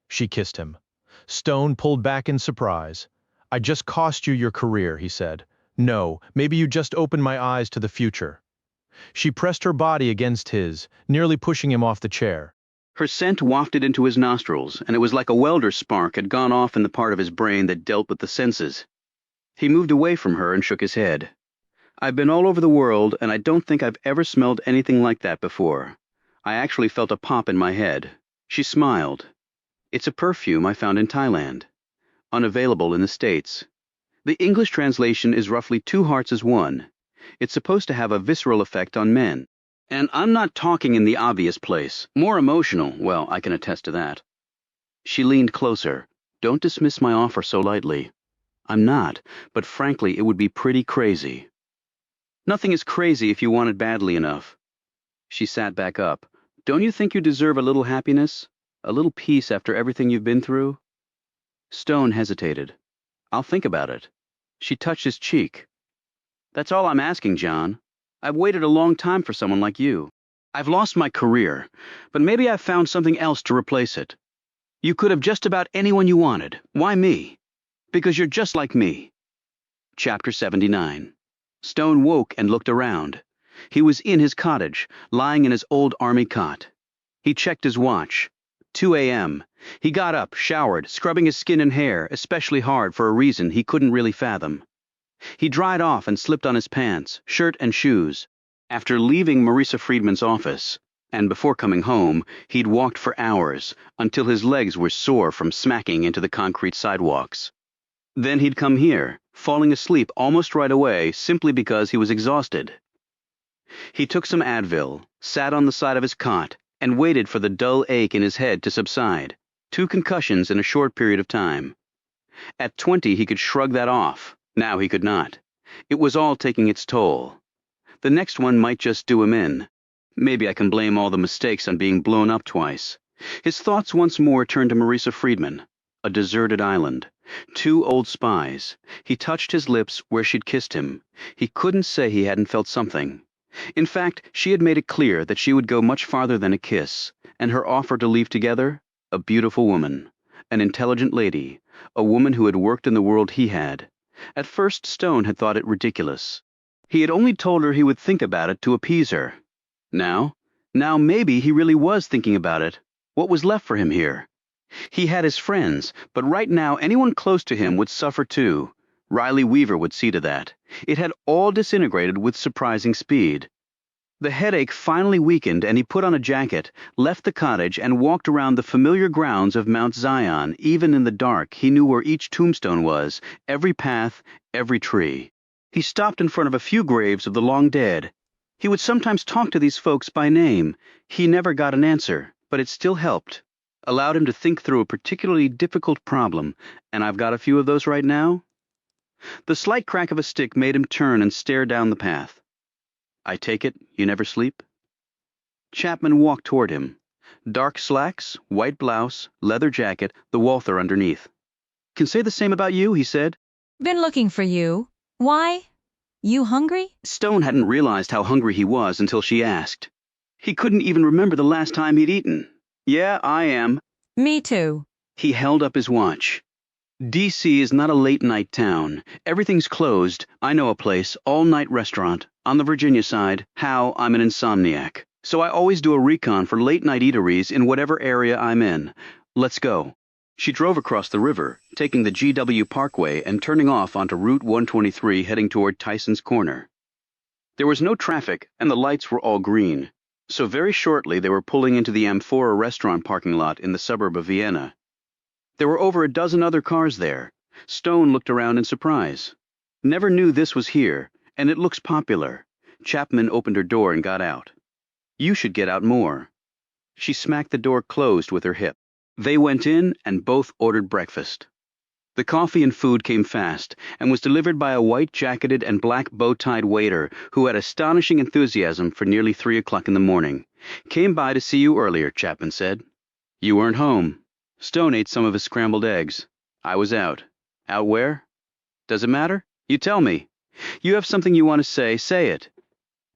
She kissed him. Stone pulled back in surprise. I just cost you your career, he said. No, maybe you just opened my eyes to the future. She pressed her body against his, nearly pushing him off the chair. Her scent wafted into his nostrils, and it was like a welder's spark had gone off in the part of his brain that dealt with the senses. He moved away from her and shook his head. I've been all over the world, and I don't think I've ever smelled anything like that before. I actually felt a pop in my head. She smiled. It's a perfume I found in Thailand. Unavailable in the States. The English translation is roughly 2 hearts as one. It's supposed to have a visceral effect on men. And I'm not talking in the obvious place. More emotional, well, I can attest to that. She leaned closer. Don't dismiss my offer so lightly. I'm not, but frankly, it would be pretty crazy. Nothing is crazy if you want it badly enough. She sat back up. Don't you think you deserve a little happiness? A little peace after everything you've been through? Stone hesitated. I'll think about it. She touched his cheek. That's all I'm asking, John. I've waited a long time for someone like you. I've lost my career, but maybe I've found something else to replace it. You could have just about anyone you wanted. Why me? Because you're just like me. Chapter 79. Stone woke and looked around. He was in his cottage, lying in his old army cot. He checked his watch. 2 a.m. He got up, showered, scrubbing his skin and hair, especially hard for a reason he couldn't really fathom. He dried off and slipped on his pants, shirt and shoes. After leaving Marisa Friedman's office, and before coming home, he'd walked for hours, until his legs were sore from smacking into the concrete sidewalks. Then he'd come here, falling asleep almost right away simply because he was exhausted. He took some Advil, sat on the side of his cot, and waited for the dull ache in his head to subside. 2 concussions in a short period of time. At 20 he could shrug that off. Now he could not. It was all taking its toll. The next one might just do him in. Maybe I can blame all the mistakes on being blown up twice. His thoughts once more turned to Marisa Friedman. A deserted island. 2 old spies. He touched his lips where she'd kissed him. He couldn't say he hadn't felt something. In fact, she had made it clear that she would go much farther than a kiss, and her offer to leave together? A beautiful woman. An intelligent lady. A woman who had worked in the world he had. At first, Stone had thought it ridiculous. He had only told her he would think about it to appease her. Now maybe he really was thinking about it. What was left for him here? He had his friends, but right now anyone close to him would suffer too. Riley Weaver would see to that. It had all disintegrated with surprising speed. The headache finally weakened, and he put on a jacket, left the cottage, and walked around the familiar grounds of Mount Zion. Even in the dark, he knew where each tombstone was, every path, every tree. He stopped in front of a few graves of the long dead. He would sometimes talk to these folks by name. He never got an answer, but it still helped. allowed him to think through a particularly difficult problem, and I've got a few of those right now. The slight crack of a stick made him turn and stare down the path. I take it you never sleep? Chapman walked toward him. Dark slacks, white blouse, leather jacket, the Walther underneath. Can say the same about you, he said. Been looking for you. Why? You hungry? Stone hadn't realized how hungry he was until she asked. He couldn't even remember the last time he'd eaten. Yeah, I am. Me too. He held up his watch. D.C. is not a late-night town. Everything's closed. I know a place, all-night restaurant. On the Virginia side, how I'm an insomniac. So I always do a recon for late-night eateries in whatever area I'm in. Let's go. She drove across the river, taking the GW Parkway and turning off onto Route 123 heading toward Tyson's Corner. There was no traffic, and the lights were all green. So very shortly they were pulling into the Amphora restaurant parking lot in the suburb of Vienna. There were over a dozen other cars there. Stone looked around in surprise. Never knew this was here, and it looks popular. Chapman opened her door and got out. You should get out more. She smacked the door closed with her hip. They went in and both ordered breakfast. The coffee and food came fast and was delivered by a white-jacketed and black bow-tied waiter who had astonishing enthusiasm for nearly 3 o'clock in the morning. Came by to see you earlier, Chapman said. You weren't home. Stone ate some of his scrambled eggs. I was out. Out where? Does it matter? You tell me. You have something you want to say, say it.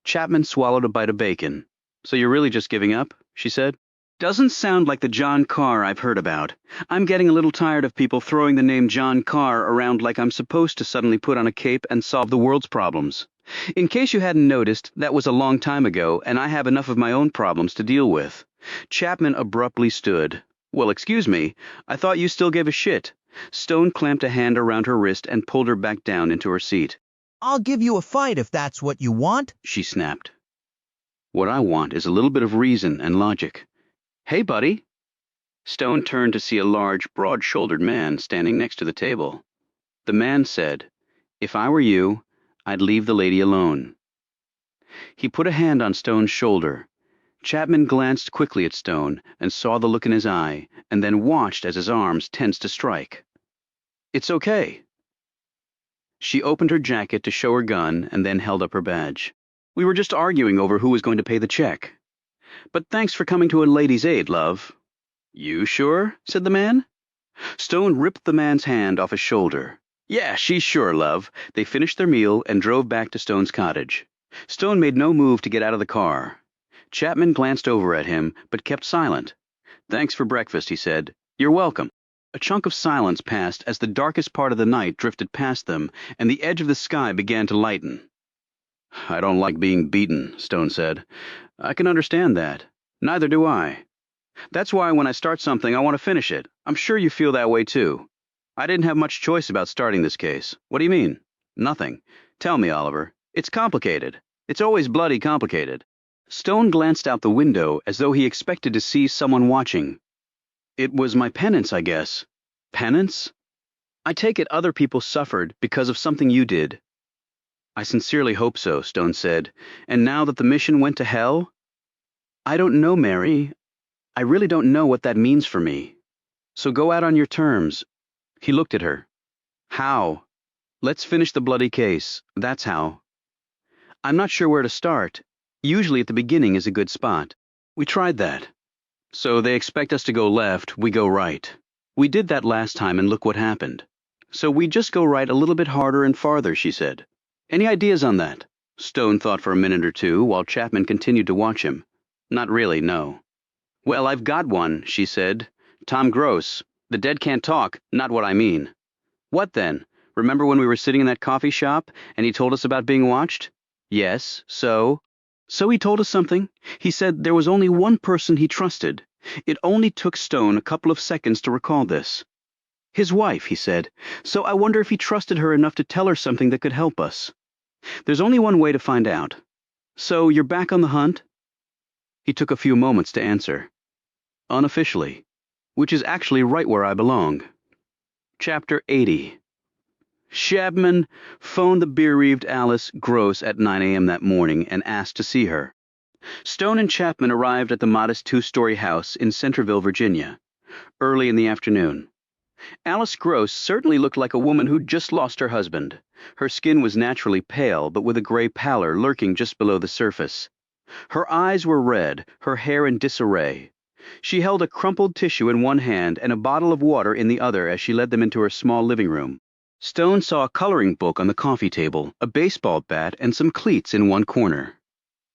Chapman swallowed a bite of bacon. So you're really just giving up? She said. Doesn't sound like the John Carr I've heard about. I'm getting a little tired of people throwing the name John Carr around like I'm supposed to suddenly put on a cape and solve the world's problems. In case you hadn't noticed, that was a long time ago, and I have enough of my own problems to deal with. Chapman abruptly stood. Well, excuse me, I thought you still gave a shit. Stone clamped a hand around her wrist and pulled her back down into her seat. I'll give you a fight if that's what you want, she snapped. What I want is a little bit of reason and logic. Hey, buddy. Stone turned to see a large, broad-shouldered man standing next to the table. The man said, If I were you, I'd leave the lady alone. He put a hand on Stone's shoulder. Chapman glanced quickly at Stone and saw the look in his eye, and then watched as his arms tensed to strike. It's okay. She opened her jacket to show her gun and then held up her badge. We were just arguing over who was going to pay the check. But thanks for coming to a lady's aid, love. You sure? Said the man. Stone ripped the man's hand off his shoulder. Yeah, she's sure, love. They finished their meal and drove back to Stone's cottage. Stone made no move to get out of the car. Chapman glanced over at him, but kept silent. Thanks for breakfast, he said. You're welcome. A chunk of silence passed as the darkest part of the night drifted past them, and the edge of the sky began to lighten. I don't like being beaten, Stone said. I can understand that. Neither do I. That's why when I start something, I want to finish it. I'm sure you feel that way, too. I didn't have much choice about starting this case. What do you mean? Nothing. Tell me, Oliver. It's complicated. It's always bloody complicated. Stone glanced out the window as though he expected to see someone watching. It was my penance, I guess. Penance? I take it other people suffered because of something you did. I sincerely hope so, Stone said. And now that the mission went to hell? I don't know, Mary. I really don't know what that means for me. So go out on your terms. He looked at her. How? Let's finish the bloody case. That's how. I'm not sure where to start. Usually at the beginning is a good spot. We tried that. So they expect us to go left, we go right. We did that last time and look what happened. So we just go right a little bit harder and farther, she said. Any ideas on that? Stone thought for a minute or two while Chapman continued to watch him. Not really, no. Well, I've got one, she said. Tom Gross. The dead can't talk, not what I mean. What then? Remember when we were sitting in that coffee shop and he told us about being watched? Yes, so? So he told us something. He said there was only one person he trusted. It only took Stone a couple of seconds to recall this. His wife, he said. So I wonder if he trusted her enough to tell her something that could help us. There's only one way to find out. So you're back on the hunt? He took a few moments to answer. Unofficially, which is actually right where I belong. Chapter 80. Chapman phoned the bereaved Alice Gross at 9 a.m. that morning and asked to see her. Stone and Chapman arrived at the modest two-story house in Centerville, Virginia. Early in the afternoon. Alice Gross certainly looked like a woman who'd just lost her husband. Her skin was naturally pale, but with a gray pallor lurking just below the surface. Her eyes were red, her hair in disarray. She held a crumpled tissue in one hand and a bottle of water in the other as she led them into her small living room. Stone saw a coloring book on the coffee table, a baseball bat, and some cleats in one corner.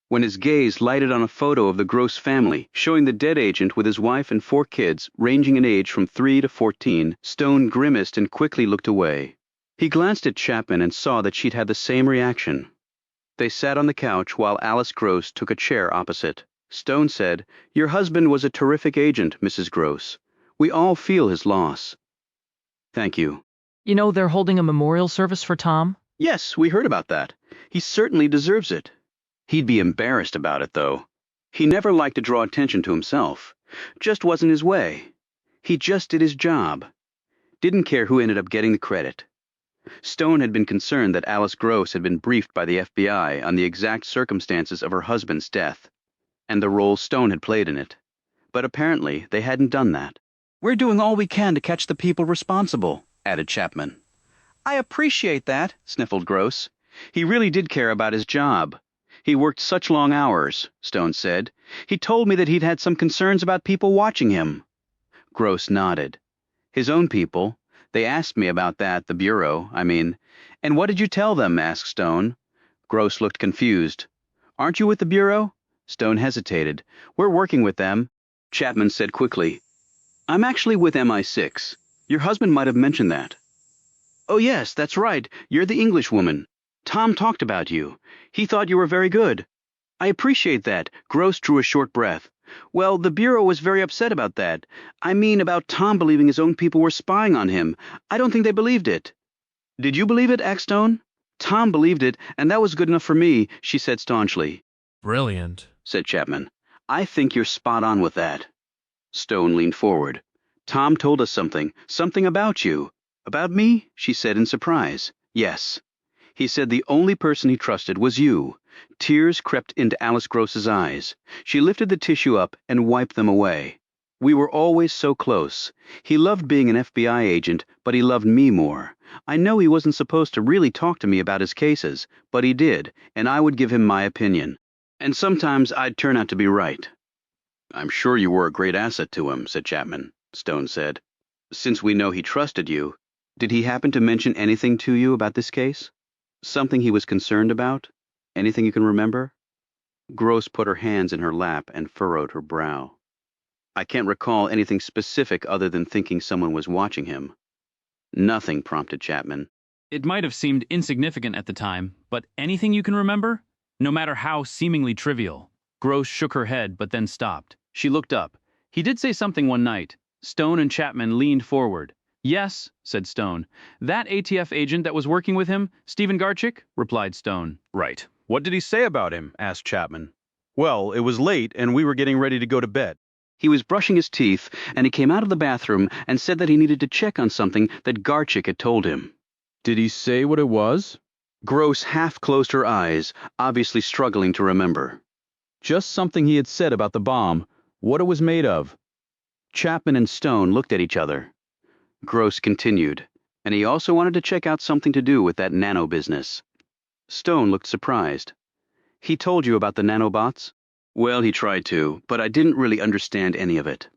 When his gaze lighted on a photo of the Gross family, showing the dead agent with his wife and 4 kids, ranging in age from 3 to 14, Stone grimaced and quickly looked away. He glanced at Chapman and saw that she'd had the same reaction. They sat on the couch while Alice Gross took a chair opposite. Stone said, "Your husband was a terrific agent, Mrs. Gross. We all feel his loss." "Thank you." You know they're holding a memorial service for Tom? "Yes, we heard about that. He certainly deserves it." He'd be embarrassed about it, though. He never liked to draw attention to himself. Just wasn't his way. He just did his job. Didn't care who ended up getting the credit. Stone had been concerned that Alice Gross had been briefed by the FBI on the exact circumstances of her husband's death, and the role Stone had played in it. But apparently they hadn't done that. "We're doing all we can to catch the people responsible," added Chapman. "I appreciate that," sniffled Gross. He really did care about his job. "He worked such long hours," Stone said. "He told me that he'd had some concerns about people watching him." Gross nodded. "His own people. They asked me about that, the Bureau, I mean." "And what did you tell them?" asked Stone. Gross looked confused. "Aren't you with the Bureau?" Stone hesitated. "We're working with them." Chapman said quickly, "I'm actually with MI6. Your husband might have mentioned that." "Oh yes, that's right. You're the Englishwoman. Tom talked about you. He thought you were very good." "I appreciate that." Gross drew a short breath. "Well, the Bureau was very upset about that. I mean, about Tom believing his own people were spying on him. I don't think they believed it." "Did you believe it?" asked Stone. "Tom believed it, and that was good enough for me," she said staunchly. Brilliant, said Chapman. "I think you're spot on with that." Stone leaned forward. "Tom told us something about you." "About me?" she said in surprise. "Yes. He said the only person he trusted was you." Tears crept into Alice Gross's eyes. She lifted the tissue up and wiped them away. "We were always so close. He loved being an FBI agent, but he loved me more. I know he wasn't supposed to really talk to me about his cases, but he did, and I would give him my opinion. And sometimes I'd turn out to be right." "I'm sure you were a great asset to him," said Chapman. Stone said. "Since we know he trusted you, did he happen to mention anything to you about this case? Something he was concerned about? Anything you can remember?" Gross put her hands in her lap and furrowed her brow. "I can't recall anything specific other than thinking someone was watching him." "Nothing," prompted Chapman. It might have seemed insignificant at the time, but anything you can remember? No matter how seemingly trivial. Gross shook her head, but then stopped. She looked up. "He did say something one night." Stone and Chapman leaned forward. "Yes," said Stone. "That ATF agent that was working with him, Stephen Garchik?" replied Stone. "Right. What did he say about him?" asked Chapman. "Well, it was late, and we were getting ready to go to bed. He was brushing his teeth, and he came out of the bathroom and said that he needed to check on something that Garchik had told him." Did he say what it was? Gross half closed her eyes, obviously struggling to remember. Just something he had said about the bomb, what it was made of. Chapman and Stone looked at each other. Gross continued, "And he also wanted to check out something to do with that nano business." Stone looked surprised. "He told you about the nanobots?" "Well, he tried to, but I didn't really understand any of it."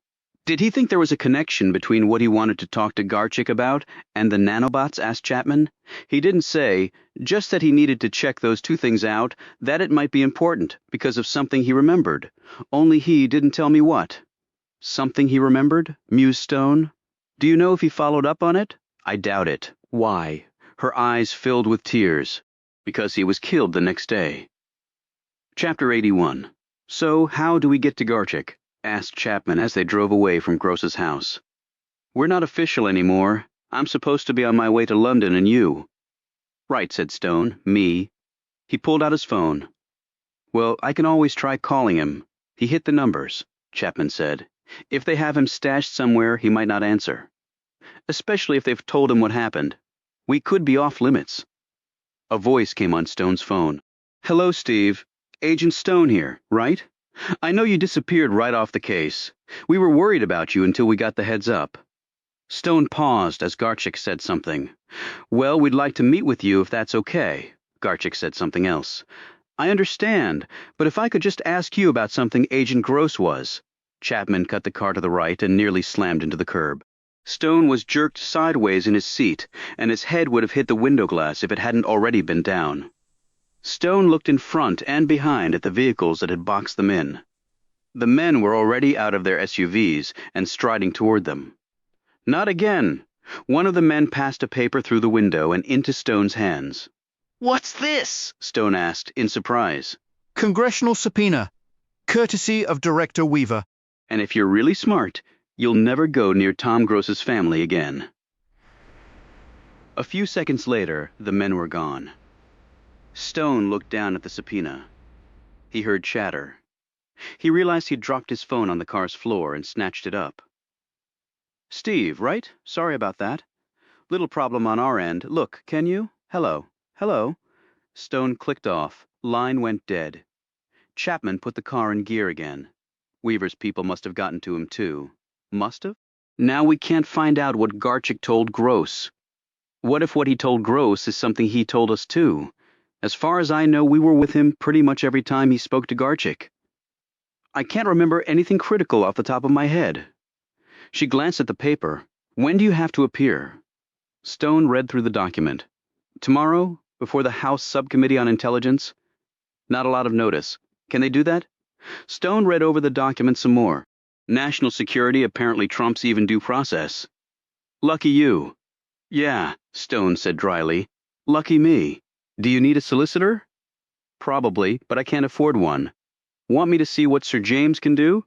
"Did he think there was a connection between what he wanted to talk to Garchik about and the nanobots?" asked Chapman. "He didn't say, just that he needed to check those two things out, that it might be important because of something he remembered. Only he didn't tell me what." "Something he remembered?" mused Stone. "Do you know if he followed up on it?" "I doubt it." "Why?" Her eyes filled with tears. "Because he was killed the next day." Chapter 81. "So, how do we get to Garchik?" asked Chapman as they drove away from Gross's house. "We're not official anymore. I'm supposed to be on my way to London, and you." "Right," said Stone. "Me." He pulled out his phone. "Well, I can always try calling him." "He hit the numbers," Chapman said. "If they have him stashed somewhere, he might not answer. Especially if they've told him what happened. We could be off limits." A voice came on Stone's phone. "Hello, Steve. Agent Stone here, right? I know you disappeared right off the case. We were worried about you until we got the heads up. Stone paused as Garchik said something. Well, we'd like to meet with you if that's okay. Garchik said something else. I understand, but if I could just ask you about something Agent Gross was. Chapman cut the car to the right and nearly slammed into the curb. Stone was jerked sideways in his seat, and his head would have hit the window glass if it hadn't already been down. Stone looked in front and behind at the vehicles that had boxed them in. The men were already out of their SUVs and striding toward them. Not again! One of the men passed a paper through the window and into Stone's hands. What's this? Stone asked, in surprise. Congressional subpoena, courtesy of Director Weaver. And if you're really smart, you'll never go near Tom Gross's family again. A few seconds later, the men were gone. Stone looked down at the subpoena. He heard chatter. He realized he'd dropped his phone on the car's floor and snatched it up. Steve, right? Sorry about that. Little problem on our end. Look, can you? Hello. Hello. Stone clicked off. Line went dead. Chapman put the car in gear again. Weaver's people must have gotten to him too. Must have? Now we can't find out what Garchik told Gross. What if what he told Gross is something he told us too? As far as I know, we were with him pretty much every time he spoke to Garchik. I can't remember anything critical off the top of my head. She glanced at the paper. When do you have to appear? Stone read through the document. Tomorrow, before the House Subcommittee on Intelligence? Not a lot of notice. Can they do that? Stone read over the document some more. National security apparently trumps even due process. Lucky you. Yeah, Stone said dryly. Lucky me. Do you need a solicitor? Probably, but I can't afford one. Want me to see what Sir James can do?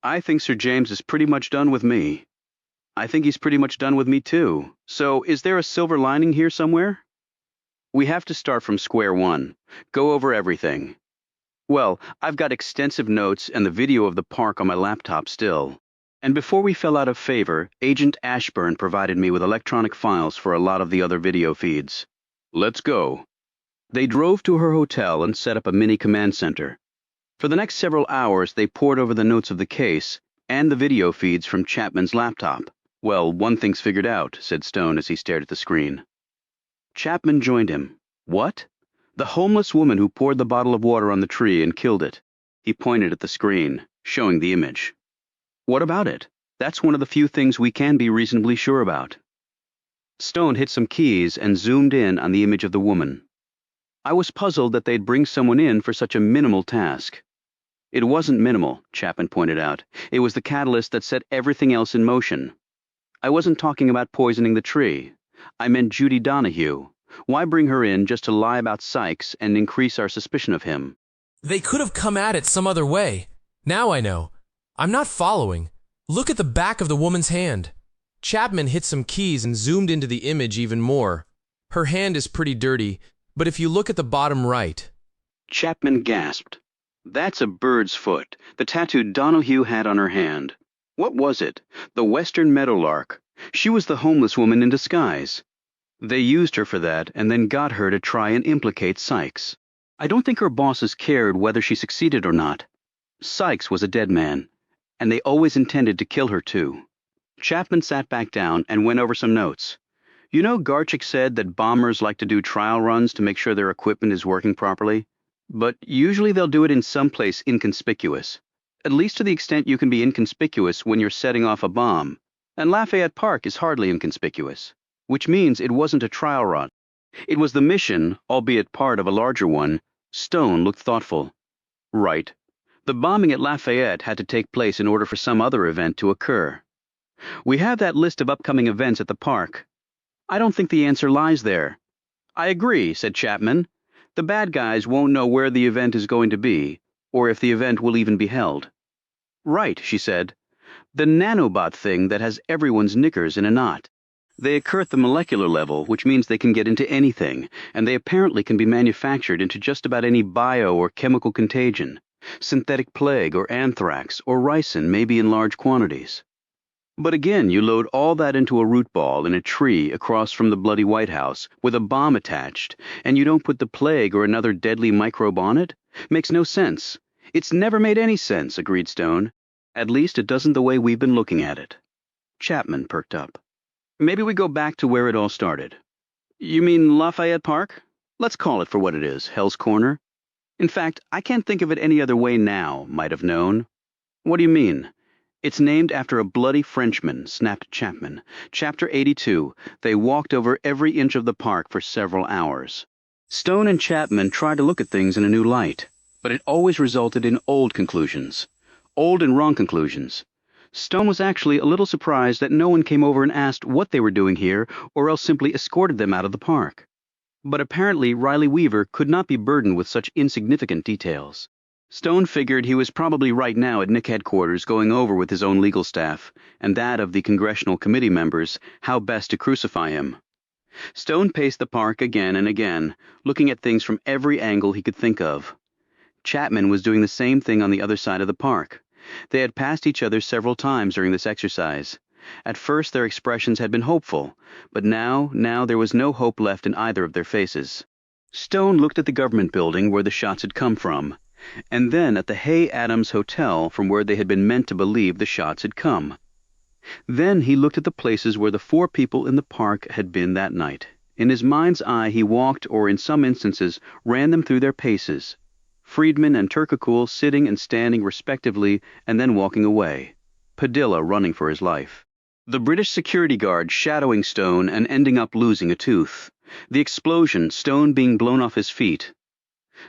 I think Sir James is pretty much done with me. I think he's pretty much done with me too. So, is there a silver lining here somewhere? We have to start from square one. Go over everything. Well, I've got extensive notes and the video of the park on my laptop still. And before we fell out of favor, Agent Ashburn provided me with electronic files for a lot of the other video feeds. Let's go. They drove to her hotel and set up a mini command center. For the next several hours, they pored over the notes of the case and the video feeds from Chapman's laptop. Well, one thing's figured out, said Stone as he stared at the screen. Chapman joined him. What? The homeless woman who poured the bottle of water on the tree and killed it. He pointed at the screen, showing the image. What about it? That's one of the few things we can be reasonably sure about. Stone hit some keys and zoomed in on the image of the woman. I was puzzled that they'd bring someone in for such a minimal task. It wasn't minimal, Chapman pointed out. It was the catalyst that set everything else in motion. I wasn't talking about poisoning the tree. I meant Judy Donahue. Why bring her in just to lie about Sykes and increase our suspicion of him? They could have come at it some other way. Now I know. I'm not following. Look at the back of the woman's hand. Chapman hit some keys and zoomed into the image even more. Her hand is pretty dirty, but if you look at the bottom right... Chapman gasped. That's a bird's foot, the tattoo Donahue had on her hand. What was it? The Western Meadowlark. She was the homeless woman in disguise. They used her for that and then got her to try and implicate Sykes. I don't think her bosses cared whether she succeeded or not. Sykes was a dead man, and they always intended to kill her too. Chapman sat back down and went over some notes. You know, Garchik said that bombers like to do trial runs to make sure their equipment is working properly? But usually they'll do it in some place inconspicuous. At least to the extent you can be inconspicuous when you're setting off a bomb. And Lafayette Park is hardly inconspicuous. Which means it wasn't a trial run. It was the mission, albeit part of a larger one. Stone looked thoughtful. Right. The bombing at Lafayette had to take place in order for some other event to occur. We have that list of upcoming events at the park. I don't think the answer lies there. I agree, said Chapman. The bad guys won't know where the event is going to be, or if the event will even be held. Right, she said. The nanobot thing that has everyone's knickers in a knot. They occur at the molecular level, which means they can get into anything, and they apparently can be manufactured into just about any bio or chemical contagion. Synthetic plague or anthrax or ricin maybe in large quantities. But again, you load all that into a root ball in a tree across from the bloody White House with a bomb attached, and you don't put the plague or another deadly microbe on it? Makes no sense. It's never made any sense, agreed Stone. At least it doesn't the way we've been looking at it. Chapman perked up. Maybe we go back to where it all started. You mean Lafayette Park? Let's call it for what it is, Hell's Corner. In fact, I can't think of it any other way now, might have known. What do you mean? It's named after a bloody Frenchman, snapped Chapman. Chapter 82. They walked over every inch of the park for several hours. Stone and Chapman tried to look at things in a new light, but it always resulted in old conclusions. Old and wrong conclusions. Stone was actually a little surprised that no one came over and asked what they were doing here, or else simply escorted them out of the park. But apparently Riley Weaver could not be burdened with such insignificant details. Stone figured he was probably right now at Nick headquarters going over with his own legal staff, and that of the congressional committee members, how best to crucify him. Stone paced the park again and again, looking at things from every angle he could think of. Chapman was doing the same thing on the other side of the park. They had passed each other several times during this exercise. At first their expressions had been hopeful, but now there was no hope left in either of their faces. Stone looked at the government building where the shots had come from, and then at the Hay Adams Hotel from where they had been meant to believe the shots had come. Then he looked at the places where the 4 people in the park had been that night. In his mind's eye he walked, or in some instances ran them through their paces. Friedman and Turkakul sitting and standing respectively and then walking away. Padilla running for his life. The British security guard shadowing Stone and ending up losing a tooth. The explosion, Stone being blown off his feet.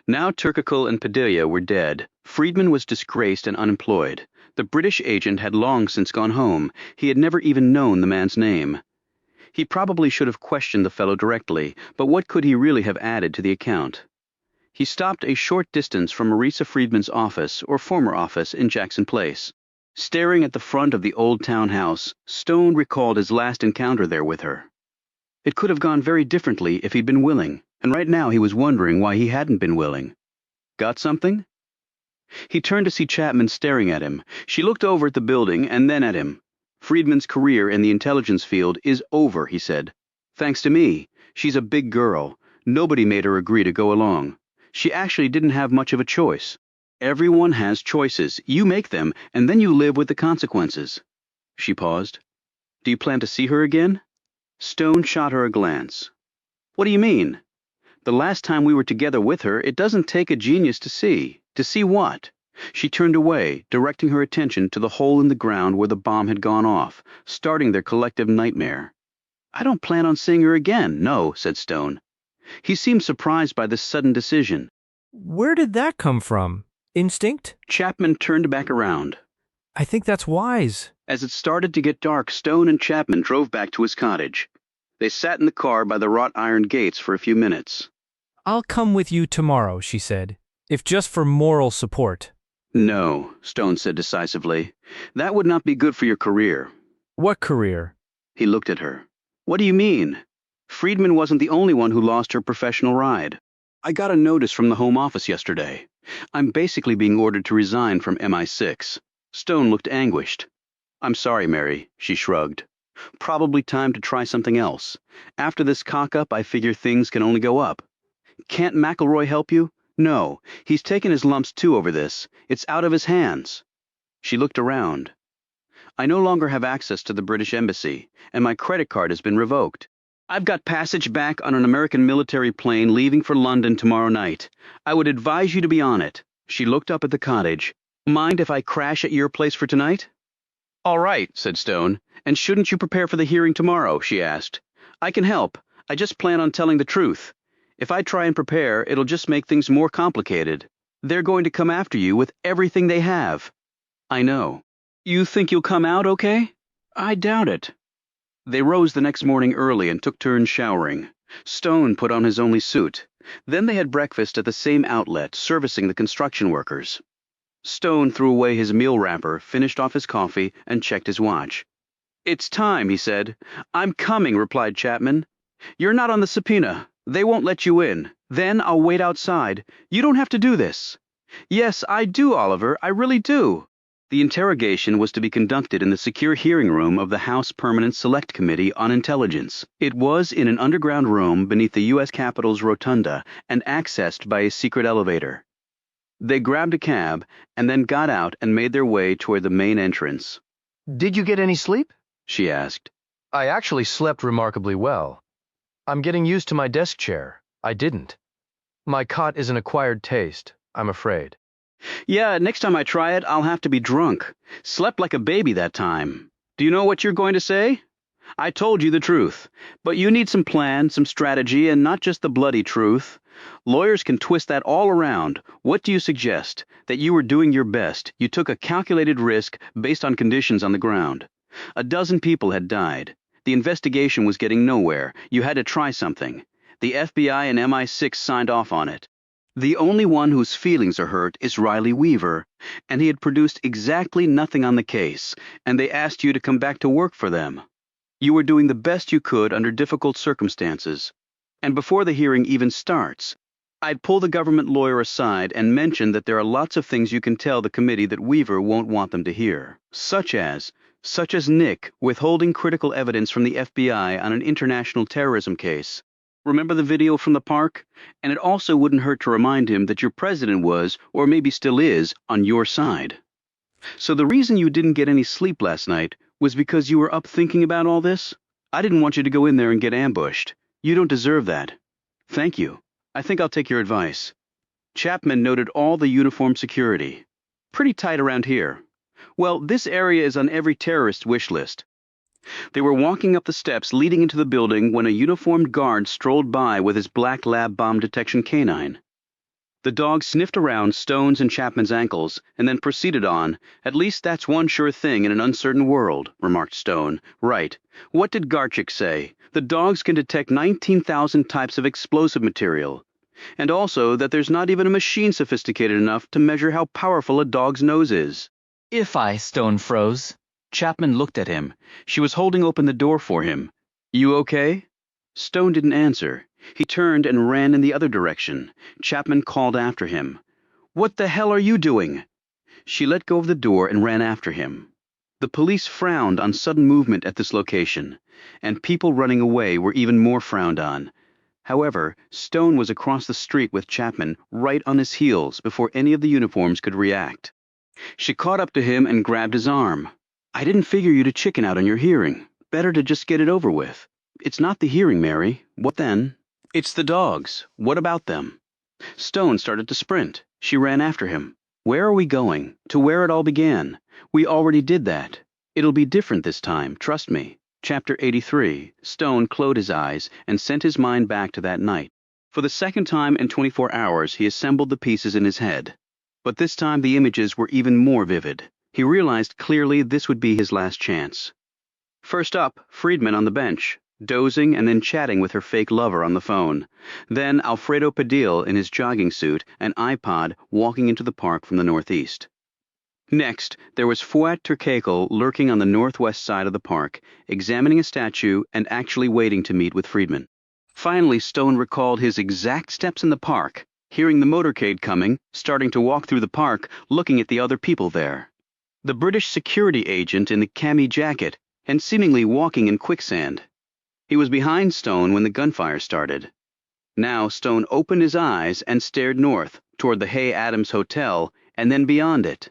Now Turkakul and Padilla were dead. Friedman was disgraced and unemployed. The British agent had long since gone home. He had never even known the man's name. He probably should have questioned the fellow directly, but what could he really have added to the account? He stopped a short distance from Marisa Friedman's office, or former office, in Jackson Place. Staring at the front of the old townhouse, Stone recalled his last encounter there with her. It could have gone very differently if he'd been willing, and right now he was wondering why he hadn't been willing. Got something? He turned to see Chapman staring at him. She looked over at the building and then at him. Friedman's career in the intelligence field is over, he said. Thanks to me. She's a big girl. Nobody made her agree to go along. She actually didn't have much of a choice. Everyone has choices. You make them, and then you live with the consequences. She paused. Do you plan to see her again? Stone shot her a glance. What do you mean? The last time we were together with her, it doesn't take a genius to see. To see what? She turned away, directing her attention to the hole in the ground where the bomb had gone off, starting their collective nightmare. I don't plan on seeing her again, no, said Stone. He seemed surprised by this sudden decision. Where did that come from? Instinct? Chapman turned back around. I think that's wise. As it started to get dark, Stone and Chapman drove back to his cottage. They sat in the car by the wrought iron gates for a few minutes. I'll come with you tomorrow, she said, if just for moral support. No, Stone said decisively. That would not be good for your career. What career? He looked at her. What do you mean? Friedman wasn't the only one who lost her professional ride. I got a notice from the Home Office yesterday. I'm basically being ordered to resign from MI6. Stone looked anguished. I'm sorry, Mary, she shrugged. Probably time to try something else. After this cock-up, I figure things can only go up. Can't McElroy help you? No, he's taken his lumps too over this. It's out of his hands. She looked around. I no longer have access to the British Embassy, and my credit card has been revoked. I've got passage back on an American military plane leaving for London tomorrow night. I would advise you to be on it. She looked up at the cottage. Mind if I crash at your place for tonight? All right, said Stone. And shouldn't you prepare for the hearing tomorrow, she asked. I can help. I just plan on telling the truth. If I try and prepare, it'll just make things more complicated. They're going to come after you with everything they have. I know. You think you'll come out okay? I doubt it. They rose the next morning early and took turns showering. Stone put on his only suit. Then they had breakfast at the same outlet, servicing the construction workers. Stone threw away his meal wrapper, finished off his coffee, and checked his watch. It's time, he said. I'm coming, replied Chapman. You're not on the subpoena. They won't let you in. Then I'll wait outside. You don't have to do this. Yes, I do, Oliver. I really do. The interrogation was to be conducted in the secure hearing room of the House Permanent Select Committee on Intelligence. It was in an underground room beneath the U.S. Capitol's rotunda and accessed by a secret elevator. They grabbed a cab and then got out and made their way toward the main entrance. Did you get any sleep? She asked. I actually slept remarkably well. I'm getting used to my desk chair. I didn't. My cot is an acquired taste, I'm afraid. Yeah, next time I try it, I'll have to be drunk. Slept like a baby that time. Do you know what you're going to say? I told you the truth, but you need some plan, some strategy, and not just the bloody truth. Lawyers can twist that all around. What do you suggest? That you were doing your best. You took a calculated risk based on conditions on the ground. A dozen people had died. The investigation was getting nowhere. You had to try something. The FBI and MI6 signed off on it. The only one whose feelings are hurt is Riley Weaver, and he had produced exactly nothing on the case, and they asked you to come back to work for them. You were doing the best you could under difficult circumstances. And before the hearing even starts, I'd pull the government lawyer aside and mention that there are lots of things you can tell the committee that Weaver won't want them to hear, such as Nick withholding critical evidence from the FBI on an international terrorism case. Remember the video from the park? And it also wouldn't hurt to remind him that your president was, or maybe still is, on your side. So the reason you didn't get any sleep last night was because you were up thinking about all this? I didn't want you to go in there and get ambushed. You don't deserve that. Thank you. I think I'll take your advice. Chapman noted all the uniformed security. Pretty tight around here. Well, this area is on every terrorist's wish list. They were walking up the steps leading into the building when a uniformed guard strolled by with his black lab bomb detection canine. The dog sniffed around Stone's and Chapman's ankles and then proceeded on. At least that's one sure thing in an uncertain world, remarked Stone. Right. What did Garchik say? The dogs can detect 19,000 types of explosive material. And also that there's not even a machine sophisticated enough to measure how powerful a dog's nose is. Stone froze. Chapman looked at him. She was holding open the door for him. You okay? Stone didn't answer. He turned and ran in the other direction. Chapman called after him. What the hell are you doing? She let go of the door and ran after him. The police frowned on sudden movement at this location, and people running away were even more frowned on. However, Stone was across the street with Chapman right on his heels before any of the uniforms could react. She caught up to him and grabbed his arm. I didn't figure you to chicken out on your hearing. Better to just get it over with. It's not the hearing, Mary. What then? It's the dogs. What about them? Stone started to sprint. She ran after him. Where are we going? To where it all began. We already did that. It'll be different this time, trust me. Chapter 83. Stone closed his eyes and sent his mind back to that night. For the second time in 24 hours, he assembled the pieces in his head. But this time the images were even more vivid. He realized clearly this would be his last chance. First up, Friedman on the bench, dozing and then chatting with her fake lover on the phone. Then Alfredo Padilla in his jogging suit and iPod walking into the park from the northeast. Next, there was Fuat Turkekel lurking on the northwest side of the park, examining a statue and actually waiting to meet with Friedman. Finally, Stone recalled his exact steps in the park, hearing the motorcade coming, starting to walk through the park, looking at the other people there. The British security agent in the cami jacket, and seemingly walking in quicksand. He was behind Stone when the gunfire started. Now Stone opened his eyes and stared north, toward the Hay Adams Hotel, and then beyond it.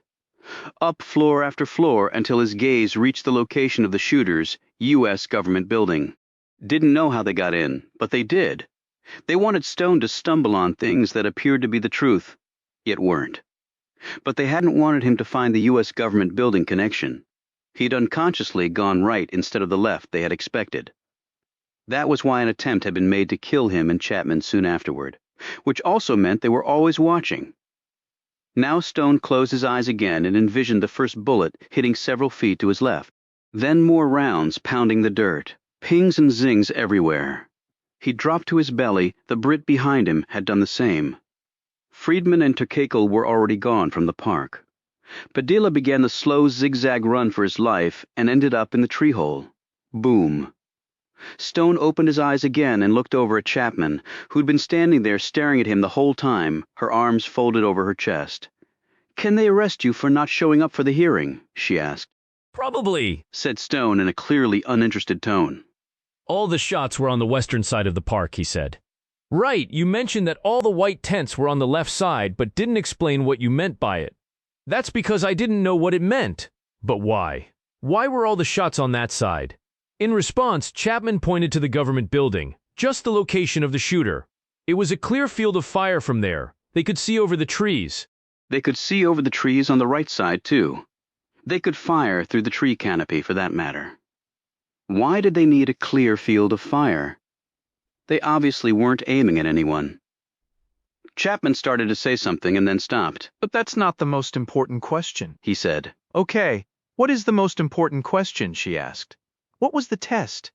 Up floor after floor until his gaze reached the location of the shooters' U.S. government building. Didn't know how they got in, but they did. They wanted Stone to stumble on things that appeared to be the truth, yet weren't. But they hadn't wanted him to find the U.S. government building connection. He'd unconsciously gone right instead of the left they had expected. That was why an attempt had been made to kill him and Chapman soon afterward, which also meant they were always watching. Now Stone closed his eyes again and envisioned the first bullet hitting several feet to his left. Then more rounds pounding the dirt, pings and zings everywhere. He dropped to his belly. The Brit behind him had done the same. Friedman and Turkekel were already gone from the park. Padilla began the slow zigzag run for his life and ended up in the tree hole. Boom. Stone opened his eyes again and looked over at Chapman, who'd been standing there staring at him the whole time, her arms folded over her chest. Can they arrest you for not showing up for the hearing? She asked. Probably, said Stone in a clearly uninterested tone. All the shots were on the western side of the park, he said. Right, you mentioned that all the white tents were on the left side, but didn't explain what you meant by it. That's because I didn't know what it meant. But why? Why were all the shots on that side? In response, Chapman pointed to the government building, just the location of the shooter. It was a clear field of fire from there. They could see over the trees. They could see over the trees on the right side, too. They could fire through the tree canopy, for that matter. Why did they need a clear field of fire? They obviously weren't aiming at anyone. Chapman started to say something and then stopped. But that's not the most important question, he said. Okay, what is the most important question, she asked. What was the test?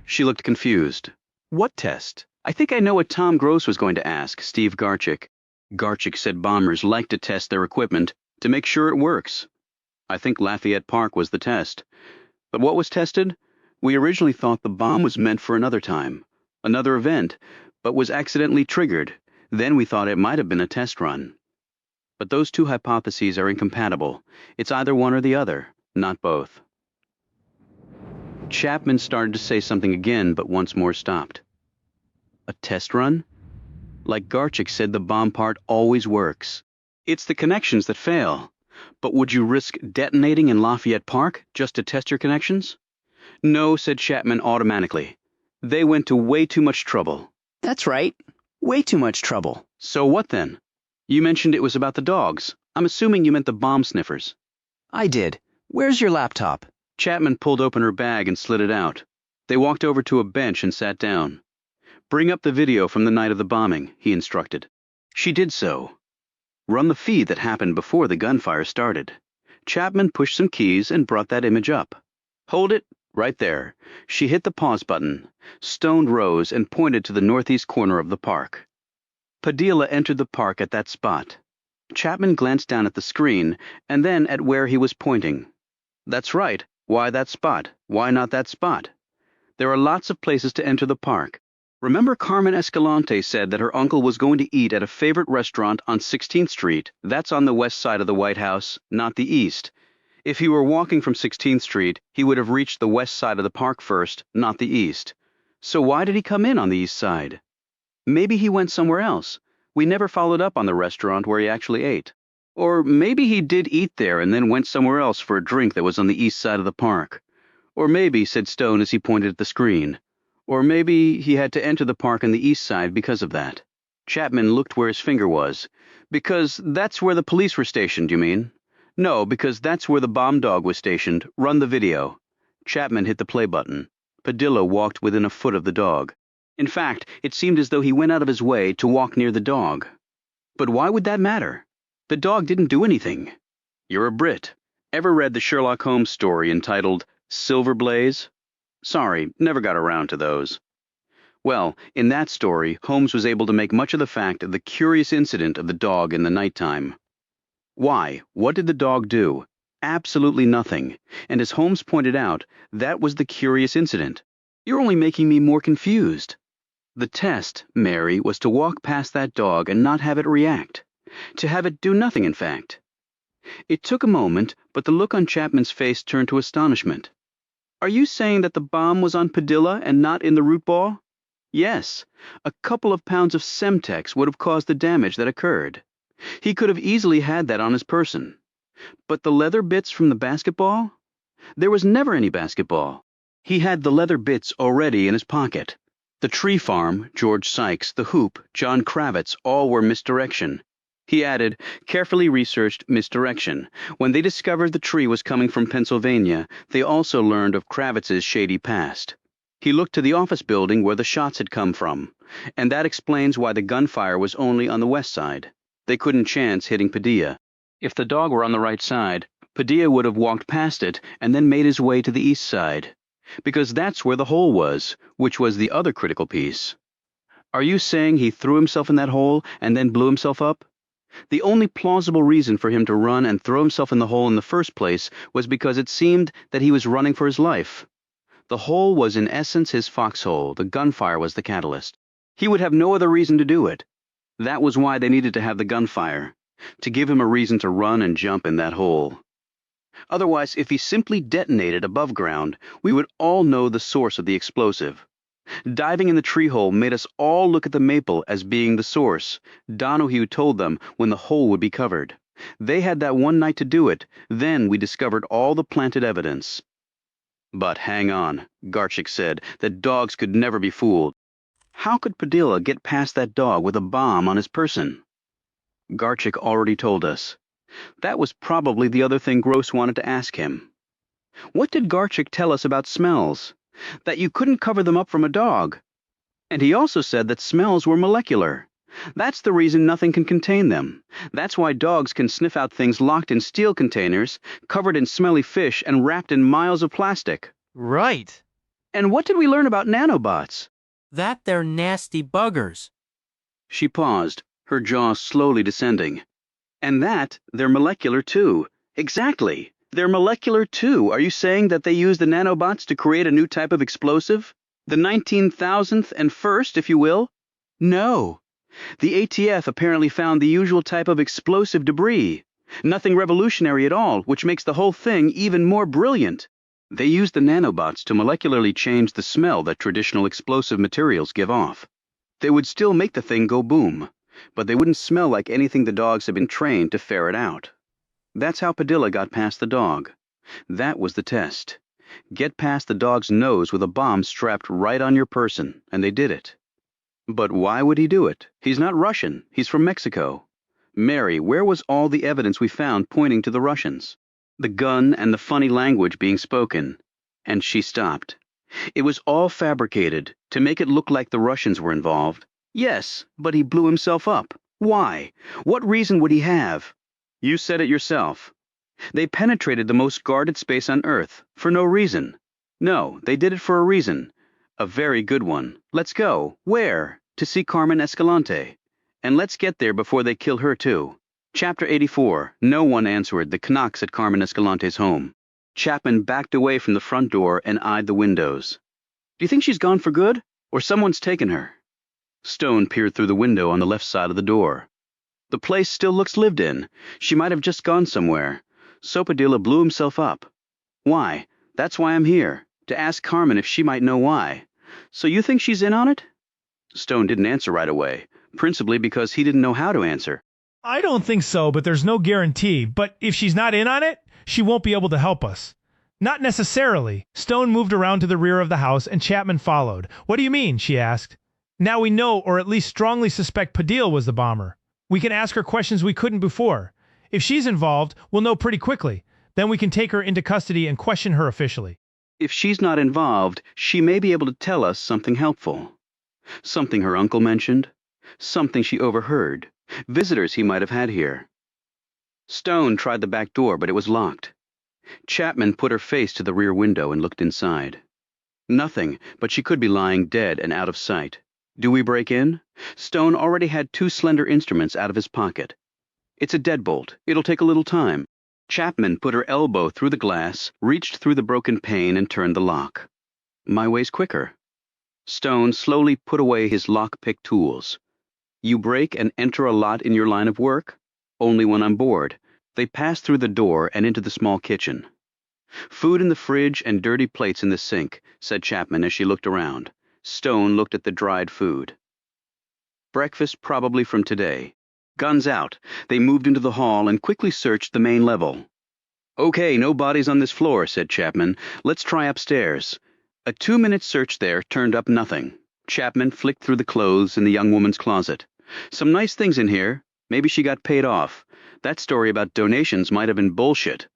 She looked confused. What test? I think I know what Tom Gross was going to ask, Steve Garchik. Garchik said bombers like to test their equipment to make sure it works. I think Lafayette Park was the test. But what was tested? We originally thought the bomb was meant for another time, another event, but was accidentally triggered. Then we thought it might have been a test run. But those two hypotheses are incompatible. It's either one or the other, not both. Chapman started to say something again, but once more stopped. A test run? Like Garchik said, the bomb part always works. It's the connections that fail. But would you risk detonating in Lafayette Park just to test your connections? No, said Chapman automatically. They went to way too much trouble. That's right. Way too much trouble. So what then? You mentioned it was about the dogs. I'm assuming you meant the bomb sniffers. I did. Where's your laptop? Chapman pulled open her bag and slid it out. They walked over to a bench and sat down. Bring up the video from the night of the bombing, he instructed. She did so. Run the feed that happened before the gunfire started. Chapman pushed some keys and brought that image up. Hold it, right there. She hit the pause button. Stone rose and pointed to the northeast corner of the park. Padilla entered the park at that spot. Chapman glanced down at the screen and then at where he was pointing. That's right. Why that spot? Why not that spot? There are lots of places to enter the park. Remember Carmen Escalante said that her uncle was going to eat at a favorite restaurant on 16th Street. That's on the west side of the White House, not the east. If he were walking from 16th Street, he would have reached the west side of the park first, not the east. So why did he come in on the east side? Maybe he went somewhere else. We never followed up on the restaurant where he actually ate. Or maybe he did eat there and then went somewhere else for a drink that was on the east side of the park. Or maybe, said Stone as he pointed at the screen. Or maybe he had to enter the park on the east side because of that. Chapman looked where his finger was. Because that's where the police were stationed, you mean? No, because that's where the bomb dog was stationed. Run the video. Chapman hit the play button. Padilla walked within a foot of the dog. In fact, it seemed as though he went out of his way to walk near the dog. But why would that matter? The dog didn't do anything. You're a Brit. Ever read the Sherlock Holmes story entitled Silver Blaze? Sorry, never got around to those. Well, in that story, Holmes was able to make much of the fact of the curious incident of the dog in the nighttime. Why? What did the dog do? Absolutely nothing. And as Holmes pointed out, that was the curious incident. You're only making me more confused. The test, Mary, was to walk past that dog and not have it react. To have it do nothing, in fact. It took a moment, but the look on Chapman's face turned to astonishment. Are you saying that the bomb was on Padilla and not in the root ball? Yes. A couple of pounds of Semtex would have caused the damage that occurred. He could have easily had that on his person. But the leather bits from the basketball? There was never any basketball. He had the leather bits already in his pocket. The tree farm, George Sykes, the hoop, John Kravitz, all were misdirection. He added, carefully researched misdirection. When they discovered the tree was coming from Pennsylvania, they also learned of Kravitz's shady past. He looked to the office building where the shots had come from, and that explains why the gunfire was only on the west side. They couldn't chance hitting Padilla. If the dog were on the right side, Padilla would have walked past it and then made his way to the east side, because that's where the hole was, which was the other critical piece. Are you saying he threw himself in that hole and then blew himself up? The only plausible reason for him to run and throw himself in the hole in the first place was because it seemed that he was running for his life. The hole was in essence his foxhole. The gunfire was the catalyst. He would have no other reason to do it. That was why they needed to have the gunfire, to give him a reason to run and jump in that hole. Otherwise, if he simply detonated above ground, we would all know the source of the explosive. Diving in the tree hole made us all look at the maple as being the source. Donahue told them when the hole would be covered. They had that one night to do it. Then we discovered all the planted evidence. But hang on, Garchik said, that dogs could never be fooled. How could Padilla get past that dog with a bomb on his person? Garchik already told us. That was probably the other thing Gross wanted to ask him. What did Garchik tell us about smells? That you couldn't cover them up from a dog. And he also said that smells were molecular. That's the reason nothing can contain them. That's why dogs can sniff out things locked in steel containers, covered in smelly fish, and wrapped in miles of plastic. Right. And what did we learn about nanobots? That they're nasty buggers. She paused, her jaw slowly descending. And that they're molecular too. Exactly. They're molecular too. Are you saying that they use the nanobots to create a new type of explosive? The 19,000th and first, if you will? No. The ATF apparently found the usual type of explosive debris. Nothing revolutionary at all, which makes the whole thing even more brilliant. They use the nanobots to molecularly change the smell that traditional explosive materials give off. They would still make the thing go boom, but they wouldn't smell like anything the dogs had been trained to ferret out. That's how Padilla got past the dog. That was the test. Get past the dog's nose with a bomb strapped right on your person, and they did it. But why would he do it? He's not Russian. He's from Mexico. Mary, where was all the evidence we found pointing to the Russians? The gun and the funny language being spoken. And she stopped. It was all fabricated to make it look like the Russians were involved. Yes, but he blew himself up. Why? What reason would he have? You said it yourself. They penetrated the most guarded space on Earth for no reason. No, they did it for a reason. A very good one. Let's go. Where? To see Carmen Escalante. And let's get there before they kill her too. Chapter 84. No one answered the knocks at Carmen Escalante's home. Chapman backed away from the front door and eyed the windows. Do you think she's gone for good? Or someone's taken her? Stone peered through the window on the left side of the door. The place still looks lived in. She might have just gone somewhere. So Padilla blew himself up. Why? That's why I'm here. To ask Carmen if she might know why. So you think she's in on it? Stone didn't answer right away, principally because he didn't know how to answer. I don't think so, but there's no guarantee. But if she's not in on it, she won't be able to help us. Not necessarily. Stone moved around to the rear of the house and Chapman followed. What do you mean? She asked. Now we know, or at least strongly suspect, Padilla was the bomber. We can ask her questions we couldn't before. If she's involved, we'll know pretty quickly. Then we can take her into custody and question her officially. If she's not involved, she may be able to tell us something helpful. Something her uncle mentioned. Something she overheard. Visitors he might have had here. Stone tried the back door, but it was locked. Chapman put her face to the rear window and looked inside. Nothing, but she could be lying dead and out of sight. Do we break in? Stone already had 2 slender instruments out of his pocket. It's a deadbolt. It'll take a little time. Chapman put her elbow through the glass, reached through the broken pane, and turned the lock. My way's quicker. Stone slowly put away his lock-pick tools. You break and enter a lot in your line of work? Only when I'm bored. They passed through the door and into the small kitchen. Food in the fridge and dirty plates in the sink, said Chapman as she looked around. Stone looked at the dried food. Breakfast probably from today. Guns out. They moved into the hall and quickly searched the main level. Okay, no bodies on this floor, said Chapman. Let's try upstairs. A 2-minute search there turned up nothing. Chapman flicked through the clothes in the young woman's closet. Some nice things in here. Maybe she got paid off. That story about donations might have been bullshit.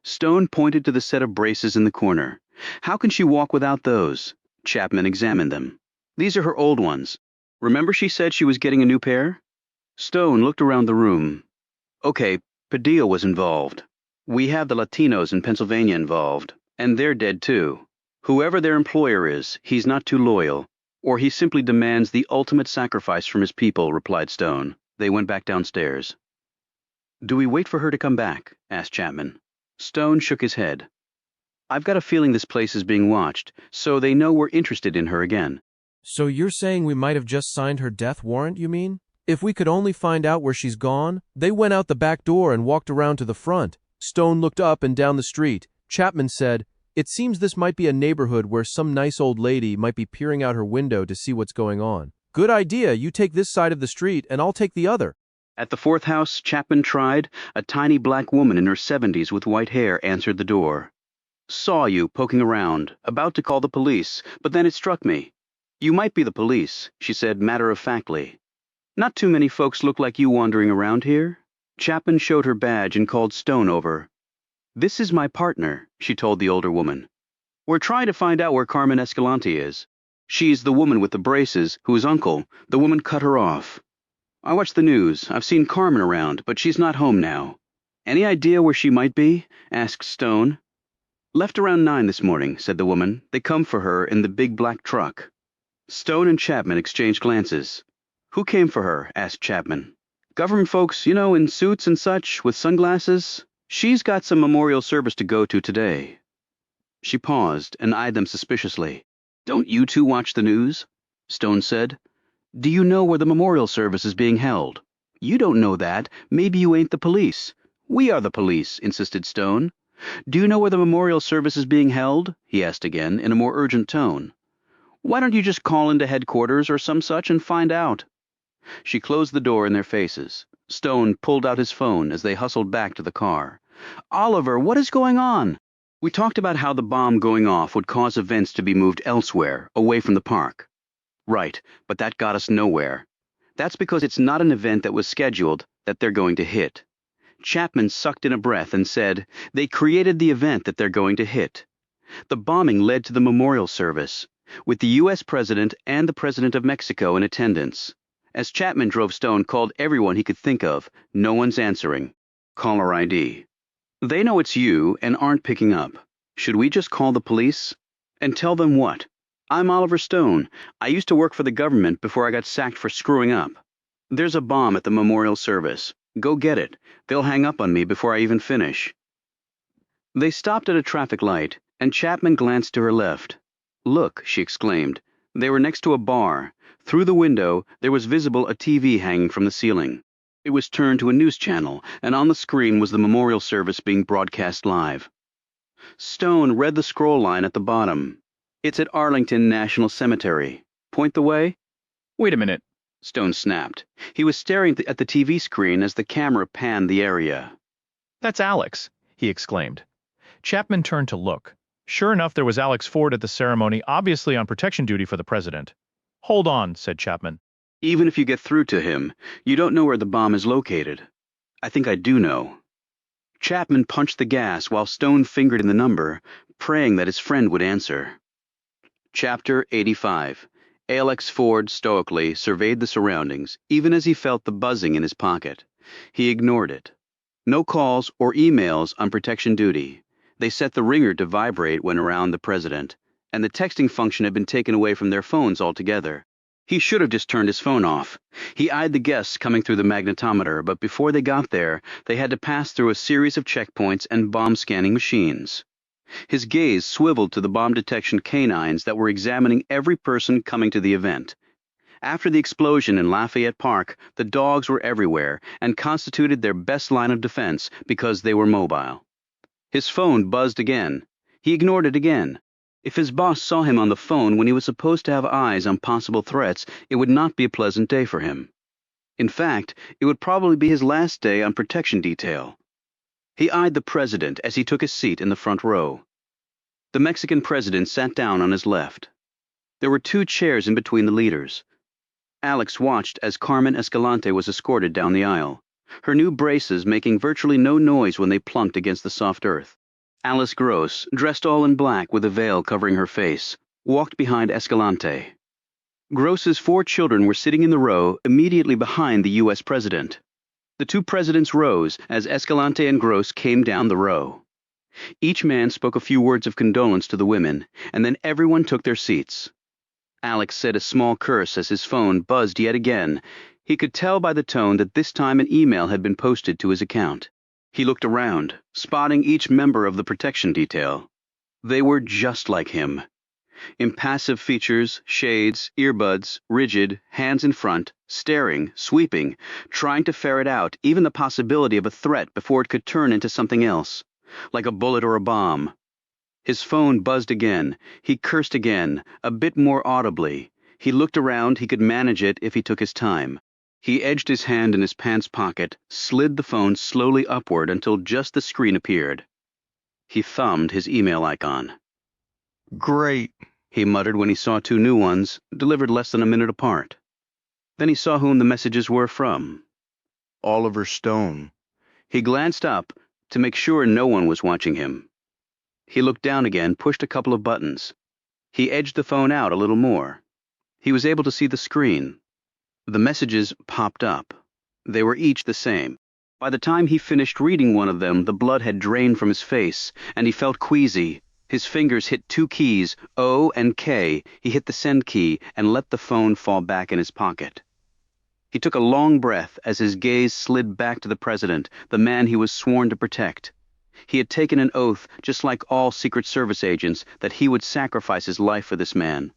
Stone pointed to the set of braces in the corner. How can she walk without those? Chapman examined them. These are her old ones. Remember she said she was getting a new pair? Stone looked around the room. Okay, Padilla was involved. We have the Latinos in Pennsylvania involved, and they're dead too. Whoever their employer is, he's not too loyal, or he simply demands the ultimate sacrifice from his people, replied Stone. They went back downstairs. Do we wait for her to come back? Asked Chapman. Stone shook his head. I've got a feeling this place is being watched, so they know we're interested in her again. So you're saying we might have just signed her death warrant, you mean? If we could only find out where she's gone? They went out the back door and walked around to the front. Stone looked up and down the street. Chapman said, It seems this might be a neighborhood where some nice old lady might be peering out her window to see what's going on. Good idea. You take this side of the street and I'll take the other. At the fourth house Chapman tried, a tiny black woman in her 70s with white hair answered the door. Saw you poking around, about to call the police, but then it struck me. You might be the police, she said matter-of-factly. Not too many folks look like you wandering around here. Chapman showed her badge and called Stone over. This is my partner, she told the older woman. We're trying to find out where Carmen Escalante is. She's the woman with the braces, whose uncle, the woman cut her off. I watched the news. I've seen Carmen around, but she's not home now. Any idea where she might be? Asked Stone. Left around 9 this morning, said the woman. They come for her in the big black truck. Stone and Chapman exchanged glances. Who came for her? Asked Chapman. Government folks, you know, in suits and such, with sunglasses. She's got some memorial service to go to today. She paused and eyed them suspiciously. Don't you two watch the news? Stone said. Do you know where the memorial service is being held? You don't know that. Maybe you ain't the police. We are the police, insisted Stone. Do you know where the memorial service is being held? He asked again, in a more urgent tone. Why don't you just call into headquarters or some such and find out? She closed the door in their faces. Stone pulled out his phone as they hustled back to the car. Oliver, what is going on? We talked about how the bomb going off would cause events to be moved elsewhere, away from the park. Right, but that got us nowhere. That's because it's not an event that was scheduled that they're going to hit. Chapman sucked in a breath and said, they created the event that they're going to hit. The bombing led to the memorial service, with the U.S. President and the President of Mexico in attendance. As Chapman drove Stone called everyone he could think of, no one's answering. Caller ID. They know it's you and aren't picking up. Should we just call the police? And tell them what? I'm Oliver Stone. I used to work for the government before I got sacked for screwing up. There's a bomb at the memorial service. Go get it. They'll hang up on me before I even finish. They stopped at a traffic light, and Chapman glanced to her left. Look, she exclaimed. They were next to a bar. Through the window, there was visible a TV hanging from the ceiling. It was turned to a news channel, and on the screen was the memorial service being broadcast live. Stone read the scroll line at the bottom. It's at Arlington National Cemetery. Point the way? Wait a minute, Stone snapped. He was staring at the TV screen as the camera panned the area. That's Alex, he exclaimed. Chapman turned to look. Sure enough, there was Alex Ford at the ceremony, obviously on protection duty for the president. Hold on, said Chapman. Even if you get through to him, you don't know where the bomb is located. I think I do know. Chapman punched the gas while Stone fingered in the number, praying that his friend would answer. Chapter 85. Alex Ford stoically surveyed the surroundings, even as he felt the buzzing in his pocket. He ignored it. No calls or emails on protection duty. They set the ringer to vibrate when around the president, and the texting function had been taken away from their phones altogether. He should have just turned his phone off. He eyed the guests coming through the magnetometer, but before they got there, they had to pass through a series of checkpoints and bomb-scanning machines. His gaze swiveled to the bomb detection canines that were examining every person coming to the event. After the explosion in Lafayette Park, the dogs were everywhere and constituted their best line of defense because they were mobile. His phone buzzed again. He ignored it again. If his boss saw him on the phone when he was supposed to have eyes on possible threats, it would not be a pleasant day for him. In fact, it would probably be his last day on protection detail. He eyed the president as he took his seat in the front row. The Mexican president sat down on his left. There were 2 chairs in between the leaders. Alex watched as Carmen Escalante was escorted down the aisle, her new braces making virtually no noise when they plunked against the soft earth. Alice Gross, dressed all in black with a veil covering her face, walked behind Escalante. Gross's 4 children were sitting in the row immediately behind the U.S. president. The 2 presidents rose as Escalante and Gross came down the row. Each man spoke a few words of condolence to the women, and then everyone took their seats. Alex said a small curse as his phone buzzed yet again. He could tell by the tone that this time an email had been posted to his account. He looked around, spotting each member of the protection detail. They were just like him. Impassive features, shades, earbuds, rigid, hands in front, staring, sweeping, trying to ferret out even the possibility of a threat before it could turn into something else, like a bullet or a bomb. His phone buzzed again. He cursed again, a bit more audibly. He looked around. He could manage it if he took his time. He edged his hand in his pants pocket, slid the phone slowly upward until just the screen appeared. He thumbed his email icon. Great, he muttered when he saw two new ones, delivered less than a minute apart. Then he saw whom the messages were from. Oliver Stone. He glanced up to make sure no one was watching him. He looked down again, pushed a couple of buttons. He edged the phone out a little more. He was able to see the screen. The messages popped up. They were each the same. By the time he finished reading one of them, the blood had drained from his face, and he felt queasy. His fingers hit two keys, O and K. He hit the send key and let the phone fall back in his pocket. He took a long breath as his gaze slid back to the president, the man he was sworn to protect. He had taken an oath, just like all Secret Service agents, that he would sacrifice his life for this man.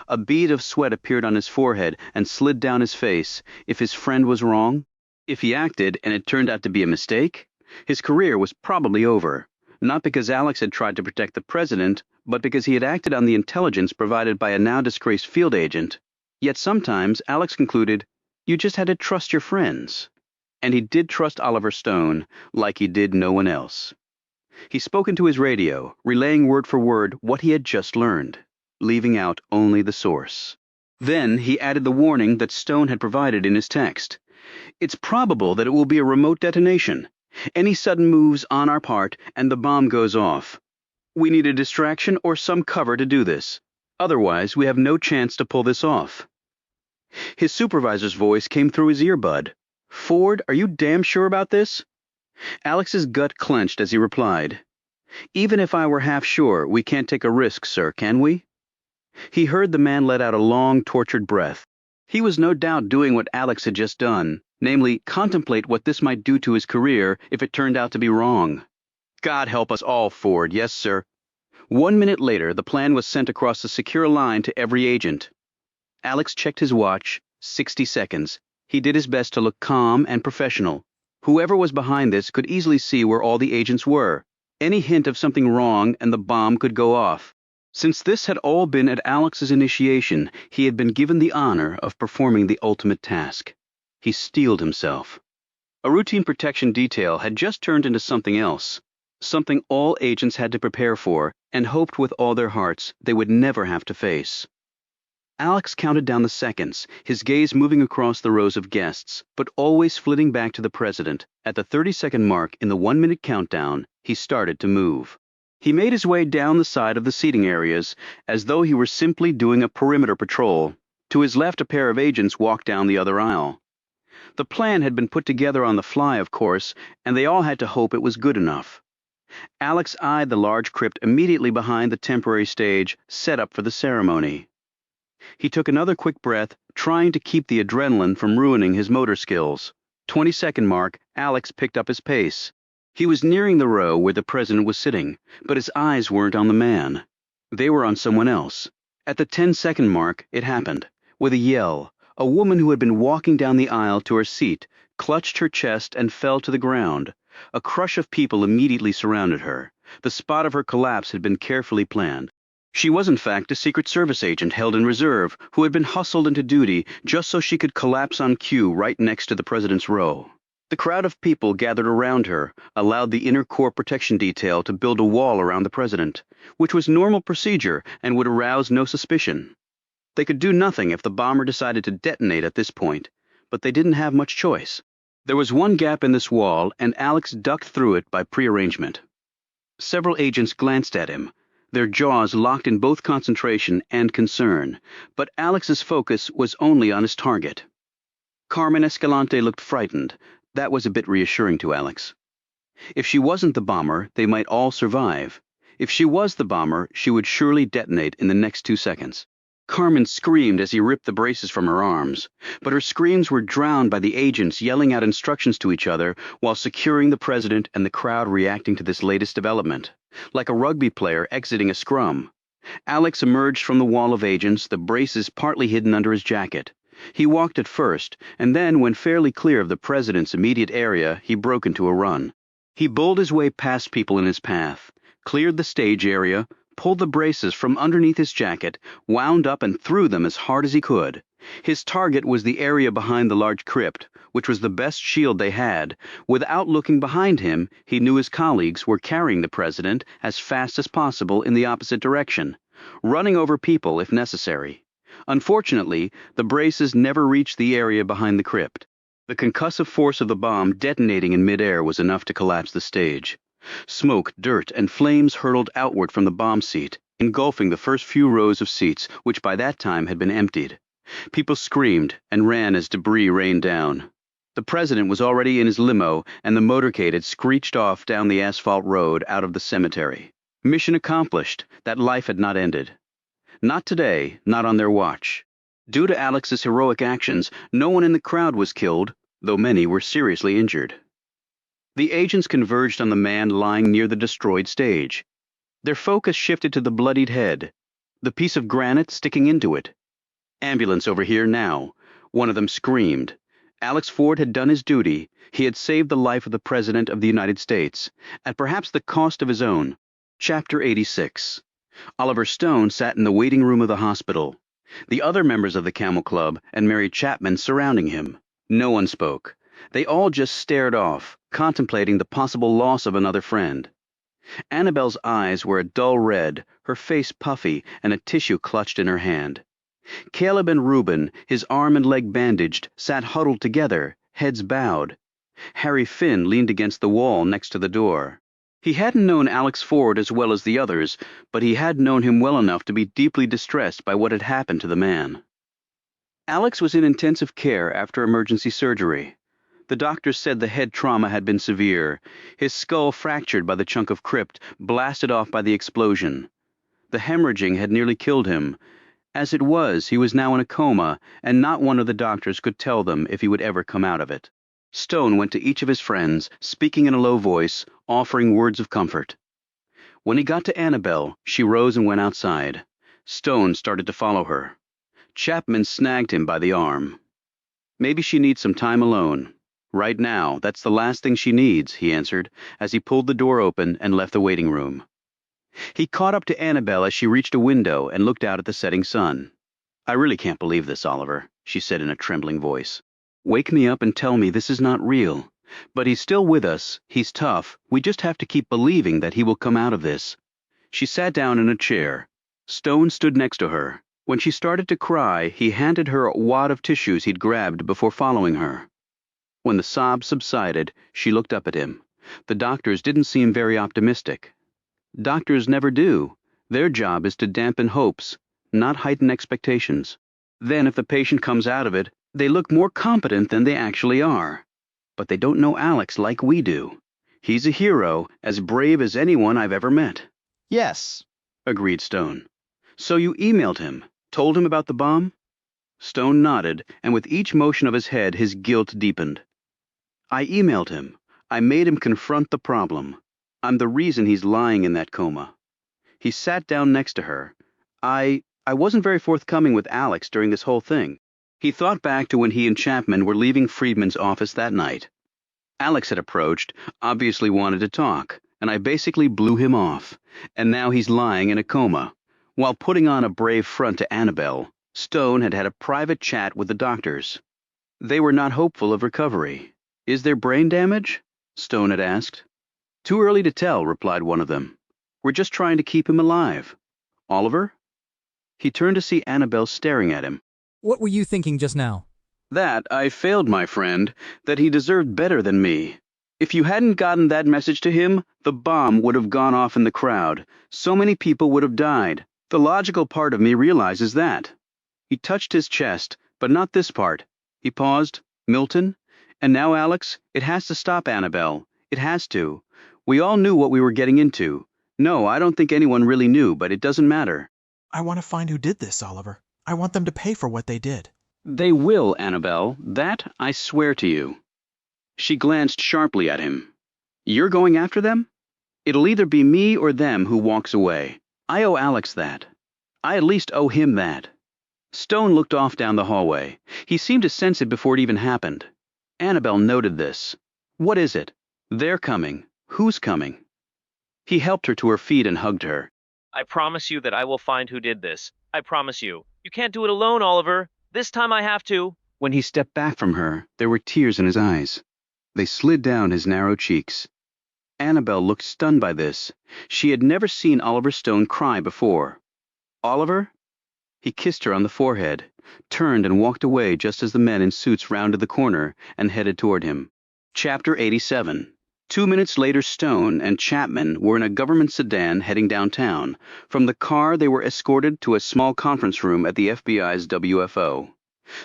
A bead of sweat appeared on his forehead and slid down his face. If his friend was wrong, if he acted and it turned out to be a mistake, his career was probably over. Not because Alex had tried to protect the president, but because he had acted on the intelligence provided by a now-disgraced field agent. Yet sometimes, Alex concluded, you just had to trust your friends. And he did trust Oliver Stone, like he did no one else. He spoke into his radio, relaying word for word what he had just learned, leaving out only the source. Then he added the warning that Stone had provided in his text. It's probable that it will be a remote detonation. Any sudden moves on our part, and the bomb goes off. We need a distraction or some cover to do this. Otherwise, we have no chance to pull this off. His supervisor's voice came through his earbud. Ford, are you damn sure about this? Alex's gut clenched as he replied. Even if I were half sure, we can't take a risk, sir, can we? He heard the man let out a long, tortured breath. He was no doubt doing what Alex had just done, namely, contemplate what this might do to his career if it turned out to be wrong. God help us all, Ford, yes, sir. 1 minute later, the plan was sent across a secure line to every agent. Alex checked his watch. 60 seconds. He did his best to look calm and professional. Whoever was behind this could easily see where all the agents were. Any hint of something wrong and the bomb could go off. Since this had all been at Alex's initiation, he had been given the honor of performing the ultimate task. He steeled himself. A routine protection detail had just turned into something else, something all agents had to prepare for and hoped with all their hearts they would never have to face. Alex counted down the seconds, his gaze moving across the rows of guests, but always flitting back to the president. At the 30-second mark in the 1-minute countdown, he started to move. He made his way down the side of the seating areas, as though he were simply doing a perimeter patrol. To his left, a pair of agents walked down the other aisle. The plan had been put together on the fly, of course, and they all had to hope it was good enough. Alex eyed the large crypt immediately behind the temporary stage set up for the ceremony. He took another quick breath, trying to keep the adrenaline from ruining his motor skills. 20-second mark, Alex picked up his pace. He was nearing the row where the president was sitting, but his eyes weren't on the man. They were on someone else. At the 10-second mark, it happened. With a yell, a woman who had been walking down the aisle to her seat clutched her chest and fell to the ground. A crush of people immediately surrounded her. The spot of her collapse had been carefully planned. She was in fact a Secret Service agent held in reserve who had been hustled into duty just so she could collapse on cue right next to the president's row. The crowd of people gathered around her allowed the inner core protection detail to build a wall around the president, which was normal procedure and would arouse no suspicion. They could do nothing if the bomber decided to detonate at this point, but they didn't have much choice. There was one gap in this wall, and Alex ducked through it by prearrangement. Several agents glanced at him, their jaws locked in both concentration and concern, but Alex's focus was only on his target. Carmen Escalante looked frightened. That was a bit reassuring to Alex. If she wasn't the bomber, they might all survive. If she was the bomber, she would surely detonate in the next 2 seconds. Carmen screamed as he ripped the braces from her arms, but her screams were drowned by the agents yelling out instructions to each other while securing the president and the crowd reacting to this latest development. Like a rugby player exiting a scrum, Alex emerged from the wall of agents, the braces partly hidden under his jacket. He walked at first, and then, when fairly clear of the president's immediate area, he broke into a run. He bowled his way past people in his path, cleared the stage area, pulled the braces from underneath his jacket, wound up and threw them as hard as he could. His target was the area behind the large crypt, which was the best shield they had. Without looking behind him, he knew his colleagues were carrying the president as fast as possible in the opposite direction, running over people if necessary. Unfortunately, the braces never reached the area behind the crypt. The concussive force of the bomb detonating in midair was enough to collapse the stage. Smoke, dirt, and flames hurtled outward from the bomb seat, engulfing the first few rows of seats, which by that time had been emptied. People screamed and ran as debris rained down. The president was already in his limo, and the motorcade had screeched off down the asphalt road out of the cemetery. Mission accomplished. That life had not ended. Not today, not on their watch. Due to Alex's heroic actions, no one in the crowd was killed, though many were seriously injured. The agents converged on the man lying near the destroyed stage. Their focus shifted to the bloodied head, the piece of granite sticking into it. Ambulance over here now. One of them screamed. Alex Ford had done his duty. He had saved the life of the President of the United States, at perhaps the cost of his own. Chapter 86. Oliver Stone sat in the waiting room of the hospital. The other members of the Camel Club and Mary Chapman surrounding him. No one spoke. They all just stared off, contemplating the possible loss of another friend. Annabelle's eyes were a dull red, her face puffy, and a tissue clutched in her hand. Caleb and Reuben, his arm and leg bandaged, sat huddled together, heads bowed. Harry Finn leaned against the wall next to the door. He hadn't known Alex Ford as well as the others, but he had known him well enough to be deeply distressed by what had happened to the man. Alex was in intensive care after emergency surgery. The doctors said the head trauma had been severe, his skull fractured by the chunk of crypt, blasted off by the explosion. The hemorrhaging had nearly killed him. As it was, he was now in a coma, and not one of the doctors could tell them if he would ever come out of it. Stone went to each of his friends, speaking in a low voice, offering words of comfort. When he got to Annabelle, she rose and went outside. Stone started to follow her. Chapman snagged him by the arm. Maybe she needs some time alone. Right now, that's the last thing she needs, he answered, as he pulled the door open and left the waiting room. He caught up to Annabelle as she reached a window and looked out at the setting sun. I really can't believe this, Oliver, she said in a trembling voice. Wake me up and tell me this is not real. But he's still with us. He's tough. We just have to keep believing that he will come out of this. She sat down in a chair. Stone stood next to her. When she started to cry, he handed her a wad of tissues he'd grabbed before following her. When the sobs subsided, she looked up at him. The doctors didn't seem very optimistic. Doctors never do. Their job is to dampen hopes, not heighten expectations. Then if the patient comes out of it, they look more competent than they actually are. But they don't know Alex like we do. He's a hero, as brave as anyone I've ever met. Yes, agreed Stone. So you emailed him, told him about the bomb? Stone nodded, and with each motion of his head, his guilt deepened. I emailed him. I made him confront the problem. I'm the reason he's lying in that coma. He sat down next to her. I wasn't very forthcoming with Alex during this whole thing. He thought back to when he and Chapman were leaving Friedman's office that night. Alex had approached, obviously wanted to talk, and I basically blew him off. And now he's lying in a coma. While putting on a brave front to Annabelle, Stone had had a private chat with the doctors. They were not hopeful of recovery. Is there brain damage? Stone had asked. Too early to tell, replied one of them. We're just trying to keep him alive. Oliver? He turned to see Annabelle staring at him. What were you thinking just now? That I failed my friend, that he deserved better than me. If you hadn't gotten that message to him, the bomb would have gone off in the crowd. So many people would have died. The logical part of me realizes that. He touched his chest, but not this part. He paused. Milton? And now, Alex, it has to stop Annabelle. It has to. We all knew what we were getting into. No, I don't think anyone really knew, but it doesn't matter. I want to find who did this, Oliver. I want them to pay for what they did. They will, Annabelle. That I swear to you. She glanced sharply at him. You're going after them? It'll either be me or them who walks away. I owe Alex that. I at least owe him that. Stone looked off down the hallway. He seemed to sense it before it even happened. Annabelle noted this. What is it? They're coming. Who's coming? He helped her to her feet and hugged her. I promise you that I will find who did this. I promise you. You can't do it alone, Oliver. This time I have to. When he stepped back from her, there were tears in his eyes. They slid down his narrow cheeks. Annabelle looked stunned by this. She had never seen Oliver Stone cry before. Oliver? He kissed her on the forehead, turned and walked away just as the men in suits rounded the corner and headed toward him. Chapter 87. 2 minutes later, Stone and Chapman were in a government sedan heading downtown. From the car, they were escorted to a small conference room at the FBI's WFO.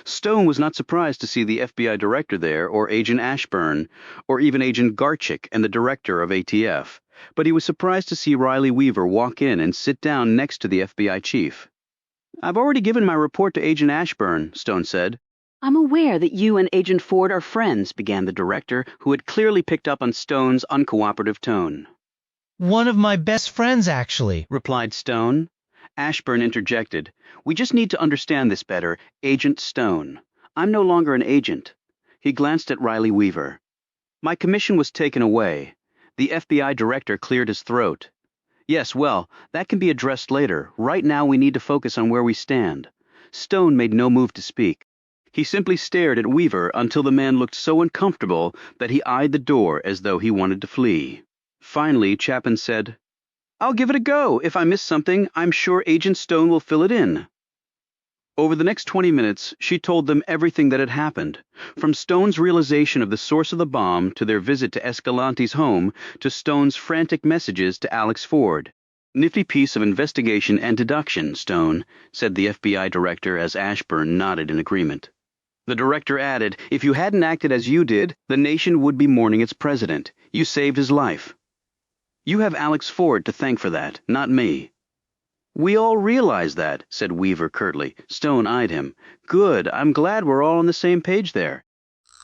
Stone was not surprised to see the FBI director there, or Agent Ashburn, or even Agent Garchik and the director of ATF, but he was surprised to see Riley Weaver walk in and sit down next to the FBI chief. "I've already given my report to Agent Ashburn," Stone said. "I'm aware that you and Agent Ford are friends," began the director, who had clearly picked up on Stone's uncooperative tone. "One of my best friends, actually," replied Stone. Ashburn interjected. "We just need to understand this better, Agent Stone. I'm no longer an agent." He glanced at Riley Weaver. "My commission was taken away." The FBI director cleared his throat. "Yes, well, that can be addressed later. Right now we need to focus on where we stand." Stone made no move to speak. He simply stared at Weaver until the man looked so uncomfortable that he eyed the door as though he wanted to flee. Finally, Chapman said, "I'll give it a go. If I miss something, I'm sure Agent Stone will fill it in." Over the next 20 minutes, she told them everything that had happened, from Stone's realization of the source of the bomb to their visit to Escalante's home to Stone's frantic messages to Alex Ford. "Nifty piece of investigation and deduction, Stone," said the FBI director as Ashburn nodded in agreement. The director added, "If you hadn't acted as you did, the nation would be mourning its president. You saved his life. You have Alex Ford to thank for that, not me." "We all realize that," said Weaver curtly. Stone eyed him. "Good, I'm glad we're all on the same page there."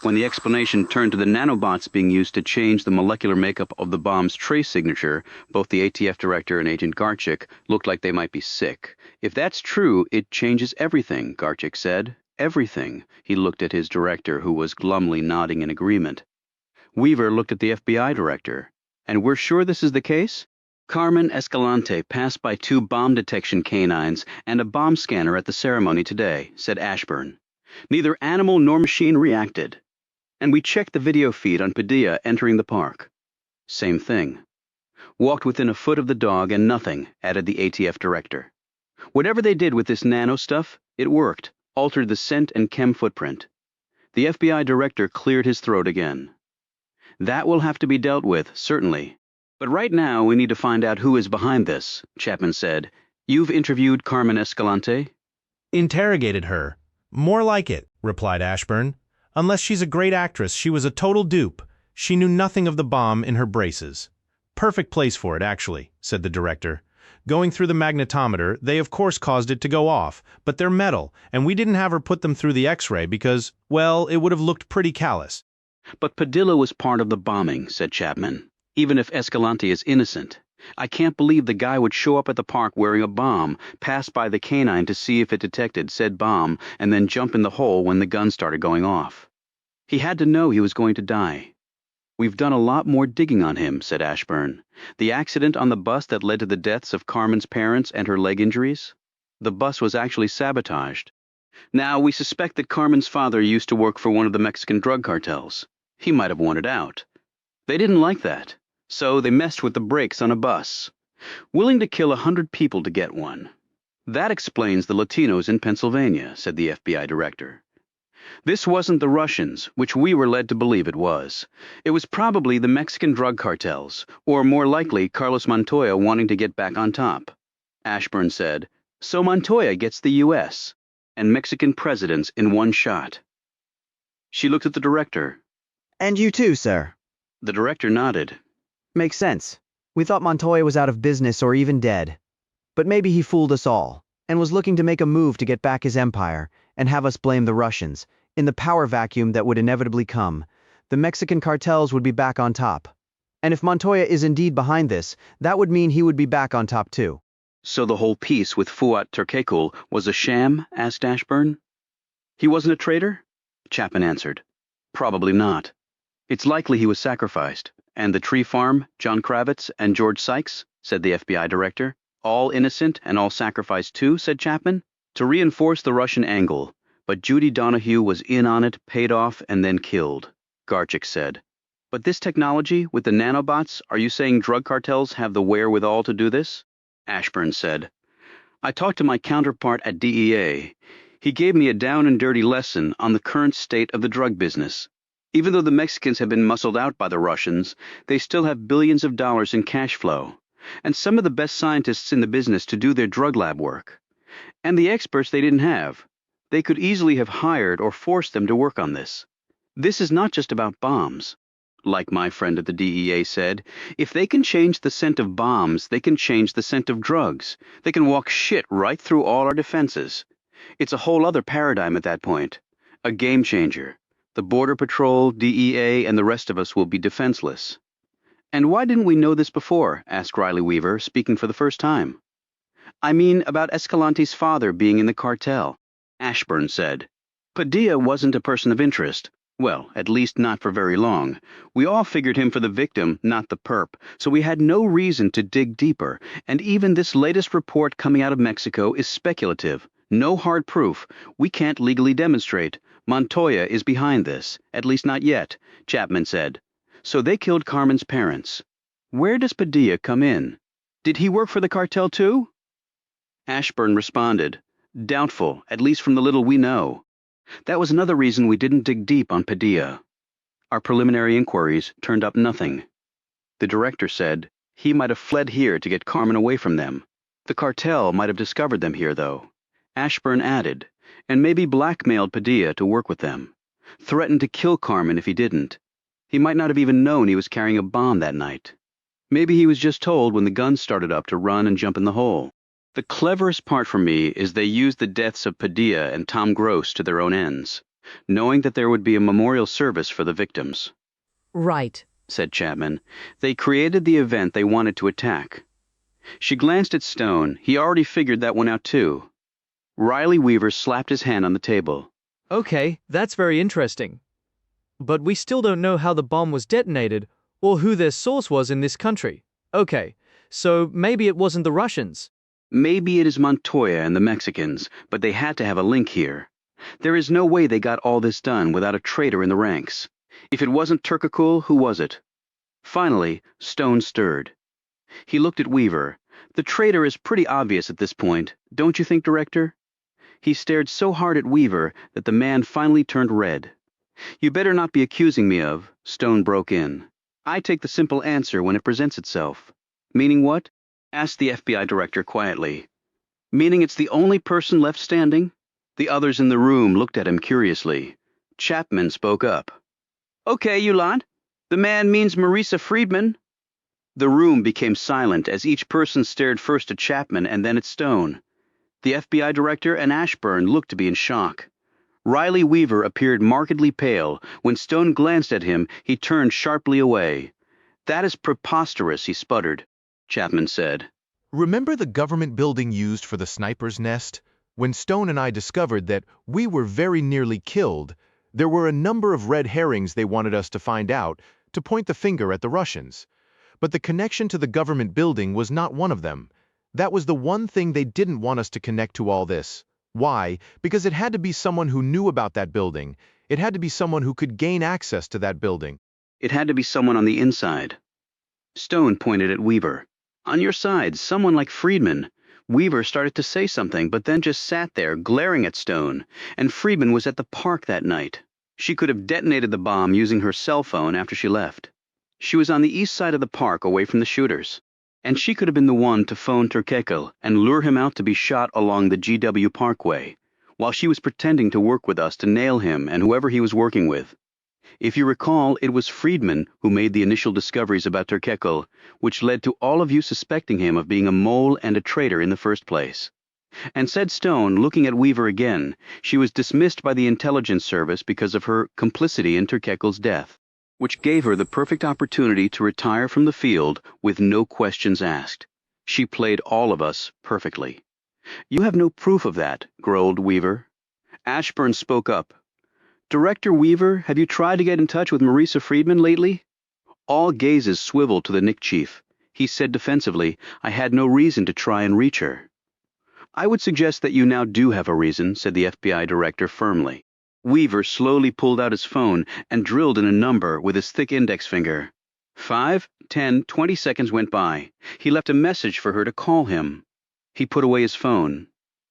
When the explanation turned to the nanobots being used to change the molecular makeup of the bomb's trace signature, both the ATF director and Agent Garchik looked like they might be sick. "If that's true, it changes everything," Garchik said. "Everything." He looked at his director, who was glumly nodding in agreement. Weaver looked at the FBI director. "And we're sure this is the case?" "Carmen Escalante passed by 2 bomb detection canines and a bomb scanner at the ceremony today," said Ashburn. "Neither animal nor machine reacted. And we checked the video feed on Padilla entering the park. Same thing. Walked within a foot of the dog and nothing," added the ATF director. "Whatever they did with this nano stuff, it worked, altered the scent and chem footprint." The FBI director cleared his throat again. "That will have to be dealt with, certainly. But right now we need to find out who is behind this," Chapman said. "You've interviewed Carmen Escalante?" "Interrogated her. More like it," replied Ashburn. "Unless she's a great actress, she was a total dupe. She knew nothing of the bomb in her braces." "Perfect place for it, actually," said the director. "Going through the magnetometer, they of course caused it to go off, but they're metal, and we didn't have her put them through the X-ray because, well, it would have looked pretty callous." "But Padilla was part of the bombing," said Chapman. "Even if Escalante is innocent. I can't believe the guy would show up at the park wearing a bomb, pass by the canine to see if it detected said bomb, and then jump in the hole when the gun started going off. He had to know he was going to die." "We've done a lot more digging on him," said Ashburn. "The accident on the bus that led to the deaths of Carmen's parents and her leg injuries? The bus was actually sabotaged. Now, we suspect that Carmen's father used to work for one of the Mexican drug cartels. He might have wanted out. They didn't like that, so they messed with the brakes on a bus. Willing to kill 100 people to get one. That explains the Latinos in Pennsylvania," said the FBI director. "This wasn't the Russians, which we were led to believe it was. It was probably the Mexican drug cartels, or more likely Carlos Montoya wanting to get back on top." Ashburn said, "So Montoya gets the U.S. and Mexican presidents in one shot." She looked at the director. "And you too, sir." The director nodded. "Makes sense. We thought Montoya was out of business or even dead. But maybe he fooled us all, and was looking to make a move to get back his empire, and have us blame the Russians. In the power vacuum that would inevitably come, the Mexican cartels would be back on top. And if Montoya is indeed behind this, that would mean he would be back on top too." "So the whole piece with Fuat Turkekul was a sham?" asked Ashburn. "He wasn't a traitor?" Chapman answered. "Probably not. It's likely he was sacrificed. And the tree farm, John Kravitz and George Sykes, said the FBI director. All innocent and all sacrificed too, said Chapman. To reinforce the Russian angle, but Judy Donahue was in on it, paid off, and then killed, Garchik said. But this technology, with the nanobots, are you saying drug cartels have the wherewithal to do this? Ashburn said. I talked to my counterpart at DEA. He gave me a down and dirty lesson on the current state of the drug business. Even though the Mexicans have been muscled out by the Russians, they still have billions of dollars in cash flow, and some of the best scientists in the business to do their drug lab work. And the experts they didn't have. They could easily have hired or forced them to work on this. This is not just about bombs. Like my friend at the DEA said, if they can change the scent of bombs, they can change the scent of drugs. They can walk shit right through all our defenses. It's a whole other paradigm at that point. A game changer. The Border Patrol, DEA, and the rest of us will be defenseless. And why didn't we know this before? Asked Riley Weaver, speaking for the first time. I mean about Escalante's father being in the cartel, Ashburn said. Padilla wasn't a person of interest. Well, at least not for very long. We all figured him for the victim, not the perp, so we had no reason to dig deeper, and even this latest report coming out of Mexico is speculative. No hard proof. We can't legally demonstrate. Montoya is behind this, at least not yet, Chapman said. So they killed Carmen's parents. Where does Padilla come in? Did he work for the cartel too? Ashburn responded, doubtful, at least from the little we know. That was another reason we didn't dig deep on Padilla. Our preliminary inquiries turned up nothing. The director said he might have fled here to get Carmen away from them. The cartel might have discovered them here, though. Ashburn added, and maybe blackmailed Padilla to work with them. Threatened to kill Carmen if he didn't. He might not have even known he was carrying a bomb that night. Maybe he was just told when the guns started up to run and jump in the hole. The cleverest part for me is they used the deaths of Padilla and Tom Gross to their own ends, knowing that there would be a memorial service for the victims. Right, said Chapman. They created the event they wanted to attack. She glanced at Stone. He already figured that one out too. Riley Weaver slapped his hand on the table. Okay, that's very interesting. But we still don't know how the bomb was detonated, or who their source was in this country. Okay, so maybe it wasn't the Russians. Maybe it is Montoya and the Mexicans, but they had to have a link here. There is no way they got all this done without a traitor in the ranks. If it wasn't Turkakul, who was it? Finally, Stone stirred. He looked at Weaver. The traitor is pretty obvious at this point, don't you think, Director? He stared so hard at Weaver that the man finally turned red. You better not be accusing me of, Stone broke in. I take the simple answer when it presents itself. Meaning what? Asked the FBI director quietly. Meaning it's the only person left standing? The others in the room looked at him curiously. Chapman spoke up. Okay, you lot. The man means Marisa Friedman. The room became silent as each person stared first at Chapman and then at Stone. The FBI director and Ashburn looked to be in shock. Riley Weaver appeared markedly pale. When Stone glanced at him, he turned sharply away. That is preposterous, he sputtered. Chapman said. Remember the government building used for the sniper's nest? When Stone and I discovered that we were very nearly killed, there were a number of red herrings they wanted us to find out to point the finger at the Russians. But the connection to the government building was not one of them. That was the one thing they didn't want us to connect to all this. Why? Because it had to be someone who knew about that building. It had to be someone who could gain access to that building. It had to be someone on the inside. Stone pointed at Weaver. On your side, someone like Friedman. Weaver started to say something, but then just sat there, glaring at Stone, and Friedman was at the park that night. She could have detonated the bomb using her cell phone after she left. She was on the east side of the park, away from the shooters. And she could have been the one to phone Turkekel and lure him out to be shot along the GW Parkway, while she was pretending to work with us to nail him and whoever he was working with. If you recall, it was Friedman who made the initial discoveries about Turkekel, which led to all of you suspecting him of being a mole and a traitor in the first place. And said Stone, looking at Weaver again, she was dismissed by the intelligence service because of her complicity in Turkekel's death, which gave her the perfect opportunity to retire from the field with no questions asked. She played all of us perfectly. You have no proof of that, growled Weaver. Ashburn spoke up. Director Weaver, have you tried to get in touch with Marisa Friedman lately? All gazes swiveled to the Nick chief. He said defensively, I had no reason to try and reach her. I would suggest that you now do have a reason, said the FBI director firmly. Weaver slowly pulled out his phone and drilled in a number with his thick index finger. 5, 10, 20 seconds went by. He left a message for her to call him. He put away his phone.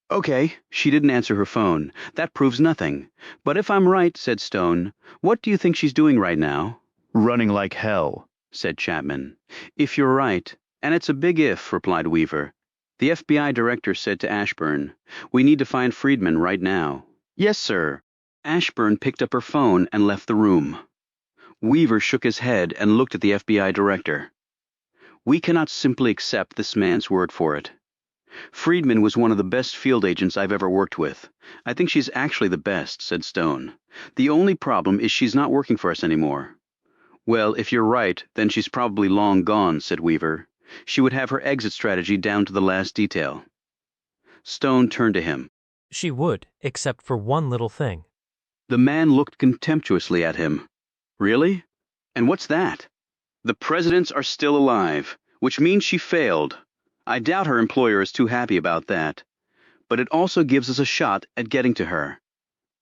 Okay, she didn't answer her phone. That proves nothing. But if I'm right, said Stone, what do you think she's doing right now? Running like hell, said Chapman. If you're right, and it's a big if, replied Weaver. The FBI director said to Ashburn, we need to find Friedman right now. Yes, sir. Ashburn picked up her phone and left the room. Weaver shook his head and looked at the FBI director. We cannot simply accept this man's word for it. Friedman was one of the best field agents I've ever worked with. I think she's actually the best, said Stone. The only problem is she's not working for us anymore. Well, if you're right, then she's probably long gone, said Weaver. She would have her exit strategy down to the last detail. Stone turned to him. She would, except for one little thing. The man looked contemptuously at him. Really? And what's that? The presidents are still alive, which means she failed. I doubt her employer is too happy about that. But it also gives us a shot at getting to her.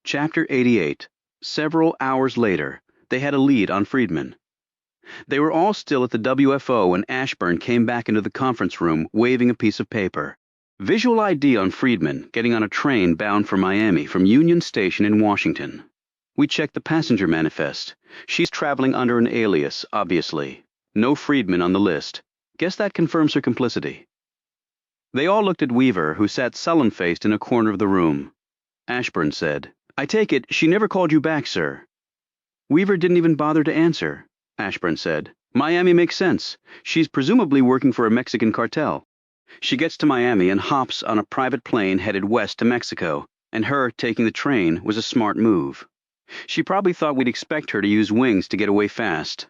Chapter 88. Several hours later, they had a lead on Friedman. They were all still at the WFO when Ashburn came back into the conference room waving a piece of paper. Visual ID on Friedman getting on a train bound for Miami from Union Station in Washington. We checked the passenger manifest. She's traveling under an alias, obviously. No Friedman on the list. Guess that confirms her complicity. They all looked at Weaver, who sat sullen-faced in a corner of the room. Ashburn said, I take it she never called you back, sir. Weaver didn't even bother to answer, Ashburn said. Miami makes sense. She's presumably working for a Mexican cartel. She gets to Miami and hops on a private plane headed west to Mexico, and her taking the train was a smart move. She probably thought we'd expect her to use wings to get away fast.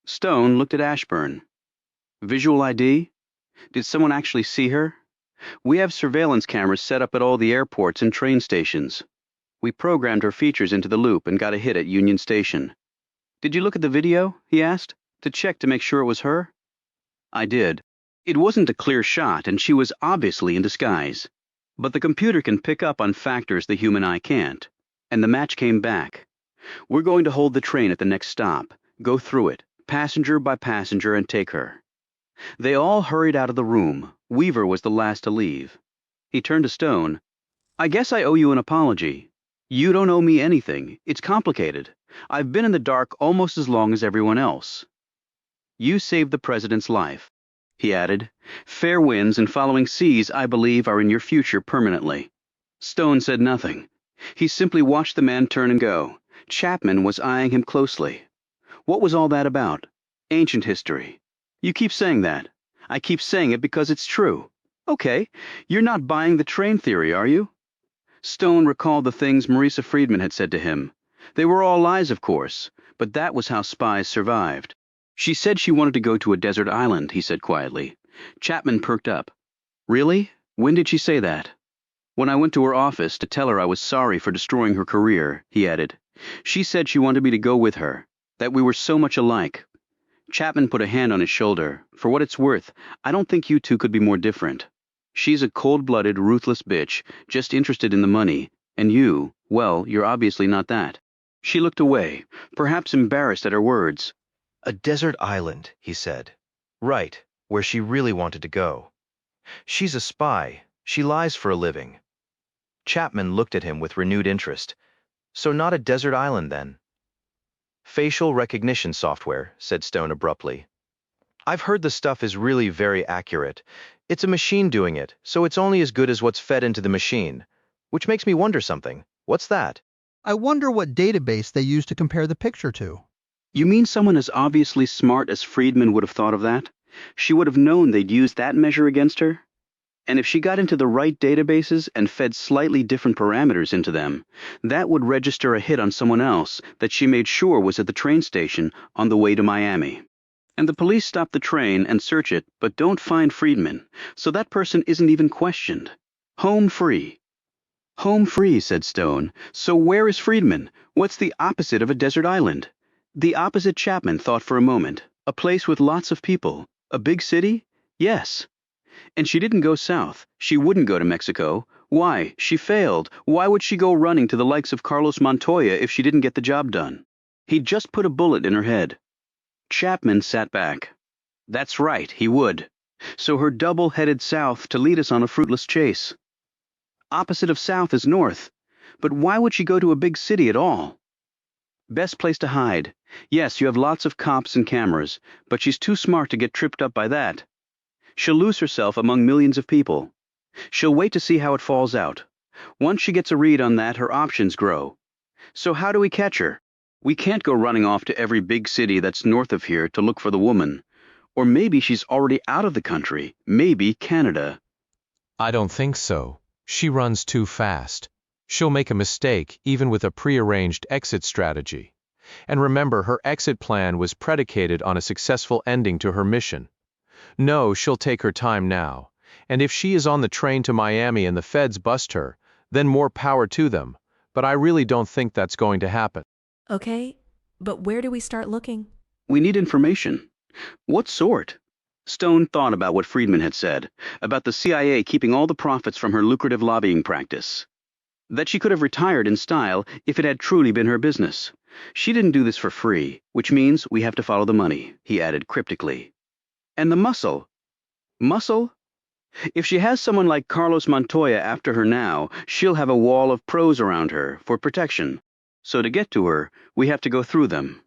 Stone looked at Ashburn. Visual ID? Did someone actually see her? We have surveillance cameras set up at all the airports and train stations. We programmed her features into the loop and got a hit at Union Station. Did you look at the video? He asked, to check to make sure it was her. I did. It wasn't a clear shot, and she was obviously in disguise. But the computer can pick up on factors the human eye can't. And the match came back. We're going to hold the train at the next stop, go through it, passenger by passenger, and take her. They all hurried out of the room. Weaver was the last to leave. He turned to Stone. I guess I owe you an apology. You don't owe me anything. It's complicated. I've been in the dark almost as long as everyone else. You saved the president's life, he added. Fair winds and following seas, I believe, are in your future permanently. Stone said nothing. He simply watched the man turn and go. Chapman was eyeing him closely. What was all that about? Ancient history. You keep saying that. I keep saying it because it's true. Okay, you're not buying the train theory, are you? Stone recalled the things Marisa Friedman had said to him. They were all lies, of course, but that was how spies survived. She said she wanted to go to a desert island, he said quietly. Chapman perked up. Really? When did she say that? When I went to her office to tell her I was sorry for destroying her career, he added. She said she wanted me to go with her, that we were so much alike. Chapman put a hand on his shoulder. For what it's worth, I don't think you two could be more different. She's a cold-blooded, ruthless bitch, just interested in the money, and you, well, you're obviously not that. She looked away, perhaps embarrassed at her words. A desert island, he said. Right, where she really wanted to go. She's a spy. She lies for a living. Chapman looked at him with renewed interest. So not a desert island, then? Facial recognition software, said Stone abruptly. I've heard the stuff is really very accurate. It's a machine doing it, so it's only as good as what's fed into the machine. Which makes me wonder something. What's that? I wonder what database they use to compare the picture to. You mean someone as obviously smart as Friedman would have thought of that? She would have known they'd use that measure against her? And if she got into the right databases and fed slightly different parameters into them, that would register a hit on someone else that she made sure was at the train station on the way to Miami. And the police stop the train and search it, but don't find Friedman, so that person isn't even questioned. Home free. Home free, said Stone. So where is Friedman? What's the opposite of a desert island? The opposite Chapman thought for a moment. A place with lots of people. A big city? Yes. And she didn't go south. She wouldn't go to Mexico. Why? She failed. Why would she go running to the likes of Carlos Montoya if she didn't get the job done? He'd just put a bullet in her head. Chapman sat back. That's right, he would. So her double headed south to lead us on a fruitless chase. Opposite of south is north. But why would she go to a big city at all? Best place to hide. Yes, you have lots of cops and cameras, but she's too smart to get tripped up by that. She'll lose herself among millions of people. She'll wait to see how it falls out. Once she gets a read on that, her options grow. So how do we catch her? We can't go running off to every big city that's north of here to look for the woman. Or maybe she's already out of the country. Maybe Canada. I don't think so. She runs too fast. She'll make a mistake even with a prearranged exit strategy. And remember, her exit plan was predicated on a successful ending to her mission. No, she'll take her time now. And if she is on the train to Miami and the feds bust her, then more power to them. But I really don't think that's going to happen. Okay, but where do we start looking? We need information. What sort? Stone thought about what Friedman had said, about the CIA keeping all the profits from her lucrative lobbying practice. That she could have retired in style if it had truly been her business. She didn't do this for free, which means we have to follow the money, he added cryptically. And the muscle. Muscle? If she has someone like Carlos Montoya after her now, she'll have a wall of pros around her for protection. So to get to her, we have to go through them.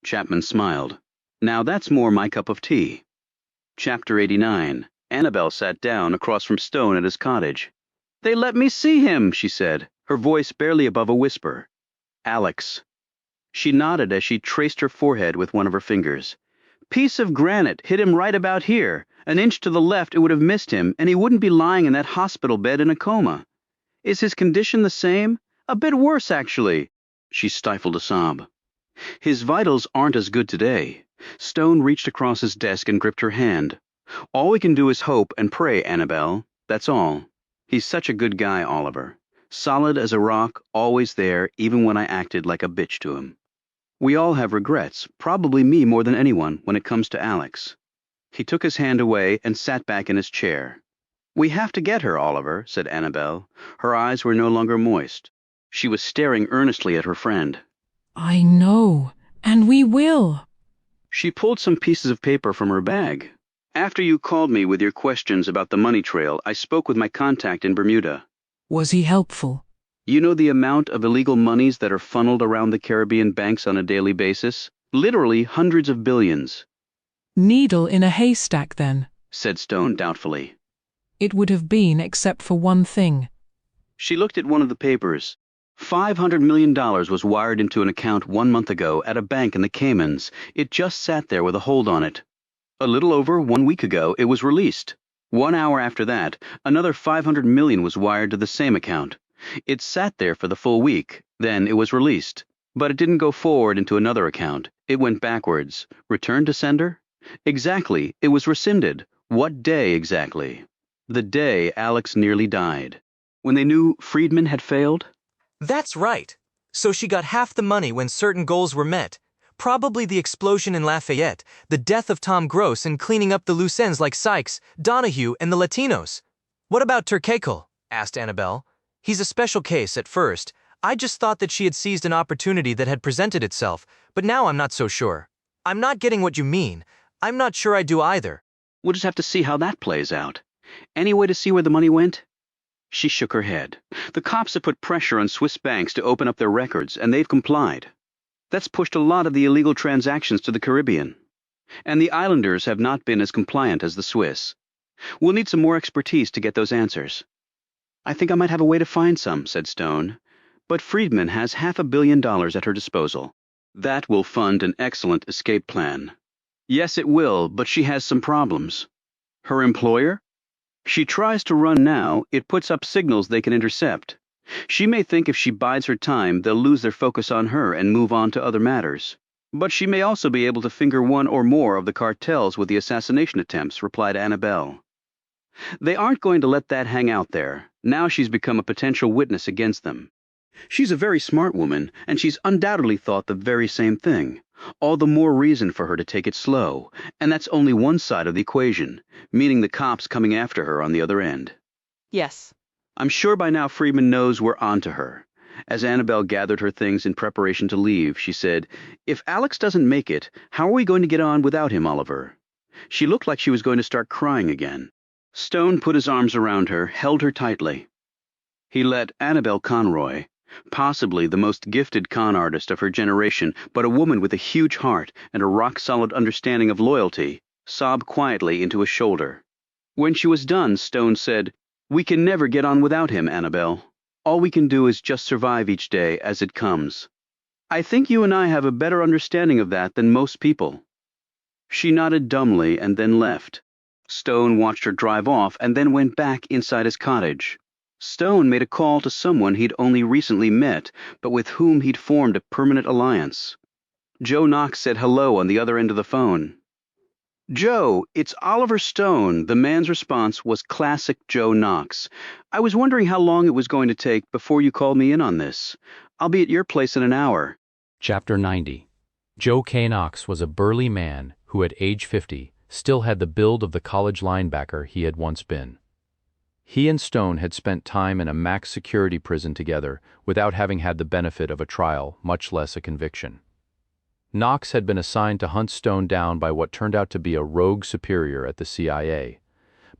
Chapman smiled. Now that's more my cup of tea. Chapter 89. Annabelle sat down across from Stone at his cottage. They let me see him, she said, her voice barely above a whisper. Alex. She nodded as she traced her forehead with one of her fingers. Piece of granite hit him right about here. An inch to the left it would have missed him, and he wouldn't be lying in that hospital bed in a coma. Is his condition the same? A bit worse, actually. She stifled a sob. His vitals aren't as good today. Stone reached across his desk and gripped her hand. All we can do is hope and pray, Annabelle. That's all. He's such a good guy, Oliver. Solid as a rock, always there, even when I acted like a bitch to him. We all have regrets, probably me more than anyone, when it comes to Alex. He took his hand away and sat back in his chair. We have to get her, Oliver, said Annabelle. Her eyes were no longer moist. She was staring earnestly at her friend. I know, and we will. She pulled some pieces of paper from her bag. After you called me with your questions about the money trail, I spoke with my contact in Bermuda. Was he helpful? You know the amount of illegal monies that are funneled around the Caribbean banks on a daily basis? Literally hundreds of billions. Needle in a haystack, then, said Stone doubtfully. It would have been, except for one thing. She looked at one of the papers. $500 million was wired into an account 1 month ago at a bank in the Caymans. It just sat there with a hold on it. A little over 1 week ago, it was released. 1 hour after that, another $500 million was wired to the same account. It sat there for the full week. Then it was released. But it didn't go forward into another account. It went backwards. Returned to sender? Exactly. It was rescinded. What day exactly? The day Alex nearly died. When they knew Friedman had failed? That's right. So she got half the money when certain goals were met. Probably the explosion in Lafayette, the death of Tom Gross, and cleaning up the loose ends like Sykes, Donahue, and the Latinos. What about Turkekel? Asked Annabelle. He's a special case at first. I just thought that she had seized an opportunity that had presented itself, but now I'm not so sure. I'm not getting what you mean. I'm not sure I do either. We'll just have to see how that plays out. Any way to see where the money went? She shook her head. The cops have put pressure on Swiss banks to open up their records, and they've complied. That's pushed a lot of the illegal transactions to the Caribbean. And the islanders have not been as compliant as the Swiss. We'll need some more expertise to get those answers. I think I might have a way to find some, said Stone. But Friedman has $500 million at her disposal. That will fund an excellent escape plan. Yes, it will, but she has some problems. Her employer? She tries to run now, it puts up signals they can intercept. She may think if she bides her time, they'll lose their focus on her and move on to other matters. But she may also be able to finger one or more of the cartels with the assassination attempts, replied Annabelle. They aren't going to let that hang out there. Now she's become a potential witness against them. She's a very smart woman, and she's undoubtedly thought the very same thing. All the more reason for her to take it slow, and that's only one side of the equation, meaning the cops coming after her on the other end. Yes. I'm sure by now Friedman knows we're onto her. As Annabelle gathered her things in preparation to leave, she said, "If Alex doesn't make it, how are we going to get on without him, Oliver?" She looked like she was going to start crying again. Stone put his arms around her, held her tightly. He let Annabelle Conroy, possibly the most gifted con artist of her generation, but a woman with a huge heart and a rock-solid understanding of loyalty, sob quietly into his shoulder. When she was done, Stone said, "We can never get on without him, Annabelle. All we can do is just survive each day as it comes. I think you and I have a better understanding of that than most people." She nodded dumbly and then left. Stone watched her drive off and then went back inside his cottage. Stone made a call to someone he'd only recently met, but with whom he'd formed a permanent alliance. Joe Knox said hello on the other end of the phone. "Joe, it's Oliver Stone." The man's response was classic Joe Knox. "I was wondering how long it was going to take before you called me in on this. I'll be at your place in an hour." Chapter 90. Joe K. Knox was a burly man who at age 50 still had the build of the college linebacker he had once been. He and Stone had spent time in a max security prison together without having had the benefit of a trial, much less a conviction. Knox had been assigned to hunt Stone down by what turned out to be a rogue superior at the CIA.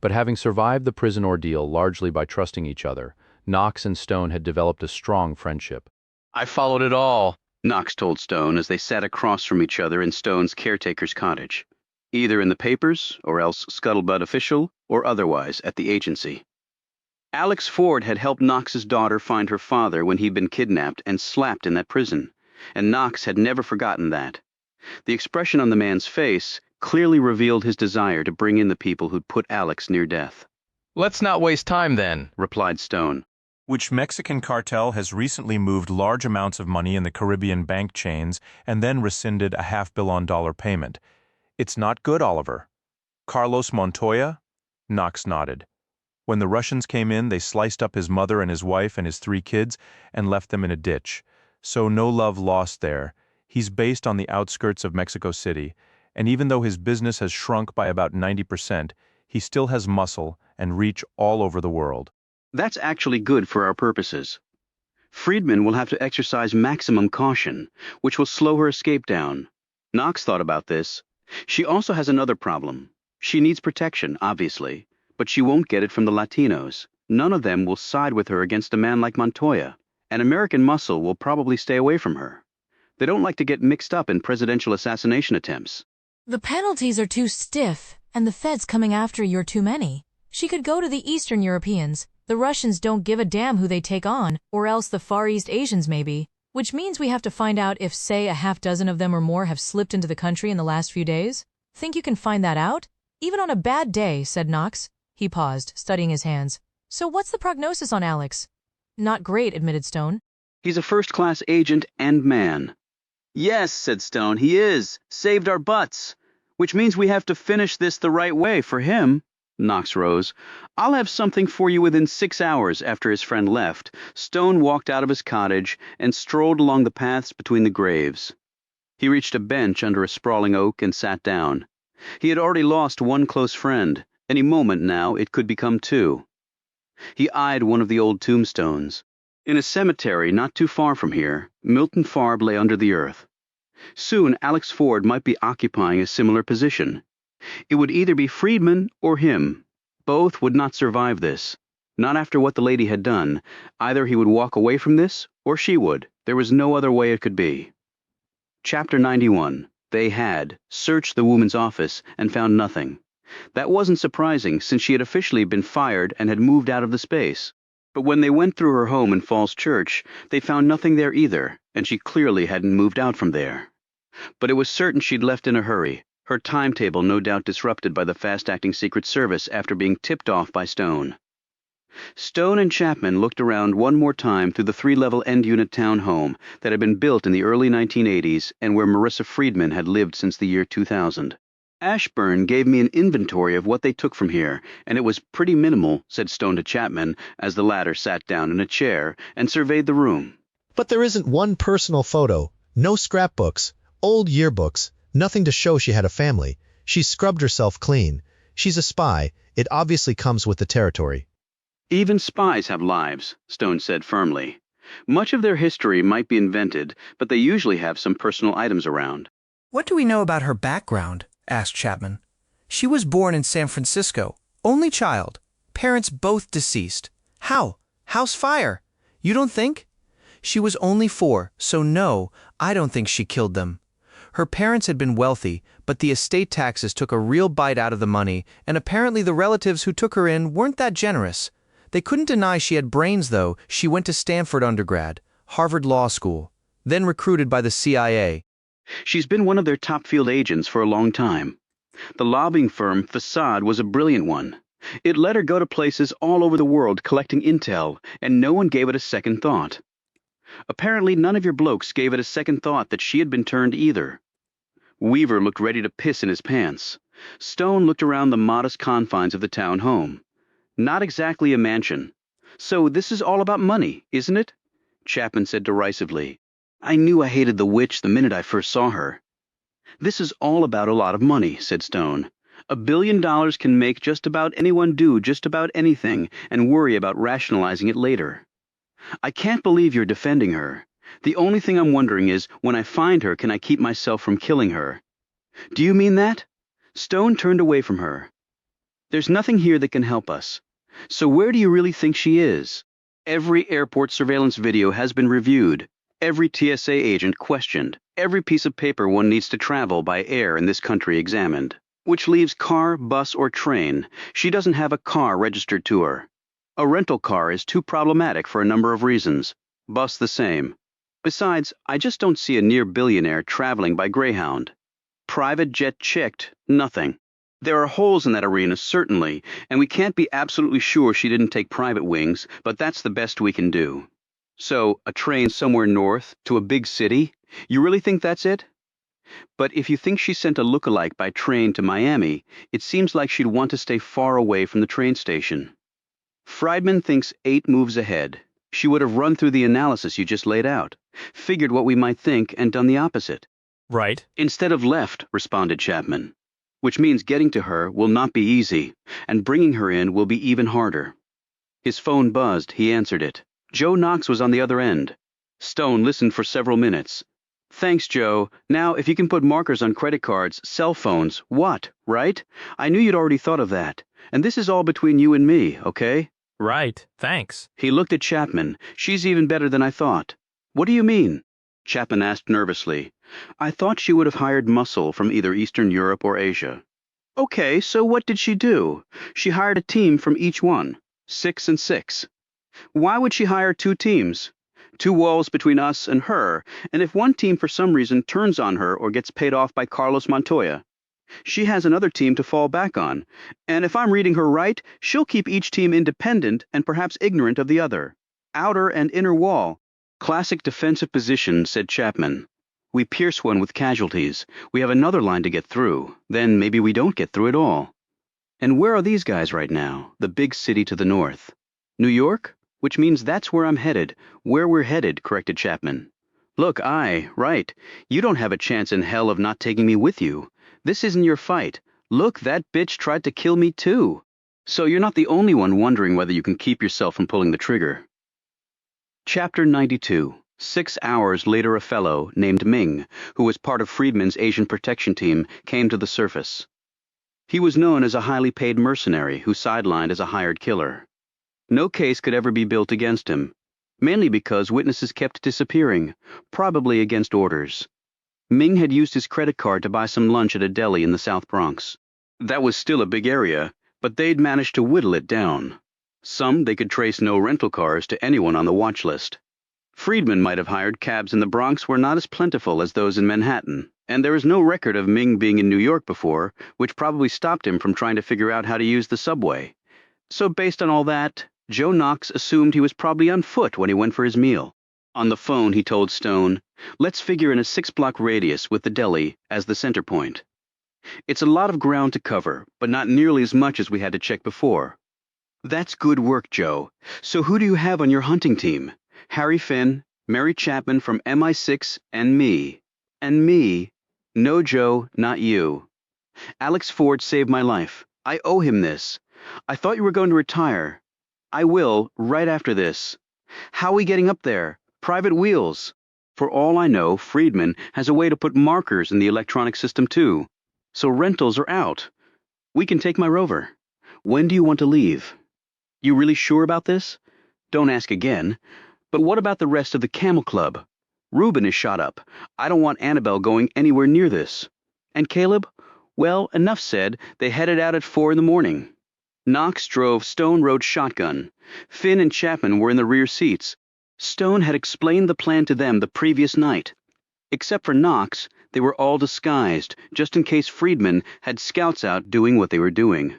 But having survived the prison ordeal largely by trusting each other, Knox and Stone had developed a strong friendship. "I followed it all," Knox told Stone as they sat across from each other in Stone's caretaker's cottage, either in the papers or else scuttlebutt official or otherwise at the agency. Alex Ford had helped Knox's daughter find her father when he'd been kidnapped and slapped in that prison, and Knox had never forgotten that. The expression on the man's face clearly revealed his desire to bring in the people who'd put Alex near death. "Let's not waste time then," replied Stone. Which Mexican cartel has recently moved large amounts of money in the Caribbean bank chains and then rescinded a $500 million payment. It's not good, Oliver. Carlos Montoya? Knox nodded. When the Russians came in, they sliced up his mother and his wife and his 3 kids and left them in a ditch. So no love lost there. He's based on the outskirts of Mexico City, and even though his business has shrunk by about 90%, he still has muscle and reach all over the world. That's actually good for our purposes. Friedman will have to exercise maximum caution, which will slow her escape down. Knox thought about this. She also has another problem. She needs protection, obviously, but she won't get it from the Latinos. None of them will side with her against a man like Montoya, and American muscle will probably stay away from her. They don't like to get mixed up in presidential assassination attempts. The penalties are too stiff, and the feds coming after you are too many. She could go to the Eastern Europeans. The Russians don't give a damn who they take on, or else the Far East Asians maybe, which means we have to find out if, say, a half dozen of them or more have slipped into the country in the last few days. Think you can find that out? Even on a bad day, said Knox. He paused, studying his hands. So what's the prognosis on Alex? Not great, admitted Stone. He's a first-class agent and man. Yes, said Stone, he is. Saved our butts. Which means we have to finish this the right way for him. Knox rose. I'll have something for you within 6 hours. After his friend left, Stone walked out of his cottage and strolled along the paths between the graves. He reached a bench under a sprawling oak and sat down. He had already lost one close friend. Any moment now it could become 2. He eyed one of the old tombstones. In a cemetery not too far from here, Milton Farb lay under the earth. Soon Alex Ford might be occupying a similar position. It would either be Friedman or him. Both would not survive this. Not after what the lady had done. Either he would walk away from this, or she would. There was no other way it could be. Chapter 91. They had searched the woman's office and found nothing. That wasn't surprising, since she had officially been fired and had moved out of the space. But when they went through her home in Falls Church, they found nothing there either, and she clearly hadn't moved out from there. But it was certain she'd left in a hurry, her timetable no doubt disrupted by the fast-acting Secret Service after being tipped off by Stone. Stone and Chapman looked around one more time through the 3-level end-unit townhome that had been built in the early 1980s and where Marissa Friedman had lived since the year 2000. Ashburn gave me an inventory of what they took from here, and it was pretty minimal, said Stone to Chapman as the latter sat down in a chair and surveyed the room. But there isn't one personal photo, no scrapbooks, Old yearbooks, nothing to show she had a family. She's scrubbed herself clean. She's a spy. It obviously comes with the territory. Even spies have lives, Stone said firmly. Much of their history might be invented, but they usually have some personal items around. What do we know about her background? Asked Chapman. She was born in San Francisco, only child, parents both deceased. How? House fire. You don't think? She was only 4, so no, I don't think she killed them. Her parents had been wealthy, but the estate taxes took a real bite out of the money, and apparently the relatives who took her in weren't that generous. They couldn't deny she had brains, though. She went to Stanford undergrad, Harvard Law School, then recruited by the CIA. She's been one of their top field agents for a long time. The lobbying firm Facade was a brilliant one. It let her go to places all over the world collecting intel, and no one gave it a second thought. Apparently none of your blokes gave it a second thought that she had been turned either. Weaver looked ready to piss in his pants. Stone looked around the modest confines of the town home. Not exactly a mansion. So this is all about money, isn't it? Chapman said derisively. I knew I hated the witch the minute I first saw her. This is all about a lot of money, said Stone. $1 billion can make just about anyone do just about anything and worry about rationalizing it later. I can't believe you're defending her. The only thing I'm wondering is, when I find her, can I keep myself from killing her? Do you mean that? Stone turned away from her. There's nothing here that can help us. So where do you really think she is? Every airport surveillance video has been reviewed. Every TSA agent questioned. Every piece of paper one needs to travel by air in this country examined. Which leaves car, bus, or train. She doesn't have a car registered to her. A rental car is too problematic for a number of reasons. Bus the same. Besides, I just don't see a near billionaire traveling by Greyhound. Private jet checked, nothing. There are holes in that arena, certainly, and we can't be absolutely sure she didn't take private wings, but that's the best we can do. So, a train somewhere north, to a big city? You really think that's it? But if you think she sent a lookalike by train to Miami, it seems like she'd want to stay far away from the train station. Friedman thinks 8 moves ahead. She would have run through the analysis you just laid out, figured what we might think, and done the opposite. Right. Instead of left, responded Chapman. Which means getting to her will not be easy, and bringing her in will be even harder. His phone buzzed. He answered it. Joe Knox was on the other end. Stone listened for several minutes. Thanks, Joe. Now, if you can put markers on credit cards, cell phones, what, right? I knew you'd already thought of that. And this is all between you and me, okay? Right, thanks. He looked at Chapman. She's even better than I thought. What do you mean? Chapman asked nervously. I thought she would have hired muscle from either Eastern Europe or Asia. Okay, so what did she do? She hired a team from each one. 6 and 6. Why would she hire 2 teams? 2 walls between us and her, and if one team for some reason turns on her or gets paid off by Carlos Montoya, she has another team to fall back on, and if I'm reading her right, she'll keep each team independent and perhaps ignorant of the other. Outer and inner wall. Classic defensive position, said Chapman. We pierce one with casualties. We have another line to get through. Then maybe we don't get through at all. And where are these guys right now? The big city to the north. New York? Which means that's where I'm headed. Where we're headed, corrected Chapman. Look, right. You don't have a chance in hell of not taking me with you. This isn't your fight. Look, that bitch tried to kill me too. So you're not the only one wondering whether you can keep yourself from pulling the trigger. Chapter 92. 6 hours later, a fellow named Ming, who was part of Friedman's Asian protection team, came to the surface. He was known as a highly paid mercenary who sidelined as a hired killer. No case could ever be built against him, mainly because witnesses kept disappearing, probably against orders. Ming had used his credit card to buy some lunch at a deli in the South Bronx. That was still a big area, but they'd managed to whittle it down. Some they could trace no rental cars to anyone on the watch list. Friedman might have hired cabs in the Bronx were not as plentiful as those in Manhattan, and there is no record of Ming being in New York before, which probably stopped him from trying to figure out how to use the subway. So based on all that, Joe Knox assumed he was probably on foot when he went for his meal. On the phone, he told Stone, let's figure in a 6-block radius with the deli as the center point. It's a lot of ground to cover, but not nearly as much as we had to check before. That's good work, Joe. So who do you have on your hunting team? Harry Finn, Mary Chapman from MI6, and me. And me, No, Joe, not you. Alex Ford saved my life. I owe him this. I thought you were going to retire. I will, right after this. How are we getting up there? Private wheels. For all I know, Friedman has a way to put markers in the electronic system too. So rentals are out. We can take my rover. When do you want to leave? You really sure about this? Don't ask again. But what about the rest of the Camel Club? Reuben is shot up. I don't want Annabelle going anywhere near this. And Caleb? Well, enough said. They headed out at 4 in the morning. Knox drove, Stone rode shotgun. Finn and Chapman were in the rear seats. Stone had explained the plan to them the previous night. Except for Knox, they were all disguised, just in case Friedman had scouts out doing what they were doing.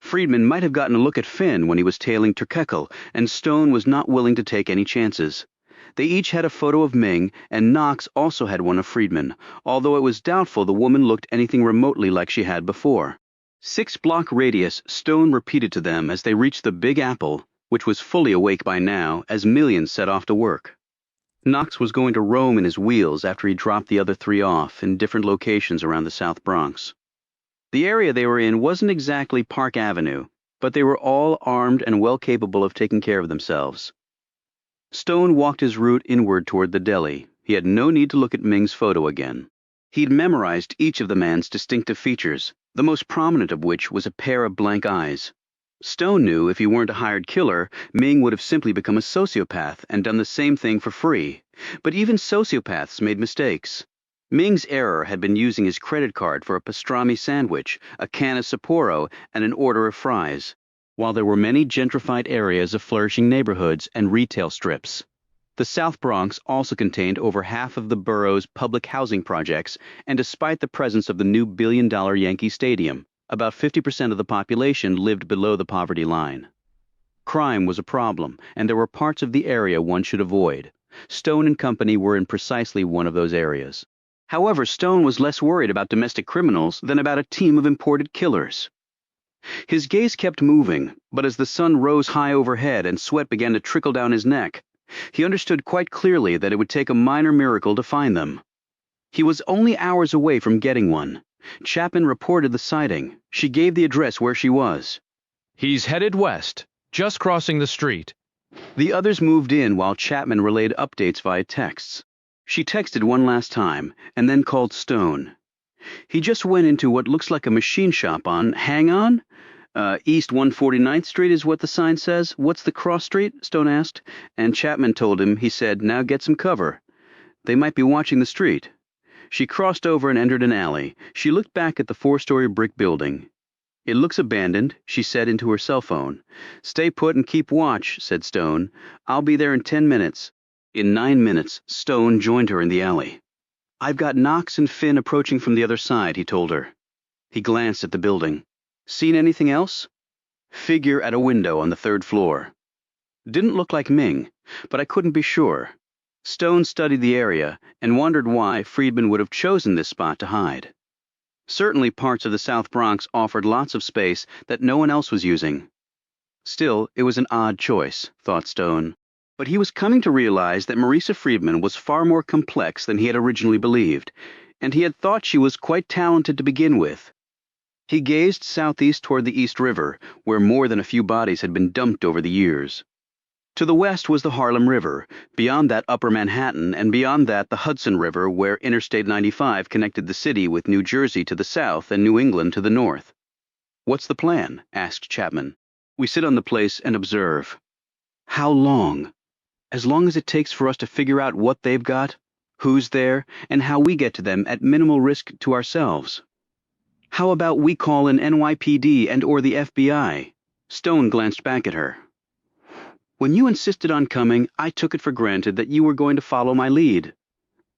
Friedman might have gotten a look at Finn when he was tailing Turkekel, and Stone was not willing to take any chances. They each had a photo of Ming, and Knox also had one of Friedman, although it was doubtful the woman looked anything remotely like she had before. 6-block radius, Stone repeated to them as they reached the Big Apple, which was fully awake by now as millions set off to work. Knox was going to roam in his wheels after he dropped the other 3 off in different locations around the South Bronx. The area they were in wasn't exactly Park Avenue, but they were all armed and well capable of taking care of themselves. Stone walked his route inward toward the deli. He had no need to look at Ming's photo again. He'd memorized each of the man's distinctive features, the most prominent of which was a pair of blank eyes. Stone knew if he weren't a hired killer, Ming would have simply become a sociopath and done the same thing for free. But even sociopaths made mistakes. Ming's error had been using his credit card for a pastrami sandwich, a can of Sapporo, and an order of fries, while there were many gentrified areas of flourishing neighborhoods and retail strips. The South Bronx also contained over half of the borough's public housing projects, and despite the presence of the new billion-dollar Yankee Stadium, about 50% of the population lived below the poverty line. Crime was a problem, and there were parts of the area one should avoid. Stone and company were in precisely one of those areas. However, Stone was less worried about domestic criminals than about a team of imported killers. His gaze kept moving, but as the sun rose high overhead and sweat began to trickle down his neck, he understood quite clearly that it would take a minor miracle to find them. He was only hours away from getting one. Chapman reported the sighting. She gave the address where she was. He's headed west, just crossing the street. The others moved in while Chapman relayed updates via texts. She texted one last time, and then called Stone. He just went into what looks like a machine shop on Hang On? East 149th Street is what the sign says. What's the cross street? Stone asked, and Chapman told him. He said, now get some cover. They might be watching the street. She crossed over and entered an alley. She looked back at the 4-story brick building. It looks abandoned, she said into her cell phone. Stay put and keep watch, said Stone. I'll be there in 10 minutes. In 9 minutes, Stone joined her in the alley. I've got Knox and Finn approaching from the other side, he told her. He glanced at the building. Seen anything else? Figure at a window on the 3rd floor. Didn't look like Ming, but I couldn't be sure. Stone studied the area and wondered why Friedman would have chosen this spot to hide. Certainly parts of the South Bronx offered lots of space that no one else was using. Still, it was an odd choice, thought Stone. But he was coming to realize that Marisa Friedman was far more complex than he had originally believed, and he had thought she was quite talented to begin with. He gazed southeast toward the East River, where more than a few bodies had been dumped over the years. To the west was the Harlem River, beyond that Upper Manhattan, and beyond that the Hudson River, where Interstate 95 connected the city with New Jersey to the south and New England to the north. What's the plan? Asked Chapman. We sit on the place and observe. How long? As long as it takes for us to figure out what they've got, who's there, and how we get to them at minimal risk to ourselves. How about we call in NYPD and or the FBI? Stone glanced back at her. When you insisted on coming, I took it for granted that you were going to follow my lead.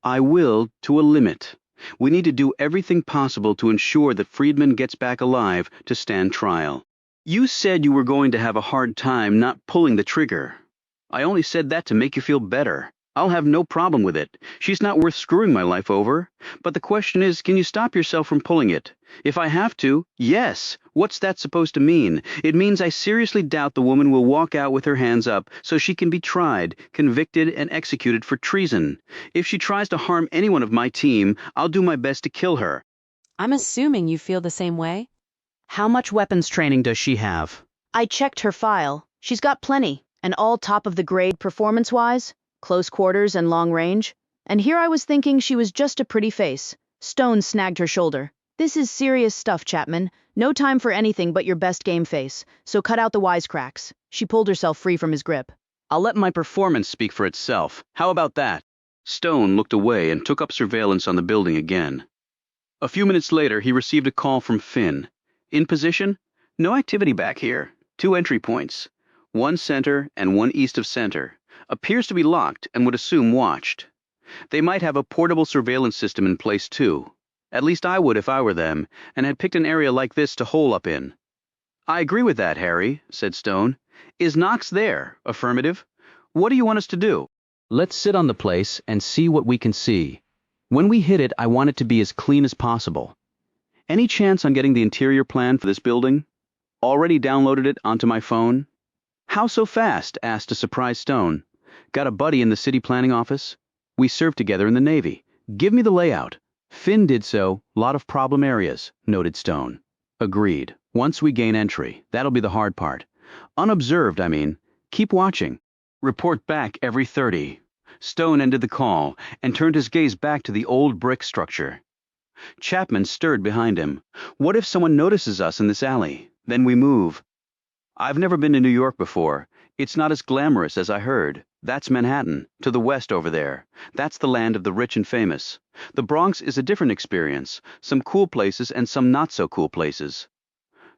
I will, to a limit. We need to do everything possible to ensure that Friedman gets back alive to stand trial. You said you were going to have a hard time not pulling the trigger. I only said that to make you feel better. I'll have no problem with it. She's not worth screwing my life over. But the question is, can you stop yourself from pulling it? If I have to, yes. What's that supposed to mean? It means I seriously doubt the woman will walk out with her hands up so she can be tried, convicted, and executed for treason. If she tries to harm anyone of my team, I'll do my best to kill her. I'm assuming you feel the same way? How much weapons training does she have? I checked her file. She's got plenty, and all top of the grade performance-wise, close quarters and long range. And here I was thinking she was just a pretty face. Stone snagged her shoulder. This is serious stuff, Chapman. No time for anything but your best game face, so cut out the wisecracks. She pulled herself free from his grip. I'll let my performance speak for itself. How about that? Stone looked away and took up surveillance on the building again. A few minutes later, he received a call from Finn. In position? No activity back here. 2 entry points. 1 center and 1 east of center. Appears to be locked and would assume watched. They might have a portable surveillance system in place too. At least I would if I were them, and had picked an area like this to hole up in. I agree with that, Harry, said Stone. Is Knox there? Affirmative. What do you want us to do? Let's sit on the place and see what we can see. When we hit it, I want it to be as clean as possible. Any chance on getting the interior plan for this building? Already downloaded it onto my phone? How so fast? Asked a surprised Stone. Got a buddy in the city planning office? We served together in the Navy. Give me the layout. Finn did so. Lot of problem areas, noted Stone. Agreed. Once we gain entry, that'll be the hard part. Unobserved, I mean. Keep watching. Report back every 30. Stone ended the call and turned his gaze back to the old brick structure. Chapman stirred behind him. What if someone notices us in this alley? Then we move. I've never been to New York before. It's not as glamorous as I heard. That's Manhattan, to the west over there. That's the land of the rich and famous. The Bronx is a different experience. Some cool places and some not so cool places.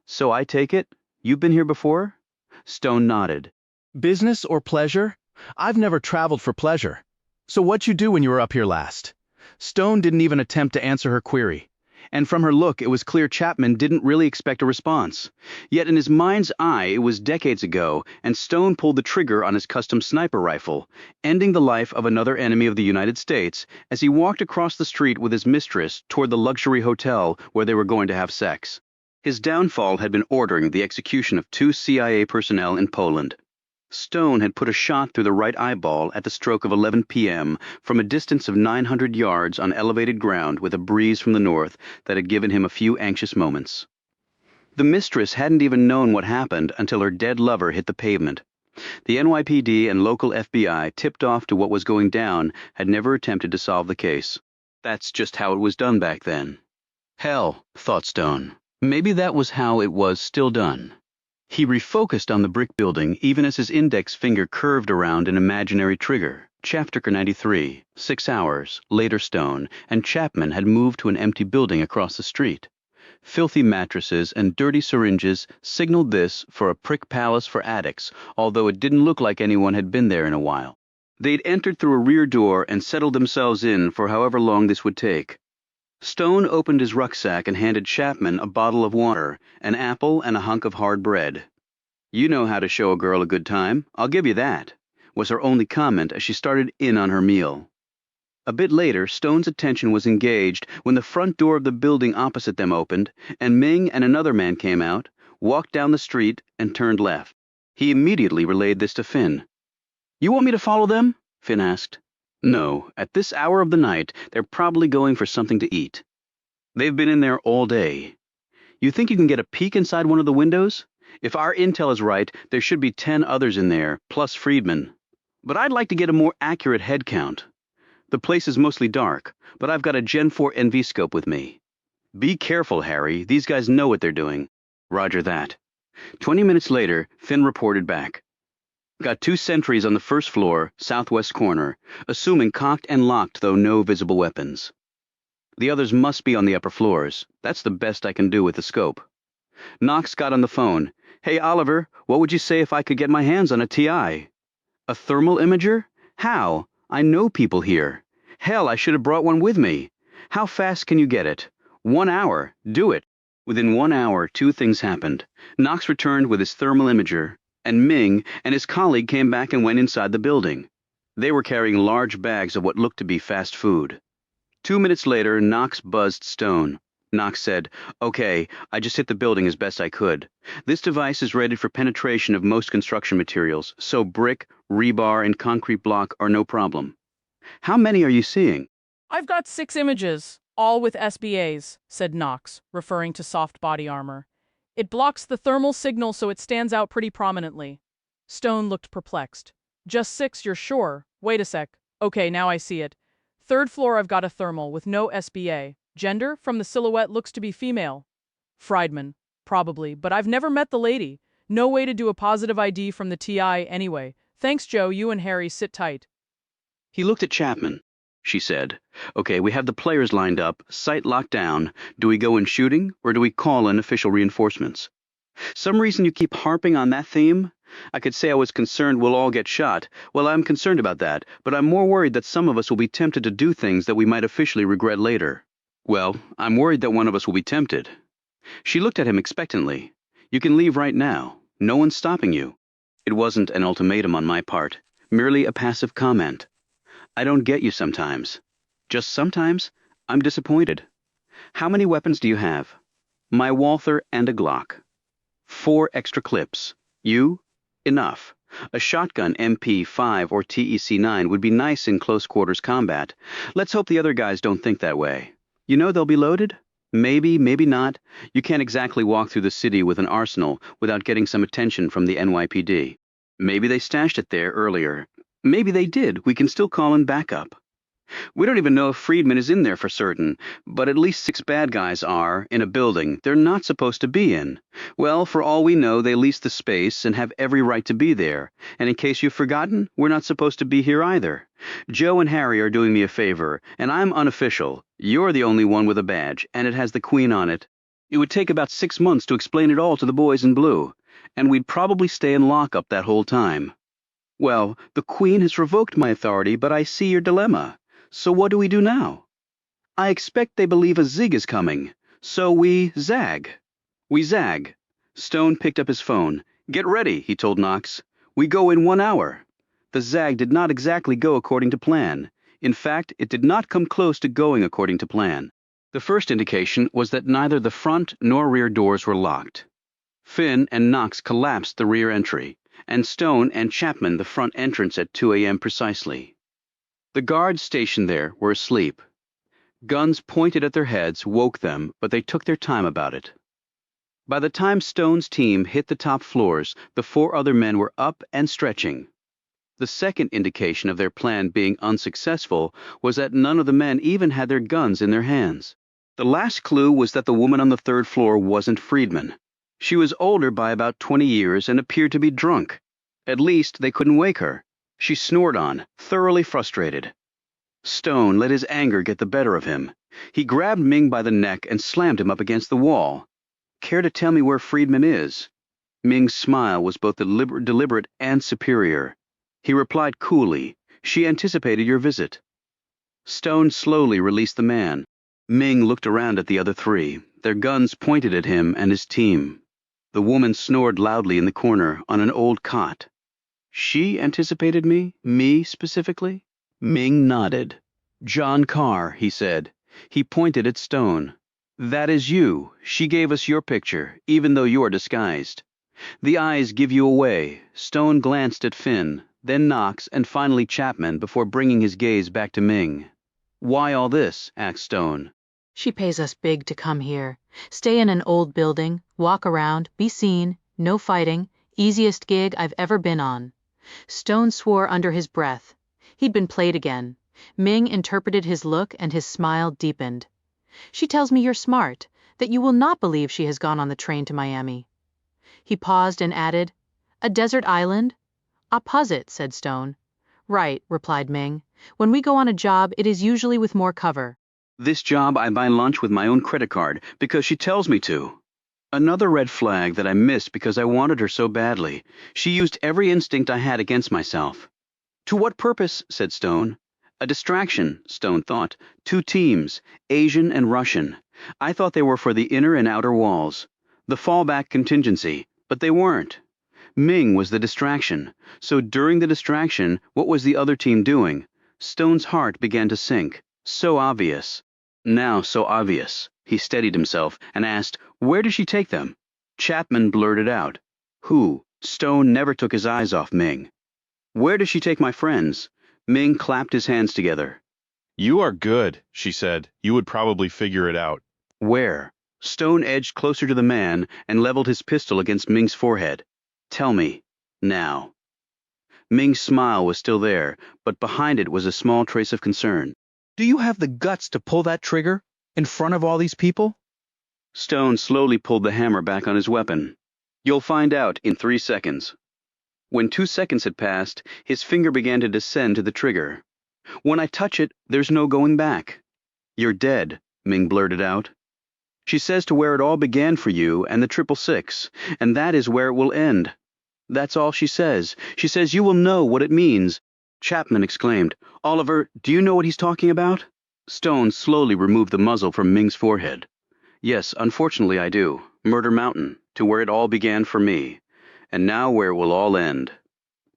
So I take it, you've been here before? Stone nodded. Business or pleasure? I've never traveled for pleasure. So what'd you do when you were up here last? Stone didn't even attempt to answer her query. And from her look, it was clear Chapman didn't really expect a response. Yet in his mind's eye, it was decades ago, and Stone pulled the trigger on his custom sniper rifle, ending the life of another enemy of the United States as he walked across the street with his mistress toward the luxury hotel where they were going to have sex. His downfall had been ordering the execution of 2 CIA personnel in Poland. Stone had put a shot through the right eyeball at the stroke of 11 p.m. from a distance of 900 yards on elevated ground with a breeze from the north that had given him a few anxious moments. The mistress hadn't even known what happened until her dead lover hit the pavement. The NYPD and local FBI, tipped off to what was going down, had never attempted to solve the case. That's just how it was done back then. Hell, thought Stone. Maybe that was how it was still done. He refocused on the brick building even as his index finger curved around an imaginary trigger. Chapter 93, 6 hours, later Stone, and Chapman had moved to an empty building across the street. Filthy mattresses and dirty syringes signaled this for a prick palace for addicts, although it didn't look like anyone had been there in a while. They'd entered through a rear door and settled themselves in for however long this would take. Stone opened his rucksack and handed Chapman a bottle of water, an apple, and a hunk of hard bread. You know how to show a girl a good time, I'll give you that, was her only comment as she started in on her meal. A bit later, Stone's attention was engaged when the front door of the building opposite them opened, and Ming and another man came out, walked down the street, and turned left. He immediately relayed this to Finn. You want me to follow them? Finn asked. No, at this hour of the night, they're probably going for something to eat. They've been in there all day. You think you can get a peek inside one of the windows? If our intel is right, there should be 10 others in there, plus Friedman. But I'd like to get a more accurate head count. The place is mostly dark, but I've got a Gen 4 NV scope with me. Be careful, Harry. These guys know what they're doing. Roger that. 20 minutes later, Finn reported back. Got 2 sentries on the first floor, southwest corner, assuming cocked and locked, though no visible weapons. The others must be on the upper floors. That's the best I can do with the scope. Knox got on the phone. Hey, Oliver, what would you say if I could get my hands on a TI? A thermal imager? How? I know people here. Hell, I should have brought one with me. How fast can you get it? 1 hour. Do it. Within 1 hour, 2 things happened. Knox returned with his thermal imager, and Ming and his colleague came back and went inside the building. They were carrying large bags of what looked to be fast food. 2 minutes later, Knox buzzed Stone. Knox said, "Okay, I just hit the building as best I could. This device is rated for penetration of most construction materials, so brick, rebar, and concrete block are no problem. How many are you seeing?" I've got 6 images, all with SBAs, said Knox, referring to soft body armor. It blocks the thermal signal so it stands out pretty prominently. Stone looked perplexed. Just 6, you're sure? Wait a sec. Okay, now I see it. 3rd floor I've got a thermal with no SBA. Gender, from the silhouette, looks to be female. Friedman, probably, but I've never met the lady. No way to do a positive ID from the TI anyway. Thanks, Joe, you and Harry sit tight. He looked at Chapman. She said, "Okay, we have the players lined up, site locked down. Do we go in shooting, or do we call in official reinforcements? Some reason you keep harping on that theme? I could say I was concerned we'll all get shot. Well, I'm concerned about that, but I'm more worried that some of us will be tempted to do things that we might officially regret later." "Well, I'm worried that one of us will be tempted." She looked at him expectantly. "You can leave right now. No one's stopping you." It wasn't an ultimatum on my part, merely a passive comment. "I don't get you sometimes. Just sometimes, I'm disappointed. How many weapons do you have?" "My Walther and a Glock." 4 extra clips. You? Enough. A shotgun MP5 or TEC9 would be nice in close quarters combat. Let's hope the other guys don't think that way. You know they'll be loaded? Maybe, maybe not. You can't exactly walk through the city with an arsenal without getting some attention from the NYPD. Maybe they stashed it there earlier. Maybe they did. We can still call in backup. We don't even know if Friedman is in there for certain, but at least 6 bad guys are in a building they're not supposed to be in. Well, for all we know, they lease the space and have every right to be there. And in case you've forgotten, we're not supposed to be here either. Joe and Harry are doing me a favor, and I'm unofficial. You're the only one with a badge, and it has the Queen on it. It would take about 6 months to explain it all to the boys in blue, and we'd probably stay in lockup that whole time. Well, the Queen has revoked my authority, but I see your dilemma. So what do we do now? I expect they believe a zig is coming, so we zag. We zag. Stone picked up his phone. "Get ready," he told Knox. "We go in 1 hour." The zag did not exactly go according to plan. In fact, it did not come close to going according to plan. The first indication was that neither the front nor rear doors were locked. Finn and Knox collapsed the rear entry, and Stone and Chapman the front entrance at 2 a.m. precisely. The guards stationed there were asleep. Guns pointed at their heads woke them, but they took their time about it. By the time Stone's team hit the top floors, the 4 other men were up and stretching. The second indication of their plan being unsuccessful was that none of the men even had their guns in their hands. The last clue was that the woman on the 3rd floor wasn't Friedman. She was older by about 20 years and appeared to be drunk. At least they couldn't wake her. She snored on, thoroughly frustrated. Stone let his anger get the better of him. He grabbed Ming by the neck and slammed him up against the wall. "Care to tell me where Friedman is?" Ming's smile was both deliberate and superior. He replied coolly, "She anticipated your visit." Stone slowly released the man. Ming looked around at the other 3. Their guns pointed at him and his team. The woman snored loudly in the corner on an old cot. She anticipated me? Me specifically? Ming nodded. "John Carr," he said. He pointed at Stone. "That is you. She gave us your picture, even though you are disguised. The eyes give you away." Stone glanced at Finn, then Knox, and finally Chapman before bringing his gaze back to Ming. "Why all this?" asked Stone. She pays us big to come here. Stay in an old building, walk around, be seen, no fighting, easiest gig I've ever been on. Stone swore under his breath. He'd been played again. Ming interpreted his look and his smile deepened. "She tells me you're smart, that you will not believe she has gone on the train to Miami." He paused and added, "A desert island?" "Opposite," said Stone. "Right," replied Ming. "When we go on a job, it is usually with more cover." "This job I buy lunch with my own credit card because she tells me to." Another red flag that I missed because I wanted her so badly. She used every instinct I had against myself. "To what purpose?" said Stone. A distraction, Stone thought. 2 teams, Asian and Russian. I thought they were for the inner and outer walls. The fallback contingency, but they weren't. Ming was the distraction. So during the distraction, what was the other team doing? Stone's heart began to sink. So obvious. Now so obvious. He steadied himself and asked, "Where did she take them?" Chapman blurted out, "Who?" Stone never took his eyes off Ming. "Where did she take my friends?" Ming clapped his hands together. You are good, she said. You would probably figure it out. "Where?" Stone edged closer to the man and leveled his pistol against Ming's forehead. "Tell me. Now." Ming's smile was still there, but behind it was a small trace of concern. "Do you have the guts to pull that trigger? In front of all these people?" Stone slowly pulled the hammer back on his weapon. "You'll find out in 3 seconds." When 2 seconds had passed, his finger began to descend to the trigger. "When I touch it, there's no going back." "You're dead," Ming blurted out. "She says to where it all began for you and the 666, and that is where it will end. That's all she says. She says you will know what it means." Chapman exclaimed, "Oliver, do you know what he's talking about?" Stone slowly removed the muzzle from Ming's forehead. "Yes, unfortunately I do. Murder Mountain, to where it all began for me. And now where it will all end."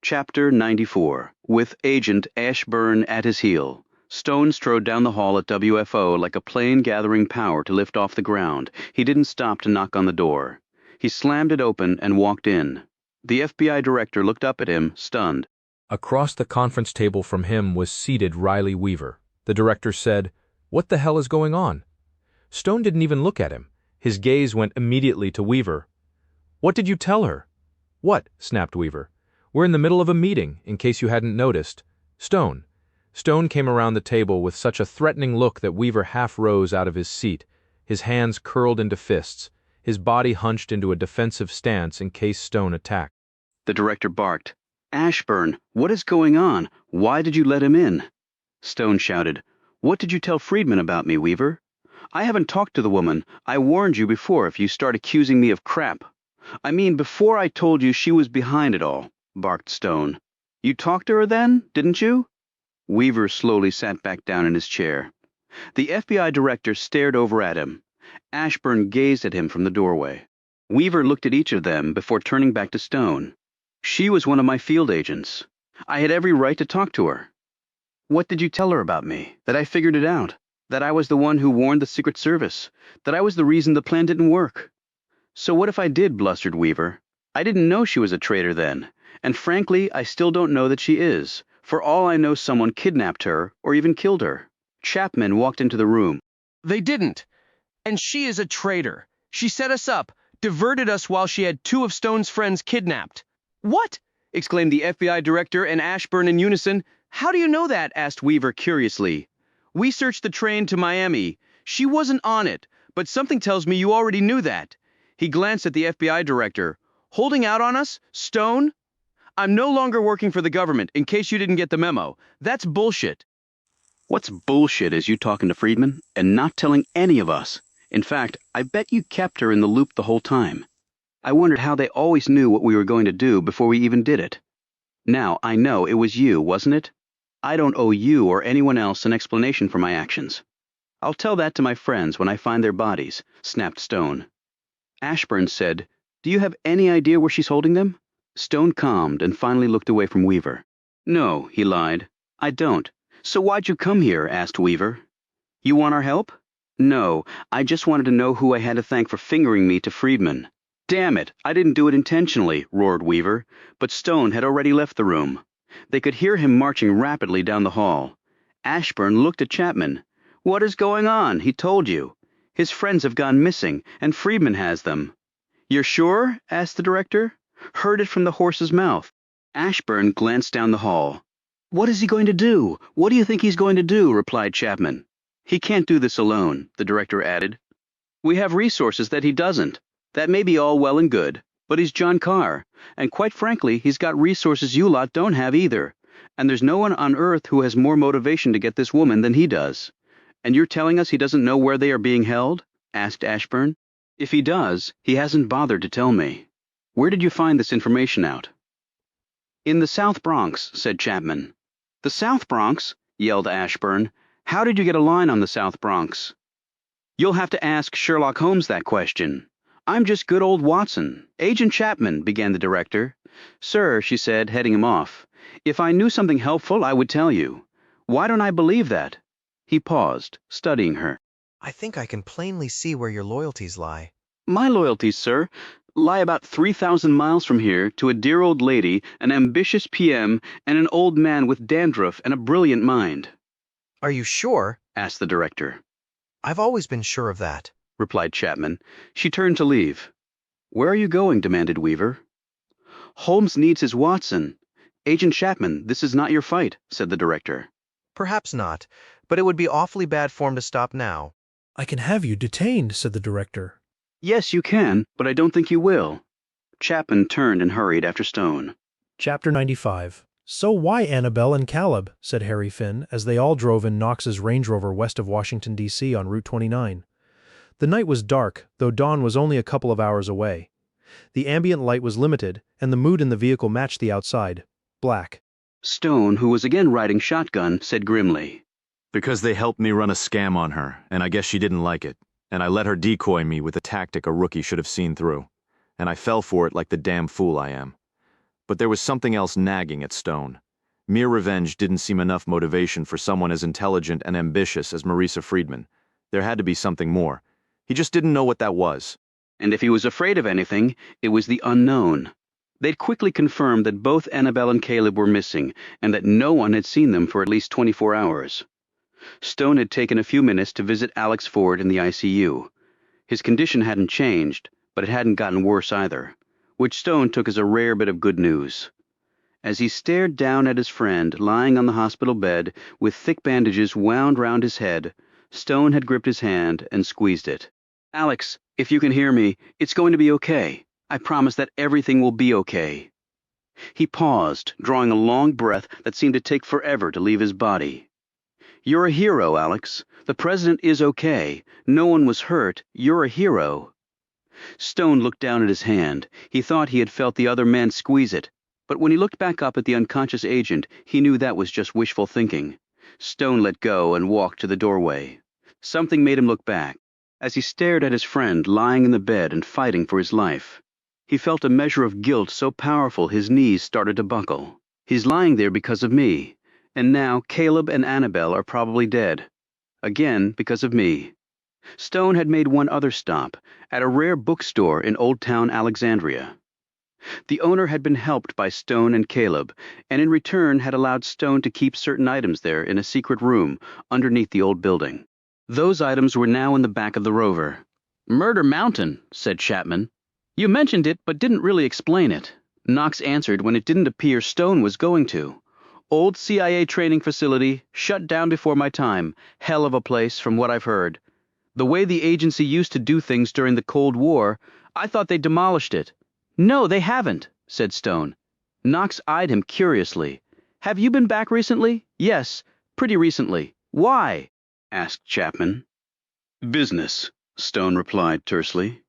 Chapter 94. With Agent Ashburn at his heel, Stone strode down the hall at WFO like a plane gathering power to lift off the ground. He didn't stop to knock on the door. He slammed it open and walked in. The FBI director looked up at him, stunned. Across the conference table from him was seated Riley Weaver. The director said, "What the hell is going on?" Stone didn't even look at him. His gaze went immediately to Weaver. "What did you tell her?" "What?" snapped Weaver. "We're in the middle of a meeting, in case you hadn't noticed." "Stone." Stone came around the table with such a threatening look that Weaver half rose out of his seat, his hands curled into fists, his body hunched into a defensive stance in case Stone attacked. The director barked, "Ashburn, what is going on? Why did you let him in?" Stone shouted, "What did you tell Friedman about me, Weaver? I haven't talked to the woman. I warned you before if you start accusing me of crap. I mean, before I told you she was behind it all," barked Stone. "You talked to her then, didn't you?" Weaver slowly sat back down in his chair. The FBI director stared over at him. Ashburn gazed at him from the doorway. Weaver looked at each of them before turning back to Stone. "She was one of my field agents. I had every right to talk to her." "What did you tell her about me? That I figured it out? That I was the one who warned the Secret Service? That I was the reason the plan didn't work?" "So what if I did?" blustered Weaver. "I didn't know she was a traitor then. And frankly, I still don't know that she is. For all I know, someone kidnapped her or even killed her." Chapman walked into the room. "They didn't. And she is a traitor. She set us up, diverted us while she had 2 of Stone's friends kidnapped." "What?" exclaimed the FBI director and Ashburn in unison. "How do you know that?" asked Weaver curiously. "We searched the train to Miami. She wasn't on it, but something tells me you already knew that." He glanced at the FBI director. "Holding out on us? Stone? I'm no longer working for the government, in case you didn't get the memo. That's bullshit." "What's bullshit is you talking to Friedman and not telling any of us. In fact, I bet you kept her in the loop the whole time. I wondered how they always knew what we were going to do before we even did it. Now, I know it was you, wasn't it? I don't owe you or anyone else an explanation for my actions." "I'll tell that to my friends when I find their bodies," snapped Stone. Ashburn said, "Do you have any idea where she's holding them?" Stone calmed and finally looked away from Weaver. "No," he lied. "I don't." "So why'd you come here?" asked Weaver. "You want our help?" "No, I just wanted to know who I had to thank for fingering me to Friedman." "Damn it, I didn't do it intentionally," roared Weaver, but Stone had already left the room. They could hear him marching rapidly down the hall. Ashburn looked at Chapman. "What is going on? He told you. His friends have gone missing, and Friedman has them." "You're sure?" asked the director. "Heard it from the horse's mouth." Ashburn glanced down the hall. "What is he going to do? What do you think he's going to do?" replied Chapman. "He can't do this alone," the director added. "We have resources that he doesn't. That may be all well and good, but he's John Carr, and quite frankly, he's got resources you lot don't have either. And there's no one on Earth who has more motivation to get this woman than he does." "And you're telling us he doesn't know where they are being held?" asked Ashburn. "If he does, he hasn't bothered to tell me." "Where did you find this information out?" "In the South Bronx," said Chapman. "The South Bronx?" yelled Ashburn. "How did you get a line on the South Bronx?" "You'll have to ask Sherlock Holmes that question. I'm just good old Watson." "Agent Chapman," began the director. Sir, she said, heading him off, if I knew something helpful, I would tell you. Why don't I believe that? He paused, studying her. I think I can plainly see where your loyalties lie. My loyalties, sir, lie about 3,000 miles from here to a dear old lady, an ambitious PM, and an old man with dandruff and a brilliant mind. Are you sure? Asked the director. I've always been sure of that, replied Chapman. She turned to leave. Where are you going? Demanded Weaver. Holmes needs his Watson. Agent Chapman, this is not your fight, said the director. Perhaps not, but it would be awfully bad form to stop now. I can have you detained, said the director. Yes, you can, but I don't think you will. Chapman turned and hurried after Stone. Chapter 95. So why Annabelle and Caleb, said Harry Finn, as they all drove in Knox's Range Rover west of Washington, D.C. on Route 29. The night was dark, though dawn was only a couple of hours away. The ambient light was limited, and the mood in the vehicle matched the outside. Black. Stone, who was again riding shotgun, said grimly, Because they helped me run a scam on her, and I guess she didn't like it. And I let her decoy me with a tactic a rookie should have seen through. And I fell for it like the damn fool I am. But there was something else nagging at Stone. Mere revenge didn't seem enough motivation for someone as intelligent and ambitious as Marisa Friedman. There had to be something more. He just didn't know what that was. And if he was afraid of anything, it was the unknown. They'd quickly confirmed that both Annabelle and Caleb were missing, and that no one had seen them for at least 24 hours. Stone had taken a few minutes to visit Alex Ford in the ICU. His condition hadn't changed, but it hadn't gotten worse either, which Stone took as a rare bit of good news. As he stared down at his friend lying on the hospital bed with thick bandages wound round his head, Stone had gripped his hand and squeezed it. Alex, if you can hear me, it's going to be okay. I promise that everything will be okay. He paused, drawing a long breath that seemed to take forever to leave his body. You're a hero, Alex. The president is okay. No one was hurt. You're a hero. Stone looked down at his hand. He thought he had felt the other man squeeze it, but when he looked back up at the unconscious agent, he knew that was just wishful thinking. Stone let go and walked to the doorway. Something made him look back. As he stared at his friend lying in the bed and fighting for his life, he felt a measure of guilt so powerful his knees started to buckle. He's lying there because of me, and now Caleb and Annabelle are probably dead. Again because of me. Stone had made one other stop, at a rare bookstore in Old Town Alexandria. The owner had been helped by Stone and Caleb, and in return had allowed Stone to keep certain items there in a secret room underneath the old building. Those items were now in the back of the Rover. Murder Mountain, said Chapman. You mentioned it, but didn't really explain it. Knox answered when it didn't appear Stone was going to. Old CIA training facility, shut down before my time. Hell of a place, from what I've heard. The way the agency used to do things during the Cold War, I thought they demolished it. No, they haven't, said Stone. Knox eyed him curiously. Have you been back recently? Yes, pretty recently. Why? Asked Chapman. Business, Stone replied tersely.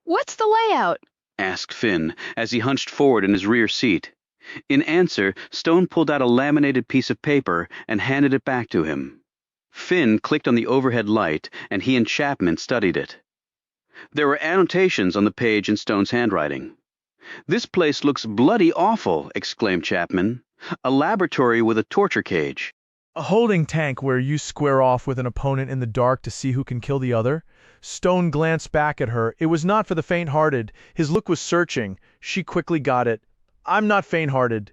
What's the layout? Asked Finn as he hunched forward in his rear seat. In answer, Stone pulled out a laminated piece of paper and handed it back to him. Finn clicked on the overhead light, and he and Chapman studied it. There were annotations on the page in Stone's handwriting. This place looks bloody awful, exclaimed Chapman. A laboratory with a torture cage. A holding tank where you square off with an opponent in the dark to see who can kill the other. Stone glanced back at her. It was not for the faint-hearted. His look was searching. She quickly got it. I'm not faint-hearted.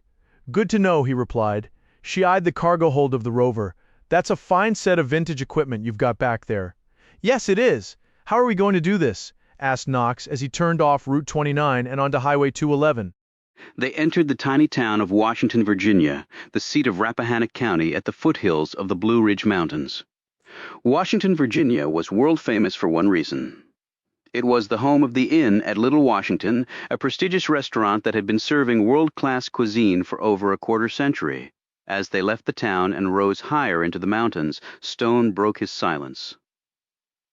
Good to know, he replied. She eyed the cargo hold of the Rover. That's a fine set of vintage equipment you've got back there. Yes, it is. How are we going to do this? Asked Knox as he turned off Route 29 and onto Highway 211. They entered the tiny town of Washington, Virginia, the seat of Rappahannock County at the foothills of the Blue Ridge Mountains. Washington, Virginia was world famous for one reason. It was the home of the Inn at Little Washington, a prestigious restaurant that had been serving world-class cuisine for over a quarter century. As they left the town and rose higher into the mountains, Stone broke his silence.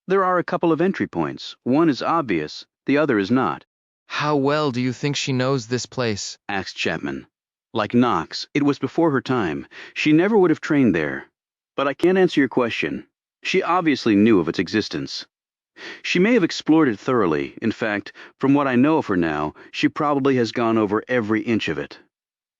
There are a couple of entry points. One is obvious, the other is not. How well do you think she knows this place? Asked Chapman. Like Knox, it was before her time. She never would have trained there. But I can't answer your question. She obviously knew of its existence. She may have explored it thoroughly. In fact, from what I know of her now, she probably has gone over every inch of it.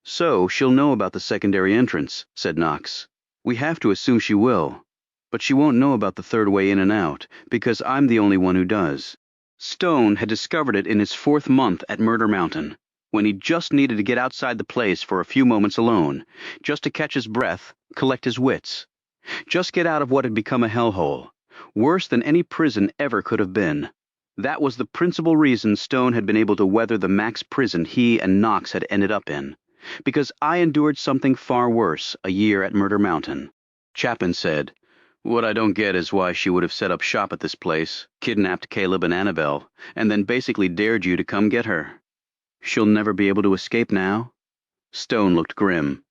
So she'll know about the secondary entrance, said Knox. We have to assume she will. But she won't know about the third way in and out, because I'm the only one who does. Stone had discovered it in his 4th month at Murder Mountain, when he just needed to get outside the place for a few moments alone, just to catch his breath, collect his wits. Just get out of what had become a hellhole, worse than any prison ever could have been. That was the principal reason Stone had been able to weather the max prison he and Knox had ended up in. Because I endured something far worse a year at Murder Mountain. Chapman said, "What I don't get is why she would have set up shop at this place, kidnapped Caleb and Annabelle, and then basically dared you to come get her. She'll never be able to escape now?" Stone looked grim.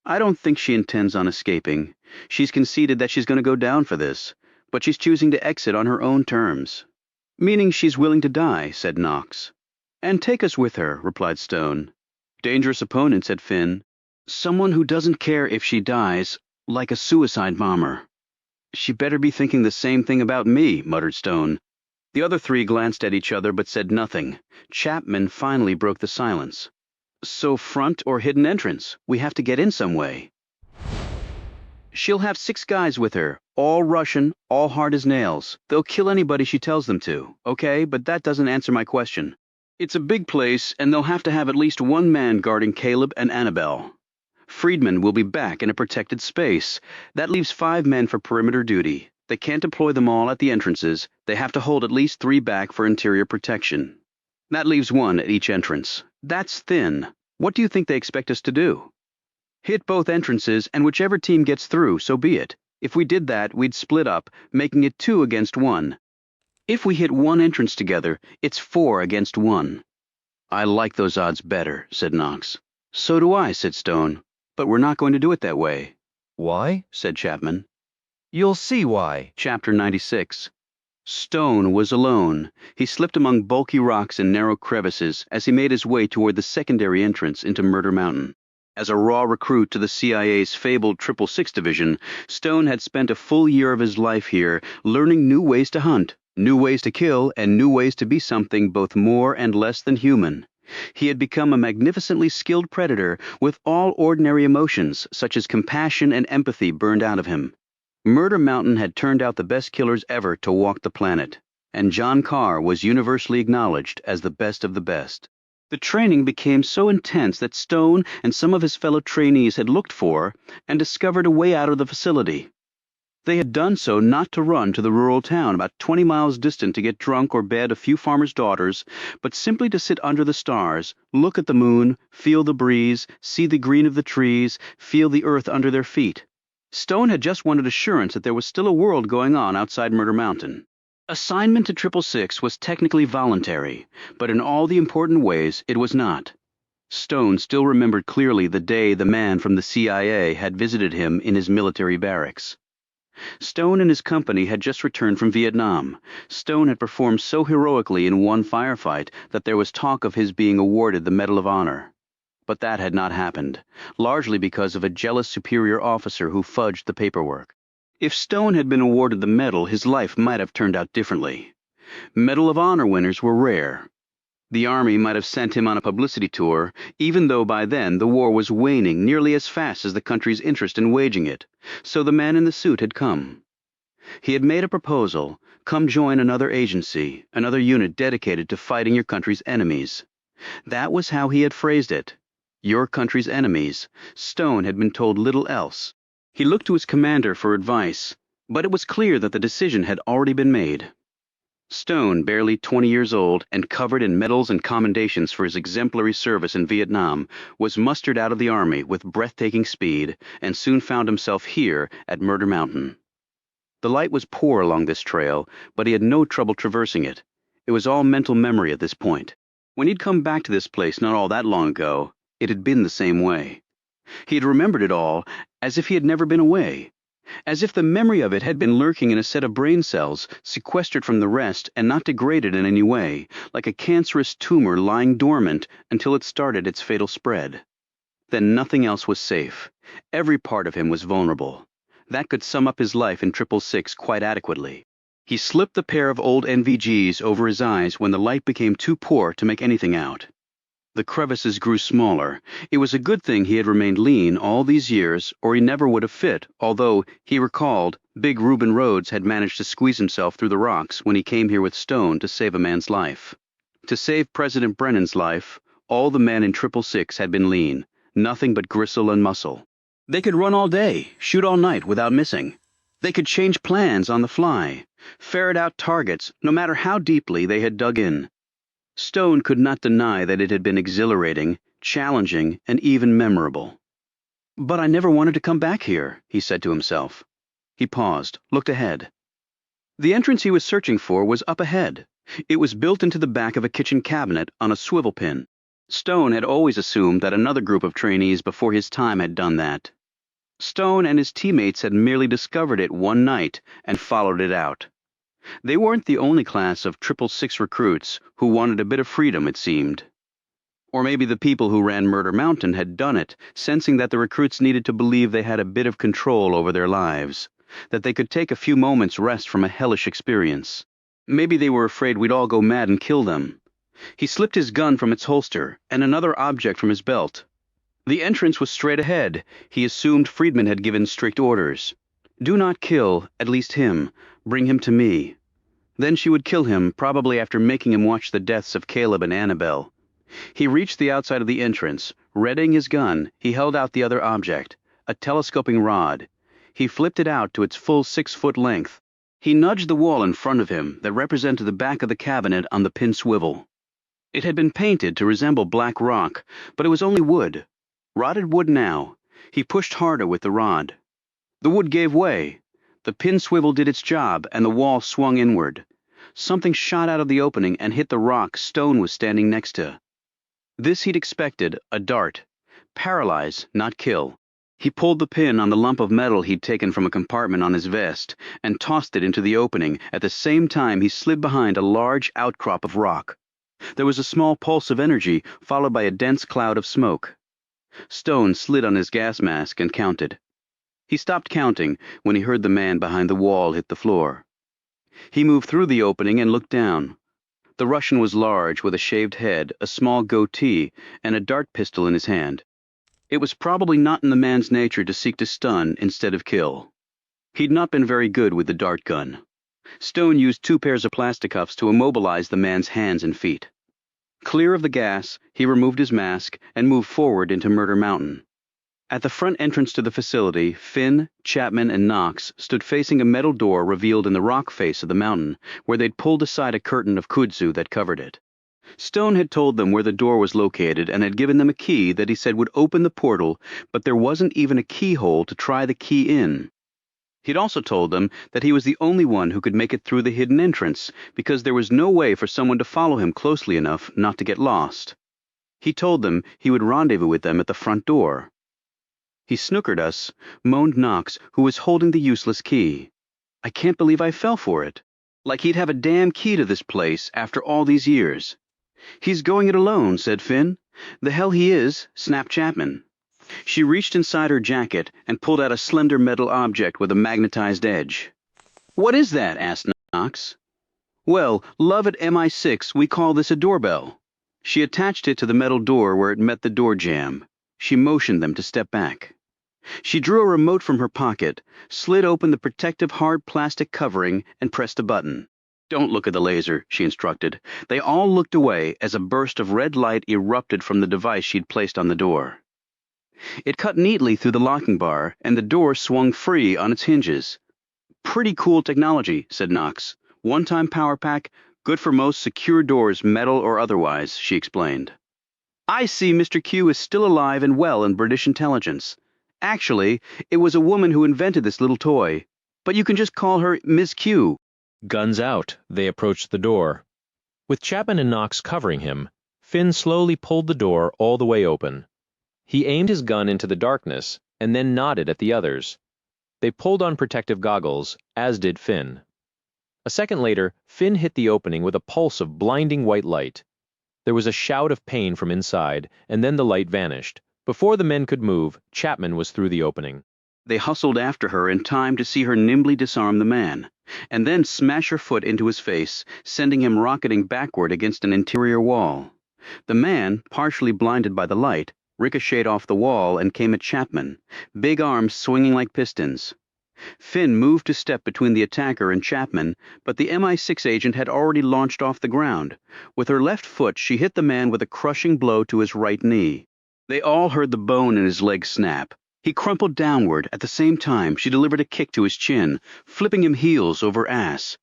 "I don't think she intends on escaping. She's conceded that she's going to go down for this, but she's choosing to exit on her own terms." "Meaning she's willing to die," said Knox. "And take us with her," replied Stone. "Dangerous opponent," said Finn. "Someone who doesn't care if she dies, like a suicide bomber." "She better be thinking the same thing about me," muttered Stone. The other three glanced at each other but said nothing. Chapman finally broke the silence. "So front or hidden entrance? We have to get in some way." "She'll have 6 guys with her, all Russian, all hard as nails. They'll kill anybody she tells them to, okay? But that doesn't answer my question. It's a big place, and they'll have to have at least 1 man guarding Caleb and Annabelle. Friedman will be back in a protected space. That leaves 5 men for perimeter duty. They can't deploy them all at the entrances. They have to hold at least 3 back for interior protection. That leaves 1 at each entrance. That's thin. What do you think they expect us to do? Hit both entrances, and whichever team gets through, so be it. If we did that, we'd split up, making it 2 against 1. If we hit 1 entrance together, it's 4 against 1. "I like those odds better," said Knox. "So do I," said Stone. "But we're not going to do it that way." Why? said Chapman. You'll see why. Chapter 96. Stone was alone. He slipped among bulky rocks and narrow crevices as he made his way toward the secondary entrance into Murder Mountain. As a raw recruit to the CIA's fabled 666 Division, Stone had spent a full year of his life here learning new ways to hunt, new ways to kill, and new ways to be something both more and less than human. He had become a magnificently skilled predator with all ordinary emotions, such as compassion and empathy, burned out of him. Murder Mountain had turned out the best killers ever to walk the planet, and John Carr was universally acknowledged as the best of the best. The training became so intense that Stone and some of his fellow trainees had looked for and discovered a way out of the facility. They had done so not to run to the rural town about 20 miles distant to get drunk or bed a few farmers' daughters, but simply to sit under the stars, look at the moon, feel the breeze, see the green of the trees, feel the earth under their feet. Stone had just wanted assurance that there was still a world going on outside Murder Mountain. Assignment to 666 was technically voluntary, but in all the important ways it was not. Stone still remembered clearly the day the man from the CIA had visited him in his military barracks. Stone and his company had just returned from Vietnam. Stone had performed so heroically in one firefight that there was talk of his being awarded the Medal of Honor. But that had not happened, largely because of a jealous superior officer who fudged the paperwork. If Stone had been awarded the medal, his life might have turned out differently. Medal of Honor winners were rare. The Army might have sent him on a publicity tour, even though by then the war was waning nearly as fast as the country's interest in waging it, so the man in the suit had come. He had made a proposal: come join another agency, another unit dedicated to fighting your country's enemies. That was how he had phrased it. Your country's enemies. Stone had been told little else. He looked to his commander for advice, but it was clear that the decision had already been made. Stone, barely 20 years old and covered in medals and commendations for his exemplary service in Vietnam, was mustered out of the Army with breathtaking speed and soon found himself here at Murder Mountain. The light was poor along this trail, but he had no trouble traversing it. It was all mental memory at this point. When he'd come back to this place not all that long ago, it had been the same way. He had remembered it all as if he had never been away, as if the memory of it had been lurking in a set of brain cells, sequestered from the rest and not degraded in any way, like a cancerous tumor lying dormant until it started its fatal spread. Then nothing else was safe. Every part of him was vulnerable. That could sum up his life in 666 quite adequately. He slipped the pair of old NVGs over his eyes when the light became too poor to make anything out. The crevices grew smaller. It was a good thing he had remained lean all these years, or he never would have fit, although, he recalled, Big Reuben Rhodes had managed to squeeze himself through the rocks when he came here with Stone to save a man's life. To save President Brennan's life, all the men in 666 had been lean, nothing but gristle and muscle. They could run all day, shoot all night without missing. They could change plans on the fly, ferret out targets, no matter how deeply they had dug in. Stone could not deny that it had been exhilarating, challenging, and even memorable. But I never wanted to come back here, he said to himself. He paused, looked ahead. The entrance he was searching for was up ahead. It was built into the back of a kitchen cabinet on a swivel pin. Stone had always assumed that another group of trainees before his time had done that. Stone and his teammates had merely discovered it one night and followed it out. They weren't the only class of 666 recruits who wanted a bit of freedom, it seemed. Or maybe the people who ran Murder Mountain had done it, sensing that the recruits needed to believe they had a bit of control over their lives, that they could take a few moments' rest from a hellish experience. Maybe they were afraid we'd all go mad and kill them. He slipped his gun from its holster and another object from his belt. The entrance was straight ahead. He assumed Friedman had given strict orders. Do not kill, at least him. Bring him to me. Then she would kill him, probably after making him watch the deaths of Caleb and Annabelle. He reached the outside of the entrance. Readying his gun, he held out the other object, a telescoping rod. He flipped it out to its full 6-foot length. He nudged the wall in front of him that represented the back of the cabinet on the pin swivel. It had been painted to resemble black rock, but it was only wood. Rotted wood now. He pushed harder with the rod. The wood gave way. The pin swivel did its job, and the wall swung inward. Something shot out of the opening and hit the rock Stone was standing next to. This he'd expected, a dart. Paralyze, not kill. He pulled the pin on the lump of metal he'd taken from a compartment on his vest and tossed it into the opening. At the same time, he slid behind a large outcrop of rock. There was a small pulse of energy, followed by a dense cloud of smoke. Stone slid on his gas mask and counted. He stopped counting when he heard the man behind the wall hit the floor. He moved through the opening and looked down. The Russian was large, with a shaved head, a small goatee, and a dart pistol in his hand. It was probably not in the man's nature to seek to stun instead of kill. He'd not been very good with the dart gun. Stone used 2 pairs of plasticuffs to immobilize the man's hands and feet. Clear of the gas, he removed his mask and moved forward into Murder Mountain. At the front entrance to the facility, Finn, Chapman, and Knox stood facing a metal door revealed in the rock face of the mountain, where they'd pulled aside a curtain of kudzu that covered it. Stone had told them where the door was located and had given them a key that he said would open the portal, but there wasn't even a keyhole to try the key in. He'd also told them that he was the only one who could make it through the hidden entrance, because there was no way for someone to follow him closely enough not to get lost. He told them he would rendezvous with them at the front door. He snookered us, moaned Knox, who was holding the useless key. I can't believe I fell for it. Like he'd have a damn key to this place after all these years. He's going it alone, said Finn. The hell he is, snapped Chapman. She reached inside her jacket and pulled out a slender metal object with a magnetized edge. What is that? Asked Knox. Well, love at MI6, we call this a doorbell. She attached it to the metal door where it met the door jamb. She motioned them to step back. She drew a remote from her pocket, slid open the protective hard plastic covering, and pressed a button. Don't look at the laser, she instructed. They all looked away as a burst of red light erupted from the device she'd placed on the door. It cut neatly through the locking bar, and the door swung free on its hinges. Pretty cool technology, said Knox. One-time power pack, good for most secure doors, metal or otherwise, she explained. I see Mr. Q is still alive and well in British intelligence. Actually, it was a woman who invented this little toy, but you can just call her Ms. Q. Guns out, they approached the door. With Chapman and Knox covering him, Finn slowly pulled the door all the way open. He aimed his gun into the darkness and then nodded at the others. They pulled on protective goggles, as did Finn. A second later, Finn hit the opening with a pulse of blinding white light. There was a shout of pain from inside, and then the light vanished. Before the men could move, Chapman was through the opening. They hustled after her in time to see her nimbly disarm the man, and then smash her foot into his face, sending him rocketing backward against an interior wall. The man, partially blinded by the light, ricocheted off the wall and came at Chapman, big arms swinging like pistons. Finn moved to step between the attacker and Chapman, but the MI6 agent had already launched off the ground. With her left foot, she hit the man with a crushing blow to his right knee. They all heard the bone in his leg snap. He crumpled downward. At the same time, she delivered a kick to his chin, flipping him heels over ass.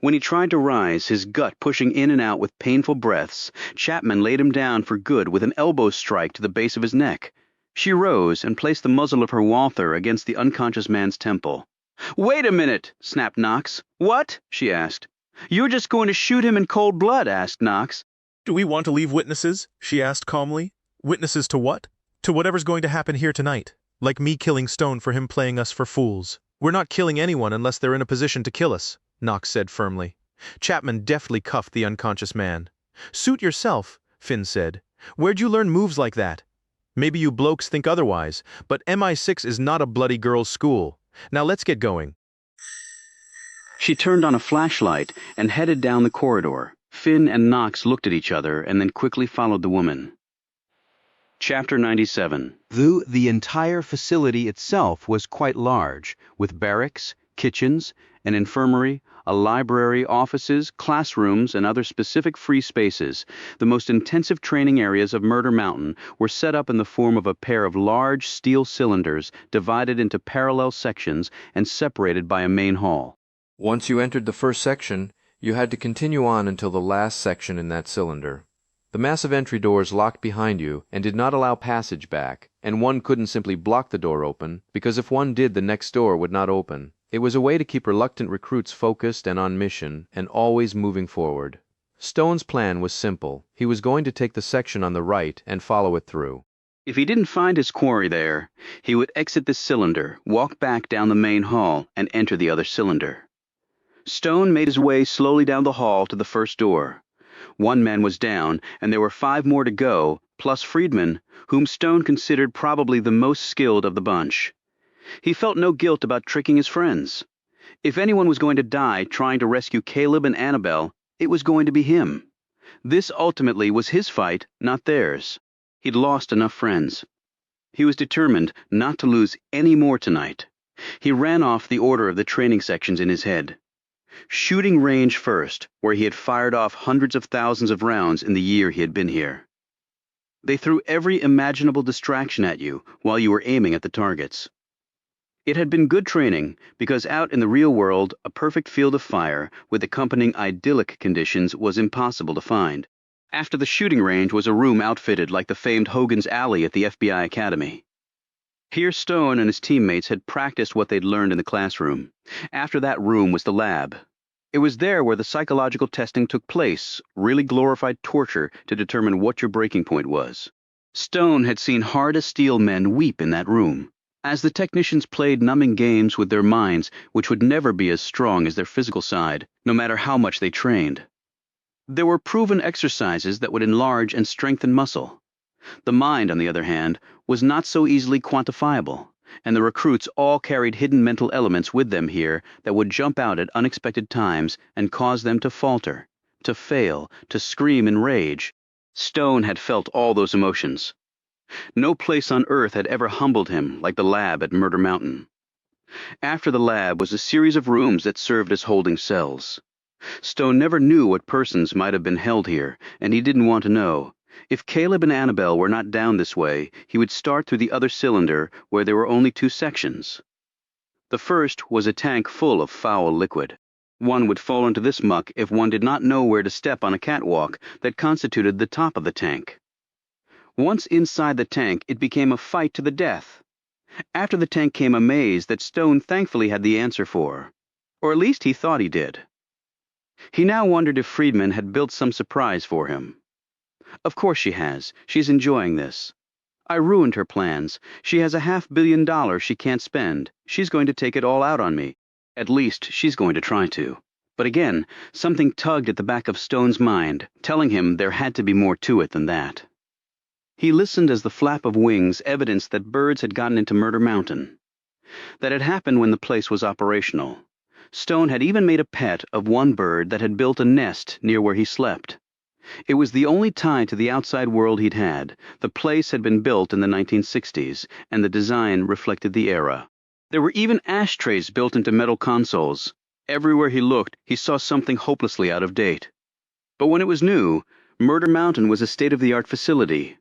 When he tried to rise, his gut pushing in and out with painful breaths, Chapman laid him down for good with an elbow strike to the base of his neck. She rose and placed the muzzle of her Walther against the unconscious man's temple. "Wait a minute," snapped Knox. "What?" she asked. "You're just going to shoot him in cold blood?" asked Knox. "Do we want to leave witnesses?" she asked calmly. "Witnesses to what? To whatever's going to happen here tonight. Like me killing Stone for him playing us for fools. We're not killing anyone unless they're in a position to kill us," Knox said firmly. Chapman deftly cuffed the unconscious man. "Suit yourself," Finn said. "Where'd you learn moves like that? Maybe you blokes think otherwise, but MI6 is not a bloody girls' school. Now let's get going." She turned on a flashlight and headed down the corridor. Finn and Knox looked at each other and then quickly followed the woman. Chapter 97. Though the entire facility itself was quite large, with barracks, kitchens, an infirmary, a library, offices, classrooms, and other specific free spaces, the most intensive training areas of Murder Mountain were set up in the form of a pair of large steel cylinders divided into parallel sections and separated by a main hall. Once you entered the first section, you had to continue on until the last section in that cylinder. The massive entry doors locked behind you and did not allow passage back, and one couldn't simply block the door open, because if one did, the next door would not open. It was a way to keep reluctant recruits focused and on mission, and always moving forward. Stone's plan was simple. He was going to take the section on the right and follow it through. If he didn't find his quarry there, he would exit the cylinder, walk back down the main hall, and enter the other cylinder. Stone made his way slowly down the hall to the first door. One man was down, and there were 5 more to go, plus Friedman, whom Stone considered probably the most skilled of the bunch. He felt no guilt about tricking his friends. If anyone was going to die trying to rescue Caleb and Annabelle, it was going to be him. This ultimately was his fight, not theirs. He'd lost enough friends. He was determined not to lose any more tonight. He ran off the order of the training sections in his head. Shooting range first, where he had fired off hundreds of thousands of rounds in the year he had been here. They threw every imaginable distraction at you while you were aiming at the targets. It had been good training because out in the real world, a perfect field of fire with accompanying idyllic conditions was impossible to find. After the shooting range was a room outfitted like the famed Hogan's Alley at the FBI Academy. Here Stone and his teammates had practiced what they'd learned in the classroom. After that room was the lab. It was there where the psychological testing took place, really glorified torture to determine what your breaking point was. Stone had seen hard-as-steel men weep in that room, as the technicians played numbing games with their minds which would never be as strong as their physical side, no matter how much they trained. There were proven exercises that would enlarge and strengthen muscle. The mind, on the other hand, was not so easily quantifiable, and the recruits all carried hidden mental elements with them here that would jump out at unexpected times and cause them to falter, to fail, to scream in rage. Stone had felt all those emotions. No place on earth had ever humbled him like the lab at Murder Mountain. After the lab was a series of rooms that served as holding cells. Stone never knew what persons might have been held here, and he didn't want to know. If Caleb and Annabelle were not down this way, he would start through the other cylinder where there were only 2 sections. The first was a tank full of foul liquid. One would fall into this muck if one did not know where to step on a catwalk that constituted the top of the tank. Once inside the tank, it became a fight to the death. After the tank came a maze that Stone thankfully had the answer for, or at least he thought he did. He now wondered if Friedman had built some surprise for him. Of course she has. She's enjoying this. I ruined her plans. She has $500 million she can't spend. She's going to take it all out on me. At least, she's going to try to. But again, something tugged at the back of Stone's mind, telling him there had to be more to it than that. He listened as the flap of wings evidenced that birds had gotten into Murder Mountain. That had happened when the place was operational. Stone had even made a pet of one bird that had built a nest near where he slept. It was the only tie to the outside world he'd had. The place had been built in the 1960s, and the design reflected the era. There were even ashtrays built into metal consoles. Everywhere he looked, he saw something hopelessly out of date. But when it was new, Murder Mountain was a state-of-the-art facility.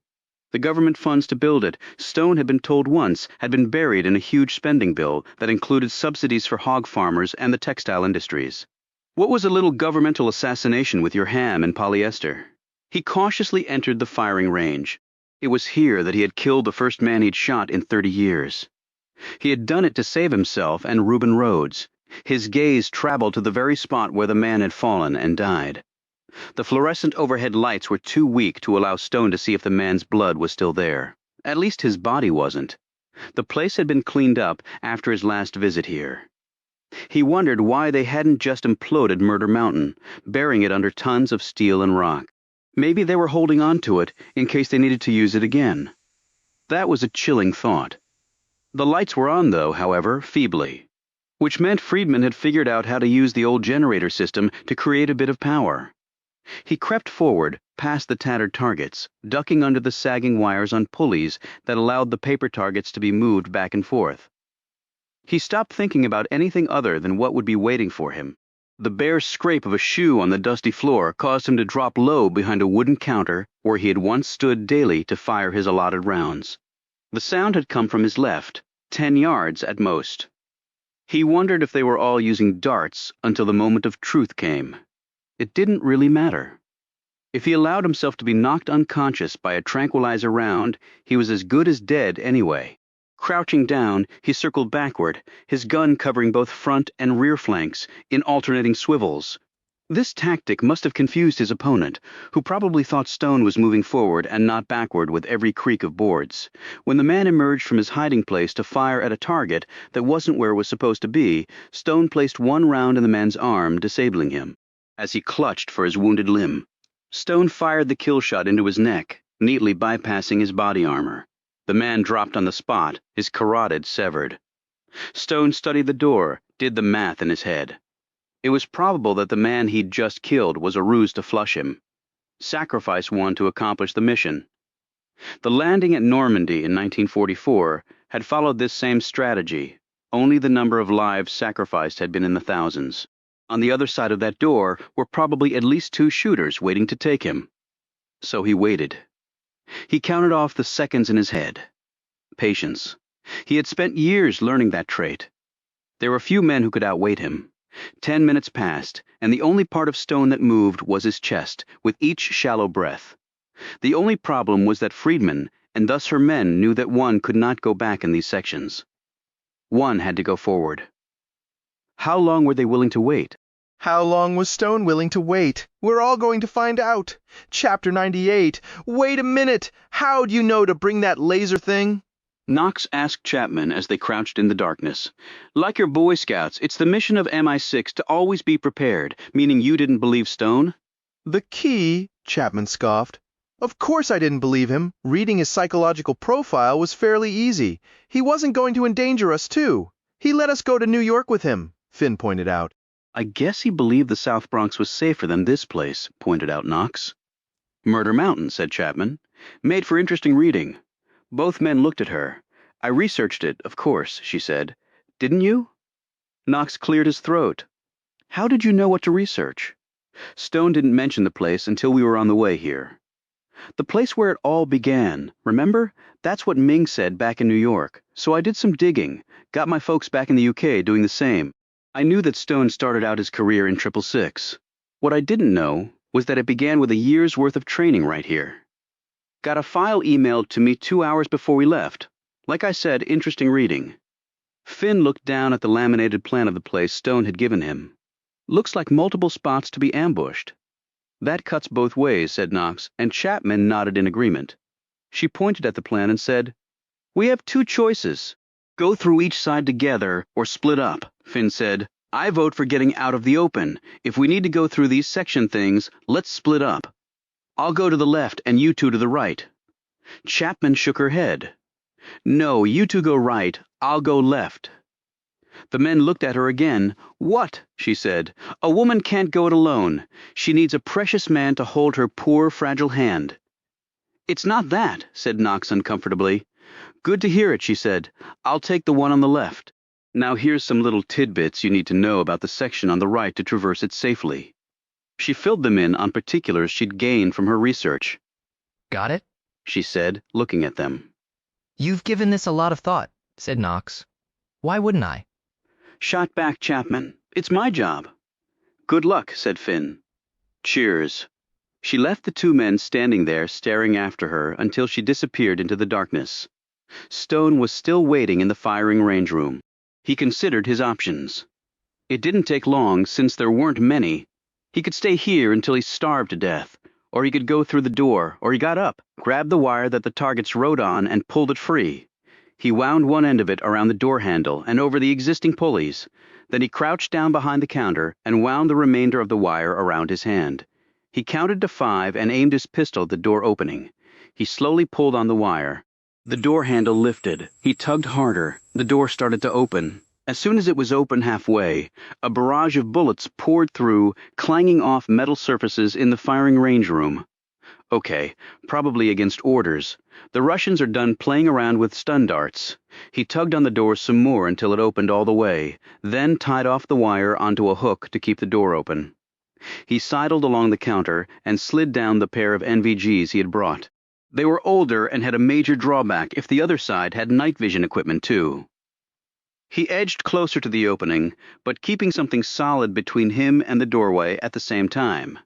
The government funds to build it, Stone had been told once, had been buried in a huge spending bill that included subsidies for hog farmers and the textile industries. What was a little governmental assassination with your ham and polyester? He cautiously entered the firing range. It was here that he had killed the first man he'd shot in 30 years. He had done it to save himself and Reuben Rhodes. His gaze traveled to the very spot where the man had fallen and died. The fluorescent overhead lights were too weak to allow Stone to see if the man's blood was still there. At least his body wasn't. The place had been cleaned up after his last visit here. He wondered why they hadn't just imploded Murder Mountain, burying it under tons of steel and rock. Maybe they were holding on to it in case they needed to use it again. That was a chilling thought. The lights were on, though, however, feebly, which meant Friedman had figured out how to use the old generator system to create a bit of power. He crept forward, past the tattered targets, ducking under the sagging wires on pulleys that allowed the paper targets to be moved back and forth. He stopped thinking about anything other than what would be waiting for him. The bare scrape of a shoe on the dusty floor caused him to drop low behind a wooden counter where he had once stood daily to fire his allotted rounds. The sound had come from his left, 10 yards at most. He wondered if they were all using darts until the moment of truth came. It didn't really matter. If he allowed himself to be knocked unconscious by a tranquilizer round, he was as good as dead anyway. Crouching down, he circled backward, his gun covering both front and rear flanks in alternating swivels. This tactic must have confused his opponent, who probably thought Stone was moving forward and not backward with every creak of boards. When the man emerged from his hiding place to fire at a target that wasn't where it was supposed to be, Stone placed one round in the man's arm, disabling him. As he clutched for his wounded limb, Stone fired the kill shot into his neck, neatly bypassing his body armor. The man dropped on the spot, his carotid severed. Stone studied the door, did the math in his head. It was probable that the man he'd just killed was a ruse to flush him. Sacrifice one to accomplish the mission. The landing at Normandy in 1944 had followed this same strategy, only the number of lives sacrificed had been in the thousands. On the other side of that door were probably at least 2 shooters waiting to take him. So he waited. He counted off the seconds in his head. Patience. He had spent years learning that trait. There were few men who could outwait him. 10 minutes passed, and the only part of Stone that moved was his chest, with each shallow breath. The only problem was that Friedman, and thus her men, knew that one could not go back in these sections. One had to go forward. How long were they willing to wait? How long was Stone willing to wait? We're all going to find out. Chapter 98. Wait a minute. How'd you know to bring that laser thing? Knox asked Chapman as they crouched in the darkness. Like your Boy Scouts, it's the mission of MI6 to always be prepared, meaning you didn't believe Stone? The key, Chapman scoffed. Of course I didn't believe him. Reading his psychological profile was fairly easy. He wasn't going to endanger us, too. He let us go to New York with him, Finn pointed out. I guess he believed the South Bronx was safer than this place, pointed out Knox. Murder Mountain, said Chapman. Made for interesting reading. Both men looked at her. I researched it, of course, she said. Didn't you? Knox cleared his throat. How did you know what to research? Stone didn't mention the place until we were on the way here. The place where it all began, remember? That's what Ming said back in New York. So I did some digging, got my folks back in the UK doing the same. I knew that Stone started out his career in 666. What I didn't know was that it began with a year's worth of training right here. Got a file emailed to me 2 hours before we left. Like I said, interesting reading. Finn looked down at the laminated plan of the place Stone had given him. Looks like multiple spots to be ambushed. That cuts both ways, said Knox, and Chapman nodded in agreement. She pointed at the plan and said, We have 2 choices. Go through each side together or split up. Finn said, I vote for getting out of the open. If we need to go through these section things, let's split up. I'll go to the left and you 2 to the right. Chapman shook her head. No, you 2 go right, I'll go left. The men looked at her again. "What?" she said. "A woman can't go it alone. She needs a precious man to hold her poor, fragile hand." "It's not that," said Knox uncomfortably. "Good to hear it," she said. "I'll take the one on the left. Now here's some little tidbits you need to know about the section on the right to traverse it safely." She filled them in on particulars she'd gained from her research. "Got it?" she said, looking at them. "You've given this a lot of thought," said Knox. "Why wouldn't I?" Shot back Chapman. "It's my job." "Good luck," said Finn. "Cheers." She left the two men standing there staring after her until she disappeared into the darkness. Stone was still waiting in the firing range room. He considered his options. It didn't take long, since there weren't many. He could stay here until he starved to death, or he could go through the door, or he got up, grabbed the wire that the targets rode on, and pulled it free. He wound one end of it around the door handle and over the existing pulleys. Then he crouched down behind the counter and wound the remainder of the wire around his hand. He counted to 5 and aimed his pistol at the door opening. He slowly pulled on the wire. The door handle lifted. He tugged harder. The door started to open. As soon as it was open halfway, a barrage of bullets poured through, clanging off metal surfaces in the firing range room. Okay, probably against orders. The Russians are done playing around with stun darts. He tugged on the door some more until it opened all the way, then tied off the wire onto a hook to keep the door open. He sidled along the counter and slid down the pair of NVGs he had brought. They were older and had a major drawback if the other side had night vision equipment too. He edged closer to the opening, but keeping something solid between him and the doorway at the same time.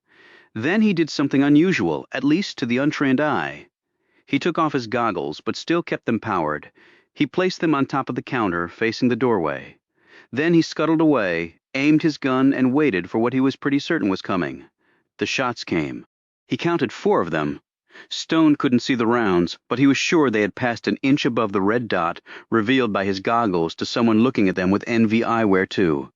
Then he did something unusual, at least to the untrained eye. He took off his goggles, but still kept them powered. He placed them on top of the counter, facing the doorway. Then he scuttled away, aimed his gun, and waited for what he was pretty certain was coming. The shots came. He counted 4 of them. Stone couldn't see the rounds, but he was sure they had passed an inch above the red dot, revealed by his goggles to someone looking at them with NV eyewear too.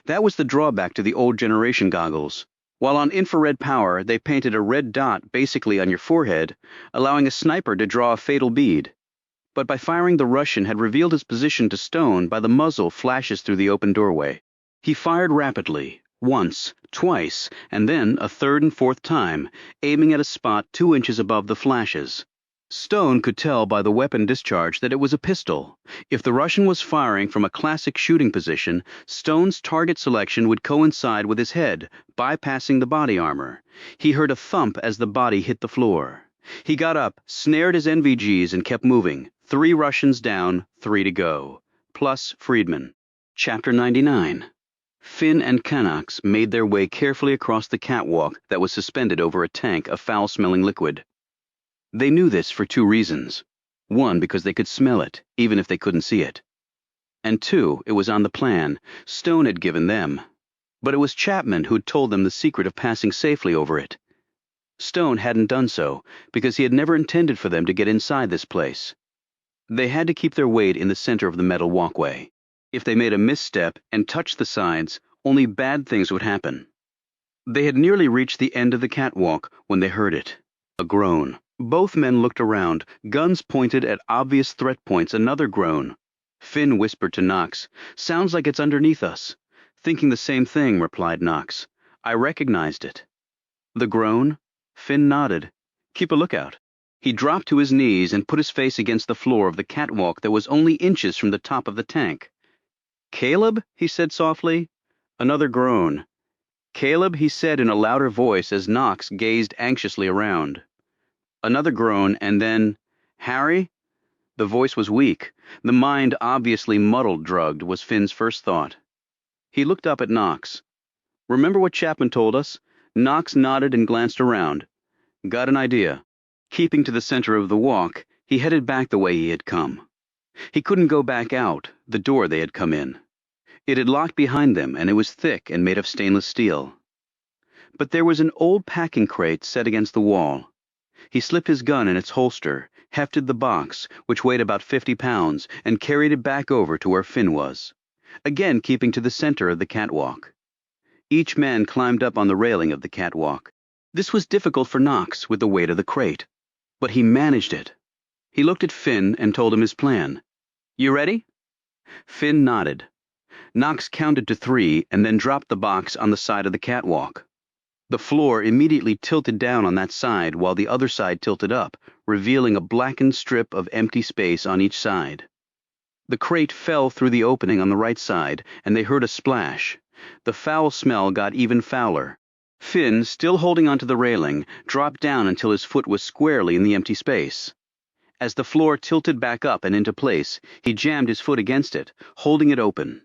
That was the drawback to the old generation goggles. While on infrared power, they painted a red dot basically on your forehead, allowing a sniper to draw a fatal bead. But by firing, the Russian had revealed his position to Stone by the muzzle flashes through the open doorway. He fired rapidly, once, twice, and then a third and fourth time, aiming at a spot 2 inches above the flashes. Stone could tell by the weapon discharge that it was a pistol. If the Russian was firing from a classic shooting position, Stone's target selection would coincide with his head, bypassing the body armor. He heard a thump as the body hit the floor. He got up, snared his NVGs, and kept moving. 3 Russians down, 3 to go. Plus Friedman. Chapter 99. Finn and Knox made their way carefully across the catwalk that was suspended over a tank of foul-smelling liquid. They knew this for 2 reasons. 1, because they could smell it, even if they couldn't see it. And 2, it was on the plan Stone had given them. But it was Chapman who'd told them the secret of passing safely over it. Stone hadn't done so, because he had never intended for them to get inside this place. They had to keep their weight in the center of the metal walkway. If they made a misstep and touched the sides, only bad things would happen. They had nearly reached the end of the catwalk when they heard it. A groan. Both men looked around, guns pointed at obvious threat points. Another groan. Finn whispered to Knox, "Sounds like it's underneath us." "Thinking the same thing," replied Knox. "I recognized it." The groan? Finn nodded. "Keep a lookout." He dropped to his knees and put his face against the floor of the catwalk that was only inches from the top of the tank. "Caleb?" he said softly. Another groan. "Caleb?" he said in a louder voice as Knox gazed anxiously around. Another groan, and then, "Harry?" The voice was weak. The mind obviously muddled drugged, was Finn's first thought. He looked up at Knox. "Remember what Chapman told us?" Knox nodded and glanced around. "Got an idea." Keeping to the center of the walk, he headed back the way he had come. He couldn't go back out, the door they had come in. It had locked behind them, and it was thick and made of stainless steel. But there was an old packing crate set against the wall. He slipped his gun in its holster, hefted the box, which weighed about 50 pounds, and carried it back over to where Finn was, again keeping to the center of the catwalk. Each man climbed up on the railing of the catwalk. This was difficult for Knox with the weight of the crate, but he managed it. He looked at Finn and told him his plan. "You ready?" Finn nodded. Knox counted to 3 and then dropped the box on the side of the catwalk. The floor immediately tilted down on that side while the other side tilted up, revealing a blackened strip of empty space on each side. The crate fell through the opening on the right side, and they heard a splash. The foul smell got even fouler. Finn, still holding onto the railing, dropped down until his foot was squarely in the empty space. As the floor tilted back up and into place, he jammed his foot against it, holding it open.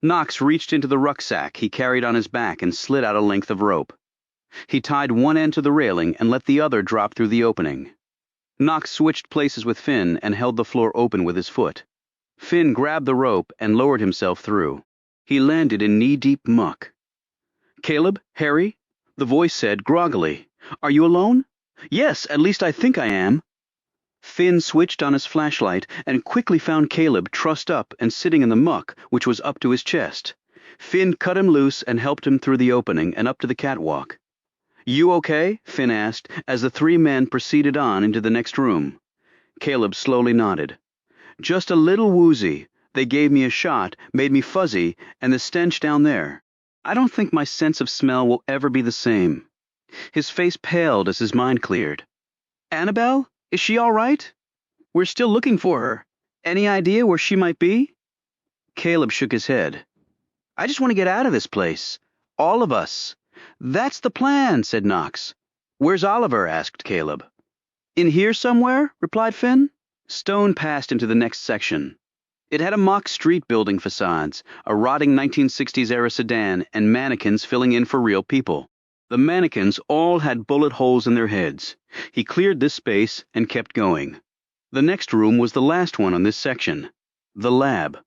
Knox reached into the rucksack he carried on his back and slid out a length of rope. He tied one end to the railing and let the other drop through the opening. Knox switched places with Finn and held the floor open with his foot. Finn grabbed the rope and lowered himself through. He landed in knee-deep muck. "Caleb? Harry?" The voice said groggily. "Are you alone?" "Yes, at least I think I am." Finn switched on his flashlight and quickly found Caleb trussed up and sitting in the muck, which was up to his chest. Finn cut him loose and helped him through the opening and up to the catwalk. "You okay?" Finn asked, as the 3 men proceeded on into the next room. Caleb slowly nodded. "Just a little woozy. They gave me a shot, made me fuzzy, and the stench down there. I don't think my sense of smell will ever be the same." His face paled as his mind cleared. "Annabelle? Is she all right? We're still looking for her. Any idea where she might be?" Caleb shook his head. "I just want to get out of this place. All of us." "That's the plan," said Knox. "Where's Oliver?" asked Caleb. "In here somewhere," replied Finn. Stone passed into the next section. It had a mock street building facades, a rotting 1960s-era sedan, and mannequins filling in for real people. The mannequins all had bullet holes in their heads. He cleared this space and kept going. The next room was the last one on this section. The lab.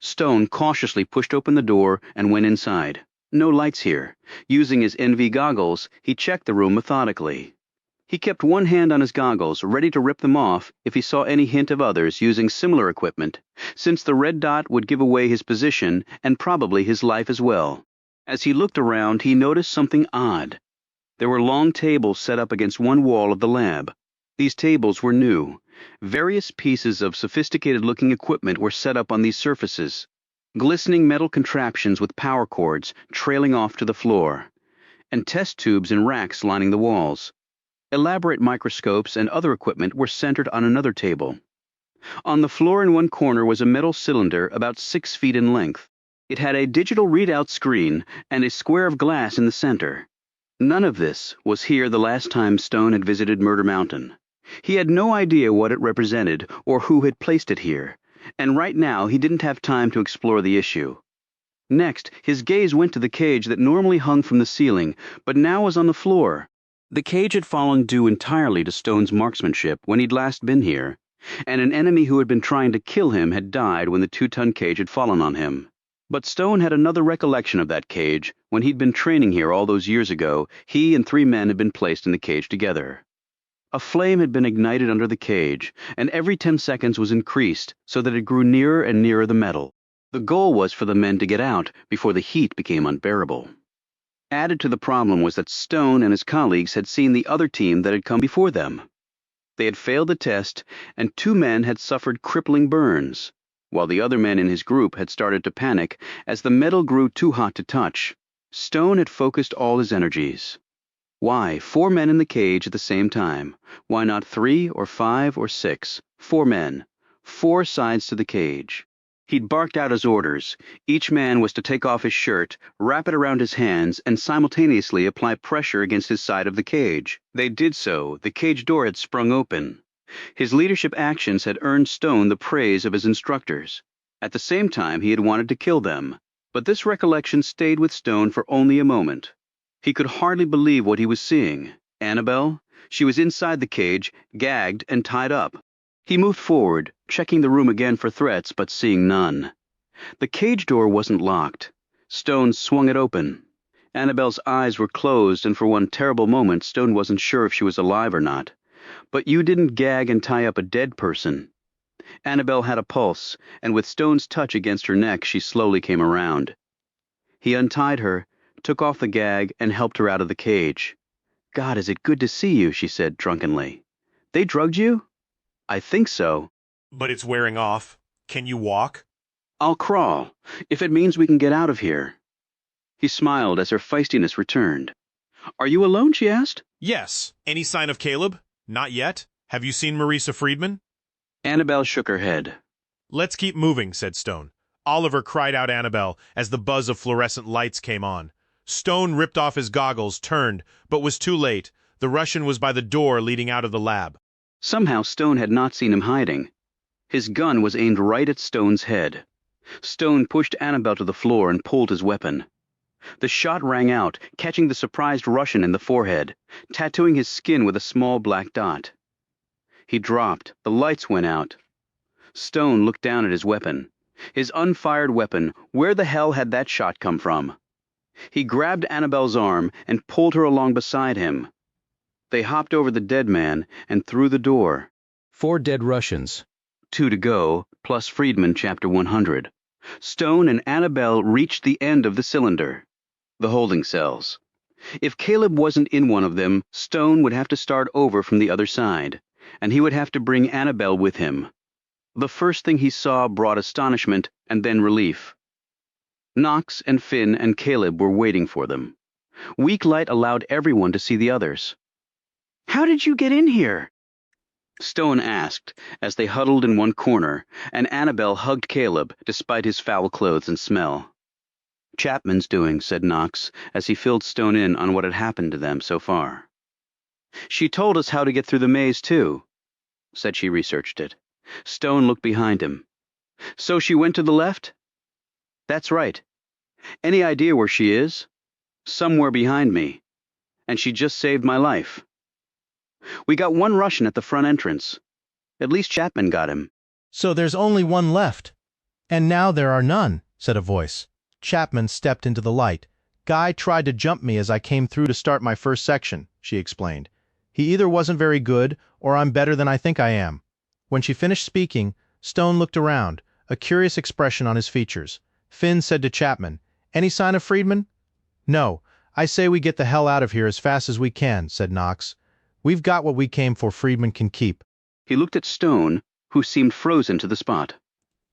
Stone cautiously pushed open the door and went inside. No lights here. Using his NV goggles, he checked the room methodically. He kept one hand on his goggles, ready to rip them off if he saw any hint of others using similar equipment, since the red dot would give away his position and probably his life as well. As he looked around, he noticed something odd. There were long tables set up against one wall of the lab. These tables were new. Various pieces of sophisticated-looking equipment were set up on these surfaces. Glistening metal contraptions with power cords trailing off to the floor, and test tubes in racks lining the walls. Elaborate microscopes and other equipment were centered on another table. On the floor in one corner was a metal cylinder about 6 feet in length. It had a digital readout screen and a square of glass in the center. None of this was here the last time Stone had visited Murder Mountain. He had no idea what it represented or who had placed it here, and right now he didn't have time to explore the issue. Next, his gaze went to the cage that normally hung from the ceiling, but now was on the floor. The cage had fallen due entirely to Stone's marksmanship when he'd last been here, and an enemy who had been trying to kill him had died when the 2-ton cage had fallen on him. But Stone had another recollection of that cage. When he'd been training here all those years ago, he and 3 men had been placed in the cage together. A flame had been ignited under the cage, and every 10 seconds was increased so that it grew nearer and nearer the metal. The goal was for the men to get out before the heat became unbearable. Added to the problem was that Stone and his colleagues had seen the other team that had come before them. They had failed the test, and 2 men had suffered crippling burns, while the other men in his group had started to panic as the metal grew too hot to touch. Stone had focused all his energies. Why 4 men in the cage at the same time? Why not 3 or 5 or 6? 4 men. 4 sides to the cage. He'd barked out his orders. Each man was to take off his shirt, wrap it around his hands, and simultaneously apply pressure against his side of the cage. They did so. The cage door had sprung open. His leadership actions had earned Stone the praise of his instructors. At the same time, he had wanted to kill them. But this recollection stayed with Stone for only a moment. He could hardly believe what he was seeing. Annabelle? She was inside the cage, gagged and tied up. He moved forward, checking the room again for threats, but seeing none. The cage door wasn't locked. Stone swung it open. Annabelle's eyes were closed, and for one terrible moment Stone wasn't sure if she was alive or not. But you didn't gag and tie up a dead person. Annabelle had a pulse, and with Stone's touch against her neck, she slowly came around. He untied her, took off the gag, and helped her out of the cage. "God, is it good to see you," she said drunkenly. "They drugged you?" "I think so." "But it's wearing off. Can you walk?" I'll crawl, if it means we can get out of here. He smiled as her feistiness returned. Are you alone, she asked. Yes. Any sign of Caleb? Not yet. Have you seen Marisa Friedman? Annabelle shook her head. Let's keep moving, said Stone. Oliver cried out Annabelle as the buzz of fluorescent lights came on. Stone ripped off his goggles, turned, but was too late. The Russian was by the door leading out of the lab. Somehow Stone had not seen him hiding. His gun was aimed right at Stone's head. Stone pushed Annabelle to the floor and pulled his weapon. The shot rang out, catching the surprised Russian in the forehead, tattooing his skin with a small black dot. He dropped. The lights went out. Stone looked down at his weapon. His unfired weapon. Where the hell had that shot come from? He grabbed Annabelle's arm and pulled her along beside him. They hopped over the dead man and through the door. 4 dead Russians. 2 to go, plus Friedman, Chapter 100. Stone and Annabelle reached the end of the cylinder. The holding cells. If Caleb wasn't in one of them, Stone would have to start over from the other side, and he would have to bring Annabelle with him. The first thing he saw brought astonishment and then relief. Knox and Finn and Caleb were waiting for them. Weak light allowed everyone to see the others. How did you get in here? Stone asked as they huddled in one corner, and Annabelle hugged Caleb despite his foul clothes and smell. Chapman's doing, said Knox, as he filled Stone in on what had happened to them so far. She told us how to get through the maze, too, said she researched it. Stone looked behind him. So she went to the left? That's right. Any idea where she is? Somewhere behind me. And she just saved my life. We got one Russian at the front entrance. At least Chapman got him. So there's only one left. And now there are none, said a voice. Chapman stepped into the light. Guy tried to jump me as I came through to start my first section, she explained. He either wasn't very good, or I'm better than I think I am. When she finished speaking, Stone looked around, a curious expression on his features. Finn said to Chapman, Any sign of Friedman? No, I say we get the hell out of here as fast as we can, said Knox. We've got what we came for. Friedman can keep. He looked at Stone, who seemed frozen to the spot.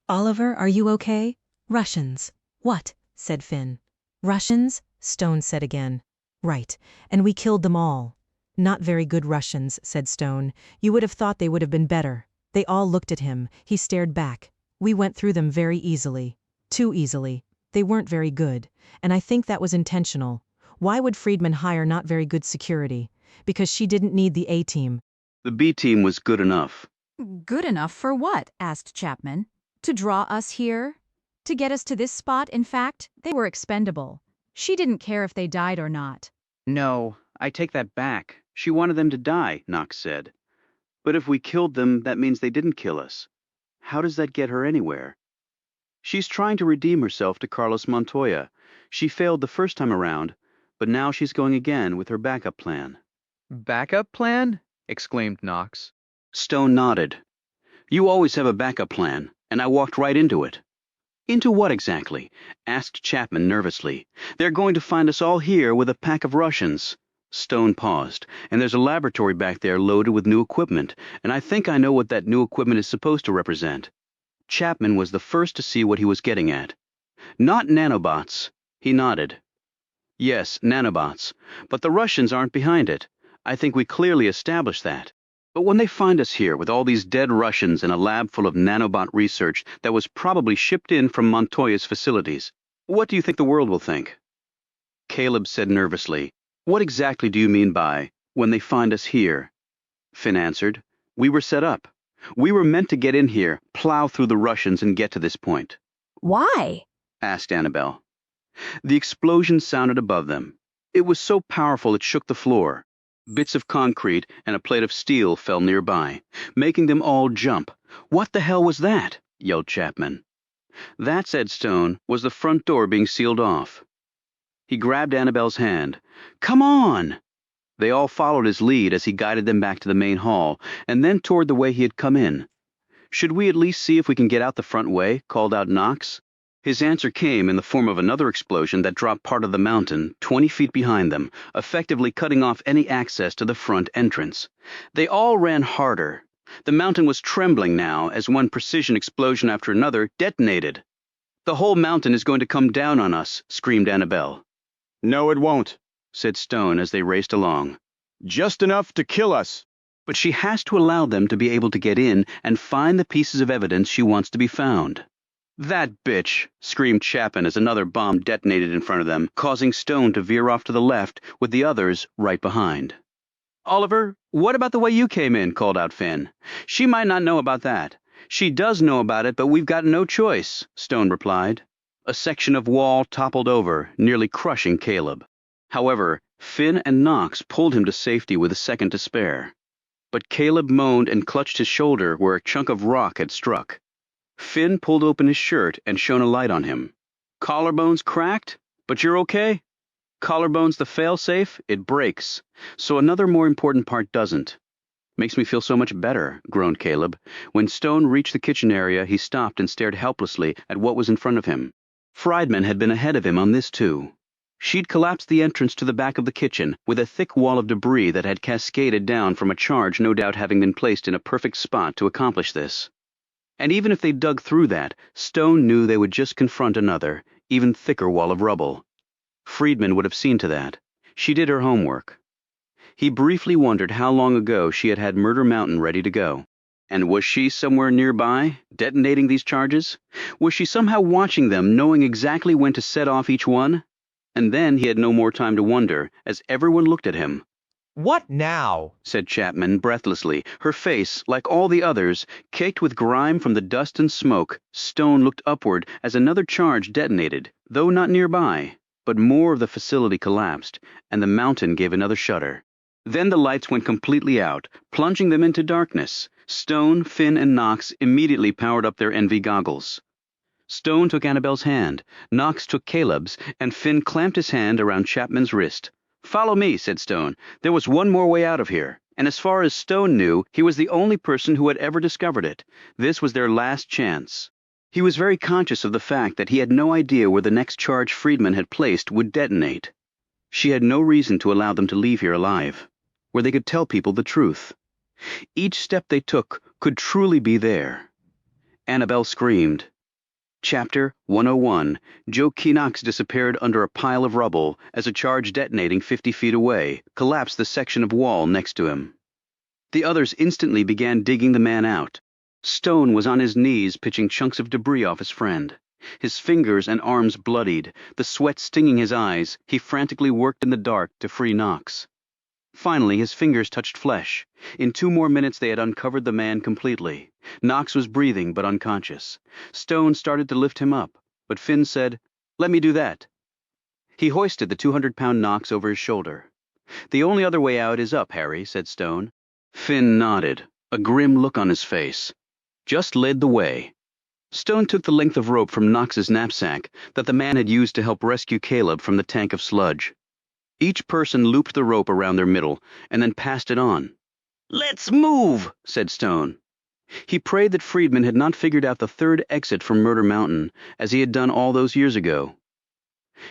Oliver, are you okay? Russians. What? Said Finn. Russians? Stone said again. Right, and we killed them all. Not very good Russians, said Stone. You would have thought they would have been better. They all looked at him. He stared back. We went through them very easily. Too easily. They weren't very good, and I think that was intentional. Why would Friedman hire not very good security? Because she didn't need the A-team. The B-team was good enough. Good enough for what? Asked Chapman. To draw us here? To get us to this spot, in fact, they were expendable. She didn't care if they died or not. No, I take that back. She wanted them to die, Knox said. But if we killed them, that means they didn't kill us. How does that get her anywhere? She's trying to redeem herself to Carlos Montoya. She failed the first time around, but now she's going again with her backup plan. Backup plan? Exclaimed Knox. Stone nodded. You always have a backup plan, and I walked right into it. Into what exactly? Asked Chapman nervously. They're going to find us all here with a pack of Russians. Stone paused, and there's a laboratory back there loaded with new equipment, and I think I know what that new equipment is supposed to represent. Chapman was the first to see what he was getting at. Not nanobots. He nodded. Yes, nanobots. But the Russians aren't behind it. I think we clearly established that. But when they find us here with all these dead Russians in a lab full of nanobot research that was probably shipped in from Montoya's facilities, what do you think the world will think? Caleb said nervously, What exactly do you mean by, when they find us here? Finn answered, We were set up. We were meant to get in here, plow through the Russians and get to this point. Why? Asked Annabelle. The explosion sounded above them. It was so powerful it shook the floor. Bits of concrete and a plate of steel fell nearby, making them all jump. What the hell was that? Yelled Chapman. That, said Stone, was the front door being sealed off. He grabbed Annabelle's hand. Come on! They all followed his lead as he guided them back to the main hall, and then toward the way he had come in. Should we at least see if we can get out the front way? Called out Knox. His answer came in the form of another explosion that dropped part of the mountain 20 feet behind them, effectively cutting off any access to the front entrance. They all ran harder. The mountain was trembling now as one precision explosion after another detonated. The whole mountain is going to come down on us, screamed Annabelle. No, it won't, said Stone as they raced along. Just enough to kill us. But she has to allow them to be able to get in and find the pieces of evidence she wants to be found. That bitch, screamed Chapman as another bomb detonated in front of them, causing Stone to veer off to the left with the others right behind. Oliver, what about the way you came in? Called out Finn. She might not know about that. She does know about it, but we've got no choice, Stone replied. A section of wall toppled over, nearly crushing Caleb. However, Finn and Knox pulled him to safety with a second to spare. But Caleb moaned and clutched his shoulder where a chunk of rock had struck. Finn pulled open his shirt and shone a light on him. Collarbones cracked? But you're okay? Collarbone's the fail-safe, it breaks. So another more important part doesn't. Makes me feel so much better, groaned Caleb. When Stone reached the kitchen area, he stopped and stared helplessly at what was in front of him. Friedman had been ahead of him on this too. She'd collapsed the entrance to the back of the kitchen with a thick wall of debris that had cascaded down from a charge no doubt having been placed in a perfect spot to accomplish this. And even if they dug through that, Stone knew they would just confront another, even thicker wall of rubble. Friedman would have seen to that. She did her homework. He briefly wondered how long ago she had Murder Mountain ready to go. And was she somewhere nearby, detonating these charges? Was she somehow watching them, knowing exactly when to set off each one? And then he had no more time to wonder, as everyone looked at him. What now? Said Chapman breathlessly, her face, like all the others, caked with grime from the dust and smoke. Stone looked upward as another charge detonated, though not nearby. But more of the facility collapsed, and the mountain gave another shudder. Then the lights went completely out, plunging them into darkness. Stone, Finn, and Knox immediately powered up their NV goggles. Stone took Annabelle's hand, Knox took Caleb's, and Finn clamped his hand around Chapman's wrist. "Follow me," said Stone. There was one more way out of here, and as far as Stone knew, he was the only person who had ever discovered it. This was their last chance. He was very conscious of the fact that he had no idea where the next charge Friedman had placed would detonate. She had no reason to allow them to leave here alive, where they could tell people the truth. Each step they took could truly be there. Annabelle screamed. Chapter 101. Joe Knox disappeared under a pile of rubble as a charge detonating 50 feet away collapsed the section of wall next to him. The others instantly began digging the man out. Stone was on his knees pitching chunks of debris off his friend. His fingers and arms bloodied, the sweat stinging his eyes, he frantically worked in the dark to free Knox. Finally, his fingers touched flesh. In 2 more minutes they had uncovered the man completely. Knox was breathing but unconscious. Stone started to lift him up, but Finn said, "Let me do that." He hoisted the 200-pound Knox over his shoulder. "The only other way out is up, Harry," said Stone. Finn nodded, a grim look on his face. Just led the way. Stone took the length of rope from Knox's knapsack that the man had used to help rescue Caleb from the tank of sludge. Each person looped the rope around their middle and then passed it on. "Let's move," said Stone. He prayed that Friedman had not figured out the third exit from Murder Mountain, as he had done all those years ago.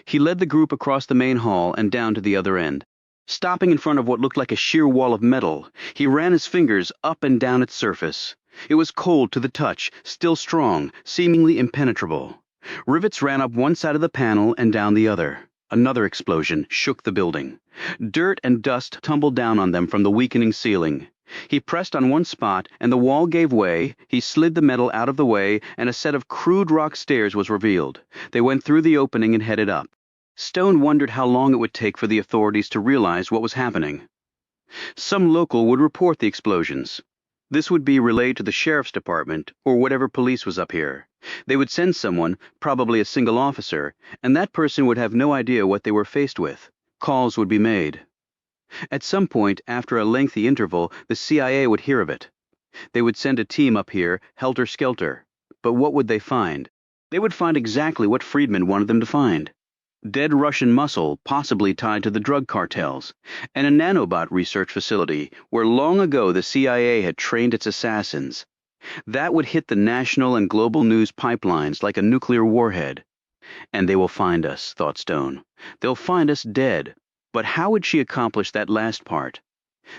He led the group across the main hall and down to the other end. Stopping in front of what looked like a sheer wall of metal, he ran his fingers up and down its surface. It was cold to the touch, still strong, seemingly impenetrable. Rivets ran up one side of the panel and down the other. Another explosion shook the building. Dirt and dust tumbled down on them from the weakening ceiling. He pressed on one spot, and the wall gave way. He slid the metal out of the way, and a set of crude rock stairs was revealed. They went through the opening and headed up. Stone wondered how long it would take for the authorities to realize what was happening. Some local would report the explosions. This would be relayed to the sheriff's department or whatever police was up here. They would send someone, probably a single officer, and that person would have no idea what they were faced with. Calls would be made. At some point, after a lengthy interval, the CIA would hear of it. They would send a team up here, helter-skelter. But what would they find? They would find exactly what Friedman wanted them to find. Dead Russian muscle, possibly tied to the drug cartels, and a nanobot research facility where long ago the CIA had trained its assassins. That would hit the national and global news pipelines like a nuclear warhead. And they will find us, thought Stone. They'll find us dead. But how would she accomplish that last part?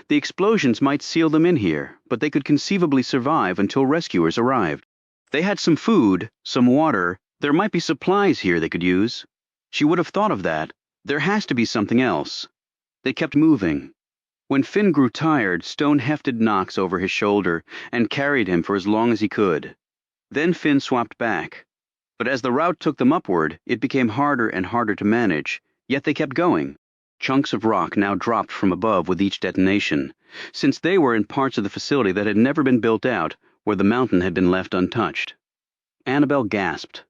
The explosions might seal them in here, but they could conceivably survive until rescuers arrived. They had some food, some water, There might be supplies here they could use. She would have thought of that. There has to be something else. They kept moving. When Finn grew tired, Stone hefted Knox over his shoulder and carried him for as long as he could. Then Finn swapped back. But as the route took them upward, it became harder and harder to manage, yet they kept going. Chunks of rock now dropped from above with each detonation, since they were in parts of the facility that had never been built out, where the mountain had been left untouched. Annabelle gasped.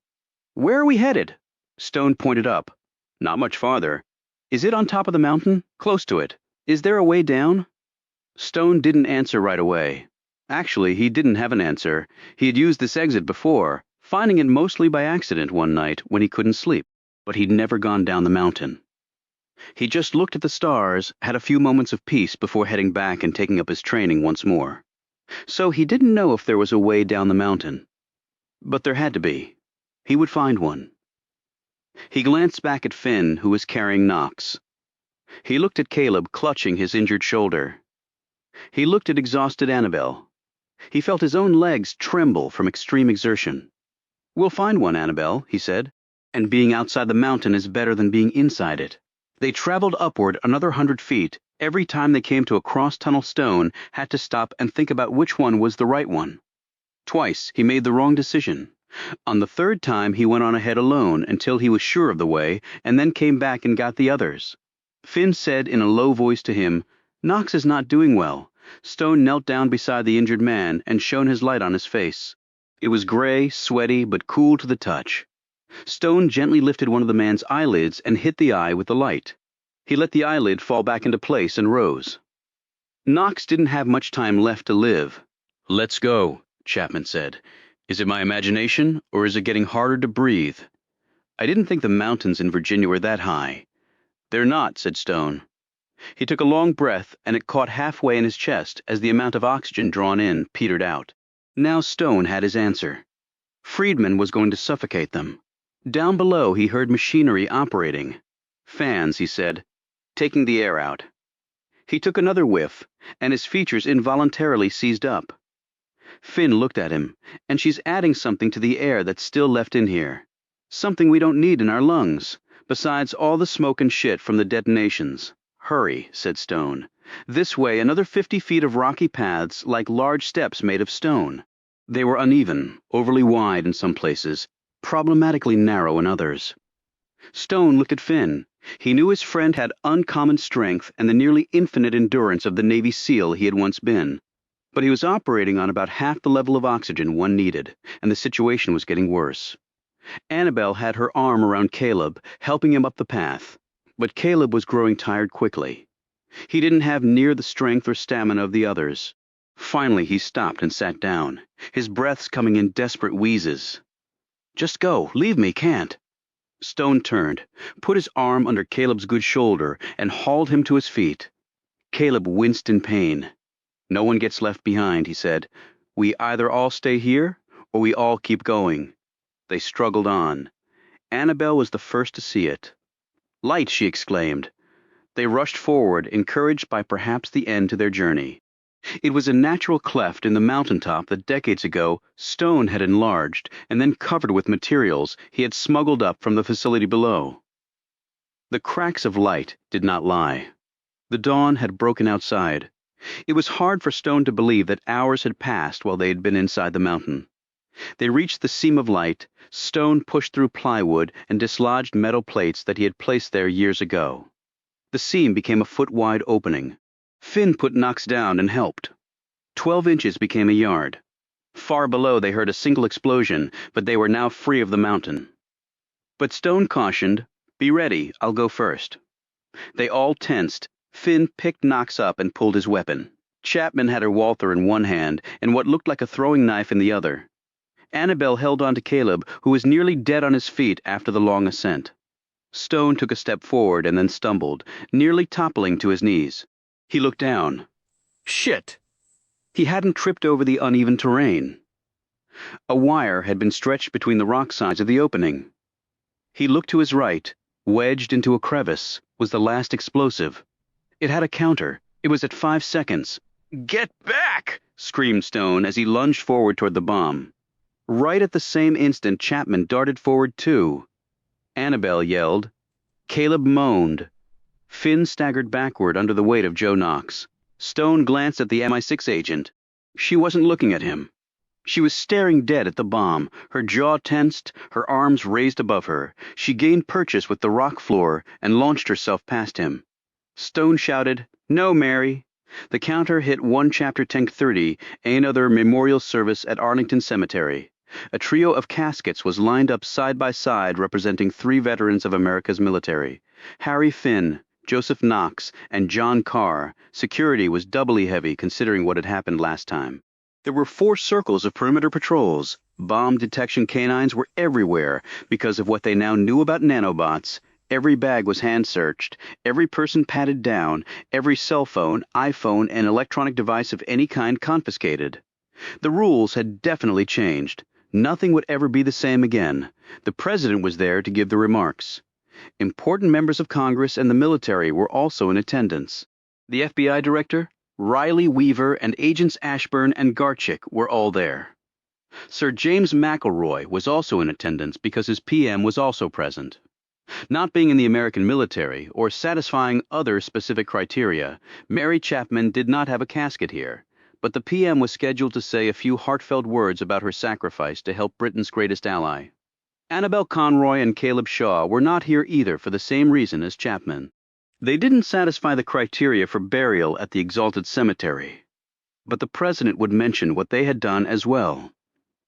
"Where are we headed?" Stone pointed up. "Not much farther. Is it on top of the mountain? Close to it. Is there a way down?" Stone didn't answer right away. Actually, he didn't have an answer. He had used this exit before, finding it mostly by accident one night when he couldn't sleep, but he'd never gone down the mountain. He just looked at the stars, had a few moments of peace before heading back and taking up his training once more. So he didn't know if there was a way down the mountain. But there had to be. He would find one. He glanced back at Finn, who was carrying Knox. He looked at Caleb clutching his injured shoulder. He looked at exhausted Annabelle. He felt his own legs tremble from extreme exertion. "We'll find one, Annabelle," he said. "And being outside the mountain is better than being inside it." They traveled upward another 100 feet. Every time they came to a cross-tunnel, Stone had to stop and think about which one was the right one. Twice he made the wrong decision. On the third time he went on ahead alone until he was sure of the way, and then came back and got the others. Finn said in a low voice to him, "Knox is not doing well." Stone knelt down beside the injured man and shone his light on his face. It was gray, sweaty, but cool to the touch. Stone gently lifted one of the man's eyelids and hit the eye with the light. He let the eyelid fall back into place and rose. Knox didn't have much time left to live. "Let's go," Chapman said. "Is it my imagination, or is it getting harder to breathe? I didn't think the mountains in Virginia were that high." "They're not," said Stone. He took a long breath, and it caught halfway in his chest as the amount of oxygen drawn in petered out. Now Stone had his answer. Friedman was going to suffocate them. Down below he heard machinery operating. "Fans," he said, "taking the air out." He took another whiff, and his features involuntarily seized up. Finn looked at him, "And she's adding something to the air that's still left in here. Something we don't need in our lungs, besides all the smoke and shit from the detonations." "Hurry," said Stone. "This way another 50 feet of rocky paths like large steps made of stone." They were uneven, overly wide in some places, problematically narrow in others. Stone looked at Finn. He knew his friend had uncommon strength and the nearly infinite endurance of the Navy SEAL he had once been. But he was operating on about half the level of oxygen one needed, and the situation was getting worse. Annabelle had her arm around Caleb, helping him up the path. But Caleb was growing tired quickly. He didn't have near the strength or stamina of the others. Finally he stopped and sat down, his breaths coming in desperate wheezes. "Just go. Leave me, can't." Stone turned, put his arm under Caleb's good shoulder, and hauled him to his feet. Caleb winced in pain. "No one gets left behind," he said. "We either all stay here, or we all keep going." They struggled on. Annabelle was the first to see it. "Light!" she exclaimed. They rushed forward, encouraged by perhaps the end to their journey. It was a natural cleft in the mountaintop that decades ago Stone had enlarged and then covered with materials he had smuggled up from the facility below. The cracks of light did not lie. The dawn had broken outside. It was hard for Stone to believe that hours had passed while they had been inside the mountain. They reached the seam of light. Stone pushed through plywood and dislodged metal plates that he had placed there years ago. The seam became a foot-wide opening. Finn put Knox down and helped. 12 inches became a yard. Far below they heard a single explosion, but they were now free of the mountain. But Stone cautioned, "Be ready, I'll go first." They all tensed. Finn picked Knox up and pulled his weapon. Chapman had her Walther in one hand and what looked like a throwing knife in the other. Annabelle held on to Caleb, who was nearly dead on his feet after the long ascent. Stone took a step forward and then stumbled, nearly toppling to his knees. He looked down. Shit! He hadn't tripped over the uneven terrain. A wire had been stretched between the rock sides of the opening. He looked to his right. Wedged into a crevice was the last explosive. It had a counter. It was at 5 seconds. "Get back!" screamed Stone as he lunged forward toward the bomb. Right at the same instant, Chapman darted forward too. Annabelle yelled. Caleb moaned. Finn staggered backward under the weight of Joe Knox. Stone glanced at the MI6 agent. She wasn't looking at him. She was staring dead at the bomb, her jaw tensed, her arms raised above her. She gained purchase with the rock floor and launched herself past him. Stone shouted, "No, Mary." The counter hit 1 Chapter Tank 30, another memorial service at Arlington Cemetery. A trio of caskets was lined up side by side representing 3 veterans of America's military. Harry Finn, Joseph Knox, and John Carr. Security was doubly heavy considering what had happened last time. There were 4 circles of perimeter patrols. Bomb detection canines were everywhere because of what they now knew about nanobots. Every bag was hand-searched, every person patted down, every cell phone, iPhone, and electronic device of any kind confiscated. The rules had definitely changed. Nothing would ever be the same again. The president was there to give the remarks. Important members of Congress and the military were also in attendance. The FBI director, Riley Weaver, and agents Ashburn and Garchick were all there. Sir James McElroy was also in attendance because his PM was also present. Not being in the American military or satisfying other specific criteria, Mary Chapman did not have a casket here, but the PM was scheduled to say a few heartfelt words about her sacrifice to help Britain's greatest ally. Annabelle Conroy and Caleb Shaw were not here either for the same reason as Chapman. They didn't satisfy the criteria for burial at the Exalted Cemetery, but the president would mention what they had done as well.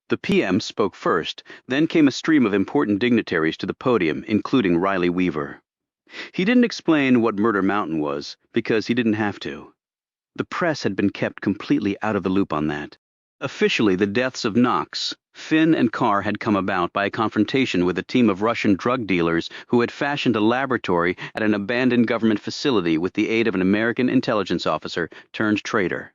The PM spoke first, then came a stream of important dignitaries to the podium, including Riley Weaver. He didn't explain what Murder Mountain was, because he didn't have to. The press had been kept completely out of the loop on that. Officially, the deaths of Knox, Finn, and Carr had come about by a confrontation with a team of Russian drug dealers who had fashioned a laboratory at an abandoned government facility with the aid of an American intelligence officer turned traitor.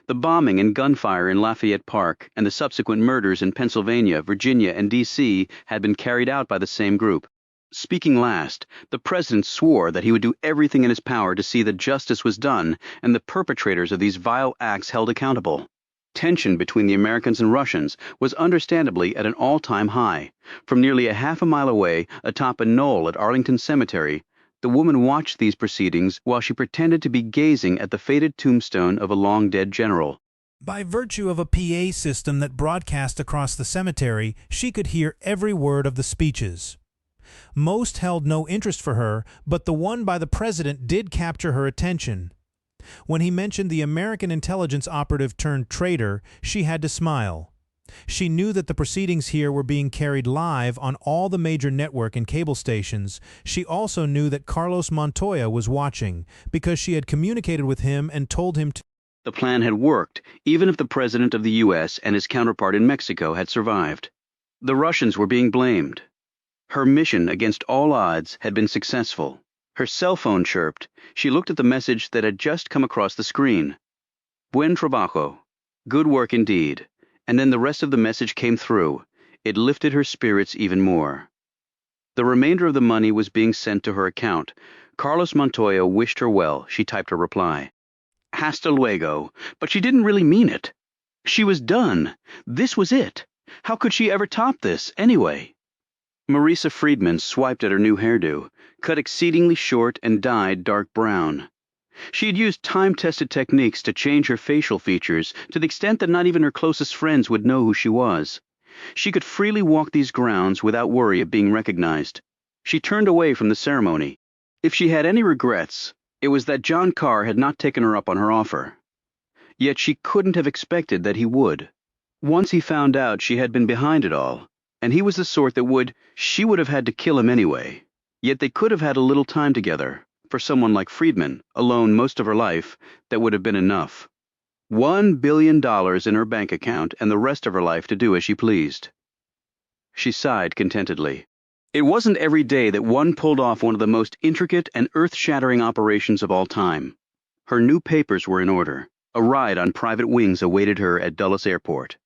The bombing and gunfire in Lafayette Park and the subsequent murders in Pennsylvania, Virginia, and D.C. had been carried out by the same group. Speaking last, the president swore that he would do everything in his power to see that justice was done and the perpetrators of these vile acts held accountable. Tension between the Americans and Russians was understandably at an all-time high. From nearly a half a mile away, atop a knoll at Arlington Cemetery, the woman watched these proceedings while she pretended to be gazing at the faded tombstone of a long-dead general. By virtue of a PA system that broadcast across the cemetery, she could hear every word of the speeches. Most held no interest for her, but the one by the president did capture her attention. When he mentioned the American intelligence operative turned traitor, she had to smile. She knew that the proceedings here were being carried live on all the major network and cable stations. She also knew that Carlos Montoya was watching, because she had communicated with him and told him to. The plan had worked, even if the president of the U.S. and his counterpart in Mexico had survived. The Russians were being blamed. Her mission, against all odds, had been successful. Her cell phone chirped. She looked at the message that had just come across the screen. Buen trabajo. Good work indeed. And then the rest of the message came through. It lifted her spirits even more. The remainder of the money was being sent to her account. Carlos Montoya wished her well. She typed her reply. Hasta luego. But she didn't really mean it. She was done. This was it. How could she ever top this, anyway? Marisa Friedman swiped at her new hairdo, cut exceedingly short and dyed dark brown. She had used time-tested techniques to change her facial features to the extent that not even her closest friends would know who she was. She could freely walk these grounds without worry of being recognized. She turned away from the ceremony. If she had any regrets, it was that John Carr had not taken her up on her offer. Yet she couldn't have expected that he would. Once he found out she had been behind it all, and he was the sort that she would have had to kill him anyway. Yet they could have had a little time together. For someone like Friedman, alone most of her life, that would have been enough. $1 billion in her bank account and the rest of her life to do as she pleased. She sighed contentedly. It wasn't every day that one pulled off one of the most intricate and earth-shattering operations of all time. Her new papers were in order. A ride on private wings awaited her at Dulles Airport.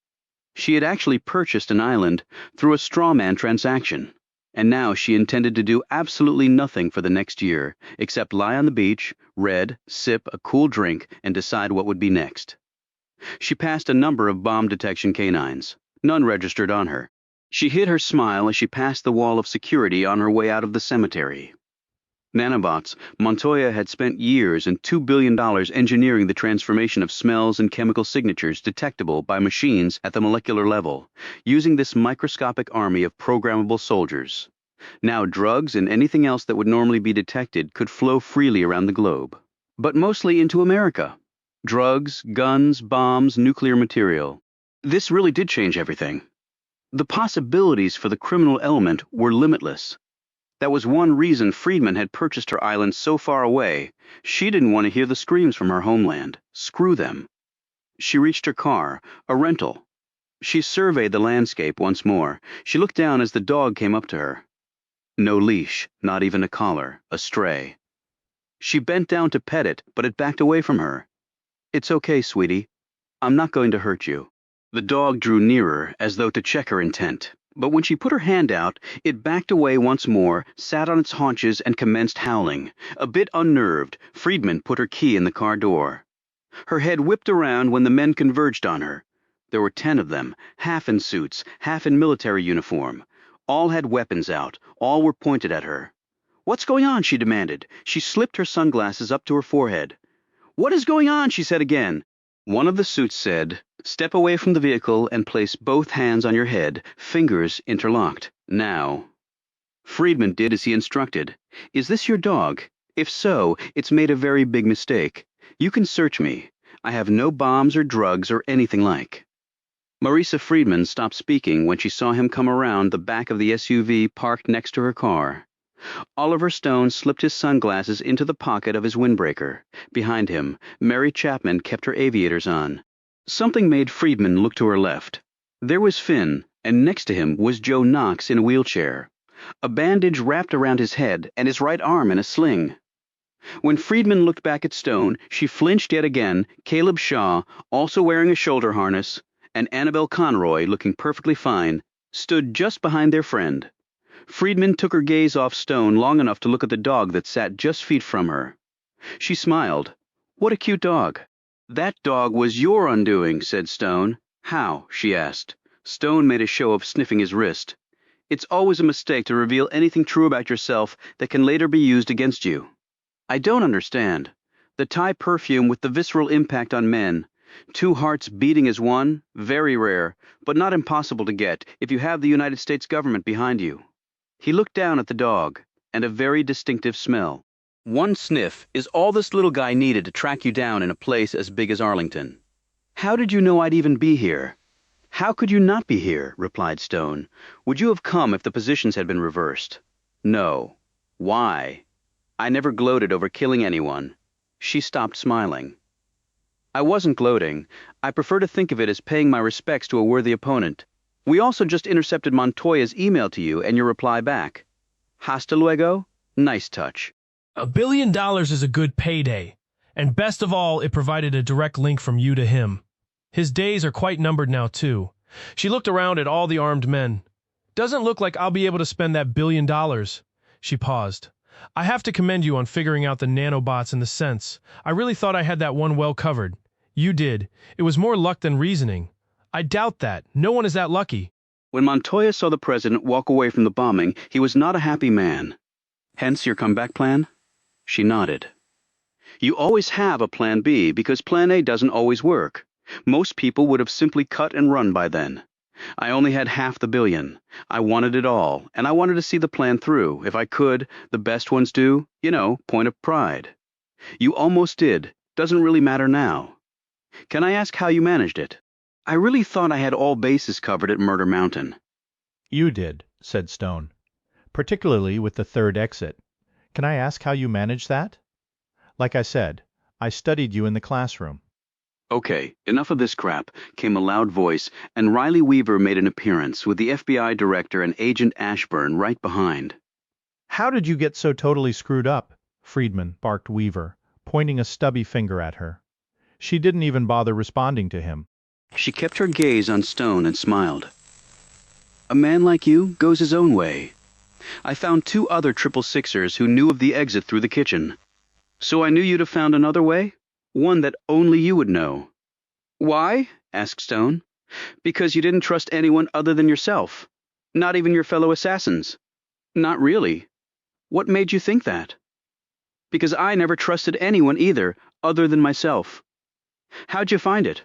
She had actually purchased an island through a strawman transaction. And now she intended to do absolutely nothing for the next year, except lie on the beach, read, sip a cool drink, and decide what would be next. She passed a number of bomb detection canines. None registered on her. She hid her smile as she passed the wall of security on her way out of the cemetery. Nanobots, Montoya had spent years and $2 billion engineering the transformation of smells and chemical signatures detectable by machines at the molecular level, using this microscopic army of programmable soldiers. Now drugs and anything else that would normally be detected could flow freely around the globe. But mostly into America. Drugs, guns, bombs, nuclear material. This really did change everything. The possibilities for the criminal element were limitless. That was one reason Friedman had purchased her island so far away. She didn't want to hear the screams from her homeland. Screw them. She reached her car, a rental. She surveyed the landscape once more. She looked down as the dog came up to her. No leash, not even a collar, a stray. She bent down to pet it, but it backed away from her. It's okay, sweetie. I'm not going to hurt you. The dog drew nearer, as though to check her intent. But when she put her hand out, it backed away once more, sat on its haunches, and commenced howling. A bit unnerved, Friedman put her key in the car door. Her head whipped around when the men converged on her. There were 10 of them, half in suits, half in military uniform. All had weapons out. All were pointed at her. "What's going on?" she demanded. She slipped her sunglasses up to her forehead. "What is going on?" she said again. One of the suits said, "Step away from the vehicle and place both hands on your head, fingers interlocked. Now." Friedman did as he instructed. "Is this your dog? If so, it's made a very big mistake. You can search me. I have no bombs or drugs or anything like." Marisa Friedman stopped speaking when she saw him come around the back of the SUV parked next to her car. Oliver Stone slipped his sunglasses into the pocket of his windbreaker. Behind him, Mary Chapman kept her aviators on. Something made Friedman look to her left. There was Finn, and next to him was Joe Knox in a wheelchair. A bandage wrapped around his head and his right arm in a sling. When Friedman looked back at Stone, she flinched yet again. Caleb Shaw, also wearing a shoulder harness, and Annabelle Conroy, looking perfectly fine, stood just behind their friend. Friedman took her gaze off Stone long enough to look at the dog that sat just feet from her. She smiled. "What a cute dog." "That dog was your undoing," said Stone. "How?" she asked. Stone made a show of sniffing his wrist. "It's always a mistake to reveal anything true about yourself that can later be used against you." "I don't understand. The Thai perfume with the visceral impact on men. 2 hearts beating as one, very rare, but not impossible to get if you have the United States government behind you." He looked down at the dog, and a very distinctive smell. "1 sniff is all this little guy needed to track you down in a place as big as Arlington." "How did you know I'd even be here?" "How could you not be here?" replied Stone. "Would you have come if the positions had been reversed?" "No." "Why?" "I never gloated over killing anyone." She stopped smiling. "I wasn't gloating. I prefer to think of it as paying my respects to a worthy opponent. We also just intercepted Montoya's email to you and your reply back. Hasta luego? Nice touch." $1 billion is a good payday. And best of all, it provided a direct link from you to him. His days are quite numbered now, too. She looked around at all the armed men. "Doesn't look like I'll be able to spend that $1 billion. She paused. "I have to commend you on figuring out the nanobots and the sense. I really thought I had that one well covered. You did. It was more luck than reasoning. I doubt that. No one is that lucky." When Montoya saw the president walk away from the bombing, he was not a happy man. "Hence your comeback plan?" She nodded. "You always have a plan B because plan A doesn't always work. Most people would have simply cut and run by then. I only had half the $1 billion. I wanted it all, and I wanted to see the plan through. If I could, the best ones do, point of pride. You almost did. Doesn't really matter now. Can I ask how you managed it? I really thought I had all bases covered at Murder Mountain." "You did," said Stone. "Particularly with the 3rd exit. Can I ask how you managed that? Like I said, I studied you in the classroom." "Okay, enough of this crap," came a loud voice, and Riley Weaver made an appearance with the FBI director and Agent Ashburn right behind. "How did you get so totally screwed up?" Friedman barked Weaver, pointing a stubby finger at her. She didn't even bother responding to him. She kept her gaze on Stone and smiled. "A man like you goes his own way. I found 2 other 666ers who knew of the exit through the kitchen. So I knew you'd have found another way? One that only you would know." "Why?" asked Stone. Because you didn't trust anyone other than yourself. Not even your fellow assassins. Not really. What made you think that? Because I never trusted anyone either, other than myself. How'd you find it?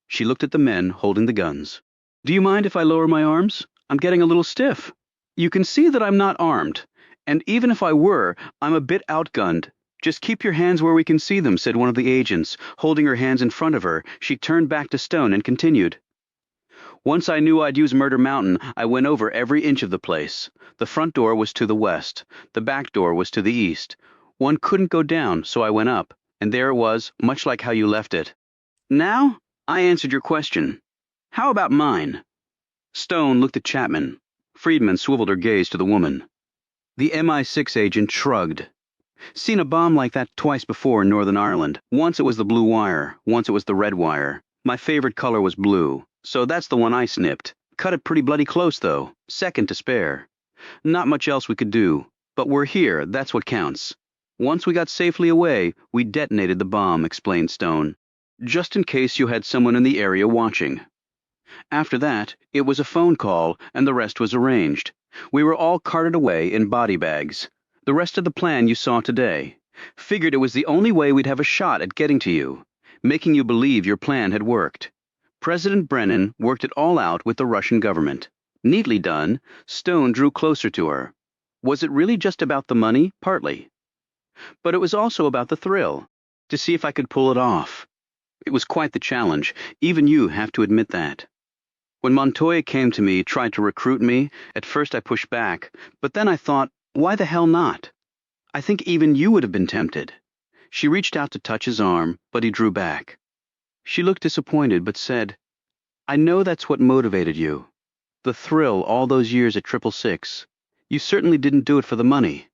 She looked at the men holding the guns. Do you mind if I lower my arms? I'm getting a little stiff. You can see that I'm not armed, and even if I were, I'm a bit outgunned. Just keep your hands where we can see them, said one of the agents. Holding her hands in front of her, she turned back to Stone and continued. Once I knew I'd use Murder Mountain, I went over every inch of the place. The front door was to the west. The back door was to the east. One couldn't go down, so I went up, and there it was, much like how you left it. Now, I answered your question. How about mine? Stone looked at Chapman. Friedman swiveled her gaze to the woman. The MI6 agent shrugged. Seen a bomb like that twice before in Northern Ireland. Once it was the blue wire, once it was the red wire. My favorite color was blue, so that's the one I snipped. Cut it pretty bloody close, though. Second to spare. Not much else we could do, but we're here, that's what counts. Once we got safely away, we detonated the bomb, explained Stone. Just in case you had someone in the area watching. After that, it was a phone call, and the rest was arranged. We were all carted away in body bags. The rest of the plan you saw today. Figured it was the only way we'd have a shot at getting to you, making you believe your plan had worked. President Brennan worked it all out with the Russian government. Neatly done, Stone drew closer to her. Was it really just about the money? Partly. But it was also about the thrill, to see if I could pull it off. It was quite the challenge, even you have to admit that. When Montoya came to me, tried to recruit me, at first I pushed back, but then I thought, why the hell not? I think even you would have been tempted. She reached out to touch his arm, but he drew back. She looked disappointed, but said, I know that's what motivated you. The thrill all those years at 666. You certainly didn't do it for the money.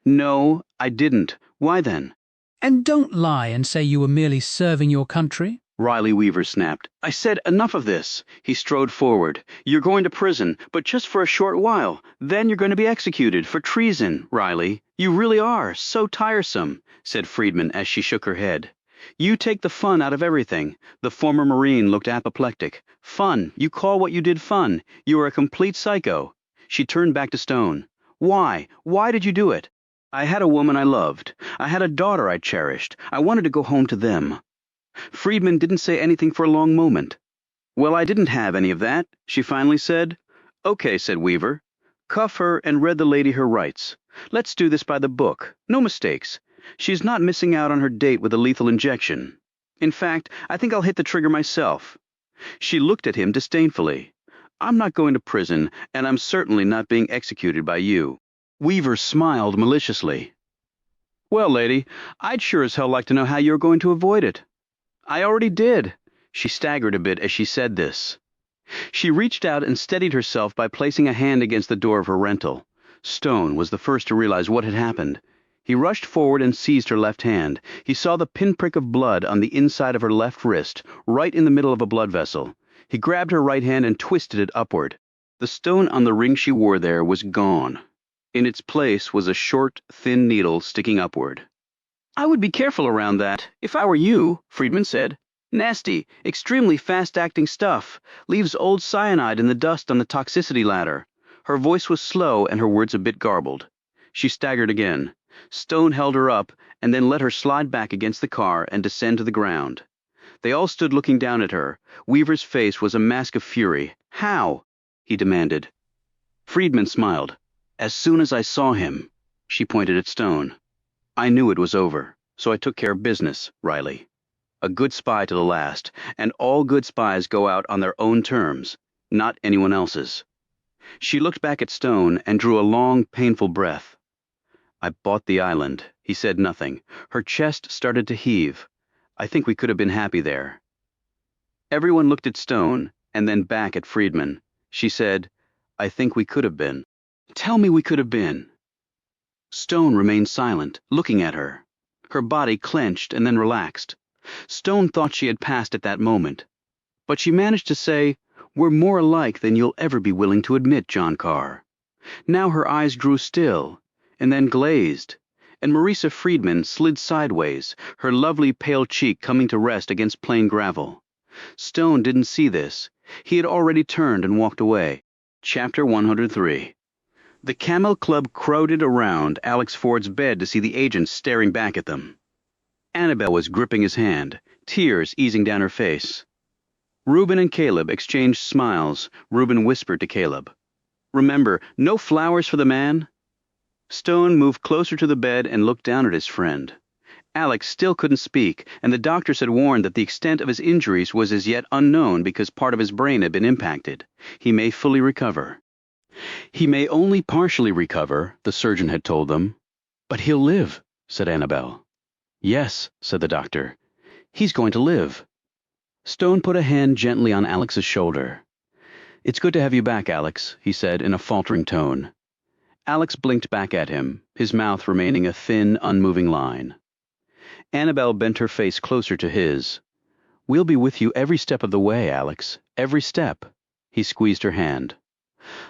No, I didn't. Why then? And don't lie and say you were merely serving your country. Riley Weaver snapped. I said enough of this. He strode forward. You're going to prison, but just for a short while. Then you're going to be executed for treason, Riley. You really are so tiresome, said Friedman as she shook her head. You take the fun out of everything. The former Marine looked apoplectic. Fun. You call what you did fun. You are a complete psycho. She turned back to Stone. Why? Why did you do it? I had a woman I loved. I had a daughter I cherished. I wanted to go home to them. Friedman didn't say anything for a long moment. Well, I didn't have any of that, she finally said. Okay, said Weaver. Cuff her and read the lady her rights. Let's do this by the book. No mistakes. She's not missing out on her date with a lethal injection. In fact, I think I'll hit the trigger myself. She looked at him disdainfully. I'm not going to prison, and I'm certainly not being executed by you. Weaver smiled maliciously. Well, lady, I'd sure as hell like to know how you're going to avoid it. I already did. She staggered a bit as she said this. She reached out and steadied herself by placing a hand against the door of her rental. Stone was the first to realize what had happened. He rushed forward and seized her left hand. He saw the pinprick of blood on the inside of her left wrist, right in the middle of a blood vessel. He grabbed her right hand and twisted it upward. The stone on the ring she wore there was gone. In its place was a short, thin needle sticking upward. I would be careful around that, if I were you, Friedman said. Nasty, extremely fast-acting stuff. Leaves old cyanide in the dust on the toxicity ladder. Her voice was slow and her words a bit garbled. She staggered again. Stone held her up and then let her slide back against the car and descend to the ground. They all stood looking down at her. Weaver's face was a mask of fury. How? He demanded. Friedman smiled. As soon as I saw him, she pointed at Stone. I knew it was over, so I took care of business, Riley. A good spy to the last, and all good spies go out on their own terms, not anyone else's. She looked back at Stone and drew a long, painful breath. I bought the island. He said nothing. Her chest started to heave. I think we could have been happy there. Everyone looked at Stone, and then back at Friedman. She said, I think we could have been. Tell me we could have been. Stone remained silent, looking at her. Her body clenched and then relaxed. Stone thought she had passed at that moment. But she managed to say, We're more alike than you'll ever be willing to admit, John Carr. Now her eyes grew still, and then glazed, and Marisa Friedman slid sideways, her lovely pale cheek coming to rest against plain gravel. Stone didn't see this. He had already turned and walked away. Chapter 103. The Camel Club crowded around Alex Ford's bed to see the agent staring back at them. Annabelle was gripping his hand, tears easing down her face. Reuben and Caleb exchanged smiles. Reuben whispered to Caleb, "Remember, no flowers for the man?" Stone moved closer to the bed and looked down at his friend. Alex still couldn't speak, and the doctors had warned that the extent of his injuries was as yet unknown because part of his brain had been impacted. He may fully recover. He may only partially recover, the surgeon had told them. But he'll live, said Annabelle. Yes, said the doctor. He's going to live. Stone put a hand gently on Alex's shoulder. It's good to have you back, Alex, he said in a faltering tone. Alex blinked back at him, his mouth remaining a thin, unmoving line. Annabelle bent her face closer to his. We'll be with you every step of the way, Alex, every step. He squeezed her hand.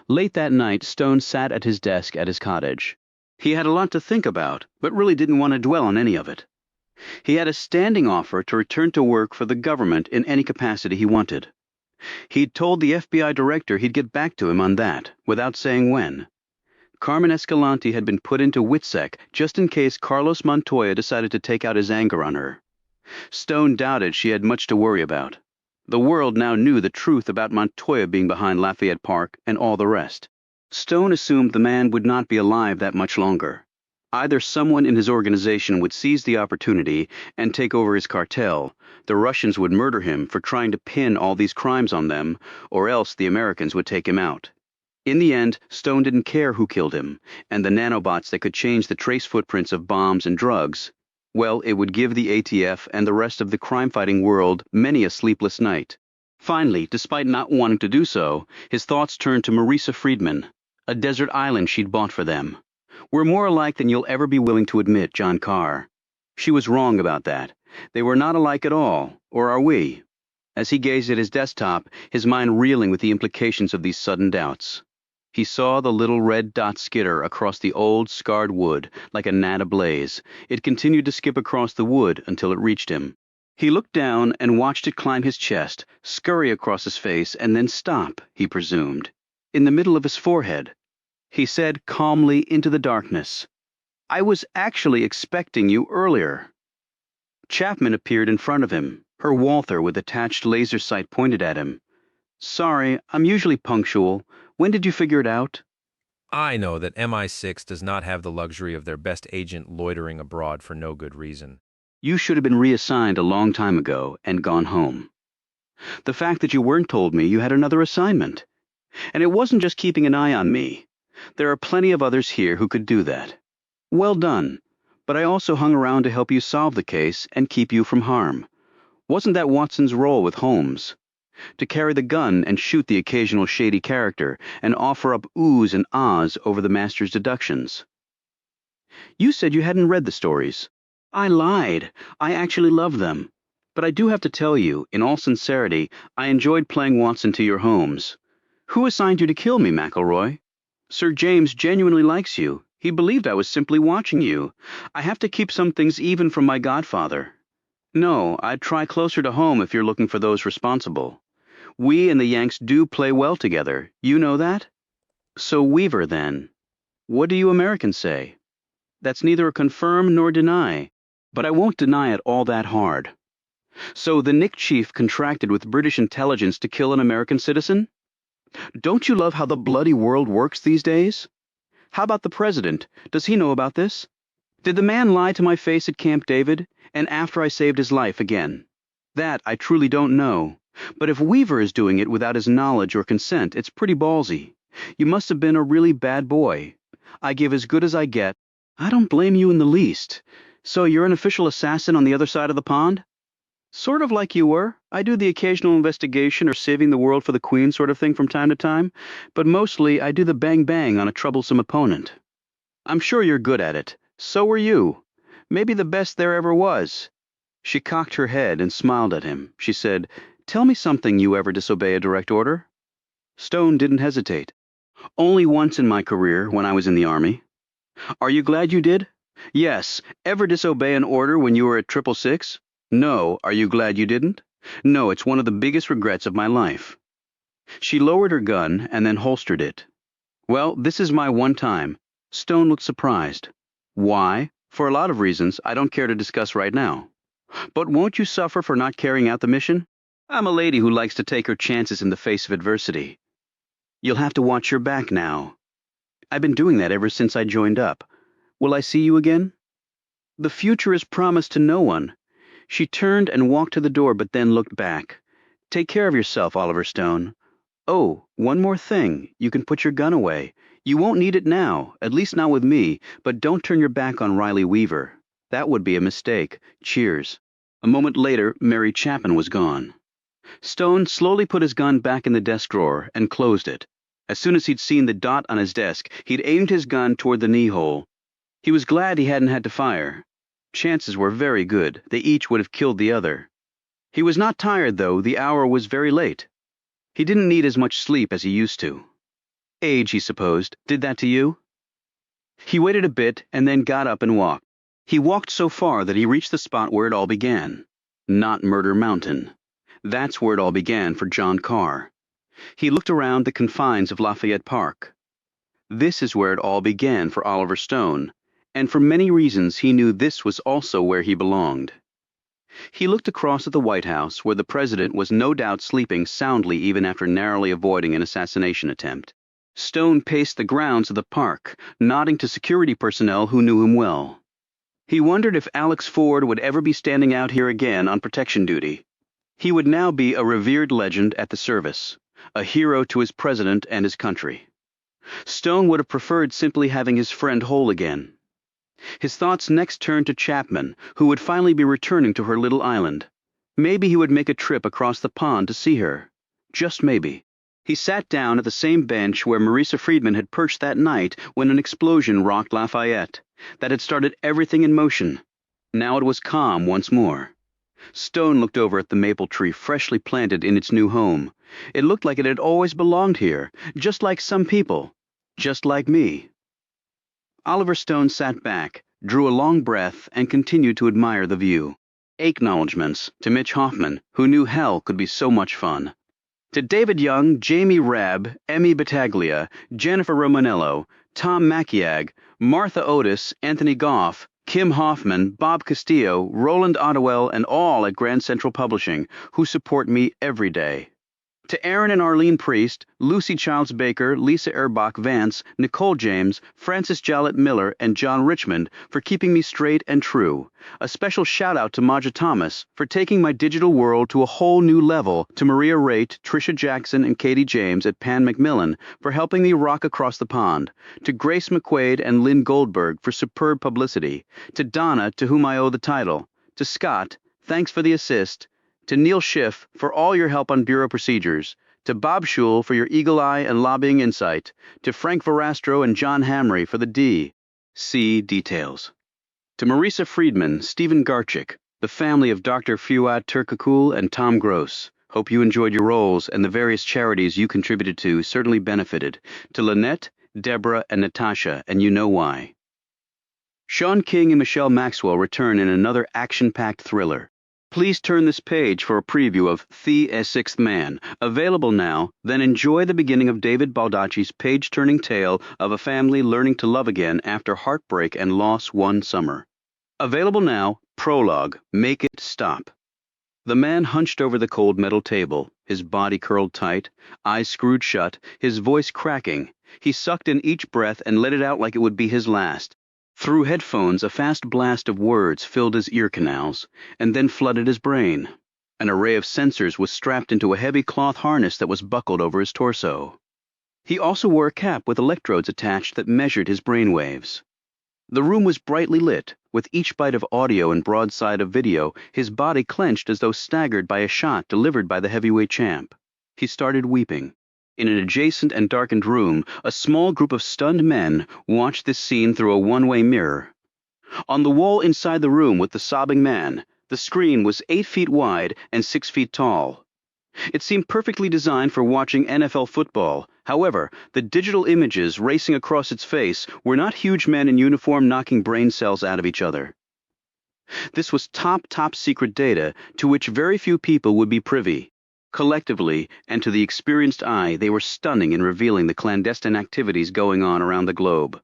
Late that night, Stone sat at his desk at his cottage. He had a lot to think about, but really didn't want to dwell on any of it. He had a standing offer to return to work for the government in any capacity he wanted. He'd told the FBI director he'd get back to him on that, without saying when. Carmen Escalante had been put into WITSEC just in case Carlos Montoya decided to take out his anger on her. Stone doubted she had much to worry about. The world now knew the truth about Montoya being behind Lafayette Park and all the rest. Stone assumed the man would not be alive that much longer. Either someone in his organization would seize the opportunity and take over his cartel, the Russians would murder him for trying to pin all these crimes on them, or else the Americans would take him out. In the end, Stone didn't care who killed him, and the nanobots that could change the trace footprints of bombs and drugs, well, it would give the ATF and the rest of the crime-fighting world many a sleepless night. Finally, despite not wanting to do so, his thoughts turned to Marisa Friedman, a desert island she'd bought for them. We're more alike than you'll ever be willing to admit, John Carr. She was wrong about that. They were not alike at all, or are we? As he gazed at his desktop, his mind reeling with the implications of these sudden doubts. He saw the little red dot skitter across the old, scarred wood like a gnat ablaze. It continued to skip across the wood until it reached him. He looked down and watched it climb his chest, scurry across his face, and then stop, he presumed, in the middle of his forehead. He said calmly into the darkness, I was actually expecting you earlier. Chapman appeared in front of him, her Walther with attached laser sight pointed at him. Sorry, I'm usually punctual. When did you figure it out? I know that MI6 does not have the luxury of their best agent loitering abroad for no good reason. You should have been reassigned a long time ago and gone home. The fact that you weren't told me you had another assignment. And it wasn't just keeping an eye on me. There are plenty of others here who could do that. Well done, but I also hung around to help you solve the case and keep you from harm. Wasn't that Watson's role with Holmes? To carry the gun and shoot the occasional shady character and offer up oohs and ahs over the master's deductions. You said you hadn't read the stories. I lied. I actually love them. But I do have to tell you, in all sincerity, I enjoyed playing Watson to your Holmes. Who assigned you to kill me, McElroy? Sir James genuinely likes you. He believed I was simply watching you. I have to keep some things even from my godfather. No, I'd try closer to home if you're looking for those responsible. We and the Yanks do play well together. You know that? So Weaver, then. What do you Americans say? That's neither a confirm nor deny, but I won't deny it all that hard. So the Nick Chief contracted with British intelligence to kill an American citizen? Don't you love how the bloody world works these days? How about the president? Does he know about this? Did the man lie to my face at Camp David, and after I saved his life again? That I truly don't know. But if Weaver is doing it without his knowledge or consent, it's pretty ballsy. You must have been a really bad boy. I give as good as I get. I don't blame you in the least. So you're an official assassin on the other side of the pond? Sort of like you were. I do the occasional investigation or saving the world for the Queen sort of thing from time to time, but mostly I do the bang-bang on a troublesome opponent. I'm sure you're good at it. So were you. Maybe the best there ever was. She cocked her head and smiled at him. She said, Tell me something you ever disobey a direct order. Stone didn't hesitate. Only once in my career, when I was in the Army. Are you glad you did? Yes. Ever disobey an order when you were at 666? No. Are you glad you didn't? No, it's one of the biggest regrets of my life. She lowered her gun and then holstered it. Well, this is my one time. Stone looked surprised. Why? For a lot of reasons I don't care to discuss right now. But won't you suffer for not carrying out the mission? I'm a lady who likes to take her chances in the face of adversity. You'll have to watch your back now. I've been doing that ever since I joined up. Will I see you again? The future is promised to no one. She turned and walked to the door but then looked back. Take care of yourself, Oliver Stone. Oh, one more thing. You can put your gun away. You won't need it now, at least not with me, but don't turn your back on Riley Weaver. That would be a mistake. Cheers. A moment later, Mary Chapman was gone. Stone slowly put his gun back in the desk drawer and closed it. As soon as he'd seen the dot on his desk, he'd aimed his gun toward the knee hole. He was glad he hadn't had to fire. Chances were very good. They each would have killed the other. He was not tired, though. The hour was very late. He didn't need as much sleep as he used to. Age, he supposed, did that to you? He waited a bit and then got up and walked. He walked so far that he reached the spot where it all began. Not Murder Mountain. That's where it all began for John Carr. He looked around the confines of Lafayette Park. This is where it all began for Oliver Stone, and for many reasons he knew this was also where he belonged. He looked across at the White House, where the president was no doubt sleeping soundly even after narrowly avoiding an assassination attempt. Stone paced the grounds of the park, nodding to security personnel who knew him well. He wondered if Alex Ford would ever be standing out here again on protection duty. He would now be a revered legend at the service, a hero to his president and his country. Stone would have preferred simply having his friend whole again. His thoughts next turned to Chapman, who would finally be returning to her little island. Maybe he would make a trip across the pond to see her. Just maybe. He sat down at the same bench where Marisa Friedman had perched that night when an explosion rocked Lafayette, that had started everything in motion. Now it was calm once more. Stone looked over at the maple tree freshly planted in its new home. It looked like it had always belonged here, just like some people, just like me. Oliver Stone sat back, drew a long breath, and continued to admire the view. Acknowledgements to Mitch Hoffman, who knew hell could be so much fun. To David Young, Jamie Rabb, Emmy Battaglia, Jennifer Romanello, Tom Maciag, Martha Otis, Anthony Goff, Kim Hoffman, Bob Castillo, Roland Ottewell, and all at Grand Central Publishing, who support me every day. To Aaron and Arlene Priest, Lucy Childs Baker, Lisa Erbach Vance, Nicole James, Francis Jallett Miller, and John Richmond for keeping me straight and true. A special shout out to Maja Thomas for taking my digital world to a whole new level, to Maria Raitt, Tricia Jackson, and Katie James at Pan Macmillan for helping me rock across the pond, to Grace McQuaid and Lynn Goldberg for superb publicity, to Donna, to whom I owe the title, to Scott, thanks for the assist, to Neil Schiff for all your help on bureau procedures, to Bob Schul for your eagle eye and lobbying insight, to Frank Verastro and John Hamry for the D. See details. To Marisa Friedman, Stephen Garchik, the family of Dr. Fuad Turkakul and Tom Gross. Hope you enjoyed your roles and the various charities you contributed to certainly benefited. To Lynette, Deborah, and Natasha, and you know why. Sean King and Michelle Maxwell return in another action-packed thriller. Please turn this page for a preview of The Sixth Man, available now, then enjoy the beginning of David Baldacci's page-turning tale of a family learning to love again after heartbreak and loss one summer. Available now, prologue, Make It Stop. The man hunched over the cold metal table, his body curled tight, eyes screwed shut, his voice cracking. He sucked in each breath and let it out like it would be his last. Through headphones, a fast blast of words filled his ear canals, and then flooded his brain. An array of sensors was strapped into a heavy cloth harness that was buckled over his torso. He also wore a cap with electrodes attached that measured his brain waves. The room was brightly lit. With each bite of audio and broadside of video, his body clenched as though staggered by a shot delivered by the heavyweight champ. He started weeping. In an adjacent and darkened room, a small group of stunned men watched this scene through a one-way mirror. On the wall inside the room with the sobbing man, the screen was 8 feet wide and 6 feet tall. It seemed perfectly designed for watching NFL football. However, the digital images racing across its face were not huge men in uniform knocking brain cells out of each other. This was top secret data to which very few people would be privy. Collectively, and to the experienced eye, they were stunning in revealing the clandestine activities going on around the globe.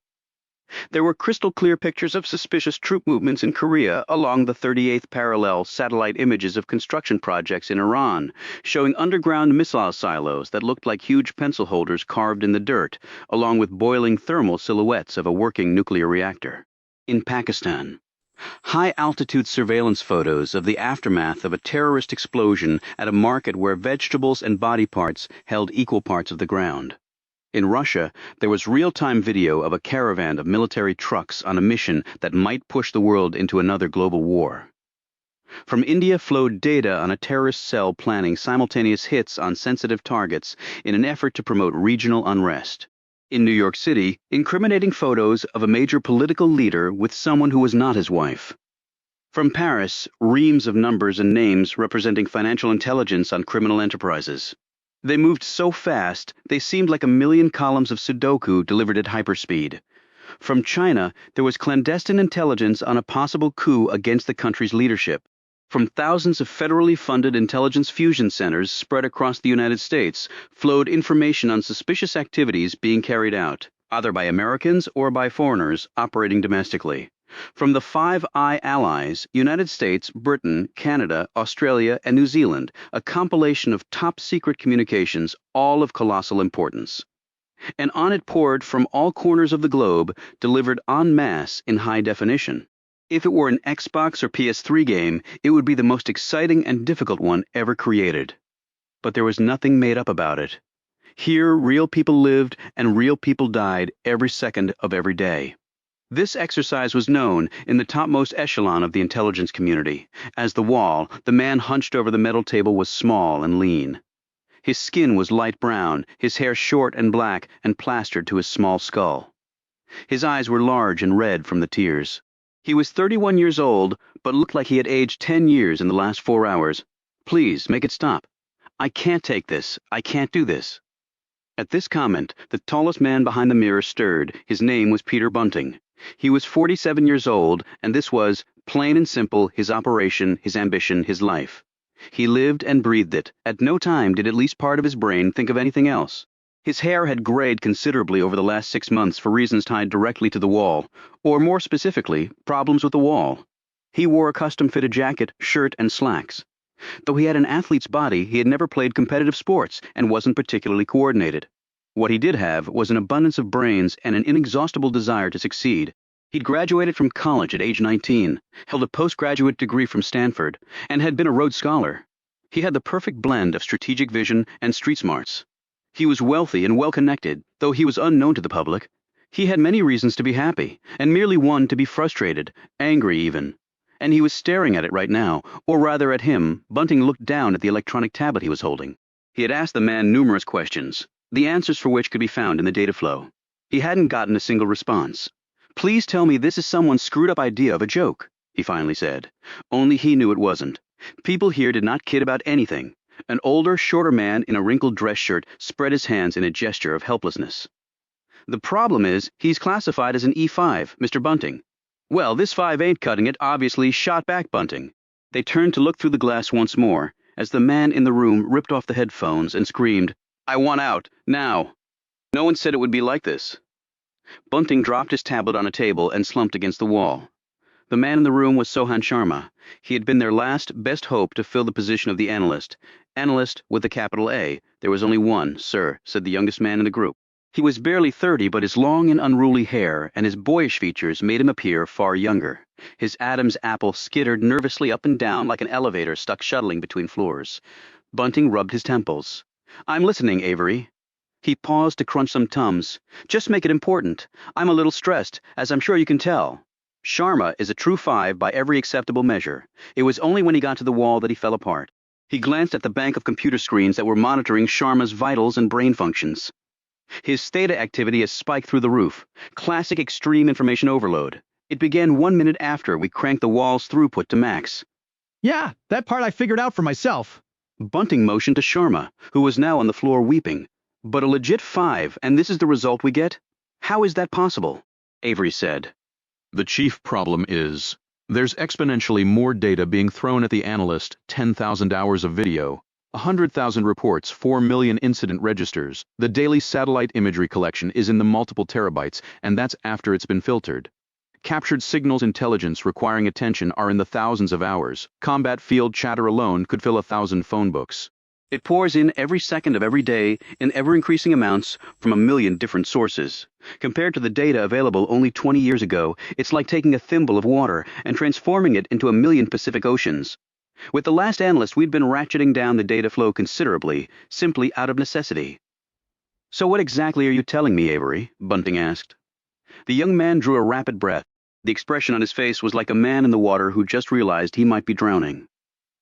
There were crystal-clear pictures of suspicious troop movements in Korea along the 38th parallel, satellite images of construction projects in Iran, showing underground missile silos that looked like huge pencil holders carved in the dirt, along with boiling thermal silhouettes of a working nuclear reactor. In Pakistan, high-altitude surveillance photos of the aftermath of a terrorist explosion at a market where vegetables and body parts held equal parts of the ground. In Russia, there was real-time video of a caravan of military trucks on a mission that might push the world into another global war. From India flowed data on a terrorist cell planning simultaneous hits on sensitive targets in an effort to promote regional unrest. In New York City, incriminating photos of a major political leader with someone who was not his wife. From Paris, reams of numbers and names representing financial intelligence on criminal enterprises. They moved so fast, they seemed like a million columns of Sudoku delivered at hyperspeed. From China, there was clandestine intelligence on a possible coup against the country's leadership. From thousands of federally funded intelligence fusion centers spread across the United States flowed information on suspicious activities being carried out, either by Americans or by foreigners operating domestically. From the Five Eye Allies, United States, Britain, Canada, Australia, and New Zealand, a compilation of top-secret communications, all of colossal importance. And on it poured from all corners of the globe, delivered en masse in high definition. If it were an Xbox or PS3 game, it would be the most exciting and difficult one ever created. But there was nothing made up about it. Here, real people lived and real people died every second of every day. This exercise was known in the topmost echelon of the intelligence community as the Wall. The man hunched over the metal table was small and lean. His skin was light brown, his hair short and black and plastered to his small skull. His eyes were large and red from the tears. He was 31 years old, but looked like he had aged 10 years in the last 4 hours. Please, make it stop. I can't take this. I can't do this. At this comment, the tallest man behind the mirror stirred. His name was Peter Bunting. He was 47 years old, and this was, plain and simple, his operation, his ambition, his life. He lived and breathed it. At no time did at least part of his brain think of anything else. His hair had grayed considerably over the last 6 months for reasons tied directly to the wall, or more specifically, problems with the wall. He wore a custom-fitted jacket, shirt, and slacks. Though he had an athlete's body, he had never played competitive sports and wasn't particularly coordinated. What he did have was an abundance of brains and an inexhaustible desire to succeed. He'd graduated from college at age 19, held a postgraduate degree from Stanford, and had been a Rhodes Scholar. He had the perfect blend of strategic vision and street smarts. He was wealthy and well-connected, though he was unknown to the public. He had many reasons to be happy, and merely one to be frustrated, angry even. And he was staring at it right now, or rather at him. Bunting looked down at the electronic tablet he was holding. He had asked the man numerous questions, the answers for which could be found in the data flow. He hadn't gotten a single response. Please tell me this is someone's screwed-up idea of a joke, he finally said. Only he knew it wasn't. People here did not kid about anything. An older, shorter man in a wrinkled dress shirt spread his hands in a gesture of helplessness. The problem is, he's classified as an E5, Mr. Bunting. Well, this 5 ain't cutting it, obviously shot back Bunting. They turned to look through the glass once more, as the man in the room ripped off the headphones and screamed, I want out, now. No one said it would be like this. Bunting dropped his tablet on a table and slumped against the wall. The man in the room was Sohan Sharma. He had been their last, best hope to fill the position of the analyst. Analyst with a capital A. There was only one, sir, said the youngest man in the group. He was barely 30, but his long and unruly hair and his boyish features made him appear far younger. His Adam's apple skittered nervously up and down like an elevator stuck shuttling between floors. Bunting rubbed his temples. I'm listening, Avery. He paused to crunch some Tums. Just make it important. I'm a little stressed, as I'm sure you can tell. Sharma is a true 5 by every acceptable measure. It was only when he got to the wall that he fell apart. He glanced at the bank of computer screens that were monitoring Sharma's vitals and brain functions. His theta activity has spiked through the roof. Classic extreme information overload. It began 1 minute after we cranked the wall's throughput to max. Yeah, that part I figured out for myself. Bunting motioned to Sharma, who was now on the floor weeping. But a legit 5, and this is the result we get? How is that possible? Avery said. The chief problem is There's exponentially more data being thrown at the analyst, 10,000 hours of video, 100,000 reports, 4 million incident registers. The daily satellite imagery collection is in the multiple terabytes, and that's after it's been filtered. Captured signals intelligence requiring attention are in the thousands of hours. Combat field chatter alone could fill 1,000 phone books. It pours in every second of every day in ever-increasing amounts from a million different sources. Compared to the data available only 20 years ago, it's like taking a thimble of water and transforming it into a million Pacific Oceans. With the last analyst, we'd been ratcheting down the data flow considerably, simply out of necessity. "So what exactly are you telling me, Avery?" Bunting asked. The young man drew a rapid breath. The expression on his face was like a man in the water who just realized he might be drowning.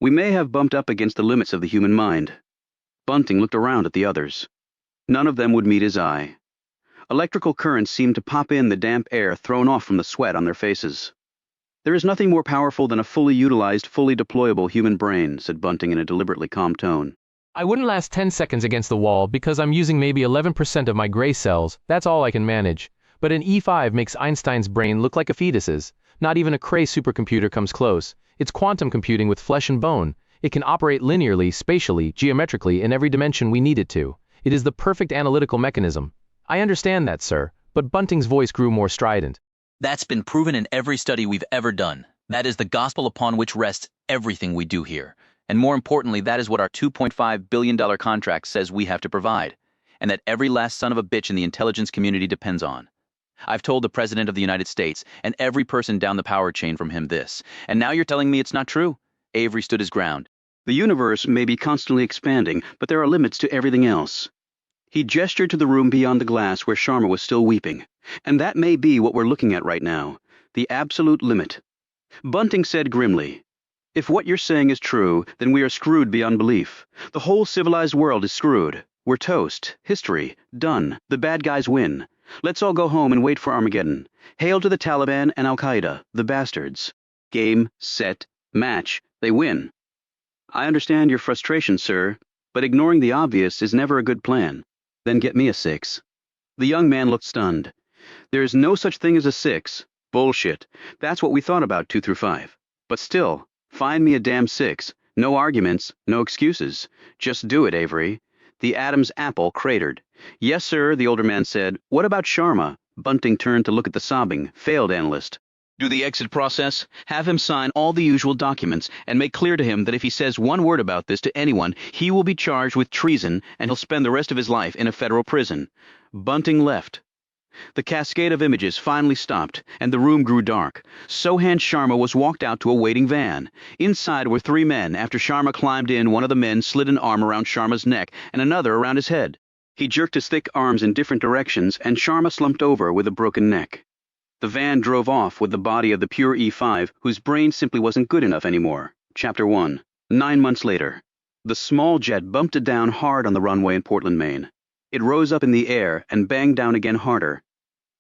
"We may have bumped up against the limits of the human mind." Bunting looked around at the others. None of them would meet his eye. Electrical currents seemed to pop in the damp air thrown off from the sweat on their faces. "There is nothing more powerful than a fully utilized, fully deployable human brain," said Bunting in a deliberately calm tone. I wouldn't last 10 seconds against the wall because I'm using maybe 11% of my gray cells. That's all I can manage. But an E5 makes Einstein's brain look like a fetus's. Not even a Cray supercomputer comes close. It's quantum computing with flesh and bone. It can operate linearly, spatially, geometrically in every dimension we need it to. It is the perfect analytical mechanism. I understand that, sir, but Bunting's voice grew more strident. That's been proven in every study we've ever done. That is the gospel upon which rests everything we do here. And more importantly, that is what our $2.5 billion contract says we have to provide, and that every last son of a bitch in the intelligence community depends on. I've told the President of the United States and every person down the power chain from him this, and now you're telling me it's not true? Avery stood his ground. "The universe may be constantly expanding, but there are limits to everything else." He gestured to the room beyond the glass where Sharma was still weeping. "And that may be what we're looking at right now. The absolute limit." Bunting said grimly, "If what you're saying is true, then we are screwed beyond belief. The whole civilized world is screwed. We're toast. History. Done. The bad guys win. Let's all go home and wait for Armageddon. Hail to the Taliban and Al-Qaeda, the bastards. Game, set, match. They win." "I understand your frustration, sir, but ignoring the obvious is never a good plan." "Then get me a 6. The young man looked stunned. "There is no such thing as a 6. Bullshit. That's what we thought about 2 through 5. But still, find me a damn 6. No arguments, no excuses. Just do it, Avery." The Adam's apple cratered. "Yes, sir," the older man said. "What about Sharma?" Bunting turned to look at the sobbing, failed analyst. "Do the exit process, have him sign all the usual documents, and make clear to him that if he says one word about this to anyone, he will be charged with treason and he'll spend the rest of his life in a federal prison." Bunting left. The cascade of images finally stopped, and the room grew dark. Sohan Sharma was walked out to a waiting van. Inside were 3 men. After Sharma climbed in, one of the men slid an arm around Sharma's neck and another around his head. He jerked his thick arms in different directions, and Sharma slumped over with a broken neck. The van drove off with the body of the pure E5, whose brain simply wasn't good enough anymore. Chapter 1. 9 months later. The small jet bumped it down hard on the runway in Portland, Maine. It rose up in the air and banged down again harder.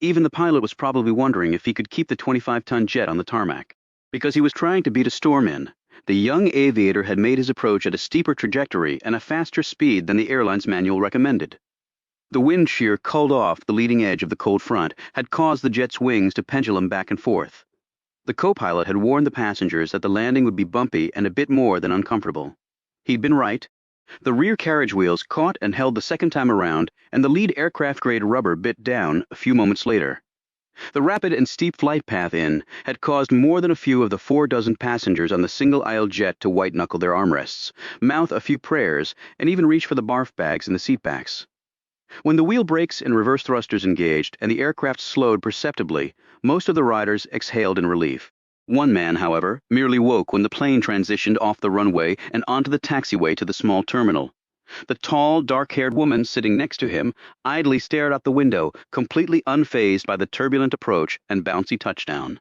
Even the pilot was probably wondering if he could keep the 25-ton jet on the tarmac. Because he was trying to beat a storm in, the young aviator had made his approach at a steeper trajectory and a faster speed than the airline's manual recommended. The wind shear culled off the leading edge of the cold front had caused the jet's wings to pendulum back and forth. The co-pilot had warned the passengers that the landing would be bumpy and a bit more than uncomfortable. He'd been right. The rear carriage wheels caught and held the second time around, and the lead aircraft-grade rubber bit down a few moments later. The rapid and steep flight path in had caused more than a few of the 4 dozen passengers on the single-aisle jet to white-knuckle their armrests, mouth a few prayers, and even reach for the barf bags in the seatbacks. When the wheel brakes and reverse thrusters engaged and the aircraft slowed perceptibly, most of the riders exhaled in relief. One man, however, merely woke when the plane transitioned off the runway and onto the taxiway to the small terminal. The tall, dark-haired woman sitting next to him idly stared out the window, completely unfazed by the turbulent approach and bouncy touchdown.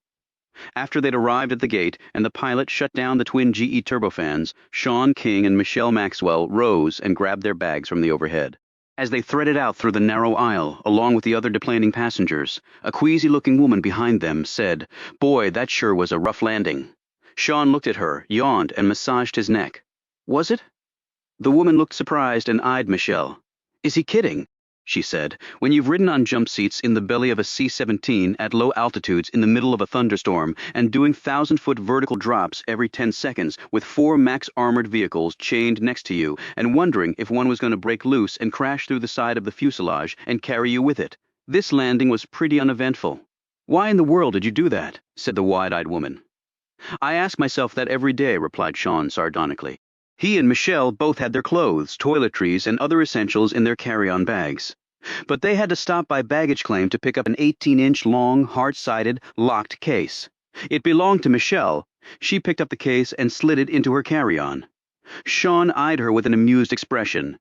After they'd arrived at the gate and the pilot shut down the twin GE turbofans, Sean King and Michelle Maxwell rose and grabbed their bags from the overhead. As they threaded out through the narrow aisle, along with the other deplaning passengers, a queasy-looking woman behind them said, "Boy, that sure was a rough landing." Sean looked at her, yawned, and massaged his neck. "Was it?" The woman looked surprised and eyed Michelle. "Is he kidding?" she said, when you've ridden on jump seats in the belly of a C-17 at low altitudes in the middle of a thunderstorm and doing 1,000-foot vertical drops every 10 seconds with 4 max armored vehicles chained next to you and wondering if one was going to break loose and crash through the side of the fuselage and carry you with it. This landing was pretty uneventful. Why in the world did you do that? Said the wide-eyed woman. I ask myself that every day, replied Sean sardonically. He and Michelle both had their clothes, toiletries, and other essentials in their carry-on bags. But they had to stop by baggage claim to pick up an 18-inch long, hard-sided, locked case. It belonged to Michelle. She picked up the case and slid it into her carry-on. Sean eyed her with an amused expression.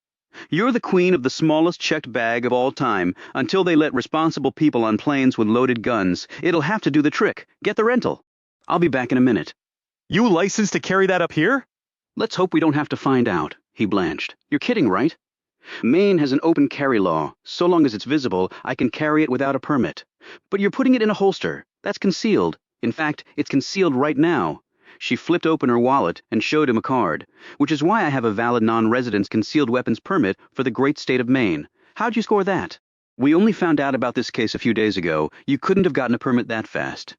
You're the queen of the smallest checked bag of all time. Until they let responsible people on planes with loaded guns, it'll have to do the trick. Get the rental. I'll be back in a minute. You licensed to carry that up here? Let's hope we don't have to find out, he blanched. You're kidding, right? Maine has an open carry law. So long as it's visible, I can carry it without a permit. But you're putting it in a holster. That's concealed. In fact, it's concealed right now. She flipped open her wallet and showed him a card, which is why I have a valid non-residence concealed weapons permit for the great state of Maine. How'd you score that? We only found out about this case a few days ago. You couldn't have gotten a permit that fast.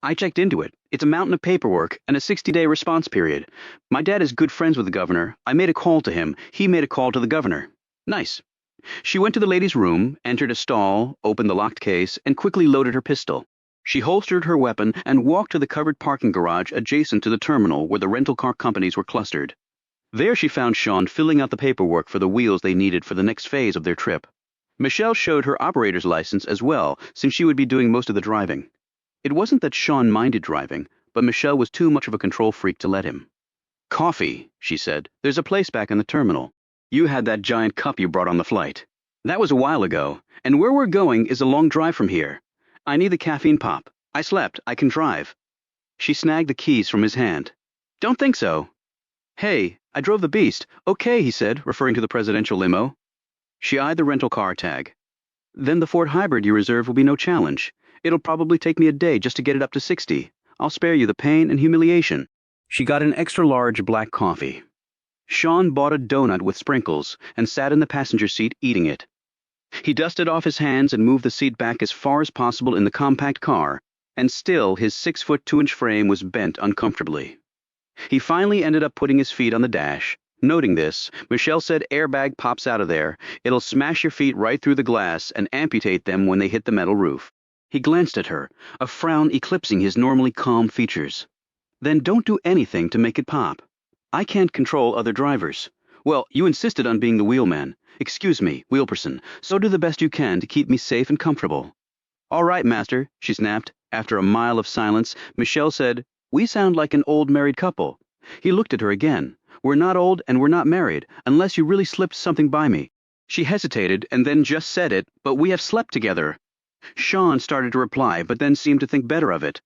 I checked into it. It's a mountain of paperwork and a 60-day response period. My dad is good friends with the governor. I made a call to him. He made a call to the governor. Nice. She went to the lady's room, entered a stall, opened the locked case, and quickly loaded her pistol. She holstered her weapon and walked to the covered parking garage adjacent to the terminal where the rental car companies were clustered. There she found Sean filling out the paperwork for the wheels they needed for the next phase of their trip. Michelle showed her operator's license as well, since she would be doing most of the driving. It wasn't that Sean minded driving, but Michelle was too much of a control freak to let him. Coffee, she said. There's a place back in the terminal. You had that giant cup you brought on the flight. That was a while ago, and where we're going is a long drive from here. I need the caffeine pop. I slept. I can drive. She snagged the keys from his hand. Don't think so. Hey, I drove the beast. Okay, he said, referring to the presidential limo. She eyed the rental car tag. Then the Ford Hybrid you reserved will be no challenge. It'll probably take me a day just to get it up to 60. I'll spare you the pain and humiliation. She got an extra-large black coffee. Sean bought a donut with sprinkles and sat in the passenger seat eating it. He dusted off his hands and moved the seat back as far as possible in the compact car, and still his 6-foot 2-inch frame was bent uncomfortably. He finally ended up putting his feet on the dash. Noting this, Michelle said, airbag pops out of there. It'll smash your feet right through the glass and amputate them when they hit the metal roof. He glanced at her, a frown eclipsing his normally calm features. Then don't do anything to make it pop. I can't control other drivers. Well, you insisted on being the wheelman. Excuse me, wheelperson, so do the best you can to keep me safe and comfortable. All right, master, she snapped. After a mile of silence, Michelle said, We sound like an old married couple. He looked at her again. We're not old and we're not married, unless you really slipped something by me. She hesitated and then just said it, but we have slept together. Sean started to reply, but then seemed to think better of it.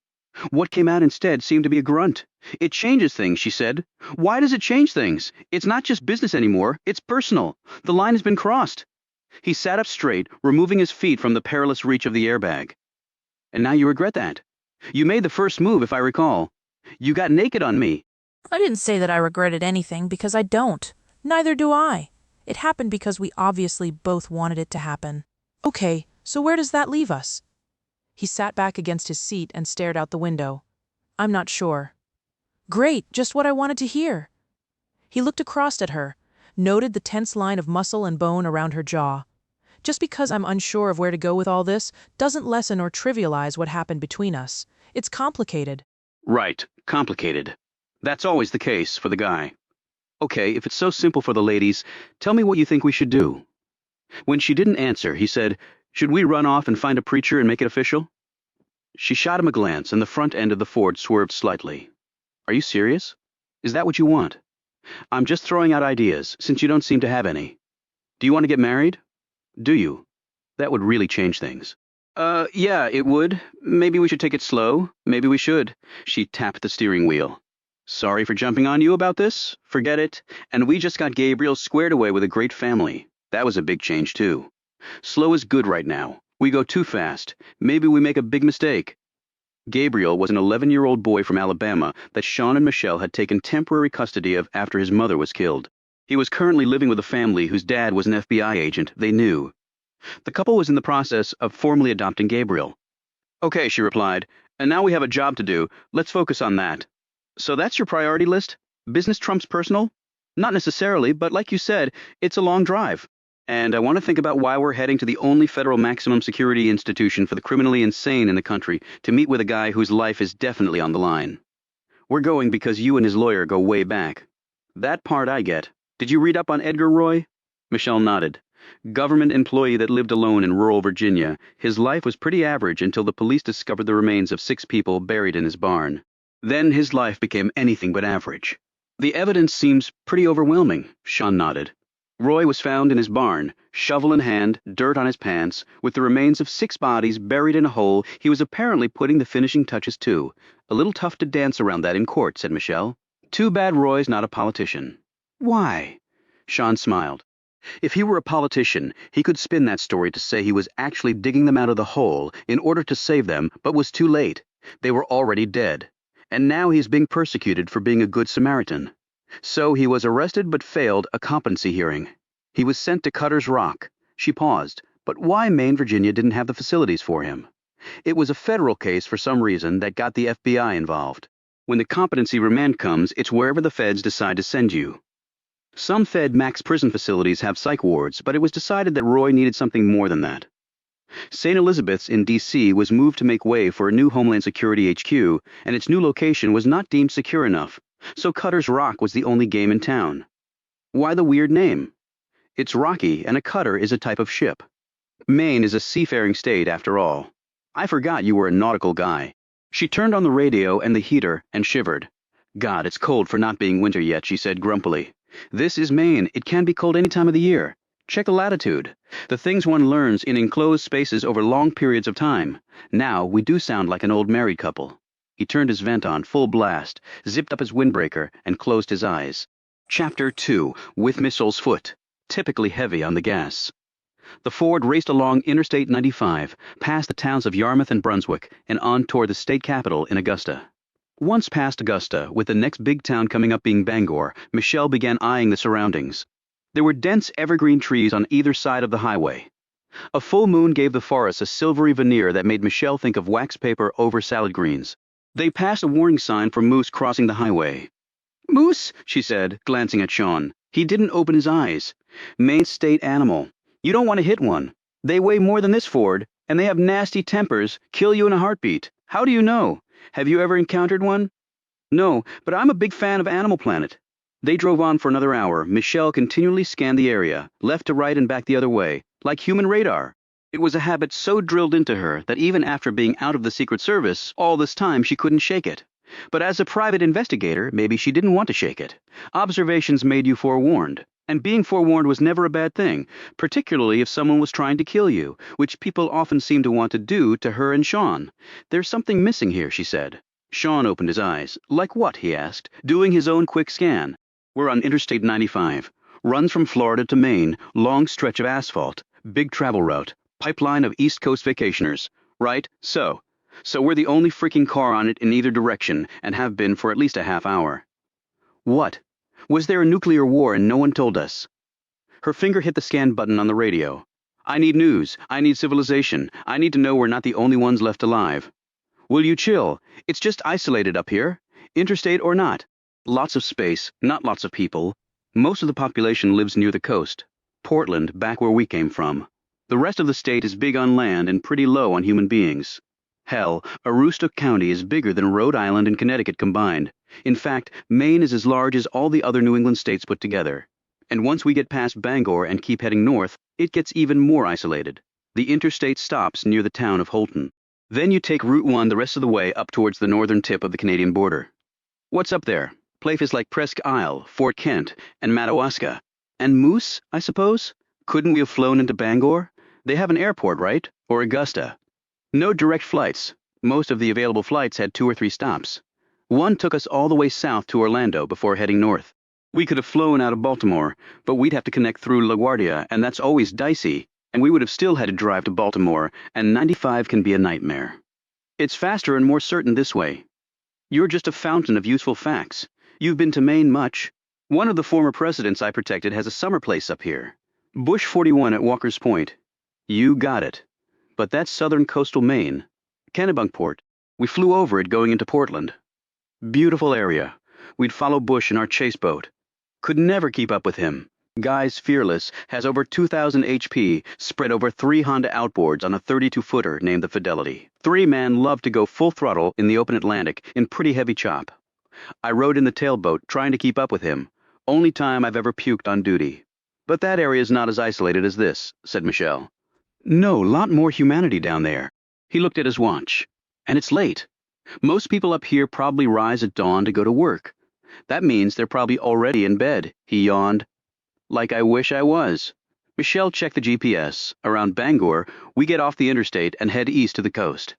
What came out instead seemed to be a grunt. It changes things, she said. Why does it change things? It's not just business anymore, it's personal. The line has been crossed. He sat up straight, removing his feet from the perilous reach of the airbag. And now you regret that. You made the first move, if I recall. You got naked on me. I didn't say that I regretted anything, because I don't. Neither do I. It happened because we obviously both wanted it to happen. Okay, so where does that leave us? He sat back against his seat and stared out the window. I'm not sure. Great, just what I wanted to hear. He looked across at her, noted the tense line of muscle and bone around her jaw. Just because I'm unsure of where to go with all this doesn't lessen or trivialize what happened between us. It's complicated. Right, complicated. That's always the case for the guy. Okay, if it's so simple for the ladies, tell me what you think we should do. When she didn't answer, he said, Should we run off and find a preacher and make it official? She shot him a glance, and the front end of the Ford swerved slightly. Are you serious? Is that what you want? I'm just throwing out ideas, since you don't seem to have any. Do you want to get married? Do you? That would really change things. Yeah, it would. Maybe we should take it slow. Maybe we should. She tapped the steering wheel. Sorry for jumping on you about this. Forget it. And we just got Gabriel squared away with a great family. That was a big change, too. Slow is good right now. We go too fast. Maybe we make a big mistake. Gabriel was an 11-year-old boy from Alabama that Sean and Michelle had taken temporary custody of after his mother was killed. He was currently living with a family whose dad was an FBI agent they knew. The couple was in the process of formally adopting Gabriel. Okay, she replied, and now we have a job to do. Let's focus on that. So that's your priority list? Business trumps personal? Not necessarily, but like you said, it's a long drive. And I want to think about why we're heading to the only federal maximum security institution for the criminally insane in the country to meet with a guy whose life is definitely on the line. We're going because you and his lawyer go way back. That part I get. Did you read up on Edgar Roy? Michelle nodded. Government employee that lived alone in rural Virginia, his life was pretty average until the police discovered the remains of 6 people buried in his barn. Then his life became anything but average. The evidence seems pretty overwhelming, Sean nodded. Roy was found in his barn, shovel in hand, dirt on his pants, with the remains of 6 bodies buried in a hole he was apparently putting the finishing touches to. A little tough to dance around that in court, said Michelle. Too bad Roy's not a politician. Why? Sean smiled. If he were a politician, he could spin that story to say he was actually digging them out of the hole in order to save them, but was too late. They were already dead. And now he's being persecuted for being a good Samaritan. So he was arrested but failed a competency hearing. He was sent to Cutter's Rock. She paused. But why Maine, Virginia didn't have the facilities for him? It was a federal case for some reason that got the FBI involved. When the competency remand comes, it's wherever the feds decide to send you. Some Fed max prison facilities have psych wards, but it was decided that Roy needed something more than that. St. Elizabeth's in D.C. was moved to make way for a new Homeland Security HQ, and its new location was not deemed secure enough, so Cutter's Rock was the only game in town. Why the weird name? It's rocky, and a cutter is a type of ship. Maine is a seafaring state, after all. I forgot you were a nautical guy. She turned on the radio and the heater and shivered. God, it's cold for not being winter yet, she said grumpily. This is Maine. It can be cold any time of the year. Check the latitude. The things one learns in enclosed spaces over long periods of time. Now we do sound like an old married couple. He turned his vent on full blast, zipped up his windbreaker, and closed his eyes. Chapter 2. With Missile's Foot. Typically heavy on the gas. The Ford raced along Interstate 95, past the towns of Yarmouth and Brunswick, and on toward the state capital in Augusta. Once past Augusta, with the next big town coming up being Bangor, Michelle began eyeing the surroundings. There were dense evergreen trees on either side of the highway. A full moon gave the forest a silvery veneer that made Michelle think of wax paper over salad greens. They passed a warning sign for moose crossing the highway. Moose, she said, glancing at Sean. He didn't open his eyes. Maine state animal. You don't want to hit one. They weigh more than this Ford, and they have nasty tempers, kill you in a heartbeat. How do you know? Have you ever encountered one? No, but I'm a big fan of Animal Planet. They drove on for another hour. Michelle continually scanned the area, left to right and back the other way, like human radar. It was a habit so drilled into her that even after being out of the Secret Service, all this time she couldn't shake it. But as a private investigator, maybe she didn't want to shake it. Observations made you forewarned. And being forewarned was never a bad thing, particularly if someone was trying to kill you, which people often seem to want to do to her and Sean. There's something missing here, she said. Sean opened his eyes. Like what, he asked, doing his own quick scan. We're on Interstate 95. Runs from Florida to Maine, long stretch of asphalt, big travel route, pipeline of East Coast vacationers. Right? So we're the only freaking car on it in either direction, and have been for at least a half hour. What? Was there a nuclear war and no one told us? Her finger hit the scan button on the radio. I need news. I need civilization. I need to know we're not the only ones left alive. Will you chill? It's just isolated up here. Interstate or not. Lots of space, not lots of people. Most of the population lives near the coast. Portland, back where we came from. The rest of the state is big on land and pretty low on human beings. Hell, Aroostook County is bigger than Rhode Island and Connecticut combined. In fact, Maine is as large as all the other New England states put together. And once we get past Bangor and keep heading north, it gets even more isolated. The interstate stops near the town of Holton. Then you take Route 1 the rest of the way up towards the northern tip of the Canadian border. What's up there? Places like Presque Isle, Fort Kent, and Madawaska. And Moose, I suppose? Couldn't we have flown into Bangor? They have an airport, right? Or Augusta? No direct flights. Most of the available flights had 2 or 3 stops. One took us all the way south to Orlando before heading north. We could have flown out of Baltimore, but we'd have to connect through LaGuardia, and that's always dicey, and we would have still had to drive to Baltimore, and 95 can be a nightmare. It's faster and more certain this way. You're just a fountain of useful facts. You've been to Maine much. One of the former presidents I protected has a summer place up here. Bush 41 at Walker's Point. You got it. But that's southern coastal Maine. Kennebunkport. We flew over it going into Portland. Beautiful area. We'd follow Bush in our chase boat. Could never keep up with him. Guy's fearless, has over 2,000 HP, spread over 3 Honda outboards on a 32-footer named the Fidelity. 3-man loved to go full throttle in the open Atlantic in pretty heavy chop. I rode in the tailboat trying to keep up with him. Only time I've ever puked on duty. But that area is not as isolated as this, said Michelle. No, lot more humanity down there. He looked at his watch. And it's late. Most people up here probably rise at dawn to go to work. That means they're probably already in bed, he yawned. Like I wish I was. Michelle checked the GPS. Around Bangor, we get off the interstate and head east to the coast.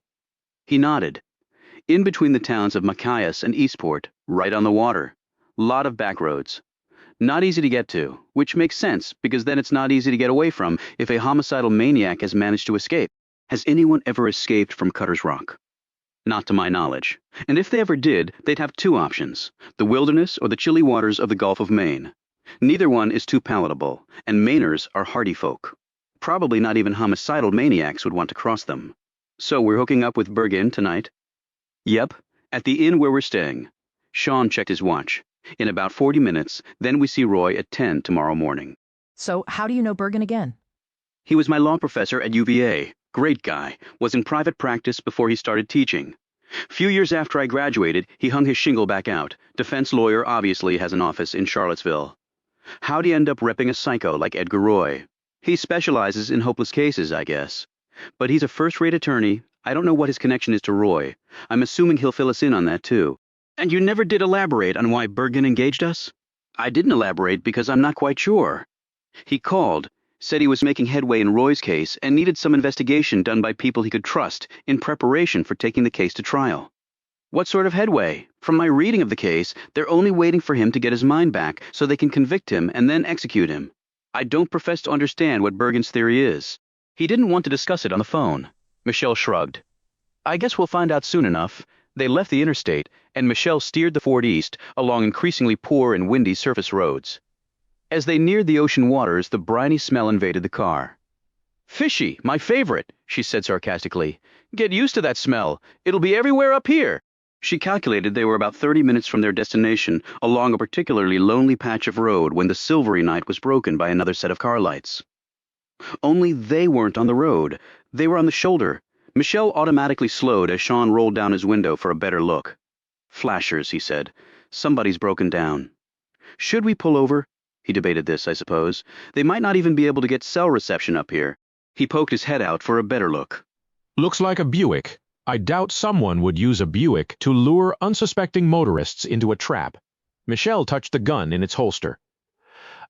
He nodded. In between the towns of Machias and Eastport, right on the water. Lot of back roads. Not easy to get to, which makes sense because then it's not easy to get away from if a homicidal maniac has managed to escape. Has anyone ever escaped from Cutter's Rock? Not to my knowledge. And if they ever did, they'd have 2 options, the wilderness or the chilly waters of the Gulf of Maine. Neither one is too palatable, and Mainers are hardy folk. Probably not even homicidal maniacs would want to cross them. So we're hooking up with Bergen tonight? Yep, at the inn where we're staying. Sean checked his watch. In about 40 minutes, then we see Roy at 10 tomorrow morning. So how do you know Bergen again? He was my law professor at UVA. Great guy. Was in private practice before he started teaching. Few years after I graduated, he hung his shingle back out. Defense lawyer obviously has an office in Charlottesville. How'd he end up repping a psycho like Edgar Roy? He specializes in hopeless cases, I guess. But he's a first-rate attorney. I don't know what his connection is to Roy. I'm assuming he'll fill us in on that, too. And you never did elaborate on why Bergen engaged us? I didn't elaborate because I'm not quite sure. He called, said he was making headway in Roy's case and needed some investigation done by people he could trust in preparation for taking the case to trial. What sort of headway? From my reading of the case, they're only waiting for him to get his mind back so they can convict him and then execute him. I don't profess to understand what Bergen's theory is. He didn't want to discuss it on the phone. Michelle shrugged. I guess we'll find out soon enough. They left the interstate, and Michelle steered the Ford east along increasingly poor and windy surface roads. As they neared the ocean waters, the briny smell invaded the car. Fishy, my favorite, she said sarcastically. Get used to that smell. It'll be everywhere up here. She calculated they were about 30 minutes from their destination, along a particularly lonely patch of road when the silvery night was broken by another set of car lights. Only they weren't on the road. They were on the shoulder. Michelle automatically slowed as Sean rolled down his window for a better look. Flashers, he said. Somebody's broken down. Should we pull over? He debated this, I suppose. They might not even be able to get cell reception up here. He poked his head out for a better look. Looks like a Buick. I doubt someone would use a Buick to lure unsuspecting motorists into a trap. Michelle touched the gun in its holster.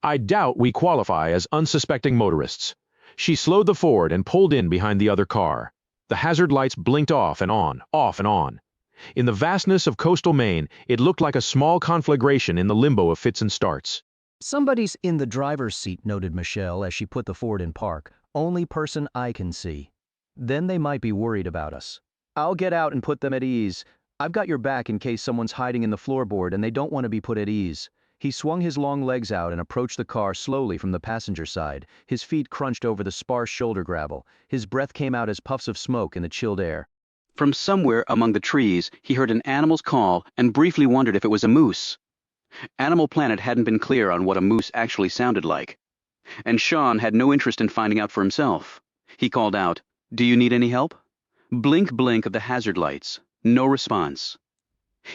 I doubt we qualify as unsuspecting motorists. She slowed the Ford and pulled in behind the other car. The hazard lights blinked off and on, off and on. In the vastness of coastal Maine, it looked like a small conflagration in the limbo of fits and starts. Somebody's in the driver's seat, noted Michelle as she put the Ford in park. Only person I can see. Then they might be worried about us. I'll get out and put them at ease. I've got your back in case someone's hiding in the floorboard and they don't want to be put at ease. He swung his long legs out and approached the car slowly from the passenger side. His feet crunched over the sparse shoulder gravel. His breath came out as puffs of smoke in the chilled air. From somewhere among the trees, he heard an animal's call and briefly wondered if it was a moose. Animal Planet hadn't been clear on what a moose actually sounded like. And Sean had no interest in finding out for himself. He called out, "Do you need any help?" Blink, blink of the hazard lights. No response.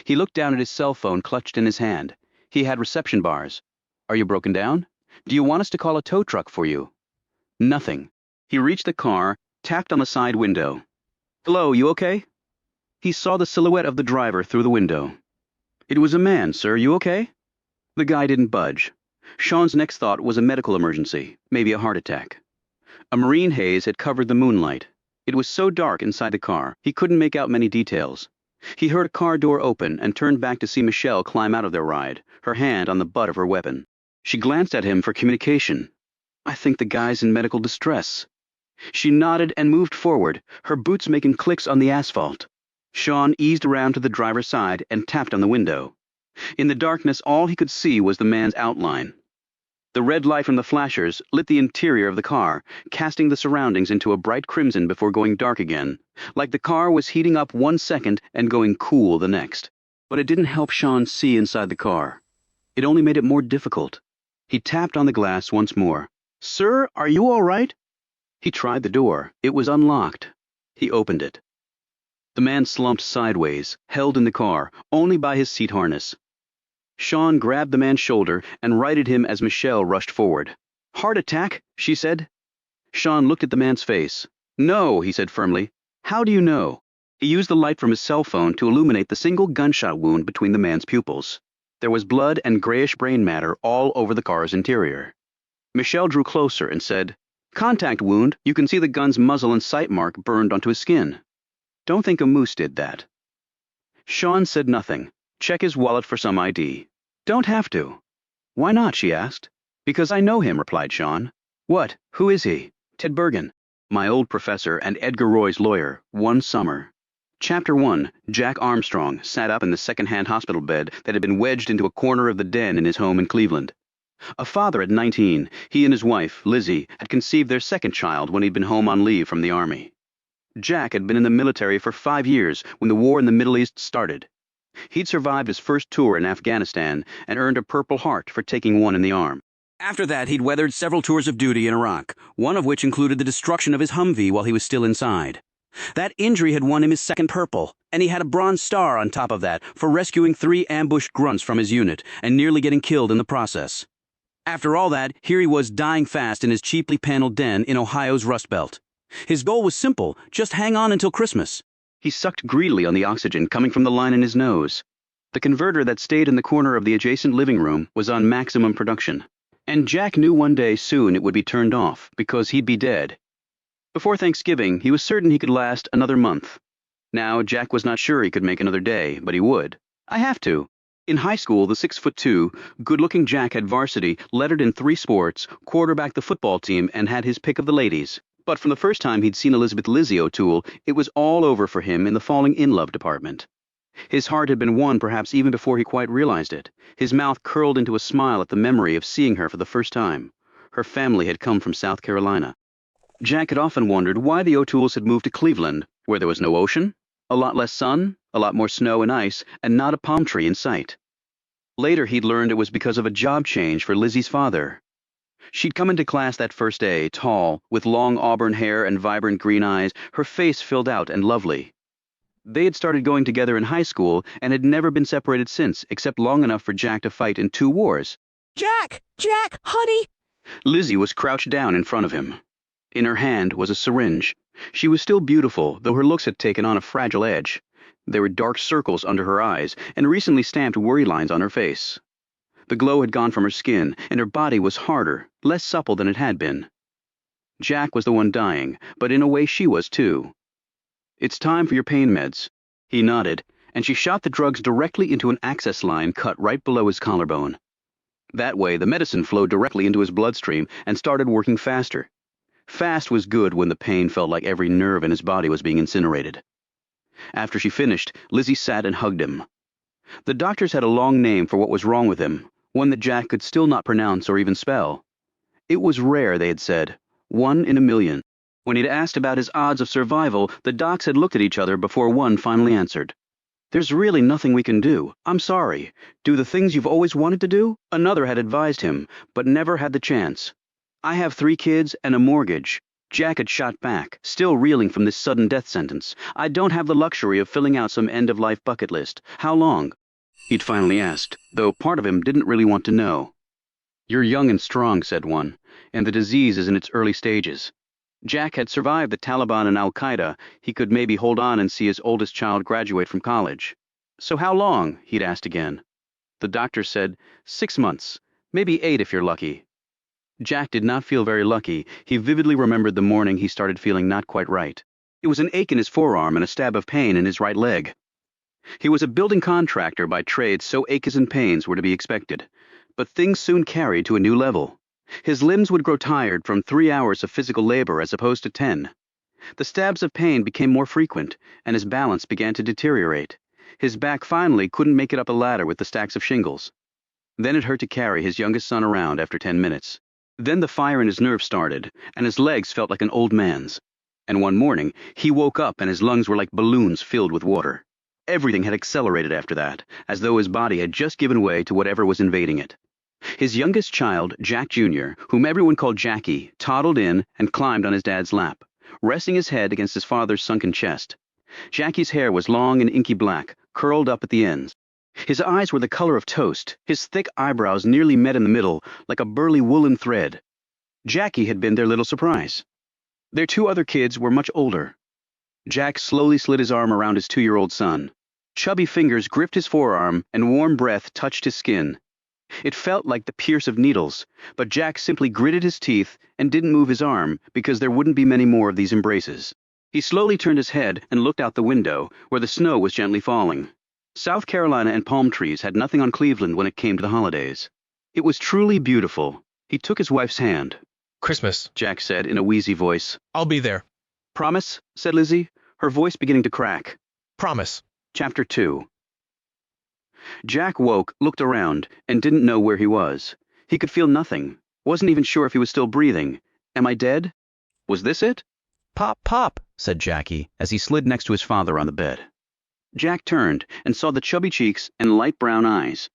He looked down at his cell phone clutched in his hand. He had reception bars. "Are you broken down? Do you want us to call a tow truck for you?" Nothing. He reached the car, tapped on the side window. "Hello, you okay?" He saw the silhouette of the driver through the window. "It was a man, sir. You okay?" The guy didn't budge. Sean's next thought was a medical emergency, maybe a heart attack. A marine haze had covered the moonlight. It was so dark inside the car, he couldn't make out many details. He heard a car door open and turned back to see Michelle climb out of their ride, her hand on the butt of her weapon. She glanced at him for communication. "I think the guy's in medical distress." She nodded and moved forward, her boots making clicks on the asphalt. Sean eased around to the driver's side and tapped on the window. In the darkness, all he could see was the man's outline. The red light from the flashers lit the interior of the car, casting the surroundings into a bright crimson before going dark again, like the car was heating up 1 second and going cool the next. But it didn't help Sean see inside the car. It only made it more difficult. He tapped on the glass once more. "Sir, are you all right?" He tried the door. It was unlocked. He opened it. The man slumped sideways, held in the car, only by his seat harness. Sean grabbed the man's shoulder and righted him as Michelle rushed forward. "Heart attack?" she said. Sean looked at the man's face. "No," he said firmly. "How do you know?" He used the light from his cell phone to illuminate the single gunshot wound between the man's pupils. There was blood and grayish brain matter all over the car's interior. Michelle drew closer and said, "Contact wound. You can see the gun's muzzle and sight mark burned onto his skin. Don't think a moose did that." Sean said nothing. Check his wallet for some ID. "Don't have to." "Why not?" she asked. "Because I know him," replied Sean. "What? Who is he?" "Ted Bergen, my old professor and Edgar Roy's lawyer, one summer." Chapter 1. Jack Armstrong sat up in the second-hand hospital bed that had been wedged into a corner of the den in his home in Cleveland. A father at 19, he and his wife, Lizzie, had conceived their second child when he'd been home on leave from the Army. Jack had been in the military for 5 years when the war in the Middle East started. He'd survived his first tour in Afghanistan and earned a Purple Heart for taking one in the arm. After that, he'd weathered several tours of duty in Iraq, one of which included the destruction of his Humvee while he was still inside. That injury had won him his second Purple, and he had a Bronze Star on top of that for rescuing 3 ambushed grunts from his unit and nearly getting killed in the process. After all that, here he was dying fast in his cheaply paneled den in Ohio's Rust Belt. His goal was simple, just hang on until Christmas. He sucked greedily on the oxygen coming from the line in his nose. The converter that stayed in the corner of the adjacent living room was on maximum production. And Jack knew one day soon it would be turned off because he'd be dead. Before Thanksgiving, he was certain he could last another month. Now, Jack was not sure he could make another day, but he would. I have to. In high school, the 6'2", good-looking Jack had varsity, lettered in 3 sports, quarterbacked the football team, and had his pick of the ladies. But from the first time he'd seen Elizabeth Lizzie O'Toole, it was all over for him in the falling in love department. His heart had been won perhaps even before he quite realized it. His mouth curled into a smile at the memory of seeing her for the first time. Her family had come from South Carolina. Jack had often wondered why the O'Tooles had moved to Cleveland, where there was no ocean, a lot less sun, a lot more snow and ice, and not a palm tree in sight. Later he'd learned it was because of a job change for Lizzie's father. She'd come into class that first day, tall, with long auburn hair and vibrant green eyes, her face filled out and lovely. They had started going together in high school and had never been separated since, except long enough for Jack to fight in 2 wars. "Jack! Jack, honey!" Lizzie was crouched down in front of him. In her hand was a syringe. She was still beautiful, though her looks had taken on a fragile edge. There were dark circles under her eyes and recently stamped worry lines on her face. The glow had gone from her skin, and her body was harder, less supple than it had been. Jack was the one dying, but in a way she was too. "It's time for your pain meds." He nodded, and she shot the drugs directly into an access line cut right below his collarbone. That way, the medicine flowed directly into his bloodstream and started working faster. Fast was good when the pain felt like every nerve in his body was being incinerated. After she finished, Lizzie sat and hugged him. The doctors had a long name for what was wrong with him, one that Jack could still not pronounce or even spell. It was rare, they had said, 1 in a million. When he'd asked about his odds of survival, the docs had looked at each other before one finally answered. "There's really nothing we can do. I'm sorry. Do the things you've always wanted to do?" Another had advised him, but never had the chance. "I have 3 kids and a mortgage." Jack had shot back, still reeling from this sudden death sentence. "I don't have the luxury of filling out some end-of-life bucket list. How long?" He'd finally asked, though part of him didn't really want to know. "You're young and strong," said one, "and the disease is in its early stages." Jack had survived the Taliban and Al-Qaeda. He could maybe hold on and see his oldest child graduate from college. "So how long?" he'd asked again. The doctor said, 6 months, maybe 8 if you're lucky. Jack did not feel very lucky. He vividly remembered the morning he started feeling not quite right. It was an ache in his forearm and a stab of pain in his right leg. He was a building contractor by trade, so aches and pains were to be expected. But things soon carried to a new level. His limbs would grow tired from 3 hours of physical labor as opposed to 10. The stabs of pain became more frequent, and his balance began to deteriorate. His back finally couldn't make it up a ladder with the stacks of shingles. Then it hurt to carry his youngest son around after 10 minutes. Then the fire in his nerves started, and his legs felt like an old man's. And one morning, he woke up and his lungs were like balloons filled with water. Everything had accelerated after that, as though his body had just given way to whatever was invading it. His youngest child, Jack Jr., whom everyone called Jackie, toddled in and climbed on his dad's lap, resting his head against his father's sunken chest. Jackie's hair was long and inky black, curled up at the ends. His eyes were the color of toast, his thick eyebrows nearly met in the middle, like a burly woolen thread. Jackie had been their little surprise. Their two other kids were much older. Jack slowly slid his arm around his 2-year-old son. Chubby fingers gripped his forearm, and warm breath touched his skin. It felt like the pierce of needles, but Jack simply gritted his teeth and didn't move his arm because there wouldn't be many more of these embraces. He slowly turned his head and looked out the window, where the snow was gently falling. South Carolina and palm trees had nothing on Cleveland when it came to the holidays. It was truly beautiful. He took his wife's hand. Christmas, Jack said in a wheezy voice. I'll be there. Promise? Said Lizzie, her voice beginning to crack. Promise. Chapter 2. Jack woke, looked around, and didn't know where he was. He could feel nothing. Wasn't even sure if he was still breathing. Am I dead? Was this it? Pop, pop, said Jackie as he slid next to his father on the bed. Jack turned and saw the chubby cheeks and light brown eyes.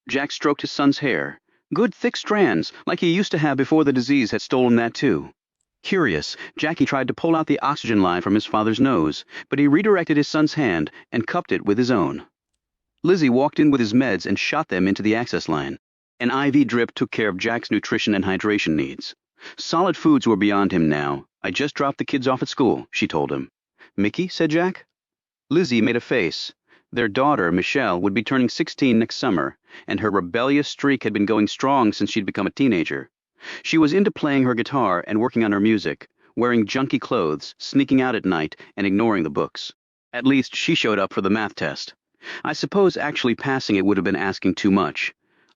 Jack stroked his son's hair. Good thick strands, like he used to have before the disease had stolen that too. Curious, Jackie tried to pull out the oxygen line from his father's nose, but he redirected his son's hand and cupped it with his own. Lizzie walked in with his meds and shot them into the access line. An IV drip took care of Jack's nutrition and hydration needs. Solid foods were beyond him now. I just dropped the kids off at school, she told him. Mickey, said Jack. Lizzie made a face. Their daughter, Michelle, would be turning 16 next summer, and her rebellious streak had been going strong since she'd become a teenager. She was into playing her guitar and working on her music, wearing junky clothes, sneaking out at night, and ignoring the books. At least she showed up for the math test. I suppose actually passing it would have been asking too much.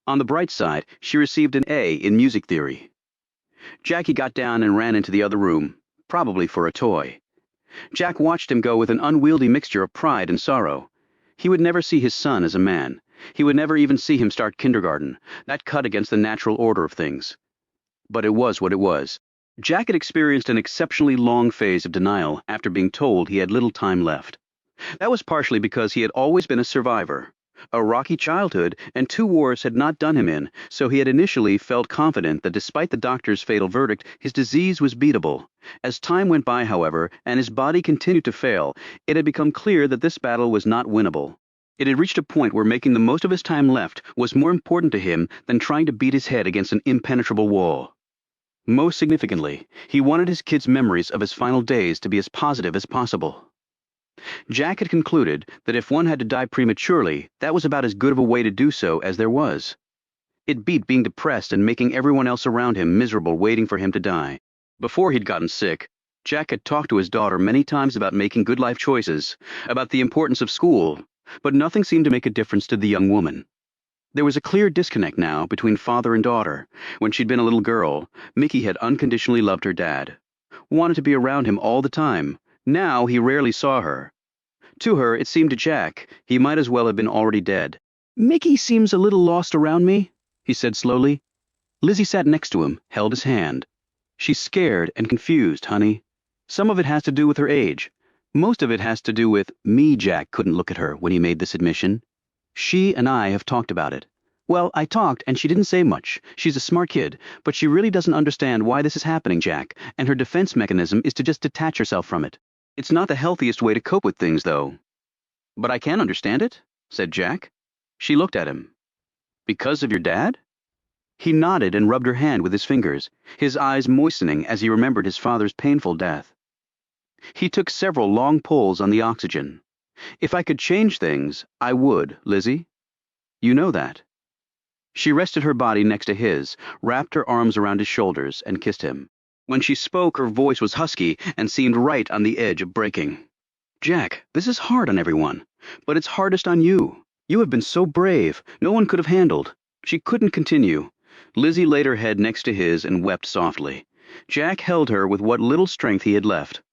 On the bright side, she received an A in music theory. Jackie got down and ran into the other room, probably for a toy. Jack watched him go with an unwieldy mixture of pride and sorrow. He would never see his son as a man. He would never even see him start kindergarten. That cut against the natural order of things. But it was what it was. Jack had experienced an exceptionally long phase of denial after being told he had little time left. That was partially because he had always been a survivor. A rocky childhood and 2 wars had not done him in, so he had initially felt confident that despite the doctor's fatal verdict, his disease was beatable. As time went by, however, and his body continued to fail, it had become clear that this battle was not winnable. It had reached a point where making the most of his time left was more important to him than trying to beat his head against an impenetrable wall. Most significantly, he wanted his kids' memories of his final days to be as positive as possible. Jack had concluded that if one had to die prematurely, that was about as good of a way to do so as there was. It beat being depressed and making everyone else around him miserable waiting for him to die. Before he'd gotten sick, Jack had talked to his daughter many times about making good life choices, about the importance of school, but nothing seemed to make a difference to the young woman. There was a clear disconnect now between father and daughter. When she'd been a little girl, Mickey had unconditionally loved her dad, wanted to be around him all the time. Now he rarely saw her. To her, it seemed to Jack, he might as well have been already dead. Mickey seems a little lost around me, he said slowly. Lizzie sat next to him, held his hand. She's scared and confused, honey. Some of it has to do with her age. Most of it has to do with me. Jack couldn't look at her when he made this admission. She and I have talked about it. Well, I talked and she didn't say much. She's a smart kid, but she really doesn't understand why this is happening, Jack, and her defense mechanism is to just detach herself from it. It's not the healthiest way to cope with things, though. But I can understand it, said Jack. She looked at him. Because of your dad? He nodded and rubbed her hand with his fingers, his eyes moistening as he remembered his father's painful death. He took several long pulls on the oxygen. If I could change things, I would, Lizzie. You know that. She rested her body next to his, wrapped her arms around his shoulders, and kissed him. When she spoke, her voice was husky and seemed right on the edge of breaking. Jack, this is hard on everyone, but it's hardest on you. You have been so brave, no one could have handled. She couldn't continue. Lizzie laid her head next to his and wept softly. Jack held her with what little strength he had left.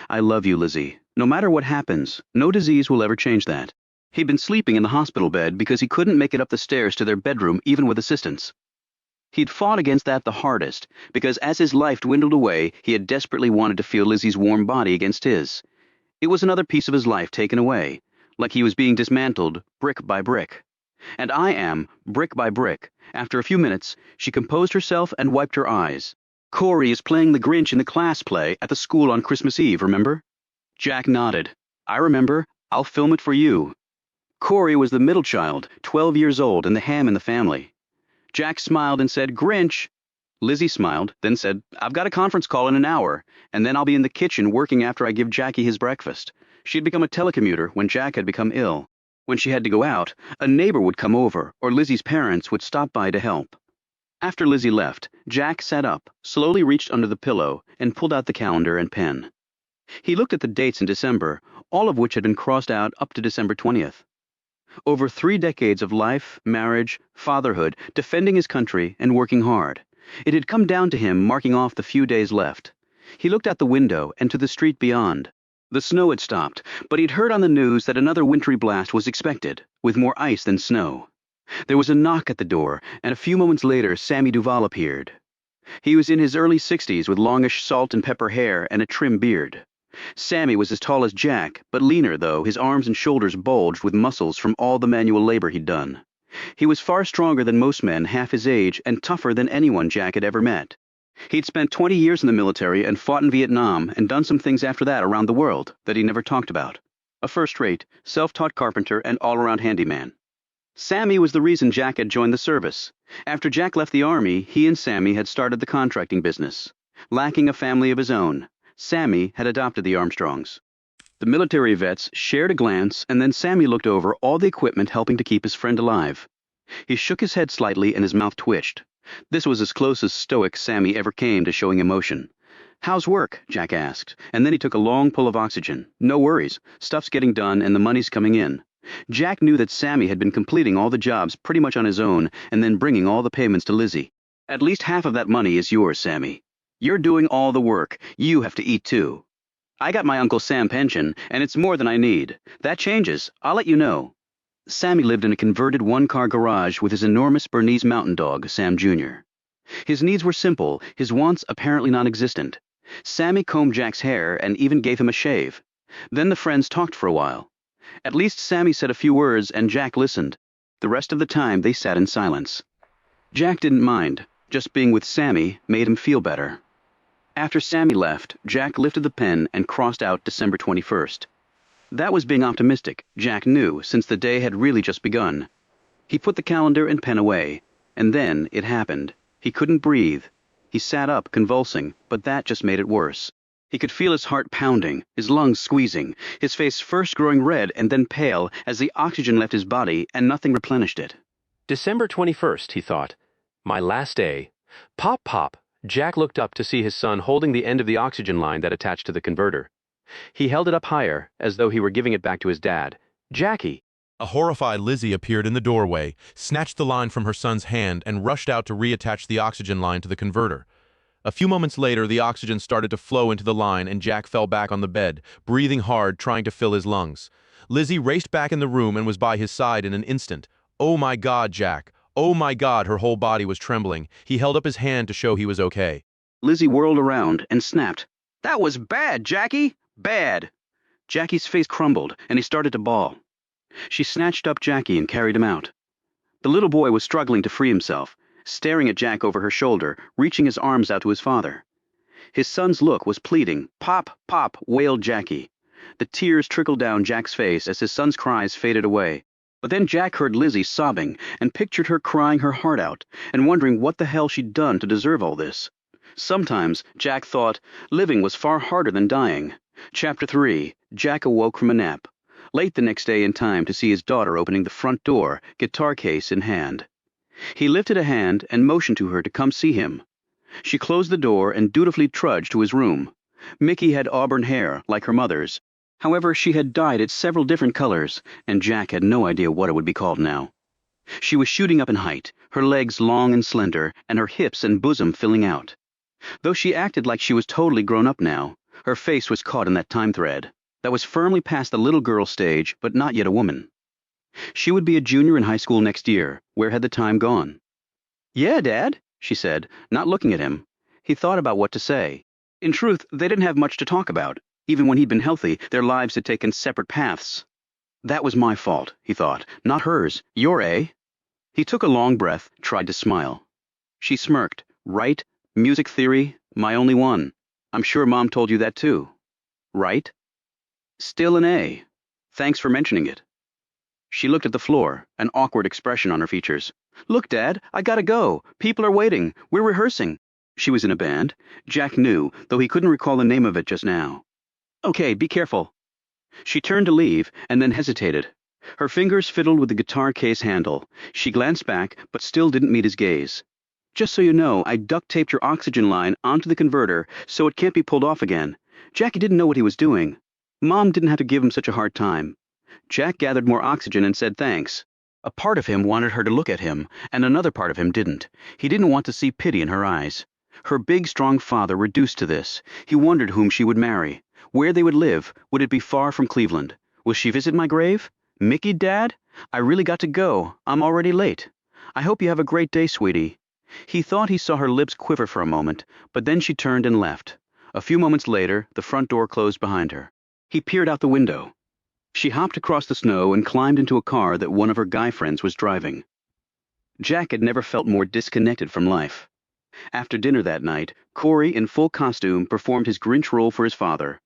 I love you, Lizzie. No matter what happens, no disease will ever change that. He'd been sleeping in the hospital bed because he couldn't make it up the stairs to their bedroom even with assistance. He'd fought against that the hardest, because as his life dwindled away, he had desperately wanted to feel Lizzie's warm body against his. It was another piece of his life taken away, like he was being dismantled brick by brick. And I am, brick by brick. After a few minutes, she composed herself and wiped her eyes. Corey is playing the Grinch in the class play at the school on Christmas Eve, remember? Jack nodded. I remember. I'll film it for you. Corey was the middle child, 12 years old, and the ham in the family. Jack smiled and said, Grinch. Lizzie smiled, then said, I've got a conference call in an hour, and then I'll be in the kitchen working after I give Jackie his breakfast. She'd become a telecommuter when Jack had become ill. When she had to go out, a neighbor would come over, or Lizzie's parents would stop by to help. After Lizzie left, Jack sat up, slowly reached under the pillow, and pulled out the calendar and pen. He looked at the dates in December, all of which had been crossed out up to December 20th. Over 3 decades of life, marriage, fatherhood, defending his country, and working hard. It had come down to him marking off the few days left. He looked out the window and to the street beyond. The snow had stopped, but he'd heard on the news that another wintry blast was expected, with more ice than snow. There was a knock at the door, and a few moments later Sammy Duval appeared. He was in his early 60s with longish salt and pepper hair and a trim beard. Sammy was as tall as Jack, but leaner though, his arms and shoulders bulged with muscles from all the manual labor he'd done. He was far stronger than most men half his age and tougher than anyone Jack had ever met. He'd spent 20 years in the military and fought in Vietnam and done some things after that around the world that he never talked about. A first-rate, self-taught carpenter and all-around handyman. Sammy was the reason Jack had joined the service. After Jack left the Army, he and Sammy had started the contracting business. Lacking a family of his own, Sammy had adopted the Armstrongs. The military vets shared a glance, and then Sammy looked over all the equipment helping to keep his friend alive. He shook his head slightly and his mouth twitched. This was as close as stoic Sammy ever came to showing emotion. How's work? Jack asked, and then he took a long pull of oxygen. No worries, stuff's getting done and the money's coming in. Jack knew that Sammy had been completing all the jobs pretty much on his own and then bringing all the payments to Lizzie. At least half of that money is yours, Sammy. You're doing all the work. You have to eat too. I got my Uncle Sam pension, and it's more than I need. That changes. I'll let you know. Sammy lived in a converted one-car garage with his enormous Bernese mountain dog, Sam Jr. His needs were simple, his wants apparently non-existent. Sammy combed Jack's hair and even gave him a shave. Then the friends talked for a while. At least Sammy said a few words and Jack listened. The rest of the time they sat in silence. Jack didn't mind. Just being with Sammy made him feel better. After Sammy left, Jack lifted the pen and crossed out December 21st. That was being optimistic, Jack knew, since the day had really just begun. He put the calendar and pen away, and then it happened. He couldn't breathe. He sat up, convulsing, but that just made it worse. He could feel his heart pounding, his lungs squeezing, his face first growing red and then pale as the oxygen left his body and nothing replenished it. December 21st, he thought. My last day. Pop, pop. Jack looked up to see his son holding the end of the oxygen line that attached to the converter. He held it up higher, as though he were giving it back to his dad. Jackie! A horrified Lizzie appeared in the doorway, snatched the line from her son's hand, and rushed out to reattach the oxygen line to the converter. A few moments later, the oxygen started to flow into the line, and Jack fell back on the bed, breathing hard, trying to fill his lungs. Lizzie raced back in the room and was by his side in an instant. Oh my God, Jack! Oh my God, her whole body was trembling. He held up his hand to show he was okay. Lizzie whirled around and snapped. That was bad, Jackie! Bad! Jackie's face crumbled, and he started to bawl. She snatched up Jackie and carried him out. The little boy was struggling to free himself, staring at Jack over her shoulder, reaching his arms out to his father. His son's look was pleading. Pop, pop, wailed Jackie. The tears trickled down Jack's face as his son's cries faded away. But then Jack heard Lizzie sobbing and pictured her crying her heart out and wondering what the hell she'd done to deserve all this. Sometimes, Jack thought, living was far harder than dying. Chapter 3. Jack awoke from a nap. Late the next day in time to see his daughter opening the front door, guitar case in hand. He lifted a hand and motioned to her to come see him. She closed the door and dutifully trudged to his room. Mickey had auburn hair, like her mother's. However, she had dyed it several different colors, and Jack had no idea what it would be called now. She was shooting up in height, her legs long and slender, and her hips and bosom filling out. Though she acted like she was totally grown up now, her face was caught in that time thread that was firmly past the little girl stage, but not yet a woman. She would be a junior in high school next year. Where had the time gone? Yeah, Dad, she said, not looking at him. He thought about what to say. In truth, they didn't have much to talk about. Even when he'd been healthy, their lives had taken separate paths. That was my fault, he thought, not hers. Your A. He took a long breath, tried to smile. She smirked. Right? Music theory? My only one. I'm sure Mom told you that too. Right? Still an A. Thanks for mentioning it. She looked at the floor, an awkward expression on her features. Look, Dad, I gotta go. People are waiting. We're rehearsing. She was in a band. Jack knew, though he couldn't recall the name of it just now. Okay, be careful. She turned to leave, and then hesitated. Her fingers fiddled with the guitar case handle. She glanced back, but still didn't meet his gaze. Just so you know, I duct-taped your oxygen line onto the converter so it can't be pulled off again. Jackie didn't know what he was doing. Mom didn't have to give him such a hard time. Jack gathered more oxygen and said thanks. A part of him wanted her to look at him, and another part of him didn't. He didn't want to see pity in her eyes. Her big, strong father reduced to this. He wondered whom she would marry. Where they would live. Would it be far from Cleveland? Will she visit my grave? Mickey, Dad? I really got to go. I'm already late. I hope you have a great day, sweetie. He thought he saw her lips quiver for a moment, but then she turned and left. A few moments later, the front door closed behind her. He peered out the window. She hopped across the snow and climbed into a car that one of her guy friends was driving. Jack had never felt more disconnected from life. After dinner that night, Corey, in full costume, performed his Grinch role for his father.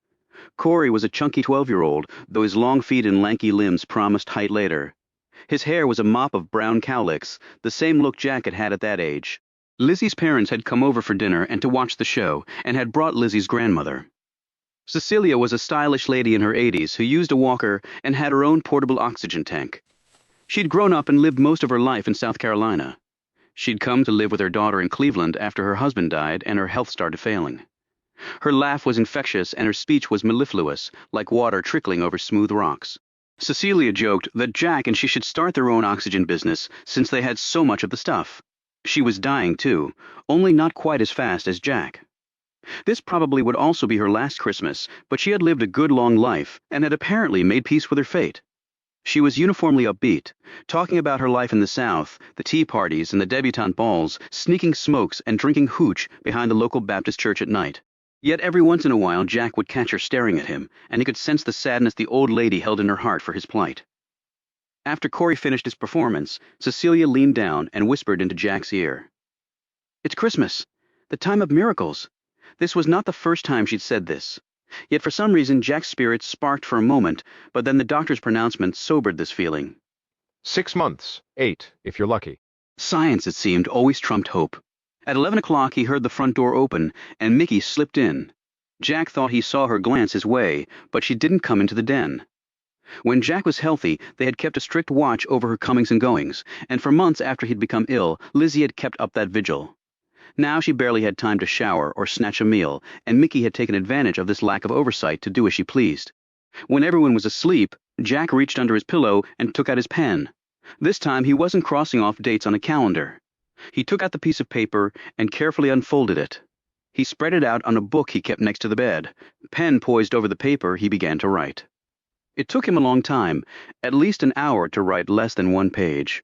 Corey was a chunky 12-year-old, though his long feet and lanky limbs promised height later. His hair was a mop of brown cowlicks, the same look Jack had had at that age. Lizzie's parents had come over for dinner and to watch the show, and had brought Lizzie's grandmother. Cecilia was a stylish lady in her 80s who used a walker and had her own portable oxygen tank. She'd grown up and lived most of her life in South Carolina. She'd come to live with her daughter in Cleveland after her husband died and her health started failing. Her laugh was infectious and her speech was mellifluous, like water trickling over smooth rocks. Cecilia joked that Jack and she should start their own oxygen business since they had so much of the stuff. She was dying too, only not quite as fast as Jack. This probably would also be her last Christmas, but she had lived a good long life and had apparently made peace with her fate. She was uniformly upbeat, talking about her life in the South, the tea parties and the debutante balls, sneaking smokes and drinking hooch behind the local Baptist church at night. Yet every once in a while Jack would catch her staring at him, and he could sense the sadness the old lady held in her heart for his plight. After Corey finished his performance, Cecilia leaned down and whispered into Jack's ear. It's Christmas, the time of miracles. This was not the first time she'd said this. Yet for some reason Jack's spirits sparked for a moment, but then the doctor's pronouncement sobered this feeling. 6 months, 8, if you're lucky. Science, it seemed, always trumped hope. At 11 o'clock he heard the front door open, and Mickey slipped in. Jack thought he saw her glance his way, but she didn't come into the den. When Jack was healthy, they had kept a strict watch over her comings and goings, and for months after he'd become ill, Lizzie had kept up that vigil. Now she barely had time to shower or snatch a meal, and Mickey had taken advantage of this lack of oversight to do as she pleased. When everyone was asleep, Jack reached under his pillow and took out his pen. This time he wasn't crossing off dates on a calendar. He took out the piece of paper and carefully unfolded it. He spread it out on a book he kept next to the bed. Pen poised over the paper, he began to write. It took him a long time, at least an hour to write less than 1 page.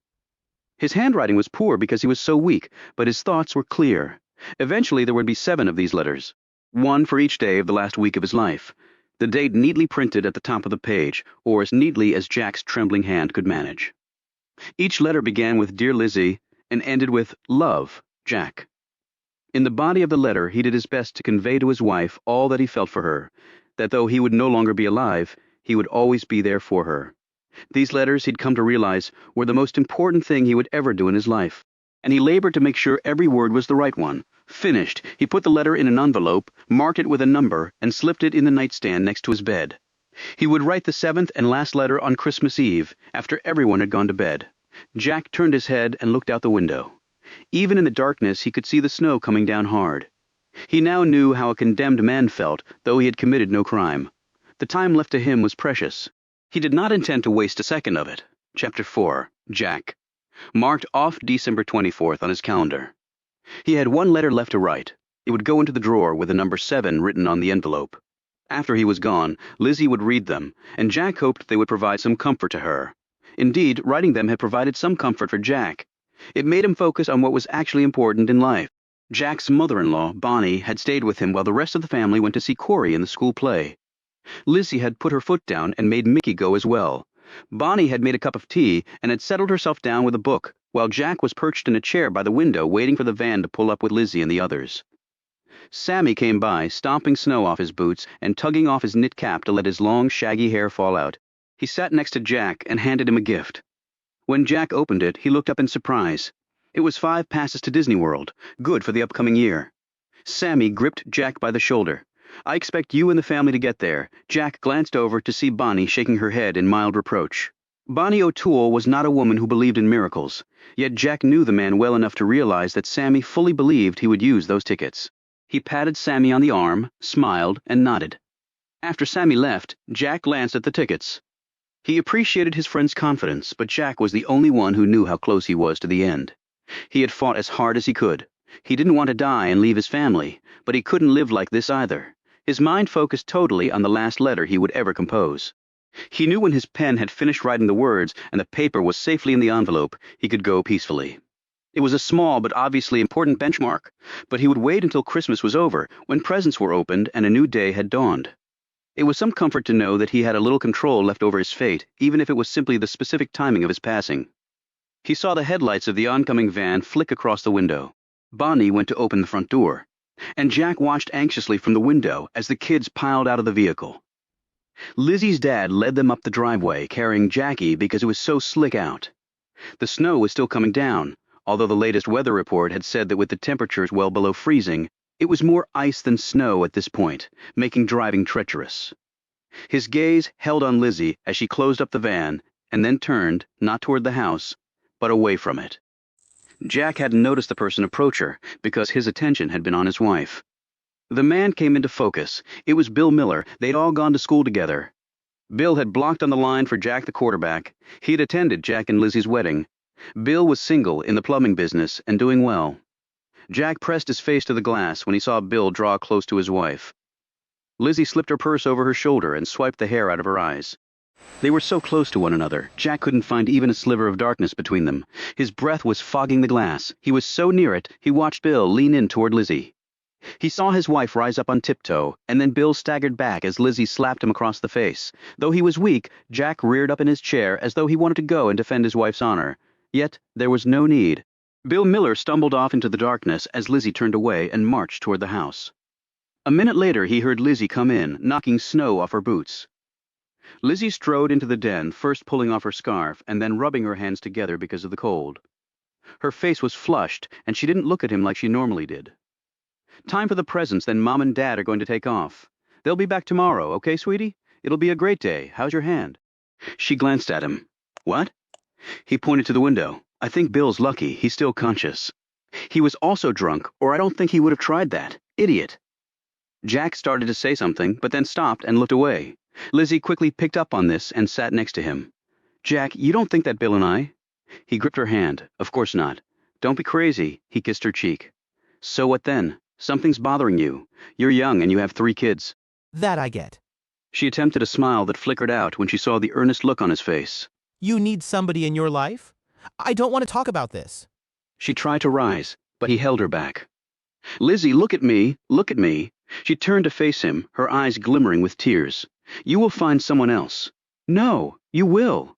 His handwriting was poor because he was so weak, but his thoughts were clear. Eventually there would be 7 of these letters, 1 for each day of the last week of his life, the date neatly printed at the top of the page, or as neatly as Jack's trembling hand could manage. Each letter began with Dear Lizzie and ended with Love, Jack. In the body of the letter he did his best to convey to his wife all that he felt for her, that though he would no longer be alive, he would always be there for her. These letters, he'd come to realize, were the most important thing he would ever do in his life, and he labored to make sure every word was the right one. Finished, he put the letter in an envelope, marked it with a number, and slipped it in the nightstand next to his bed. He would write the 7th and last letter on Christmas Eve, after everyone had gone to bed. Jack turned his head and looked out the window. Even in the darkness he could see the snow coming down hard. He now knew how a condemned man felt, though he had committed no crime. The time left to him was precious. He did not intend to waste a second of it. Chapter 4. Jack. Marked off December 24th on his calendar. He had 1 letter left to write. It would go into the drawer with the number 7 written on the envelope. After he was gone, Lizzie would read them, and Jack hoped they would provide some comfort to her. Indeed, writing them had provided some comfort for Jack. It made him focus on what was actually important in life. Jack's mother-in-law, Bonnie, had stayed with him while the rest of the family went to see Corey in the school play. Lizzie had put her foot down and made Mickey go as well. Bonnie had made a cup of tea and had settled herself down with a book, while Jack was perched in a chair by the window waiting for the van to pull up with Lizzie and the others. Sammy came by, stomping snow off his boots and tugging off his knit cap to let his long, shaggy hair fall out. He sat next to Jack and handed him a gift. When Jack opened it, he looked up in surprise. It was 5 passes to Disney World, good for the upcoming year. Sammy gripped Jack by the shoulder. "I expect you and the family to get there." Jack glanced over to see Bonnie shaking her head in mild reproach. Bonnie O'Toole was not a woman who believed in miracles, yet Jack knew the man well enough to realize that Sammy fully believed he would use those tickets. He patted Sammy on the arm, smiled, and nodded. After Sammy left, Jack glanced at the tickets. He appreciated his friend's confidence, but Jack was the only one who knew how close he was to the end. He had fought as hard as he could. He didn't want to die and leave his family, but he couldn't live like this either. His mind focused totally on the last letter he would ever compose. He knew when his pen had finished writing the words and the paper was safely in the envelope, he could go peacefully. It was a small but obviously important benchmark, but he would wait until Christmas was over, when presents were opened and a new day had dawned. It was some comfort to know that he had a little control left over his fate, even if it was simply the specific timing of his passing. He saw the headlights of the oncoming van flick across the window. Bonnie went to open the front door, and Jack watched anxiously from the window as the kids piled out of the vehicle. Lizzie's dad led them up the driveway, carrying Jackie because it was so slick out. The snow was still coming down, although the latest weather report had said that with the temperatures well below freezing, it was more ice than snow at this point, making driving treacherous. His gaze held on Lizzie as she closed up the van and then turned, not toward the house, but away from it. Jack hadn't noticed the person approach her because his attention had been on his wife. The man came into focus. It was Bill Miller. They'd all gone to school together. Bill had blocked on the line for Jack the quarterback. He'd attended Jack and Lizzie's wedding. Bill was single in the plumbing business and doing well. Jack pressed his face to the glass when he saw Bill draw close to his wife. Lizzie slipped her purse over her shoulder and swiped the hair out of her eyes. They were so close to one another, Jack couldn't find even a sliver of darkness between them. His breath was fogging the glass. He was so near it, he watched Bill lean in toward Lizzie. He saw his wife rise up on tiptoe, and then Bill staggered back as Lizzie slapped him across the face. Though he was weak, Jack reared up in his chair as though he wanted to go and defend his wife's honor. Yet there was no need. Bill Miller stumbled off into the darkness as Lizzie turned away and marched toward the house. A minute later he heard Lizzie come in, knocking snow off her boots. Lizzie strode into the den, first pulling off her scarf and then rubbing her hands together because of the cold. Her face was flushed, and she didn't look at him like she normally did. "Time for the presents, then Mom and Dad are going to take off. They'll be back tomorrow, okay, sweetie? It'll be a great day. How's your hand?" She glanced at him. "What?" He pointed to the window. "I think Bill's lucky. He's still conscious. He was also drunk, or I don't think he would have tried that. Idiot." Jack started to say something, but then stopped and looked away. Lizzie quickly picked up on this and sat next to him. "Jack, you don't think that Bill and I—" He gripped her hand. "Of course not. Don't be crazy." He kissed her cheek. "So what then? Something's bothering you. You're young and you have 3 kids. That I get. She attempted a smile that flickered out when she saw the earnest look on his face. You need somebody in your life? I don't want to talk about this. She tried to rise, but he held her back. "Lizzie, look at me. Look at me." She turned to face him, her eyes glimmering with tears. "You will find someone else." "No, you will.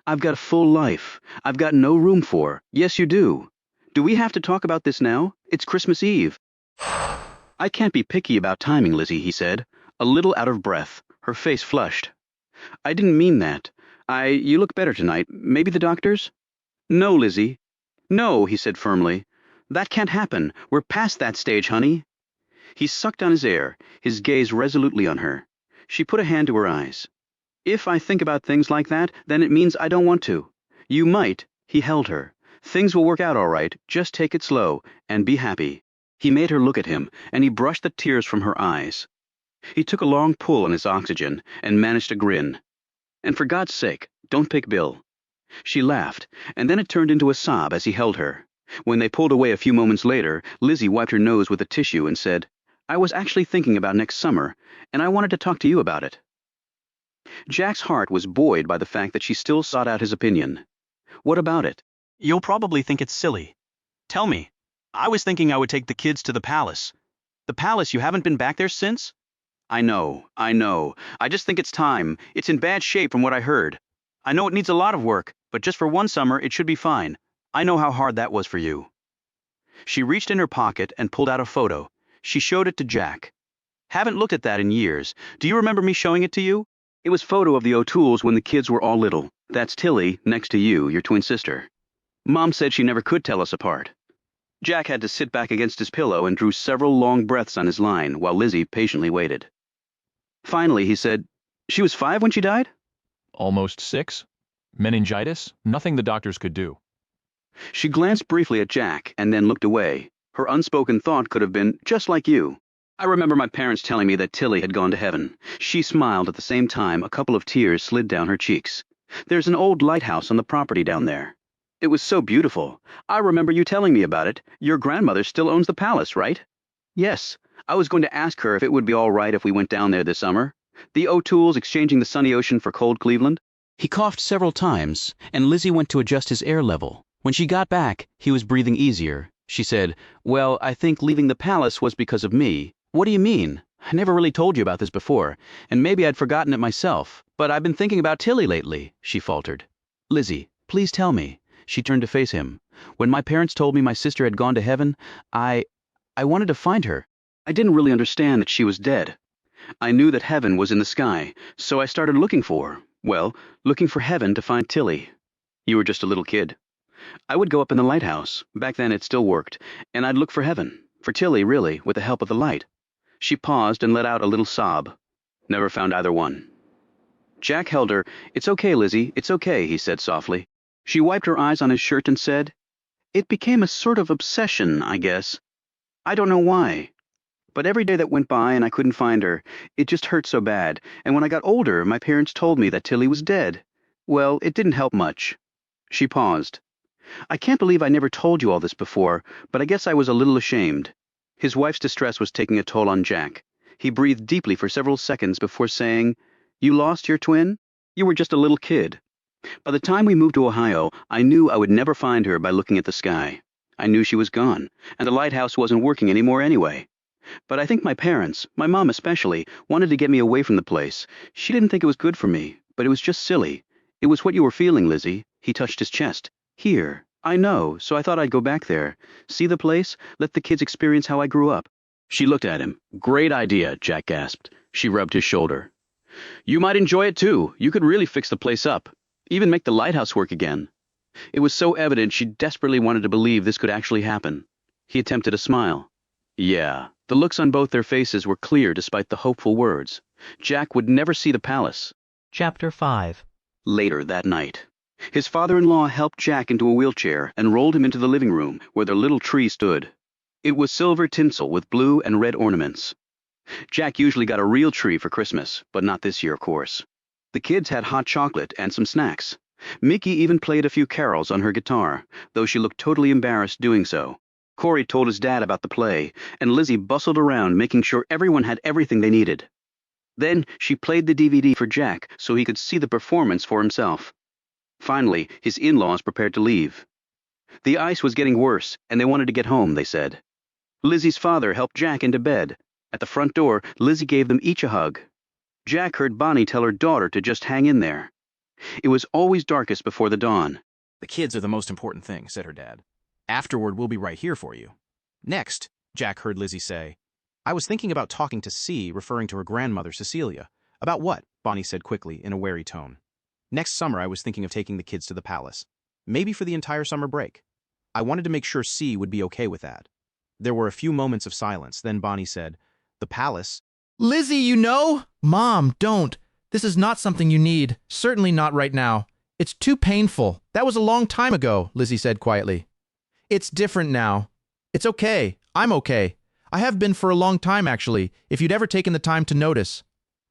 I've got a full life. I've got no room for—" "Yes, you do. Do we have to talk about this now? It's Christmas Eve." "I can't be picky about timing, Lizzie," he said, a little out of breath, her face flushed. "I didn't mean that. You look better tonight. Maybe the doctors?" "No, Lizzie." "No," he said firmly. "That can't happen. We're past that stage, honey." He sucked on his air, his gaze resolutely on her. She put a hand to her eyes. "If I think about things like that, then it means I don't want to. You might." He held her. "Things will work out all right. Just take it slow, and be happy." He made her look at him, and he brushed the tears from her eyes. He took a long pull on his oxygen, and managed a grin. "And for God's sake, don't pick Bill." She laughed, and then it turned into a sob as he held her. When they pulled away a few moments later, Lizzie wiped her nose with a tissue and said, "I was actually thinking about next summer, and I wanted to talk to you about it." Jack's heart was buoyed by the fact that she still sought out his opinion. What about it? You'll probably think it's silly. Tell me. I was thinking I would take the kids to the palace. The palace, you haven't been back there since? I know. I just think it's time. It's in bad shape from what I heard. I know it needs a lot of work, but just for one summer it should be fine. I know how hard that was for you. She reached in her pocket and pulled out a photo. She showed it to Jack. Haven't looked at that in years. Do you remember me showing it to you? It was a photo of the O'Tooles when the kids were all little. That's Tilly, next to you, your twin sister. Mom said she never could tell us apart. Jack had to sit back against his pillow and drew several long breaths on his line while Lizzie patiently waited. Finally, he said, "She was 5 when she died?" Almost 6. Meningitis? Nothing the doctors could do. She glanced briefly at Jack and then looked away. Her unspoken thought could have been, just like you. I remember my parents telling me that Tilly had gone to heaven. She smiled at the same time a couple of tears slid down her cheeks. There's an old lighthouse on the property down there. It was so beautiful. I remember you telling me about it. Your grandmother still owns the palace, right? Yes. I was going to ask her if it would be all right if we went down there this summer. The O'Tooles exchanging the sunny ocean for cold Cleveland. He coughed several times, and Lizzie went to adjust his air level. When she got back, he was breathing easier. She said, "Well, I think leaving the palace was because of me." "What do you mean? I never really told you about this before, and maybe I'd forgotten it myself, but I've been thinking about Tilly lately," she faltered. "Lizzie, please tell me." She turned to face him. "When my parents told me my sister had gone to heaven, I wanted to find her. I didn't really understand that she was dead. I knew that heaven was in the sky, so I started looking for heaven to find Tilly. You were just a little kid. I would go up in the lighthouse, back then it still worked, and I'd look for heaven, for Tilly really, with the help of the light." She paused and let out a little sob. "Never found either one." Jack held her. "It's okay, Lizzie, it's okay," he said softly. She wiped her eyes on his shirt and said, "It became a sort of obsession, I guess. I don't know why. But every day that went by and I couldn't find her, it just hurt so bad, and when I got older, my parents told me that Tilly was dead. Well, it didn't help much." She paused. "I can't believe I never told you all this before, but I guess I was a little ashamed." His wife's distress was taking a toll on Jack. He breathed deeply for several seconds before saying, "You lost your twin? You were just a little kid. By the time we moved to Ohio, I knew I would never find her by looking at the sky. I knew she was gone, and the lighthouse wasn't working anymore anyway. But I think my parents, my mom especially, wanted to get me away from the place. She didn't think it was good for me, but it was just silly. It was what you were feeling, Lizzie." He touched his chest. "Here. I know, so I thought I'd go back there. See the place? Let the kids experience how I grew up." She looked at him. "Great idea," Jack gasped. She rubbed his shoulder. "You might enjoy it too. You could really fix the place up. Even make the lighthouse work again." It was so evident she desperately wanted to believe this could actually happen. He attempted a smile. "Yeah." The looks on both their faces were clear despite the hopeful words. Jack would never see the palace. Chapter 5. Later that night. His father-in-law helped Jack into a wheelchair and rolled him into the living room where their little tree stood. It was silver tinsel with blue and red ornaments. Jack usually got a real tree for Christmas, but not this year, of course. The kids had hot chocolate and some snacks. Mickey even played a few carols on her guitar, though she looked totally embarrassed doing so. Corey told his dad about the play, and Lizzie bustled around making sure everyone had everything they needed. Then she played the DVD for Jack so he could see the performance for himself. Finally, his in-laws prepared to leave. The ice was getting worse, and they wanted to get home, they said. Lizzie's father helped Jack into bed. At the front door, Lizzie gave them each a hug. Jack heard Bonnie tell her daughter to just hang in there. It was always darkest before the dawn. "The kids are the most important thing," said her dad. "Afterward, we'll be right here for you." "Next," Jack heard Lizzie say, "I was thinking about talking to C, referring to her grandmother, Cecilia." "About what?" Bonnie said quickly, in a wary tone. "Next summer, I was thinking of taking the kids to the palace. Maybe for the entire summer break. I wanted to make sure C would be okay with that." There were a few moments of silence, then Bonnie said, "The palace?" "Lizzie, you know?" "Mom, don't. This is not something you need. Certainly not right now. It's too painful. That was a long time ago," Lizzie said quietly. "It's different now. It's okay. I'm okay. I have been for a long time, actually, if you'd ever taken the time to notice."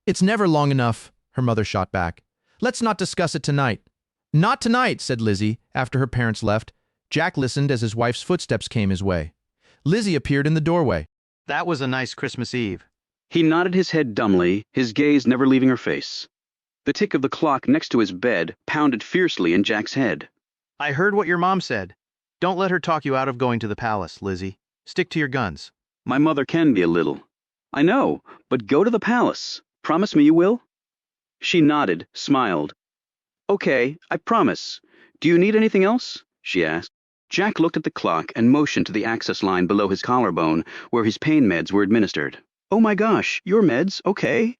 "It's never long enough," her mother shot back. "Let's not discuss it tonight." "Not tonight," said Lizzie, after her parents left. Jack listened as his wife's footsteps came his way. Lizzie appeared in the doorway. "That was a nice Christmas Eve." He nodded his head dumbly, his gaze never leaving her face. The tick of the clock next to his bed pounded fiercely in Jack's head. I heard what your mom said. Don't let her talk you out of going to the palace, Lizzie. Stick to your guns. My mother can be a little. I know, but go to the palace. Promise me you will? She nodded, smiled. Okay, I promise. Do you need anything else? She asked. Jack looked at the clock and motioned to the access line below his collarbone where his pain meds were administered. Oh my gosh, your meds, okay.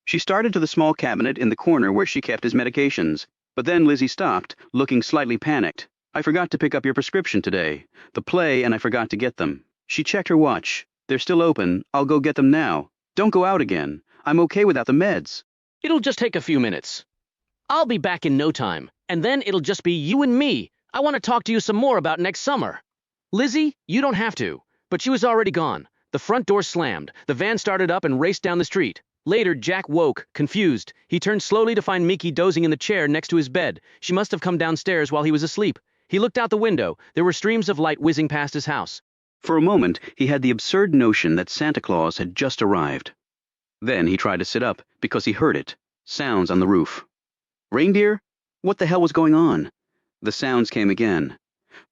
She started to the small cabinet in the corner where she kept his medications, but then Lizzie stopped, looking slightly panicked. I forgot to pick up your prescription today. The play and I forgot to get them. She checked her watch. They're still open. I'll go get them now. Don't go out again. I'm okay without the meds. It'll just take a few minutes. I'll be back in no time, and then it'll just be you and me. I want to talk to you some more about next summer. Lizzie, you don't have to. But she was already gone. The front door slammed. The van started up and raced down the street. Later, Jack woke, confused. He turned slowly to find Mickey dozing in the chair next to his bed. She must have come downstairs while he was asleep. He looked out the window. There were streams of light whizzing past his house. For a moment, he had the absurd notion that Santa Claus had just arrived. Then he tried to sit up, because he heard it. Sounds on the roof. Reindeer? What the hell was going on? The sounds came again.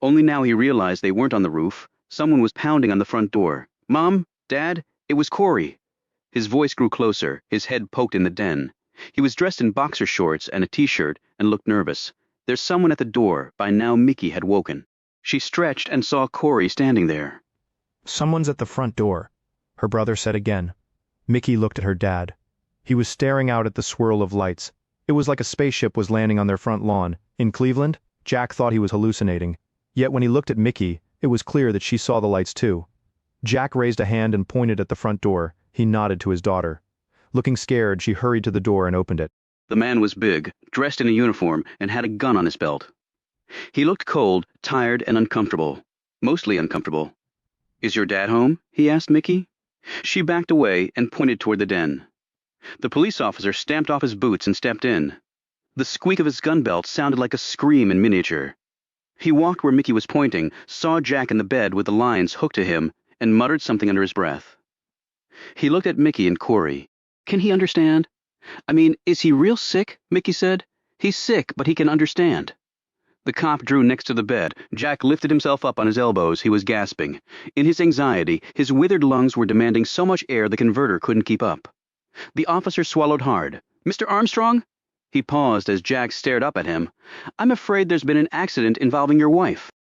Only now he realized they weren't on the roof. Someone was pounding on the front door. Mom? Dad? It was Corey. His voice grew closer, his head poked in the den. He was dressed in boxer shorts and a t-shirt and looked nervous. There's someone at the door. By now Mickey had woken. She stretched and saw Corey standing there. Someone's at the front door, her brother said again. Mickey looked at her dad. He was staring out at the swirl of lights. It was like a spaceship was landing on their front lawn. In Cleveland, Jack thought he was hallucinating. Yet when he looked at Mickey, it was clear that she saw the lights too. Jack raised a hand and pointed at the front door. He nodded to his daughter. Looking scared, she hurried to the door and opened it. The man was big, dressed in a uniform, and had a gun on his belt. He looked cold, tired, and uncomfortable. Mostly uncomfortable. Is your dad home? He asked Mickey. She backed away and pointed toward the den. The police officer stamped off his boots and stepped in. The squeak of his gun belt sounded like a scream in miniature. He walked where Mickey was pointing, saw Jack in the bed with the lines hooked to him, and muttered something under his breath. He looked at Mickey and Corey. Can he understand? I mean, is he real sick? Mickey said. He's sick, but he can understand. The cop drew next to the bed. Jack lifted himself up on his elbows. He was gasping. In his anxiety, his withered lungs were demanding so much air the converter couldn't keep up. The officer swallowed hard. Mr. Armstrong? He paused as Jack stared up at him. I'm afraid there's been an accident involving your wife.